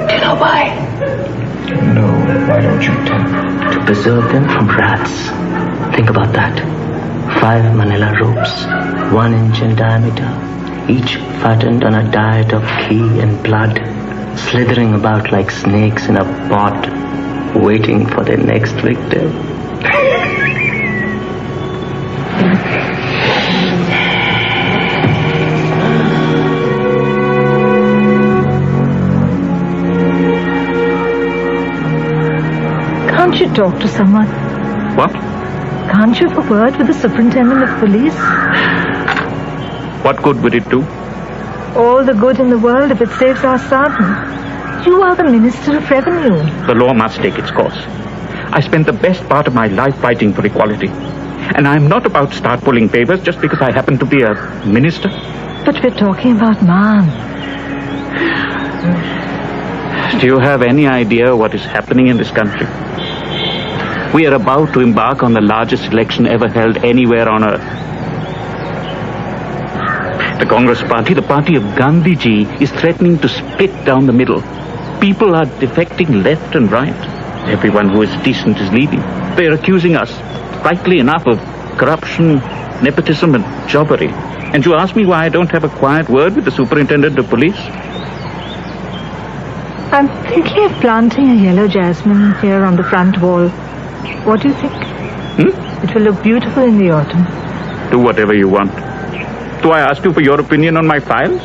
Do you know why? No, why don't you tell me? To preserve them from rats. Think about that. 5 manila ropes, 1 inch in diameter, each fattened on a diet of ghee and blood, slithering about like snakes in a pot, waiting for their next victim. Can't you talk to someone? What? Can't you have a word with the superintendent of police? What good would it do? All the good in the world if it saves our son. You are the Minister of Revenue. The law must take its course. I spent the best part of my life fighting for equality. And I'm not about to start pulling favors just because I happen to be a minister. But we're talking about man. Do you have any idea what is happening in this country? We are about to embark on the largest election ever held anywhere on earth. The Congress Party, the party of Gandhiji, is threatening to split down the middle. People are defecting left and right. Everyone who is decent is leaving. They are accusing us, rightly enough, of corruption, nepotism, and jobbery. And you ask me why I don't have a quiet word with the superintendent of police? I'm thinking of planting a yellow jasmine here on the front wall. What do you think? It will look beautiful in the autumn. Do whatever you want. Do I ask you for your opinion on my files?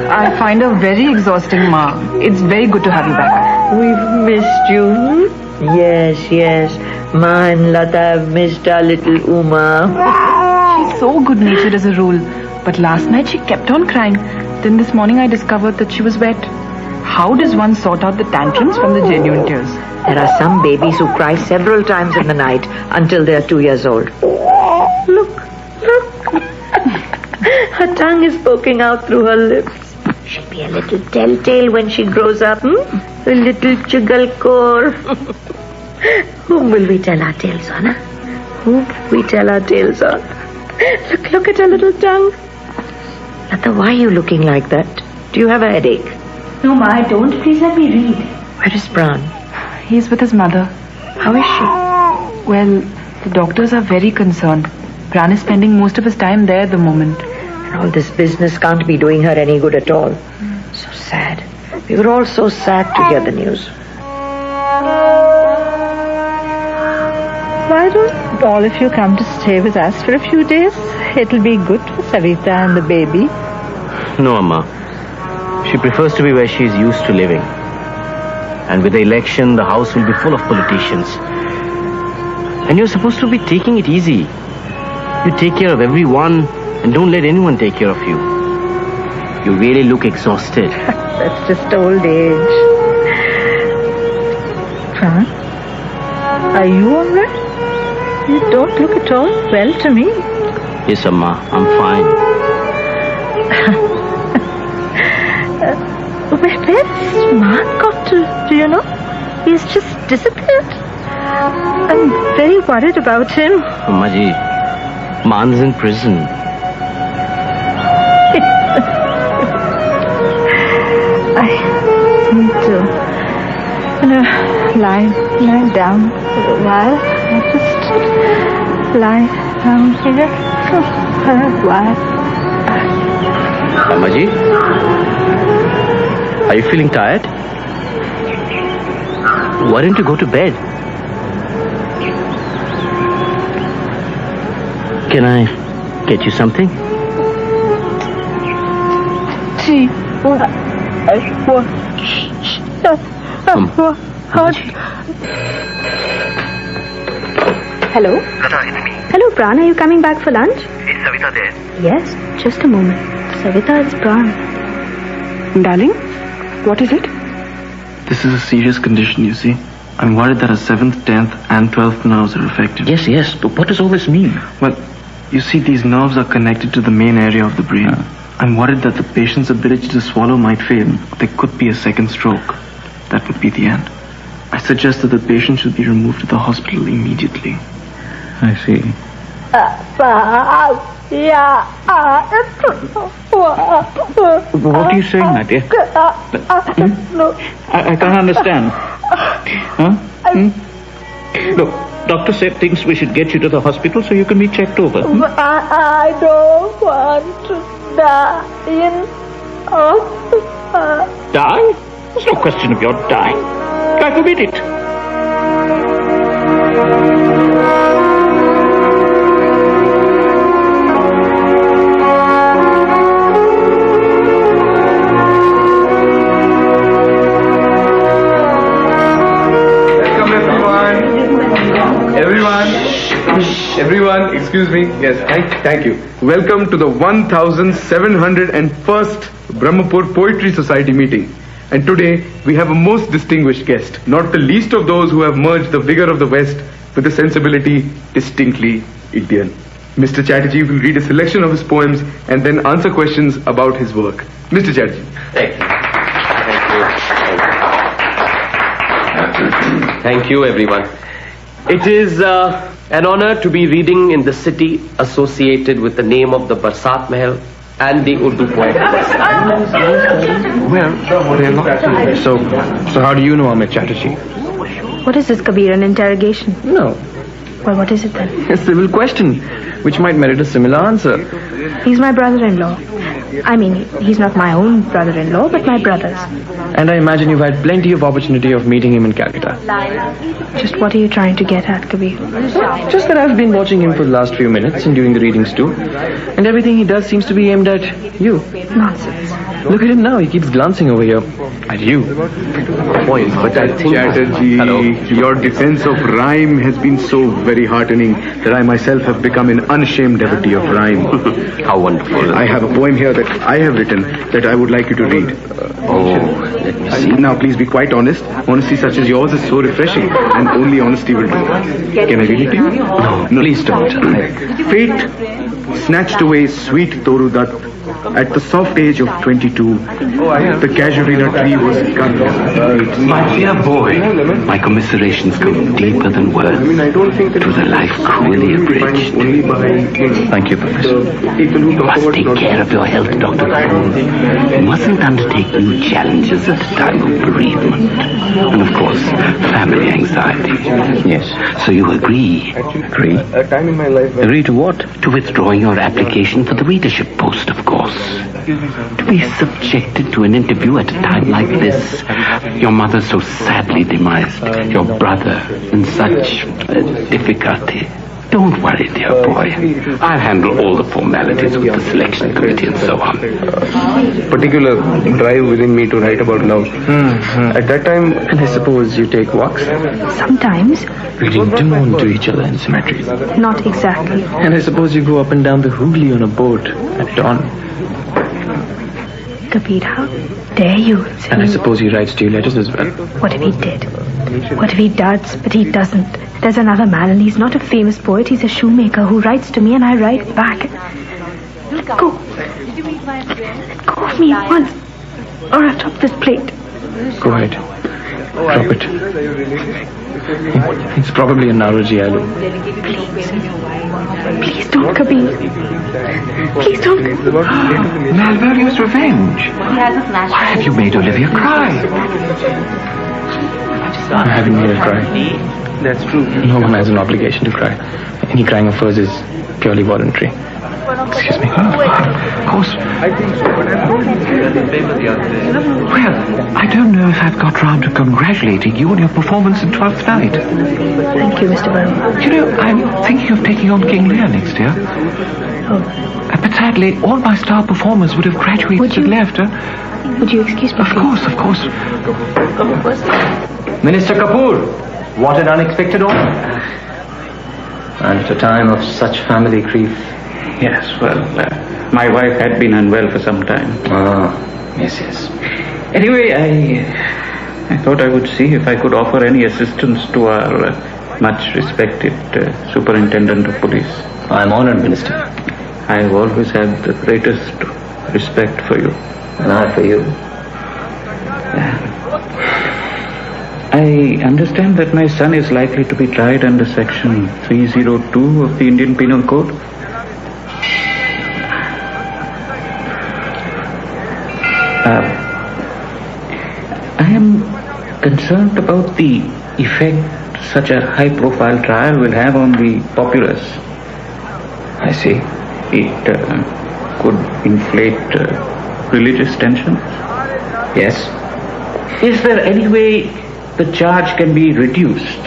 I find her very exhausting, Ma. It's very good to have you back. We've missed you. Yes. Ma and Lata have missed our little Uma. She's so good-natured as a rule. But last night she kept on crying. Then this morning I discovered that she was wet. How does one sort out the tantrums from the genuine tears? There are some babies who cry several times in the night until they're 2 years old. Look. Her tongue is poking out through her lips. She'll be a little telltale when she grows up. A little chugalkor. Whom will we tell our tales on, huh? Whom will we tell our tales on? Look at her little tongue. Lata, why are you looking like that? Do you have a headache? No, Ma, I don't. Please let me read. Where is Pran? He's with his mother. How is she? Well, the doctors are very concerned. Pran is spending most of his time there at the moment. And all this business can't be doing her any good at all. So sad. We were all so sad to hear the news. Why don't all of you come to stay with us for a few days? It'll be good for Sarita and the baby. No, Amma. She prefers to be where she is used to living. And with the election, the house will be full of politicians. And you're supposed to be taking it easy. You take care of everyone and don't let anyone take care of you. You really look exhausted. That's just old age. Pran, are you all right? You don't look at all well to me. Yes, Amma, I'm fine. Where's Mark got to, do you know? He's just disappeared. I'm very worried about him. Amma ji, Man's in prison. I need to lie down for a while. I just lie down here for a while. Amma ji, are you feeling tired? Why don't you go to bed? Can I get you something? Tea. Hello? Lata, it's me. Hello, Pran. Are you coming back for lunch? Is Savita there? Yes, just a moment. Savita, it's Pran. Darling, what is it? This is a serious condition, you see. I'm worried that our 7th, 10th and 12th nerves are affected. Yes, but what does all this mean? Well, you see, these nerves are connected to the main area of the brain. I'm worried that the patient's ability to swallow might fail. There could be a second stroke. That would be the end. I suggest that the patient should be removed to the hospital immediately. I see. What are you saying, my dear? I can't understand. Look, doctor said thinks we should get you to the hospital so you can be checked over. I don't want to die in hospital. Die? There's no question of your dying. I forbid it. Everyone, excuse me. Yes, thank you. Welcome to the 1701st Brahmapur Poetry Society meeting. And today we have a most distinguished guest, not the least of those who have merged the vigor of the West with a sensibility distinctly Indian. Mr. Chatterjee will read a selection of his poems and then answer questions about his work. Mr. Chatterjee. Thank you. Thank you, everyone. It is an honor to be reading in the city associated with the name of the Barsat Mahal and the Urdu poet. Well, they're not. So how do you know Amit Chatterjee? What is this, Kabir? An interrogation? No. Well, what is it then? A civil question, which might merit a similar answer. He's my brother-in-law. I mean, he's not my own brother-in-law, but my brother's. And I imagine you've had plenty of opportunity of meeting him in Calcutta. Just what are you trying to get at, Kabir? Just that I've been watching him for the last few minutes and during the readings too. And everything he does seems to be aimed at you. Nonsense. Look at him now, he keeps glancing over here. At you. Point, but I think... Chatterjee, your defense of rhyme has been so very heartening that I myself have become an unashamed devotee of rhyme. How wonderful. I have a poem here that I have written that I would like you to read. Let me see. Now, please be quite honest. Honesty such as yours is so refreshing, and only honesty will do. Can I read it to you? No, please don't. Fate snatched away sweet Toru Dutt at the soft age of 22. The casuarina tree was cut. My dear boy, my commiserations go deeper than words. It was a life cruelly abridged. Thank you, Professor. You must take care of your health, Dr. Kapoor. You mustn't undertake new challenges at a time of bereavement. And of course, family anxiety. Yes. So you agree? Agree? Agree to what? To withdrawing your application for the readership post, of course. To be subjected to an interview at a time like this. Your mother so sadly demised. Your brother in such difficulty. Don't worry, dear boy. I'll handle all the formalities with the selection committee and so on. Particular drive within me to write about love. At that time... And I suppose you take walks? Sometimes. Reading dawn to each other in symmetry. Not exactly. And I suppose you go up and down the Hooghly on a boat at dawn. Kabir, how dare you? And I suppose he writes to you letters as well. What if he did? What if he does, but he doesn't? There's another man, and he's not a famous poet. He's a shoemaker who writes to me, and I write back. Let go. Let go of me at once, or I'll drop this plate. Go ahead. Drop it. It's probably a Nauroji aloo. Please don't, Kabir. Please don't. Malvolio's revenge. Why have you made Olivia cry? I haven't made her cry. That's true. No one has an obligation to cry. Any crying of hers is purely voluntary. Excuse me. Of course. I think so, but I told you the paper the other day. Well, I don't know if I've got round to congratulating you on your performance in 12th Night. Thank you, Mr. Varun. You know, I'm thinking of taking on King Lear next year. Oh. But sadly, all my star performers would have graduated and left. Would you excuse me? Of course. Minister Kapoor, what an unexpected honor. And at a time of such family grief. Yes, well, my wife had been unwell for some time. Yes. Anyway, I thought I would see if I could offer any assistance to our much respected Superintendent of Police. I'm honored, Minister. I've always had the greatest respect for you. And I for you. I understand that my son is likely to be tried under Section 302 of the Indian Penal Code. I am concerned about the effect such a high-profile trial will have on the populace. I see. It could inflate religious tensions. Yes. Is there any way the charge can be reduced?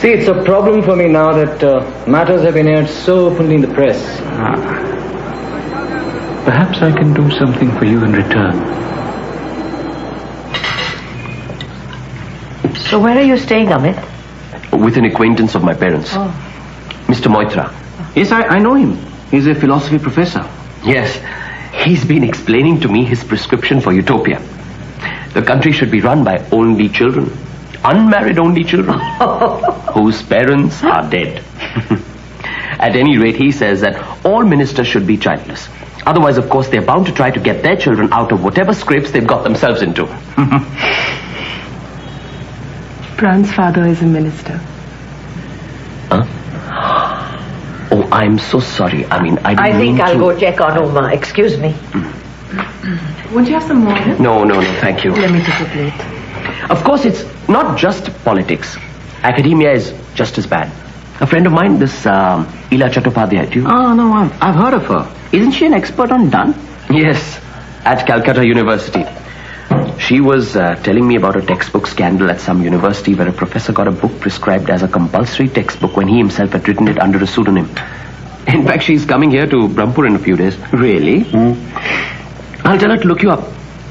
See, it's a problem for me now that matters have been aired so openly in the press. Perhaps I can do something for you in return. So where are you staying, Amit? With an acquaintance of my parents. Mr. Moitra. Yes, I know him. He's a philosophy professor. Yes, he's been explaining to me his prescription for utopia. The country should be run by only children. Unmarried only children. Whose parents are dead. At any rate, he says that all ministers should be childless. Otherwise, of course, they're bound to try to get their children out of whatever scrapes they've got themselves into. Pran's father is a minister. Huh? Oh, I'm so sorry. I mean, I think I'll go check on Uma. Excuse me. Won't you have some more? No, thank you. Let me take a plate. Of course, it's not just politics. Academia is just as bad. A friend of mine, this Ila Chattopadhyay, do you? Oh, no, I've heard of her. Isn't she an expert on done? Yes, at Calcutta University. She was telling me about a textbook scandal at some university where a professor got a book prescribed as a compulsory textbook when he himself had written it under a pseudonym. In fact, she's coming here to Brahmpur in a few days. Really? I'll tell her to look you up.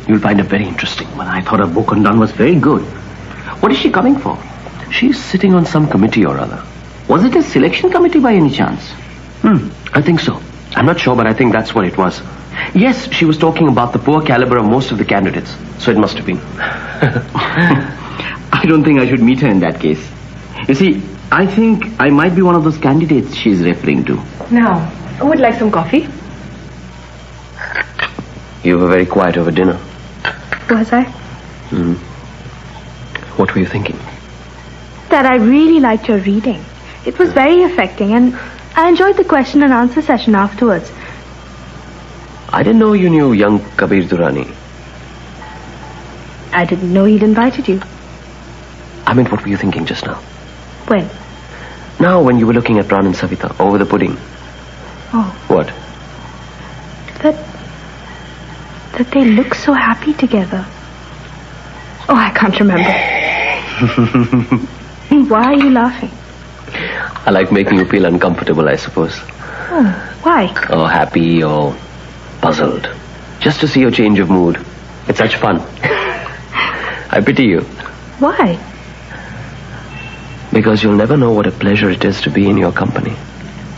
You'll find it very interesting. Well, I thought her book on done was very good. What is she coming for? She's sitting on some committee or other. Was it a selection committee by any chance? I think so. I'm not sure, but I think that's what it was. Yes, she was talking about the poor caliber of most of the candidates. So it must have been. I don't think I should meet her in that case. You see, I think I might be one of those candidates she's referring to. Now, who would like some coffee? You were very quiet over dinner. Was I? What were you thinking? That I really liked your reading. It was very affecting, and I enjoyed the question and answer session afterwards. I didn't know you knew young Kabir Durrani. I didn't know he'd invited you. I meant, what were you thinking just now? When? Now, when you were looking at Pran and Savita over the pudding. Oh. What? That they look so happy together. Oh, I can't remember. Why are you laughing? I like making you feel uncomfortable, I suppose. Oh, why? Or happy or puzzled. Just to see your change of mood. It's such fun. I pity you. Why? Because you'll never know what a pleasure it is to be in your company.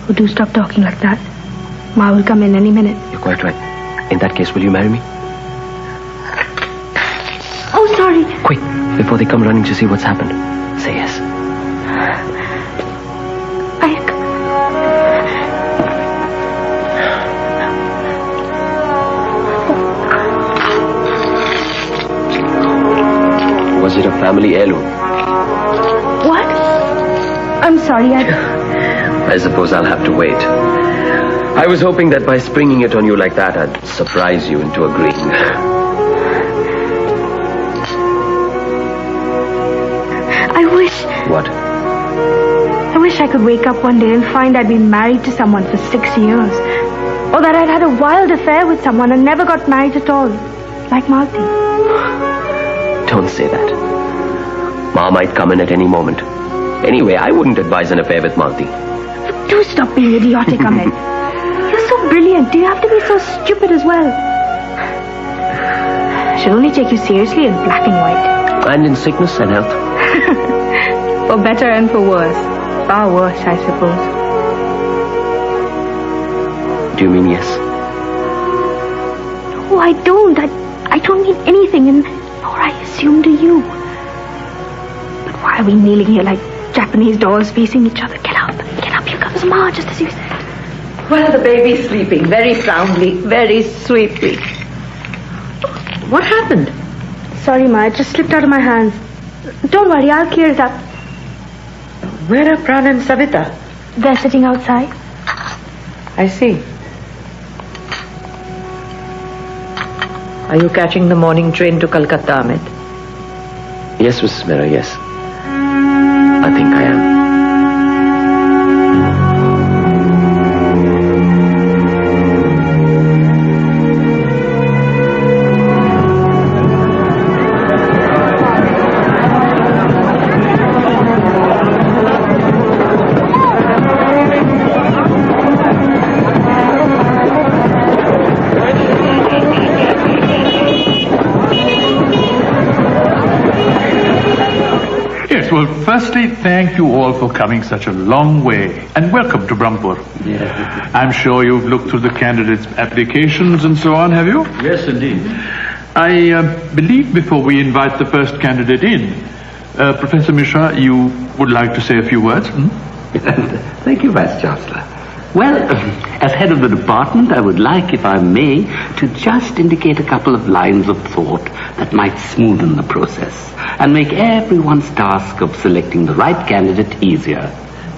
Oh, do stop talking like that. Ma will come in any minute. You're quite right. In that case, will you marry me? Oh, sorry. Quick, before they come running to see what's happened. Say yes. Was it a family heirloom? What? I'm sorry, I suppose I'll have to wait. I was hoping that by springing it on you like that, I'd surprise you into agreeing. I wish... What? I wish I could wake up one day and find I'd been married to someone for 6 years. Or that I'd had a wild affair with someone and never got married at all. Like Malti. Don't say that. Ma might come in at any moment. Anyway, I wouldn't advise an affair with Malti. Do stop being idiotic, Amit. You're so brilliant. Do you have to be so stupid as well? I should only take you seriously in black and white. And in sickness and health. For better and for worse. far worse, I suppose. Do you mean yes? Oh, I don't. I don't mean anything, and nor I assume do you. But why are we kneeling here like Japanese dolls facing each other? Get up. Get up. Here comes Ma, just as you said. Well, the baby's sleeping very soundly, very sweetly. What happened? Sorry, Ma, it just slipped out of my hands. Don't worry, I'll clear it up. Where are Pran and Savita? They're sitting outside. I see. Are you catching the morning train to Calcutta, Ahmed? Yes, Mrs. Mehra, yes. I think I am. Well, firstly, thank you all for coming such a long way, and welcome to Brahmpur. Yeah. I'm sure you've looked through the candidates' applications and so on, have you? Yes, indeed. I believe before we invite the first candidate in, Professor Mishra, you would like to say a few words? Thank you, Vice Chancellor. Well, as head of the department, I would like, if I may, to just indicate a couple of lines of thought that might smoothen the process and make everyone's task of selecting the right candidate easier.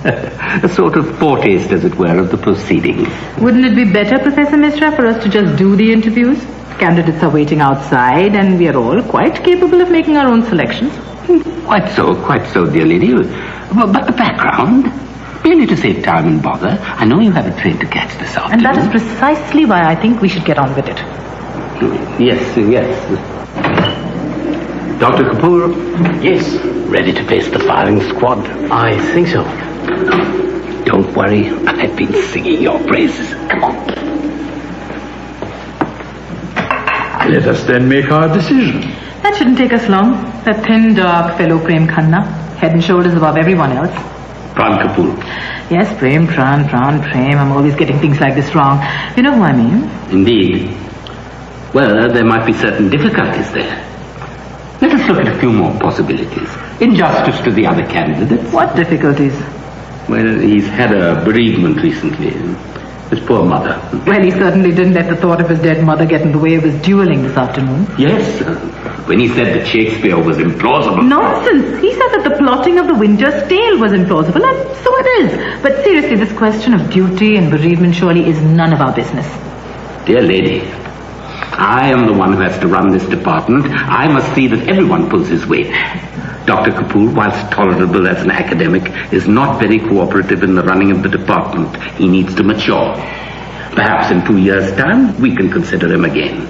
A sort of foretaste, as it were, of the proceedings. Wouldn't it be better, Professor Mishra, for us to just do the interviews? Candidates are waiting outside and we are all quite capable of making our own selections. Quite so, dear lady. But the background? Merely to save time and bother. I know you have a train to catch this afternoon. And that is precisely why I think we should get on with it. Yes. Dr. Kapoor? Yes. Ready to face the firing squad? I think so. Don't worry, I've been singing your praises. Come on. Let us then make our decision. That shouldn't take us long. That thin, dark fellow Prem Khanna, head and shoulders above everyone else. Pran Kapoor. Yes, Prem. I'm always getting things like this wrong. You know who I mean? Indeed. Well, there might be certain difficulties there. Let us look at a few more possibilities. In justice to the other candidates. What difficulties? Well, he's had a bereavement recently. His poor mother. Well, he certainly didn't let the thought of his dead mother get in the way of his dueling this afternoon. Yes, when he said that Shakespeare was implausible. Nonsense! He said that the plotting of the Winter's Tale was implausible, and so it is. But seriously, this question of duty and bereavement surely is none of our business. Dear lady, I am the one who has to run this department. I must see that everyone pulls his weight. Dr. Kapoor, whilst tolerable as an academic, is not very cooperative in the running of the department. He needs to mature. Perhaps in 2 years' time, we can consider him again.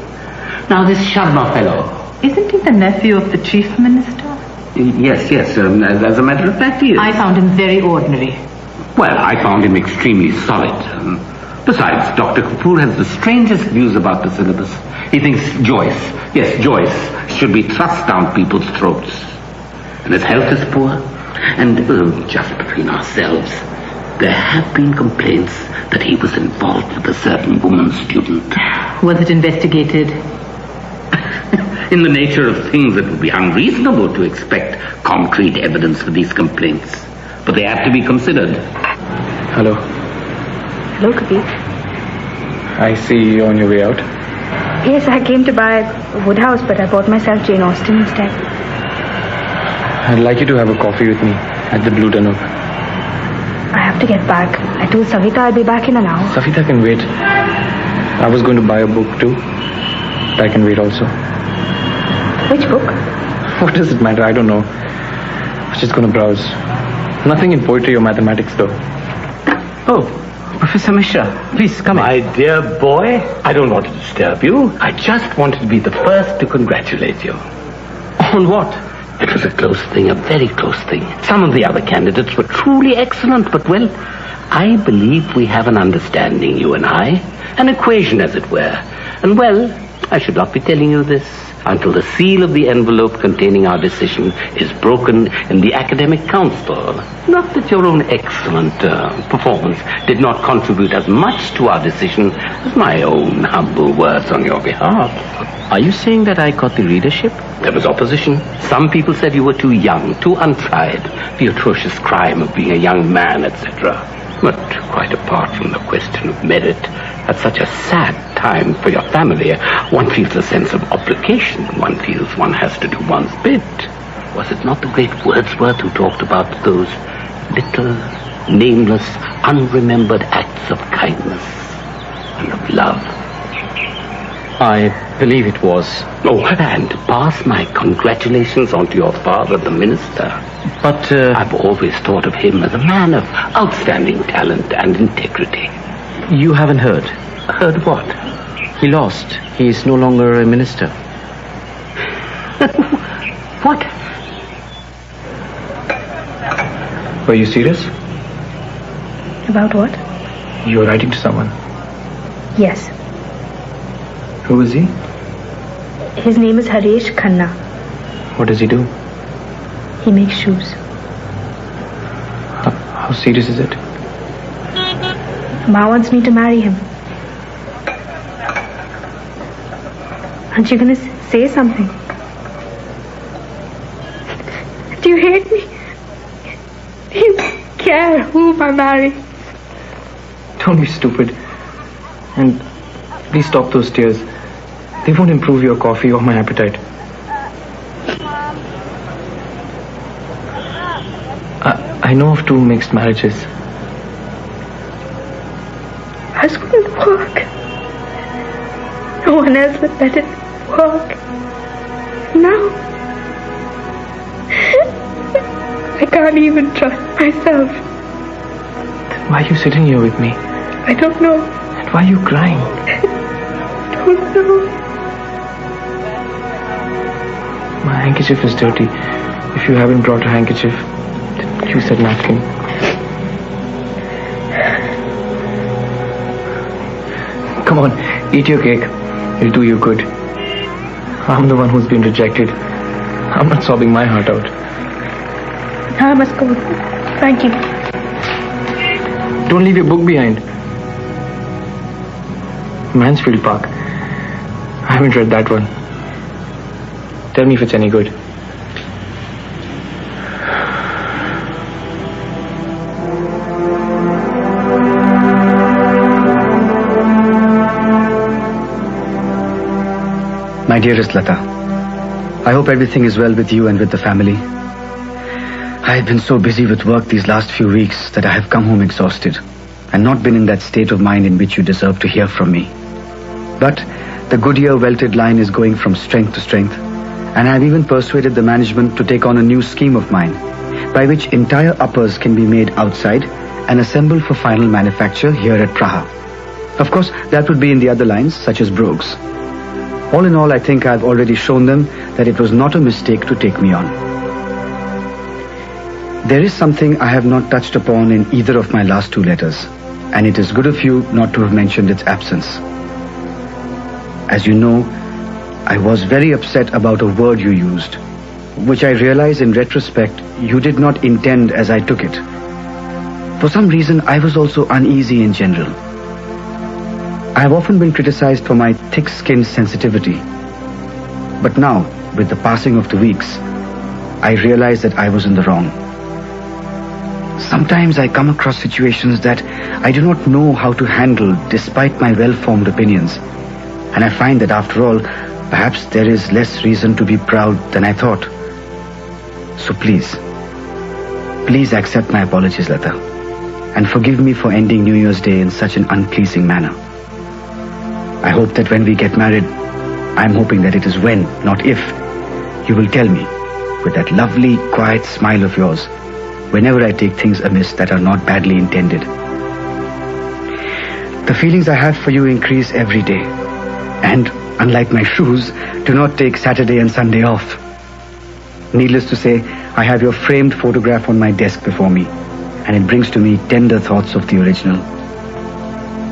Now, this Sharma fellow. Isn't he the nephew of the chief minister? Yes. As a matter of fact, he is. I found him very ordinary. Well, I found him extremely solid. Besides, Dr. Kapoor has the strangest views about the syllabus. He thinks Joyce should be thrust down people's throats. And his health is poor. And just between ourselves, there have been complaints that he was involved with a certain woman student. Was it investigated? In the nature of things, it would be unreasonable to expect concrete evidence for these complaints. But they have to be considered. Hello. Hello, Kabir. I see you're on your way out. Yes, I came to buy Woodhouse, but I bought myself Jane Austen instead. I'd like you to have a coffee with me at the Blue Tunnel. I have to get back. I told Savita I'll be back in an hour. Savita can wait. I was going to buy a book too. But I can wait also. Which book? What does it matter? I don't know. I was just going to browse. Nothing in poetry or mathematics though. Oh, Professor Mishra, please come in. My dear boy, I don't want to disturb you. I just wanted to be the first to congratulate you. On what? It was a close thing, a very close thing. Some of the other candidates were truly excellent, but, well, I believe we have an understanding, you and I. An equation, as it were. And, well, I should not be telling you this, until the seal of the envelope containing our decision is broken in the academic council. Not that your own excellent performance did not contribute as much to our decision as my own humble words on your behalf. Are you saying that I got the readership? There was opposition. Some people said you were too young, too untried, the atrocious crime of being a young man, etc. But quite apart from the question of merit, at such a sad time for your family, one feels a sense of obligation. One feels one has to do one's bit. Was it not the great Wordsworth who talked about those little, nameless, unremembered acts of kindness and of love? I believe it was. Oh, and pass my congratulations on to your father, the minister. But I've always thought of him as a man of outstanding talent and integrity. You haven't heard? Heard what? He lost. He is no longer a minister. What? Were you serious? About what? You were writing to someone. Yes. Who is he? His name is Haresh Khanna. What does he do? He makes shoes. How serious is it? Ma wants me to marry him. Aren't you going to say something? Do you hate me? Do you care whom I marry? Don't be stupid. And please stop those tears. They won't improve your coffee or my appetite. I know of 2 mixed marriages. Ours wouldn't work. No one else would let it work. No. I can't even trust myself. Then why are you sitting here with me? I don't know. And why are you crying? I don't know. My handkerchief is dirty. If you haven't brought a handkerchief, then use that napkin. Come on, eat your cake. It'll do you good. I'm the one who's been rejected. I'm not sobbing my heart out. Now I must go. Thank you. Don't leave your book behind. Mansfield Park. I haven't read that one. Tell me if it's any good. My dearest Lata, I hope everything is well with you and with the family. I have been so busy with work these last few weeks that I have come home exhausted and not been in that state of mind in which you deserve to hear from me. But the Goodyear welted line is going from strength to strength, and I have even persuaded the management to take on a new scheme of mine, by which entire uppers can be made outside and assembled for final manufacture here at Praha. Of course, that would be in the other lines, such as brogues. All in all, I think I have already shown them that it was not a mistake to take me on. There is something I have not touched upon in either of my last 2 letters, and it is good of you not to have mentioned its absence. As you know, I was very upset about a word you used, which I realize in retrospect you did not intend as I took it. For some reason, I was also uneasy in general. I have often been criticized for my thick-skinned sensitivity. But now, with the passing of the weeks, I realize that I was in the wrong. Sometimes I come across situations that I do not know how to handle despite my well-formed opinions. And I find that after all, perhaps there is less reason to be proud than I thought. So please accept my apologies, Lata, and forgive me for ending New Year's Day in such an unpleasing manner. I hope that when we get married, I'm hoping that it is when, not if, you will tell me, with that lovely, quiet smile of yours, whenever I take things amiss that are not badly intended. The feelings I have for you increase every day, and, unlike my shoes, do not take Saturday and Sunday off. Needless to say, I have your framed photograph on my desk before me, and it brings to me tender thoughts of the original.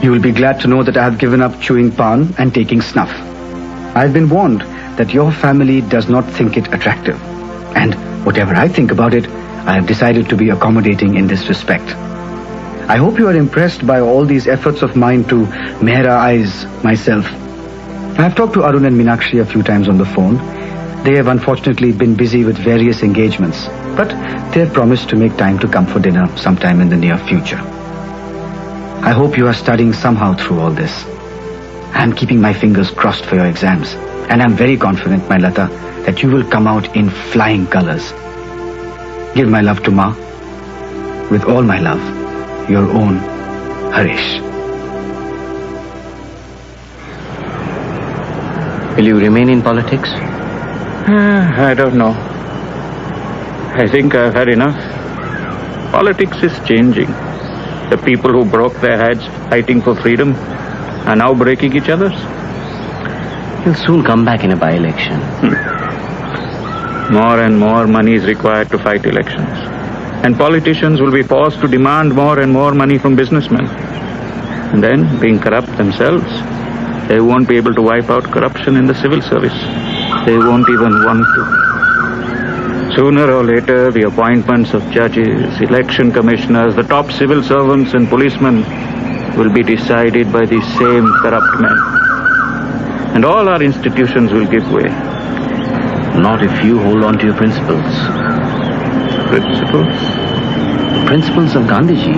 You will be glad to know that I have given up chewing pan and taking snuff. I have been warned that your family does not think it attractive. And whatever I think about it, I have decided to be accommodating in this respect. I hope you are impressed by all these efforts of mine to Mehra-ize myself. I have talked to Arun and Meenakshi a few times on the phone. They have unfortunately been busy with various engagements, but they have promised to make time to come for dinner sometime in the near future. I hope you are studying somehow through all this. I am keeping my fingers crossed for your exams, and I am very confident, my Lata, that you will come out in flying colors. Give my love to Ma. With all my love, your own Harish. Will you remain in politics? I don't know. I think I've had enough. Politics is changing. The people who broke their heads fighting for freedom are now breaking each other's. You'll soon come back in a by-election. More and more money is required to fight elections. And politicians will be forced to demand more and more money from businessmen. And then, being corrupt themselves, they won't be able to wipe out corruption in the civil service. They won't even want to. Sooner or later, the appointments of judges, election commissioners, the top civil servants and policemen will be decided by these same corrupt men. And all our institutions will give way. Not if you hold on to your principles. Principles? The principles of Gandhiji.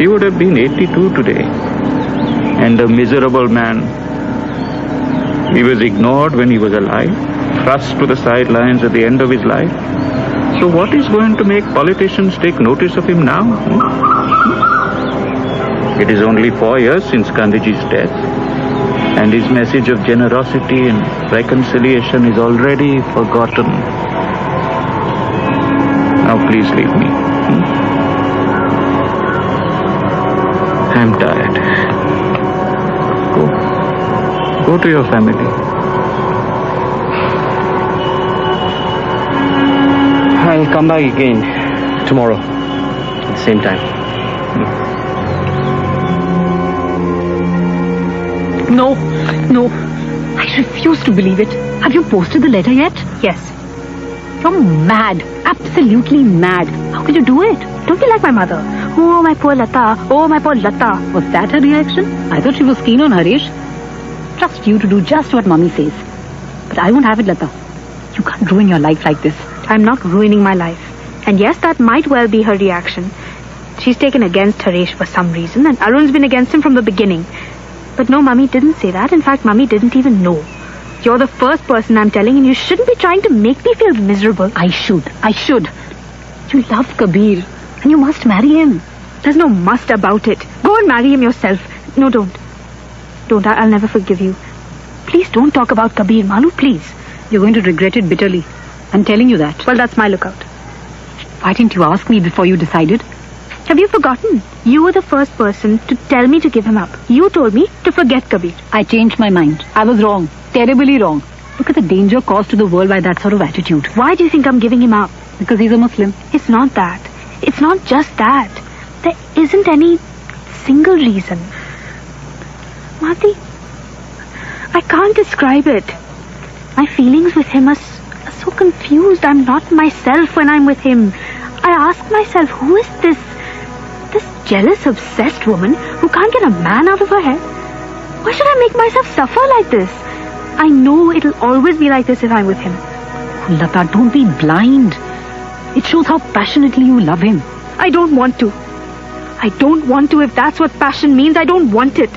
He would have been 82 today. And a miserable man. He was ignored when he was alive, thrust to the sidelines at the end of his life. So what is going to make politicians take notice of him now? It is only 4 years since Gandhiji's death, and his message of generosity and reconciliation is already forgotten. Now please leave me. I'm tired. Go to your family. I'll come back again tomorrow at the same time. No. I refuse to believe it. Have you posted the letter yet? Yes. You're mad. Absolutely mad. How could you do it? Don't be like my mother. Oh, my poor Lata. Oh, my poor Lata. Was that her reaction? I thought she was keen on Harish. Trust you to do just what Mummy says. But I won't have it, Lata. You can't ruin your life like this. I'm not ruining my life. And yes, that might well be her reaction. She's taken against Harish for some reason, and Arun's been against him from the beginning. But no, Mummy didn't say that. In fact, Mummy didn't even know. You're the first person I'm telling, and you shouldn't be trying to make me feel miserable. I should. You love Kabir, and you must marry him. There's no must about it. Go and marry him yourself. No, don't. Don't. I'll never forgive you. Please don't talk about Kabir, Malu, please. You're going to regret it bitterly. I'm telling you that. Well, that's my lookout. Why didn't you ask me before you decided? Have you forgotten? You were the first person to tell me to give him up. You told me to forget Kabir. I changed my mind. I was wrong. Terribly wrong. Look at the danger caused to the world by that sort of attitude. Why do you think I'm giving him up? Because he's a Muslim. It's not that. It's not just that. There isn't any single reason. Mati, I can't describe it. My feelings with him are so confused. I'm not myself when I'm with him. I ask myself, who is this jealous, obsessed woman who can't get a man out of her head? Why should I make myself suffer like this? I know it'll always be like this if I'm with him. Lata, don't be blind. It shows how passionately you love him. I don't want to. I don't want to. If that's what passion means, I don't want it.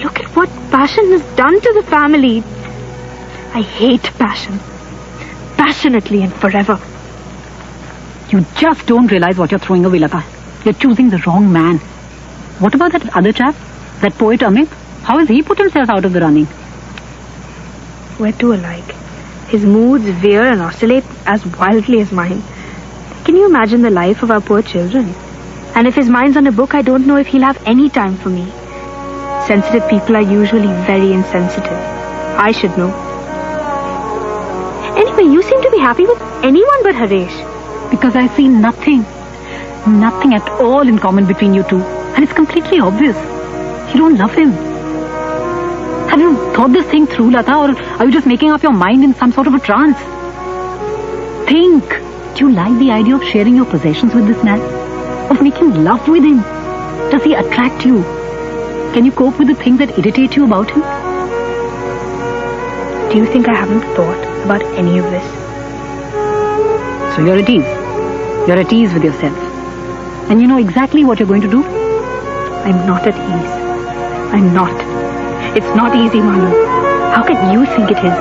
Look at what passion has done to the family. I hate passion. Passionately and forever. You just don't realize what you're throwing away, Lata. You're choosing the wrong man. What about that other chap? That poet Amit? How has he put himself out of the running? We're too alike. His moods veer and oscillate as wildly as mine. Can you imagine the life of our poor children? And if his mind's on a book, I don't know if he'll have any time for me. Sensitive people are usually very insensitive. I should know. Anyway, you seem to be happy with anyone but Harish. Because I see nothing at all in common between you two. And it's completely obvious. You don't love him. Have you thought this thing through, Lata, or are you just making up your mind in some sort of a trance? Think. Do you like the idea of sharing your possessions with this man? Of making love with him? Does he attract you? Can you cope with the things that irritate you about him? Do you think I haven't thought about any of this? So you're at ease. You're at ease with yourself. And you know exactly what you're going to do? I'm not at ease. I'm not. It's not easy, Manu. How can you think it is?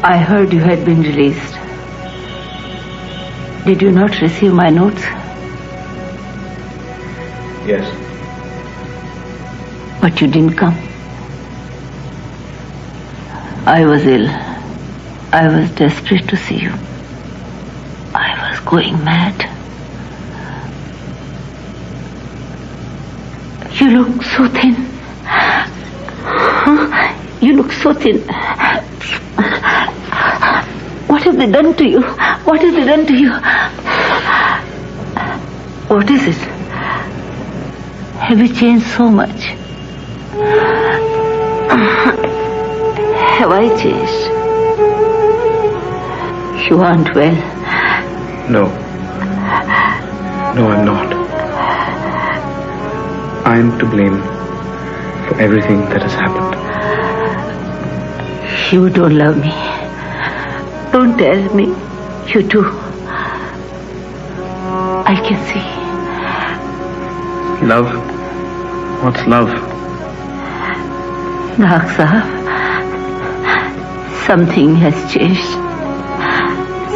I heard you had been released. Did you not receive my notes? Yes. But you didn't come. I was ill. I was desperate to see you. I was going mad. You look so thin. You look so thin. What have they done to you? What have they done to you? What is it? Have you changed so much? Have I changed? You aren't well. No. No, I'm not. I'm to blame for everything that has happened. You don't love me. Don't tell me. You do. I can see. Love? What's love? Nag Sahab, something has changed.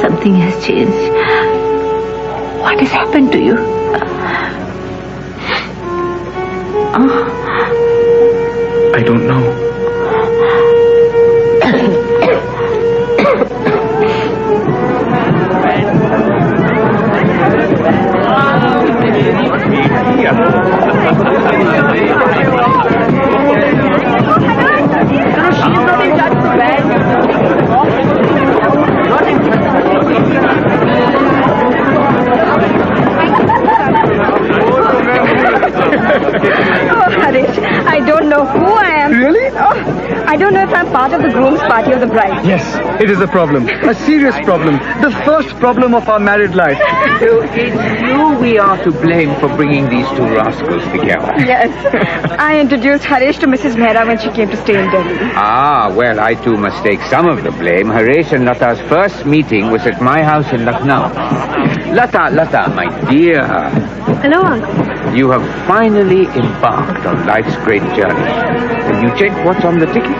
Something has changed. What has happened to you? I don't know. I don't know who I am. Really? Oh, I don't know if I'm part of the groom's party or the bride. Yes, it is a problem. A serious problem. The first problem of our married life. So it's you we are to blame for bringing these two rascals together. Yes. I introduced Harish to Mrs. Mehra when she came to stay in Delhi. Ah, well, I too must take some of the blame. Harish and Lata's first meeting was at my house in Lucknow. Lata, my dear. Hello, Uncle. You have finally embarked on life's great journey. Have you checked what's on the ticket?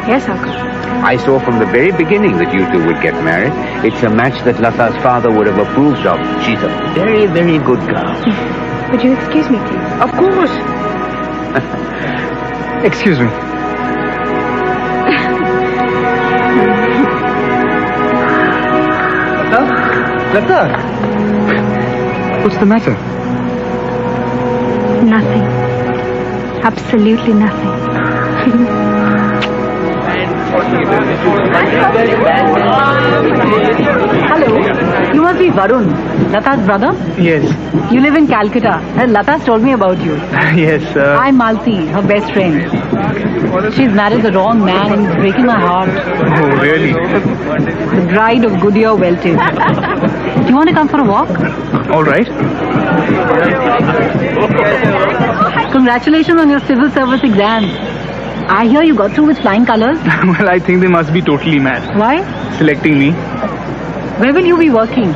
Yes, Uncle. I saw from the very beginning that you two would get married. It's a match that Lata's father would have approved of. She's a very, very good girl. Would you excuse me, please? Of course. Excuse me. Lata? What's the matter? Nothing. Absolutely nothing. Hello. You must be Varun, Lata's brother? Yes. You live in Calcutta. And Lata's told me about you. Yes, I'm Malti, her best friend. She's married the wrong man and it's breaking my heart. Oh, really? The bride of Goodyear Welted. Do you want to come for a walk? All right. Congratulations on your civil service exam. I hear you got through with flying colors. Well, I think they must be totally mad. Why? Selecting me. Where will you be working?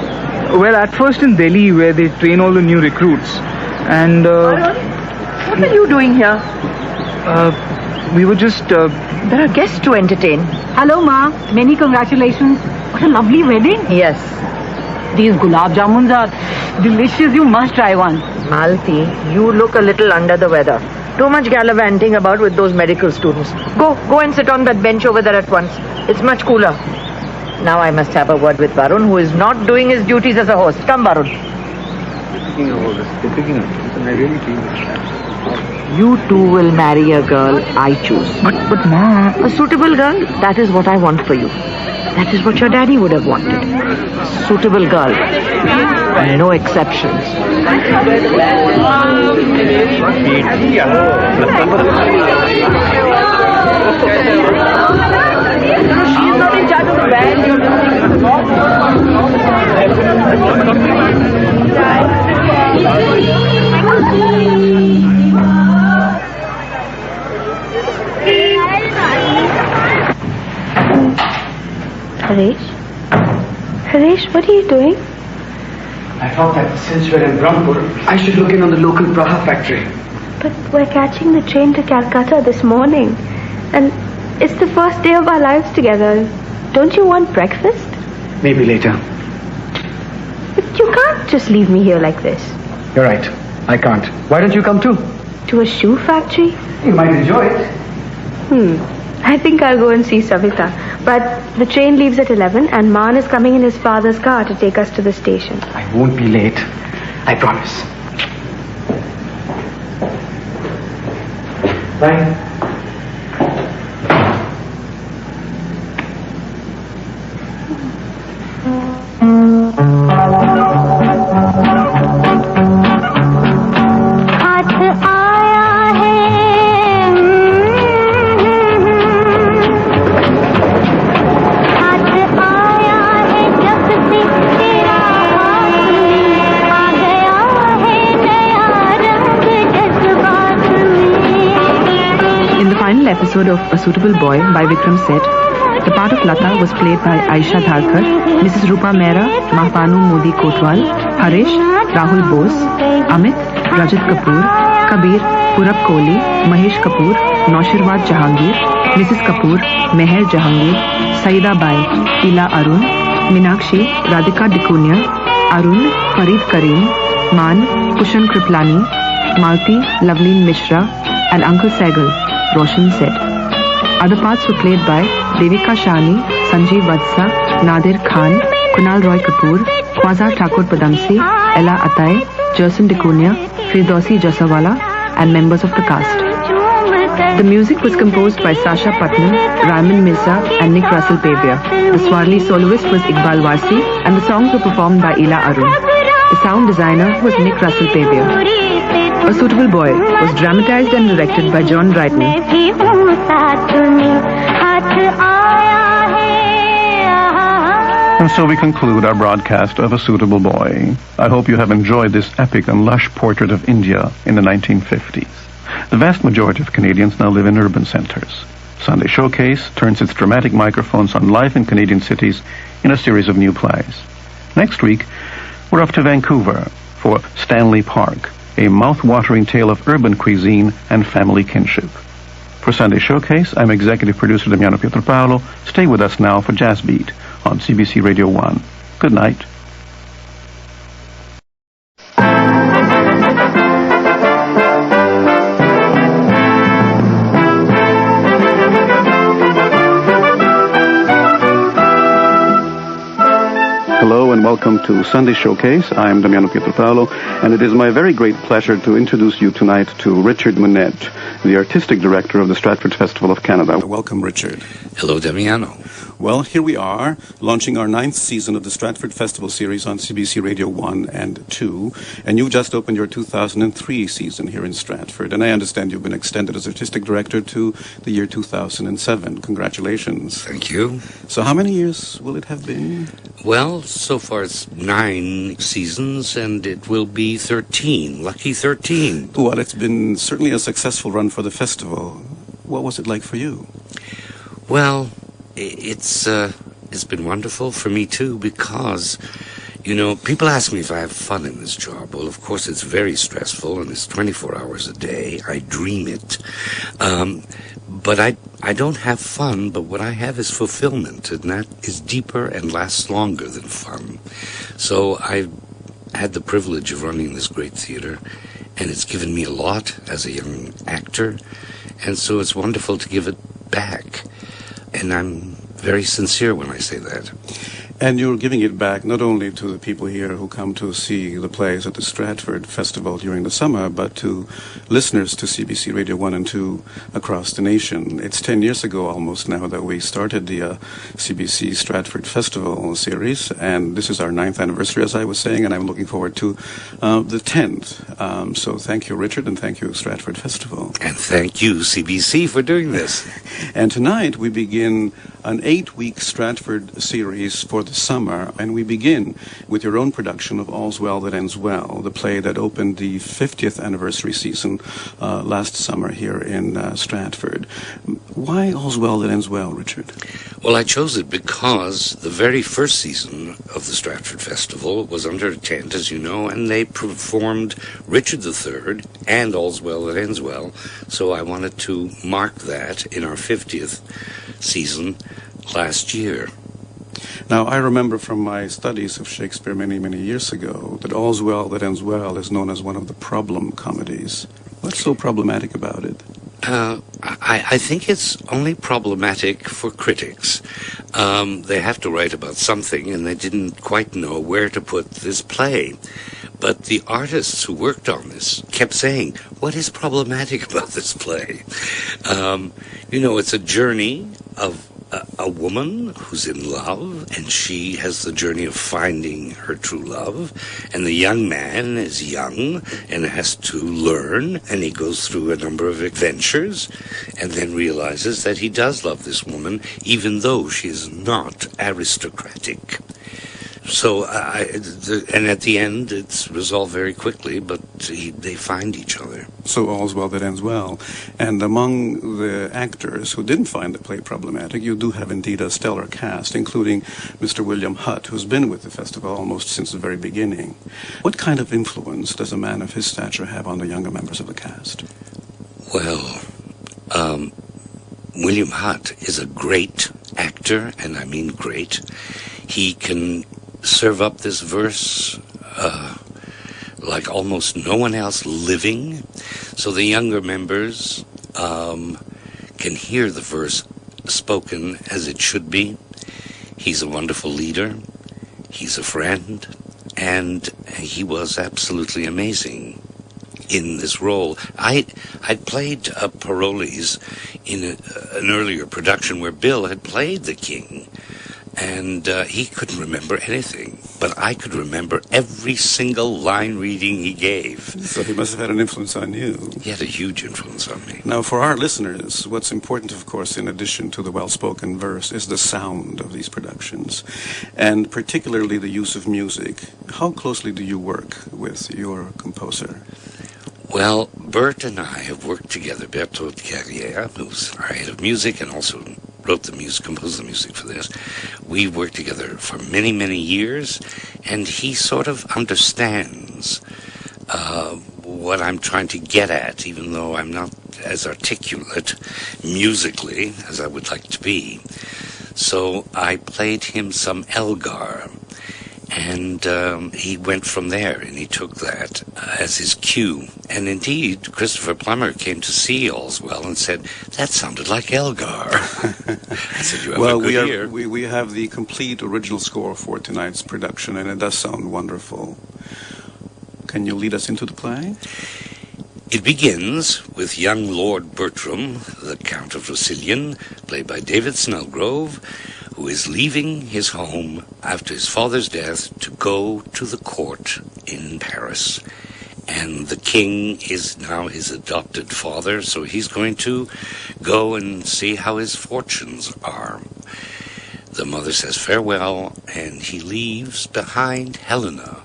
Well, at first in Delhi, where they train all the new recruits. And, What are you doing here? we were just, There are guests to entertain. Hello, Ma. Many congratulations. What a lovely wedding. Yes. These gulab jamuns are delicious. You must try one. Malti, you look a little under the weather. Too much gallivanting about with those medical students. Go and sit on that bench over there at once. It's much cooler. Now I must have a word with Varun, who is not doing his duties as a host. Come, Varun. You too will marry a girl I choose. But Ma... A suitable girl, that is what I want for you. That is what your daddy would have wanted. A suitable girl. And no exceptions. She's not in charge of the Harish, what are you doing? I thought that since we're in Brahmpur, I should look in on the local Praha factory. But we're catching the train to Calcutta this morning. And it's the first day of our lives together. Don't you want breakfast? Maybe later. But you can't just leave me here like this. You're right. I can't. Why don't you come too? To a shoe factory? You might enjoy it. I think I'll go and see Savita. But the train leaves at 11 and Man is coming in his father's car to take us to the station. I won't be late. I promise. Bye. Episode of A Suitable Boy by Vikram Seth, the part of Lata was played by Aisha Dharkar, Mrs. Rupa Mehra, Mahpanu Modi Kotwal, Harish, Rahul Bose, Amit, Rajat Kapoor, Kabir, Purab Kohli, Mahesh Kapoor, Naushirwad Jahangir, Mrs. Kapoor, Meher Jahangir, Saida Bai, Ila Arun, Minakshi, Radhika Dikunya, Arun, Farid Kareem, Man, Kushan Kriplani, Malti, Loveleen Mishra, and Uncle Sehgal, Roshan said. Other parts were played by Devika Shani, Sanjeev Vatsa, Nadir Khan, Kunal Roy Kapoor, Khwaza Thakur Padamsi, Ella Atai, Jerson Dikunya, Firdausi Jasawala, and members of the cast. The music was composed by Sasha Putnam, Raymond Mirza, and Nick Russell Pavia. The Swarli soloist was Iqbal Warsi, and the songs were performed by Ila Arun. The sound designer was Nick Russell Pavia. A Suitable Boy was dramatized and directed by John Dryden. And so we conclude our broadcast of A Suitable Boy. I hope you have enjoyed this epic and lush portrait of India in the 1950s. The vast majority of Canadians now live in urban centres. Sunday Showcase turns its dramatic microphones on life in Canadian cities in a series of new plays. Next week, we're off to Vancouver for Stanley Park, a mouth-watering tale of urban cuisine and family kinship. For Sunday Showcase, I'm executive producer Damiano Pietropaolo. Stay with us now for Jazz Beat on CBC Radio 1. Good night. Hello and welcome to Sunday Showcase. I'm Damiano Pietropaolo, and it is my very great pleasure to introduce you tonight to Richard Monette, the artistic director of the Stratford Festival of Canada. Welcome, Richard. Hello, Damiano. Well, here we are, launching our 9th season of the Stratford Festival series on CBC Radio 1 and 2, and you just opened your 2003 season here in Stratford, and I understand you've been extended as artistic director to the year 2007. Congratulations. Thank you. So how many years will it have been? Well, so far it's 9 seasons, and it will be 13. Lucky 13. Well, it's been certainly a successful run for the festival. What was it like for you? Well, it's been wonderful for me too, because, you know, people ask me if I have fun in this job. Well, of course, it's very stressful, and it's 24 hours a day. I dream it. But I don't have fun, but what I have is fulfillment, and that is deeper and lasts longer than fun. So I've had the privilege of running this great theater, and it's given me a lot as a young actor, and so it's wonderful to give it back. And I'm very sincere when I say that. And you're giving it back not only to the people here who come to see the plays at the Stratford Festival during the summer, but to listeners to CBC Radio 1 and 2 across the nation. It's 10 years ago almost now that we started the CBC Stratford Festival series, and this is our 9th anniversary, as I was saying, and I'm looking forward to the 10th. So thank you, Richard, and thank you, Stratford Festival. And thank you, CBC, for doing this. And tonight we begin an 8-week Stratford series for the summer, and we begin with your own production of All's Well That Ends Well, the play that opened the 50th anniversary season last summer here in Stratford. Why All's Well That Ends Well, Richard? Well, I chose it because the very first season of the Stratford Festival was under a tent, as you know, and they performed Richard III and All's Well That Ends Well, so I wanted to mark that in our 50th season last year. Now, I remember from my studies of Shakespeare many, many years ago that All's Well That Ends Well is known as one of the problem comedies. What's so problematic about it? I think it's only problematic for critics. They have to write about something, and they didn't quite know where to put this play. But the artists who worked on this kept saying, what is problematic about this play? It's a journey of a woman who's in love, and she has the journey of finding her true love, and the young man is young and has to learn, and he goes through a number of adventures and then realizes that he does love this woman even though she is not aristocratic. So, and at the end, it's resolved very quickly, but they find each other. So All's Well That Ends Well. And among the actors who didn't find the play problematic, you do have indeed a stellar cast, including Mr. William Hutt, who's been with the festival almost since the very beginning. What kind of influence does a man of his stature have on the younger members of the cast? Well, William Hutt is a great actor, and I mean great. He can serve up this verse like almost no one else living, so the younger members can hear the verse spoken as it should be. He's a wonderful leader, he's a friend, and he was absolutely amazing in this role. I'd played Paroles in an earlier production where Bill had played the king, and he couldn't remember anything, but I could remember every single line reading he gave. So he must have had an influence on you. He had a huge influence on me. Now, for our listeners, what's important, of course, in addition to the well-spoken verse, is the sound of these productions, and particularly the use of music. How closely do you work with your composer? Well, Bert and I have worked together. Berthaud Carrière, who's our head of music and also wrote the music, composed the music for this. We worked together for many, many years, and he sort of understands what I'm trying to get at, even though I'm not as articulate musically as I would like to be. So I played him some Elgar, and he went from there, and he took that as his cue. And indeed, Christopher Plummer came to see All's Well and said, that sounded like Elgar. I said, you have a good ear. We have the complete original score for tonight's production, and it does sound wonderful. Can you lead us into the play? It begins with young Lord Bertram, the Count of Rosillian, played by David Snellgrove, who is leaving his home after his father's death to go to the court in Paris. And the king is now his adopted father, so he's going to go and see how his fortunes are. The mother says farewell, and he leaves behind Helena,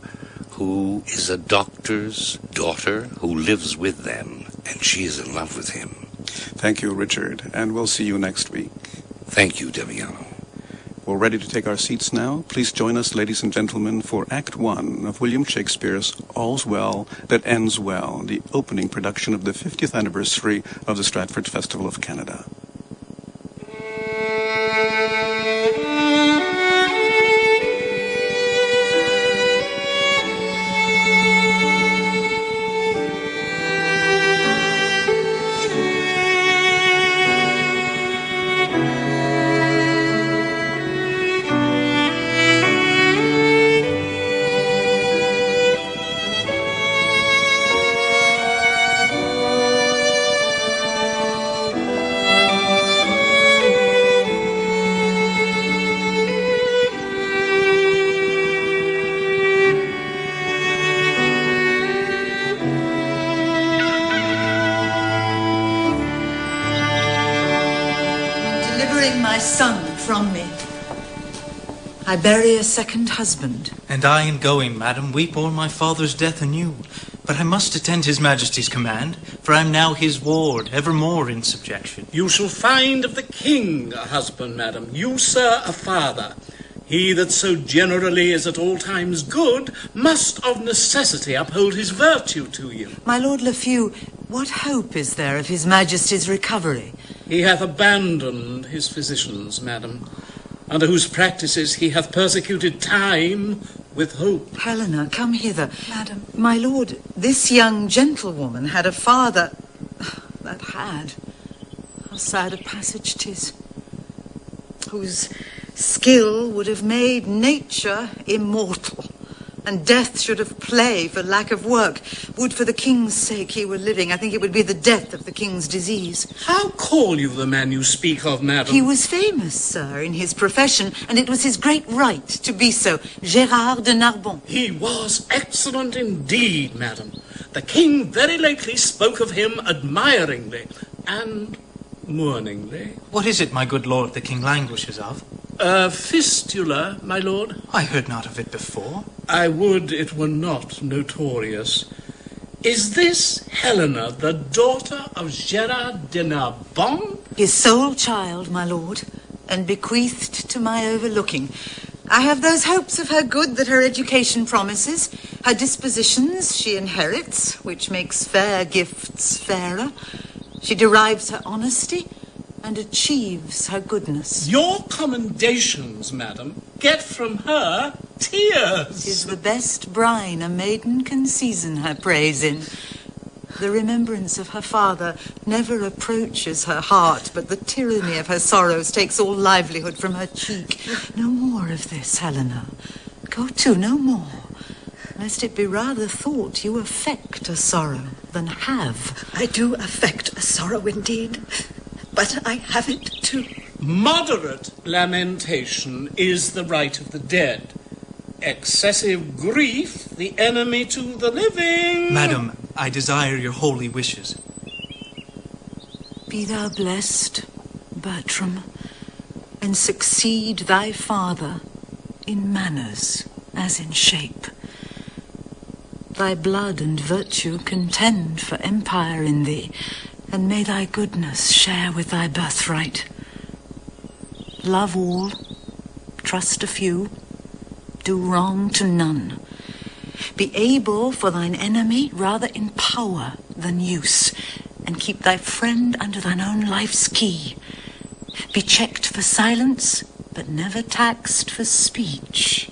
who is a doctor's daughter who lives with them, and she is in love with him. Thank you, Richard, and we'll see you next week. Thank you, Damiano. We're ready to take our seats now. Please join us, ladies and gentlemen, for Act 1 of William Shakespeare's All's Well That Ends Well, the opening production of the 50th anniversary of the Stratford Festival of Canada. I bury a second husband. And I, in going, madam, weep o'er my father's death anew. But I must attend his majesty's command, for I am now his ward, evermore in subjection. You shall find of the king a husband, madam, you, sir, a father. He that so generally is at all times good must of necessity uphold his virtue to you. My Lord Lafew, what hope is there of his majesty's recovery? He hath abandoned his physicians, madam, under whose practices he hath persecuted time with hope. Helena, come hither. Madam. My lord, this young gentlewoman had a father... That had. How sad a passage 'tis. Whose skill would have made nature immortal, and death should have play for lack of work. Would for the king's sake he were living, I think it would be the death of the king's disease. How call you the man you speak of, madam? He was famous, sir, in his profession, and it was his great right to be so. Gérard de Narbon. He was excellent indeed, madam. The king very lately spoke of him admiringly and mourningly. What is it, my good lord, the king languishes of? A fistula, my lord. I heard not of it before. I would it were not notorious. Is this Helena, the daughter of Gérard de Narbon? His sole child, my lord, and bequeathed to my overlooking. I have those hopes of her good that her education promises. Her dispositions she inherits, which makes fair gifts fairer. She derives her honesty and achieves her goodness. Your commendations, madam, get from her tears. 'Tis the best brine a maiden can season her praise in. The remembrance of her father never approaches her heart, but the tyranny of her sorrows takes all livelihood from her cheek. No more of this, Helena. Go to, no more, lest it be rather thought you affect a sorrow than have. I do affect a sorrow indeed, but I have it too. Moderate lamentation is the right of the dead. Excessive grief the enemy to the living. Madam, I desire your holy wishes. Be thou blessed, Bertram, and succeed thy father in manners as in shape. Thy blood and virtue contend for empire in thee, and may thy goodness share with thy birthright. Love all, trust a few, do wrong to none. Be able for thine enemy rather in power than use, and keep thy friend under thine own life's key. Be checked for silence, but never taxed for speech.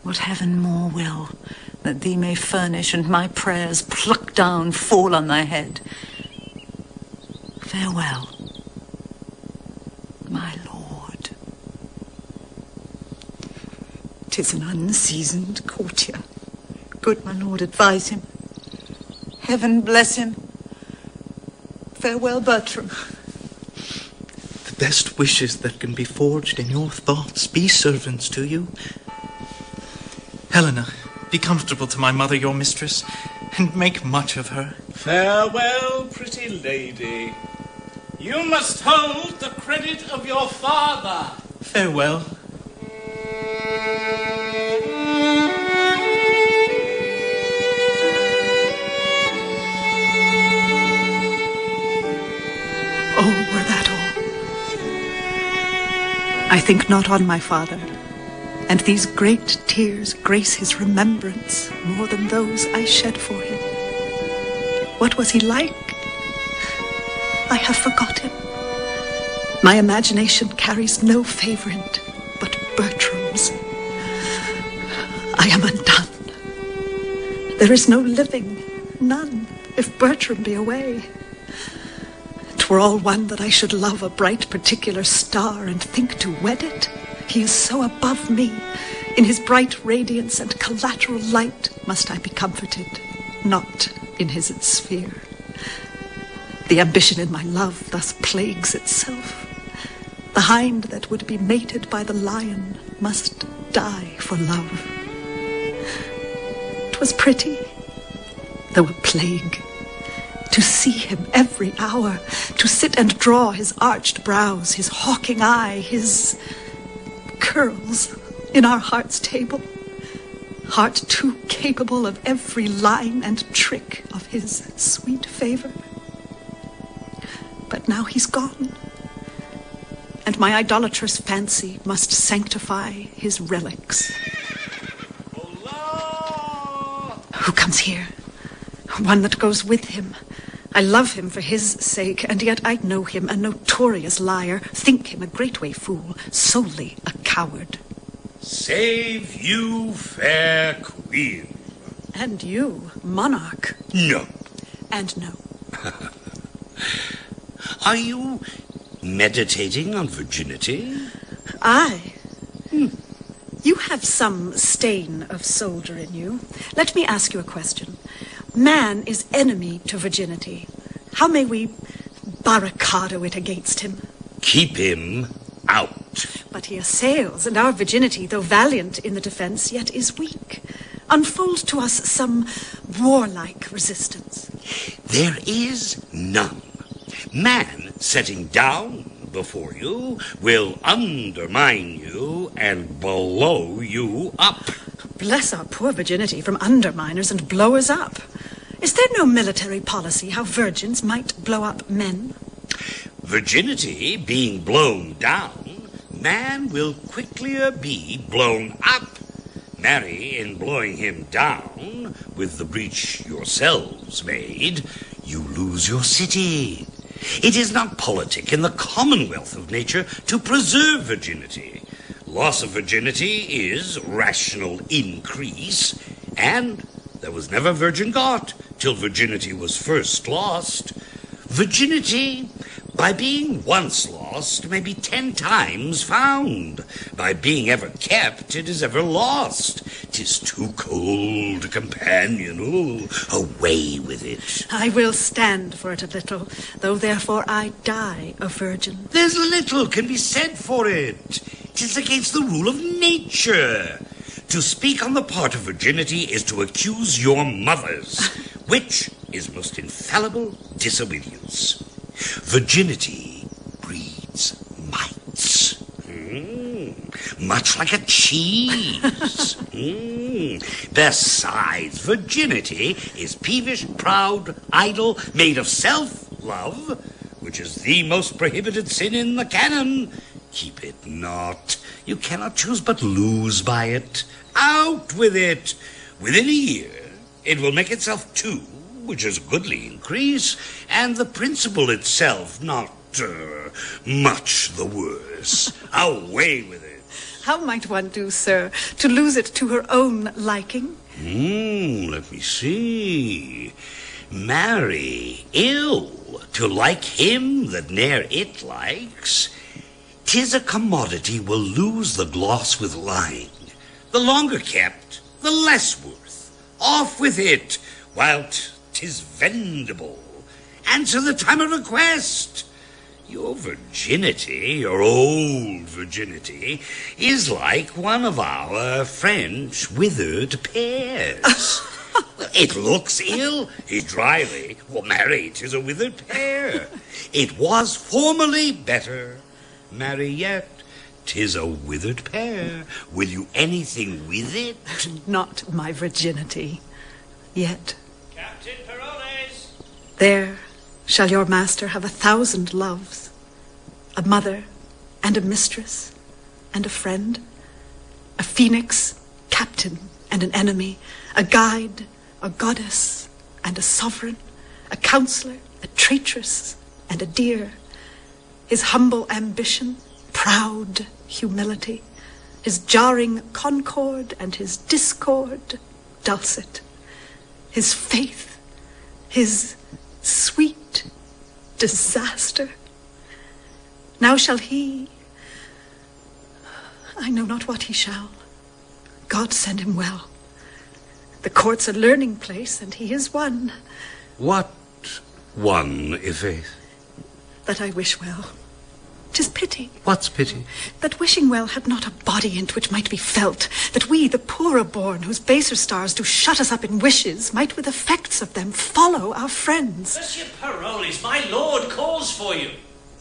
What heaven more will, that thee may furnish, and my prayers pluck down fall on thy head. Farewell, my lord. 'Tis an unseasoned courtier. Good my lord, advise him. Heaven bless him. Farewell, Bertram. The best wishes that can be forged in your thoughts be servants to you. Helena, be comfortable to my mother, your mistress, and make much of her. Farewell, pretty lady. You must hold the credit of your father. Farewell. Oh, were that all? I think not on my father, and these great tears grace his remembrance more than those I shed for him. What was he like? I have forgotten. My imagination carries no favorite but Bertram's. I am undone. There is no living, none, if Bertram be away. 'Twere all one that I should love a bright particular star and think to wed it. He is so above me. In his bright radiance and collateral light must I be comforted, not in his sphere. The ambition in my love thus plagues itself. The hind that would be mated by the lion must die for love. 'Twas pretty, though a plague, to see him every hour, to sit and draw his arched brows, his hawking eye, his curls in our heart's table. Heart too capable of every line and trick of his sweet favor. But now he's gone, and my idolatrous fancy must sanctify his relics. Who comes here? One that goes with him. I love him for his sake, and yet I know him a notorious liar, think him a great-way fool, solely a coward. Save you, fair queen. And you, monarch. No. And no. Are you meditating on virginity? I? You have some stain of soldier in you. Let me ask you a question. Man is enemy to virginity. How may we barricado it against him? Keep him out. But he assails, and our virginity, though valiant in the defense, yet is weak. Unfold to us some warlike resistance. There is none. Man setting down before you will undermine you and blow you up. Bless our poor virginity from underminers and blowers up. Is there no military policy how virgins might blow up men? Virginity being blown down, man will quicklier be blown up. Marry, in blowing him down, with the breach yourselves made, you lose your city. It is not politic in the commonwealth of nature to preserve virginity. Loss of virginity is rational increase, and there was never virgin got till virginity was first lost. Virginity, by being once lost, may be 10 times found. By being ever kept, it is ever lost. 'Tis too cold a companion. Ooh, away with it. I will stand for it a little, though therefore I die a virgin. There's little can be said for it. 'Tis against the rule of nature. To speak on the part of virginity is to accuse your mothers, which is most infallible disobedience. Virginity breeds mites. Much like a cheese. Besides, virginity is peevish, proud, idle, made of self-love, which is the most prohibited sin in the canon. Keep it not. You cannot choose but lose by it. Out with it. Within a year, it will make itself 2, which is a goodly increase, and the principle itself not much the worse. Away with it. How might one do, sir, to lose it to her own liking? Let me see. Marry ill to like him that ne'er it likes. 'Tis a commodity will lose the gloss with lying. The longer kept, the less worth. Off with it, while 'tis vendible. Answer the time of request. Your virginity, your old virginity, is like one of our French withered pears. It looks ill, it dryly. Well, marry, 'tis a withered pear. It was formerly better. Marry yet, 'tis a withered pear. Will you anything with it? Not my virginity. Yet. Captain Perones! There shall your master have 1,000 loves, a mother and a mistress and a friend, a phoenix, captain and an enemy, a guide, a goddess and a sovereign, a counselor, a traitress and a dear, his humble ambition, proud humility, his jarring concord and his discord dulcet, his faith, his sweet disaster. Now shall he, I know not what he shall. God send him well. The court's a learning place, and he is one. What one, Ife? That I wish well. 'Tis pity. What's pity? That wishing well had not a body in't which might be felt, that we, the poorer born, whose baser stars do shut us up in wishes, might with effects of them follow our friends. Monsieur Perones, my lord calls for you.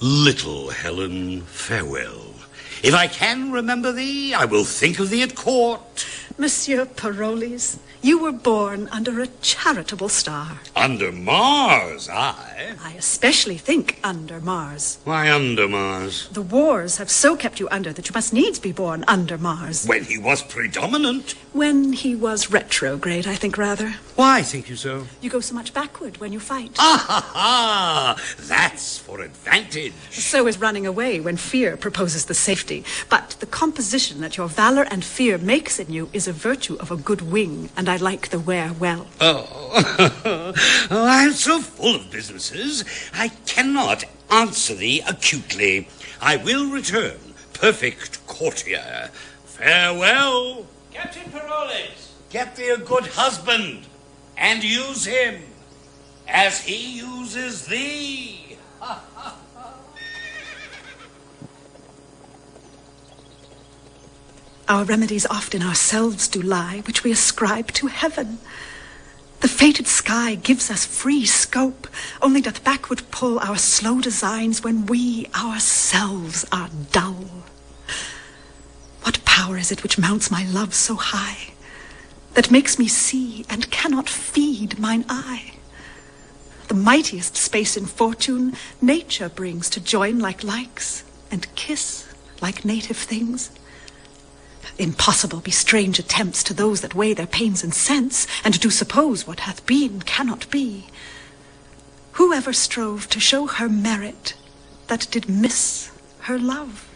Little Helen, farewell. If I can remember thee, I will think of thee at court. Monsieur Parolles, you were born under a charitable star. Under Mars, I. I especially think under Mars. Why under Mars? The wars have so kept you under that you must needs be born under Mars. When he was predominant. When he was retrograde, I think, rather. Why think you so? You go so much backward when you fight. Ah ha ha! That's for advantage. So is running away when fear proposes the safety. But the composition that your valor and fear makes in you is a virtue of a good wing, and I like the wear well. Oh, I'm so full of businesses, I cannot answer thee acutely. I will return, perfect courtier. Farewell. Captain Parolles. Get thee a good husband, and use him as he uses thee. Our remedies oft in ourselves do lie, which we ascribe to heaven. The fated sky gives us free scope, only doth backward pull our slow designs when we ourselves are dull. What power is it which mounts my love so high, that makes me see and cannot feed mine eye? The mightiest space in fortune nature brings to join like likes and kiss like native things. Impossible be strange attempts to those that weigh their pains and sense, and do suppose what hath been cannot be. Whoever strove to show her merit that did miss her love?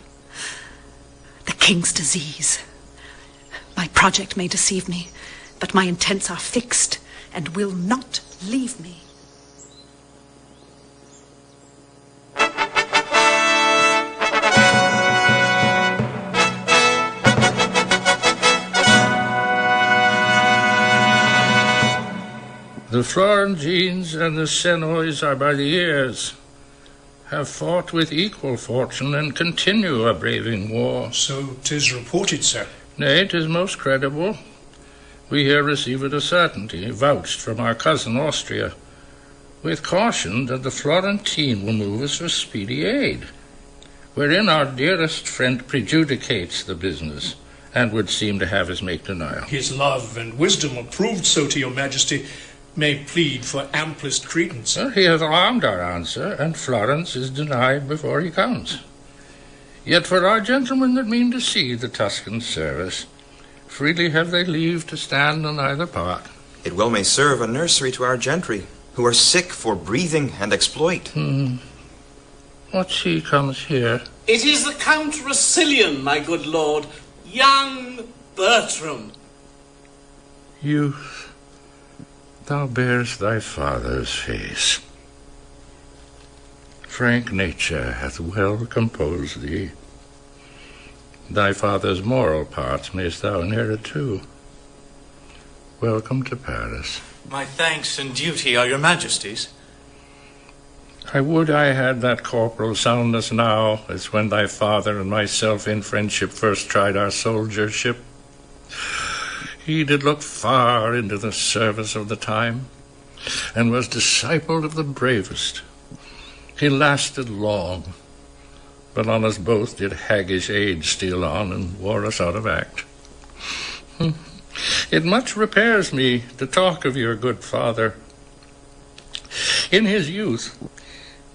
The king's disease. My project may deceive me, but my intents are fixed and will not leave me. The Florentines and the Senois are by the ears, have fought with equal fortune, and continue a braving war. So 'tis reported, sir. Nay, 'tis most credible. We here receive it a certainty, vouched from our cousin Austria, with caution that the Florentine will move us for speedy aid, wherein our dearest friend prejudicates the business, and would seem to have us make denial. His love and wisdom approved so to your majesty may plead for amplest credence. He hath armed our answer, and Florence is denied before he comes. Yet for our gentlemen that mean to see the Tuscan service, freely have they leave to stand on either part. It well may serve a nursery to our gentry, who are sick for breathing and exploit. What she comes here? It is the Count Rossilian, my good lord, young Bertram. Youth, thou bearest thy father's face. Frank nature hath well composed thee. Thy father's moral parts mayst thou inherit too. Welcome to Paris. My thanks and duty are your majesty's. I would I had that corporal soundness now, as when thy father and myself in friendship first tried our soldiership. He did look far into the service of the time, and was disciple of the bravest. He lasted long, but on us both did haggish age steal on, and wore us out of act. It much repairs me to talk of your good father. In his youth,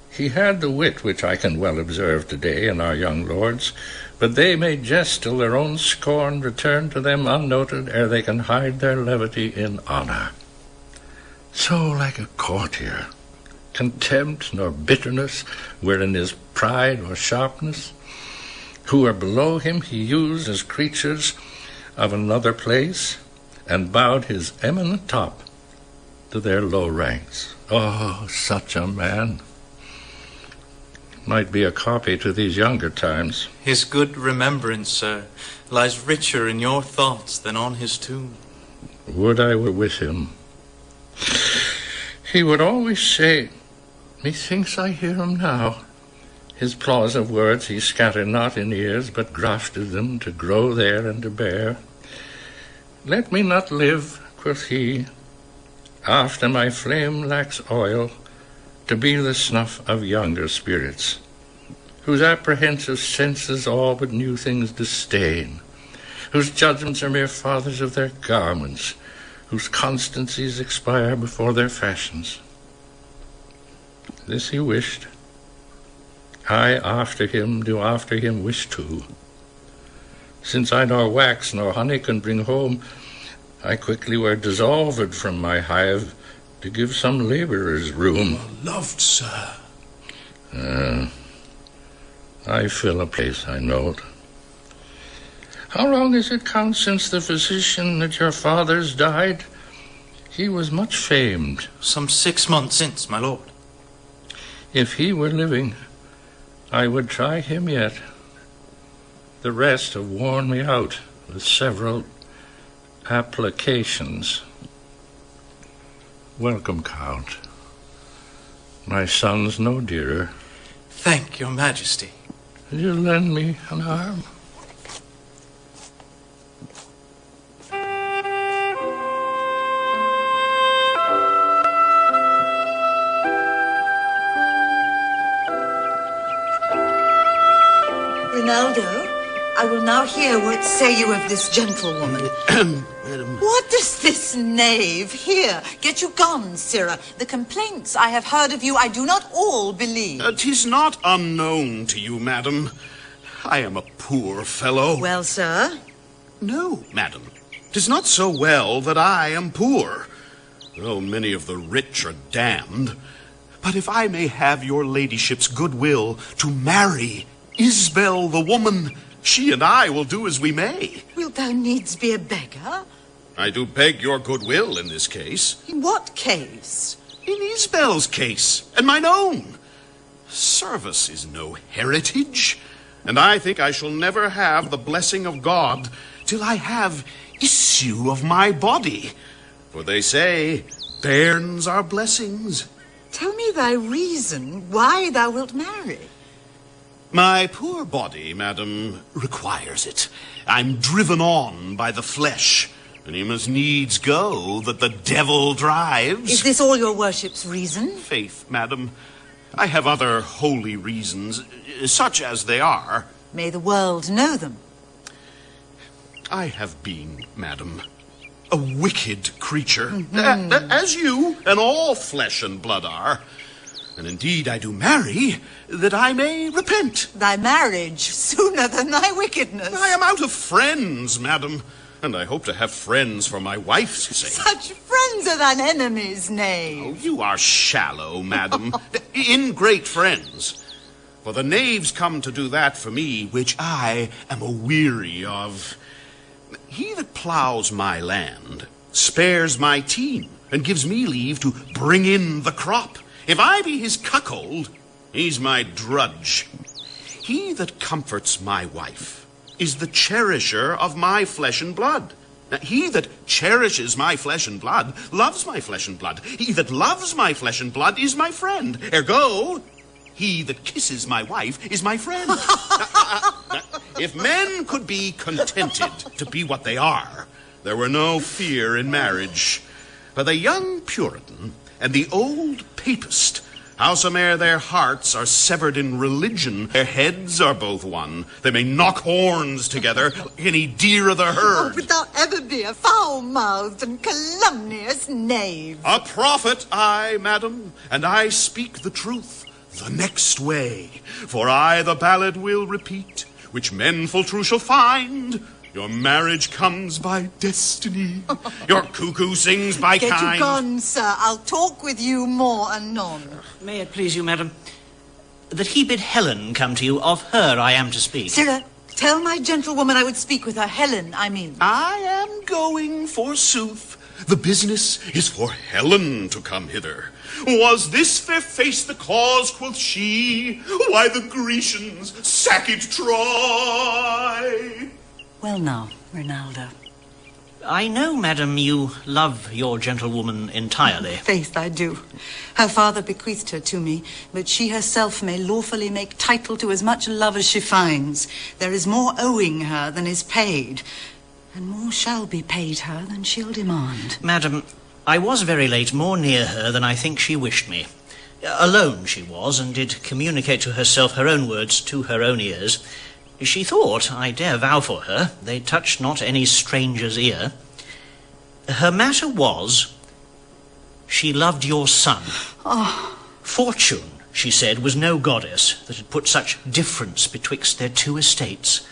he had the wit which I can well observe today in our young lords, but they may jest till their own scorn return to them unnoted ere they can hide their levity in honor. So like a courtier, contempt nor bitterness wherein is pride or sharpness, who are below him he used as creatures of another place, and bowed his eminent top to their low ranks. Oh, such a man might be a copy to these younger times. His good remembrance, sir, lies richer in your thoughts than on his tomb. Would I were with him. He would always say, methinks I hear him now. His applause of words he scattered not in ears, but grafted them to grow there and to bear. Let me not live, quoth he, after my flame lacks oil, to be the snuff of younger spirits. whose apprehensive senses all but new things disdain, whose judgments are mere fathers of their garments, whose constancies expire before their fashions. This he wished. I after him do after him wish too. Since I nor wax nor honey can bring home, I quickly were dissolved from my hive to give some labourers room. Loved, sir. I fill a place, I note. How long is it, Count, since the physician at your father's died? He was much famed. Some 6 months since, my lord. If he were living, I would try him yet. The rest have worn me out with several applications. Welcome, Count. My son's no dearer. Thank your majesty. Will you lend me an arm? Ronaldo, I will now hear what say you of this gentlewoman. Madam. What does this knave here? Get you gone, sirrah. The complaints I have heard of you I do not all believe. 'Tis not unknown to you, madam. I am a poor fellow. Well, sir? No, madam. 'Tis not so well that I am poor, though many of the rich are damned. But if I may have your ladyship's goodwill to marry Isbel the woman, she and I will do as we may. Wilt thou needs be a beggar? I do beg your goodwill in this case. In what case? In Isbel's case, and mine own. Service is no heritage, and I think I shall never have the blessing of God till I have issue of my body. For they say, bairns are blessings. Tell me thy reason why thou wilt marry. My poor body, madam, requires it. I'm driven on by the flesh, and he must needs go that the devil drives. Is this all your worship's reason? Faith, madam, I have other holy reasons, such as they are. May the world know them. I have been, madam, a wicked creature, as you and all flesh and blood are. And indeed I do marry, that I may repent. Thy marriage sooner than thy wickedness. I am out of friends, madam, and I hope to have friends for my wife's sake. Such friends are thine enemies, knave. Oh, you are shallow, madam. Ingrate friends. For the knaves come to do that for me, which I am a-weary of. He that ploughs my land spares my team, and gives me leave to bring in the crop. If I be his cuckold, he's my drudge. He that comforts my wife is the cherisher of my flesh and blood. Now, he that cherishes my flesh and blood loves my flesh and blood. He that loves my flesh and blood is my friend. Ergo, he that kisses my wife is my friend. If men could be contented to be what they are, there were no fear in marriage. For the young Puritan and the old Papist, howsome'er their hearts are severed in religion, their heads are both one. They may knock horns together, any deer of the herd. Oh, but thou ever be a foul-mouthed and calumnious knave. A prophet I, madam, and I speak the truth the next way. For I the ballad will repeat, which men full true shall find. Your marriage comes by destiny. Your cuckoo sings by Get kind. you gone, sir. I'll talk with you more anon. May it please you, madam, that he bid Helen come to you. Of her I am to speak. Sirrah, tell my gentlewoman I would speak with her. Helen, I mean. I am going, forsooth. The business is for Helen to come hither. Was this fair face the cause, quoth she, why the Grecians sacked Troy? Well now, Ronaldo. I know, madam, you love your gentlewoman entirely. Faith, I do. Her father bequeathed her to me, but she herself may lawfully make title to as much love as she finds. There is more owing her than is paid, and more shall be paid her than she'll demand. Madam, I was very late, more near her than I think she wished me. Alone she was, and did communicate to herself her own words to her own ears. She thought, I dare vow for her, they touched not any stranger's ear. Her matter was, she loved your son. Oh. Fortune, she said, was no goddess that had put such difference betwixt their two estates.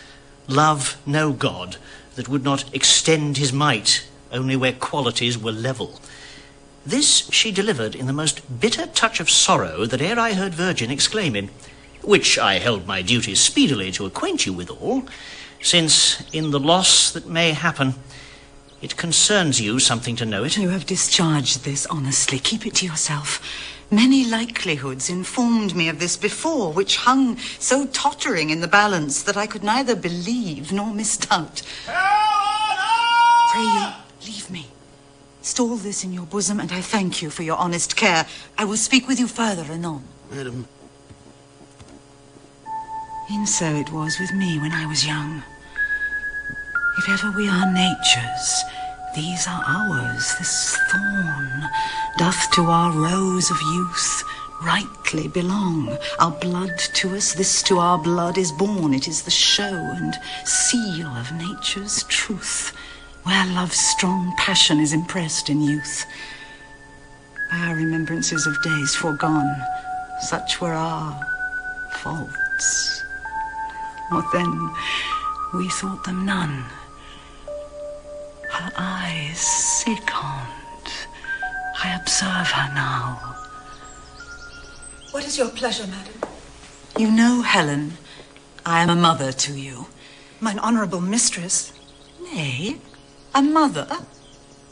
Love no god that would not extend his might only where qualities were level. This she delivered in the most bitter touch of sorrow that e'er I heard virgin exclaim in, which I held my duty speedily to acquaint you withal, since in the loss that may happen, it concerns you something to know it. You have discharged this honestly. Keep it to yourself. Many likelihoods informed me of this before, which hung so tottering in the balance that I could neither believe nor misdoubt. Pray you, leave me. Stall this in your bosom, and I thank you for your honest care. I will speak with you further anon. Madam. E'en so it was with me when I was young. If ever we are nature's, these are ours. This thorn doth to our rose of youth rightly belong. Our blood to us, this to our blood is born. It is the show and seal of nature's truth, where love's strong passion is impressed in youth. Our remembrances of days foregone, such were our faults. What then, we thought them none. Her eyes second, I observe her now. What is your pleasure, madam? You know, Helen, I am a mother to you. Mine honourable mistress. Nay, a mother?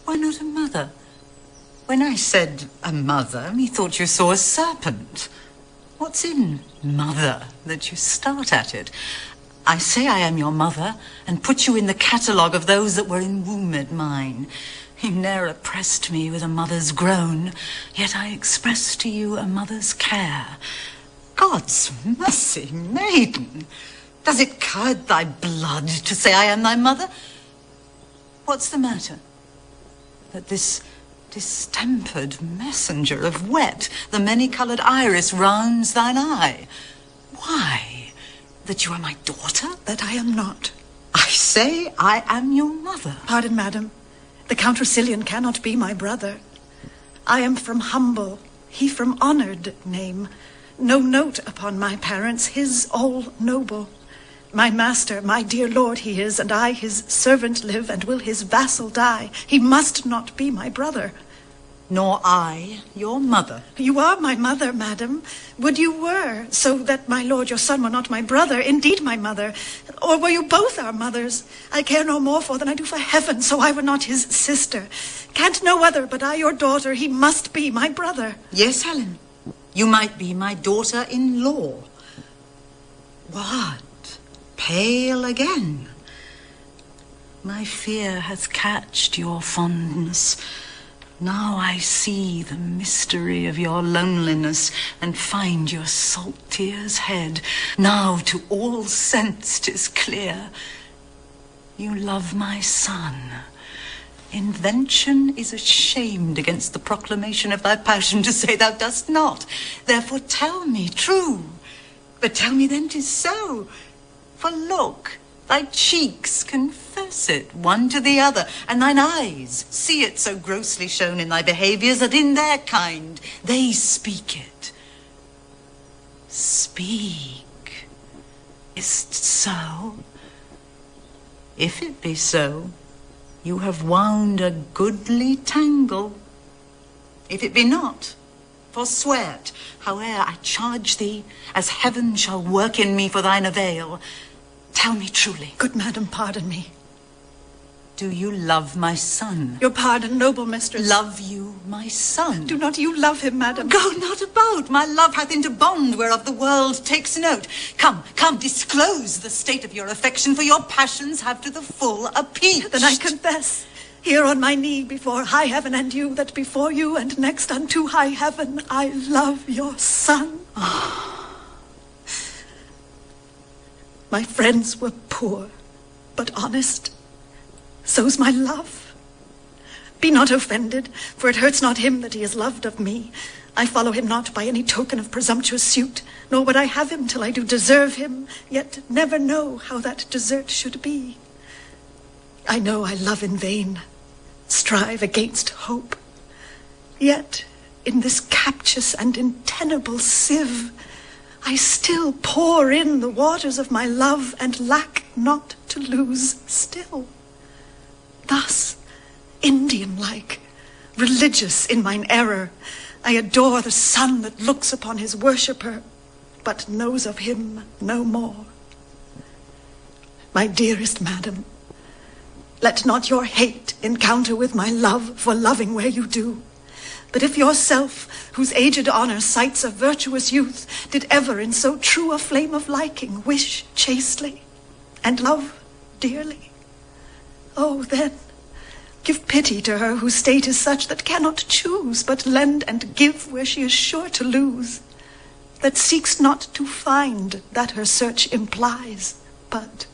Why not a mother? When I said a mother, methought you saw a serpent. What's in mother that you start at it? I say I am your mother, and put you in the catalogue of those that were enwombed mine. You ne'er oppressed me with a mother's groan, yet I expressed to you a mother's care. God's mercy, maiden! Does it curd thy blood to say I am thy mother? What's the matter? That this distempered messenger of wet, the many-coloured iris, rounds thine eye. Why? That you are my daughter? That I am not. I say I am your mother. Pardon, madam. The Count Rousillon cannot be my brother. I am from humble, he from honoured name. No note upon my parents, his all noble. My master, my dear lord he is, and I his servant live, and will his vassal die. He must not be my brother. Nor I, your mother. You are my mother, madam. Would you were, so that my lord your son were not my brother, indeed my mother. Or were you both our mothers? I care no more for than I do for heaven, so I were not his sister. Can't no other, but I your daughter, he must be my brother. Yes, Helen, you might be my daughter-in-law. What? Pale again? My fear hath catched your fondness. Now I see the mystery of your loneliness, and find your salt tears' head. Now to all sense 'tis clear. You love my son. Invention is ashamed against the proclamation of thy passion to say thou dost not. Therefore tell me true. But tell me then 'tis so. For look, thy cheeks confess it one to the other, and thine eyes see it so grossly shown in thy behaviours that in their kind they speak it. Speak. Is't so? If it be so, you have wound a goodly tangle. If it be not, forswear't, howe'er I charge thee, as heaven shall work in me for thine avail. Tell me truly. Good madam, pardon me. Do you love my son? Your pardon, noble mistress. Love you my son? Do not you love him, madam? Go not about. My love hath into bond whereof the world takes note. Come, come, disclose the state of your affection, for your passions have to the full appeached. Then I confess, here on my knee before high heaven and you, that before you and next unto high heaven I love your son. My friends were poor, but honest. So's my love. Be not offended, for it hurts not him that he is loved of me. I follow him not by any token of presumptuous suit, nor would I have him till I do deserve him, yet never know how that desert should be. I know I love in vain, strive against hope, yet in this captious and untenable sieve, I still pour in the waters of my love, and lack not to lose still. Thus, Indian-like, religious in mine error, I adore the sun that looks upon his worshipper, but knows of him no more. My dearest madam, let not your hate encounter with my love for loving where you do. But if yourself, whose aged honour cites a virtuous youth, did ever in so true a flame of liking wish chastely, and love dearly, oh then, give pity to her whose state is such that cannot choose but lend and give where she is sure to lose, that seeks not to find that her search implies, but,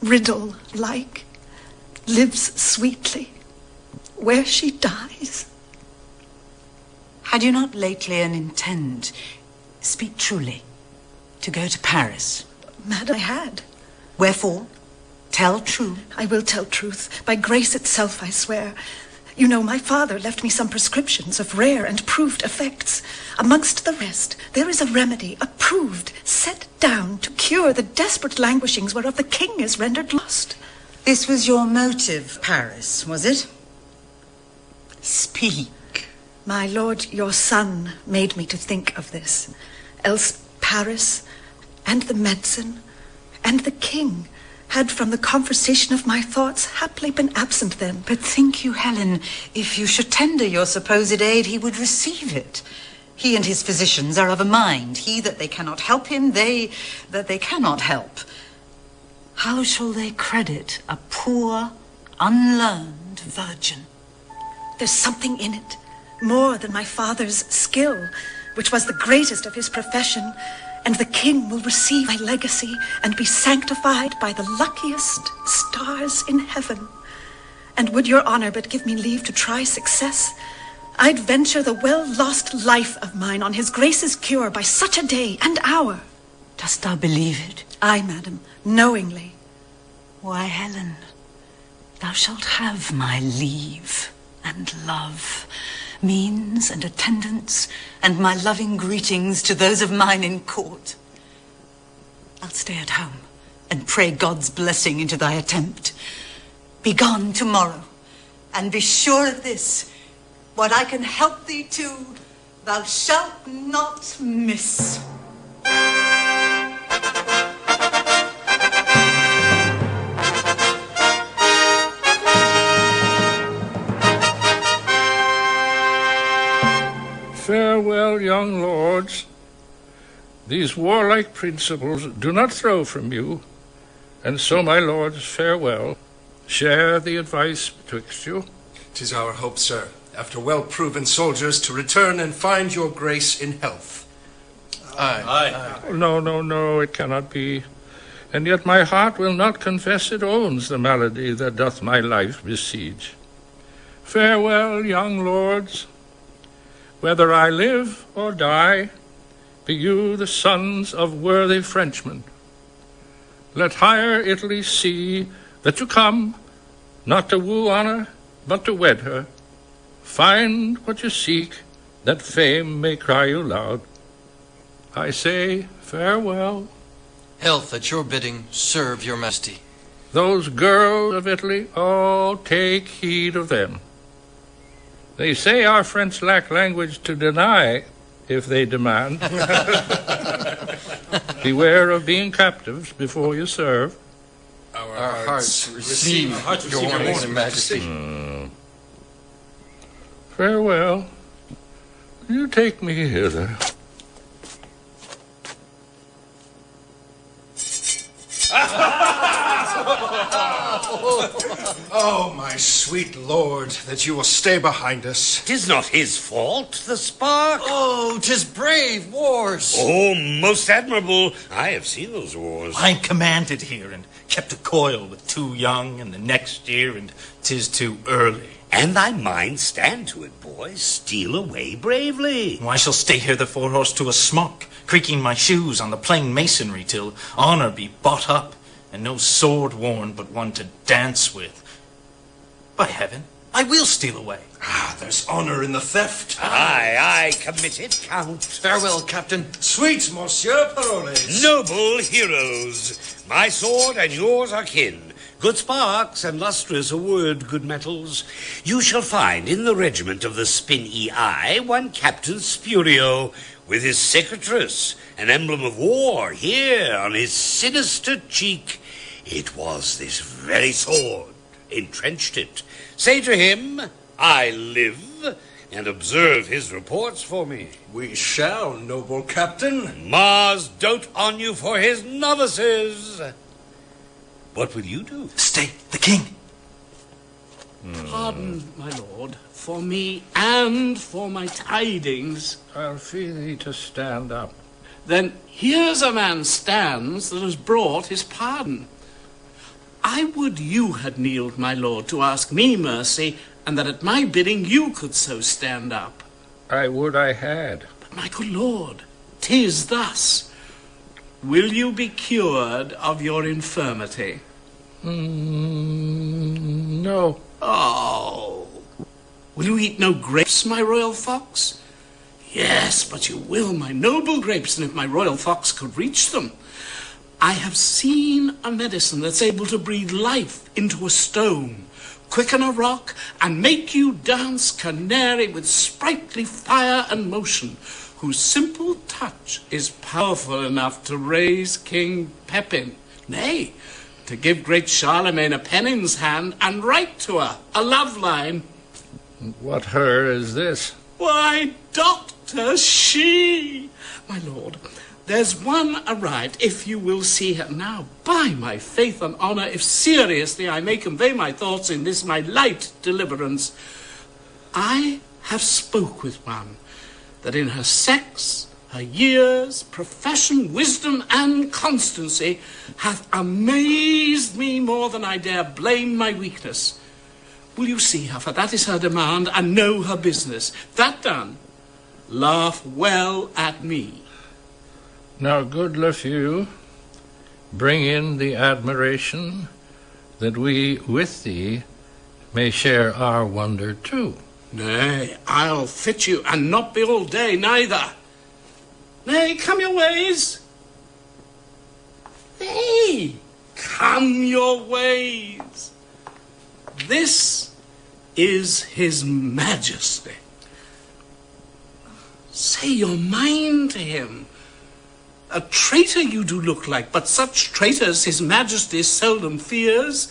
riddle-like, lives sweetly where she dies. Had you not lately an intent, speak truly, to go to Paris? Madam, I had. Wherefore? Tell true. I will tell truth. By grace itself, I swear. You know, my father left me some prescriptions of rare and proved effects. Amongst the rest, there is a remedy, approved, set down to cure the desperate languishings whereof the king is rendered lost. This was your motive, Paris, was it? Speak. My lord, your son, made me to think of this. Else Paris, and the medicine, and the king had from the conversation of my thoughts haply been absent then. But think you, Helen, if you should tender your supposed aid, he would receive it. He and his physicians are of a mind. He that they cannot help him, they that they cannot help. How shall they credit a poor, unlearned virgin? There's something in it, more than my father's skill, which was the greatest of his profession, and the king will receive my legacy and be sanctified by the luckiest stars in heaven. And would your honor but give me leave to try success, I'd venture the well-lost life of mine on his grace's cure by such a day and hour. Dost thou believe it? Aye, madam, knowingly. Why, Helen, thou shalt have my leave and love, means and attendance, and my loving greetings to those of mine in court. I'll stay at home and pray God's blessing into thy attempt. Be gone tomorrow, and be sure of this, what I can help thee to, thou shalt not miss. Farewell, young lords. These warlike principles do not throw from you, and so, my lords, farewell. Share the advice betwixt you. 'Tis our hope, sir, after well-proven soldiers, to return and find your grace in health. Aye. No, it cannot be. And yet my heart will not confess it owns the malady that doth my life besiege. Farewell, young lords. Whether I live or die, be you the sons of worthy Frenchmen. Let higher Italy see that you come, not to woo honor, but to wed her. Find what you seek, that fame may cry you loud. I say farewell. Health at your bidding, serve your majesty. Those girls of Italy, oh, take heed of them. They say our French lack language to deny if they demand. Beware of being captives before you serve. Our hearts receive your warnings, majesty. Farewell. You take me hither. Oh, my sweet lord, that you will stay behind us. 'Tis not his fault, the spark. Oh, 'tis brave wars. Oh, most admirable. I have seen those wars. I commanded here and kept a coil with too young, and the next year, and 'tis too early. And thy mind stand to it, boy. Steal away bravely. I shall stay here the forehorse to a smock, creaking my shoes on the plain masonry till honor be bought up, and no sword worn but one to dance with. By heaven, I will steal away. Ah, there's honor in the theft. Aye, commit it, Count. Farewell, Captain. Sweet Monsieur Paroles. Noble heroes, my sword and yours are kin. Good sparks and lustrous a word, good metals. You shall find in the regiment of the Spin-E Eye one Captain Spurio, with his secretress, an emblem of war, here on his sinister cheek. It was this very sword entrenched it. Say to him, I live, and observe his reports for me. We shall, noble Captain. Mars dote on you for his novices. What will you do? Stay, the king. Pardon, my lord, for me and for my tidings. I'll feel thee to stand up. Then here's a man stands that has brought his pardon. I would you had kneeled, my lord, to ask me mercy, and that at my bidding you could so stand up. I would I had. But, my good lord, 'tis thus. Will you be cured of your infirmity? No. Oh. Will you eat no grapes, my royal fox? Yes, but you will, my noble grapes, and if my royal fox could reach them. I have seen a medicine that's able to breathe life into a stone, quicken a rock, and make you dance canary with sprightly fire and motion, whose simple touch is powerful enough to raise King Pepin, nay, to give great Charlemagne a pen in's hand and write to her a love line. What her is this? Why, Doctor, she! My lord, there's one arrived, if you will see her now. By my faith and honour, if seriously I may convey my thoughts in this my light deliverance, I have spoke with one that in her sex, her years, profession, wisdom, and constancy hath amazed me more than I dare blame my weakness. Will you see her, for that is her demand, and know her business. That done, laugh well at me. Now, good Lafew, bring in the admiration, that we with thee may share our wonder too. Nay, I'll fit you, and not be all day neither. Nay, come your ways. Nay, come your ways. This is his majesty. Say your mind to him. A traitor you do look like, but such traitors his majesty seldom fears.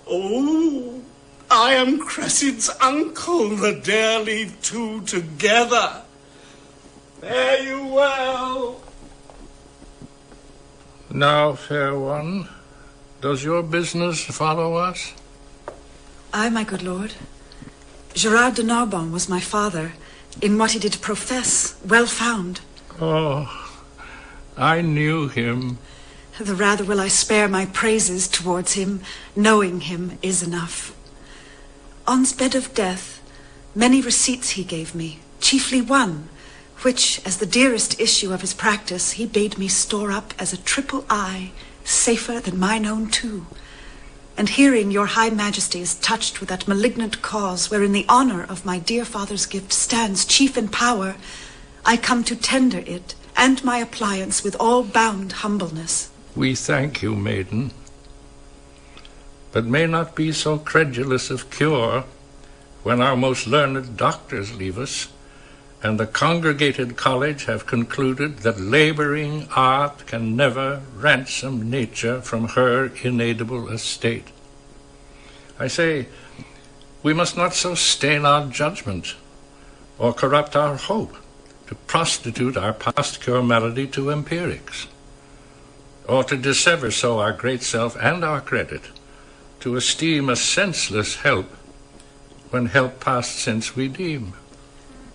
Oh, I am Cressid's uncle that dare leave two together. Fare you well. Now, fair one, does your business follow us? Aye, my good lord. Gerard de Narbon was my father. In what he did profess, well found. Oh, I knew him. The rather will I spare my praises towards him, knowing him is enough. On's bed of death, many receipts he gave me, chiefly one, which, as the dearest issue of his practice, he bade me store up as a triple eye, safer than mine own too. And hearing your high majesty is touched with that malignant cause wherein the honor of my dear father's gift stands chief in power, I come to tender it and my appliance with all bound humbleness. We thank you, maiden, but may not be so credulous of cure when our most learned doctors leave us, and the congregated college have concluded that laboring art can never ransom nature from her inedible estate. I say, we must not so stain our judgment or corrupt our hope to prostitute our past cure malady to empirics, or to dissever so our great self and our credit to esteem a senseless help, when help past sense we deem.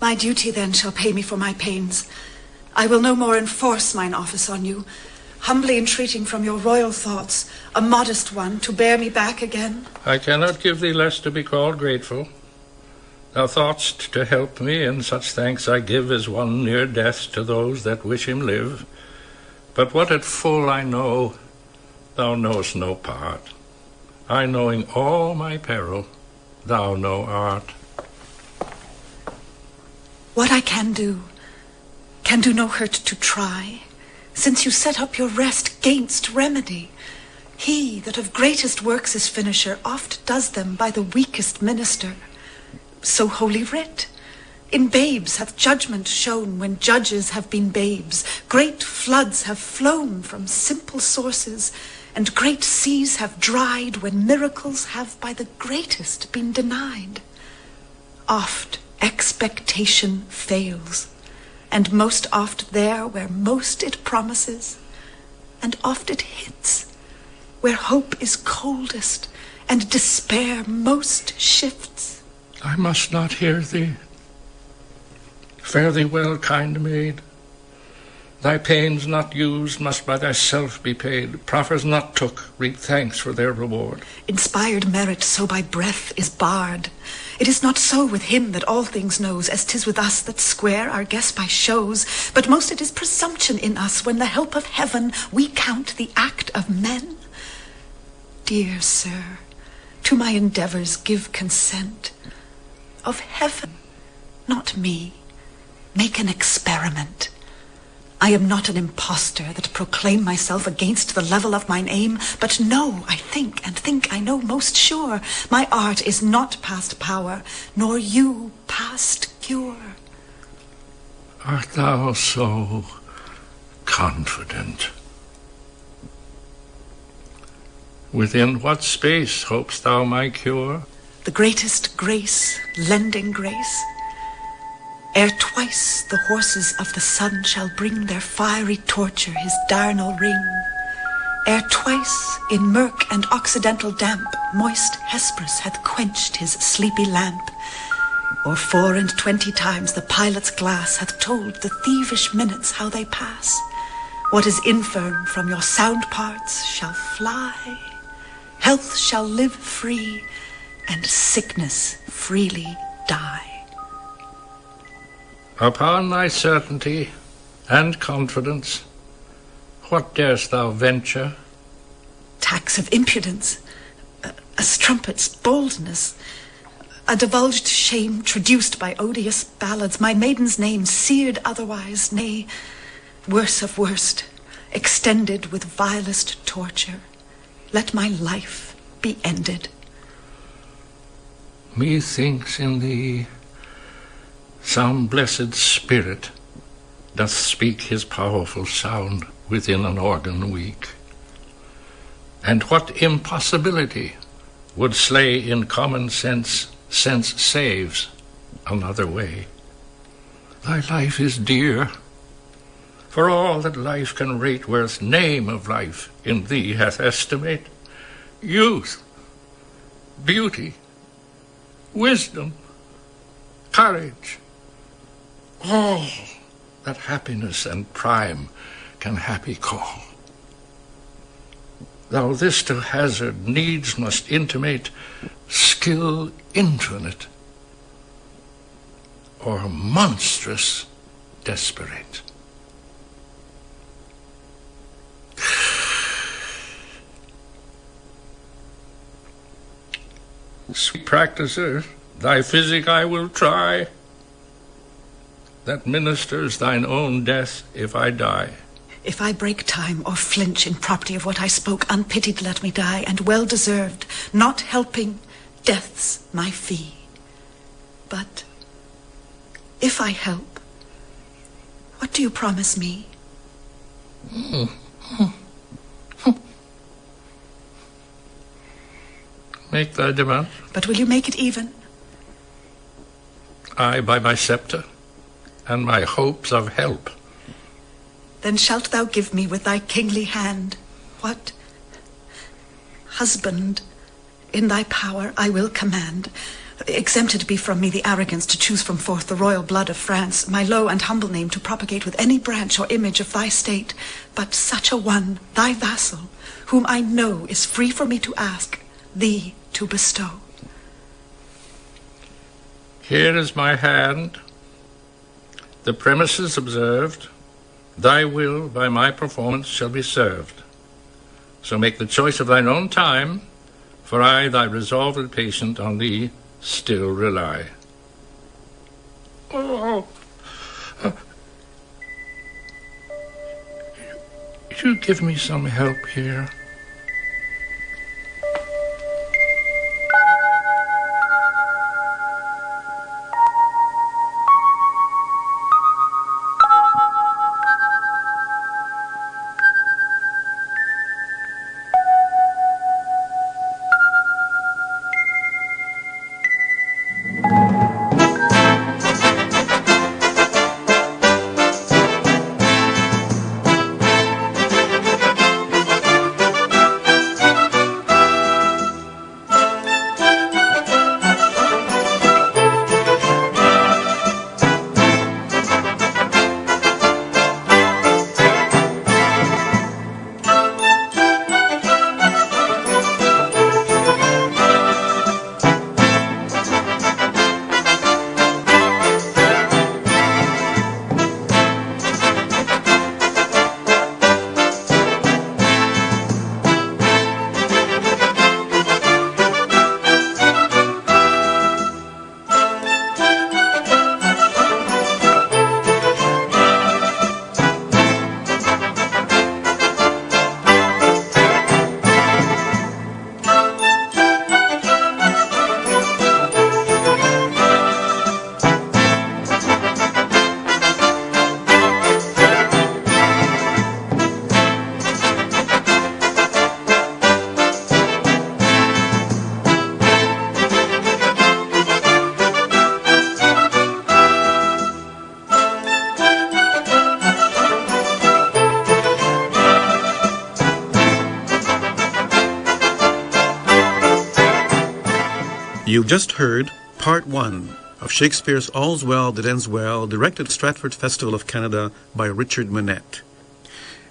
My duty then shall pay me for my pains. I will no more enforce mine office on you, humbly entreating from your royal thoughts a modest one to bear me back again. I cannot give thee less to be called grateful. Thou thought'st to help me, and such thanks I give as one near death to those that wish him live. But what at full I know, thou knowest no part. I knowing all my peril, thou no art. What I can do no hurt to try, since you set up your rest gainst remedy. He that of greatest works is finisher oft does them by the weakest minister. So holy writ, in babes hath judgment shown when judges have been babes. Great floods have flown from simple sources, and great seas have dried when miracles have by the greatest been denied. Oft expectation fails, and most oft there where most it promises, and oft it hits where hope is coldest and despair most shifts. I must not hear thee. Fare thee well, kind maid. Thy pains not used must by thyself be paid. Proffers not took reap thanks for their reward. Inspired merit so by breath is barred. It is not so with him that all things knows, as 'tis with us that square our guess by shows. But most it is presumption in us, when the help of heaven we count the act of men. Dear sir, to my endeavours give consent. Of heaven, not me, make an experiment. I am not an impostor that proclaim myself against the level of mine aim, but know I think, and think I know most sure, my art is not past power, nor you past cure. Art thou so confident? Within what space hopest thou my cure? The greatest grace, lending grace. Ere twice the horses of the sun shall bring their fiery torture his darnel ring. Ere twice in murk and occidental damp moist Hesperus hath quenched his sleepy lamp. Or 24 times the pilot's glass hath told the thievish minutes how they pass. What is infirm from your sound parts shall fly. Health shall live free, and sickness freely die. Upon thy certainty and confidence, what darest thou venture? Tax of impudence, a strumpet's boldness, a divulged shame traduced by odious ballads, my maiden's name seared otherwise, nay, worse of worst, extended with vilest torture. Let my life be ended. Methinks in thee some blessed spirit doth speak his powerful sound within an organ weak. And what impossibility would slay in common sense saves another way. Thy life is dear, for all that life can rate worth, name of life in thee hath estimate. Youth, beauty, wisdom, courage, all that happiness and prime can happy call. Thou this to hazard needs must intimate skill infinite, or monstrous desperate. Sweet practicer, thy physic I will try, that ministers thine own death if I die. If I break time or flinch in property of what I spoke, unpitied let me die, and well deserved, not helping, death's my fee. But if I help, what do you promise me? Make thy demand. But will you make it even? I by my sceptre, and my hopes of help. Then shalt thou give me with thy kingly hand what? Husband in thy power I will command. Exempted be from me the arrogance to choose from forth the royal blood of France, my low and humble name to propagate with any branch or image of thy state, but such a one, thy vassal, whom I know is free for me to ask, thee to bestow. Here is my hand. The premises observed, thy will by my performance shall be served. So make the choice of thine own time, for I, thy resolved patient, on thee still rely. Oh, you give me some help here. You've just heard Part 1 of Shakespeare's All's Well That Ends Well, directed at Stratford Festival of Canada by Richard Manette.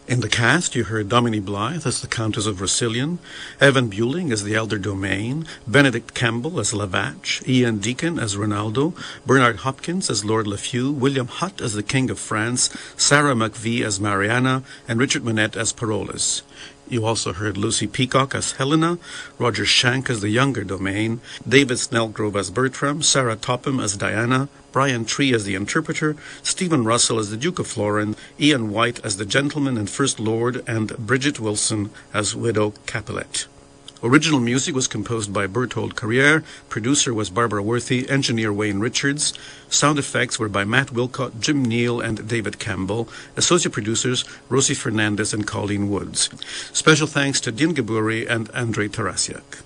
In the cast, you heard Dominique Blythe as the Countess of Rosillion, Evan Bueling as the Elder Domain, Benedict Campbell as Lavatch, Ian Deacon as Ronaldo, Bernard Hopkins as Lord Lafew, William Hutt as the King of France, Sarah McVie as Mariana, and Richard Manette as Parolles. You also heard Lucy Peacock as Helena, Roger Shank as the Younger Domain, David Snellgrove as Bertram, Sarah Topham as Diana, Brian Tree as the Interpreter, Stephen Russell as the Duke of Florin, Ian White as the Gentleman and First Lord, and Bridget Wilson as Widow Capulet. Original music was composed by Berthold Carriere, producer was Barbara Worthy, engineer Wayne Richards, sound effects were by Matt Wilcott, Jim Neal, and David Campbell, associate producers Rosie Fernandez and Colleen Woods. Special thanks to Dean Gaburi and Andrei Tarasiak.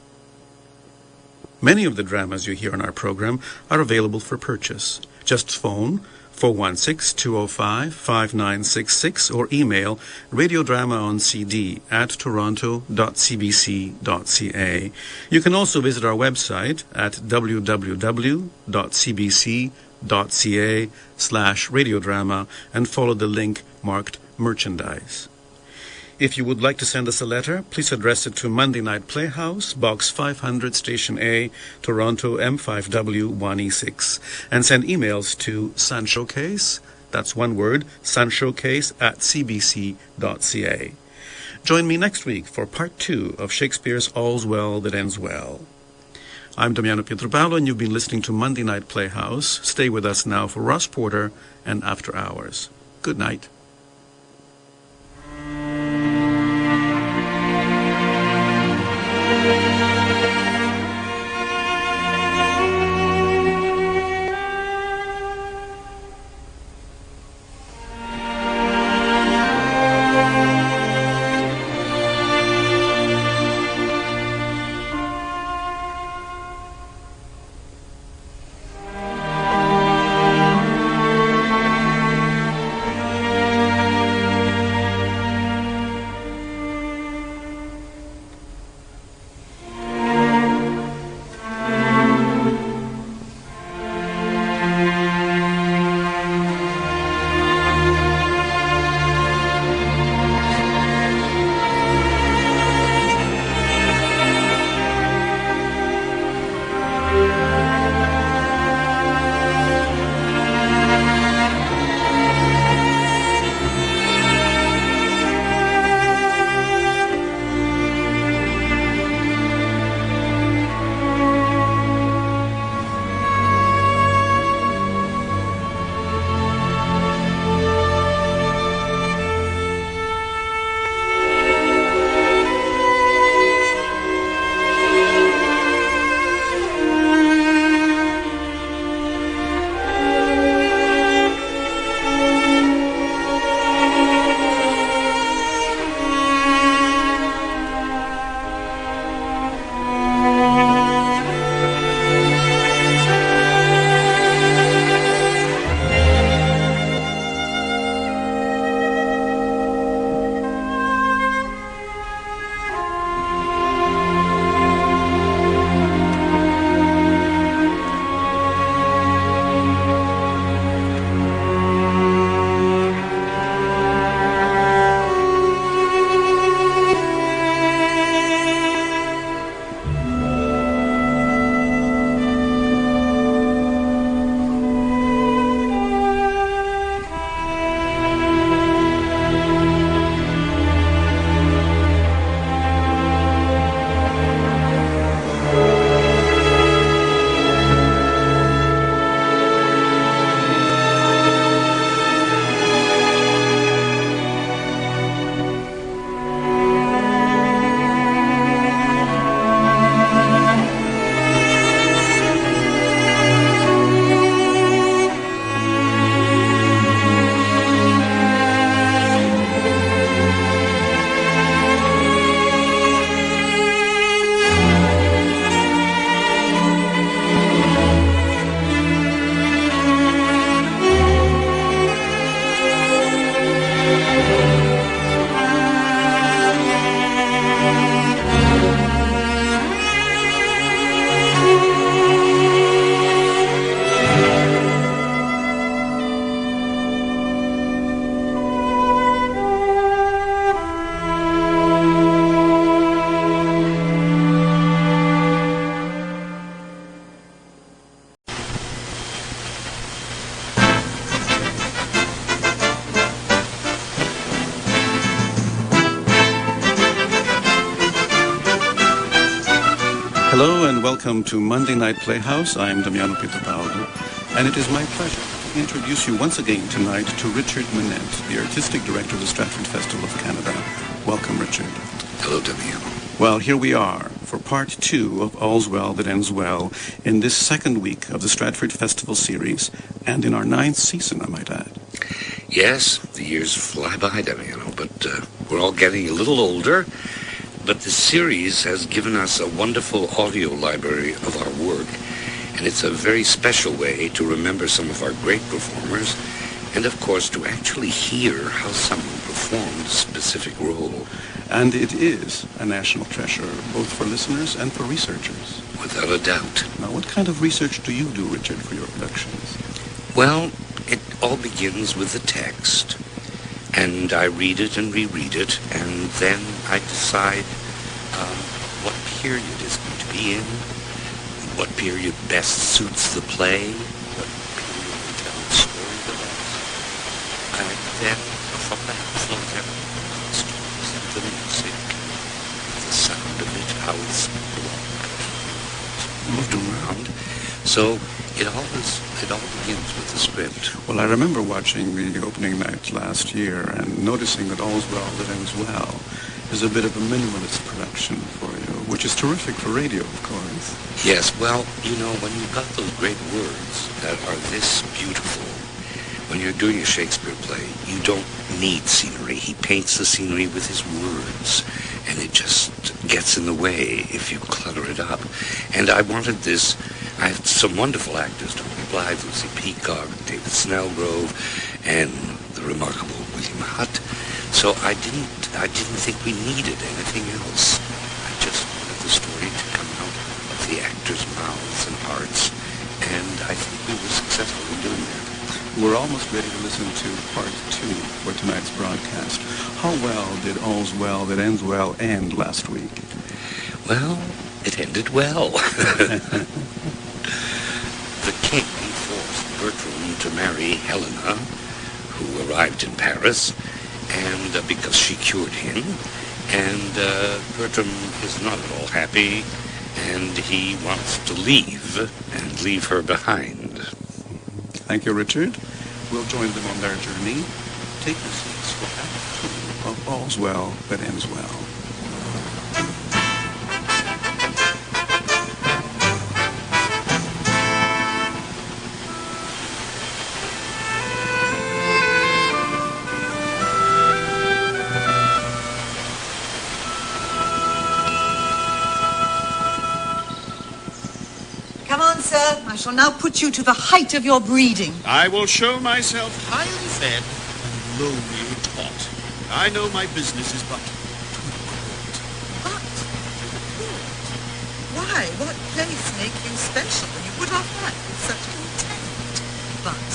Many of the dramas you hear on our program are available for purchase. Just phone 416-205-5966 or email Radiodrama on CD at toronto.cbc.ca. You can also visit our website at www.cbc.ca/radiodrama and follow the link marked merchandise. If you would like to send us a letter, please address it to Monday Night Playhouse, Box 500, Station A, Toronto M5W1E6, and send emails to sunshowcase, that's one word, sunshowcase@cbc.ca. Join me next week for Part 2 of Shakespeare's All's Well That Ends Well. I'm Damiano Pietropaolo, and you've been listening to Monday Night Playhouse. Stay with us now for Ross Porter and After Hours. Good night. welcome to Monday Night Playhouse. I am Damiano Pietro-Paolo, and it is my pleasure to introduce you once again tonight to Richard Minette, the Artistic Director of the Stratford Festival of Canada. Welcome, Richard. Hello, Damiano. Well, here we are for part 2 of All's Well That Ends Well in this second week of the Stratford Festival series, and in our 9th season, I might add. Yes, the years fly by, Damiano, but we're all getting a little older. But the series has given us a wonderful audio library of our work, and it's a very special way to remember some of our great performers, and of course to actually hear how someone performed a specific role. And it is a national treasure, both for listeners and for researchers. Without a doubt. Now, what kind of research do you do, Richard, for your productions? Well, it all begins with the text, and I read it and reread it, and then I decide what period it's going to be in, what period best suits the play, what period will tell the story the best. And then from that flows everything, the stories and the music, the sound of it, how it's moved around. So it all begins with the script. Well, I remember watching the opening night last year and noticing that All's Well That Ends Well is a bit of a minimalist production for you, which is terrific for radio, of course. Yes, well, you know, when you've got those great words that are this beautiful, when you're doing a Shakespeare play, you don't need scenery. He paints the scenery with his words, and it just gets in the way if you clutter it up. And I wanted this. I had some wonderful actors, Tony Blythe, Lucy Peacock, David Snellgrove, and the remarkable William Hutt. So I didn't think we needed anything else. I just wanted the story to come out of the actors' mouths and hearts, and I think we were successful in doing that. We're almost ready to listen to part 2 for tonight's broadcast. How well did All's Well That Ends Well end last week? Well, it ended well. The king forced Bertram to marry Helena, who arrived in Paris, and because she cured him, and Bertram is not at all happy, and he wants to leave and leave her behind. Thank you, Richard. We'll join them on their journey. Take your seats for Act 2 of All's Well That Ends Well. Come on, sir. I shall now put you to the height of your breeding. I will show myself highly fed and lowly taught. I know my business is but Why? What place make you special when you put off that with such contempt? But,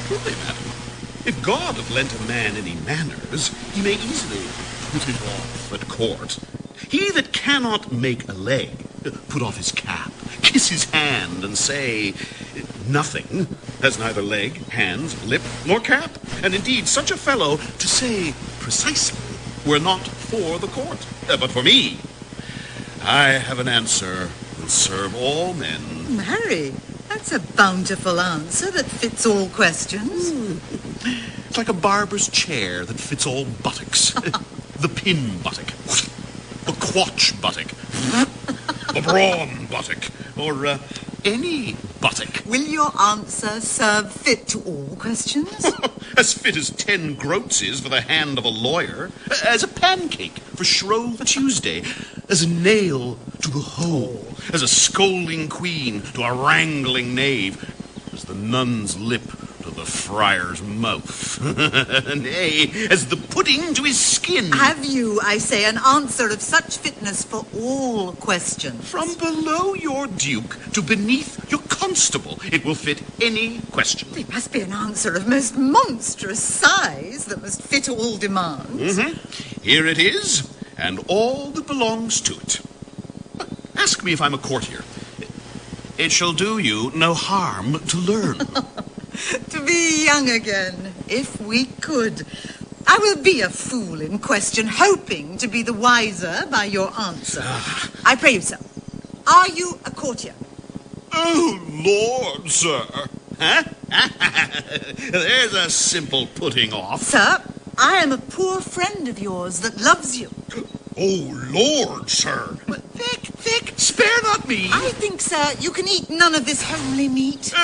truly, madam. If God have lent a man any manners, he may easily put it off at court. He that cannot make a leg, put off his cap, kiss his hand, and say nothing, has neither leg, hands, lip, nor cap. And indeed, such a fellow, to say precisely, were not for the court. But for me, I have an answer will serve all men. Mary, that's a bountiful answer that fits all questions. It's like a barber's chair that fits all buttocks. The pin buttock, the quatch buttock, the brawn buttock, or any buttock. Will your answer serve fit to all questions? As fit as 10 groats is for the hand of a lawyer, as a pancake for Shrove Tuesday, as a nail to the hole, as a scolding queen to a wrangling knave, as the nun's lip to the friar's mouth, nay, as the pudding to his skin. Have you, I say, an answer of such fitness for all questions? From below your duke to beneath your constable, it will fit any question. There must be an answer of most monstrous size that must fit all demands. Here it is, and all that belongs to it. Ask me if I'm a courtier. It shall do you no harm to learn. To be young again, if we could. I will be a fool in question, hoping to be the wiser by your answer. I pray you, sir, Are you a courtier? Oh, Lord, sir. Huh? There's a simple putting off. Sir, I am a poor friend of yours that loves you. Oh, Lord, sir. Vic, spare not me. I think, sir, you can eat none of this homely meat.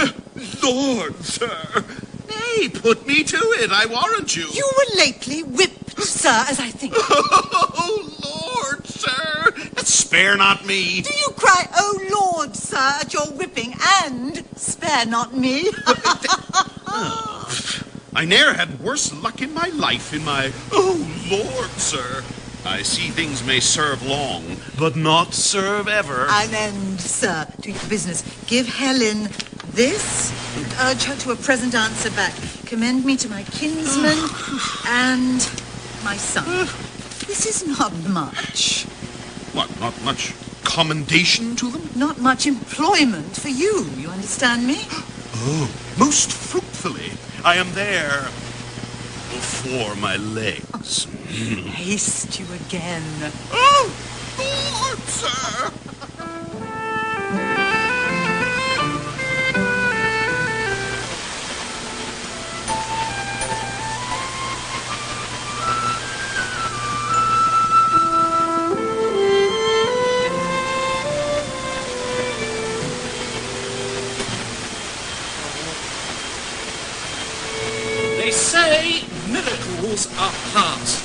Lord, sir. Nay, put me to it, I warrant you. You were lately whipped, sir, as I think. Oh, Lord, sir. Spare not me. Do you cry, oh, Lord, sir, at your whipping, and spare not me? I ne'er had worse luck in my life in my... Oh, Lord, sir. I see things may serve long, but not serve ever. An end, sir, to your business. Give Helen this, and urge her to a present answer back. Commend me to my kinsman and my son. This is not much. What, not much commendation to them? Not much employment for you understand me? Oh, most fruitfully. I am there before my legs. Haste you again. Oh, Lord, sir! They say miracles are past,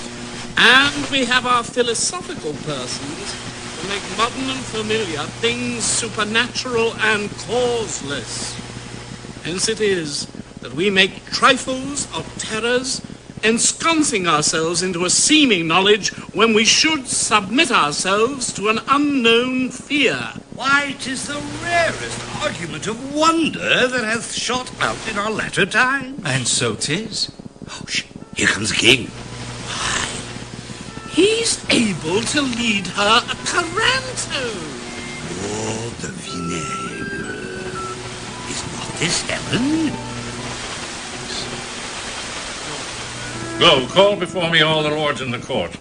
and we have our philosophical persons to make modern and familiar things supernatural and causeless. Hence it is that we make trifles of terrors, ensconcing ourselves into a seeming knowledge when we should submit ourselves to an unknown fear. Why, 'tis the rarest argument of wonder that hath shot out in our latter time. And so 'tis. Oh, here comes the king. He's able to lead her a Caranto. Oh, the vinaigre. Is not this heaven? Go, call before me all the lords in the court.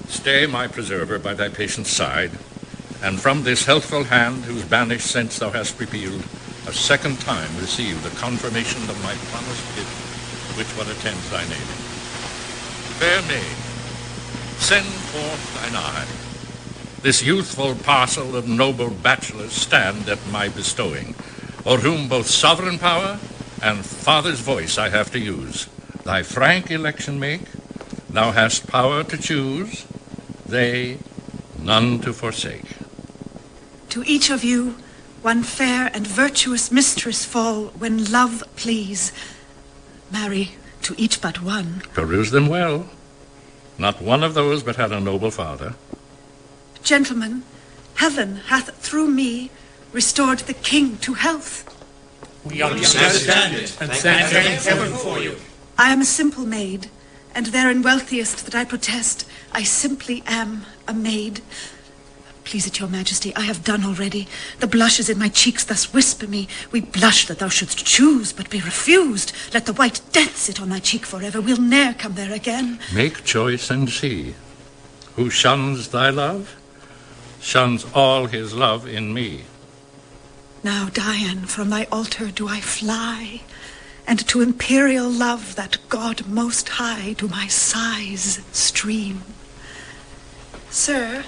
Stay, my preserver, by thy patient's side, and from this healthful hand, whose banished sense thou hast repealed, a second time receive the confirmation of my promised gift, which what attends thy naming. Fair maid, send forth thine eye. This youthful parcel of noble bachelors stand at my bestowing, o'er whom both sovereign power and father's voice I have to use. Thy frank election make, thou hast power to choose, they none to forsake. To each of you, one fair and virtuous mistress fall, when love please. Marry to each but one. Peruse them well. Not one of those but had a noble father. Gentlemen, heaven hath through me restored the king to health. We understand it, and thank heaven for you. I am a simple maid, and therein wealthiest that I protest, I simply am a maid. Please it your majesty, I have done already. The blushes in my cheeks thus whisper me, we blush that thou shouldst choose, but be refused. Let the white death sit on thy cheek forever, we'll ne'er come there again. Make choice and see. Who shuns thy love, shuns all his love in me. Now, Dian, from thy altar do I fly, and to imperial love, that God most high, do my sighs stream. Sir,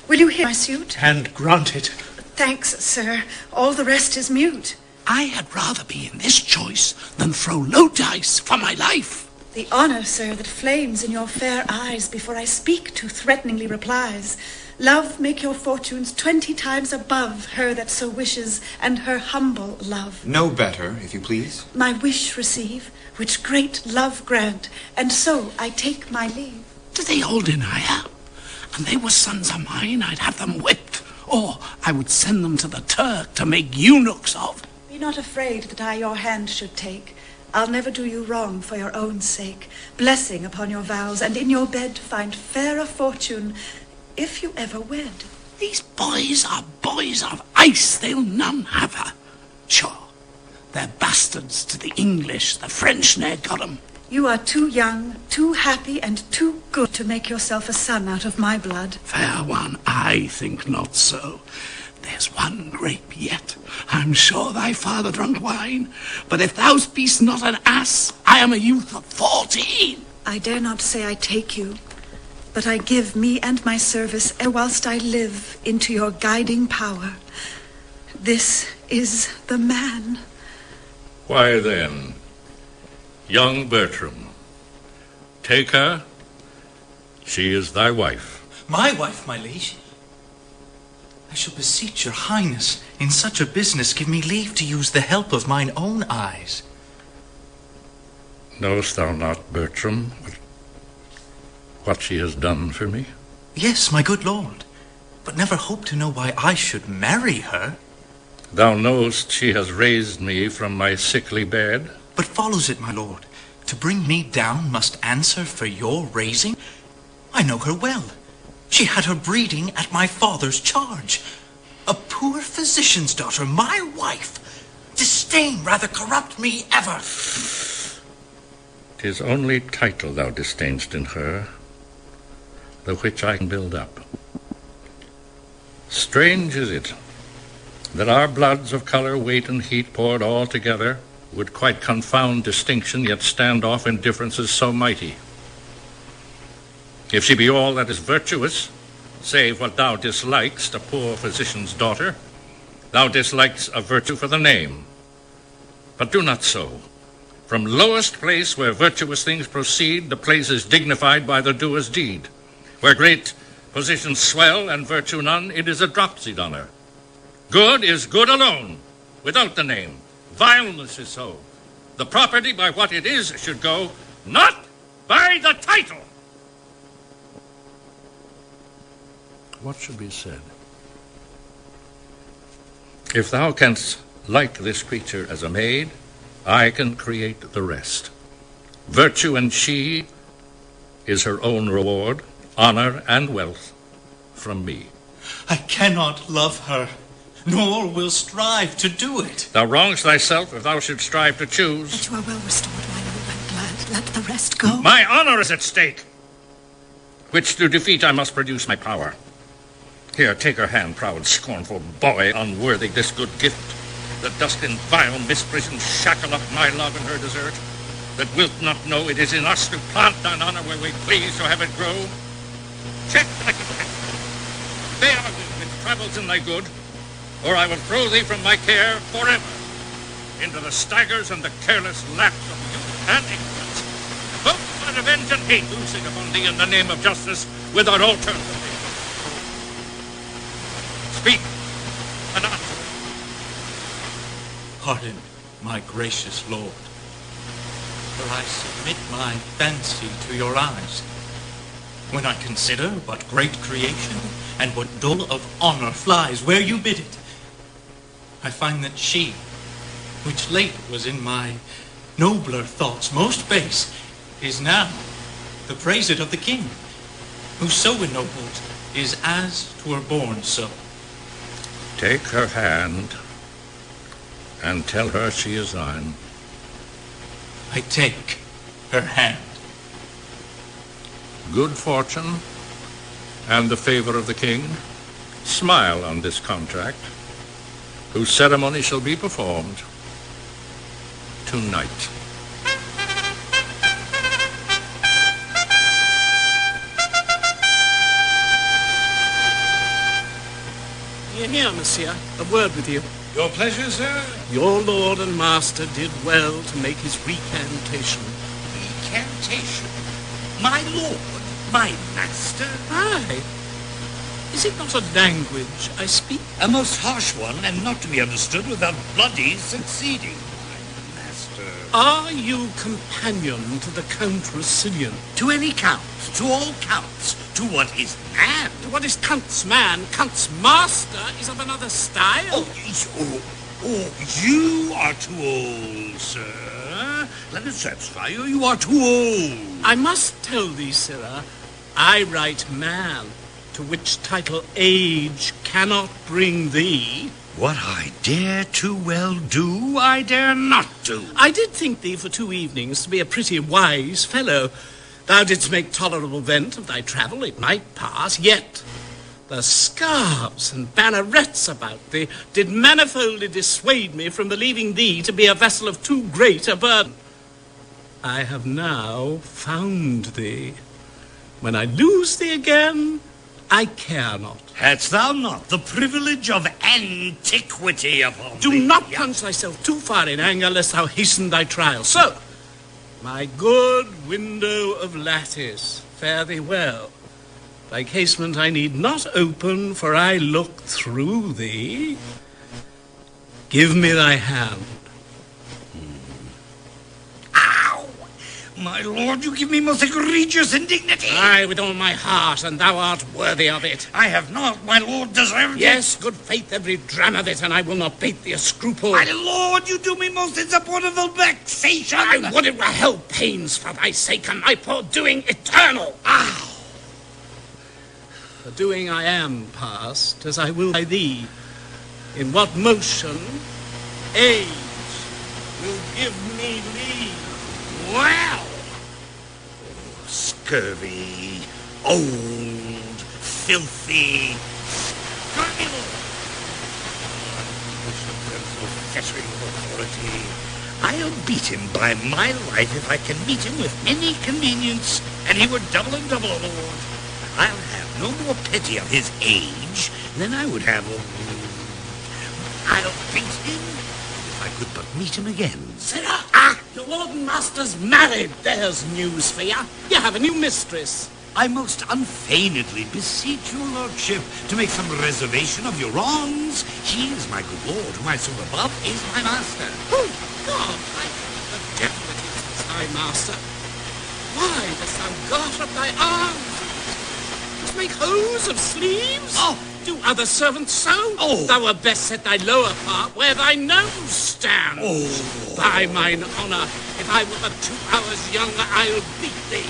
will you hear my suit? And granted. Thanks, sir. All the rest is mute. I had rather be in this choice than throw low dice for my life. The honor, sir, that flames in your fair eyes before I speak to threateningly replies. Love make your fortunes 20 times above her that so wishes, and her humble love. No better, if you please. My wish receive, which great love grant, and so I take my leave. Do they all deny her? And they were sons of mine, I'd have them whipped, or I would send them to the Turk to make eunuchs of. Be not afraid that I your hand should take. I'll never do you wrong for your own sake. Blessing upon your vows, and in your bed find fairer fortune, if you ever wed. These boys are boys of ice, they'll none have her. Sure, they're bastards to the English, the French ne'er got 'em. You are too young, too happy, and too good to make yourself a son out of my blood. Fair one, I think not so. There's one grape yet. I'm sure thy father drunk wine. But if thou beest not an ass, I am a youth of 14. I dare not say I take you, but I give me and my service, whilst I live, into your guiding power. This is the man. Why then, young Bertram, take her. She is thy wife. My wife, my liege? I shall beseech your highness, in such a business give me leave to use the help of mine own eyes. Knowest thou not, Bertram, what she has done for me? Yes, my good lord, but never hope to know why I should marry her. Thou knowest she has raised me from my sickly bed? But follows it, my lord, to bring me down must answer for your raising? I know her well. She had her breeding at my father's charge. A poor physician's daughter, my wife. Disdain rather corrupt me ever. 'Tis only title thou disdainst in her, the which I can build up. Strange is it that our bloods of colour, weight, and heat poured all together would quite confound distinction, yet stand off in differences so mighty. If she be all that is virtuous, save what thou dislikest, a poor physician's daughter, thou dislikest a virtue for the name. But do not so. From lowest place where virtuous things proceed, the place is dignified by the doer's deed. Where great positions swell and virtue none, it is a dropsied honour. Good is good alone, without the name. Vileness is so. The property by what it is should go, not by the title. What should be said? If thou canst like this creature as a maid, I can create the rest. Virtue and she is her own reward, honor and wealth from me. I cannot love her, nor will strive to do it. Thou wrongest thyself if thou should strive to choose. That you are well restored, my lord, I'm glad. Let the rest go. My honor is at stake, which to defeat I must produce my power. Here, take her hand, proud, scornful boy, unworthy this good gift, that dost in vile misprision shackle up my love and her desert, that wilt not know it is in us to plant thine honor where we please to have it grow. Check like a cat. Bear with travels in thy good, or I will throw thee from my care forever into the staggers and the careless lapse of youth and ignorance, both by revenge and hate loosing upon thee in the name of justice without alternative. Speak and answer. Pardon, my gracious lord, for I submit my fancy to your eyes. When I consider what great creation and what dole of honor flies where you bid it, I find that she, which late was in my nobler thoughts most base, is now the praised of the king, who so ennobled is as 'twere born so. Take her hand and tell her she is thine. I take her hand. Good fortune and the favor of the king smile on this contract, whose ceremony shall be performed tonight. Here, monsieur, a word with you. Your pleasure, sir? Your lord and master did well to make his recantation. Recantation? My lord? My master? Aye. Is it not a language I speak? A most harsh one, and not to be understood without bloody succeeding. My master. Are you companion to the Count Rosillian? To any count, to all counts, to what is man. To what is Count's man, Count's master is of another style. You are too old, sir. Let it satisfy you, you are too old. I must tell thee, sirrah, I write man, to which title age cannot bring thee. What I dare too well do, I dare not do. I did think thee for 2 evenings to be a pretty wise fellow. Thou didst make tolerable vent of thy travel, it might pass, yet The scarves and bannerets about thee did manifoldly dissuade me from believing thee to be a vessel of too great a burden. I have now found thee. When I lose thee again, I care not. Hadst thou not the privilege of antiquity upon Do thee? not plunge thyself too far in anger, lest thou hasten thy trial. So, my good window of lattice, fare thee well. Thy casement I need not open, for I look through thee. Give me thy hand. Ow! My lord, you give me most egregious indignity. Aye, with all my heart, and thou art worthy of it. I have not, my lord, deserved Yes, good faith, every dram of it, and I will not bate thee a scruple. My lord, you do me most insupportable vexation. I would it were hell pains for thy sake, and my poor doing eternal. Ow! The doing I am past, as I will by thee. In what motion age will give me leave. Well, scurvy, old, filthy, scurvy fettering authority. I'll beat him by my life if I can meet him with any convenience, and he were double and double, lord. I'll have no more pity of his age than I would have of... I'll beat him if I could but meet him again. Sarah! Ah! Your lord and master's married. There's news for you. You have a new mistress. I most unfeignedly beseech your lordship to make some reservation of your wrongs. He is my good lord, whom I so above is my master. Oh, God! The devil it is thy master. Why dost thou garter up thy arms? To make hose of sleeves? Oh! Do other servants so? Oh! Thou wert best set thy lower part where thy nose stands. Oh! By mine honour, if I were but 2 hours younger, I'll beat thee.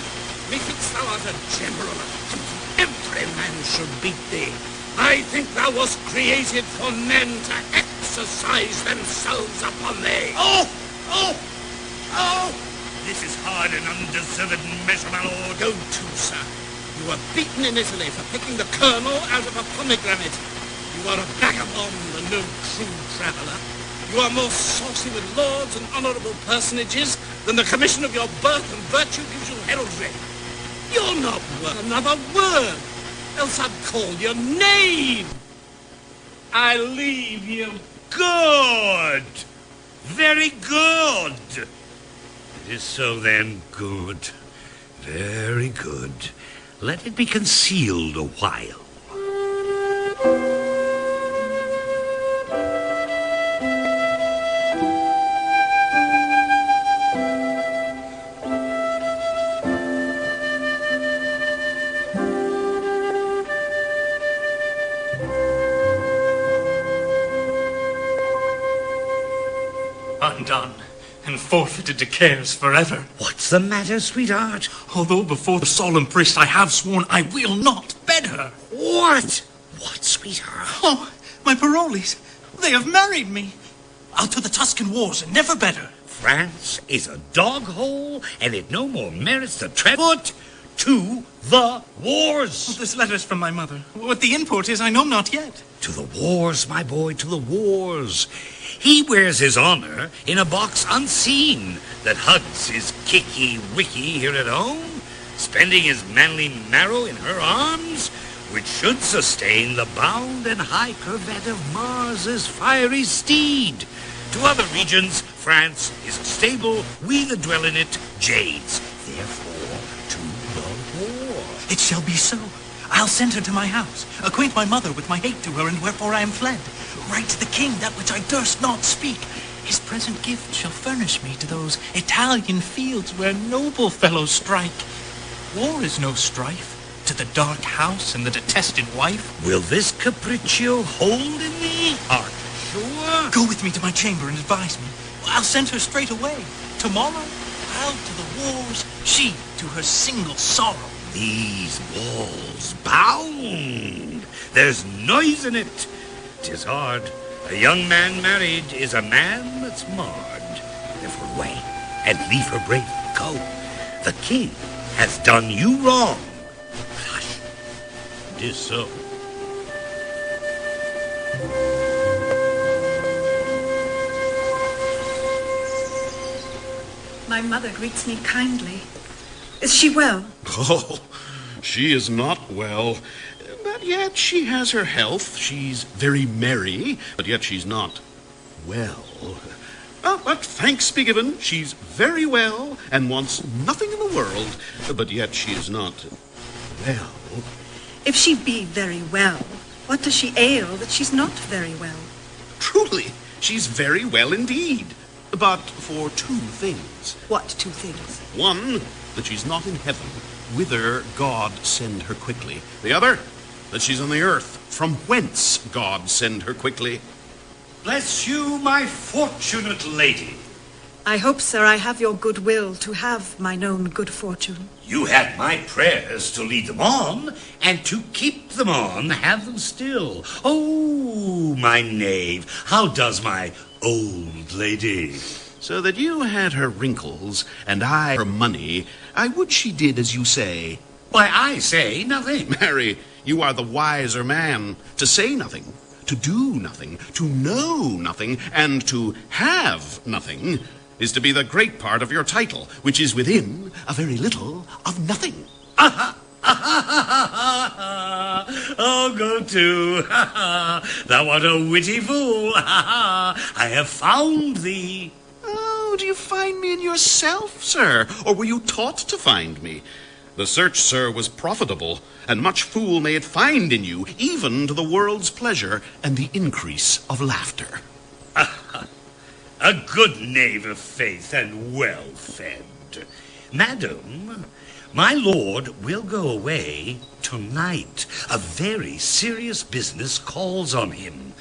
Methinks thou art a general of duty. Every man should beat thee. I think thou wast created for men to exercise themselves upon thee. Oh! Oh! Oh! This is hard and undeserved measure, my lord. Go to, sir. You were beaten in Italy for picking the kernel out of a pomegranate. You are a vagabond and no true traveller. You are more saucy with lords and honourable personages than the commission of your birth and virtue gives you heraldry. You're not worth another word, else I'd call your name. I leave you. Good! Very good! It is so then, good. Very good. Let it be concealed a while. Undone and forfeited to cares forever. What's the matter, sweetheart? Although before the solemn priest I have sworn I will not bed her. What? What, sweetheart? Oh, my parolees, they have married me. Out to the Tuscan wars and never bed her. France is a dog hole, and it no more merits the foot to the wars. Oh, this letter's from my mother. What the import is, I know not yet. To the wars, my boy, to the wars. He wears his honor in a box unseen that hugs his kicky-wicky here at home, spending his manly marrow in her arms, which should sustain the bound and high curvet of Mars's fiery steed. To other regions, France is a stable, we that dwell in it, jades. Therefore, to the war. It shall be so. I'll send her to my house, acquaint my mother with my hate to her, and wherefore I am fled. Write to the king that which I durst not speak. His present gift shall furnish me to those Italian fields where noble fellows strike. War is no strife. To the dark house and the detested wife. Will this capriccio hold in thee? Art sure? Go with me to my chamber and advise me. I'll send her straight away. Tomorrow, I'll to the wars, she to her single sorrow. These walls bound. There's noise in it. 'Tis hard. A young man married is a man that's marred. Therefore away, and leave her brave. Go. The king has done you wrong. Hush. It is so. My mother greets me kindly. Is she well? Oh, she is not well. But yet she has her health. She's very merry, but yet she's not well. But thanks be given, she's very well and wants nothing in the world, but yet she is not well. If she be very well, what does she ail that she's not very well? Truly, she's very well indeed, but for two things. What two things? One, that she's not in heaven, whither God send her quickly. The other, that she's on the earth, from whence God send her quickly. Bless you, my fortunate lady. I hope, sir, I have your good will to have mine own good fortune. You had my prayers to lead them on, and to keep them on, have them still. Oh, my knave, how does my old lady? So that you had her wrinkles, and I her money, I would she did as you say. Why, I say nothing. Mary, you are the wiser man, to say nothing, to do nothing, to know nothing, and to have nothing is to be the great part of your title, which is within a very little of nothing. Oh, go to. Thou art a witty fool. I have found thee. Oh, do you find me in yourself, sir? Or were you taught to find me? The search, sir, was profitable, and much fool may it find in you, even to the world's pleasure and the increase of laughter. A good knave of faith and well fed. Madam, my lord will go away tonight. A very serious business calls on him.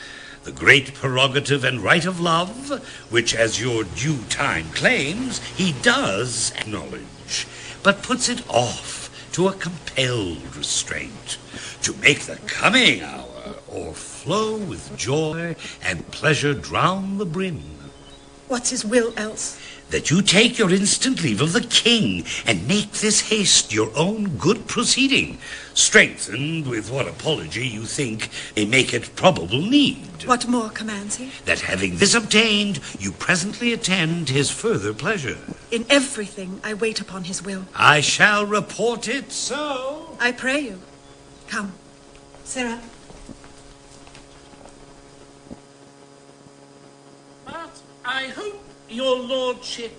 The great prerogative and right of love, which as your due time claims, he does acknowledge, but puts it off to a compelled restraint, to make the coming hour o'erflow with joy and pleasure drown the brim. What's his will else? That you take your instant leave of the king, and make this haste your own good proceeding, strengthened with what apology you think may make it probable need. What more commands he? That having this obtained, you presently attend his further pleasure. In everything I wait upon his will. I shall report it so. I pray you. Come, Sarah. But I hope your lordship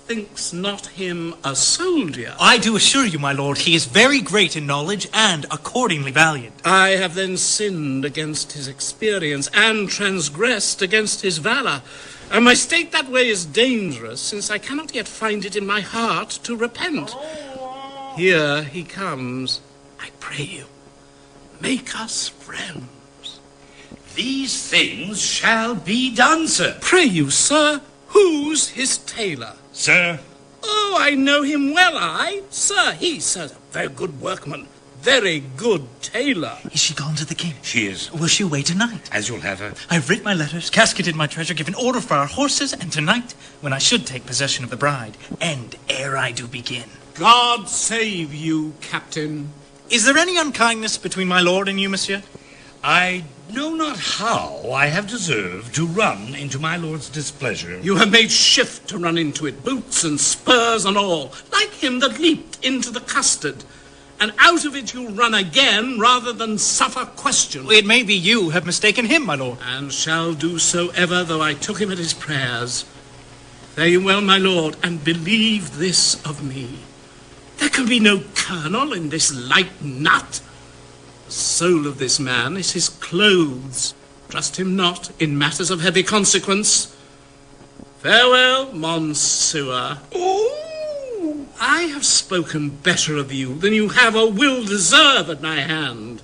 thinks not him a soldier. I do assure you, my lord, he is very great in knowledge and accordingly valiant. I have then sinned against his experience and transgressed against his valor. And my state that way is dangerous, since I cannot yet find it in my heart to repent. Here he comes. I pray you, make us friends. These things shall be done, sir. Pray you, sir, who's his tailor? Sir? Oh, I know him well, Sir, he's a very good workman. Very good tailor. Is she gone to the king? She is. Will she away tonight? As you'll have her. I've writ my letters, casketed my treasure, given order for our horses, and tonight, when I should take possession of the bride, and ere I do begin. God save you, Captain. Is there any unkindness between my lord and you, monsieur? I know not how I have deserved to run into my lord's displeasure. You have made shift to run into it, boots and spurs and all, like him that leaped into the custard. And out of it you'll run again, rather than suffer question. It may be you have mistaken him, my lord. And shall do so ever, though I took him at his prayers. Fare you well, my lord, and believe this of me. There can be no kernel in this light nut. The soul of this man is his clothes. Trust him not in matters of heavy consequence. Farewell, Monsieur. Ooh, I have spoken better of you than you have or will deserve at my hand.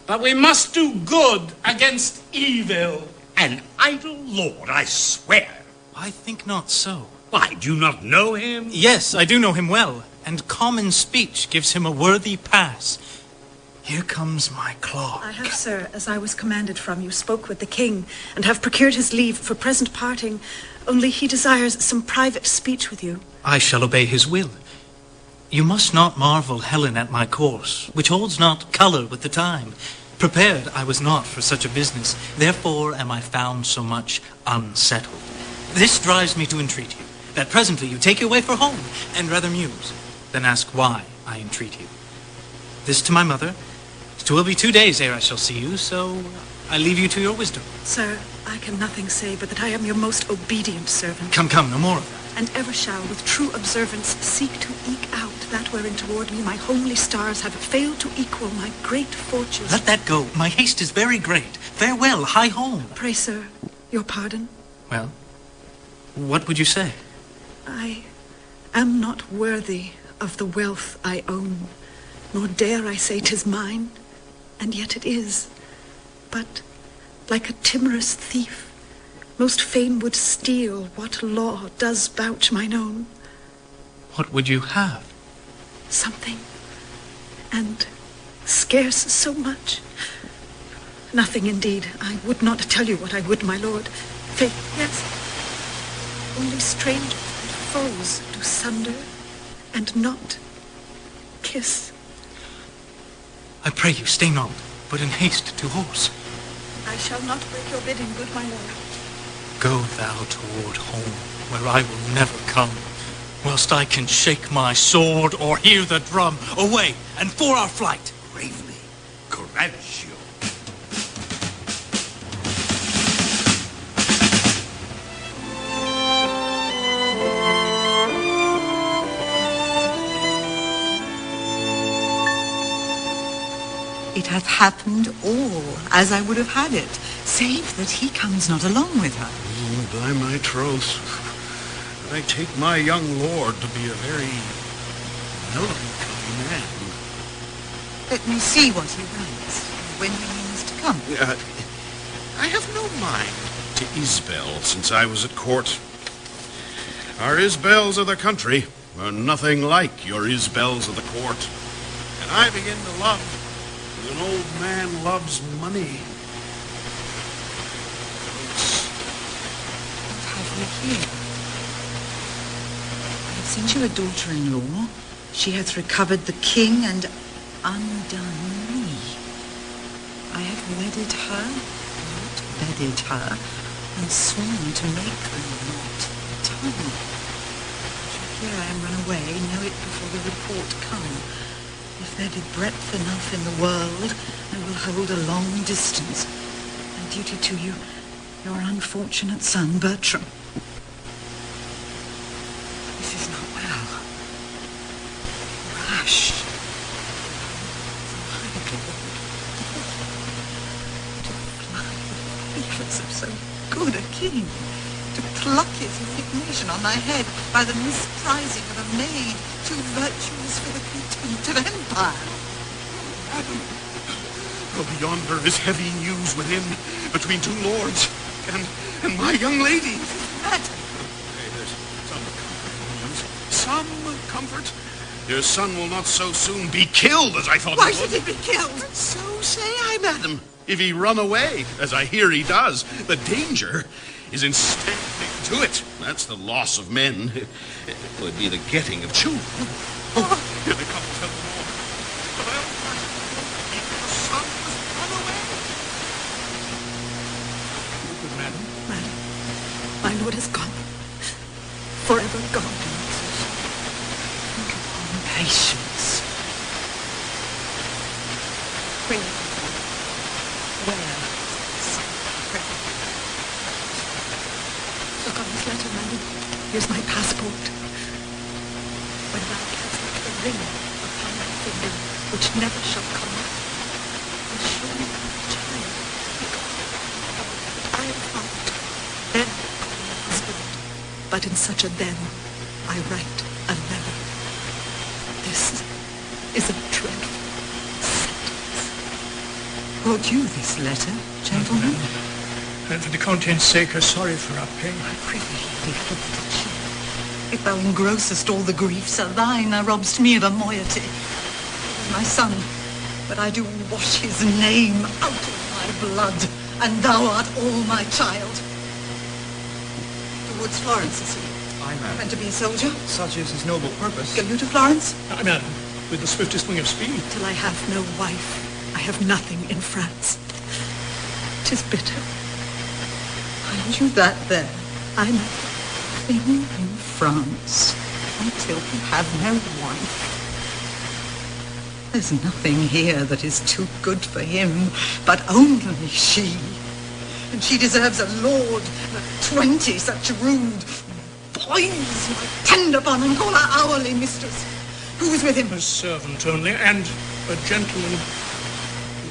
But we must do good against evil. An idle lord, I swear. I think not so. Why, do you not know him? Yes, I do know him well, and common speech gives him a worthy pass. Here comes my clock. I have, sir, as I was commanded from you, spoke with the king, and have procured his leave for present parting, only he desires some private speech with you. I shall obey his will. You must not marvel, Helen, at my course, which holds not colour with the time. Prepared I was not for such a business, therefore am I found so much unsettled. This drives me to entreat you, that presently you take your way for home, and rather muse, than ask why, I entreat you. This to my mother. 'Twill be 2 days ere I shall see you, so I leave you to your wisdom. Sir, I can nothing say but that I am your most obedient servant. Come, no more of that. And ever shall, with true observance, seek to eke out that wherein toward me my homely stars have failed to equal my great fortunes. Let that go. My haste is very great. Farewell, hie home. Pray, sir, your pardon. Well, what would you say? I am not worthy of the wealth I own, nor dare I say 'tis mine, and yet it is. But, like a timorous thief, most fain would steal what law does vouch mine own. What would you have? Something, and scarce so much. Nothing indeed. I would not tell you what I would, my lord. Faith, yes. Only strangers and foes do sunder, and not kiss. I pray you, stay not, but in haste to horse. I shall not break your bidding, good my lord. Go thou toward home, where I will never come, whilst I can shake my sword or hear the drum. Away, and for our flight. Bravely, courageous. It hath happened all as I would have had it, save that he comes not along with her. By my troth, I take my young lord to be a very melancholy man. Let me see what he writes, when he means to come. I have no mind to Isbel since I was at court. Our Isbels of the country are nothing like your Isbels of the court. And I begin to love as an old man loves money. What have we here? I have sent you a daughter-in-law. She hath recovered the king and undone me. I have wedded her, not bedded her, and sworn to make the knot eternal. Here I am run away, know it before the report come. If there be breadth enough in the world, I will hold a long distance. My duty to you, your unfortunate son, Bertram. This is not well. Rash. To fly the favors of so good a king. To pluck his indignation on thy head by the misprizing of a maid too virtuous for the contempt of empire. Madam, yonder is heavy news within, between two lords and my young lady. Madam. Hey, there's some comfort. Your son will not so soon be killed as I thought Why he would. should he be killed? So say I, madam. If he run away, as I hear he does, the danger is in standing to it. That's the loss of men. It would be the getting of children. Oh, here they come to tell them all. Well, the son was run away. Madam, my lord is gone. Forever gone. Think upon patience. Bring it. Where? Look on this letter, madam. Here's my passport. When thou canst put the ring upon my finger, which never shall come off, and show me thy child, I am found. Then call my husband. But in such a then, I write a never. This is a dreadful sentence. Brought you this letter, gentlemen? And for the content's sake, are sorry for our pain. I prithee, if thou engrossest all the griefs are thine, thou robb'st me of a moiety. He is my son, but I do wash his name out of my blood, and thou art all my child. Towards Florence, is he? Aye, madam. Meant to be a soldier? Such is his noble purpose. Go you to Florence? Aye, madam, with the swiftest wing of speed. Till I have no wife, I have nothing in France. 'Tis bitter. Find you that there? I know. nothing in France until he have no wife. There's nothing here that is too good for him, but only she. And she deserves a lord, 20 such rude boys might tend upon and call her hourly mistress. Who is with him? A servant only, and a gentleman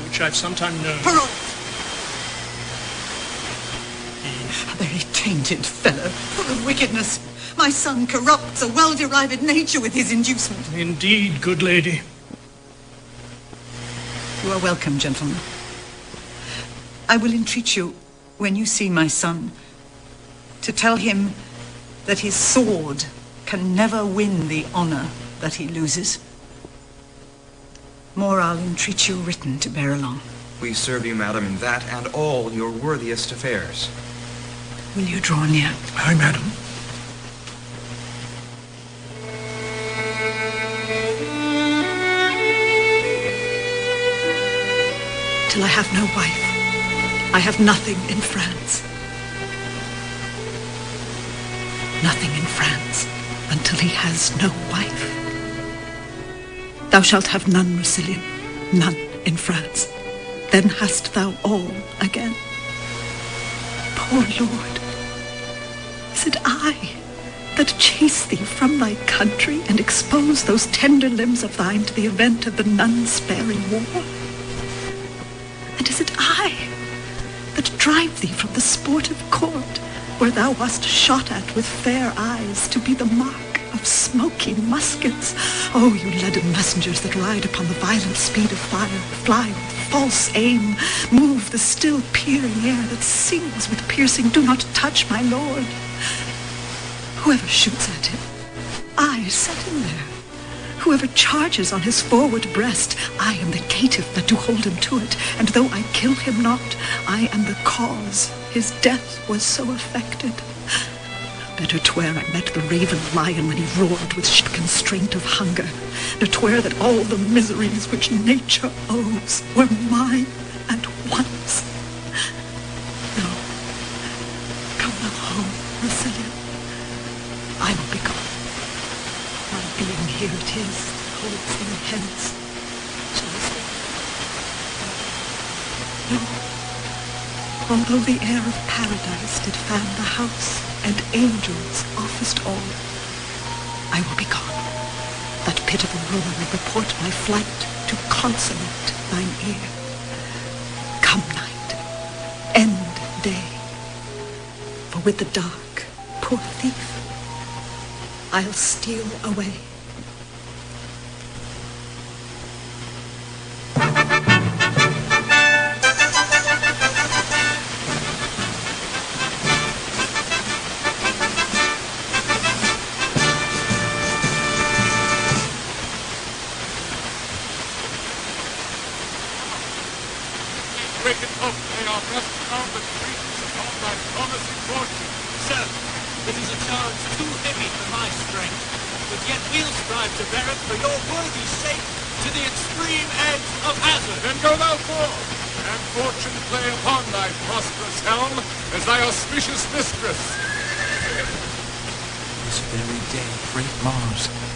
which I've sometime known. Parole! A very tainted fellow, full of wickedness. My son corrupts a well-derived nature with his inducement. Indeed, good lady. You are welcome, gentlemen. I will entreat you, when you see my son, to tell him that his sword can never win the honor that he loses. More I'll entreat you written to bear along. We serve you, madam, in that and all your worthiest affairs. Will you draw near? Aye, madam. Till I have no wife, I have nothing in France. Nothing in France until he has no wife. Thou shalt have none, Rousillon, none in France. Then hast thou all again. Poor Lord, is it I that chase thee from thy country and expose those tender limbs of thine to the event of the none-sparing war? And is it I that drive thee from the sportive court, where thou wast shot at with fair eyes to be the mark of smoky muskets? Oh, you leaden messengers that ride upon the violent speed of fire, fly with false aim, move the still peering air that sings with piercing, do not touch my lord. Whoever shoots at him, I set him there. Whoever charges on his forward breast, I am the caitiff that do hold him to it, and though I kill him not, I am the cause his death was so affected. Better 'twere I met the raven lion when he roared with constraint of hunger. Better 'twere that all the miseries which nature owes were mine at once. No, come thou home, Rousillon. I will be gone. My being here it is, holds thee hence. Shall I stay? No. Although the air of paradise did fan the house, and angels officed all, I will be gone, that pitiful ruler may report my flight to consummate thine ear. Come night, end day, for with the dark, poor thief, I'll steal away.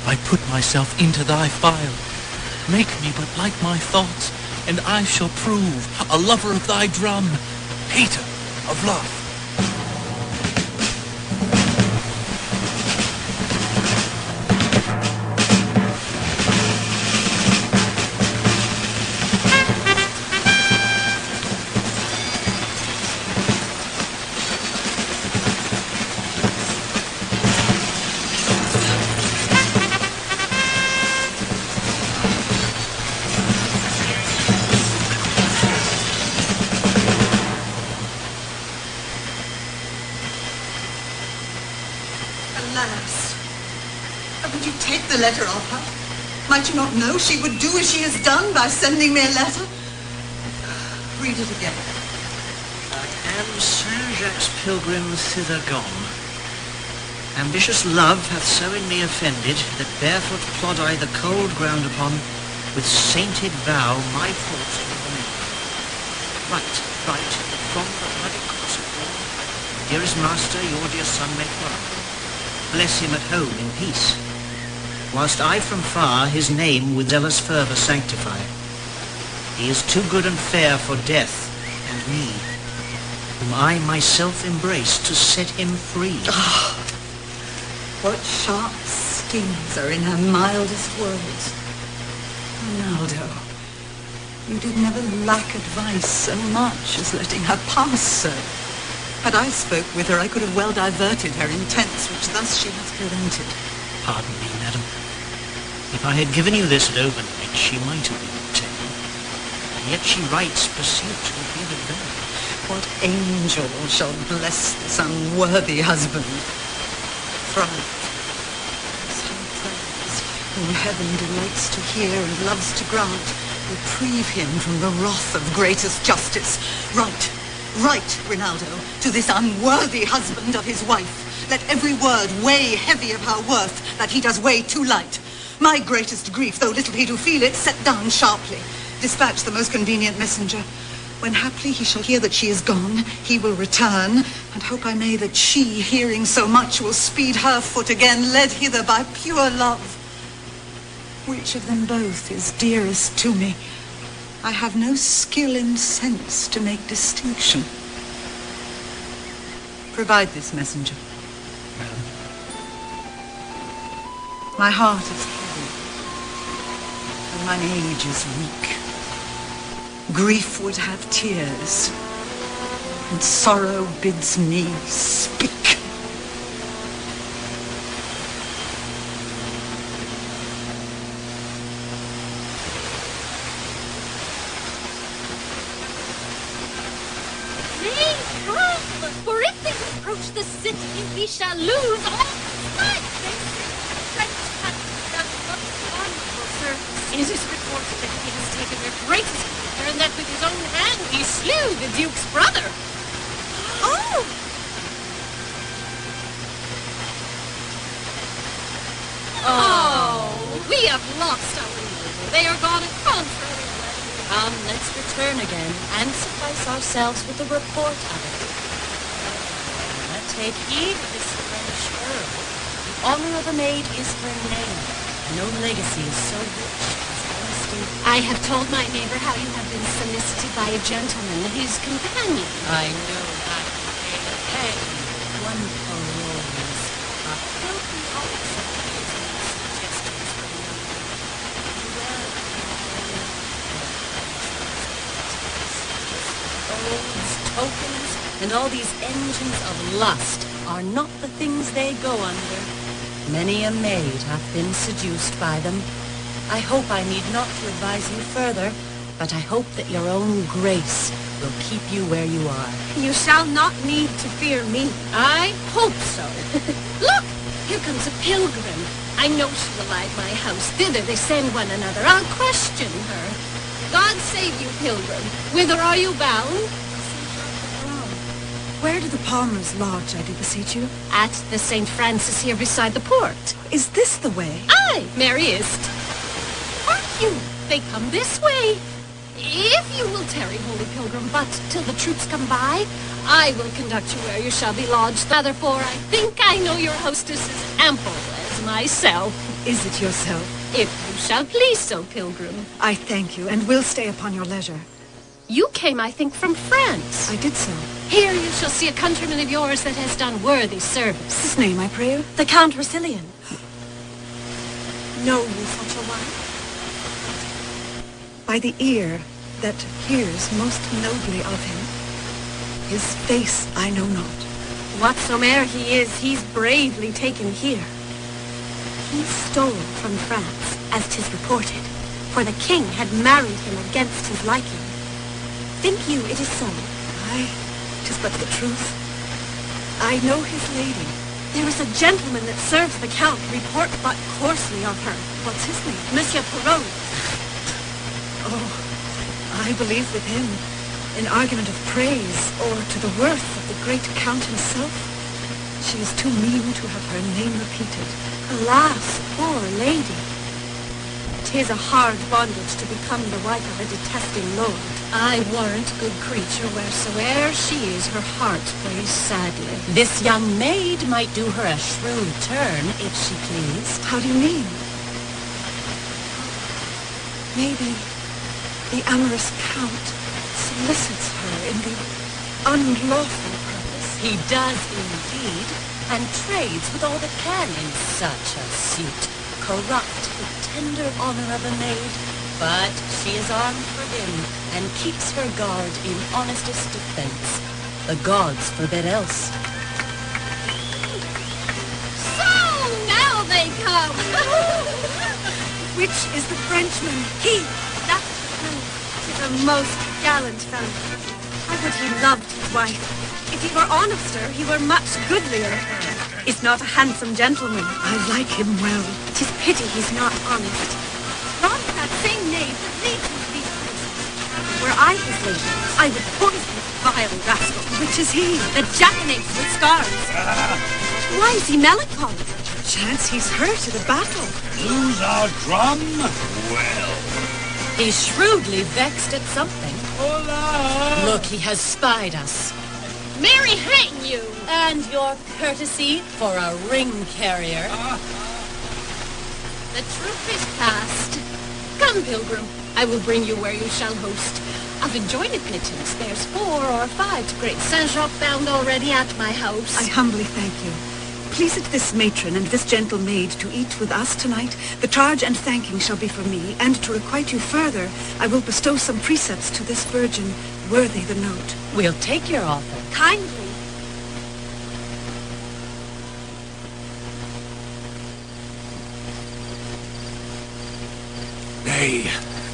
I put myself into thy file. Make me but like my thoughts, and I shall prove a lover of thy drum, hater of love. Letter of her? Might you not know she would do as she has done by sending me a letter? Read it again. I am Saint-Jacques Pilgrim thither gone. Ambitious love hath so in me offended, that barefoot plod I the cold ground upon, with sainted vow my thoughts to amend. Write, from the bloody course of war, dearest master, your dear son may follow. bless him at home in peace, whilst I from far his name with zealous fervour sanctify. He is too good and fair for death and me, whom I myself embrace to set him free. Oh, what sharp stings are in her mildest words. Ronaldo, you did never lack advice so much as letting her pass so. Had I spoke with her, I could have well diverted her intents, which thus she hath prevented. Pardon me, madam. If I had given you this at overnight, she might have been obtained. And yet she writes pursuit would be of vain. What angel shall bless this unworthy husband? Thrive. Some prayers, whom heaven delights to hear and loves to grant, reprieve him from the wrath of greatest justice. Right, Rinaldo, to this unworthy husband of his wife. Let every word weigh heavy of her worth, that he does weigh too light. My greatest grief, though little he do feel it, set down sharply. Dispatch the most convenient messenger. When haply he shall hear that she is gone, he will return, and hope I may that she, hearing so much, will speed her foot again, led hither by pure love. Which of them both is dearest to me? I have no skill in sense to make distinction. Provide this messenger. My heart is heavy, and mine age is weak. Grief would have tears, and sorrow bids me speak. For if they approach the city, we shall lose all sight. French sir, it is reported that he has taken their greatest care, and that with his own hand he slew the Duke's brother. Oh! Oh, we have lost our leader. They are gone a contrary way. Come, let's return again and suffice ourselves with the report of it. Take heed of this French earl. The honor of a maid is her name. No legacy is so rich as honesty. I have told my neighbor how you have been solicited by a gentleman, his companion. I know that. Hey, one arose. A filthy officer suggestions from oaths, tokens, and all these engines of lust are not the things they go under. Many a maid hath been seduced by them. I hope I need not to advise you further, but I hope that your own grace will keep you where you are. You shall not need to fear me. I hope so. Look, here comes a pilgrim. I know she will lie at my house. Thither they send one another. I'll question her. God save you, pilgrim. Whither are you bound? Where do the Palmers lodge, I do beseech you? At the St. Francis here beside the port. Is this the way? Aye, Mary is't. Hark you, they come this way. If you will tarry, holy pilgrim, but till the troops come by, I will conduct you where you shall be lodged. Therefore, I think I know your hostess as ample as myself. Is it yourself? If you shall please so, pilgrim. I thank you, and will stay upon your leisure. You came, I think, from France. I did so. Here you shall see a countryman of yours that has done worthy service. His name, I pray you? The Count Rossillion. Know you such a one? By the ear that hears most nobly of him, his face I know not. Whatsoe'er he is, he's bravely taken here. He stole from France, as 'tis reported, for the king had married him against his liking. Think you it is so? Aye, 'tis but the truth. I know his lady. There is a gentleman that serves the count, report but coarsely of her. What's his name? Monsieur Perrault. Oh, I believe with him in argument of praise, or to the worth of the great count himself. She is too mean to have her name repeated. Alas, poor lady. 'Tis a hard bondage to become the wife of a detesting lord. I warrant, good creature, wheresoe'er she is, her heart plays sadly. This young maid might do her a shrewd turn, if she pleased. How do you mean? Maybe the amorous count solicits her in the unlawful purpose. He does indeed, and trades with all that can in such a suit. Corrupt the tender honor of a maid, but she is armed for him, and keeps her guard in honestest defense. The gods forbid else. So, now they come! Which is the Frenchman? He! That's true. 'Tis a most gallant fellow. How would he loved his wife? If he were honester, he were much goodlier. Is not a handsome gentleman. I like him well. 'Tis pity he's not honest. Ron is that same knave that leads me to these places. Were I his lady, I would poison the vile rascal. Which is he? The jackanapes with scars. Why is he melancholy? Chance he's hurt at a battle. Lose our drum? Well. He's shrewdly vexed at something. Hola! Look, he has spied us. Mary hang you! And your courtesy for a ring carrier. The troop is past. Come, pilgrim, I will bring you where you shall host. Of enjoined admittance, there's 4 or 5 to great Saint-Jacques bound already at my house. I humbly thank you. Please it this matron and this gentle maid to eat with us tonight. The charge and thanking shall be for me, and to requite you further, I will bestow some precepts to this virgin, worthy the note. We'll take your offer. Kindly. Nay,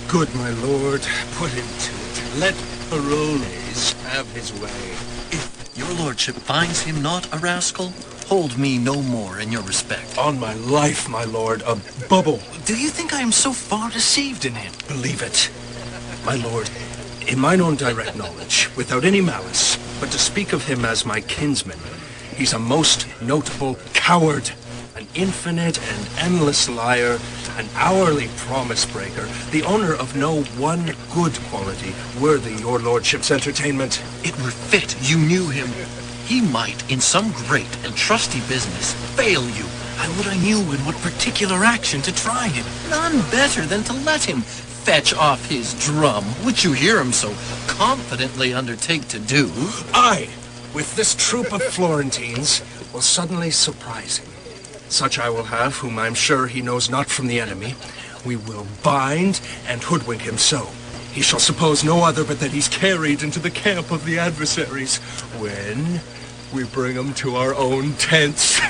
good my lord, put him to it. Let Heroles have his way. If your lordship finds him not a rascal, hold me no more in your respect. On my life, my lord, a bubble. Do you think I am so far deceived in him? Believe it. My lord, in mine own direct knowledge, without any malice, but to speak of him as my kinsman, he's a most notable coward, an infinite and endless liar, an hourly promise breaker, the owner of no one good quality worthy your lordship's entertainment. It were fit you knew him. He might, in some great and trusty business, fail you. I would I knew in what particular action to try him. None better than to let him fetch off his drum, which you hear him so confidently undertake to do. I, with this troop of Florentines, will suddenly surprise him. Such I will have, whom I'm sure he knows not from the enemy. We will bind and hoodwink him so. He shall suppose no other but that he's carried into the camp of the adversaries, when we bring him to our own tents.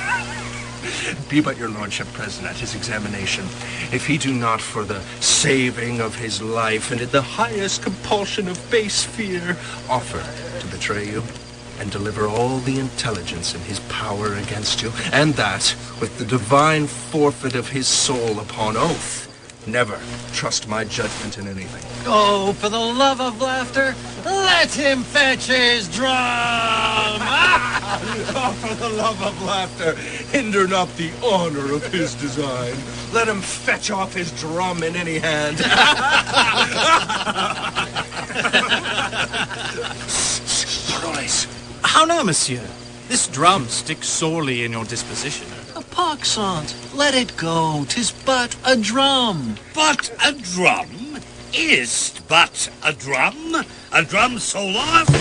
Be but your lordship present at his examination. If he do not for the saving of his life, and in the highest compulsion of base fear, offer to betray you, and deliver all the intelligence in his power against you, and that, with the divine forfeit of his soul upon oath, never trust my judgment in anything. Oh, for the love of laughter, let him fetch his drum! Oh, for the love of laughter, hinder not the honor of his design. Let him fetch off his drum in any hand. Heroles. How now, monsieur? This drum sticks sorely in your disposition. A poxont, let it go. 'Tis but a drum. But a drum? Is't but a drum? A drum so lost?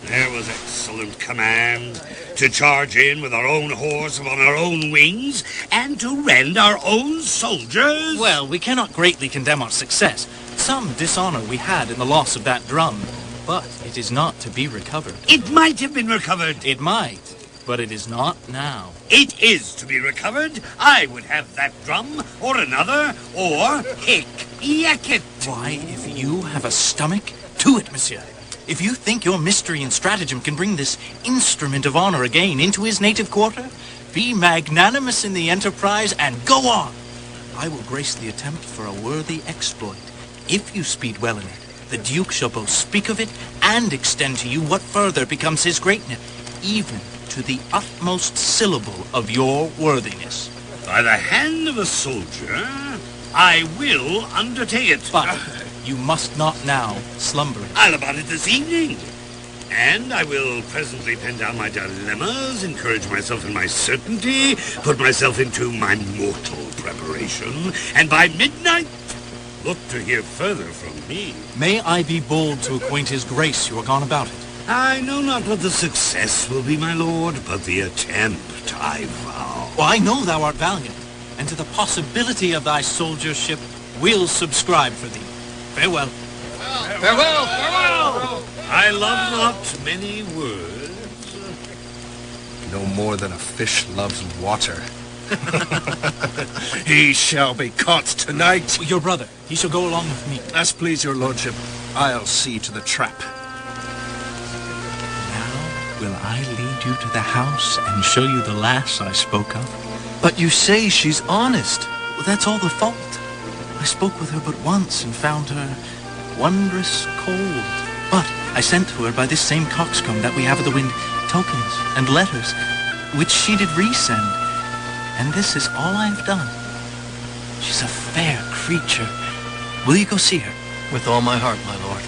There was excellent command to charge in with our own horse upon our own wings, and to rend our own soldiers. Well, we cannot greatly condemn our success. Some dishonor we had in the loss of that drum, but it is not to be recovered. It might have been recovered. It might, but it is not now. It is to be recovered. I would have that drum, or another, or hic yakit. Why, if you have a stomach, to it, monsieur. If you think your mystery and stratagem can bring this instrument of honor again into his native quarter, be magnanimous in the enterprise and go on. I will grace the attempt for a worthy exploit. If you speed well in it, the Duke shall both speak of it and extend to you what further becomes his greatness, even to the utmost syllable of your worthiness. By the hand of a soldier, I will undertake it. But you must not now slumber. I'll about it this evening. And I will presently pen down my dilemmas, encourage myself in my certainty, put myself into my mortal preparation, and by midnight, look to hear further from me. May I be bold to acquaint his grace you are gone about it? I know not what the success will be, my lord, but the attempt, I vow. Well, I know thou art valiant, and to the possibility of thy soldiership will subscribe for thee. Farewell. Farewell! Farewell! I love not many words. No more than a fish loves water. He shall be caught tonight. Your brother, he shall go along with me. As please your lordship, I'll see to the trap. Now will I lead you to the house and show you the lass I spoke of? But you say she's honest. Well, that's all the fault. I spoke with her but once and found her wondrous cold. But I sent to her by this same coxcomb that we have at the wind tokens and letters, which she did resend. And this is all I have done. She's a fair creature. Will you go see her? With all my heart, my lord.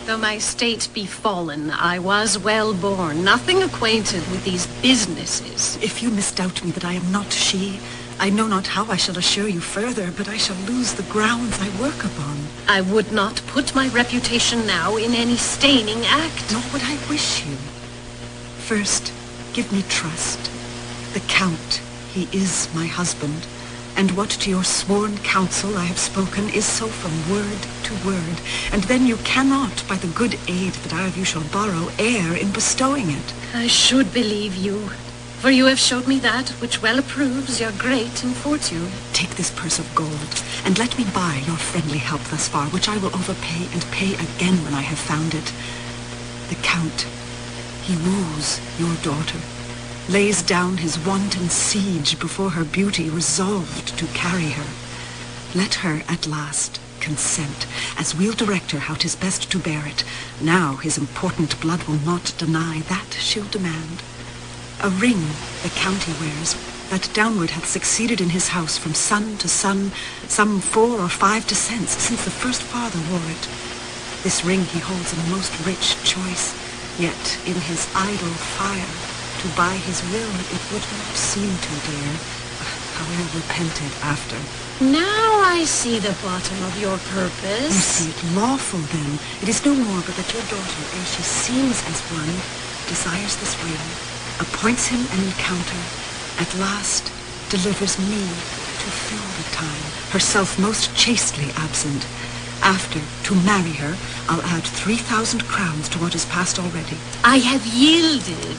Though my state be fallen, I was well born, nothing acquainted with these businesses. If you misdoubt me that I am not she, I know not how I shall assure you further, but I shall lose the grounds I work upon. I would not put my reputation now in any staining act. Nor would I wish you. First, give me trust. The Count, he is my husband, and what to your sworn counsel I have spoken is so from word to word, and then you cannot, by the good aid that I of you shall borrow, err in bestowing it. I should believe you, for you have showed me that which well approves your great infortune. Take this purse of gold, and let me buy your friendly help thus far, which I will overpay and pay again when I have found it. The Count, he woos your daughter, lays down his wanton siege before her beauty, resolved to carry her. Let her at last consent, as we'll direct her how 'tis best to bear it. Now his important blood will not deny, that she'll demand. A ring the Count he wears, that downward hath succeeded in his house from son to son, some 4 or 5 descents since the first father wore it. This ring he holds in most rich choice, yet in his idle fire, to buy his will it would not seem too dear, however repented after. Now I see the bottom of your purpose. You see it lawful then. It is no more but that your daughter, ere she seems as one, desires this ring, appoints him an encounter, at last delivers me to fill the time, herself most chastely absent. After, to marry her, I'll add 3,000 crowns to what is past already. I have yielded.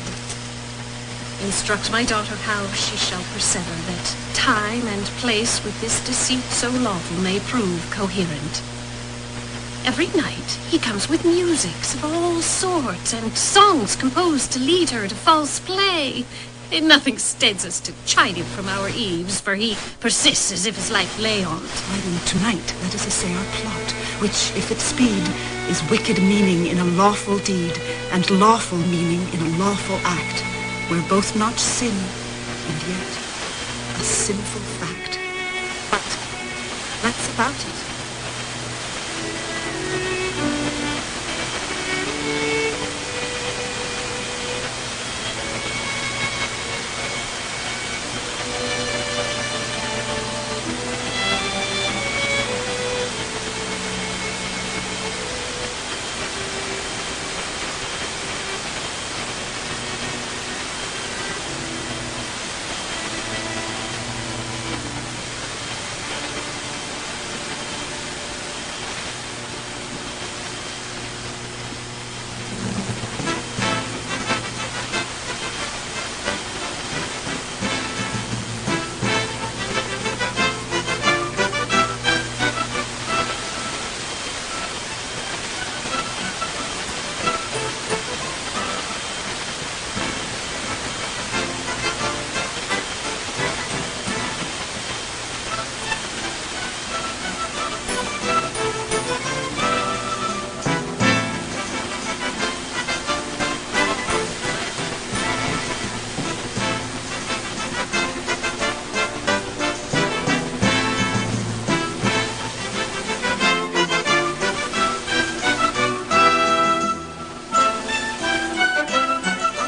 Instruct my daughter how she shall persever, that time and place with this deceit so lawful may prove coherent. Every night he comes with musics of all sorts, and songs composed to lead her to false play. And nothing steads us to chide him from our eaves, for he persists as if his life lay on't. Why then tonight let us essay our plot, which, if it speed, is wicked meaning in a lawful deed, and lawful meaning in a lawful act, where both not sin, and yet a sinful fact. But that's about it.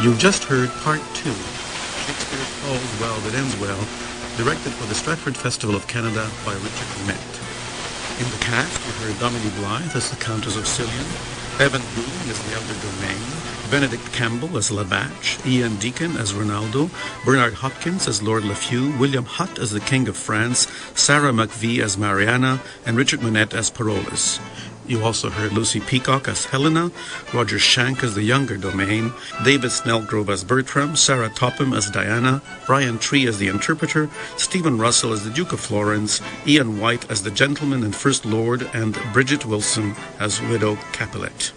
You've just heard Part 2, Shakespeare's All's Well That Ends Well, directed for the Stratford Festival of Canada by Richard Met. In the cast, we heard Dominique Blythe as the Countess of Cillian, Evan Boone as the Elder Domain, Benedict Campbell as Labatch, Ian Deacon as Ronaldo, Bernard Hopkins as Lord Lafew, William Hutt as the King of France, Sarah McVie as Mariana, and Richard Monette as Parolles. You also heard Lucy Peacock as Helena, Roger Shank as the Younger Domain, David Snellgrove as Bertram, Sarah Topham as Diana, Brian Tree as the Interpreter, Stephen Russell as the Duke of Florence, Ian White as the Gentleman and First Lord, and Bridget Wilson as Widow Capulet.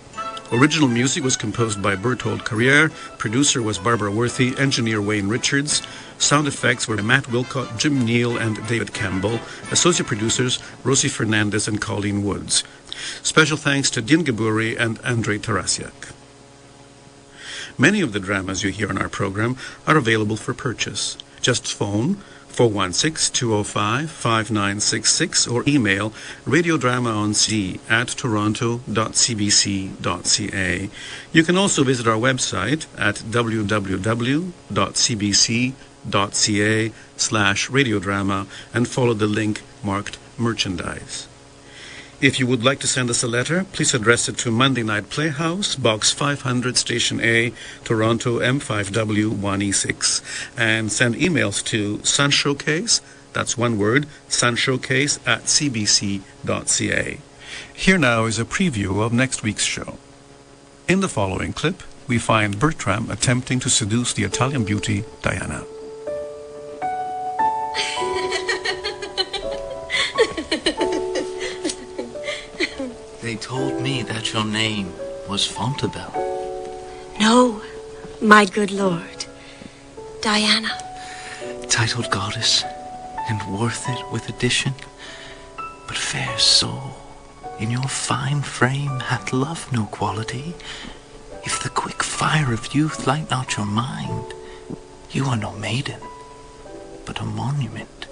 Original music was composed by Berthold Carriere, producer was Barbara Worthy, engineer Wayne Richards, sound effects were Matt Wilcott, Jim Neal, and David Campbell, associate producers Rosie Fernandez and Colleen Woods. Special thanks to Din Gaburi and Andrei Tarasiak. Many of the dramas you hear on our program are available for purchase. Just phone 416-205-5966 or email radiodramaonc@toronto.cbc.ca. You can also visit our website at www.cbc.ca/radiodrama and follow the link marked merchandise. If you would like to send us a letter, please address it to Monday Night Playhouse, Box 500, Station A, Toronto, M5W1E6, and send emails to sunshowcase, that's one word, sunshowcase@cbc.ca. Here now is a preview of next week's show. In the following clip, we find Bertram attempting to seduce the Italian beauty Diana. They told me that your name was Fontebelle. No, my good lord. Diana. Titled goddess, and worth it with addition. But fair soul, in your fine frame hath love no quality. If the quick fire of youth light not your mind, you are no maiden, but a monument.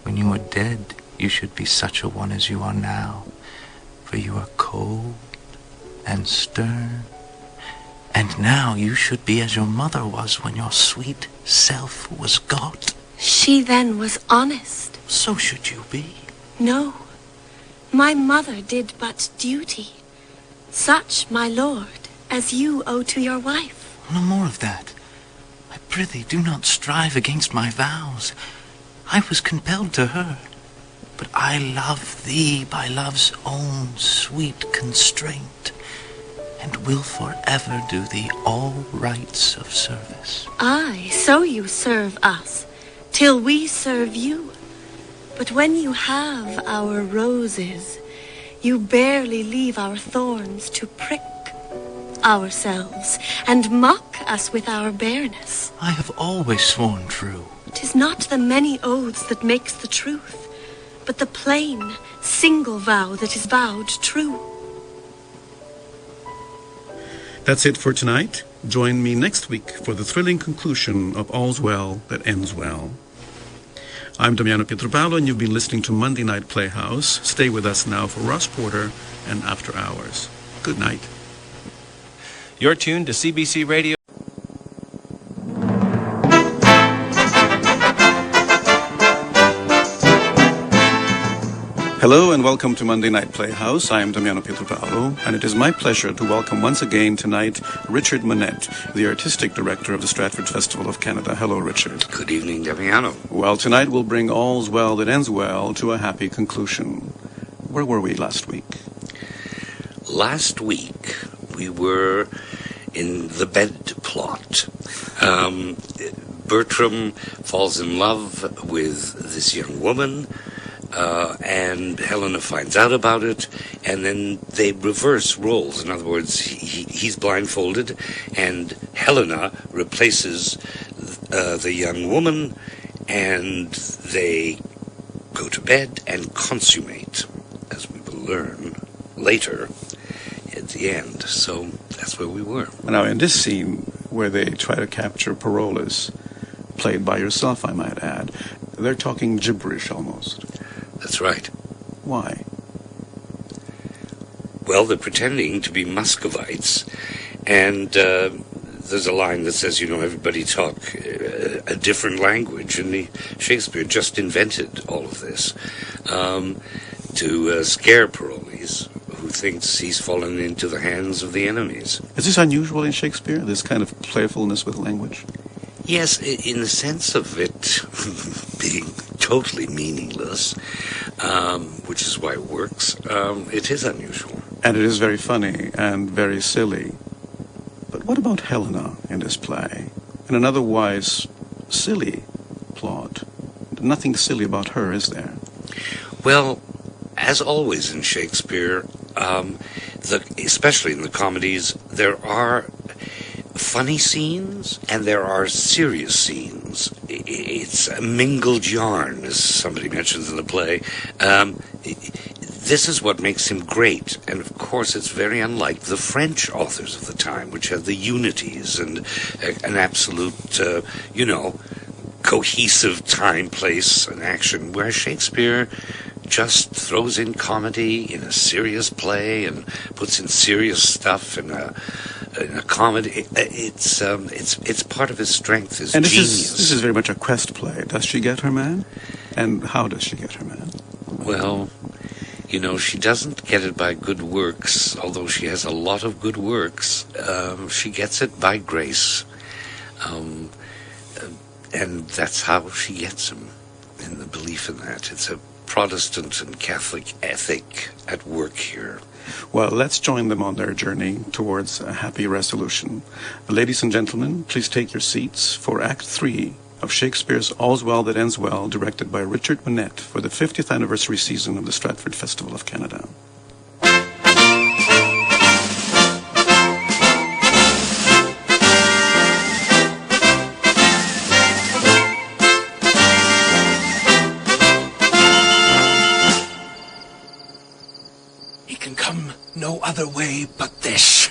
When you are dead, you should be such a one as you are now. For you are cold and stern, and now you should be as your mother was when your sweet self was got. She then was honest. So should you be. No, my mother did but duty, such, my lord, as you owe to your wife. No more of that. I prithee do not strive against my vows. I was compelled to her. But I love thee by love's own sweet constraint, and will forever do thee all rights of service. Aye, so you serve us, till we serve you. But when you have our roses, you barely leave our thorns to prick ourselves, and mock us with our bareness. I have always sworn true. 'Tis not the many oaths that makes the truth, but the plain, single vow that is vowed true. That's it for tonight. Join me next week for the thrilling conclusion of All's Well That Ends Well. I'm Damiano Pietropalo, and you've been listening to Monday Night Playhouse. Stay with us now for Ross Porter and After Hours. Good night. You're tuned to CBC Radio. Hello and welcome to Monday Night Playhouse. I am Damiano Pietropalo, and it is my pleasure to welcome once again tonight Richard Monette, the Artistic Director of the Stratford Festival of Canada. Hello, Richard. Good evening, Damiano. Well, tonight we'll bring All's Well That Ends Well to a happy conclusion. Where were we last week? Last week, we were in the bed plot. Bertram falls in love with this young woman, and Helena finds out about it, and then they reverse roles. In other words, he's blindfolded, and Helena replaces the young woman, and they go to bed and consummate, as we will learn later at the end. So that's where we were. Now, in this scene where they try to capture Parolles, played by yourself, I might add, they're talking gibberish almost. That's right. Why? Well, they're pretending to be Muscovites, and there's a line that says, everybody talk a different language, and Shakespeare just invented all of this to scare Parolles, who thinks he's fallen into the hands of the enemies. Is this unusual in Shakespeare, this kind of playfulness with language? Yes, in the sense of it being totally meaningless, which is why it works, it is unusual. And it is very funny and very silly. But what about Helena in this play? In an otherwise silly plot. Nothing silly about her, is there? Well, as always in Shakespeare, especially in the comedies, there are funny scenes and there are serious scenes. It's a mingled yarn, as somebody mentions in the play. This is what makes him great, and of course it's very unlike the French authors of the time, which had the unities and an absolute, cohesive time, place, and action, where Shakespeare just throws in comedy in a serious play and puts in serious stuff in a comedy. It's part of his strength, his genius. This is very much a quest play. Does she get her man? And how does she get her man? Well, she doesn't get it by good works, although she has a lot of good works. She gets it by grace. And that's how she gets him, in the belief in that. It's a Protestant and Catholic ethic at work here. Well, let's join them on their journey towards a happy resolution. Ladies and gentlemen, please take your seats for Act 3 of Shakespeare's All's Well That Ends Well, directed by Richard Manette for the 50th anniversary season of the Stratford Festival of Canada. He can come no other way but this.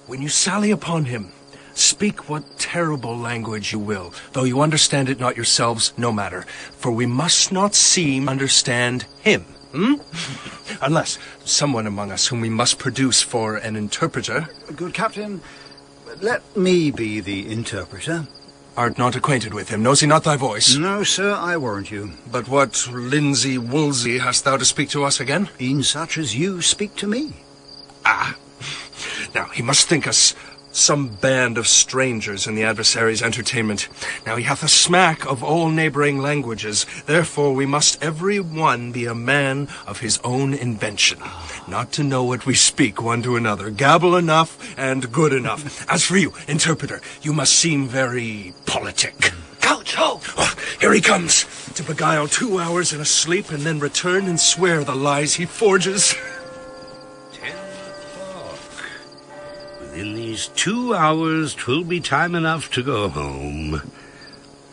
When you sally upon him, speak what terrible language you will, though you understand it not yourselves, no matter. For we must not seem understand him, Unless someone among us whom we must produce for an interpreter. Good captain, let me be the interpreter. Art not acquainted with him? Knows he not thy voice? No, sir, I warrant you. But what linsey-woolsey hast thou to speak to us again? E'en such as you speak to me. Ah. Now, he must think us some band of strangers in the adversary's entertainment. Now, he hath a smack of all neighboring languages. Therefore, we must every one be a man of his own invention. Not to know what we speak one to another. Gabble enough and good enough. As for you, interpreter, you must seem very politic. Coach, ho! Oh, here he comes, to beguile 2 hours in a sleep and then return and swear the lies he forges. 10 o'clock. Within these 2 hours, 'twill be time enough to go home.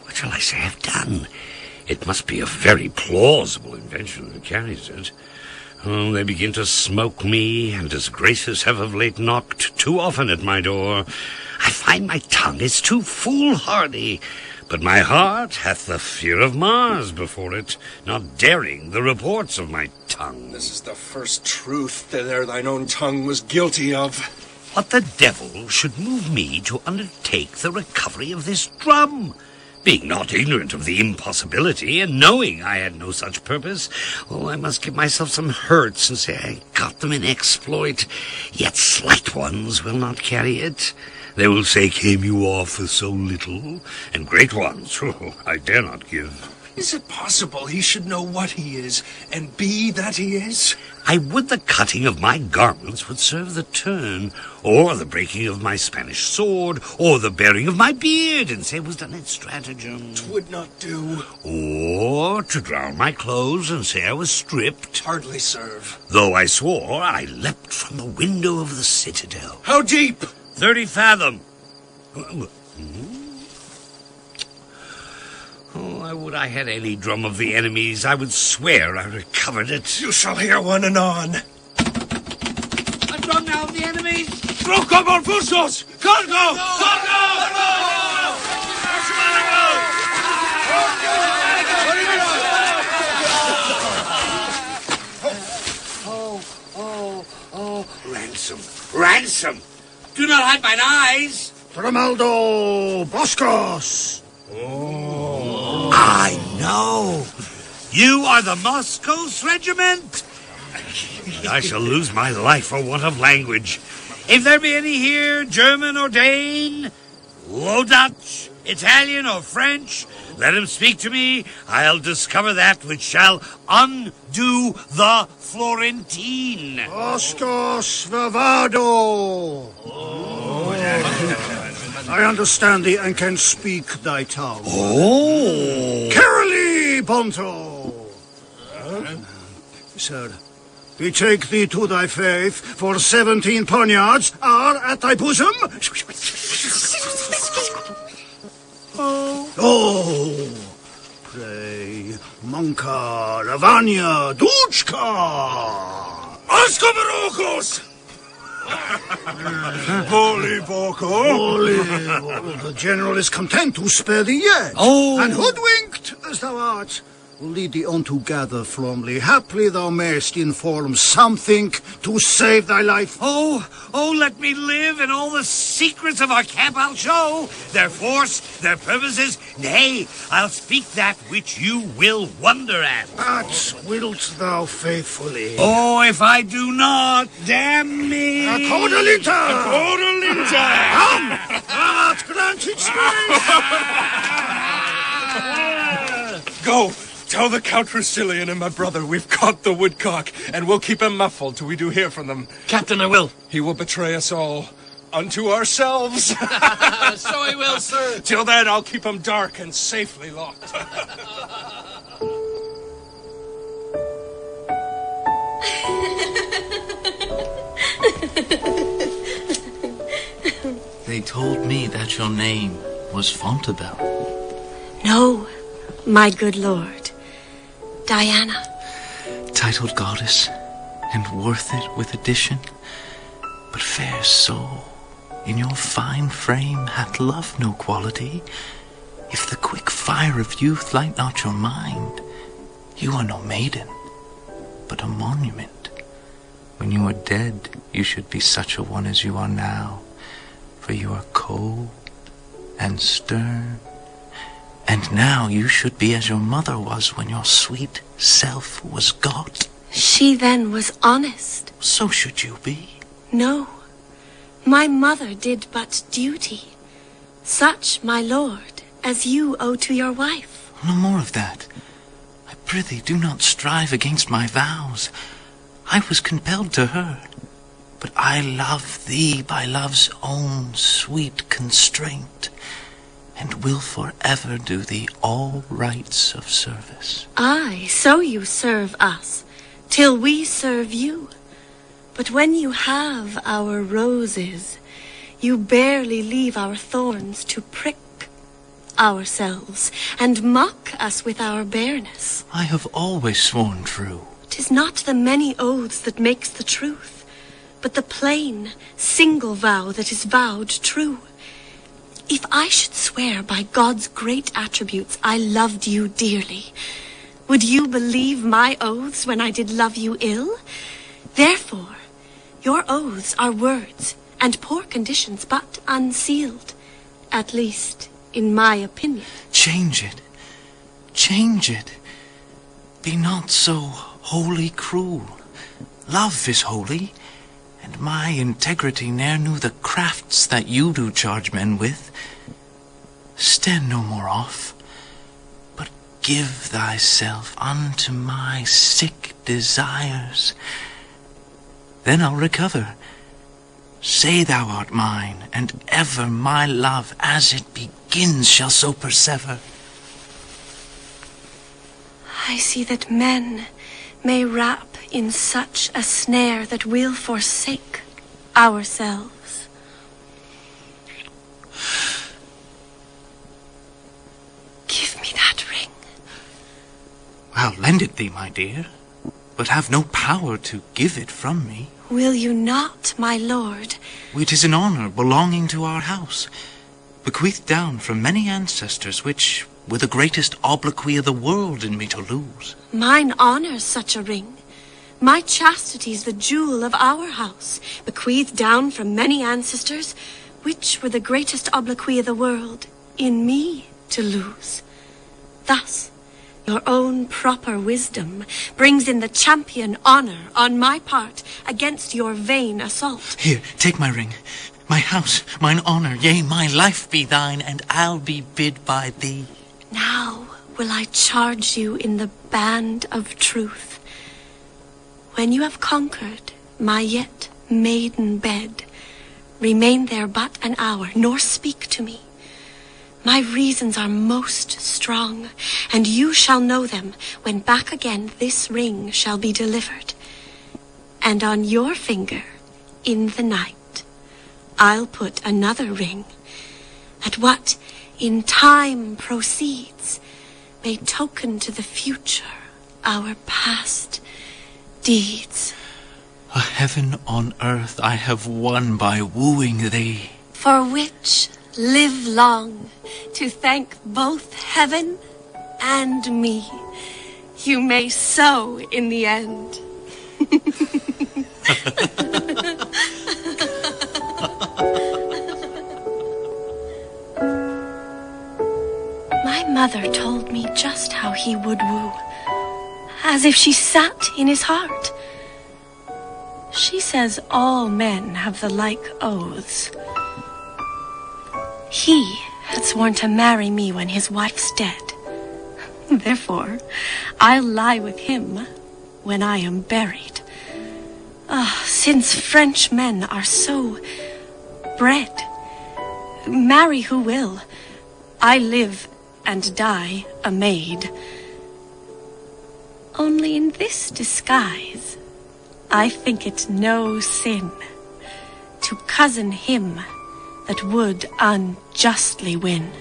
What shall I say I've done? It must be a very plausible invention that carries it. Oh, they begin to smoke me, and his graces have of late knocked too often at my door. I find my tongue is too foolhardy, but my heart hath the fear of Mars before it, not daring the reports of my tongue. This is the first truth that thine own tongue was guilty of. What the devil should move me to undertake the recovery of this drum? Being not ignorant of the impossibility, and knowing I had no such purpose, I must give myself some hurts and say I got them in exploit. Yet slight ones will not carry it. They will say, came you off with so little? And great ones, I dare not give. Is it possible he should know what he is, and be that he is? I would the cutting of my garments would serve the turn, or the breaking of my Spanish sword, or the bearing of my beard, and say was done in stratagem. 'Twould not do. Or to drown my clothes and say I was stripped. Hardly serve. Though I swore I leapt from the window of the citadel. How deep? 30 fathom. I would I had any drum of the enemy's. I would swear I recovered it. You shall hear one anon. A drum now of the enemy. Rocco Bonfuscos! Cargo! Ransom! Do not hide mine eyes. Tremaldo Boscos. I know. You are the Moscow's regiment. I shall lose my life for want of language. If there be any here, German or Dane, Low Dutch, Italian or French, let him speak to me. I'll discover that which shall undo the Florentine. Boscos Vivado. I understand thee and can speak thy tongue. Oh. Caroli Ponto. Sir, we take thee to thy faith, for 17 poniards are at thy bosom. Oh, pray, Monka, Ravania, Duchka. Oskobarokos! Holy Boko! Holy, the general is content to spare thee yet. Oh. And hoodwinked as thou art, will lead thee on to gather Flomley. Haply thou mayst inform something to save thy life. Oh, let me live, and all the secrets of our camp I'll show. Their force, their purposes. Nay, I'll speak that which you will wonder at. But wilt thou faithfully? Oh, if I do not, damn me. A Codalinta! Come! Thou art granted strength! Go! Tell the Count Rustillion and my brother we've caught the woodcock, and we'll keep him muffled till we do hear from them. Captain, I will. He will betray us all. Unto ourselves. So I will, sir. Till then, I'll keep him dark and safely locked. They told me that your name was Fontebelle. No, my good lord. Diana. Titled goddess, and worth it with addition. But fair soul, in your fine frame hath love no quality. If the quick fire of youth light not your mind, you are no maiden, but a monument. When you are dead, you should be such a one as you are now, for you are cold and stern. And now you should be as your mother was when your sweet self was got. She then was honest. So should you be. No, my mother did but duty. Such, my lord, as you owe to your wife. No more of that. I prithee, do not strive against my vows. I was compelled to her, but I love thee by love's own sweet constraint, and will forever do thee all rights of service. Aye, so you serve us, till we serve you. But when you have our roses, you barely leave our thorns to prick ourselves, and mock us with our bareness. I have always sworn true. 'Tis not the many oaths that makes the truth, but the plain, single vow that is vowed true. If I should swear by God's great attributes I loved you dearly, would you believe my oaths when I did love you ill? Therefore, your oaths are words and poor conditions, but unsealed, at least in my opinion. Change it. Change it. Be not so wholly cruel. Love is holy, and my integrity ne'er knew the crafts that you do charge men with. Stand no more off, but give thyself unto my sick desires. Then I'll recover. Say thou art mine, and ever my love, as it begins, shall so persever. I see that men may wrap in such a snare that we'll forsake ourselves. Give me that ring. I'll lend it thee, my dear, but have no power to give it from me. Will you not, my lord? It is an honor belonging to our house, bequeathed down from many ancestors, which were the greatest obloquy of the world in me to lose. Mine honors such a ring, My chastity's the jewel of our house, bequeathed down from many ancestors, which were the greatest obloquy of the world, in me to lose. Thus, your own proper wisdom brings in the champion honor on my part against your vain assault. Here, take my ring. My house, mine honor, yea, my life be thine, and I'll be bid by thee. Now will I charge you in the band of truth. When you have conquered my yet maiden bed, remain there but an hour, nor speak to me. My reasons are most strong, and you shall know them when back again this ring shall be delivered. And on your finger, in the night, I'll put another ring, that what in time proceeds may token to the future our past deeds. A heaven on earth I have won by wooing thee. For which live long to thank both heaven and me. You may sow in the end. My mother told me just how he would woo, as if she sat in his heart. She says all men have the like oaths. He had sworn to marry me when his wife's dead. Therefore, I'll lie with him when I am buried. Since French men are so bred, marry who will, I live and die a maid. Only in this disguise, I think it no sin to cozen him that would unjustly win.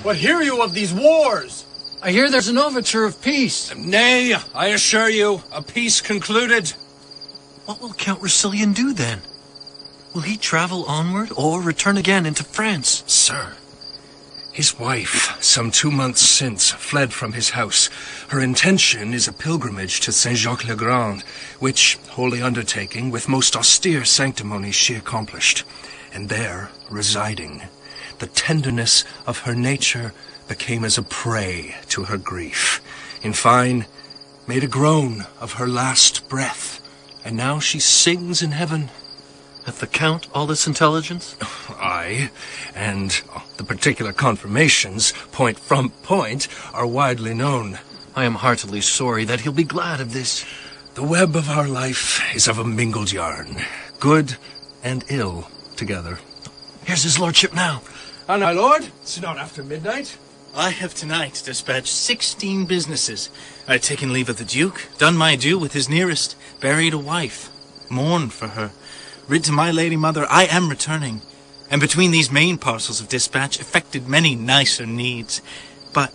What hear you of these wars? I hear there's an overture of peace. Nay, I assure you, a peace concluded. What will Count Roussillon do then? Will he travel onward or return again into France? Sir, his wife, some 2 months since, fled from his house. Her intention is a pilgrimage to Saint-Jacques-le-Grand, which, holy undertaking, with most austere sanctimony she accomplished. And there, residing, the tenderness of her nature became as a prey to her grief. In fine, made a groan of her last breath, and now she sings in heaven. Hath the Count all this intelligence? Aye, and the particular confirmations, point from point, are widely known. I am heartily sorry that he'll be glad of this. The web of our life is of a mingled yarn, good and ill together. Here's his lordship now. And my lord, it's not after midnight. I have tonight dispatched 16 businesses. I had taken leave of the Duke, done my due with his nearest, buried a wife, mourned for her, writ to my lady mother I am returning, and between these main parcels of dispatch effected many nicer needs. But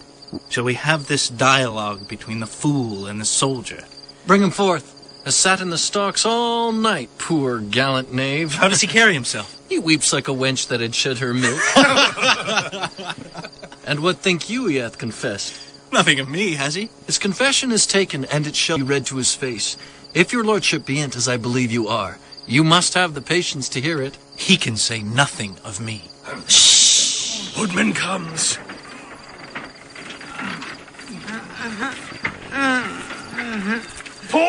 shall we have this dialogue between the fool and the soldier? Bring him forth. Has sat in the stocks all night, poor gallant knave. How does he carry himself? He weeps like a wench that had shed her milk. And what think you he hath confessed? Nothing of me, has he? His confession is taken, and it shall be read to his face. If your lordship be'nt as I believe you are, you must have the patience to hear it. He can say nothing of me. Shh! Woodman comes. He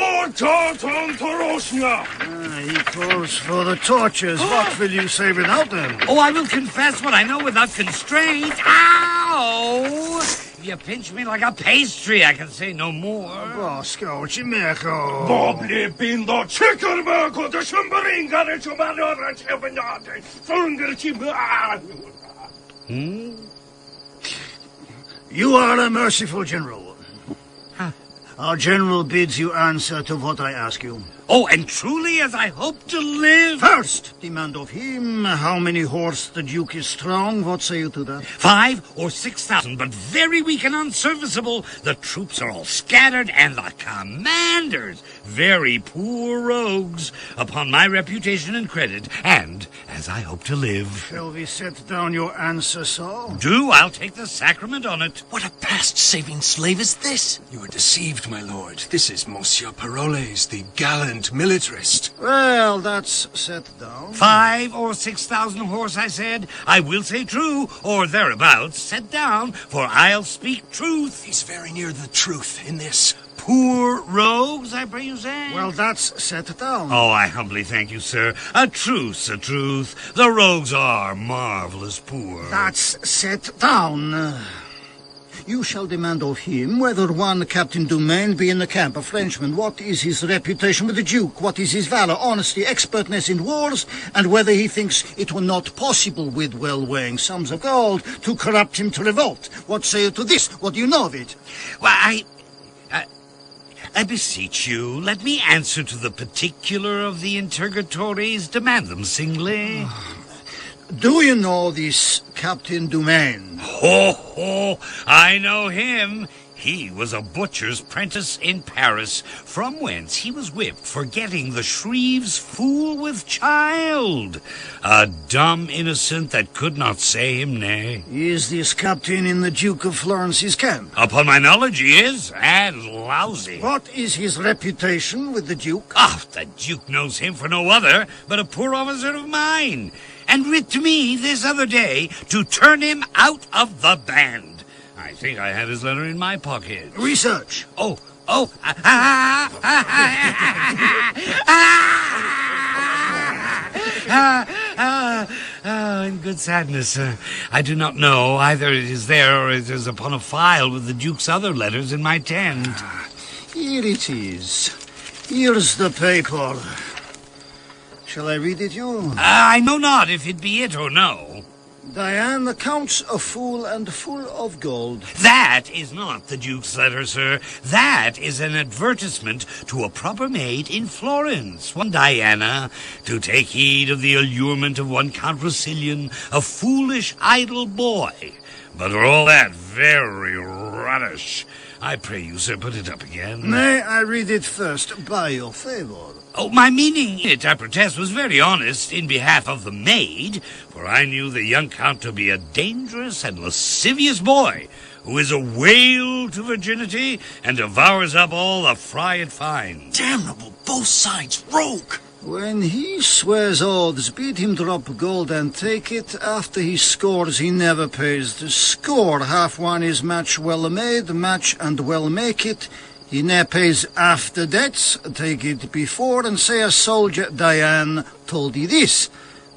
calls for the torches. What will you say without them? Oh, I will confess what I know without constraint. Ow! If you pinch me like a pastry, I can say no more. Bosco, Chimeco. Bobli pindo chikermeko de shumbaringa de chumanora chevenade. Funger chimba. You are a merciful general. Our general bids you answer to what I ask you. Oh, and truly as I hope to live. First, demand of him how many horse the Duke is strong. What say you to that? 5,000 or 6,000, but very weak and unserviceable. The troops are all scattered, and the commanders very poor rogues, upon my reputation and credit, and as I hope to live. Shall we set down your answer, so? Do, I'll take the sacrament on it. What a past-saving slave is this? You are deceived, my lord. This is Monsieur Paroles, the gallant militarist. Well, that's set down. 5,000 or 6,000 horse, I said. I will say true, or thereabouts. Set down, for I'll speak truth. He's very near the truth in this. Poor rogues, I pray you say? Well, that's set down. Oh, I humbly thank you, sir. A truth. The rogues are marvelous poor. That's set down. You shall demand of him whether one Captain Dumaine be in the camp, a Frenchman. What is his reputation with the Duke? What is his valor, honesty, expertness in wars? And whether he thinks it were not possible, with well-weighing sums of gold, to corrupt him to revolt. What say you to this? What do you know of it? Well, I beseech you, let me answer to the particular of the interrogatories. Demand them singly. Do you know this Captain Dumaine? Ho, I know him. He was a butcher's prentice in Paris, from whence he was whipped for getting the Shreve's fool with child. A dumb innocent that could not say him nay. Is this captain in the Duke of Florence's camp? Upon my knowledge he is, and lousy. What is his reputation with the Duke? The Duke knows him for no other but a poor officer of mine, and writ to me this other day to turn him out of the band. I think I have his letter in my pocket. Research. In good sadness. I do not know. Either it is there or it is upon a file with the Duke's other letters in my tent. Here it is. Here's the paper. Shall I read it you? I know not if it be it or no. Diane, the Count's a fool and full of gold. That is not the Duke's letter, sir. That is an advertisement to a proper maid in Florence, one Diana, to take heed of the allurement of one Count Rousillon, a foolish, idle boy. But for all that, very rubbish. I pray you, sir, put it up again. May I read it first, by your favor? Oh, my meaning, I protest, was very honest in behalf of the maid, for I knew the young Count to be a dangerous and lascivious boy, who is a whale to virginity and devours up all the fry it finds. Damnable, both sides, rogue! When he swears oaths, bid him drop gold and take it. After he scores, he never pays the score. Half one is match well made, match and well make it. He ne pays after debts, take it before, and say a soldier, Diane, told he this.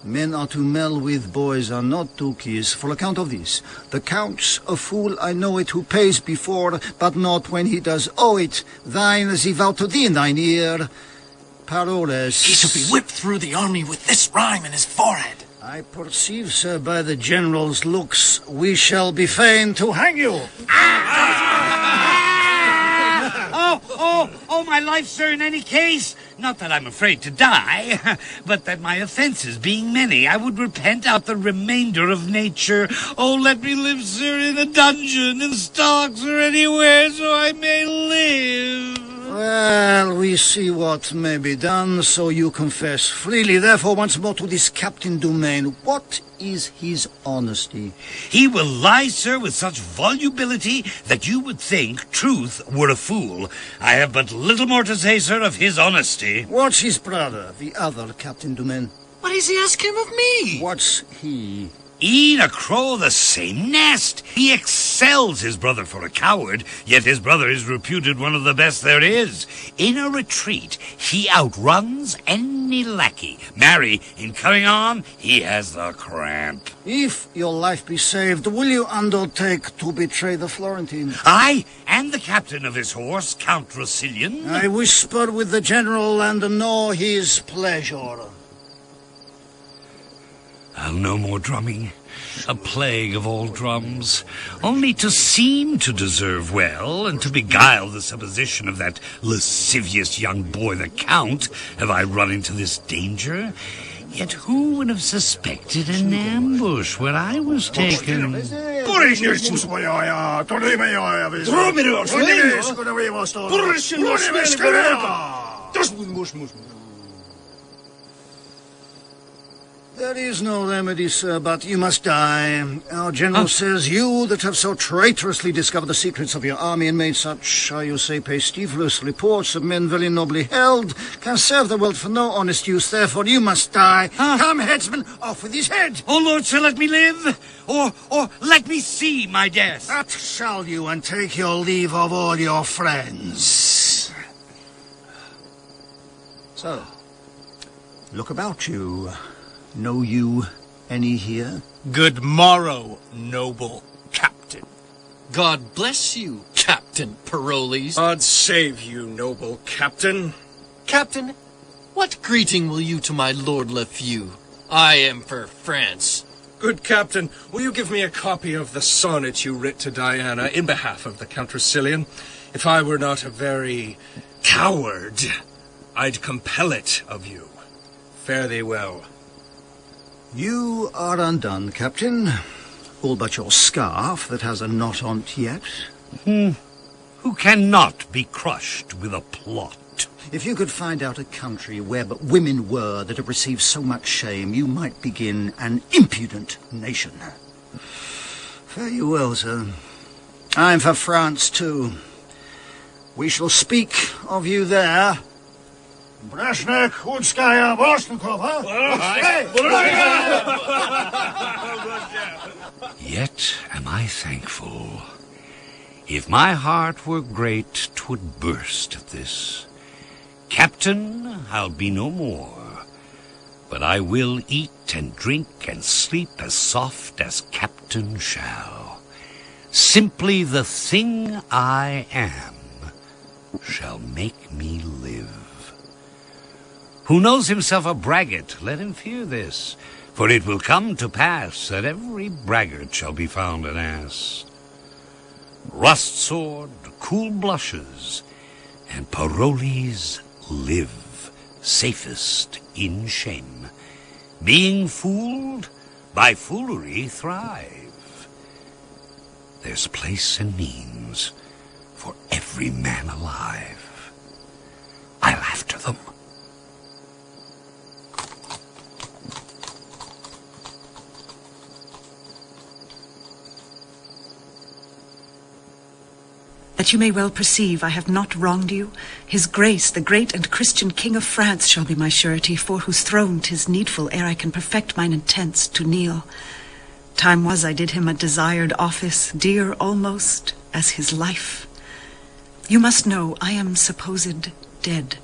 Men are to mell with boys are not dookies, for account of this. The Count's a fool, I know it, who pays before, but not when he does owe it. Thine as he vowed to thee in thine ear. Paroles. He shall be whipped through the army with this rhyme in his forehead. I perceive, sir, by the general's looks, we shall be fain to hang you. Oh, my life, sir, in any case. Not that I'm afraid to die, but that my offenses being many, I would repent out the remainder of nature. Oh, let me live, sir, in a dungeon, in stocks, or anywhere, so I may live. Well, we see what may be done, so you confess freely. Therefore, once more to this Captain Dumaine, what is his honesty? He will lie, sir, with such volubility that you would think truth were a fool. I have but little more to say, sir, of his honesty. What's his brother, the other Captain Dumaine? What is he asking of me? What's he? Eat a crow of the same nest. He excels his brother for a coward, yet his brother is reputed one of the best there is. In a retreat, he outruns any lackey. Marry, in coming on, he has the cramp. If your life be saved, will you undertake to betray the Florentines? I, and the captain of his horse, Count Rousillon. I whisper with the general and know his pleasure. No more drumming. A plague of all drums. Only to seem to deserve well, and to beguile the supposition of that lascivious young boy, the Count, have I run into this danger. Yet who would have suspected an ambush where I was taken? There is no remedy, sir, but you must die. Our general says you that have so traitorously discovered the secrets of your army and made such, shall you say, pestiferous reports of men very nobly held, can serve the world for no honest use. Therefore you must die. Come, headsman, off with his head. Oh, Lord, sir, let me live, or let me see my death. That shall you, and take your leave of all your friends. So, look about you. Know you any here? Good morrow, noble captain. God bless you, Captain Paroles. God save you, noble captain. Captain, what greeting will you to my Lord Lefeu? I am for France. Good captain, will you give me a copy of the sonnet you writ to Diana in behalf of the Count Rousillon? If I were not a very coward, I'd compel it of you. Fare thee well. You are undone, Captain. All but your scarf that has a knot on't yet. Who cannot be crushed with a plot. If you could find out a country where but women were that have received so much shame, you might begin an impudent nation. Fare you well, sir. I'm for France, too. We shall speak of you there. Brashnek, Udskaya, Vostokova. Yet am I thankful. If my heart were great, 'twould burst at this. Captain, I'll be no more, but I will eat and drink and sleep as soft as captain shall. Simply the thing I am shall make me live. Who knows himself a braggart, let him fear this, for it will come to pass that every braggart shall be found an ass. Rust sword, cool blushes, and Paroles live safest in shame. Being fooled, by foolery thrive. There's place and means for every man alive. I'll after them. That you may well perceive I have not wronged you, his grace, the great and Christian King of France, shall be my surety, for whose throne 'tis needful, ere I can perfect mine intents, to kneel. Time was I did him a desired office, dear almost as his life. You must know I am supposed dead.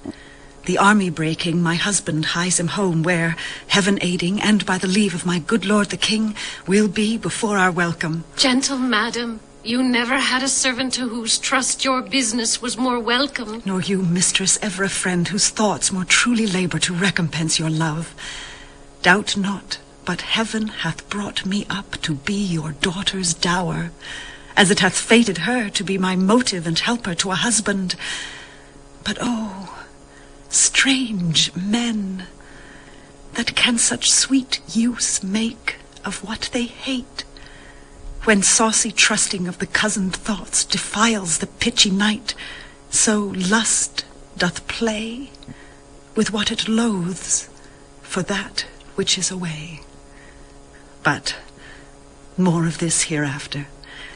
The army breaking, my husband hies him home, where, heaven aiding, and by the leave of my good lord the king, we'll be before our welcome. Gentle madam, you never had a servant to whose trust your business was more welcome. Nor you, mistress, ever a friend whose thoughts more truly labor to recompense your love. Doubt not, but heaven hath brought me up to be your daughter's dower, as it hath fated her to be my motive and helper to a husband. But oh, strange men, that can such sweet use make of what they hate, when saucy trusting of the cozened thoughts defiles the pitchy night, so lust doth play with what it loathes for that which is away. But more of this hereafter.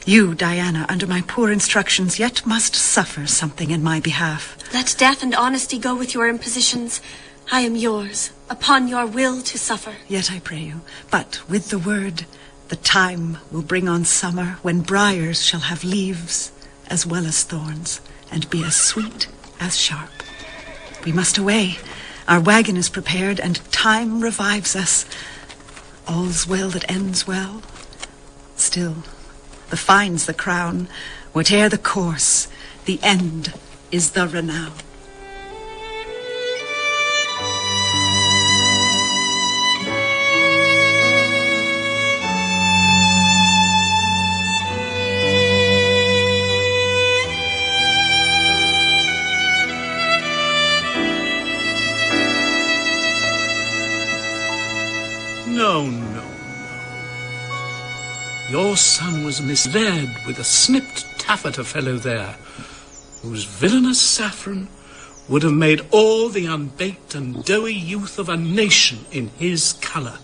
You, Diana, under my poor instructions, yet must suffer something in my behalf. Let death and honesty go with your impositions. I am yours, upon your will to suffer. Yet I pray you, but with the word, the time will bring on summer, when briars shall have leaves as well as thorns, and be as sweet as sharp. We must away. Our wagon is prepared, and time revives us. All's well that ends well. Still, the fine's the crown. Whate'er the course, the end is the renown. was misled with a snipped taffeta fellow there, whose villainous saffron would have made all the unbaked and doughy youth of a nation in his colour.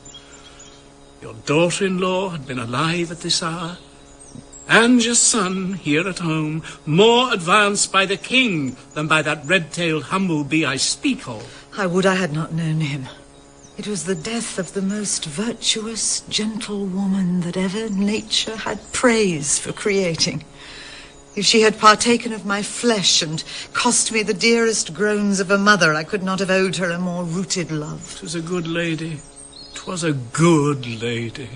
Your daughter-in-law had been alive at this hour, and your son here at home, more advanced by the king than by that red-tailed humble-bee I speak of. I would I had not known him. It was the death of the most virtuous, gentle woman that ever nature had praise for creating. If she had partaken of my flesh and cost me the dearest groans of a mother, I could not have owed her a more rooted love. 'Twas a good lady. 'Twas a good lady.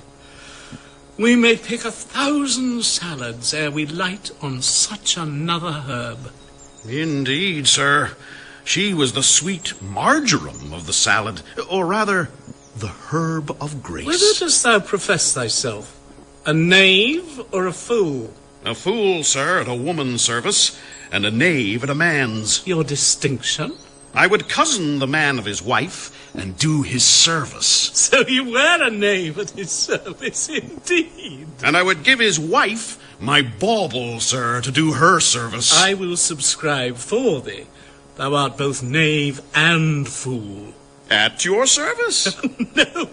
We may pick 1,000 salads ere we light on such another herb. Indeed, sir. She was the sweet marjoram of the salad, or rather, the herb of grace. Whether dost thou profess thyself, a knave or a fool? A fool, sir, at a woman's service, and a knave at a man's. Your distinction? I would cozen the man of his wife and do his service. So you were a knave at his service, indeed. And I would give his wife my bauble, sir, to do her service. I will subscribe for thee. Thou art both knave and fool. At your service? No.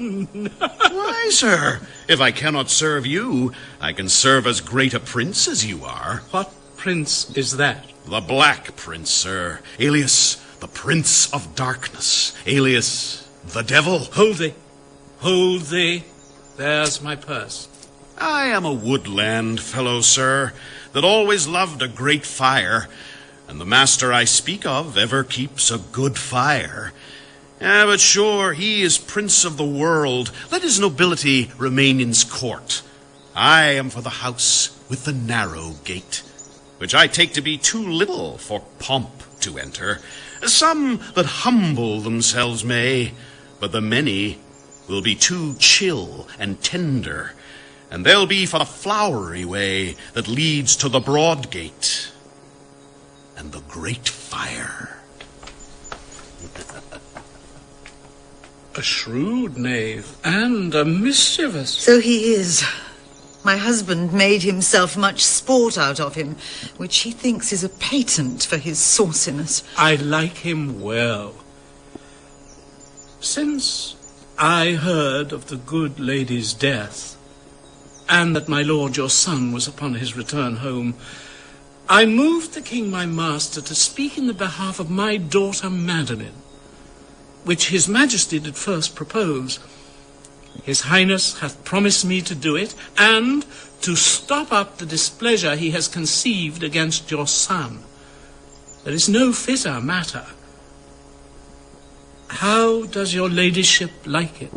Why, sir, if I cannot serve you, I can serve as great a prince as you are. What prince is that? The Black Prince, sir, alias the Prince of Darkness, alias the Devil. Hold thee. Hold thee. There's my purse. I am a woodland fellow, sir, that always loved a great fire, and the master I speak of ever keeps a good fire. But sure, he is prince of the world. Let his nobility remain in's court. I am for the house with the narrow gate, which I take to be too little for pomp to enter. Some that humble themselves may, but the many will be too chill and tender, and they'll be for the flowery way that leads to the broad gate and the great fire. A shrewd knave and a mischievous. So he is. My husband made himself much sport out of him, which he thinks is a patent for his sauciness. I like him well. Since I heard of the good lady's death, and that my lord your son was upon his return home, I moved the king my master to speak in the behalf of my daughter Madeline, which his majesty did first propose. His highness hath promised me to do it, and to stop up the displeasure he has conceived against your son. There is no fitter matter. How does your ladyship like it?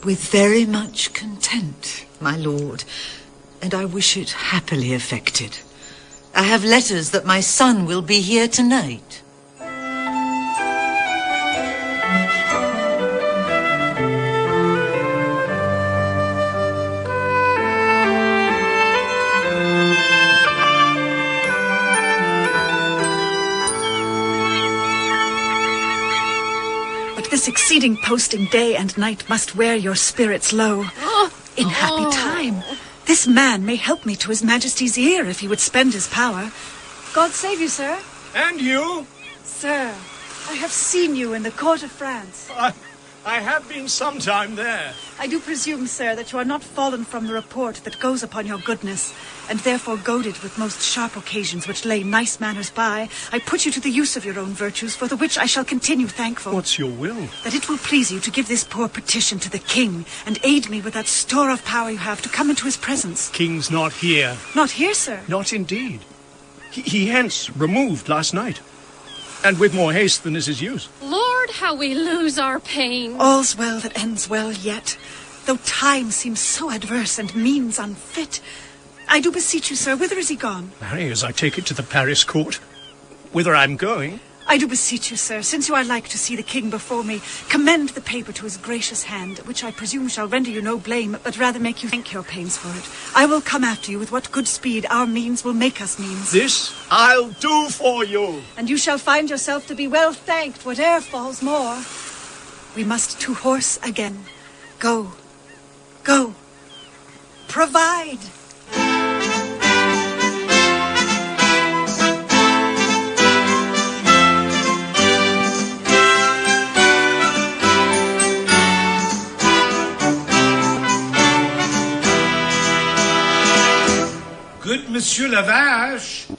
With very much content, my lord, and I wish it happily effected. I have letters that my son will be here tonight. This exceeding posting day and night must wear your spirits low. In happy time, this man may help me to his majesty's ear if he would spend his power. God save you, sir. And you? Sir, I have seen you in the court of France. I have been some time there. I do presume, sir, that you are not fallen from the report that goes upon your goodness, and therefore goaded with most sharp occasions which lay nice manners by, I put you to the use of your own virtues, for the which I shall continue thankful. What's your will? That it will please you to give this poor petition to the king, and aid me with that store of power you have to come into his presence. King's not here. Not here, sir? Not indeed. He hence removed last night, and with more haste than is his use. Lord, how we lose our pain. All's well that ends well yet, though time seems so adverse and means unfit. I do beseech you, sir, whither is he gone? Marry, as I take it to the Paris court, whither I'm going. I do beseech you, sir, since you are like to see the king before me, commend the paper to his gracious hand, which I presume shall render you no blame, but rather make you thank your pains for it. I will come after you with what good speed our means will make us means. This I'll do for you. And you shall find yourself to be well thanked, whate'er falls more. We must to horse again. Go. Go. Provide. Monsieur Lavache,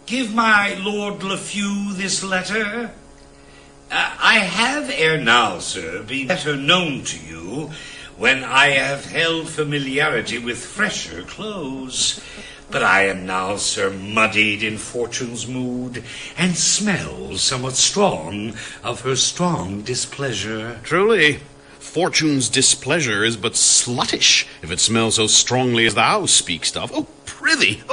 give my Lord Lefew this letter. I have ere now, sir, been better known to you when I have held familiarity with fresher clothes. But I am now, sir, muddied in Fortune's mood, and smell somewhat strong of her strong displeasure. Truly, Fortune's displeasure is but sluttish, if it smells so strongly as thou speak'st of. Oh, prithee,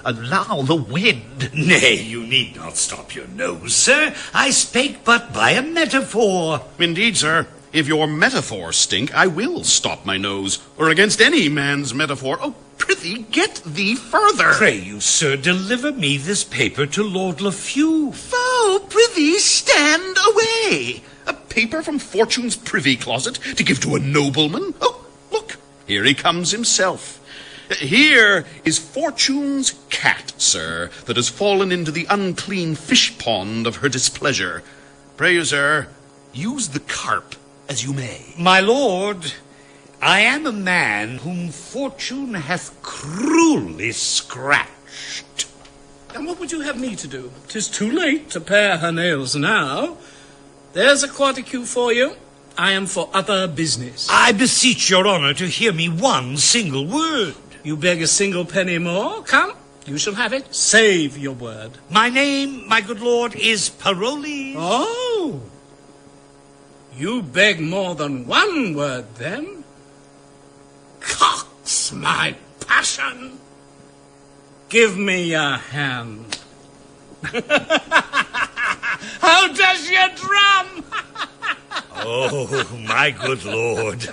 allow the wind. Nay, you need not stop your nose, sir. I spake but by a metaphor. Indeed, sir, if your metaphor stink, I will stop my nose, or against any man's metaphor. Oh, prithee, get thee further. Pray you, sir, deliver me this paper to Lord Lefew. Oh, prithee, stand away. A paper from Fortune's privy closet to give to a nobleman? Oh, look, here he comes himself. Here is Fortune's cat, sir, that has fallen into the unclean fish pond of her displeasure. Pray you, sir, use the carp as you may. My lord, I am a man whom Fortune hath cruelly scratched. And what would you have me to do? 'Tis too late to pare her nails now. There's a quaterque for you. I am for other business. I beseech your honor to hear me one single word. You beg a single penny more? Come, you shall have it. Save your word. My name, my good lord, is Paroli. Oh! You beg more than one word, then? Cocks my passion. Give me your hand. How does your drum? Oh, my good lord.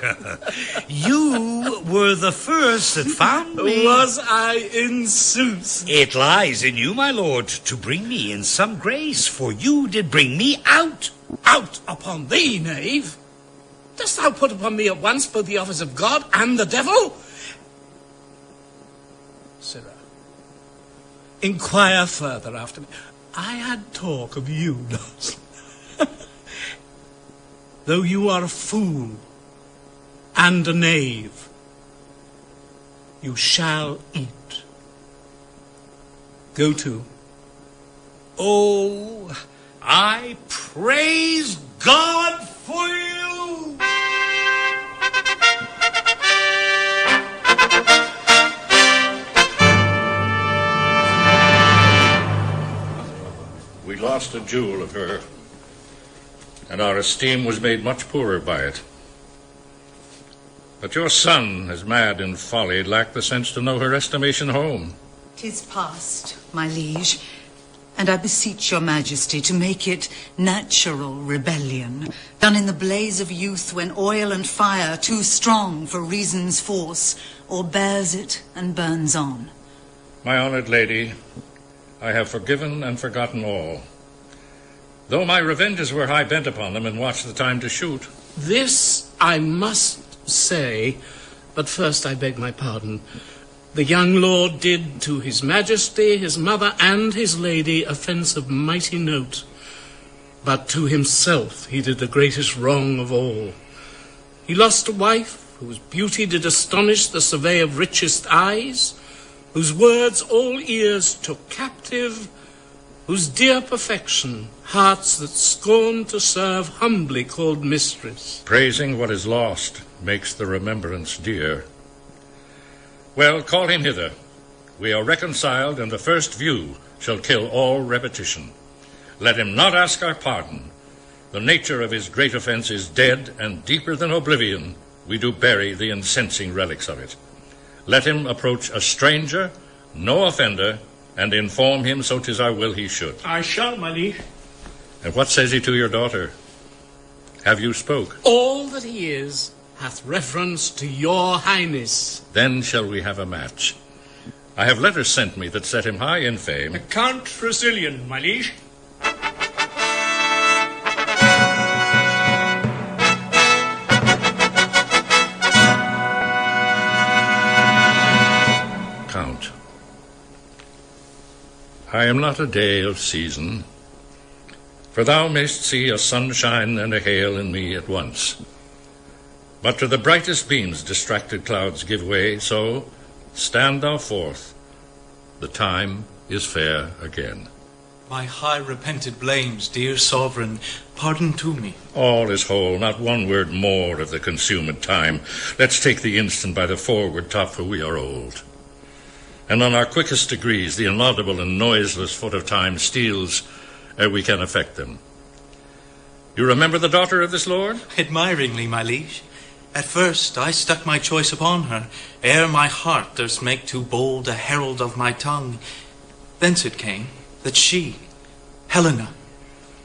You were the first that found me. Was I in sooth? It lies in you, my lord, to bring me in some grace, for you did bring me out. Out upon thee, knave? Dost thou put upon me at once both the office of God and the devil? Sirrah, inquire further after me. I had talk of you, not. Though you are a fool and a knave, you shall eat. Go to. Oh, I praise God for you. We lost a jewel of her, and our esteem was made much poorer by it. But your son, as mad in folly, lacked the sense to know her estimation home. 'Tis past, my liege, and I beseech your majesty to make it natural rebellion, done in the blaze of youth when oil and fire, too strong for reason's force, o'erbears it and burns on. My honored lady, I have forgiven and forgotten all, though my revenges were high bent upon them and watched the time to shoot. This I must say, but first I beg my pardon. The young lord did to his majesty, his mother, and his lady offence of mighty note. But to himself he did the greatest wrong of all. He lost a wife whose beauty did astonish the survey of richest eyes, whose words all ears took captive, whose dear perfection hearts that scorn to serve humbly called mistress. Praising what is lost makes the remembrance dear. Well, call him hither. We are reconciled, and the first view shall kill all repetition. Let him not ask our pardon. The nature of his great offense is dead, and deeper than oblivion we do bury the incensing relics of it. Let him approach a stranger, no offender, and inform him, so 'tis our will he should. I shall, my liege. And what says he to your daughter? Have you spoke? All that he is hath reference to your highness. Then shall we have a match. I have letters sent me that set him high in fame. Count Tressilian, my liege. Count, I am not a day of season, for thou mayst see a sunshine and a hail in me at once. But to the brightest beams distracted clouds give way, so stand thou forth, The time is fair again. My high repented blames, dear sovereign, pardon to me. All is whole, not one word more of the consumed time. Let's take the instant by the forward top, for we are old. And on our quickest degrees, the inaudible and noiseless foot of time steals ere we can affect them. You remember the daughter of this lord? Admiringly, my liege. At first I stuck my choice upon her, ere my heart durst make too bold a herald of my tongue. Thence it came that she, Helena,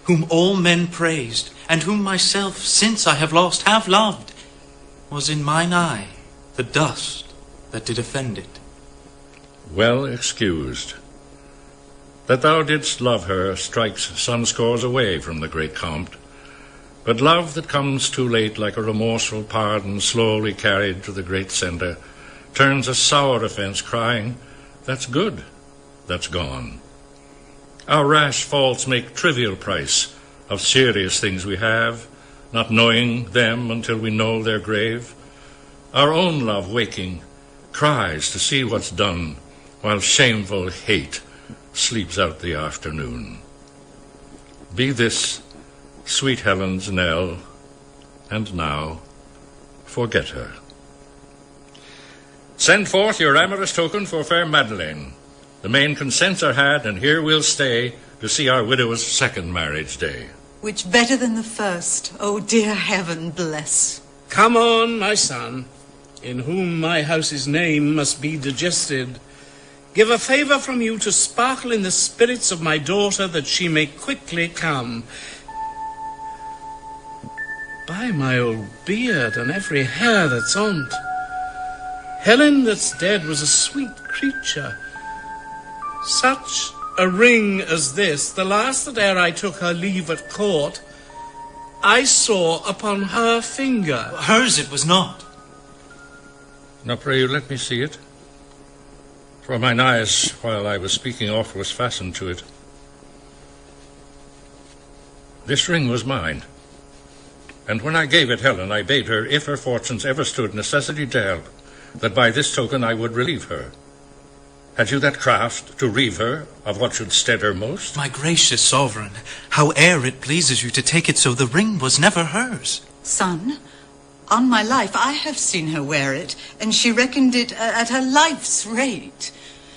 whom all men praised, and whom myself, since I have lost, have loved, was in mine eye the dust that did offend it. Well excused. That thou didst love her strikes some scores away from the great Comte. But love that comes too late, like a remorseful pardon slowly carried to the great centre, turns a sour offence, crying, "That's good, that's gone." Our rash faults make trivial price of serious things we have, not knowing them until we know their grave. Our own love waking cries to see what's done, while shameful hate sleeps out the afternoon. Be this sweet Helen's knell, and now forget her. Send forth your amorous token for fair Madeleine. The main consents are had, and here we'll stay to see our widow's second marriage day. Which better than the first, oh dear heaven bless. Come on, my son, in whom my house's name must be digested. Give a favour from you to sparkle in the spirits of my daughter, that she may quickly come. By my old beard and every hair that's on't, Helen that's dead was a sweet creature. Such a ring as this, the last that ere I took her leave at court, I saw upon her finger. Hers it was not. Now pray you let me see it, for mine eyes, while I was speaking oft, was fastened to it. This ring was mine, and when I gave it Helen, I bade her, if her fortunes ever stood necessity to help, that by this token I would relieve her. Had you that craft to reave her of what should stead her most? My gracious sovereign, howe'er it pleases you to take it so, the ring was never hers. Son, on my life, I have seen her wear it, and she reckoned it at her life's rate.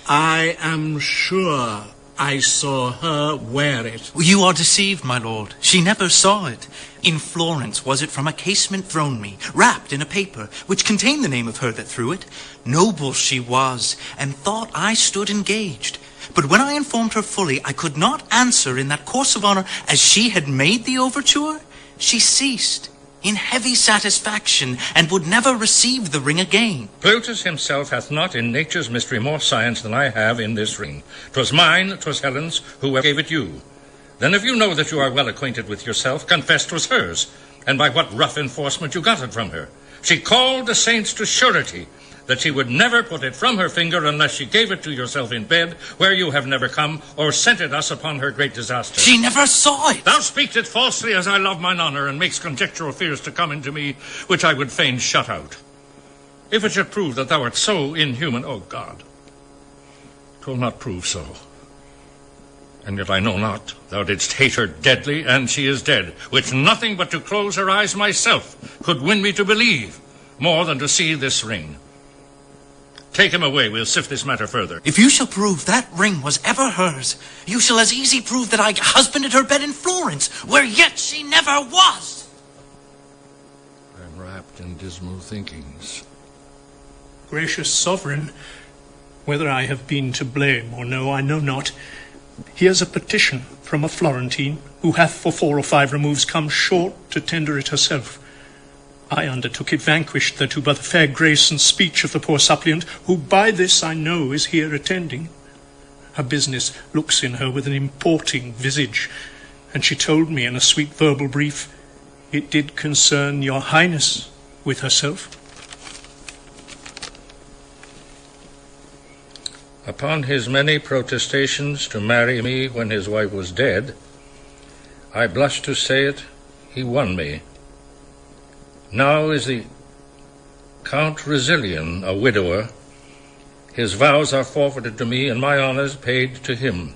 I am sure I saw her wear it. You are deceived, my lord. She never saw it. In Florence was it from a casement thrown me, wrapped in a paper, which contained the name of her that threw it. Noble she was, and thought I stood engaged. But when I informed her fully, I could not answer in that course of honour, as she had made the overture, she ceased in heavy satisfaction, and would never receive the ring again. Plutus himself hath not in nature's mystery more science than I have in this ring. 'Twas mine, 'twas Helen's, who gave it you. Then if you know that you are well acquainted with yourself, confess 'twas hers, and by what rough enforcement you got it from her. She called the saints to surety that she would never put it from her finger unless she gave it to yourself in bed, where you have never come, or sent it us upon her great disaster. She never saw it. Thou speak'st it falsely, as I love mine honour, and makes conjectural fears to come into me, which I would fain shut out. If it should prove that thou art so inhuman, O God, 'twill not prove so. And yet I know not, thou didst hate her deadly, and she is dead, which nothing but to close her eyes myself could win me to believe, more than to see this ring. Take him away, we'll sift this matter further. If you shall prove that ring was ever hers, you shall as easy prove that I husbanded her bed in Florence, where yet she never was. I am wrapped in dismal thinkings. Gracious sovereign, whether I have been to blame or no, I know not. Here's a petition from a Florentine, who hath for 4 or 5 removes come short to tender it herself. I undertook it vanquished thereto by the fair grace and speech of the poor suppliant, who by this I know is here attending. Her business looks in her with an importing visage, and she told me in a sweet verbal brief, it did concern your highness with herself. Upon his many protestations to marry me when his wife was dead, I blush to say it, he won me. Now is the Count Resilian a widower, His vows are forfeited to me, and my honours paid to him.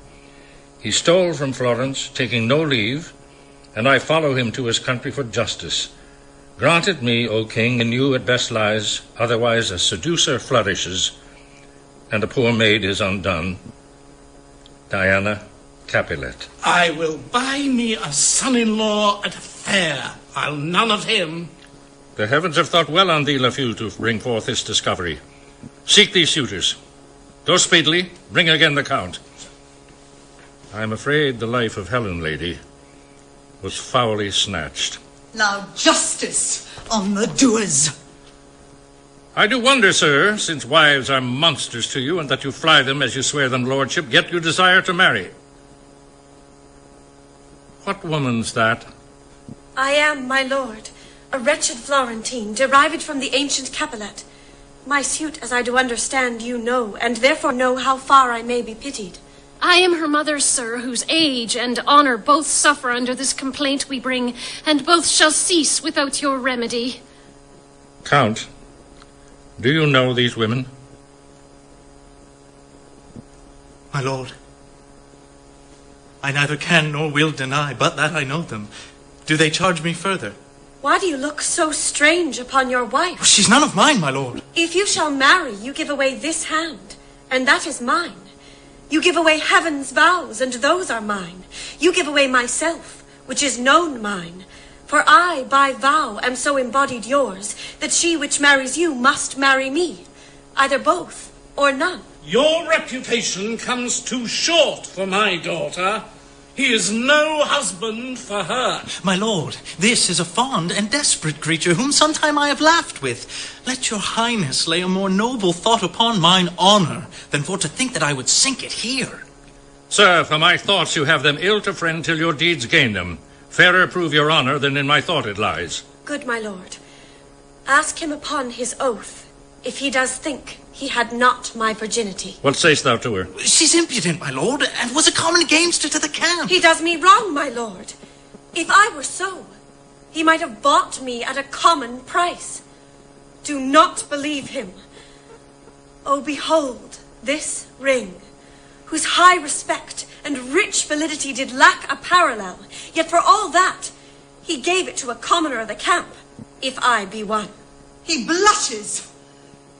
He stole from Florence, taking no leave, and I follow him to his country for justice. Grant it me, O king, in you at best lies, otherwise a seducer flourishes, and a poor maid is undone. Diana Capulet. I will buy me a son-in-law at a fair. I'll none of him. The heavens have thought well on thee, Lafeu, to bring forth this discovery. Seek these suitors. Go speedily, bring again the Count. I am afraid the life of Helen, lady, was foully snatched. Now justice on the doers. I do wonder, sir, since wives are monsters to you, and that you fly them as you swear them lordship, yet you desire to marry. What woman's that? I am, my lord, a wretched Florentine, derived from the ancient Capulet. My suit, as I do understand, you know, and therefore know how far I may be pitied. I am her mother, sir, whose age and honor both suffer under this complaint we bring, and both shall cease without your remedy. Count, do you know these women? My lord, I neither can nor will deny, but that I know them. Do they charge me further? Why do you look so strange upon your wife? She's none of mine, my lord. If you shall marry, you give away this hand, and that is mine. You give away heaven's vows, and those are mine. You give away myself, which is known mine. For I, by vow, am so embodied yours, that she which marries you must marry me, either both or none. Your reputation comes too short for my daughter. He is no husband for her. My lord, this is a fond and desperate creature whom sometime I have laughed with. Let your highness lay a more noble thought upon mine honour than for to think that I would sink it here. Sir, for my thoughts you have them ill to friend till your deeds gain them. Fairer prove your honour than in my thought it lies. Good my lord, ask him upon his oath, if he does think he had not my virginity. What sayst thou to her? She's impudent, my lord, and was a common gamester to the camp. He does me wrong, my lord. If I were so, he might have bought me at a common price. Do not believe him. Oh, behold this ring, whose high respect and rich validity did lack a parallel, yet for all that, he gave it to a commoner of the camp, if I be one. He blushes.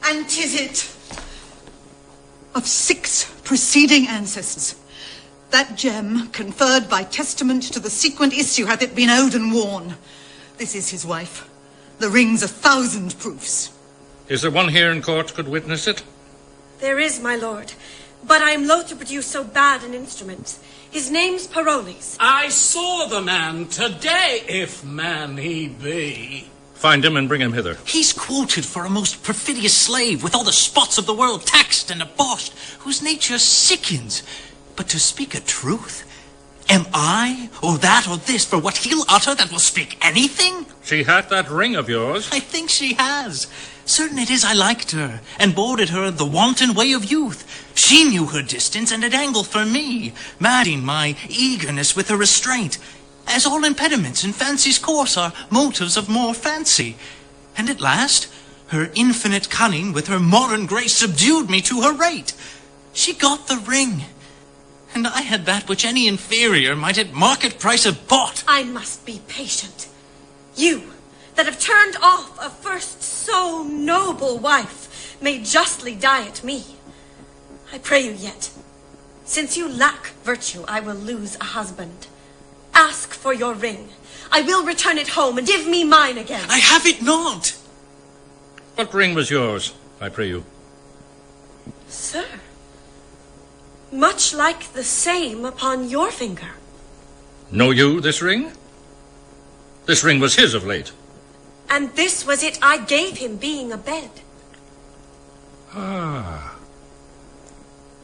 And 'tis it of 6 preceding ancestors. That gem, conferred by testament to the sequent issue, hath it been owed and worn. This is his wife. The ring's 1,000 proofs. Is there one here in court could witness it? There is, my lord, but I am loath to produce so bad an instrument. His name's Paroles. I saw the man today, if man he be. Find him and bring him hither. He's quoted for a most perfidious slave, with all the spots of the world taxed and abolished, whose nature sickens. But to speak a truth, am I, or that, or this, for what he'll utter that will speak anything? She hath that ring of yours. I think she has. Certain it is I liked her, and boarded her the wanton way of youth. She knew her distance, and had angled for me, madding my eagerness with her restraint. As all impediments in fancy's course are motives of more fancy. And at last, her infinite cunning with her modern grace subdued me to her rate. She got the ring, and I had that which any inferior might at market price have bought. I must be patient. You, that have turned off a first so noble wife, may justly diet me. I pray you yet, since you lack virtue, I will lose a husband. Ask for your ring. I will return it home, and give me mine again. I have it not. What ring was yours, I pray you? Sir, much like the same upon your finger. Know you this ring? This ring was his of late. And this was it I gave him, being a bed. Ah.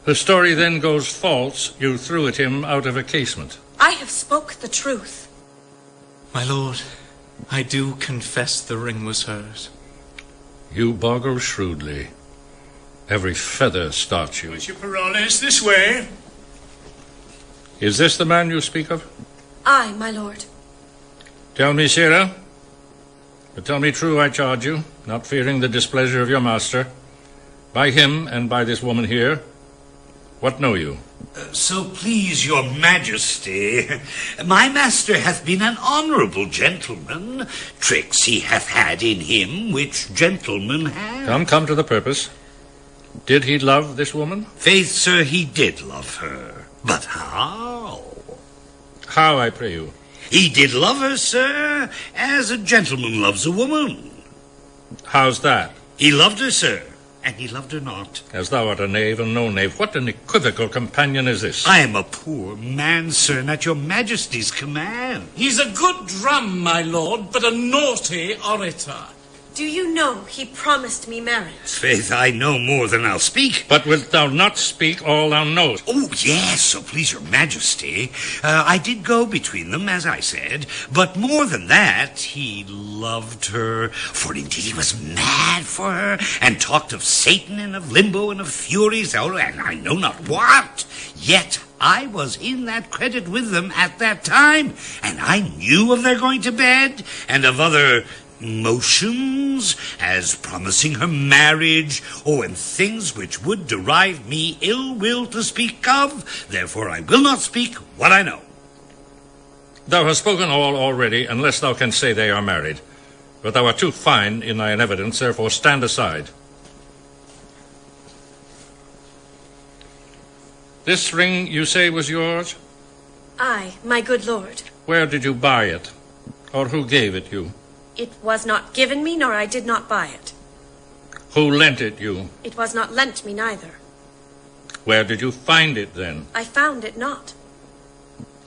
The story then goes false. You threw at him out of a casement. I have spoke the truth. My lord, I do confess the ring was hers. You boggle shrewdly. Every feather starts you. Monsieur Paroles, this way. Is this the man you speak of? Aye, my lord. Tell me, Sirrah, but tell me true, I charge you, not fearing the displeasure of your master. By him and by this woman here, what know you? So please your majesty, my master hath been an honourable gentleman. Tricks he hath had in him which gentlemen have. Come to the purpose. Did he love this woman? Faith, sir, he did love her. But how? How, I pray you? He did love her, sir, as a gentleman loves a woman. How's that? He loved her, sir, and he loved her not. As thou art a knave and no knave, what an equivocal companion is this? I am a poor man, sir, and at your majesty's command. He's a good drum, my lord, but a naughty orator. Do you know he promised me marriage? Faith, I know more than I'll speak. But wilt thou not speak all thou knowest? Oh, yes, so please your majesty. I did go between them, as I said, but more than that, he loved her, for indeed he was mad for her, and talked of Satan and of limbo and of furies, and I know not what. Yet I was in that credit with them at that time, and I knew of their going to bed, and of other motions, as promising her marriage, and things which would derive me ill will to speak of. Therefore I will not speak what I know. Thou hast spoken all already, unless thou canst say they are married. But thou art too fine in thine evidence, therefore stand aside. This ring, you say, was yours? Aye, my good lord. Where did you buy it? Or who gave it you? It was not given me, nor I did not buy it. Who lent it you? It was not lent me neither. Where did you find it then? I found it not.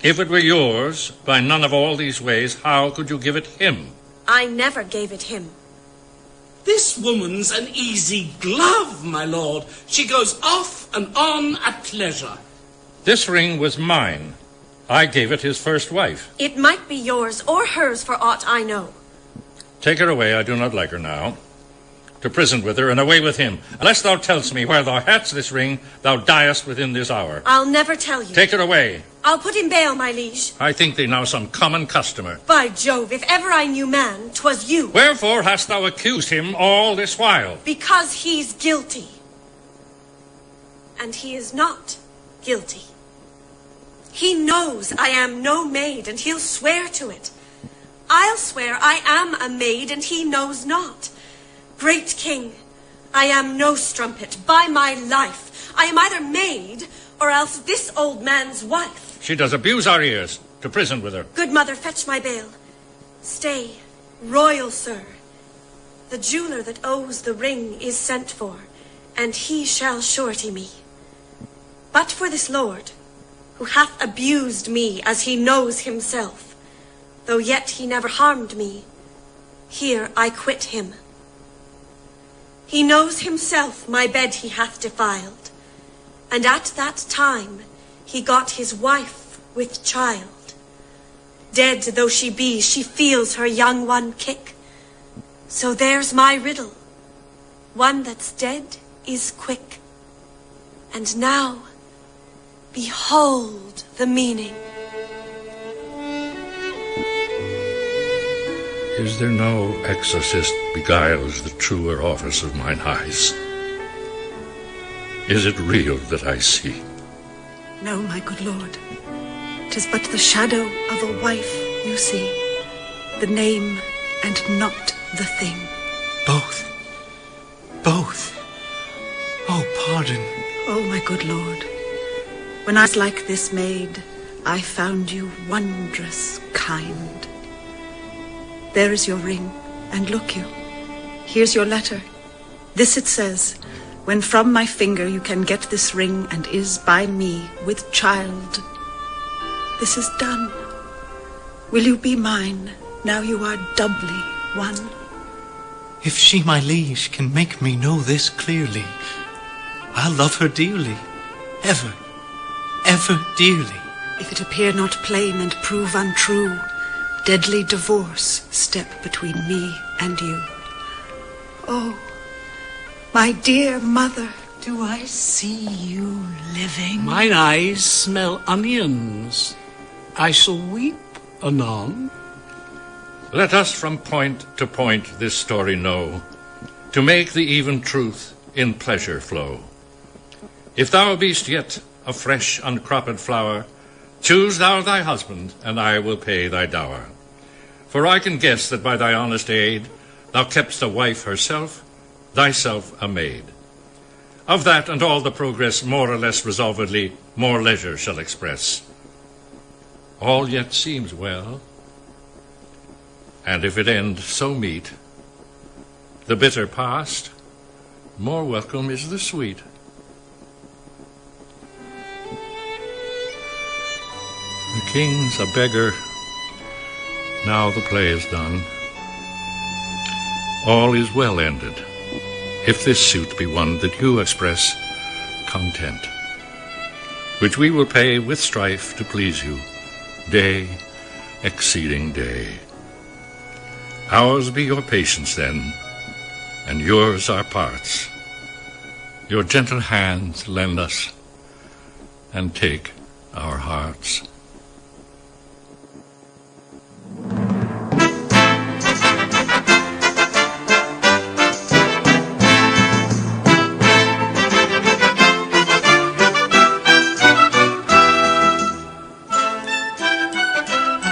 If it were yours, by none of all these ways, how could you give it him? I never gave it him. This woman's an easy glove, my lord. She goes off and on at pleasure. This ring was mine. I gave it his first wife. It might be yours or hers for aught I know. Take her away, I do not like her now. To prison with her, and away with him. Unless thou tellst me where thou hadst this ring, thou diest within this hour. I'll never tell you. Take her away. I'll put in bail, my liege. I think thee now some common customer. By Jove, if ever I knew man, 'twas you. Wherefore hast thou accused him all this while? Because he's guilty. And he is not guilty. He knows I am no maid, and he'll swear to it. I'll swear I am a maid, and he knows not. Great king, I am no strumpet. By my life, I am either maid, or else this old man's wife. She does abuse our ears. To prison with her. Good mother, fetch my bail. Stay, royal sir. The jeweler that owes the ring is sent for, and he shall surety me. But for this lord, who hath abused me as he knows himself, though yet he never harmed me, here I quit him. He knows himself my bed he hath defiled, and at that time he got his wife with child. Dead though she be, she feels her young one kick. So there's my riddle. One that's dead is quick. And now, behold the meaning. Is there no exorcist beguiles the truer office of mine eyes? Is it real that I see? No, my good lord. 'Tis but the shadow of a wife you see, the name and not the thing. Both. Oh, pardon. Oh, my good lord, when I was like this maid, I found you wondrous kind. There is your ring, and look you, here's your letter. This it says, when from my finger you can get this ring, and is by me with child. This is done. Will you be mine, now you are doubly one? If she, my liege, can make me know this clearly, I'll love her dearly, ever dearly. If it appear not plain and prove untrue, deadly divorce step between me and you. Oh, my dear mother. Do I see you living? Mine eyes smell onions. I shall weep anon. Let us from point to point this story know, to make the even truth in pleasure flow. If thou be'st yet a fresh uncropped flower, choose thou thy husband, and I will pay thy dower. For I can guess that by thy honest aid thou kept'st a wife herself, thyself a maid. Of that and all the progress more or less resolvedly more leisure shall express. All yet seems well, and if it end so meet, the bitter past, more welcome is the sweet. The king's a beggar, now the play is done. All is well ended, if this suit be one that you express content, which we will pay with strife to please you, day exceeding day. Ours be your patience then, and yours our parts. Your gentle hands lend us, and take our hearts.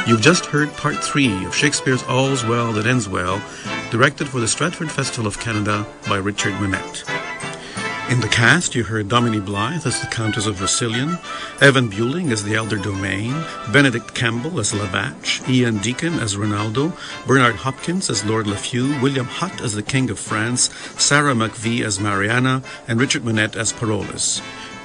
You've just heard Part 3 of Shakespeare's All's Well That Ends Well, directed for the Stratford Festival of Canada by Richard Manette. In the cast, you heard Dominique Blythe as the Countess of Vercillion, Evan Bueling as the Elder Domain, Benedict Campbell as Lavatch, Ian Deacon as Ronaldo, Bernard Hopkins as Lord Lafew, William Hutt as the King of France, Sarah McVie as Mariana, and Richard Manette as Parolles.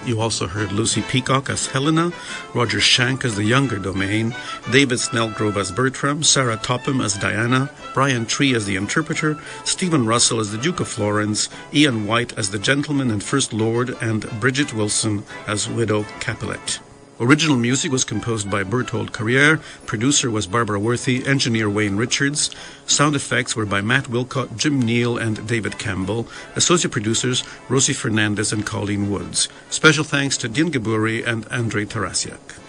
You also heard Lucy Peacock as Helena, Roger Shank as the Younger Domain, David Snellgrove as Bertram, Sarah Topham as Diana, Brian Tree as the Interpreter, Stephen Russell as the Duke of Florence, Ian White as the Gentleman and First Lord, and Bridget Wilson as Widow Capulet. Original music was composed by Berthold Carriere, producer was Barbara Worthy, engineer Wayne Richards, sound effects were by Matt Wilcott, Jim Neal, and David Campbell, associate producers Rosie Fernandez and Colleen Woods. Special thanks to Dean Gaburi and Andrei Tarasiak.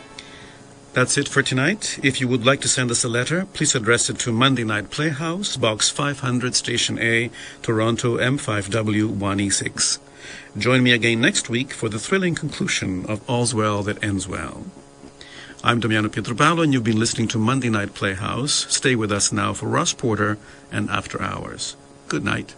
That's it for tonight. If you would like to send us a letter, please address it to Monday Night Playhouse, Box 500, Station A, Toronto, M5W1E6. Join me again next week for the thrilling conclusion of All's Well That Ends Well. I'm Damiano Pietropalo, and you've been listening to Monday Night Playhouse. Stay with us now for Ross Porter and After Hours. Good night.